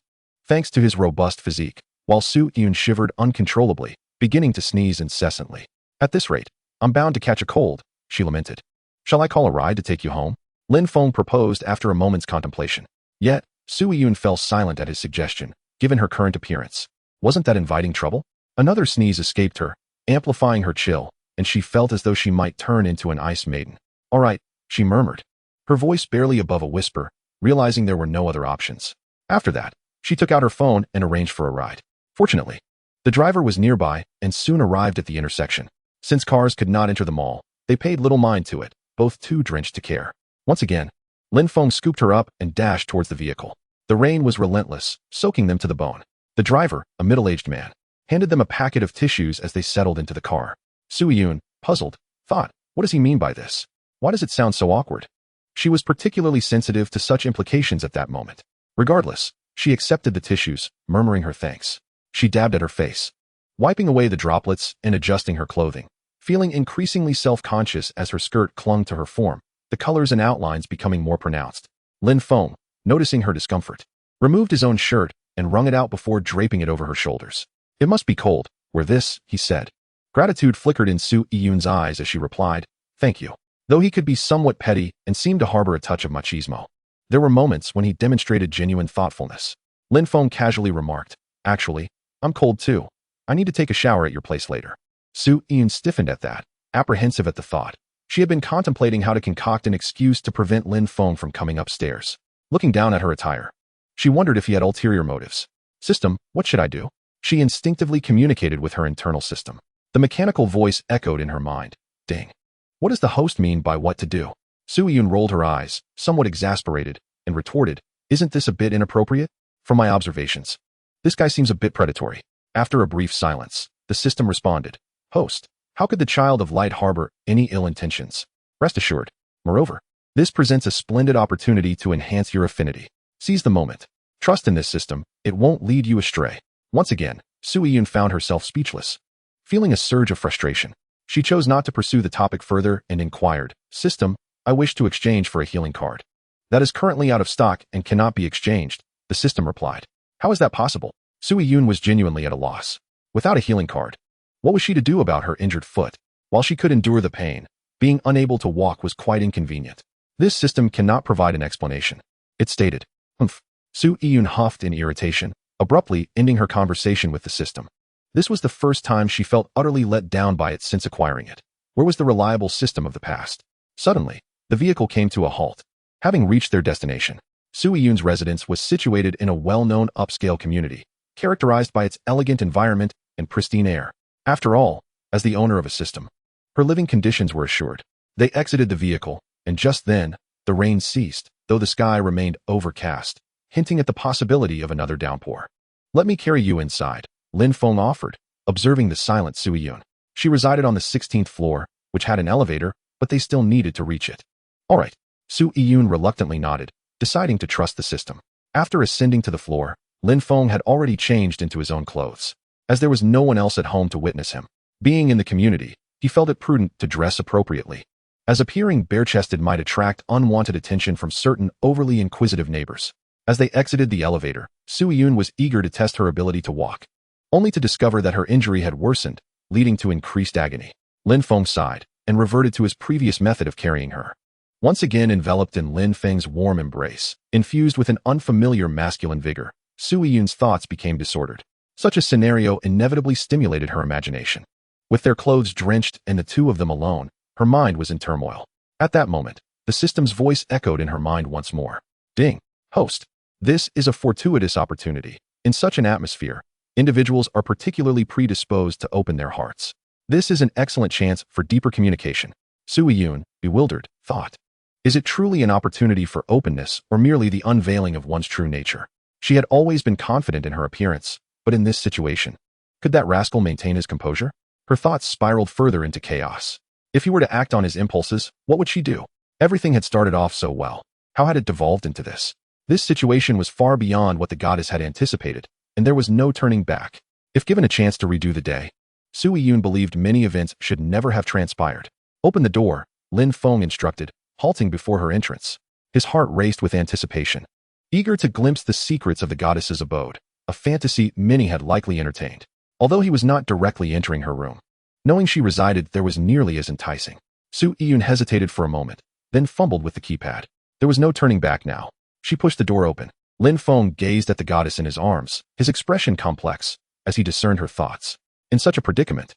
thanks to his robust physique, while Su Yun shivered uncontrollably, beginning to sneeze incessantly. At this rate, I'm bound to catch a cold, she lamented. Shall I call a ride to take you home? Lin Feng proposed after a moment's contemplation. Yet, Su Yun fell silent at his suggestion, given her current appearance. Wasn't that inviting trouble? Another sneeze escaped her, amplifying her chill, and she felt as though she might turn into an ice maiden. All right, she murmured, her voice barely above a whisper, realizing there were no other options. After that, she took out her phone and arranged for a ride. Fortunately, the driver was nearby and soon arrived at the intersection. Since cars could not enter the mall, they paid little mind to it, both too drenched to care. Once again, Lin Feng scooped her up and dashed towards the vehicle. The rain was relentless, soaking them to the bone. The driver, a middle-aged man, handed them a packet of tissues as they settled into the car. Su Yun, puzzled, thought, what does he mean by this? Why does it sound so awkward? She was particularly sensitive to such implications at that moment. Regardless, she accepted the tissues, murmuring her thanks. She dabbed at her face, wiping away the droplets and adjusting her clothing, feeling increasingly self-conscious as her skirt clung to her form, the colors and outlines becoming more pronounced. Lin Feng, noticing her discomfort, removed his own shirt and wrung it out before draping it over her shoulders. It must be cold, where this, he said. Gratitude flickered in Su Yun's eyes as she replied, thank you. Though he could be somewhat petty and seemed to harbor a touch of machismo, there were moments when he demonstrated genuine thoughtfulness. Lin Feng casually remarked, actually, I'm cold too. I need to take a shower at your place later. Su Yun stiffened at that, apprehensive at the thought. She had been contemplating how to concoct an excuse to prevent Lin Feng from coming upstairs. Looking down at her attire, she wondered if he had ulterior motives. System, what should I do? She instinctively communicated with her internal system. The mechanical voice echoed in her mind. Ding. What does the host mean by what to do? Su Yun rolled her eyes, somewhat exasperated, and retorted, isn't this a bit inappropriate? From my observations, this guy seems a bit predatory. After a brief silence, the system responded, host, how could the child of light harbor any ill intentions? Rest assured. Moreover, this presents a splendid opportunity to enhance your affinity. Seize the moment. Trust in this system, it won't lead you astray. Once again, Su Yun found herself speechless. Feeling a surge of frustration, she chose not to pursue the topic further and inquired, system, I wish to exchange for a healing card. That is currently out of stock and cannot be exchanged, the system replied. How is that possible? Su Yun was genuinely at a loss. Without a healing card, what was she to do about her injured foot? While she could endure the pain, being unable to walk was quite inconvenient. This system cannot provide an explanation. It stated, humph. Su Yun huffed in irritation, abruptly ending her conversation with the system. This was the first time she felt utterly let down by it since acquiring it. Where was the reliable system of the past? Suddenly, the vehicle came to a halt. Having reached their destination, Su Yun's residence was situated in a well-known upscale community, characterized by its elegant environment and pristine air. After all, as the owner of a system, her living conditions were assured. They exited the vehicle, and just then, the rain ceased, though the sky remained overcast, hinting at the possibility of another downpour. "Let me carry you inside," Lin Feng offered, observing the silent Sui Yun. She resided on the 16th floor, which had an elevator, but they still needed to reach it. "All right." Sui Yun reluctantly nodded, deciding to trust the system. After ascending to the floor, Lin Feng had already changed into his own clothes. As there was no one else at home to witness him, being in the community, he felt it prudent to dress appropriately, as appearing bare-chested might attract unwanted attention from certain overly inquisitive neighbors. As they exited the elevator, Sui Yun was eager to test her ability to walk, only to discover that her injury had worsened, leading to increased agony. Lin Feng sighed and reverted to his previous method of carrying her. Once again enveloped in Lin Feng's warm embrace, infused with an unfamiliar masculine vigor, Sui Yun's thoughts became disordered. Such a scenario inevitably stimulated her imagination. With their clothes drenched and the two of them alone, her mind was in turmoil. At that moment, the system's voice echoed in her mind once more. "Ding. Host. This is a fortuitous opportunity. In such an atmosphere, individuals are particularly predisposed to open their hearts. This is an excellent chance for deeper communication." Sui Yun, bewildered, thought. Is it truly an opportunity for openness or merely the unveiling of one's true nature? She had always been confident in her appearance, but in this situation, could that rascal maintain his composure? Her thoughts spiraled further into chaos. If he were to act on his impulses, what would she do? Everything had started off so well. How had it devolved into this? This situation was far beyond what the goddess had anticipated, and there was no turning back. If given a chance to redo the day, Sui Yun believed many events should never have transpired. "Open the door," Lin Feng instructed, halting before her entrance. His heart raced with anticipation, eager to glimpse the secrets of the goddess's abode, a fantasy many had likely entertained. Although he was not directly entering her room, knowing she resided there was nearly as enticing. Sui Yun hesitated for a moment, then fumbled with the keypad. There was no turning back now. She pushed the door open. Lin Feng gazed at the goddess in his arms, his expression complex, as he discerned her thoughts. In such a predicament,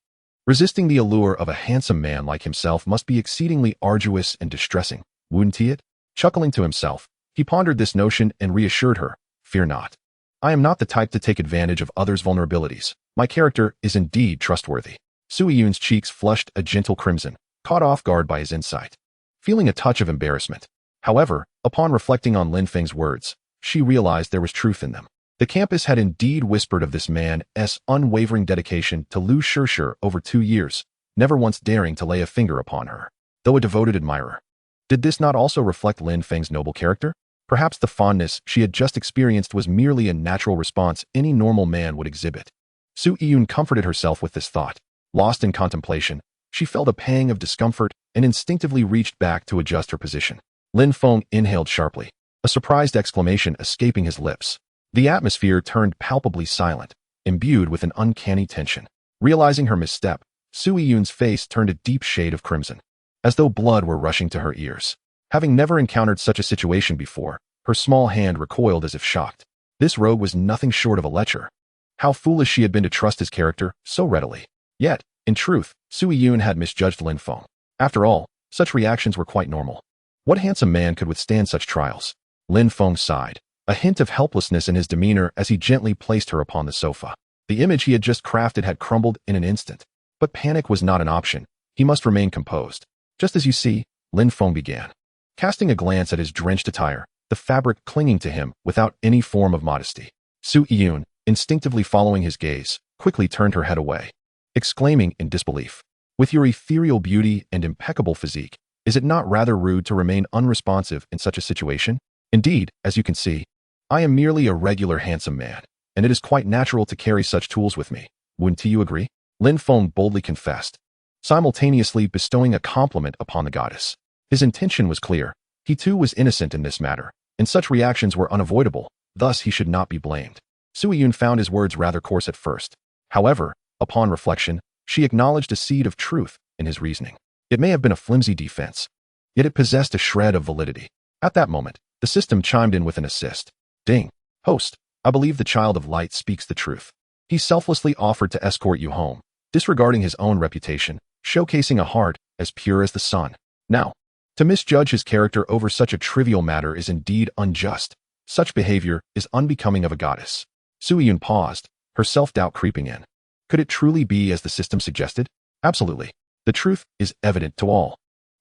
resisting the allure of a handsome man like himself must be exceedingly arduous and distressing, wouldn't he? Chuckling to himself, he pondered this notion and reassured her, "Fear not. I am not the type to take advantage of others' vulnerabilities. My character is indeed trustworthy." Sui Yun's cheeks flushed a gentle crimson, caught off guard by his insight. Feeling a touch of embarrassment, however, upon reflecting on Lin Feng's words, she realized there was truth in them. The campus had indeed whispered of this man's unwavering dedication to Lu Shirshir over 2 years, never once daring to lay a finger upon her, though a devoted admirer. Did this not also reflect Lin Feng's noble character? Perhaps the fondness she had just experienced was merely a natural response any normal man would exhibit. Sui Yun comforted herself with this thought. Lost in contemplation, she felt a pang of discomfort and instinctively reached back to adjust her position. Lin Feng inhaled sharply, a surprised exclamation escaping his lips. The atmosphere turned palpably silent, imbued with an uncanny tension. Realizing her misstep, Sui Yun's face turned a deep shade of crimson, as though blood were rushing to her ears. Having never encountered such a situation before, her small hand recoiled as if shocked. This rogue was nothing short of a lecher. How foolish she had been to trust his character so readily. Yet, in truth, Sui Yun had misjudged Lin Feng. After all, such reactions were quite normal. What handsome man could withstand such trials? Lin Feng sighed, a hint of helplessness in his demeanor as he gently placed her upon the sofa. The image he had just crafted had crumbled in an instant. But panic was not an option. He must remain composed. "Just as you see," Lin Feng began, casting a glance at his drenched attire, the fabric clinging to him without any form of modesty. Sui Yun, instinctively following his gaze, quickly turned her head away, exclaiming in disbelief, "With your ethereal beauty and impeccable physique, is it not rather rude to remain unresponsive in such a situation? Indeed, as you can see, I am merely a regular handsome man, and it is quite natural to carry such tools with me. Wouldn't you agree?" Lin Feng boldly confessed, simultaneously bestowing a compliment upon the goddess. His intention was clear. He too was innocent in this matter, and such reactions were unavoidable, thus he should not be blamed. Sui Yun found his words rather coarse at first. However, upon reflection, she acknowledged a seed of truth in his reasoning. It may have been a flimsy defense, yet it possessed a shred of validity. At that moment, the system chimed in with an assist. "Ding. Host, I believe the child of light speaks the truth. He selflessly offered to escort you home, disregarding his own reputation, showcasing a heart as pure as the sun. Now, to misjudge his character over such a trivial matter is indeed unjust. Such behavior is unbecoming of a goddess." Sui Yun paused, her self-doubt creeping in. Could it truly be as the system suggested? Absolutely. The truth is evident to all.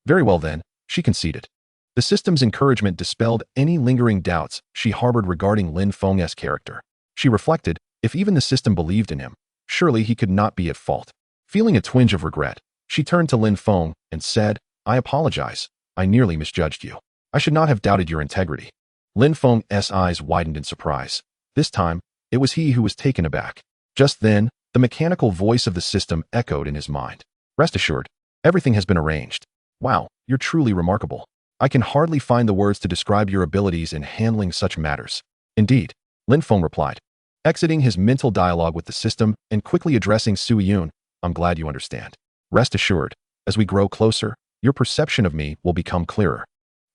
Very well then, she conceded. The system's encouragement dispelled any lingering doubts she harbored regarding Lin Feng's character. She reflected, if even the system believed in him, surely he could not be at fault. Feeling a twinge of regret, she turned to Lin Feng and said, I apologize. I nearly misjudged you. I should not have doubted your integrity. Lin Feng's eyes widened in surprise. This time, it was he who was taken aback. Just then, the mechanical voice of the system echoed in his mind. Rest assured, everything has been arranged. Wow, you're truly remarkable. I can hardly find the words to describe your abilities in handling such matters. Indeed, Lin Feng replied, exiting his mental dialogue with the system and quickly addressing Su Yun. I'm glad you understand. Rest assured, as we grow closer, your perception of me will become clearer.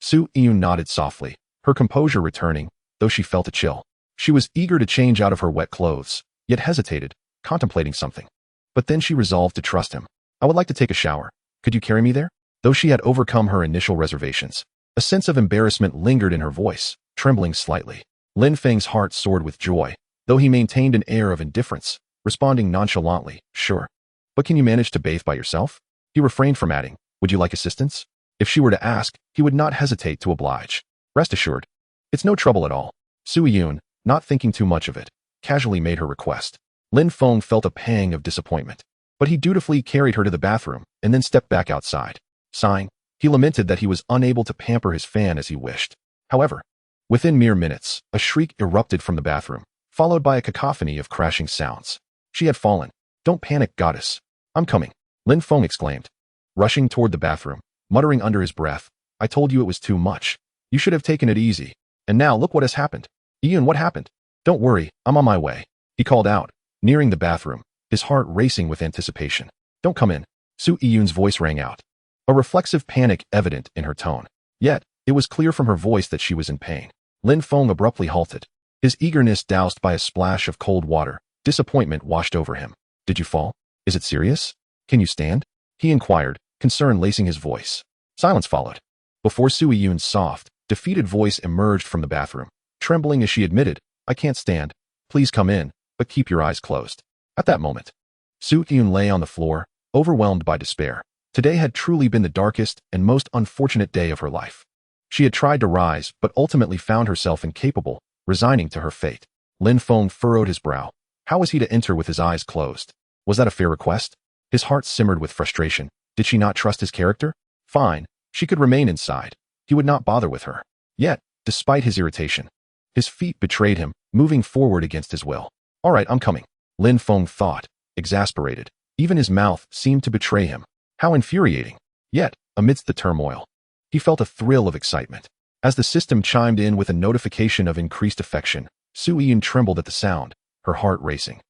Su Yun nodded softly, her composure returning, though she felt a chill. She was eager to change out of her wet clothes, yet hesitated, contemplating something. But then she resolved to trust him. I would like to take a shower. Could you carry me there? Though she had overcome her initial reservations, a sense of embarrassment lingered in her voice, trembling slightly. Lin Feng's heart soared with joy, though he maintained an air of indifference, responding nonchalantly, sure. But can you manage to bathe by yourself? He refrained from adding, would you like assistance? If she were to ask, he would not hesitate to oblige. Rest assured, it's no trouble at all. Su Yun, not thinking too much of it, casually made her request. Lin Feng felt a pang of disappointment, but he dutifully carried her to the bathroom and then stepped back outside. Sighing, he lamented that he was unable to pamper his fan as he wished. However, within mere minutes, a shriek erupted from the bathroom, followed by a cacophony of crashing sounds. She had fallen. Don't panic, goddess. I'm coming, Lin Feng exclaimed, rushing toward the bathroom, muttering under his breath, I told you it was too much. You should have taken it easy. And now look what has happened. Ian, what happened? Don't worry, I'm on my way, he called out, nearing the bathroom, his heart racing with anticipation. Don't come in. Su Yun's voice rang out, a reflexive panic evident in her tone. Yet, it was clear from her voice that she was in pain. Lin Feng abruptly halted, his eagerness doused by a splash of cold water. Disappointment washed over him. Did you fall? Is it serious? Can you stand? He inquired, concern lacing his voice. Silence followed. Before Su Yun's soft, defeated voice emerged from the bathroom, trembling as she admitted, I can't stand. Please come in, but keep your eyes closed. At that moment, Su Yun lay on the floor, overwhelmed by despair. Today had truly been the darkest and most unfortunate day of her life. She had tried to rise, but ultimately found herself incapable, resigning to her fate. Lin Feng furrowed his brow. How was he to enter with his eyes closed? Was that a fair request? His heart simmered with frustration. Did she not trust his character? Fine, she could remain inside. He would not bother with her. Yet, despite his irritation, his feet betrayed him, moving forward against his will. All right, I'm coming, Lin Feng thought, exasperated. Even his mouth seemed to betray him. How infuriating. Yet, amidst the turmoil, he felt a thrill of excitement. As the system chimed in with a notification of increased affection, Su Yun trembled at the sound, her heart racing.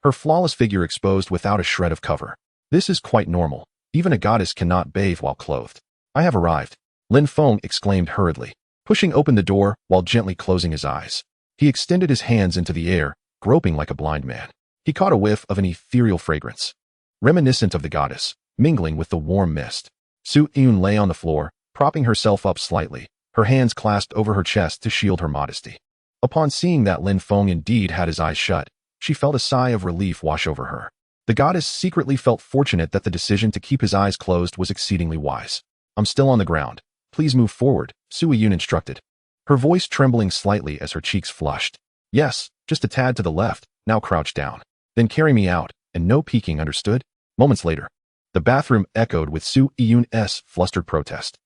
Her flawless figure exposed without a shred of cover. This is quite normal. Even a goddess cannot bathe while clothed. I have arrived, Lin Feng exclaimed hurriedly, pushing open the door while gently closing his eyes. He extended his hands into the air, groping like a blind man. He caught a whiff of an ethereal fragrance, reminiscent of the goddess, mingling with the warm mist. Su Yun lay on the floor, propping herself up slightly, her hands clasped over her chest to shield her modesty. Upon seeing that Lin Feng indeed had his eyes shut, she felt a sigh of relief wash over her. The goddess secretly felt fortunate that the decision to keep his eyes closed was exceedingly wise. I'm still on the ground. Please move forward, Su Yun instructed, her voice trembling slightly as her cheeks flushed. Yes, just a tad to the left, now crouch down. Then carry me out, and no peeking, understood? Moments later, the bathroom echoed with Su Yun's flustered protest.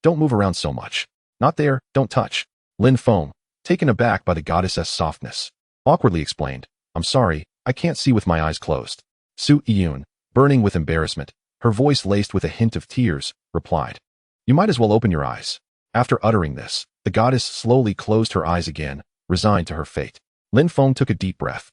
Don't move around so much. Not there, don't touch. Lin Feng, taken aback by the goddess's softness, awkwardly explained, I'm sorry, I can't see with my eyes closed. Su Yun, burning with embarrassment, her voice laced with a hint of tears, replied, you might as well open your eyes. After uttering this, the goddess slowly closed her eyes again, resigned to her fate. Lin Feng took a deep breath,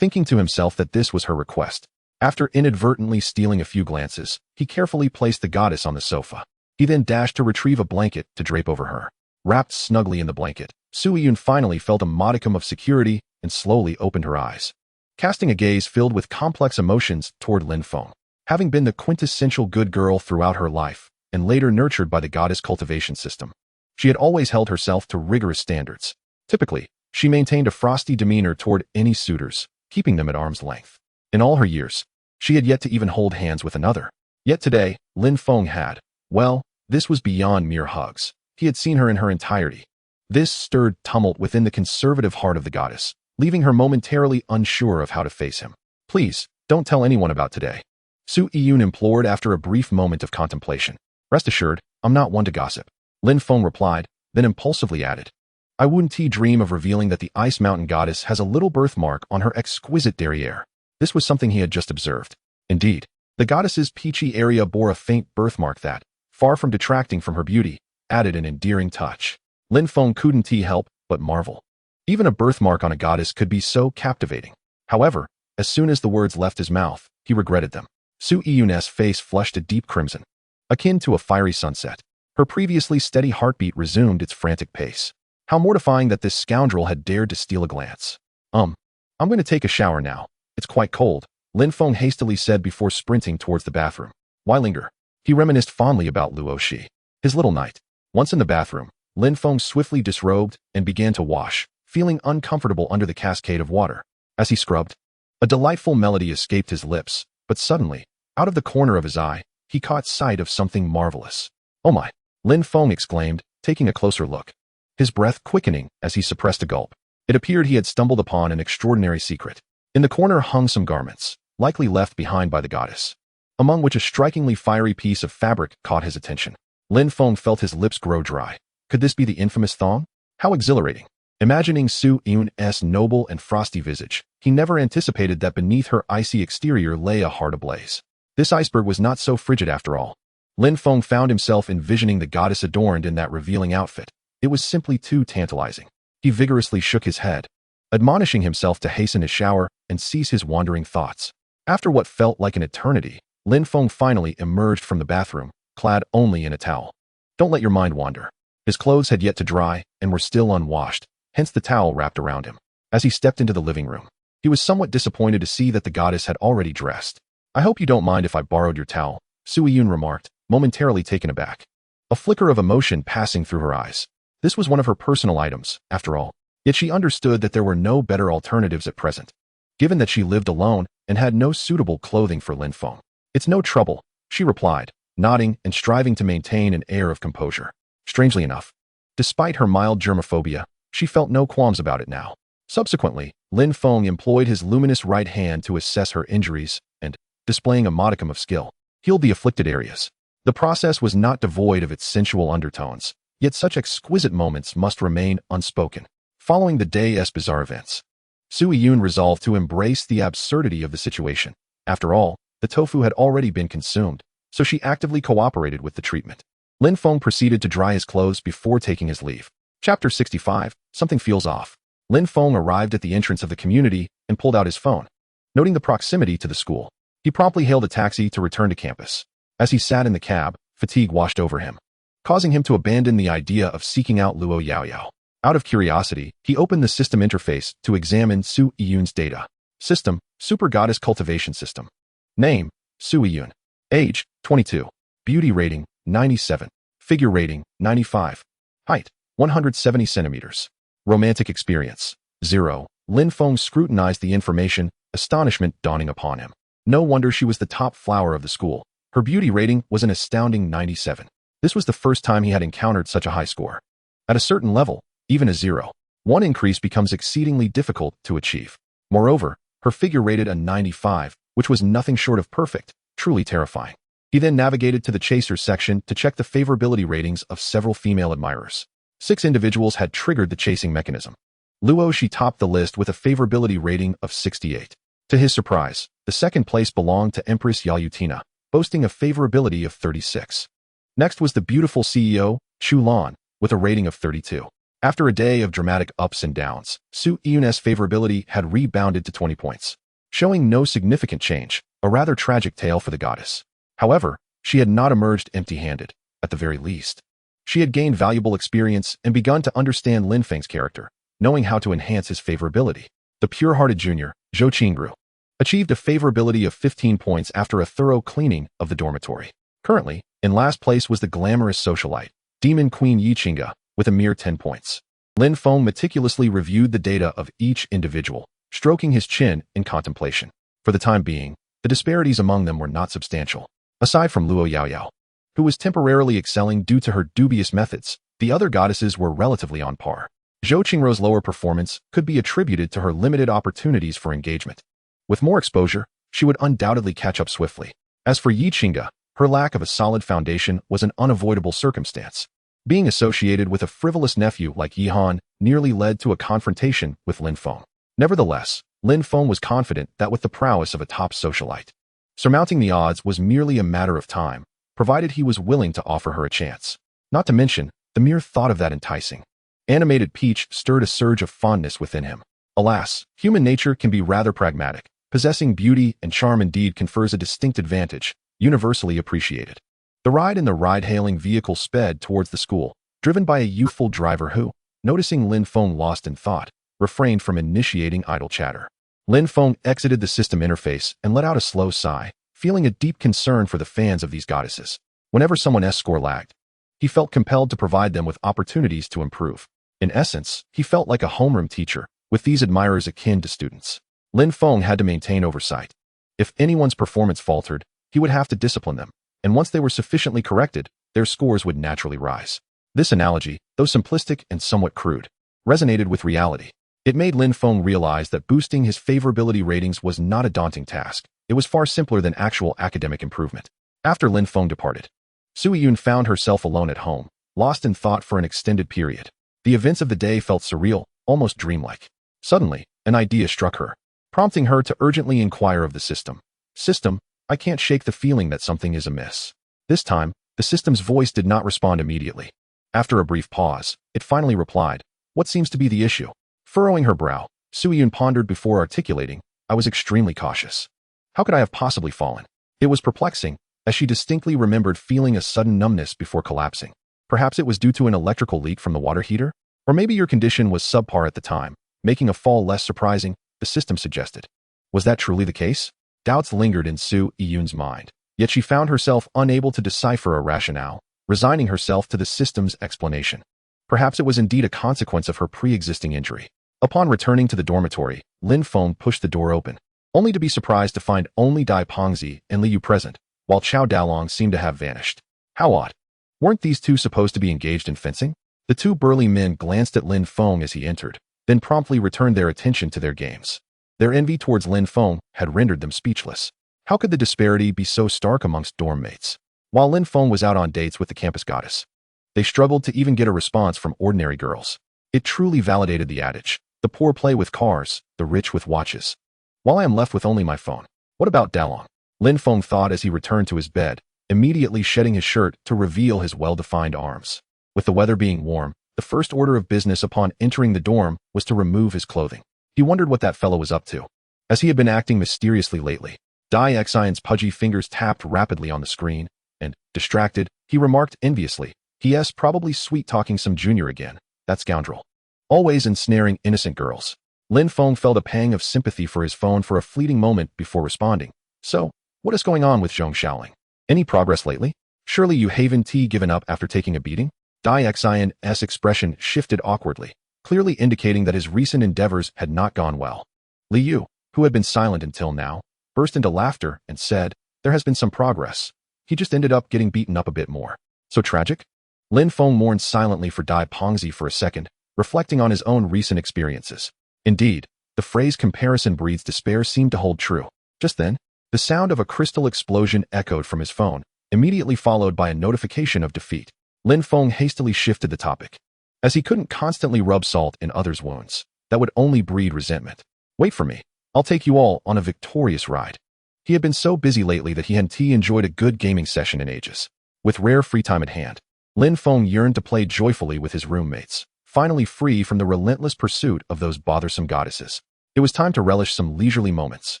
thinking to himself that this was her request. After inadvertently stealing a few glances, he carefully placed the goddess on the sofa. He then dashed to retrieve a blanket to drape over her. Wrapped snugly in the blanket, Su Yun finally felt a modicum of security and slowly opened her eyes, casting a gaze filled with complex emotions toward Lin Feng. Having been the quintessential good girl throughout her life, and later nurtured by the goddess cultivation system, she had always held herself to rigorous standards. Typically, she maintained a frosty demeanor toward any suitors, keeping them at arm's length. In all her years, she had yet to even hold hands with another. Yet today, Lin Feng had. Well, this was beyond mere hugs. he had seen her in her entirety. This stirred tumult within the conservative heart of the goddess, leaving her momentarily unsure of how to face him. Please, don't tell anyone about today, Su Yun implored after a brief moment of contemplation. Rest assured, I'm not one to gossip, Lin Feng replied, then impulsively added. I wouldn't dream of revealing that the Ice Mountain goddess has a little birthmark on her exquisite derriere. This was something he had just observed. Indeed, the goddess's peachy area bore a faint birthmark that, far from detracting from her beauty, added an endearing touch. Lin Feng couldn't help but marvel. Even a birthmark on a goddess could be so captivating. However, as soon as the words left his mouth, he regretted them. Su Yun's face flushed a deep crimson, akin to a fiery sunset. Her previously steady heartbeat resumed its frantic pace. How mortifying that this scoundrel had dared to steal a glance. I'm going to take a shower now. It's quite cold, Lin Feng hastily said before sprinting towards the bathroom. Why linger? He reminisced fondly about Luo Shi, his little knight. Once in the bathroom, Lin Feng swiftly disrobed and began to wash, feeling uncomfortable under the cascade of water. As he scrubbed, a delightful melody escaped his lips, but suddenly, out of the corner of his eye, he caught sight of something marvelous. Oh my! Lin Feng exclaimed, taking a closer look, his breath quickening as he suppressed a gulp. It appeared he had stumbled upon an extraordinary secret. In the corner hung some garments, likely left behind by the goddess, among which a strikingly fiery piece of fabric caught his attention. Lin Feng felt his lips grow dry. Could this be the infamous thong? How exhilarating! Imagining Su Yun's noble and frosty visage, he never anticipated that beneath her icy exterior lay a heart ablaze. This iceberg was not so frigid after all. Lin Feng found himself envisioning the goddess adorned in that revealing outfit. It was simply too tantalizing. He vigorously shook his head, admonishing himself to hasten his shower and cease his wandering thoughts. After what felt like an eternity, Lin Feng finally emerged from the bathroom, clad only in a towel. Don't let your mind wander. His clothes had yet to dry and were still unwashed, hence the towel wrapped around him. As he stepped into the living room, he was somewhat disappointed to see that the goddess had already dressed. I hope you don't mind if I borrowed your towel, Su Yun remarked, momentarily taken aback. A flicker of emotion passing through her eyes. This was one of her personal items, after all. Yet she understood that there were no better alternatives at present, given that she lived alone and had no suitable clothing for Lin Feng. It's no trouble, she replied, nodding and striving to maintain an air of composure. Strangely enough, despite her mild germophobia, she felt no qualms about it now. Subsequently, Lin Feng employed his luminous right hand to assess her injuries and, displaying a modicum of skill, healed the afflicted areas. The process was not devoid of its sensual undertones, yet such exquisite moments must remain unspoken. Following the day's bizarre events, Su Yun resolved to embrace the absurdity of the situation. After all, the tofu had already been consumed, so she actively cooperated with the treatment. Lin Feng proceeded to dry his clothes before taking his leave. Chapter 65, Something Feels Off. Lin Feng arrived at the entrance of the community and pulled out his phone. Noting the proximity to the school, he promptly hailed a taxi to return to campus. As he sat in the cab, fatigue washed over him, causing him to abandon the idea of seeking out Luo Yaoyao. Out of curiosity, he opened the system interface to examine Su Yun's data. System, Super Goddess Cultivation System. Name, Su Yun. Age, 22. Beauty rating, 97. Figure rating, 95. Height, 170 centimeters. Romantic experience, 0. Lin Feng scrutinized the information, astonishment dawning upon him. No wonder she was the top flower of the school. Her beauty rating was an astounding 97. This was the first time he had encountered such a high score. At a certain level, even a 0.1 increase becomes exceedingly difficult to achieve. Moreover, her figure rated a 95, which was nothing short of perfect, truly terrifying. He then navigated to the chasers section to check the favorability ratings of several female admirers. 6 individuals had triggered the chasing mechanism. Luo Shi topped the list with a favorability rating of 68. To his surprise, the second place belonged to Empress Yalutina, boasting a favorability of 36. Next was the beautiful CEO, Chu Lan, with a rating of 32. After a day of dramatic ups and downs, Su Yun's favorability had rebounded to 20 points, showing no significant change, a rather tragic tale for the goddess. However, she had not emerged empty-handed, at the very least. She had gained valuable experience and begun to understand Lin Feng's character, knowing how to enhance his favorability. The pure-hearted junior, Zhou Qingru, achieved a favorability of 15 points after a thorough cleaning of the dormitory. Currently, in last place was the glamorous socialite, Demon Queen Yichinga, with a mere 10 points. Lin Feng meticulously reviewed the data of each individual, stroking his chin in contemplation. For the time being, the disparities among them were not substantial. Aside from Luo Yaoyao, who was temporarily excelling due to her dubious methods, The other goddesses were relatively on par. Zhou Qingrou's lower performance could be attributed to her limited opportunities for engagement. With more exposure, she would undoubtedly catch up swiftly. As for Yi Qingge, her lack of a solid foundation was an unavoidable circumstance. Being associated with a frivolous nephew like Yi Han nearly led to a confrontation with Lin Feng. Nevertheless, Lin Feng was confident that with the prowess of a top socialite, surmounting the odds was merely a matter of time, provided he was willing to offer her a chance. Not to mention, the mere thought of that enticing, animated peach stirred a surge of fondness within him. Alas, human nature can be rather pragmatic. Possessing beauty and charm indeed confers a distinct advantage, universally appreciated. The ride in the ride-hailing vehicle sped towards the school, driven by a youthful driver who, noticing Lin Feng lost in thought, refrained from initiating idle chatter. Lin Feng exited the system interface and let out a slow sigh, feeling a deep concern for the fans of these goddesses. Whenever someone's score lagged, he felt compelled to provide them with opportunities to improve. In essence, he felt like a homeroom teacher, with these admirers akin to students. Lin Feng had to maintain oversight. If anyone's performance faltered, he would have to discipline them, and once they were sufficiently corrected, their scores would naturally rise. This analogy, though simplistic and somewhat crude, resonated with reality. It made Lin Feng realize that boosting his favorability ratings was not a daunting task. It was far simpler than actual academic improvement. After Lin Feng departed, Sui Yun found herself alone at home, lost in thought for an extended period. The events of the day felt surreal, almost dreamlike. Suddenly, an idea struck her, prompting her to urgently inquire of the system. System, I can't shake the feeling that something is amiss. This time, the system's voice did not respond immediately. After a brief pause, it finally replied, what seems to be the issue? Furrowing her brow, Sui Yun pondered before articulating, I was extremely cautious. How could I have possibly fallen? It was perplexing, as she distinctly remembered feeling a sudden numbness before collapsing. Perhaps it was due to an electrical leak from the water heater? Or maybe your condition was subpar at the time, making a fall less surprising, the system suggested. Was that truly the case? Doubts lingered in Sui Yun's mind, yet she found herself unable to decipher a rationale, resigning herself to the system's explanation. Perhaps it was indeed a consequence of her pre-existing injury. Upon returning to the dormitory, Lin Feng pushed the door open, only to be surprised to find only Dai Pengzi and Li Yu present, while Chao Dalong seemed to have vanished. How odd. Weren't these two supposed to be engaged in fencing? The two burly men glanced at Lin Feng as he entered, then promptly returned their attention to their games. Their envy towards Lin Feng had rendered them speechless. How could the disparity be so stark amongst dorm mates? While Lin Feng was out on dates with the campus goddess, they struggled to even get a response from ordinary girls. It truly validated the adage, the poor play with cars, the rich with watches. While I am left with only my phone, what about Dalong? Lin Feng thought as he returned to his bed, immediately shedding his shirt to reveal his well-defined arms. With the weather being warm, the first order of business upon entering the dorm was to remove his clothing. He wondered what that fellow was up to, as he had been acting mysteriously lately. Dai Xian's pudgy fingers tapped rapidly on the screen, and, distracted, he remarked enviously, P.S. probably sweet-talking some junior again, that scoundrel. Always ensnaring innocent girls. Lin Feng felt a pang of sympathy for his phone for a fleeting moment before responding. So, what is going on with Zhong Xiaoling? Any progress lately? Surely you haven't given up after taking a beating? Dai Xian's expression shifted awkwardly, clearly indicating that his recent endeavors had not gone well. Li Yu, who had been silent until now, burst into laughter and said, there has been some progress. He just ended up getting beaten up a bit more. So tragic? Lin Feng mourned silently for Dai Pengzi for a second, reflecting on his own recent experiences. Indeed, the phrase comparison breeds despair seemed to hold true. Just then, the sound of a crystal explosion echoed from his phone, immediately followed by a notification of defeat. Lin Feng hastily shifted the topic, as he couldn't constantly rub salt in others' wounds. That would only breed resentment. Wait for me. I'll take you all on a victorious ride. He had been so busy lately that he hadn't enjoyed a good gaming session in ages. With rare free time at hand, Lin Feng yearned to play joyfully with his roommates, finally free from the relentless pursuit of those bothersome goddesses. It was time to relish some leisurely moments.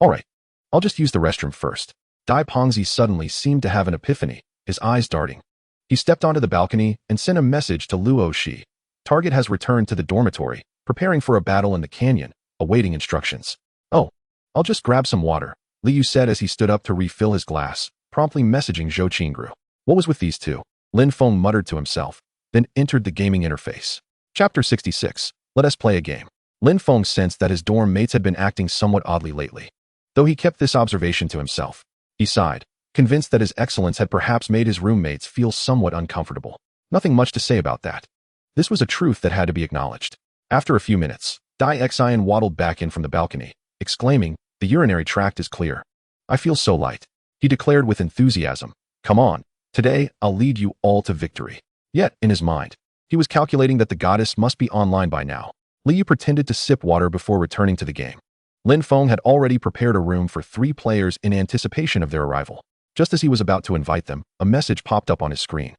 All right, I'll just use the restroom first. Dai Pengzi suddenly seemed to have an epiphany, his eyes darting. He stepped onto the balcony and sent a message to Luo Shi. Target has returned to the dormitory, preparing for a battle in the canyon, awaiting instructions. Oh, I'll just grab some water, Li Yu said as he stood up to refill his glass, promptly messaging Zhou Qingru. What was with these two? Lin Feng muttered to himself, then entered the gaming interface. Chapter 66. Let us play a game. Lin Feng sensed that his dorm mates had been acting somewhat oddly lately. Though he kept this observation to himself, he sighed, convinced that his excellence had perhaps made his roommates feel somewhat uncomfortable. Nothing much to say about that. This was a truth that had to be acknowledged. After a few minutes, Tycoon waddled back in from the balcony, exclaiming, "The urinary tract is clear. I feel so light," he declared with enthusiasm. "Come on, today I'll lead you all to victory." Yet, in his mind, he was calculating that the goddess must be online by now. Liu pretended to sip water before returning to the game. Lin Feng had already prepared a room for 3 players in anticipation of their arrival. Just as he was about to invite them, a message popped up on his screen.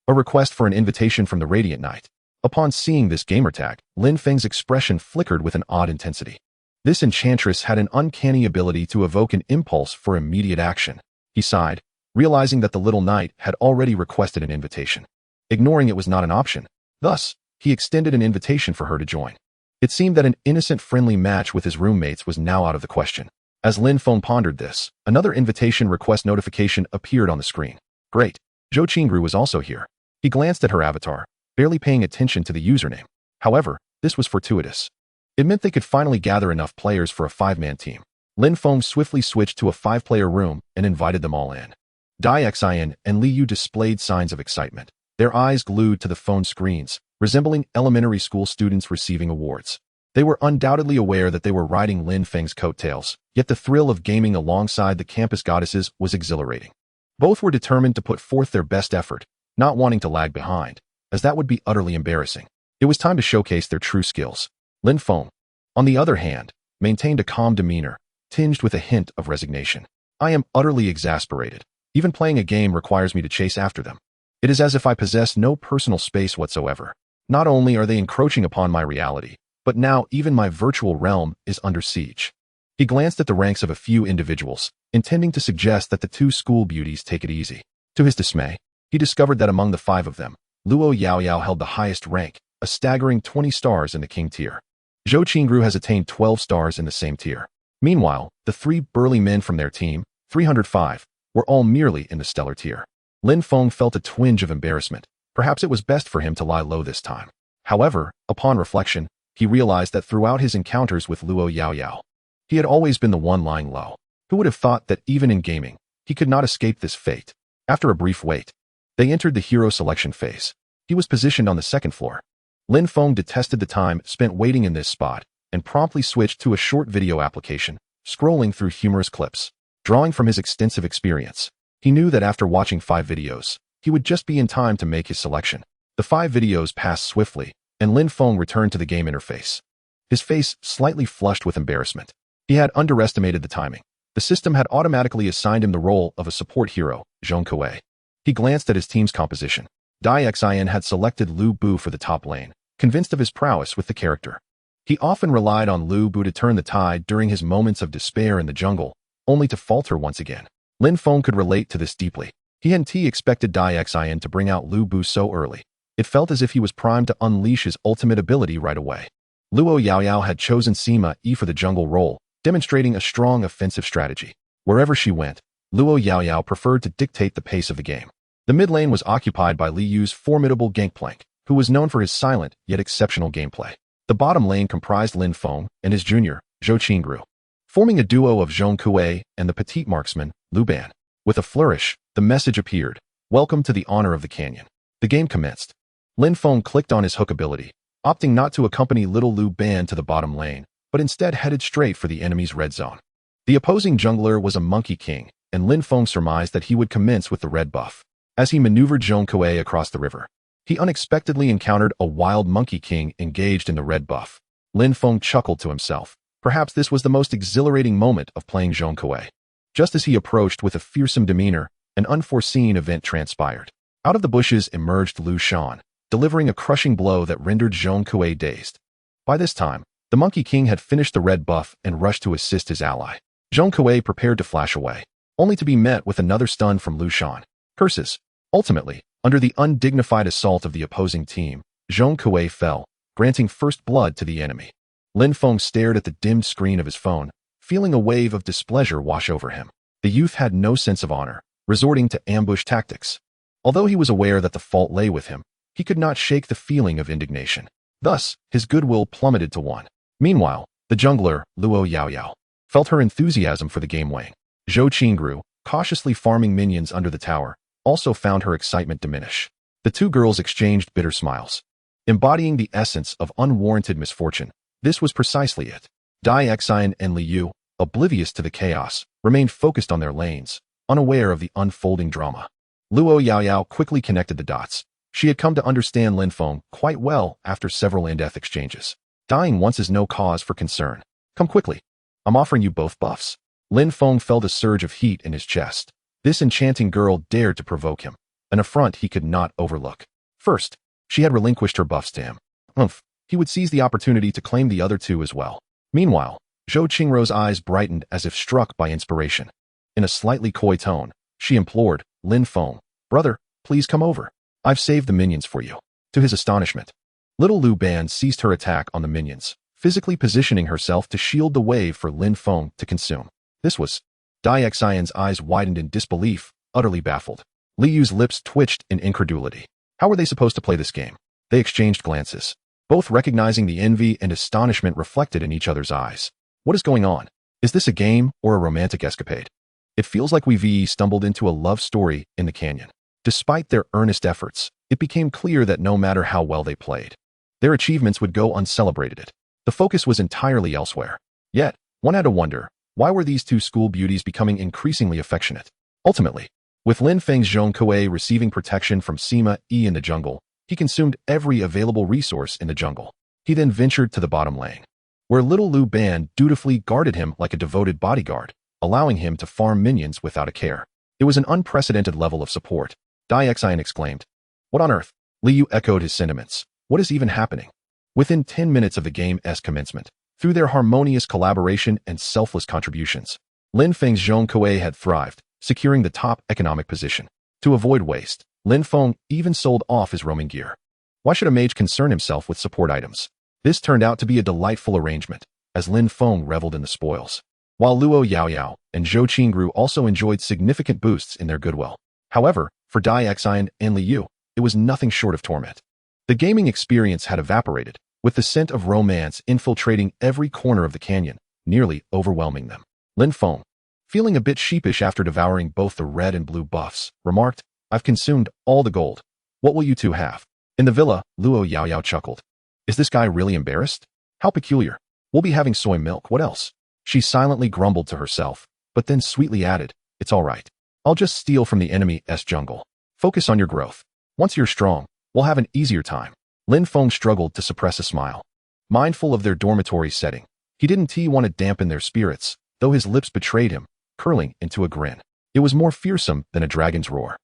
A request for an invitation from the Radiant Knight. Upon seeing this gamertag, Lin Feng's expression flickered with an odd intensity. This enchantress had an uncanny ability to evoke an impulse for immediate action. He sighed, realizing that the little knight had already requested an invitation. Ignoring it was not an option. Thus, he extended an invitation for her to join. It seemed that an innocent friendly match with his roommates was now out of the question. As Lin Feng pondered this, another invitation request notification appeared on the screen. Great. Zhou Qingru was also here. He glanced at her avatar, barely paying attention to the username. However, this was fortuitous. It meant they could finally gather enough players for a 5-man team. Lin Feng swiftly switched to a 5-player room and invited them all in. Tycoon and Liu displayed signs of excitement, their eyes glued to the phone screens, resembling elementary school students receiving awards. They were undoubtedly aware that they were riding Lin Feng's coattails, yet the thrill of gaming alongside the campus goddesses was exhilarating. Both were determined to put forth their best effort, not wanting to lag behind, as that would be utterly embarrassing. It was time to showcase their true skills. Lin Feng, on the other hand, maintained a calm demeanor, tinged with a hint of resignation. "I am utterly exasperated. Even playing a game requires me to chase after them. It is as if I possess no personal space whatsoever. Not only are they encroaching upon my reality, but now even my virtual realm is under siege." He glanced at the ranks of a few individuals, intending to suggest that the 2 school beauties take it easy. To his dismay, he discovered that among the 5 of them, Luo Yaoyao held the highest rank, a staggering 20 stars in the king tier. Zhou Qingru has attained 12 stars in the same tier. Meanwhile, the 3 burly men from their team, 305, were all merely in the stellar tier. Lin Feng felt a twinge of embarrassment. Perhaps it was best for him to lie low this time. However, upon reflection, he realized that throughout his encounters with Luo Yaoyao, he had always been the one lying low. Who would have thought that even in gaming, he could not escape this fate? After a brief wait, they entered the hero selection phase. He was positioned on the 2nd floor. Lin Feng detested the time spent waiting in this spot and promptly switched to a short video application, scrolling through humorous clips. Drawing from his extensive experience, he knew that after watching 5 videos, he would just be in time to make his selection. The 5 videos passed swiftly, and Lin Feng returned to the game interface. His face slightly flushed with embarrassment. He had underestimated the timing. The system had automatically assigned him the role of a support hero, Zhong Kuei. He glanced at his team's composition. Tycoon had selected Lu Bu for the top lane, convinced of his prowess with the character. He often relied on Lu Bu to turn the tide during his moments of despair in the jungle, only to falter once again. Lin Feng could relate to this deeply. He hadn't expected Tycoon to bring out Lu Bu so early. It felt as if he was primed to unleash his ultimate ability right away. Luo Yaoyao had chosen Sima Yi for the jungle role, demonstrating a strong offensive strategy. Wherever she went, Luo Yaoyao preferred to dictate the pace of the game. The mid lane was occupied by Li Yu's formidable Gangplank, who was known for his silent yet exceptional gameplay. The bottom lane comprised Lin Feng and his junior, Zhou Qingru, forming a duo of Zhong Kuei and the petite marksman, Lu Ban. With a flourish, the message appeared, "Welcome to the honor of the canyon." The game commenced. Lin Feng clicked on his hook ability, opting not to accompany little Lu Ban to the bottom lane, but instead headed straight for the enemy's red zone. The opposing jungler was a Monkey King, and Lin Feng surmised that he would commence with the red buff. As he maneuvered Zhong Kuei across the river, he unexpectedly encountered a wild Monkey King engaged in the red buff. Lin Feng chuckled to himself. Perhaps this was the most exhilarating moment of playing Zhong Kuei. Just as he approached with a fearsome demeanor, an unforeseen event transpired. Out of the bushes emerged Lu Shan, delivering a crushing blow that rendered Zhong Kuei dazed. By this time, the Monkey King had finished the red buff and rushed to assist his ally. Zhong Kuei prepared to flash away, only to be met with another stun from Lu Shan. Curses. Ultimately, under the undignified assault of the opposing team, Zhong Kuei fell, granting first blood to the enemy. Lin Feng stared at the dimmed screen of his phone, feeling a wave of displeasure wash over him. The youth had no sense of honor, resorting to ambush tactics. Although he was aware that the fault lay with him, he could not shake the feeling of indignation. Thus, his goodwill plummeted to 1. Meanwhile, the jungler, Luo Yaoyao, felt her enthusiasm for the game wane. Zhou Qingru, cautiously farming minions under the tower, also found her excitement diminish. The two girls exchanged bitter smiles. Embodying the essence of unwarranted misfortune, this was precisely it. Xian and Liu, oblivious to the chaos, remained focused on their lanes, unaware of the unfolding drama. Luo Yaoyao quickly connected the dots. She had come to understand Lin Feng quite well after several in-depth exchanges. Dying once is no cause for concern. Come quickly. I'm offering you both buffs. Lin Feng felt a surge of heat in his chest. This enchanting girl dared to provoke him, an affront he could not overlook. First, she had relinquished her buffs to him. He would seize the opportunity to claim the other two as well. Meanwhile, Zhou Qingrou's eyes brightened as if struck by inspiration. In a slightly coy tone, she implored, Lin Feng, brother, please come over. I've saved the minions for you. To his astonishment, little Lu Ban ceased her attack on the minions, physically positioning herself to shield the wave for Lin Feng to consume. This was... Xian's eyes widened in disbelief, utterly baffled. Liyu's lips twitched in incredulity. How were they supposed to play this game? They exchanged glances, both recognizing the envy and astonishment reflected in each other's eyes. What is going on? Is this a game or a romantic escapade? It feels like we stumbled into a love story in the canyon. Despite their earnest efforts, it became clear that no matter how well they played, their achievements would go uncelebrated. The focus was entirely elsewhere. Yet, one had to wonder, why were these two school beauties becoming increasingly affectionate? Ultimately, with Lin Feng's Zhong Kuei receiving protection from Sima Yi in the jungle, he consumed every available resource in the jungle. He then ventured to the bottom lane, where little Lu Ban dutifully guarded him like a devoted bodyguard, allowing him to farm minions without a care. It was an unprecedented level of support. Xian exclaimed. What on earth? Liu echoed his sentiments. What is even happening? Within 10 minutes of the game's commencement, through their harmonious collaboration and selfless contributions, Lin Feng's Zhong Kuei had thrived, securing the top economic position. To avoid waste, Lin Feng even sold off his roaming gear. Why should a mage concern himself with support items? This turned out to be a delightful arrangement, as Lin Feng reveled in the spoils, while Luo Yaoyao and Zhou Qingru also enjoyed significant boosts in their goodwill. However, for Xian and Liu, it was nothing short of torment. The gaming experience had evaporated, with the scent of romance infiltrating every corner of the canyon, nearly overwhelming them. Lin Feng, feeling a bit sheepish after devouring both the red and blue buffs, remarked, I've consumed all the gold. What will you two have? In the villa, Luo Yaoyao chuckled. Is this guy really embarrassed? How peculiar. We'll be having soy milk, what else? She silently grumbled to herself, but then sweetly added, it's all right. I'll just steal from the enemy's jungle. Focus on your growth. Once you're strong, we'll have an easier time. Lin Feng struggled to suppress a smile. Mindful of their dormitory setting, he didn't want to dampen their spirits, though his lips betrayed him, curling into a grin. It was more fearsome than a dragon's roar.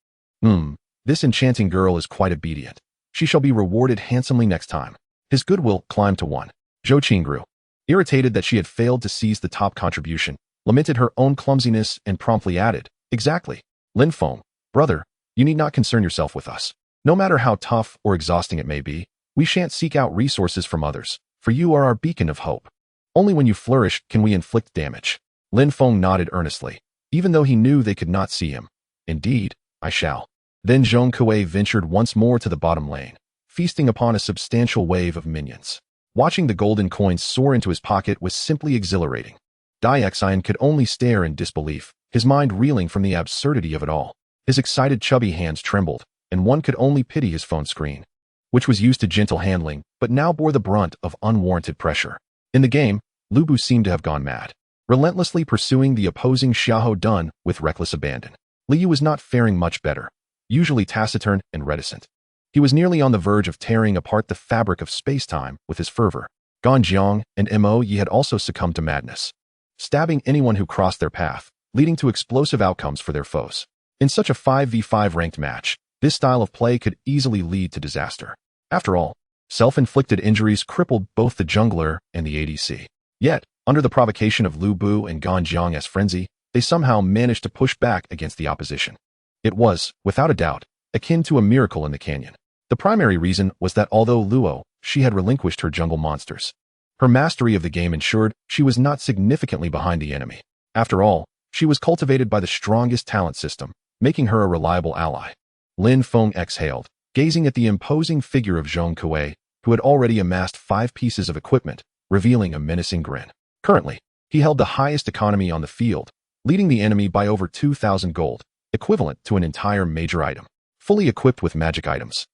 This enchanting girl is quite obedient. She shall be rewarded handsomely next time. His goodwill climbed to 1. Zhou Qingru, irritated that she had failed to seize the top contribution, lamented her own clumsiness and promptly added, Exactly. Lin Feng, brother, you need not concern yourself with us. No matter how tough or exhausting it may be, we shan't seek out resources from others, for you are our beacon of hope. Only when you flourish can we inflict damage. Lin Feng nodded earnestly, even though he knew they could not see him. Indeed, I shall. Then Zhong Kuei ventured once more to the bottom lane, feasting upon a substantial wave of minions. Watching the golden coins soar into his pocket was simply exhilarating. Xian could only stare in disbelief, his mind reeling from the absurdity of it all. His excited chubby hands trembled, and one could only pity his phone screen, which was used to gentle handling, but now bore the brunt of unwarranted pressure. In the game, Lu Bu seemed to have gone mad, relentlessly pursuing the opposing Xiahou Dun with reckless abandon. Liu was not faring much better, usually taciturn and reticent. He was nearly on the verge of tearing apart the fabric of space-time with his fervor. Ganjiang and Mo Yi had also succumbed to madness, stabbing anyone who crossed their path, leading to explosive outcomes for their foes. In such a 5v5 ranked match, this style of play could easily lead to disaster. After all, self-inflicted injuries crippled both the jungler and the ADC. Yet, under the provocation of Lu Bu and Ganjiang's frenzy, they somehow managed to push back against the opposition. It was, without a doubt, akin to a miracle in the canyon. The primary reason was that although Luo, she had relinquished her jungle monsters, her mastery of the game ensured she was not significantly behind the enemy. After all, she was cultivated by the strongest talent system, making her a reliable ally. Lin Feng exhaled, gazing at the imposing figure of Zhong Kuei, who had already amassed 5 pieces of equipment, revealing a menacing grin. Currently, he held the highest economy on the field, leading the enemy by over 2,000 gold, equivalent to an entire major item. Fully equipped with magic items,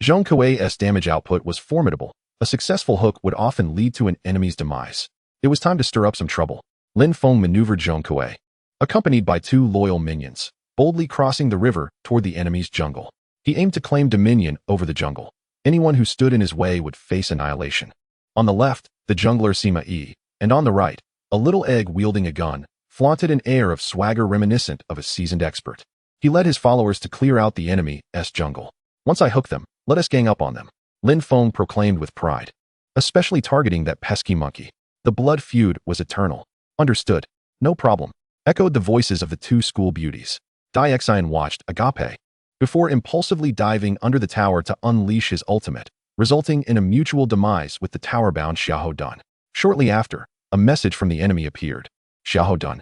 Zhong Kuei's damage output was formidable. A successful hook would often lead to an enemy's demise. It was time to stir up some trouble. Lin Feng maneuvered Zhong Kuei, accompanied by 2 loyal minions, boldly crossing the river toward the enemy's jungle. He aimed to claim dominion over the jungle. Anyone who stood in his way would face annihilation. On the left, the jungler Sima Yi, and on the right, a little egg wielding a gun, flaunted an air of swagger reminiscent of a seasoned expert. He led his followers to clear out the enemy's jungle. Once I hook them, let us gang up on them, Lin Feng proclaimed with pride. Especially targeting that pesky monkey. The blood feud was eternal. Understood. No problem. Echoed the voices of the 2 school beauties. Daixin watched agape before impulsively diving under the tower to unleash his ultimate, resulting in a mutual demise with the tower-bound Xiahou Dun. Shortly after, a message from the enemy appeared. Xiahou Dun.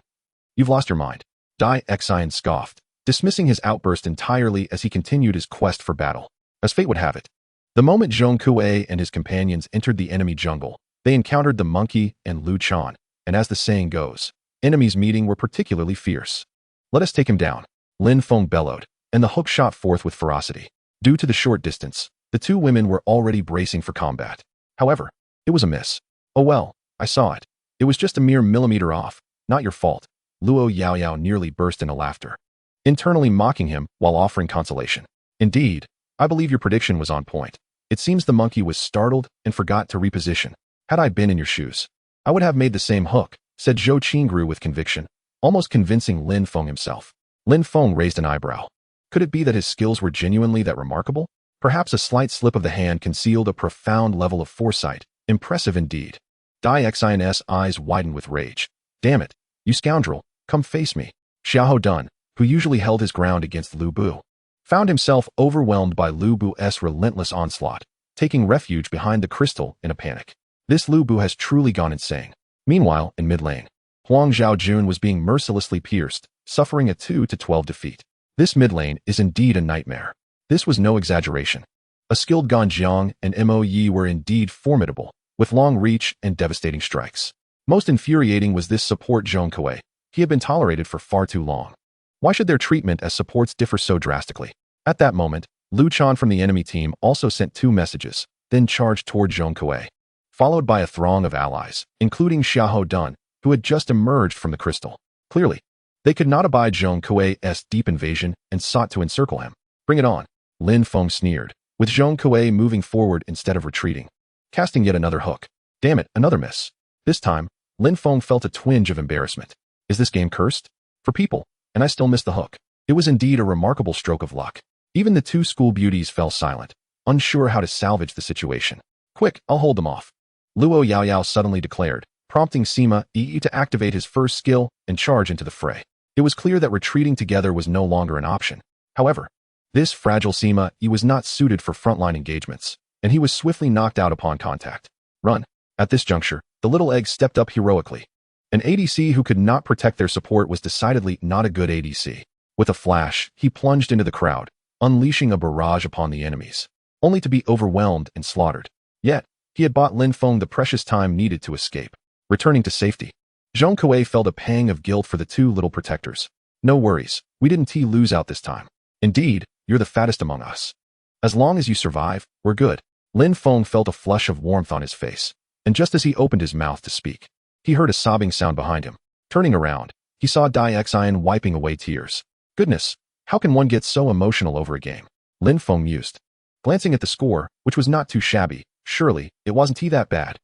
You've lost your mind. Daixin scoffed, dismissing his outburst entirely as he continued his quest for battle. As fate would have it, the moment Zhong Kuei and his companions entered the enemy jungle, they encountered the monkey and Lu Chan, and as the saying goes, enemies meeting were particularly fierce. Let us take him down, Lin Feng bellowed, and the hook shot forth with ferocity. Due to the short distance, the 2 women were already bracing for combat. However, it was a miss. Oh well, I saw it. It was just a mere millimeter off. Not your fault. Luo Yaoyao nearly burst into laughter, internally mocking him while offering consolation. Indeed, I believe your prediction was on point. It seems the monkey was startled and forgot to reposition. Had I been in your shoes, I would have made the same hook, said Zhou Qingru with conviction, almost convincing Lin Feng himself. Lin Feng raised an eyebrow. Could it be that his skills were genuinely that remarkable? Perhaps a slight slip of the hand concealed a profound level of foresight. Impressive indeed. Daixin's eyes widened with rage. Damn it, you scoundrel, come face me. Xiahou Dun, who usually held his ground against Lu Bu, found himself overwhelmed by Lu Bu's relentless onslaught, taking refuge behind the crystal in a panic. This Lu Bu has truly gone insane. Meanwhile, in mid lane, Huang Zhaojun was being mercilessly pierced, suffering a 2-12 defeat. This mid lane is indeed a nightmare. This was no exaggeration. A skilled Gan Jiang and Mo Yi were indeed formidable, with long reach and devastating strikes. Most infuriating was this support Zhong Kuei. He had been tolerated for far too long. Why should their treatment as supports differ so drastically? At that moment, Lu Chan from the enemy team also sent 2 messages, then charged toward Zhong Kuei, followed by a throng of allies, including Xiahou Dun, who had just emerged from the crystal. Clearly, they could not abide Zhong Kuei's deep invasion and sought to encircle him. Bring it on, Lin Feng sneered, with Zhong Kuei moving forward instead of retreating, casting yet another hook. Damn it, another miss. This time, Lin Feng felt a twinge of embarrassment. Is this game cursed? For people, and I still missed the hook. It was indeed a remarkable stroke of luck. Even the 2 school beauties fell silent, unsure how to salvage the situation. Quick, I'll hold them off, Luo Yaoyao suddenly declared, prompting Sima Yi to activate his first skill and charge into the fray. It was clear that retreating together was no longer an option. However, this fragile Sima Yi was not suited for frontline engagements, and he was swiftly knocked out upon contact. Run. At this juncture, the little egg stepped up heroically. An ADC who could not protect their support was decidedly not a good ADC. With a flash, he plunged into the crowd, unleashing a barrage upon the enemies, only to be overwhelmed and slaughtered. Yet, he had bought Lin Feng the precious time needed to escape. Returning to safety, Zhong Kuei felt a pang of guilt for the 2 little protectors. No worries, we didn't lose out this time. Indeed, you're the fattest among us. As long as you survive, we're good. Lin Feng felt a flush of warmth on his face, and just as he opened his mouth to speak, he heard a sobbing sound behind him. Turning around, he saw Daixin wiping away tears. Goodness, how can one get so emotional over a game? Lin Feng mused, glancing at the score, which was not too shabby. Surely, it wasn't that bad.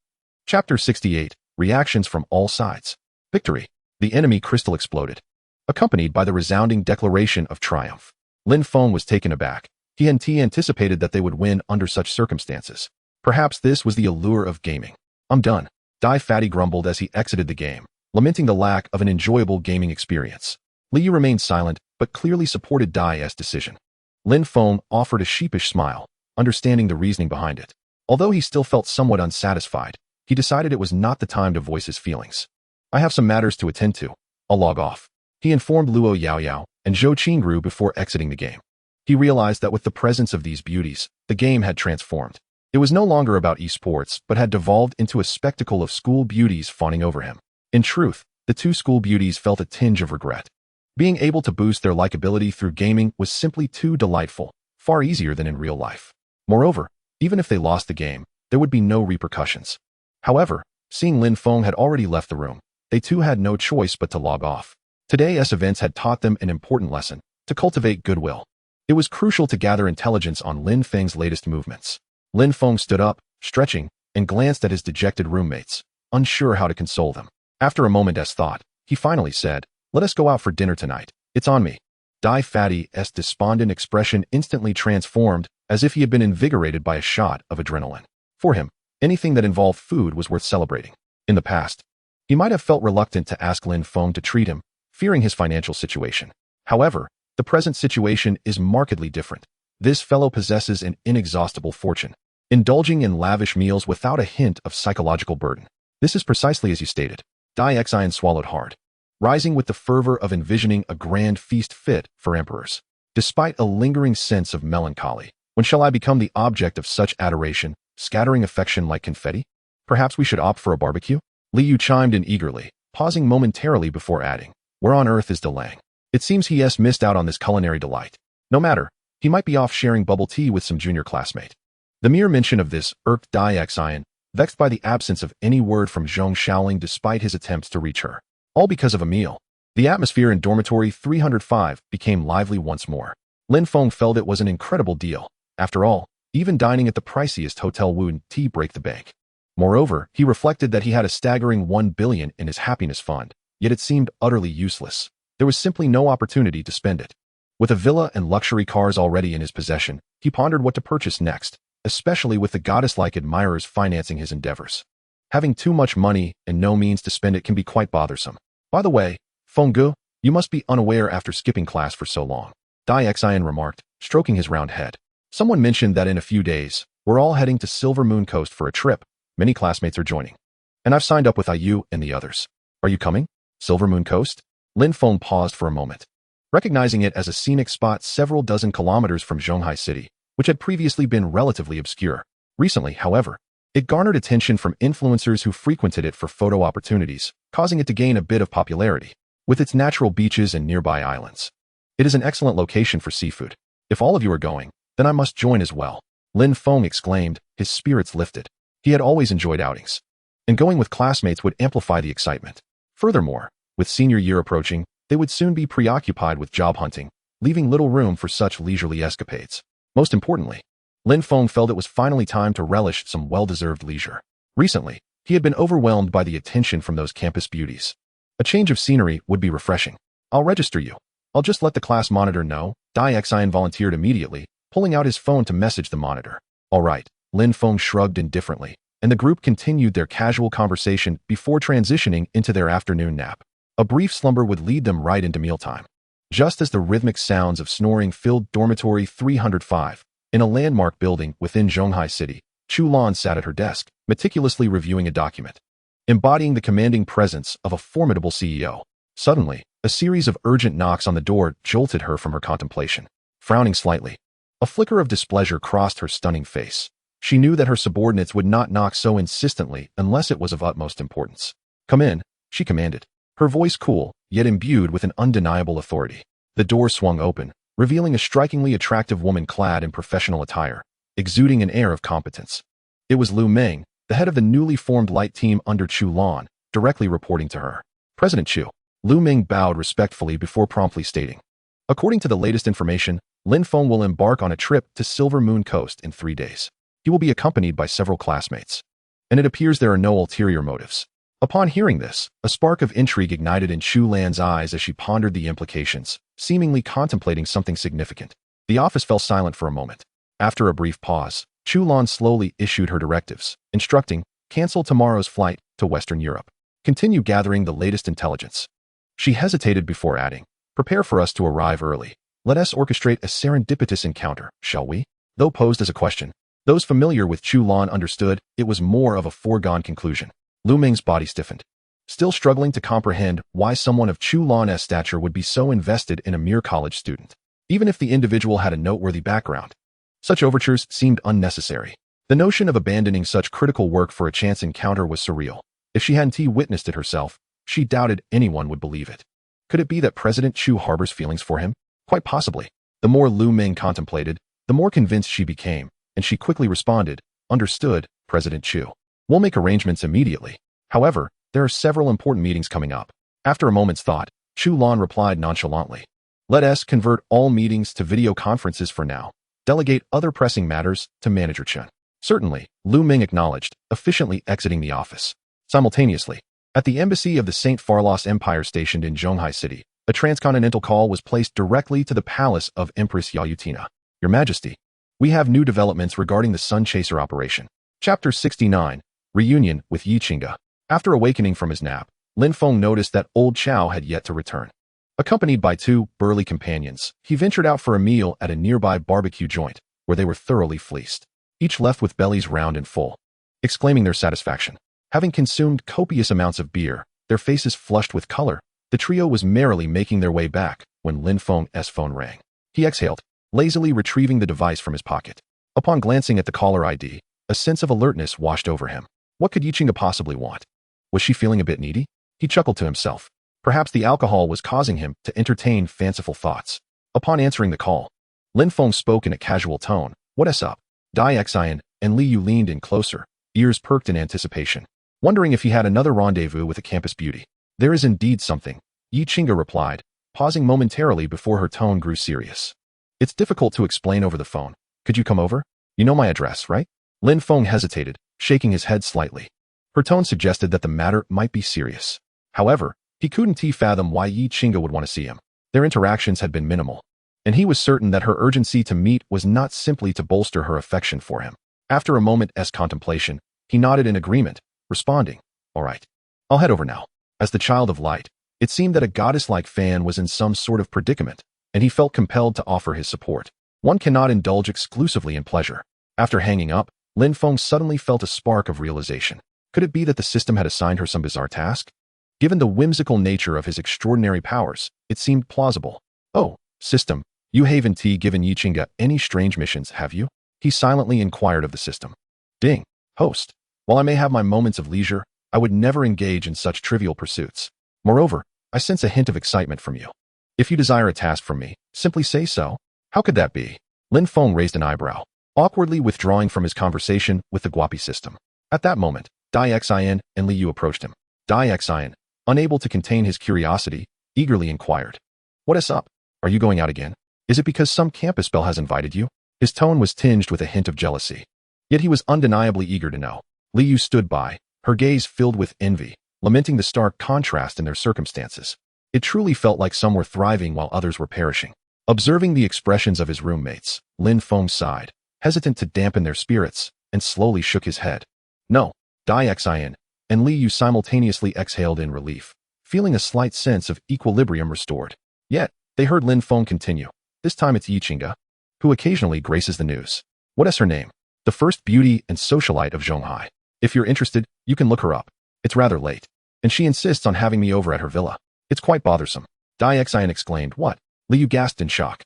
Chapter 68, Reactions from All Sides. Victory. The enemy crystal exploded, accompanied by the resounding declaration of triumph. Lin Feng was taken aback. He anticipated that they would win under such circumstances. Perhaps this was the allure of gaming. I'm done, Dai Fatty grumbled as he exited the game, lamenting the lack of an enjoyable gaming experience. Liu remained silent, but clearly supported Dai's decision. Lin Feng offered a sheepish smile, understanding the reasoning behind it. Although he still felt somewhat unsatisfied, he decided it was not the time to voice his feelings. I have some matters to attend to. I'll log off, he informed Luo Yaoyao and Zhou Qingru before exiting the game. He realized that with the presence of these beauties, the game had transformed. It was no longer about esports, but had devolved into a spectacle of school beauties fawning over him. In truth, the 2 school beauties felt a tinge of regret. Being able to boost their likability through gaming was simply too delightful, far easier than in real life. Moreover, even if they lost the game, there would be no repercussions. However, seeing Lin Feng had already left the room, they too had no choice but to log off. Today's events had taught them an important lesson: to cultivate goodwill. It was crucial to gather intelligence on Lin Feng's latest movements. Lin Feng stood up, stretching, and glanced at his dejected roommates, unsure how to console them. After a moment's thought, he finally said, "Let us go out for dinner tonight. It's on me." Dai Fatty's despondent expression instantly transformed, as if he had been invigorated by a shot of adrenaline. For him, anything that involved food was worth celebrating. In the past, he might have felt reluctant to ask Lin Feng to treat him, fearing his financial situation. However, the present situation is markedly different. This fellow possesses an inexhaustible fortune, indulging in lavish meals without a hint of psychological burden. This is precisely as you stated. Dai Xian swallowed hard, rising with the fervor of envisioning a grand feast fit for emperors. Despite a lingering sense of melancholy, when shall I become the object of such adoration, scattering affection like confetti? Perhaps we should opt for a barbecue? Li Yu chimed in eagerly, pausing momentarily before adding, "Where on earth is Delang? It seems he has missed out on this culinary delight. No matter, he might be off sharing bubble tea with some junior classmate." The mere mention of this irked Dai Xian, vexed by the absence of any word from Zhong Shaoling despite his attempts to reach her. All because of a meal. The atmosphere in dormitory 305 became lively once more. Lin Feng felt it was an incredible deal. After all, even dining at the priciest hotel wouldn't break the bank. Moreover, he reflected that he had a staggering 1 billion in his happiness fund, yet it seemed utterly useless. There was simply no opportunity to spend it. With a villa and luxury cars already in his possession, he pondered what to purchase next, especially with the goddess-like admirers financing his endeavors. Having too much money and no means to spend it can be quite bothersome. By the way, Fenggu, you must be unaware after skipping class for so long, Dai Xian remarked, stroking his round head. Someone mentioned that in a few days, we're all heading to Silver Moon Coast for a trip. Many classmates are joining. And I've signed up with IU and the others. Are you coming? Silver Moon Coast? Lin Feng paused for a moment, recognizing it as a scenic spot several dozen kilometers from Zhonghai City, which had previously been relatively obscure. Recently, however, it garnered attention from influencers who frequented it for photo opportunities, causing it to gain a bit of popularity. With its natural beaches and nearby islands, it is an excellent location for seafood. If all of you are going, then I must join as well, Lin Feng exclaimed, his spirits lifted. He had always enjoyed outings, and going with classmates would amplify the excitement. Furthermore, with senior year approaching, they would soon be preoccupied with job hunting, leaving little room for such leisurely escapades. Most importantly, Lin Feng felt it was finally time to relish some well-deserved leisure. Recently, he had been overwhelmed by the attention from those campus beauties. A change of scenery would be refreshing. I'll register you. I'll just let the class monitor know, Dai Xian volunteered immediately, pulling out his phone to message the monitor. All right, Lin Feng shrugged indifferently, and the group continued their casual conversation before transitioning into their afternoon nap. A brief slumber would lead them right into mealtime. Just as the rhythmic sounds of snoring filled dormitory 305, in a landmark building within Zhonghai City, Chu Lan sat at her desk, meticulously reviewing a document, embodying the commanding presence of a formidable CEO. Suddenly, a series of urgent knocks on the door jolted her from her contemplation. Frowning slightly, a flicker of displeasure crossed her stunning face. She knew that her subordinates would not knock so insistently unless it was of utmost importance. "Come in," she commanded, her voice cool, yet imbued with an undeniable authority. The door swung open, revealing a strikingly attractive woman clad in professional attire, exuding an air of competence. It was Lu Meng, the head of the newly formed light team under Chu Lan, directly reporting to her. "President Chu." Lu Meng bowed respectfully before promptly stating, "According to the latest information, Lin Feng will embark on a trip to Silver Moon Coast in 3 days. He will be accompanied by several classmates, and it appears there are no ulterior motives." Upon hearing this, a spark of intrigue ignited in Chu Lan's eyes as she pondered the implications, seemingly contemplating something significant. The office fell silent for a moment. After a brief pause, Chu Lan slowly issued her directives, instructing, "Cancel tomorrow's flight to Western Europe. Continue gathering the latest intelligence." She hesitated before adding, "Prepare for us to arrive early. Let us orchestrate a serendipitous encounter, shall we?" Though posed as a question, those familiar with Chu Lan understood it was more of a foregone conclusion. Lu Meng's body stiffened, still struggling to comprehend why someone of Chu Lan's stature would be so invested in a mere college student, even if the individual had a noteworthy background. Such overtures seemed unnecessary. The notion of abandoning such critical work for a chance encounter was surreal. If she hadn't witnessed it herself, she doubted anyone would believe it. Could it be that President Chu harbors feelings for him? Quite possibly. The more Lu Meng contemplated, the more convinced she became, and she quickly responded, "Understood, President Chu. We'll make arrangements immediately. However, there are several important meetings coming up." After a moment's thought, Chu Lan replied nonchalantly, "Let us convert all meetings to video conferences for now. Delegate other pressing matters to Manager Chen." "Certainly," Lu Ming acknowledged, efficiently exiting the office. Simultaneously, at the embassy of the St. Farlos Empire stationed in Zhonghai City, a transcontinental call was placed directly to the palace of Empress Yayutina. "Your Majesty, we have new developments regarding the Sun Chaser operation." Chapter 69, Reunion with Yi Qingge. After awakening from his nap, Lin Feng noticed that old Chao had yet to return. Accompanied by two burly companions, he ventured out for a meal at a nearby barbecue joint, where they were thoroughly fleeced. Each left with bellies round and full, exclaiming their satisfaction. Having consumed copious amounts of beer, their faces flushed with color, the trio was merrily making their way back when Lin Feng's phone rang. He exhaled, lazily retrieving the device from his pocket. Upon glancing at the caller ID, a sense of alertness washed over him. What could Yi Qingge possibly want? Was she feeling a bit needy? He chuckled to himself. Perhaps the alcohol was causing him to entertain fanciful thoughts. Upon answering the call, Lin Feng spoke in a casual tone. "What's up?" Dai Xian and Li Yu leaned in closer, ears perked in anticipation, wondering if he had another rendezvous with a campus beauty. "There is indeed something," Yi Qingge replied, pausing momentarily before her tone grew serious. "It's difficult to explain over the phone. Could you come over? You know my address, right?" Lin Feng hesitated, shaking his head slightly. Her tone suggested that the matter might be serious. However, he couldn't fathom why Yi Qingge would want to see him. Their interactions had been minimal, and he was certain that her urgency to meet was not simply to bolster her affection for him. After a moment's contemplation, he nodded in agreement, responding, "All right. I'll head over now." As the child of light, it seemed that a goddess-like Fan was in some sort of predicament, and he felt compelled to offer his support. One cannot indulge exclusively in pleasure. After hanging up, Lin Feng suddenly felt a spark of realization. Could it be that the system had assigned her some bizarre task? Given the whimsical nature of his extraordinary powers, it seemed plausible. "Oh, system, you haven't given Yi Qingge any strange missions, have you?" He silently inquired of the system. "Ding. Host. While I may have my moments of leisure, I would never engage in such trivial pursuits. Moreover, I sense a hint of excitement from you. If you desire a task from me, simply say so." "How could that be?" Lin Feng raised an eyebrow, awkwardly withdrawing from his conversation with the Guapi system. At that moment, Dai Xian and Li Yu approached him. Dai Xian, unable to contain his curiosity, eagerly inquired, "What's up? Are you going out again? Is it because some campus belle has invited you?" His tone was tinged with a hint of jealousy. Yet he was undeniably eager to know. Li Yu stood by, her gaze filled with envy, lamenting the stark contrast in their circumstances. It truly felt like some were thriving while others were perishing. Observing the expressions of his roommates, Lin Feng sighed, hesitant to dampen their spirits, and slowly shook his head. "No." Dai Xian and Li Yu simultaneously exhaled in relief, feeling a slight sense of equilibrium restored. Yet, they heard Lin Feng continue. "This time it's Yi Qingge, who occasionally graces the news. What's her name? The first beauty and socialite of Zhonghai. If you're interested, you can look her up. It's rather late, and she insists on having me over at her villa. It's quite bothersome." Dai Xian exclaimed, "What?" Li Yu gasped in shock.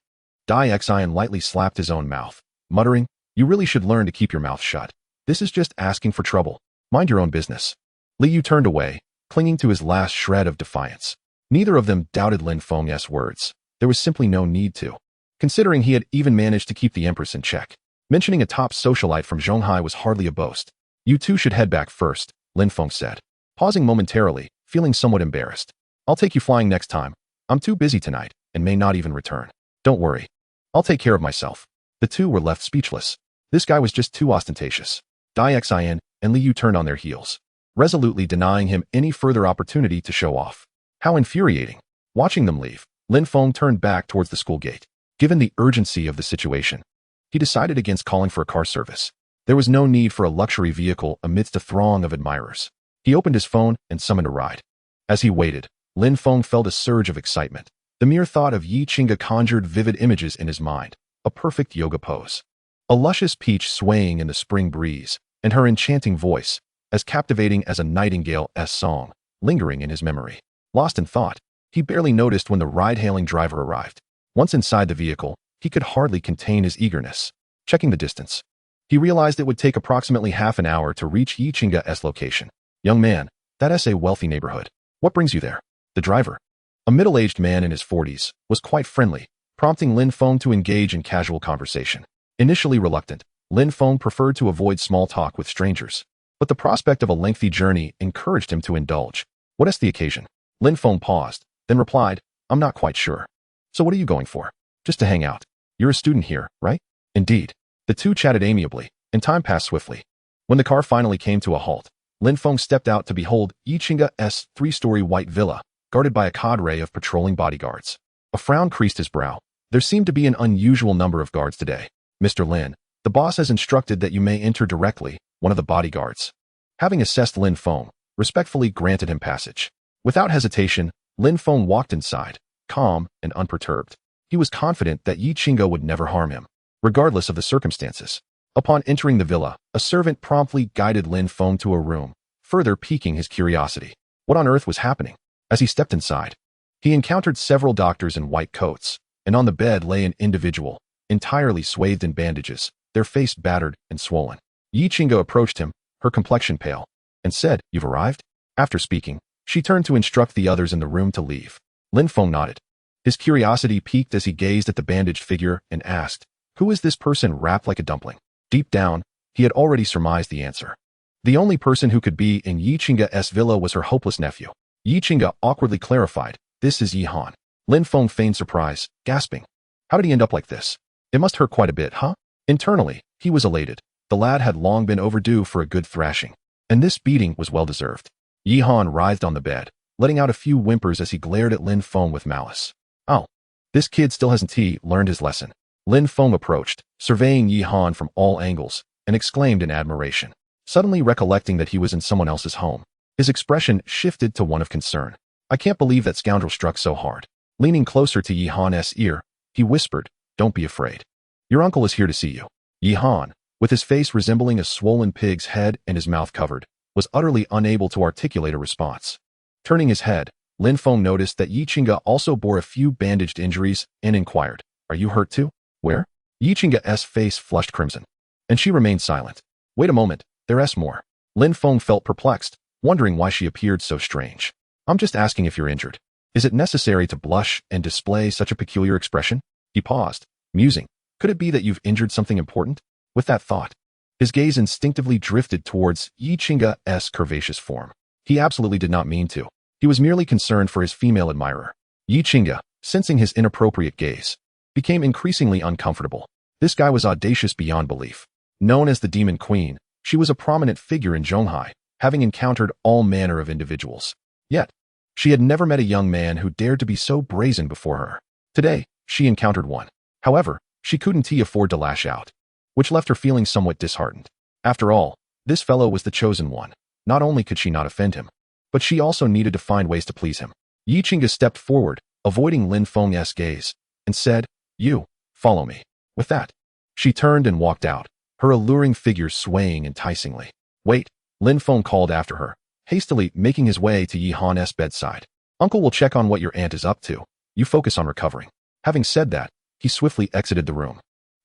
Dai Xian lightly slapped his own mouth, muttering, "You really should learn to keep your mouth shut. This is just asking for trouble. Mind your own business." Li Yu turned away, clinging to his last shred of defiance. Neither of them doubted Lin Feng's words. There was simply no need to, considering he had even managed to keep the Empress in check. Mentioning a top socialite from Zhonghai was hardly a boast. "You two should head back first," Lin Feng said, pausing momentarily, feeling somewhat embarrassed. "I'll take you flying next time. I'm too busy tonight, and may not even return." "Don't worry. I'll take care of myself." The two were left speechless. This guy was just too ostentatious. Dai Xian and Li Yu turned on their heels, resolutely denying him any further opportunity to show off. How infuriating. Watching them leave, Lin Feng turned back towards the school gate. Given the urgency of the situation, he decided against calling for a car service. There was no need for a luxury vehicle amidst a throng of admirers. He opened his phone and summoned a ride. As he waited, Lin Feng felt a surge of excitement. The mere thought of Yi Qingge conjured vivid images in his mind, a perfect yoga pose, a luscious peach swaying in the spring breeze, and her enchanting voice, as captivating as a nightingale's song, lingering in his memory. Lost in thought, he barely noticed when the ride-hailing driver arrived. Once inside the vehicle, he could hardly contain his eagerness. Checking the distance, he realized it would take approximately half an hour to reach Yi Qingge's location. "Young man, that's a wealthy neighborhood. What brings you there?" The driver, a middle-aged man in his 40s, was quite friendly, prompting Lin Feng to engage in casual conversation. Initially reluctant, Lin Feng preferred to avoid small talk with strangers, but the prospect of a lengthy journey encouraged him to indulge. What is the occasion? Lin Feng paused, then replied, I'm not quite sure. So what are you going for? Just to hang out. You're a student here, right? Indeed. The two chatted amiably, and time passed swiftly. When the car finally came to a halt, Lin Feng stepped out to behold Yichinga's three-story white villa, guarded by a cadre of patrolling bodyguards. A frown creased his brow. There seemed to be an unusual number of guards today. Mr. Lin, the boss has instructed that you may enter directly, one of the bodyguards. Having assessed Lin Feng, respectfully granted him passage. Without hesitation, Lin Feng walked inside, calm and unperturbed. He was confident that Yichinga would never harm him, regardless of the circumstances. Upon entering the villa, a servant promptly guided Lin Feng to a room, further piquing his curiosity. What on earth was happening? As he stepped inside, he encountered several doctors in white coats, and on the bed lay an individual, entirely swathed in bandages, their face battered and swollen. Yichinga approached him, her complexion pale, and said, You've arrived? After speaking, she turned to instruct the others in the room to leave. Lin Feng nodded. His curiosity piqued as he gazed at the bandaged figure and asked, Who is this person wrapped like a dumpling? Deep down, he had already surmised the answer. The only person who could be in Yichinga's villa was her hopeless nephew. Yichinga awkwardly clarified, This is Yi Han. Lin Feng feigned surprise, gasping. How did he end up like this? It must hurt quite a bit, huh? Internally, he was elated. The lad had long been overdue for a good thrashing, and this beating was well-deserved. Yi Han writhed on the bed, letting out a few whimpers as he glared at Lin Feng with malice. Oh, this kid still hasn't learned his lesson. Lin Feng approached, surveying Yi Han from all angles, and exclaimed in admiration. Suddenly recollecting that he was in someone else's home, his expression shifted to one of concern. I can't believe that scoundrel struck so hard. Leaning closer to Yi Han's ear, he whispered, Don't be afraid. Your uncle is here to see you. Yi Han, with his face resembling a swollen pig's head and his mouth covered, was utterly unable to articulate a response. Turning his head, Lin Feng noticed that Yichinga also bore a few bandaged injuries and inquired, Are you hurt too? Where? Yichinga's face flushed crimson, and she remained silent. Wait a moment, there's more. Lin Feng felt perplexed, wondering why she appeared so strange. I'm just asking if you're injured. Is it necessary to blush and display such a peculiar expression? He paused, musing. Could it be that you've injured something important? With that thought, his gaze instinctively drifted towards Yichinga's curvaceous form. He absolutely did not mean to. He was merely concerned for his female admirer. Yichinga, sensing his inappropriate gaze, became increasingly uncomfortable. This guy was audacious beyond belief. Known as the Demon Queen, she was a prominent figure in Zhonghai, having encountered all manner of individuals. Yet, she had never met a young man who dared to be so brazen before her. Today, she encountered one. However, she couldn't afford to lash out, which left her feeling somewhat disheartened. After all, this fellow was the chosen one. Not only could she not offend him, but she also needed to find ways to please him. Yichinga stepped forward, avoiding Lin Feng's gaze, and said, You, follow me. With that, she turned and walked out, her alluring figure swaying enticingly. Wait, Lin Feng called after her, hastily making his way to Yi Han's bedside. Uncle will check on what your aunt is up to. You focus on recovering. Having said that, he swiftly exited the room.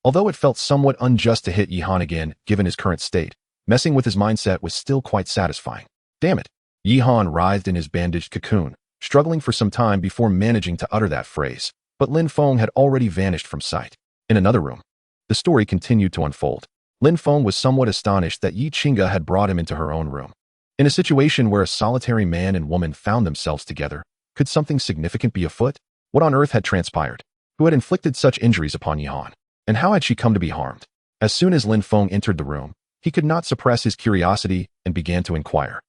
Although it felt somewhat unjust to hit Yi Han again, given his current state, messing with his mindset was still quite satisfying. Damn it. Yi Han writhed in his bandaged cocoon, struggling for some time before managing to utter that phrase, but Lin Feng had already vanished from sight. In another room, the story continued to unfold. Lin Feng was somewhat astonished that Yichinga had brought him into her own room. In a situation where a solitary man and woman found themselves together, could something significant be afoot? What on earth had transpired? Who had inflicted such injuries upon Yi Han? And how had she come to be harmed? As soon as Lin Feng entered the room, he could not suppress his curiosity and began to inquire.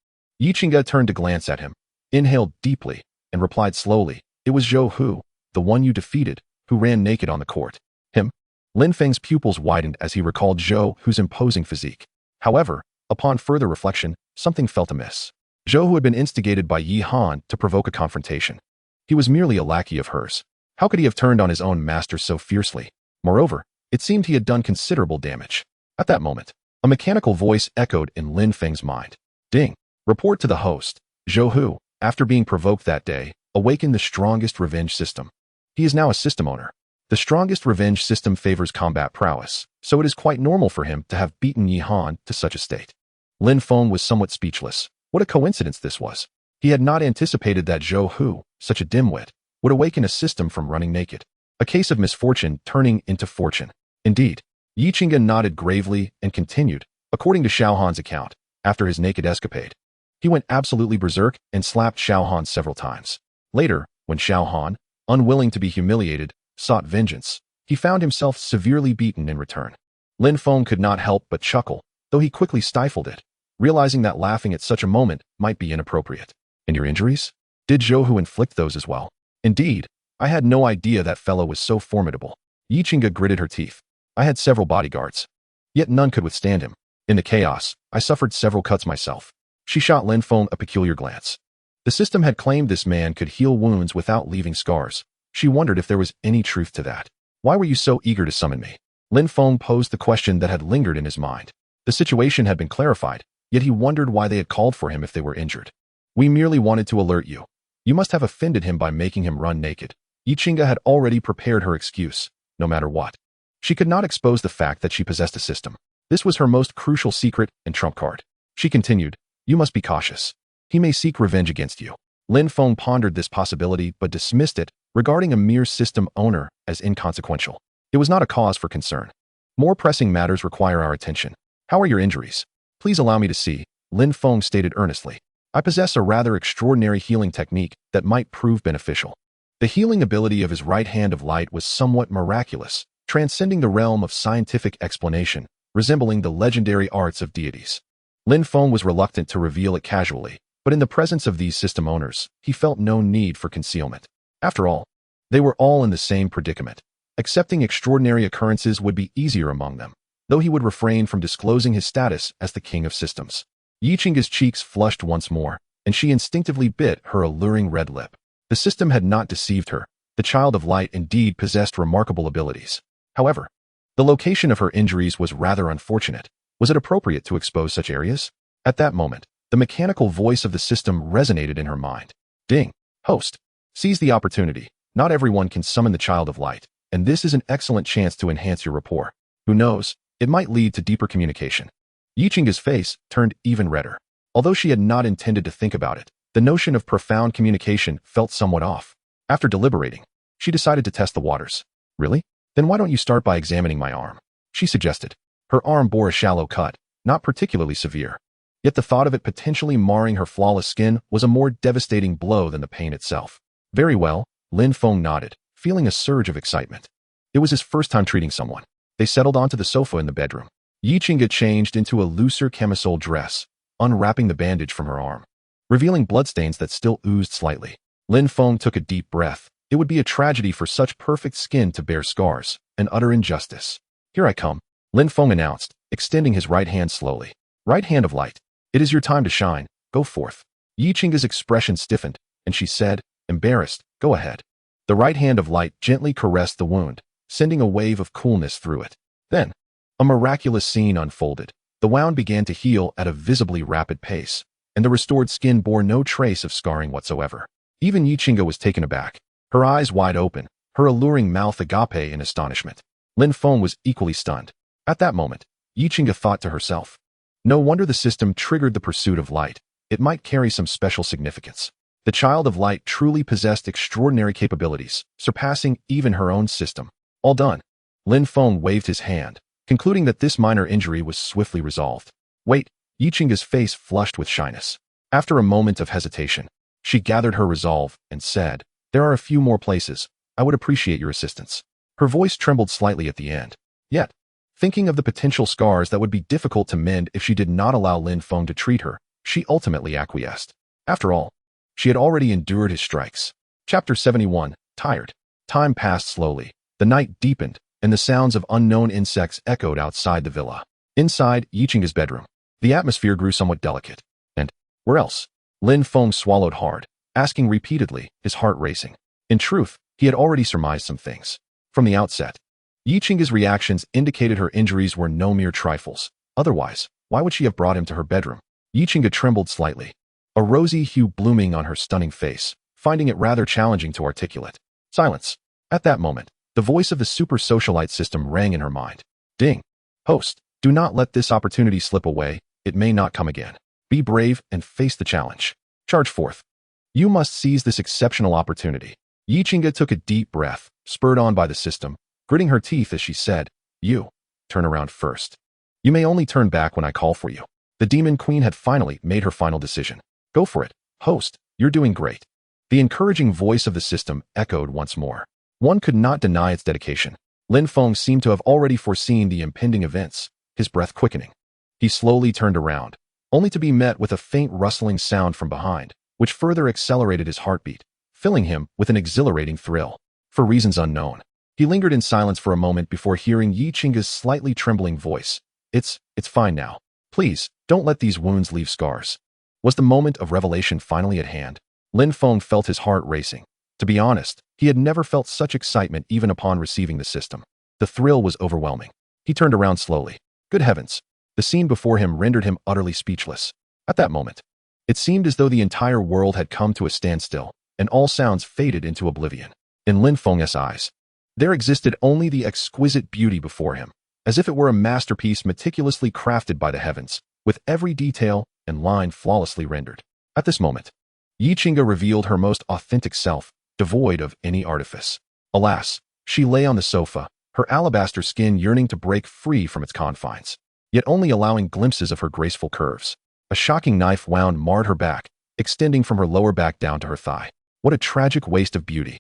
Yichinga turned to glance at him, inhaled deeply, and replied slowly, It was Zhou Hu, the one you defeated, who ran naked on the court. Him? Lin Feng's pupils widened as he recalled Zhou Hu's imposing physique. However, upon further reflection, something felt amiss. Zhou Hu had been instigated by Yi Han to provoke a confrontation. He was merely a lackey of hers. How could he have turned on his own master so fiercely? Moreover, it seemed he had done considerable damage. At that moment, a mechanical voice echoed in Lin Feng's mind. Ding. Report to the host. Zhou Hu, after being provoked that day, awakened the strongest revenge system. He is now a system owner. The strongest revenge system favors combat prowess, so it is quite normal for him to have beaten Yi Han to such a state. Lin Feng was somewhat speechless. What a coincidence this was. He had not anticipated that Zhou Hu, such a dimwit, would awaken a system from running naked. A case of misfortune turning into fortune. Indeed, Yi Qingge nodded gravely and continued, according to Xiao Han's account, after his naked escapade. He went absolutely berserk and slapped Xiao Han several times. Later, when Xiao Han, unwilling to be humiliated, sought vengeance, he found himself severely beaten in return. Lin Feng could not help but chuckle, though he quickly stifled it, realizing that laughing at such a moment might be inappropriate. And your injuries? Did Zhou inflict those as well? Indeed, I had no idea that fellow was so formidable. Yi Qingge gritted her teeth. I had several bodyguards, yet none could withstand him. In the chaos, I suffered several cuts myself. She shot Lin Feng a peculiar glance. The system had claimed this man could heal wounds without leaving scars. She wondered if there was any truth to that. Why were you so eager to summon me? Lin Feng posed the question that had lingered in his mind. The situation had been clarified, yet he wondered why they had called for him if they were injured. We merely wanted to alert you. You must have offended him by making him run naked. Yi Qingge had already prepared her excuse, no matter what. She could not expose the fact that she possessed a system. This was her most crucial secret and trump card. She continued, you must be cautious. He may seek revenge against you. Lin Feng pondered this possibility but dismissed it, regarding a mere system owner as inconsequential. It was not a cause for concern. More pressing matters require our attention. How are your injuries? Please allow me to see, Lin Feng stated earnestly. I possess a rather extraordinary healing technique that might prove beneficial. The healing ability of his right hand of light was somewhat miraculous, transcending the realm of scientific explanation, resembling the legendary arts of deities. Lin Feng was reluctant to reveal it casually, but in the presence of these system owners, he felt no need for concealment. After all, they were all in the same predicament. Accepting extraordinary occurrences would be easier among them, though he would refrain from disclosing his status as the king of systems. Yi Qingge's cheeks flushed once more, and she instinctively bit her alluring red lip. The system had not deceived her. The child of light indeed possessed remarkable abilities. However, the location of her injuries was rather unfortunate. Was it appropriate to expose such areas? At that moment, the mechanical voice of the system resonated in her mind. Ding! Host! Seize the opportunity. Not everyone can summon the child of light, and this is an excellent chance to enhance your rapport. Who knows, it might lead to deeper communication. Yi Qingge's face turned even redder. Although she had not intended to think about it, the notion of profound communication felt somewhat off. After deliberating, she decided to test the waters. Really? Then why don't you start by examining my arm? She suggested. Her arm bore a shallow cut, not particularly severe. Yet the thought of it potentially marring her flawless skin was a more devastating blow than the pain itself. Very well, Lin Feng nodded, feeling a surge of excitement. It was his first time treating someone. They settled onto the sofa in the bedroom. Yi Qingge changed into a looser camisole dress, unwrapping the bandage from her arm, revealing bloodstains that still oozed slightly. Lin Feng took a deep breath. It would be a tragedy for such perfect skin to bear scars, an utter injustice. Here I come, Lin Feng announced, extending his right hand slowly. Right hand of light. It is your time to shine. Go forth. Yi Qingge's expression stiffened, and she said, embarrassed, go ahead. The right hand of light gently caressed the wound, sending a wave of coolness through it. Then, a miraculous scene unfolded. The wound began to heal at a visibly rapid pace, and the restored skin bore no trace of scarring whatsoever. Even Yi Qingge was taken aback, her eyes wide open, her alluring mouth agape in astonishment. Lin Feng was equally stunned. At that moment, Yi Qingge thought to herself, no wonder the system triggered the pursuit of light. It might carry some special significance. The child of light truly possessed extraordinary capabilities, surpassing even her own system. All done. Lin Feng waved his hand, concluding that this minor injury was swiftly resolved. Wait, Yi Qingge's face flushed with shyness. After a moment of hesitation, she gathered her resolve and said, there are a few more places. I would appreciate your assistance. Her voice trembled slightly at the end. Yet, thinking of the potential scars that would be difficult to mend if she did not allow Lin Feng to treat her, she ultimately acquiesced. After all, she had already endured his strikes. Chapter 71, Tired. Time passed slowly. The night deepened, and the sounds of unknown insects echoed outside the villa. Inside Yi Qingge's bedroom, the atmosphere grew somewhat delicate. And, where else? Lin Feng swallowed hard, asking repeatedly, his heart racing. In truth, he had already surmised some things. From the outset, Yi Qingge's reactions indicated her injuries were no mere trifles. Otherwise, why would she have brought him to her bedroom? Yi Qingge trembled slightly, a rosy hue blooming on her stunning face, finding it rather challenging to articulate. Silence. At that moment, the voice of the super socialite system rang in her mind. Ding. Host, do not let this opportunity slip away. It may not come again. Be brave and face the challenge. Charge forth. You must seize this exceptional opportunity. Yi Qingge took a deep breath, spurred on by the system, gritting her teeth as she said, you. turn around first. You may only turn back when I call for you. The demon queen had finally made her final decision. Go for it, host, you're doing great. The encouraging voice of the system echoed once more. One could not deny its dedication. Lin Feng seemed to have already foreseen the impending events, his breath quickening. He slowly turned around, only to be met with a faint rustling sound from behind, which further accelerated his heartbeat, filling him with an exhilarating thrill. For reasons unknown, he lingered in silence for a moment before hearing Yi Qingge's slightly trembling voice. It's fine now. Please, don't let these wounds leave scars. Was the moment of revelation finally at hand? Lin Feng felt his heart racing. To be honest, he had never felt such excitement even upon receiving the system. The thrill was overwhelming. He turned around slowly. Good heavens! The scene before him rendered him utterly speechless. At that moment, it seemed as though the entire world had come to a standstill, and all sounds faded into oblivion. In Lin Feng's eyes, there existed only the exquisite beauty before him, as if it were a masterpiece meticulously crafted by the heavens, with every detail and line flawlessly rendered. At this moment, Yi Qingge revealed her most authentic self, devoid of any artifice. Alas, she lay on the sofa, her alabaster skin yearning to break free from its confines, yet only allowing glimpses of her graceful curves. A shocking knife wound marred her back, extending from her lower back down to her thigh. What a tragic waste of beauty.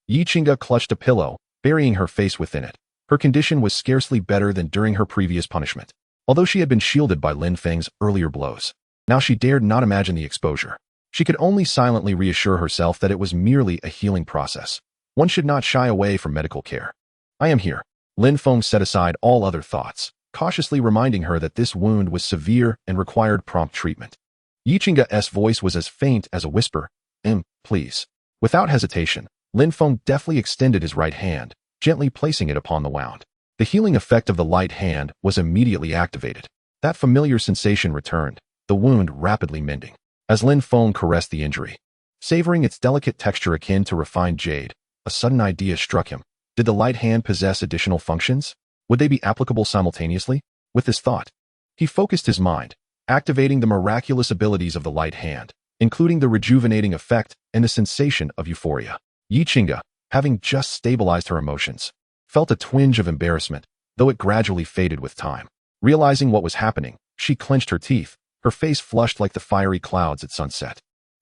Yi Qingge clutched a pillow, burying her face within it. Her condition was scarcely better than during her previous punishment. Although she had been shielded by Lin Feng's earlier blows, now she dared not imagine the exposure. She could only silently reassure herself that it was merely a healing process. One should not shy away from medical care. I am here. Lin Feng set aside all other thoughts, cautiously reminding her that this wound was severe and required prompt treatment. Yi Qingge's voice was as faint as a whisper. Please. Without hesitation, Lin Feng deftly extended his right hand, gently placing it upon the wound. The healing effect of the light hand was immediately activated. That familiar sensation returned, the wound rapidly mending. As Lin Feng caressed the injury, savoring its delicate texture akin to refined jade, a sudden idea struck him. Did the light hand possess additional functions? Would they be applicable simultaneously? With this thought, he focused his mind, activating the miraculous abilities of the light hand, including the rejuvenating effect and the sensation of euphoria. Yi Qingge, having just stabilized her emotions, felt a twinge of embarrassment, though it gradually faded with time. Realizing what was happening, she clenched her teeth, her face flushed like the fiery clouds at sunset.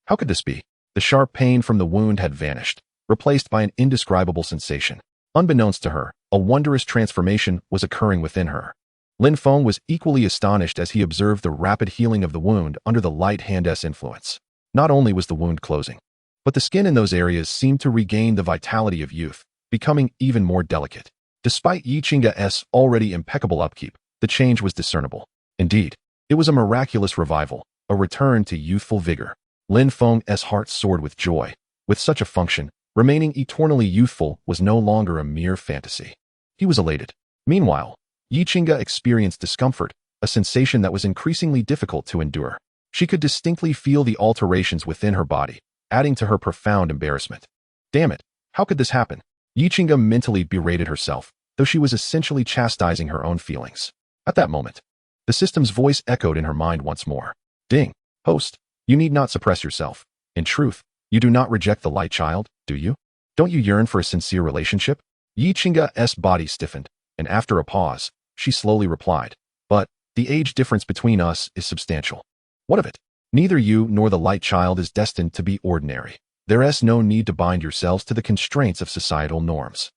How could this be? The sharp pain from the wound had vanished, replaced by an indescribable sensation. Unbeknownst to her, a wondrous transformation was occurring within her. Lin Feng was equally astonished as he observed the rapid healing of the wound under the light hand's influence. Not only was the wound closing, but the skin in those areas seemed to regain the vitality of youth, becoming even more delicate. Despite Yi Qingge's already impeccable upkeep, the change was discernible. Indeed, it was a miraculous revival, a return to youthful vigor. Lin Feng's heart soared with joy. With such a function, remaining eternally youthful was no longer a mere fantasy. He was elated. Meanwhile, Yi Qingge experienced discomfort, a sensation that was increasingly difficult to endure. She could distinctly feel the alterations within her body, adding to her profound embarrassment. Damn it, how could this happen? Yi Qingge mentally berated herself, though she was essentially chastising her own feelings. At that moment, the system's voice echoed in her mind once more. Ding, host, you need not suppress yourself. In truth, you do not reject the light child, do you? Don't you yearn for a sincere relationship? Yi Qingge's body stiffened, and after a pause, she slowly replied, but the age difference between us is substantial. What of it? Neither you nor the light child is destined to be ordinary. There is no need to bind yourselves to the constraints of societal norms.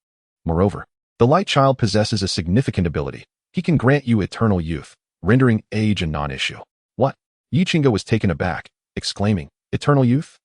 Moreover, the light child possesses a significant ability. He can grant you eternal youth, rendering age a non-issue. What? Yi Qingge was taken aback, exclaiming, eternal youth?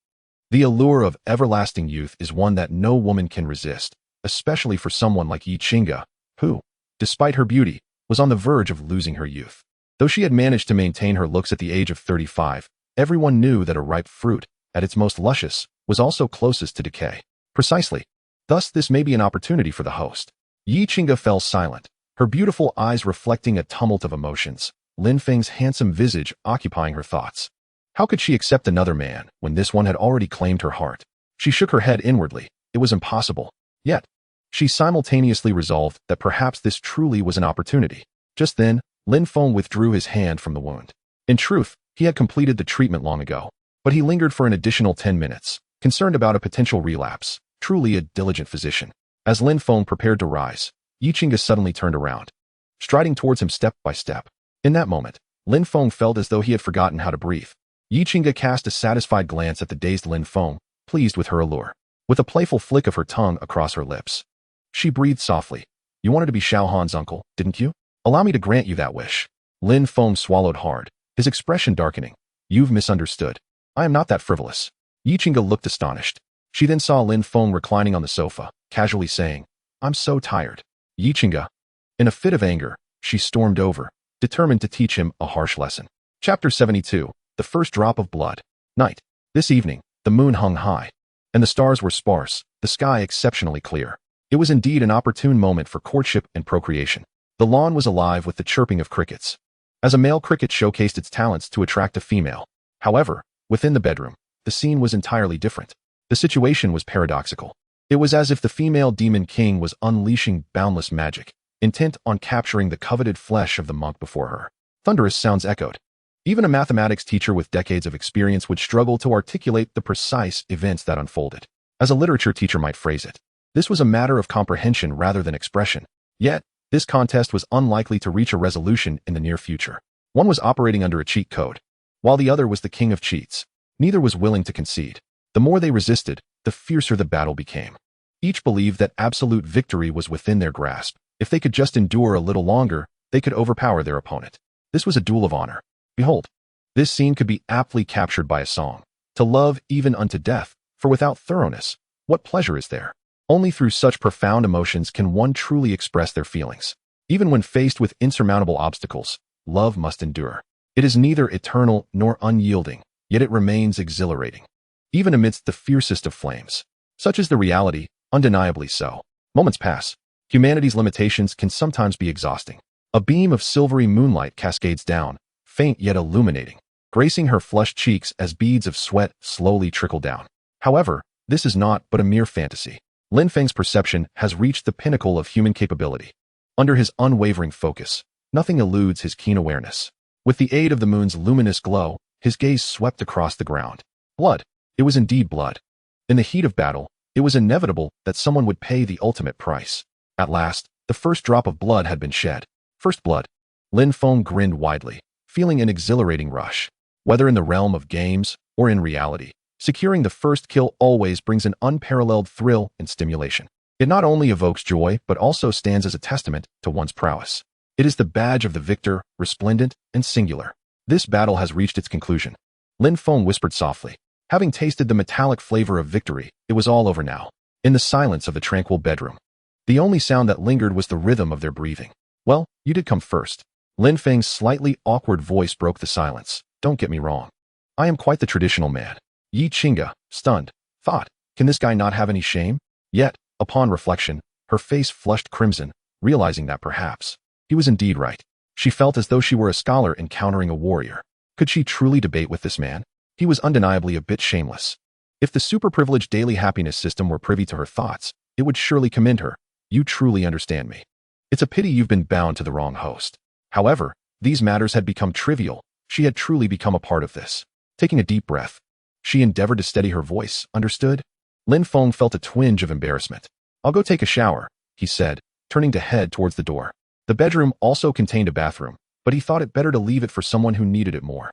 The allure of everlasting youth is one that no woman can resist, especially for someone like Yi Qingge, who, despite her beauty, was on the verge of losing her youth. Though she had managed to maintain her looks at the age of 35, everyone knew that a ripe fruit, at its most luscious, was also closest to decay. Precisely. Thus this may be an opportunity for the host. Yi Qingge fell silent, her beautiful eyes reflecting a tumult of emotions, Lin Feng's handsome visage occupying her thoughts. How could she accept another man when this one had already claimed her heart? She shook her head inwardly. It was impossible. Yet, she simultaneously resolved that perhaps this truly was an opportunity. Just then, Lin Feng withdrew his hand from the wound. In truth, he had completed the treatment long ago, but he lingered for an additional 10 minutes, concerned about a potential relapse. Truly a diligent physician. As Lin Feng prepared to rise, Yi Qingge suddenly turned around. striding towards him step by step. In that moment, Lin Feng felt as though he had forgotten how to breathe. Yi Qingge cast a satisfied glance at the dazed Lin Feng, pleased with her allure. With a playful flick of her tongue across her lips, she breathed softly. You wanted to be Xiao Han's uncle, didn't you? Allow me to grant you that wish. Lin Feng swallowed hard, his expression darkening. You've misunderstood. I am not that frivolous. Yi Qingge looked astonished. She then saw Lin Feng reclining on the sofa, casually saying, I'm so tired. Yi Qingge. In a fit of anger, she stormed over, determined to teach him a harsh lesson. Chapter 72. The First Drop of Blood. Night. This evening, the moon hung high, and the stars were sparse, the sky exceptionally clear. It was indeed an opportune moment for courtship and procreation. The lawn was alive with the chirping of crickets, as a male cricket showcased its talents to attract a female. However, within the bedroom, the scene was entirely different. The situation was paradoxical. It was as if the female demon king was unleashing boundless magic, intent on capturing the coveted flesh of the monk before her. Thunderous sounds echoed. Even a mathematics teacher with decades of experience would struggle to articulate the precise events that unfolded. As a literature teacher might phrase it, this was a matter of comprehension rather than expression. Yet, this contest was unlikely to reach a resolution in the near future. One was operating under a cheat code, while the other was the king of cheats. Neither was willing to concede. The more they resisted, the fiercer the battle became. Each believed that absolute victory was within their grasp. If they could just endure a little longer, they could overpower their opponent. This was a duel of honor. Behold, this scene could be aptly captured by a song. To love even unto death, for without thoroughness, what pleasure is there? Only through such profound emotions can one truly express their feelings. Even when faced with insurmountable obstacles, love must endure. It is neither eternal nor unyielding, yet it remains exhilarating, even amidst the fiercest of flames. Such is the reality, undeniably so. Moments pass. Humanity's limitations can sometimes be exhausting. A beam of silvery moonlight cascades down, faint yet illuminating, gracing her flushed cheeks as beads of sweat slowly trickle down. However, this is not but a mere fantasy. Lin Feng's perception has reached the pinnacle of human capability. Under his unwavering focus, nothing eludes his keen awareness. With the aid of the moon's luminous glow, his gaze swept across the ground. Blood. It was indeed blood. In the heat of battle, it was inevitable that someone would pay the ultimate price. At last, the first drop of blood had been shed. First blood. Lin Feng grinned widely, feeling an exhilarating rush. Whether in the realm of games or in reality, securing the first kill always brings an unparalleled thrill and stimulation. It not only evokes joy but also stands as a testament to one's prowess. It is the badge of the victor, resplendent and singular. This battle has reached its conclusion. Lin Feng whispered softly. Having tasted the metallic flavor of victory, it was all over now. In the silence of the tranquil bedroom, the only sound that lingered was the rhythm of their breathing. Well, you did come first. Lin Feng's slightly awkward voice broke the silence. Don't get me wrong. I am quite the traditional man. Yi Qingge, stunned, thought, can this guy not have any shame? Yet, upon reflection, her face flushed crimson, realizing that perhaps he was indeed right. She felt as though she were a scholar encountering a warrior. Could she truly debate with this man? He was undeniably a bit shameless. If the super-privileged daily happiness system were privy to her thoughts, it would surely commend her. You truly understand me. It's a pity you've been bound to the wrong host. However, these matters had become trivial. She had truly become a part of this. Taking a deep breath, she endeavored to steady her voice. Understood? Lin Feng felt a twinge of embarrassment. I'll go take a shower, he said, turning to head towards the door. The bedroom also contained a bathroom, but he thought it better to leave it for someone who needed it more.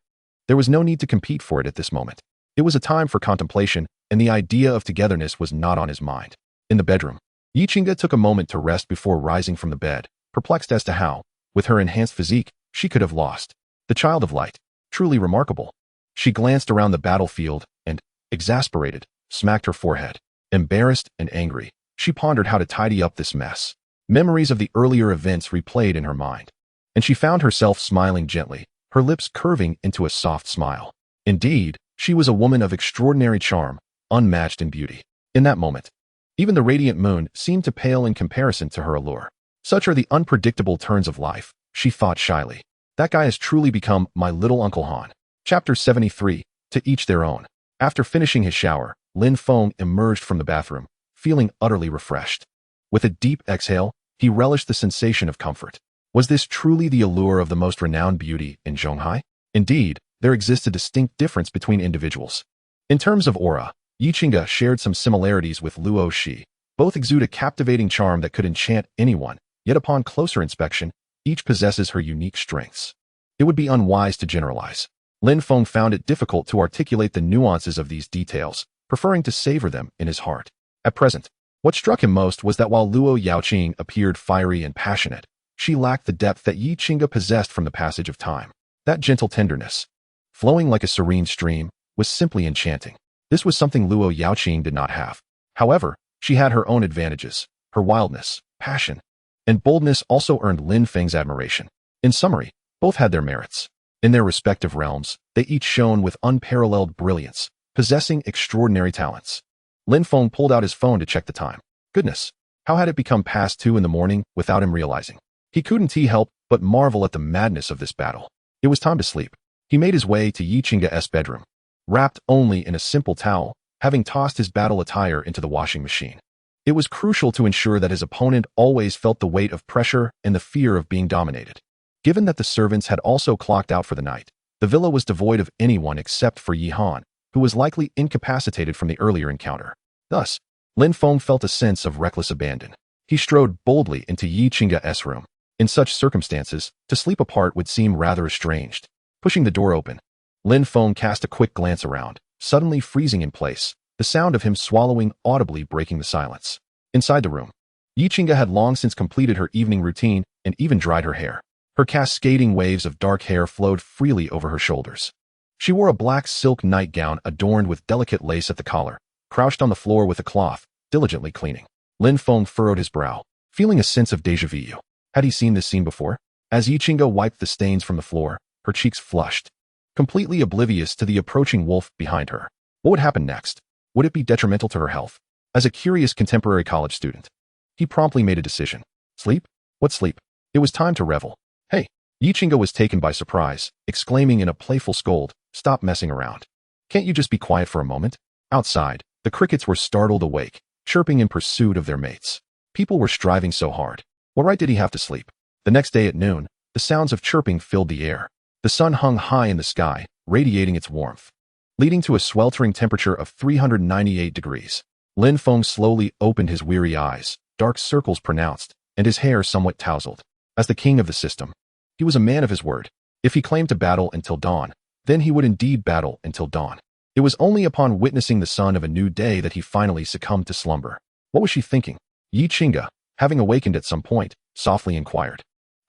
There was no need to compete for it at this moment. It was a time for contemplation, and the idea of togetherness was not on his mind. In the bedroom, Yi Qingge took a moment to rest before rising from the bed, perplexed as to how, with her enhanced physique, she could have lost. The child of light. Truly remarkable. She glanced around the battlefield and, exasperated, smacked her forehead. Embarrassed and angry, she pondered how to tidy up this mess. Memories of the earlier events replayed in her mind, and she found herself smiling gently, her lips curving into a soft smile. Indeed, she was a woman of extraordinary charm, unmatched in beauty. In that moment, even the radiant moon seemed to pale in comparison to her allure. Such are the unpredictable turns of life, she thought shyly. That guy has truly become my little Uncle Han. Chapter 73. To each their own. After finishing his shower, Lin Feng emerged from the bathroom, feeling utterly refreshed. With a deep exhale, he relished the sensation of comfort. Was this truly the allure of the most renowned beauty in Zhonghai? Indeed, there exists a distinct difference between individuals. In terms of aura, Yi Qingge shared some similarities with Luo Shi. Both exude a captivating charm that could enchant anyone, yet upon closer inspection, Each possesses her unique strengths. It would be unwise to generalize. Lin Feng found it difficult to articulate the nuances of these details, preferring to savor them in his heart. At present, what struck him most was that while Luo Yaoqing appeared fiery and passionate, she lacked the depth that Yi Qingge possessed from the passage of time. That gentle tenderness, flowing like a serene stream, was simply enchanting. This was something Luo Yaoqing did not have. However, she had her own advantages. Her wildness, passion, and boldness also earned Lin Feng's admiration. In summary, both had their merits. In their respective realms, they each shone with unparalleled brilliance, possessing extraordinary talents. Lin Feng pulled out his phone to check the time. Goodness, how had it become past 2 in the morning without him realizing? He couldn't help but marvel at the madness of this battle. It was time to sleep. He made his way to Yi Qingge's bedroom, wrapped only in a simple towel, having tossed his battle attire into the washing machine. It was crucial to ensure that his opponent always felt the weight of pressure and the fear of being dominated. Given that the servants had also clocked out for the night, the villa was devoid of anyone except for Yi Han, who was likely incapacitated from the earlier encounter. Thus, Lin Feng felt a sense of reckless abandon. He strode boldly into Yi Qingge's room. In such circumstances, to sleep apart would seem rather estranged. Pushing the door open, Lin Feng cast a quick glance around, suddenly freezing in place, the sound of him swallowing audibly breaking the silence. Inside the room, Yi Qingge had long since completed her evening routine and even dried her hair. Her cascading waves of dark hair flowed freely over her shoulders. She wore a black silk nightgown adorned with delicate lace at the collar, crouched on the floor with a cloth, diligently cleaning. Lin Feng furrowed his brow, feeling a sense of déjà vu. Had he seen this scene before? As Yi Qingge wiped the stains from the floor, her cheeks flushed, completely oblivious to the approaching wolf behind her. What would happen next? Would it be detrimental to her health? As a curious contemporary college student, he promptly made a decision. Sleep? What sleep? It was time to revel. Hey! Yi Qingge was taken by surprise, exclaiming in a playful scold, "Stop messing around. Can't you just be quiet for a moment?" Outside, the crickets were startled awake, chirping in pursuit of their mates. People were striving so hard. What right did he have to sleep? The next day at noon, the sounds of chirping filled the air. The sun hung high in the sky, radiating its warmth, leading to a sweltering temperature of 398 degrees. Lin Feng slowly opened his weary eyes, dark circles pronounced, and his hair somewhat tousled. As the king of the system, he was a man of his word. If he claimed to battle until dawn, then he would indeed battle until dawn. It was only upon witnessing the sun of a new day that he finally succumbed to slumber. What was she thinking? Yi Qingge, having awakened at some point, softly inquired,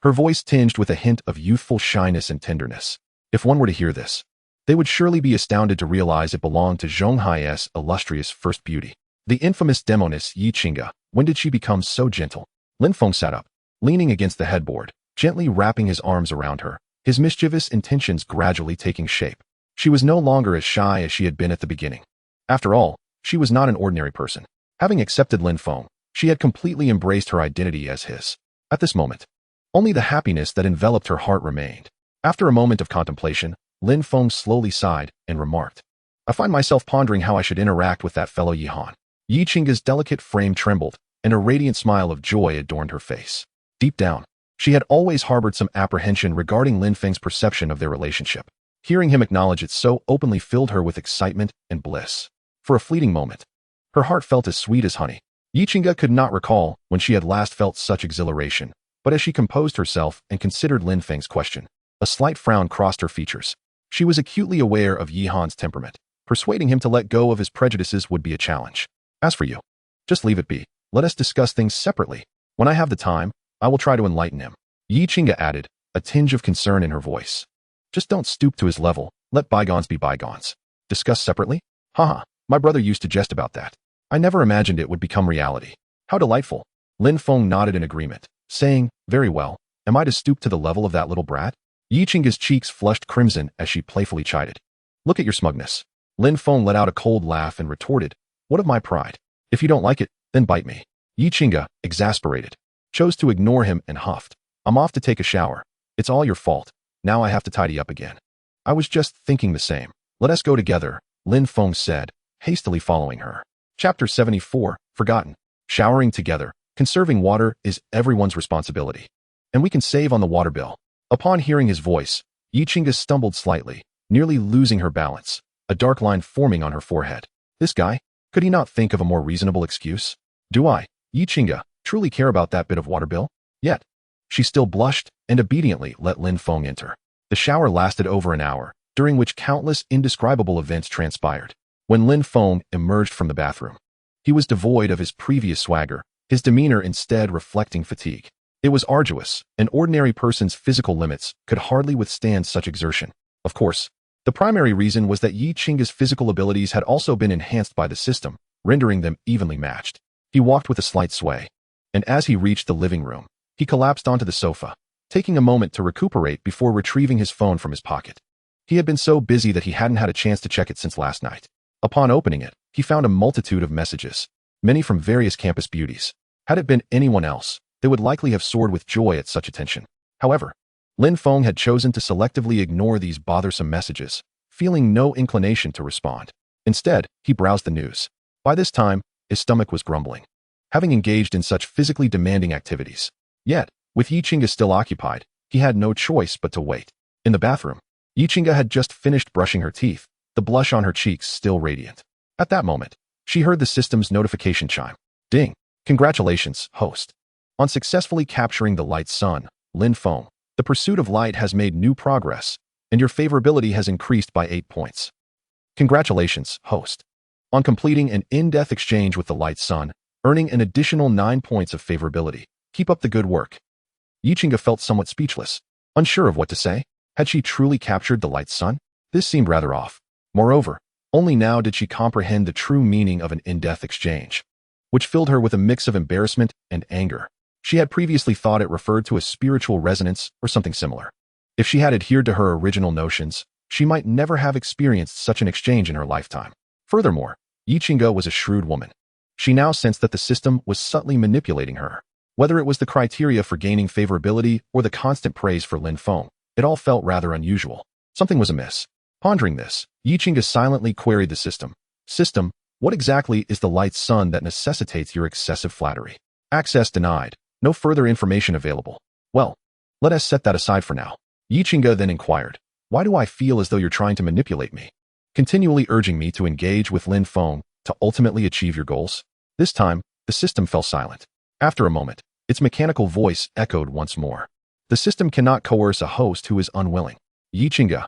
her voice tinged with a hint of youthful shyness and tenderness. If one were to hear this, they would surely be astounded to realize it belonged to Zhonghai's illustrious first beauty. The infamous demoness Yi Qingge. When did she become so gentle? Lin Feng sat up, leaning against the headboard, gently wrapping his arms around her, his mischievous intentions gradually taking shape. She was no longer as shy as she had been at the beginning. After all, she was not an ordinary person. Having accepted Lin Feng, she had completely embraced her identity as his. At this moment, only the happiness that enveloped her heart remained. After a moment of contemplation, Lin Feng slowly sighed and remarked, "I find myself pondering how I should interact with that fellow Yi Han." Yi Qingge's delicate frame trembled, and a radiant smile of joy adorned her face. Deep down, she had always harbored some apprehension regarding Lin Feng's perception of their relationship. Hearing him acknowledge it so openly filled her with excitement and bliss. For a fleeting moment, her heart felt as sweet as honey. Yi Qingge could not recall when she had last felt such exhilaration, but as she composed herself and considered Lin Feng's question, a slight frown crossed her features. She was acutely aware of Yi Han's temperament. Persuading him to let go of his prejudices would be a challenge. As for you, just leave it be. Let us discuss things separately. When I have the time, I will try to enlighten him. Yi Qingge added, a tinge of concern in her voice. Just don't stoop to his level. Let bygones be bygones. Discuss separately? Haha, my brother used to jest about that. I never imagined it would become reality. How delightful. Lin Feng nodded in agreement, saying, very well, am I to stoop to the level of that little brat? Yi Qingge's cheeks flushed crimson as she playfully chided. Look at your smugness. Lin Feng let out a cold laugh and retorted, what of my pride? If you don't like it, then bite me. Yi Qingge, exasperated, chose to ignore him and huffed. I'm off to take a shower. It's all your fault. Now I have to tidy up again. I was just thinking the same. Let us go together, Lin Feng said, hastily following her. Chapter 74, Forgotten. Showering together. Conserving water is everyone's responsibility. And we can save on the water bill. Upon hearing his voice, Yi Qingge stumbled slightly, nearly losing her balance, a dark line forming on her forehead. This guy? Could he not think of a more reasonable excuse? Do I, Yi Qingge, truly care about that bit of water bill? Yet, She still blushed and obediently let Lin Feng enter. The shower lasted over an hour, during which countless indescribable events transpired. When Lin Feng emerged from the bathroom, he was devoid of his previous swagger, his demeanor instead reflecting fatigue. It was arduous. An ordinary person's physical limits could hardly withstand such exertion. Of course, the primary reason was that Yi Qingge's physical abilities had also been enhanced by the system, rendering them evenly matched. He walked with a slight sway, and as he reached the living room, he collapsed onto the sofa, taking a moment to recuperate before retrieving his phone from his pocket. He had been so busy that he hadn't had a chance to check it since last night. Upon opening it, he found a multitude of messages, many from various campus beauties. Had it been anyone else, they would likely have soared with joy at such attention. However, Lin Feng had chosen to selectively ignore these bothersome messages, feeling no inclination to respond. Instead, he browsed the news. By this time, his stomach was grumbling, having engaged in such physically demanding activities. Yet, with Yi Qingge still occupied, he had no choice but to wait. In the bathroom, Yi Qingge had just finished brushing her teeth, the blush on her cheeks still radiant. At that moment, she heard the system's notification chime. Ding! Congratulations, host. On successfully capturing the light sun, Lin Feng, the pursuit of light has made new progress, and your favorability has increased by 8 points. Congratulations, host. On completing an in-depth exchange with the light sun, earning an additional 9 points of favorability. Keep up the good work. Yi Qingge felt somewhat speechless, unsure of what to say. Had she truly captured the light sun? This seemed rather off. Moreover, only now did she comprehend the true meaning of an in-depth exchange, which filled her with a mix of embarrassment and anger. She had previously thought it referred to a spiritual resonance or something similar. If she had adhered to her original notions, she might never have experienced such an exchange in her lifetime. Furthermore, Yi Qingge was a shrewd woman. She now sensed that the system was subtly manipulating her. Whether it was the criteria for gaining favorability or the constant praise for Lin Feng, it all felt rather unusual. Something was amiss. Pondering this, Yi Qingge silently queried the system. System, what exactly is the light sun that necessitates your excessive flattery? Access denied. No further information available. Well, let us set that aside for now. Yi Qingge then inquired, why do I feel as though you're trying to manipulate me? Continually urging me to engage with Lin Feng to ultimately achieve your goals? This time, the system fell silent. After a moment, its mechanical voice echoed once more. The system cannot coerce a host who is unwilling. Yi Qingge.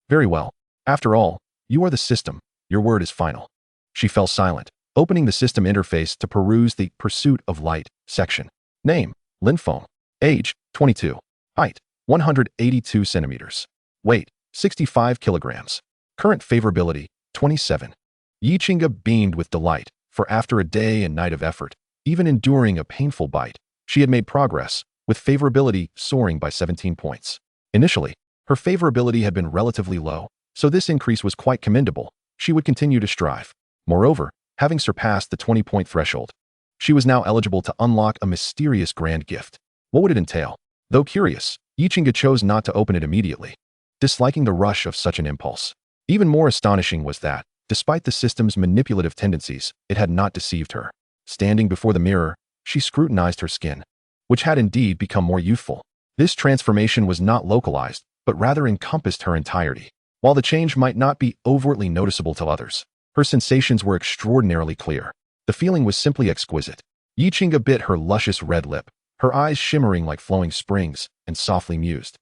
Very well. After all, you are the system. Your word is final. She fell silent, opening the system interface to peruse the Pursuit of Light section. Name, Lin Feng. Age, 22. Height, 182 centimeters. Weight, 65 kilograms. Current favorability, 27. Yi Qingge beamed with delight, for after a day and night of effort, even enduring a painful bite, she had made progress, with favorability soaring by 17 points. Initially, her favorability had been relatively low, so this increase was quite commendable. She would continue to strive. Moreover, having surpassed the 20-point threshold, she was now eligible to unlock a mysterious grand gift. What would it entail? Though curious, Yi Qingge chose not to open it immediately, disliking the rush of such an impulse. Even more astonishing was that, despite the system's manipulative tendencies, it had not deceived her. Standing before the mirror, she scrutinized her skin, which had indeed become more youthful. This transformation was not localized, but rather encompassed her entirety. While the change might not be overtly noticeable to others, her sensations were extraordinarily clear. The feeling was simply exquisite. Yi Qingge bit her luscious red lip, her eyes shimmering like flowing springs, and softly mused.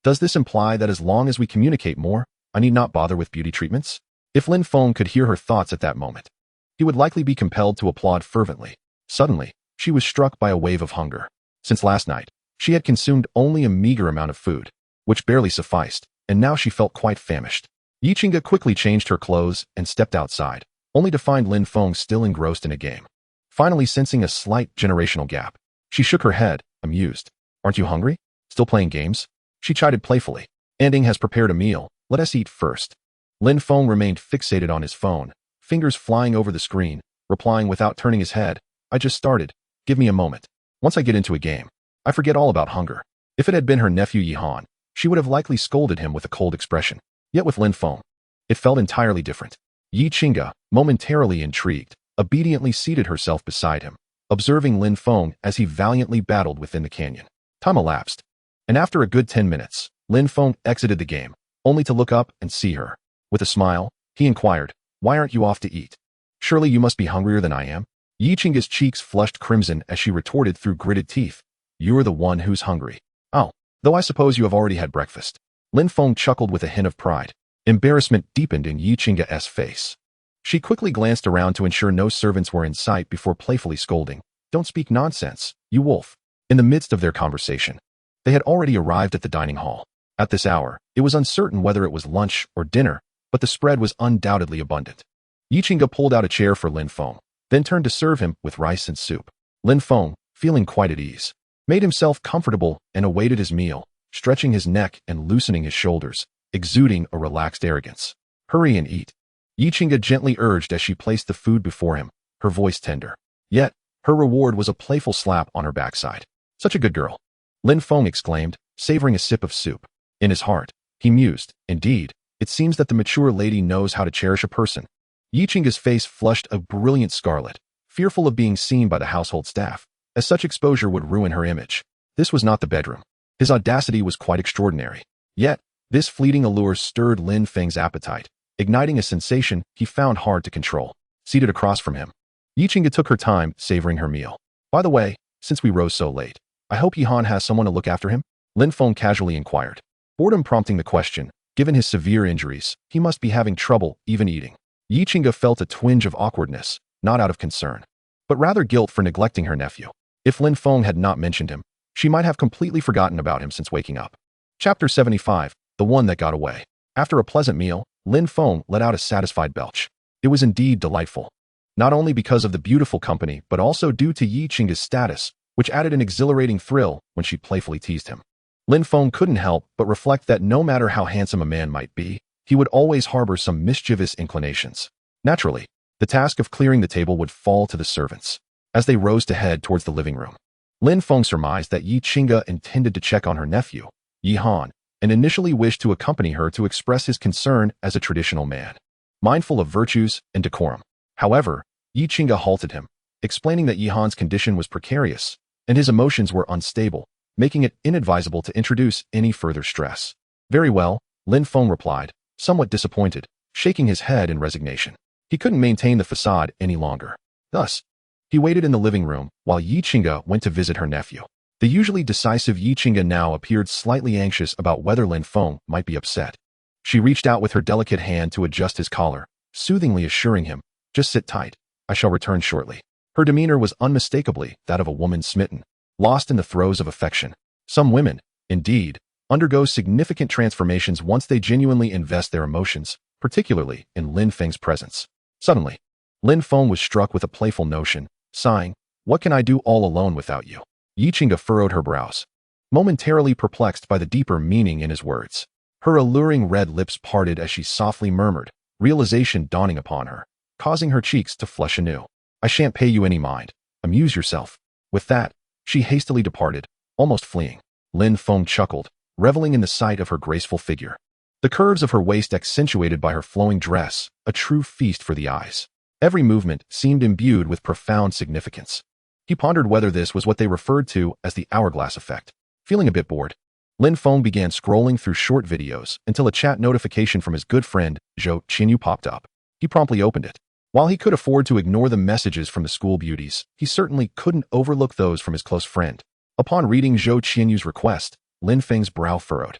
Does this imply that as long as we communicate more, I need not bother with beauty treatments? If Lin Feng could hear her thoughts at that moment, he would likely be compelled to applaud fervently. Suddenly, she was struck by a wave of hunger. Since last night, she had consumed only a meager amount of food, which barely sufficed, and now she felt quite famished. Yi Qingge quickly changed her clothes and stepped outside, only to find Lin Feng still engrossed in a game. Finally sensing a slight generational gap, she shook her head, amused. Aren't you hungry? Still playing games? She chided playfully. Ending has prepared a meal. Let us eat first. Lin Feng remained fixated on his phone, fingers flying over the screen, replying without turning his head. I just started. Give me a moment. Once I get into a game, I forget all about hunger. If it had been her nephew Yi Han, she would have likely scolded him with a cold expression. Yet with Lin Feng, it felt entirely different. Yi Qingge, momentarily intrigued, obediently seated herself beside him, observing Lin Feng as he valiantly battled within the canyon. Time elapsed, and after a good 10 minutes, Lin Feng exited the game, only to look up and see her. With a smile, he inquired, why aren't you off to eat? Surely you must be hungrier than I am? Yi Qingge's cheeks flushed crimson as she retorted through gritted teeth, You're the one who's hungry. Oh, though I suppose you have already had breakfast. Lin Feng chuckled with a hint of pride. Embarrassment deepened in Yi Qingga's face. She quickly glanced around to ensure no servants were in sight before playfully scolding. Don't speak nonsense, you wolf. In the midst of their conversation, they had already arrived at the dining hall. At this hour, it was uncertain whether it was lunch or dinner, but the spread was undoubtedly abundant. Yi Qingga pulled out a chair for Lin Feng, then turned to serve him with rice and soup. Lin Feng, feeling quite at ease, made himself comfortable and awaited his meal, stretching his neck and loosening his shoulders, exuding a relaxed arrogance. Hurry and eat. Yi Qingga gently urged as she placed the food before him, her voice tender. Yet, her reward was a playful slap on her backside. Such a good girl. Lin Feng exclaimed, savoring a sip of soup. In his heart, he mused, indeed, it seems that the mature lady knows how to cherish a person. Yi Qingga's face flushed a brilliant scarlet, fearful of being seen by the household staff, as such exposure would ruin her image. This was not the bedroom. His audacity was quite extraordinary. Yet, this fleeting allure stirred Lin Feng's appetite, igniting a sensation he found hard to control. Seated across from him, Yi Qingga took her time savoring her meal. By the way, since we rose so late, I hope Yihan has someone to look after him? Lin Feng casually inquired. Boredom prompting the question, given his severe injuries, he must be having trouble even eating. Yi Qingga felt a twinge of awkwardness, not out of concern, but rather guilt for neglecting her nephew. If Lin Feng had not mentioned him, she might have completely forgotten about him since waking up. Chapter 75, The One That Got Away. After a pleasant meal, Lin Feng let out a satisfied belch. It was indeed delightful. Not only because of the beautiful company, but also due to Yi Qingga's status, which added an exhilarating thrill when she playfully teased him. Lin Feng couldn't help but reflect that no matter how handsome a man might be, he would always harbor some mischievous inclinations. Naturally, the task of clearing the table would fall to the servants. As they rose to head towards the living room, Lin Feng surmised that Yi Qingga intended to check on her nephew, Yi Han, and initially wished to accompany her to express his concern as a traditional man, mindful of virtues and decorum. However, Yi Qingga halted him, explaining that Yi Han's condition was precarious, and his emotions were unstable, making it inadvisable to introduce any further stress. Very well, Lin Feng replied, somewhat disappointed, shaking his head in resignation. He couldn't maintain the facade any longer. Thus, he waited in the living room while Yi Qingga went to visit her nephew. The usually decisive Yi Qingga now appeared slightly anxious about whether Lin Feng might be upset. She reached out with her delicate hand to adjust his collar, soothingly assuring him, just sit tight, I shall return shortly. Her demeanor was unmistakably that of a woman smitten, lost in the throes of affection. Some women, indeed, undergo significant transformations once they genuinely invest their emotions, particularly in Lin Feng's presence. Suddenly, Lin Feng was struck with a playful notion, sighing, what can I do all alone without you? Yi Qingga furrowed her brows, momentarily perplexed by the deeper meaning in his words. Her alluring red lips parted as she softly murmured, realization dawning upon her, causing her cheeks to flush anew. I shan't pay you any mind. Amuse yourself. With that, she hastily departed, almost fleeing. Lin Feng chuckled, reveling in the sight of her graceful figure. The curves of her waist accentuated by her flowing dress, a true feast for the eyes. Every movement seemed imbued with profound significance. He pondered whether this was what they referred to as the hourglass effect. Feeling a bit bored, Lin Feng began scrolling through short videos until a chat notification from his good friend, Zhou Qinyu, popped up. He promptly opened it. While he could afford to ignore the messages from the school beauties, he certainly couldn't overlook those from his close friend. Upon reading Zhou Qinyu's request, Lin Feng's brow furrowed.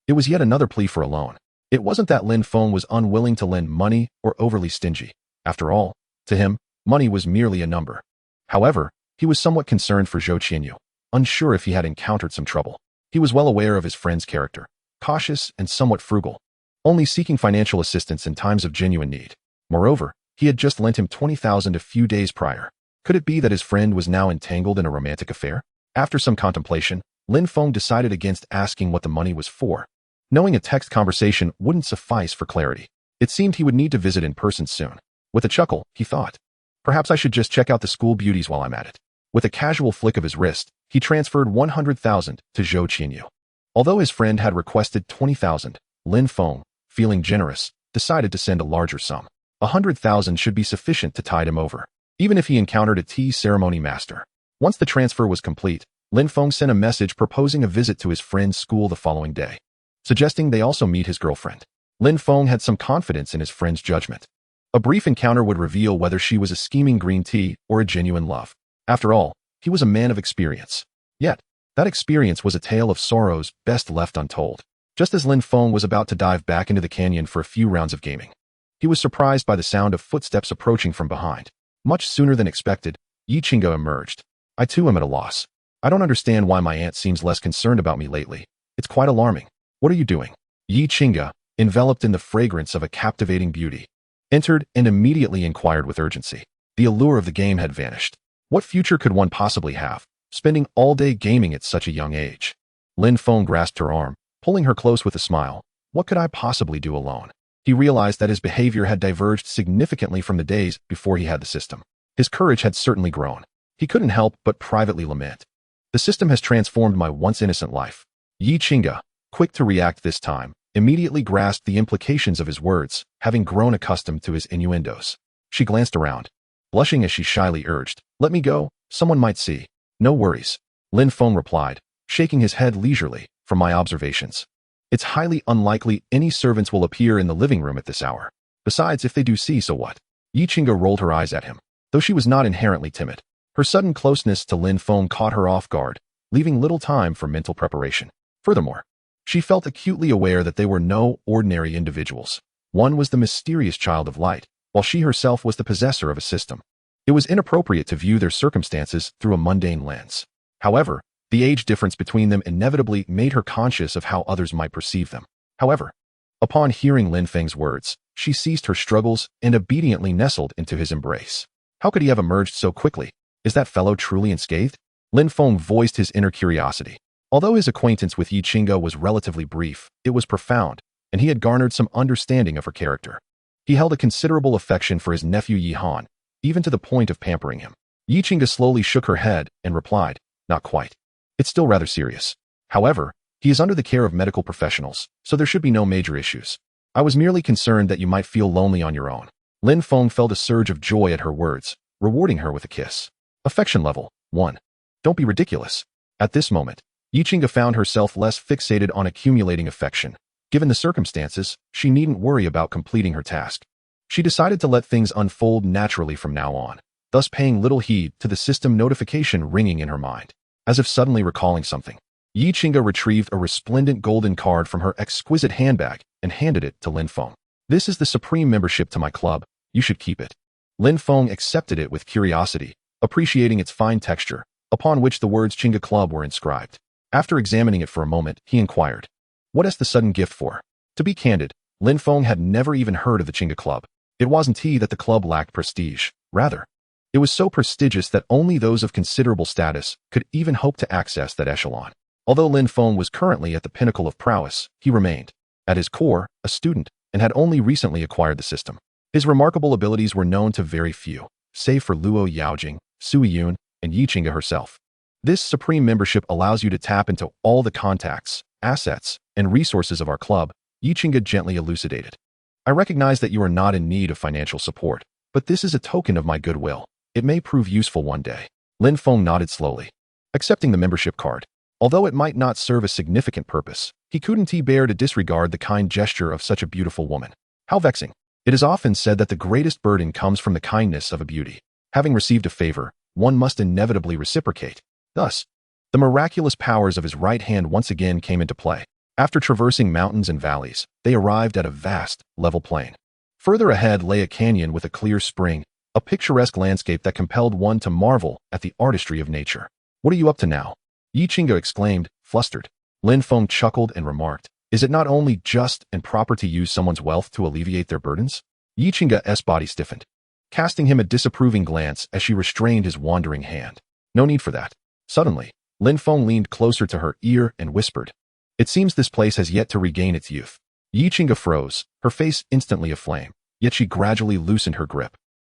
It was yet another plea for a loan. It wasn't that Lin Feng was unwilling to lend money or overly stingy. After all, to him, money was merely a number. However, he was somewhat concerned for Zhou Qinyu, unsure if he had encountered some trouble. He was well aware of his friend's character, cautious and somewhat frugal, only seeking financial assistance in times of genuine need. Moreover, he had just lent him 20,000 a few days prior. Could it be that his friend was now entangled in a romantic affair? After some contemplation, Lin Feng decided against asking what the money was for. Knowing a text conversation wouldn't suffice for clarity, it seemed he would need to visit in person soon. With a chuckle, he thought, perhaps I should just check out the school beauties while I'm at it. With a casual flick of his wrist, he transferred 100,000 to Zhou Qinyu. Although his friend had requested 20,000, Lin Feng, feeling generous, decided to send a larger sum. 100,000 should be sufficient to tide him over, even if he encountered a tea ceremony master. Once the transfer was complete, Lin Feng sent a message proposing a visit to his friend's school the following day, suggesting they also meet his girlfriend. Lin Feng had some confidence in his friend's judgment. A brief encounter would reveal whether she was a scheming green tea or a genuine love. After all, he was a man of experience. Yet, That experience was a tale of sorrows best left untold. Just as Lin Feng was about to dive back into the canyon for a few rounds of gaming, he was surprised by the sound of footsteps approaching from behind. Much sooner than expected, Yi Qingge emerged. I too am at a loss. I don't understand why my aunt seems less concerned about me lately. It's quite alarming. What are you doing? Yi Qingge, enveloped in the fragrance of a captivating beauty, entered and immediately inquired with urgency. The allure of the game had vanished. What future could one possibly have, spending all day gaming at such a young age? Lin Feng grasped her arm, pulling her close with a smile. What could I possibly do alone? He realized that his behavior had diverged significantly from the days before he had the system. His courage had certainly grown. He couldn't help but privately lament. The system has transformed my once innocent life. Yi Qingge, quick to react this time, immediately grasped the implications of his words, having grown accustomed to his innuendos. She glanced around, blushing as she shyly urged, "Let me go, someone might see." "No worries," Lin Feng replied, shaking his head leisurely. "From my observations, it's highly unlikely any servants will appear in the living room at this hour. Besides, if they do see, so what?" Yi Qingge rolled her eyes at him. Though she was not inherently timid, her sudden closeness to Lin Feng caught her off guard, leaving little time for mental preparation. Furthermore, she felt acutely aware that they were no ordinary individuals. One was the mysterious child of light, while she herself was the possessor of a system. It was inappropriate to view their circumstances through a mundane lens. However, the age difference between them inevitably made her conscious of how others might perceive them. However, upon hearing Lin Feng's words, she ceased her struggles and obediently nestled into his embrace. How could he have emerged so quickly? Is that fellow truly unscathed? Lin Feng voiced his inner curiosity. Although his acquaintance with Yi Qingge was relatively brief, it was profound, and he had garnered some understanding of her character. He held a considerable affection for his nephew Yi Han, even to the point of pampering him. Yi Qingge slowly shook her head and replied, "Not quite. It's still rather serious. However, he is under the care of medical professionals, so there should be no major issues. I was merely concerned that you might feel lonely on your own." Lin Feng felt a surge of joy at her words, rewarding her with a kiss. Affection level 1. Don't be ridiculous. At this moment, Yi Qingge found herself less fixated on accumulating affection. Given the circumstances, she needn't worry about completing her task. She decided to let things unfold naturally from now on, thus paying little heed to the system notification ringing in her mind. As if suddenly recalling something, Yi Qingge retrieved a resplendent golden card from her exquisite handbag and handed it to Lin Feng. "This is the Supreme membership to my club. You should keep it." Lin Feng accepted it with curiosity, appreciating its fine texture, upon which the words Qingge Club were inscribed. After examining it for a moment, he inquired, "What is the sudden gift for?" To be candid, Lin Feng had never even heard of the Qingge Club. It wasn't he that the club lacked prestige. Rather, it was so prestigious that only those of considerable status could even hope to access that echelon. Although Lin Feng was currently at the pinnacle of prowess, he remained, at his core, a student, and had only recently acquired the system. His remarkable abilities were known to very few, save for Luo Yaojing, Sui Yun, and Yi Qingge herself. This Supreme membership allows you to tap into all the contacts, assets, and resources of our club, Yi Qingge gently elucidated. "I recognize that you are not in need of financial support, but this is a token of my goodwill. It may prove useful one day." Lin Feng nodded slowly, accepting the membership card. Although it might not serve a significant purpose, he couldn't bear to disregard the kind gesture of such a beautiful woman. How vexing. It is often said that the greatest burden comes from the kindness of a beauty. Having received a favor, one must inevitably reciprocate. Thus, the miraculous powers of his right hand once again came into play. After traversing mountains and valleys, they arrived at a vast, level plain. Further ahead lay a canyon with a clear spring, a picturesque landscape that compelled one to marvel at the artistry of nature. "What are you up to now?" Yi Qingge exclaimed, flustered. Lin Feng chuckled and remarked, "Is it not only just and proper to use someone's wealth to alleviate their burdens?" Yi Qingge's body stiffened, casting him a disapproving glance as she restrained his wandering hand. "No need for that." Suddenly, Lin Feng leaned closer to her ear and whispered, "It seems this place has yet to regain its youth." Yi Qingge froze, her face instantly aflame, yet she gradually loosened her grip.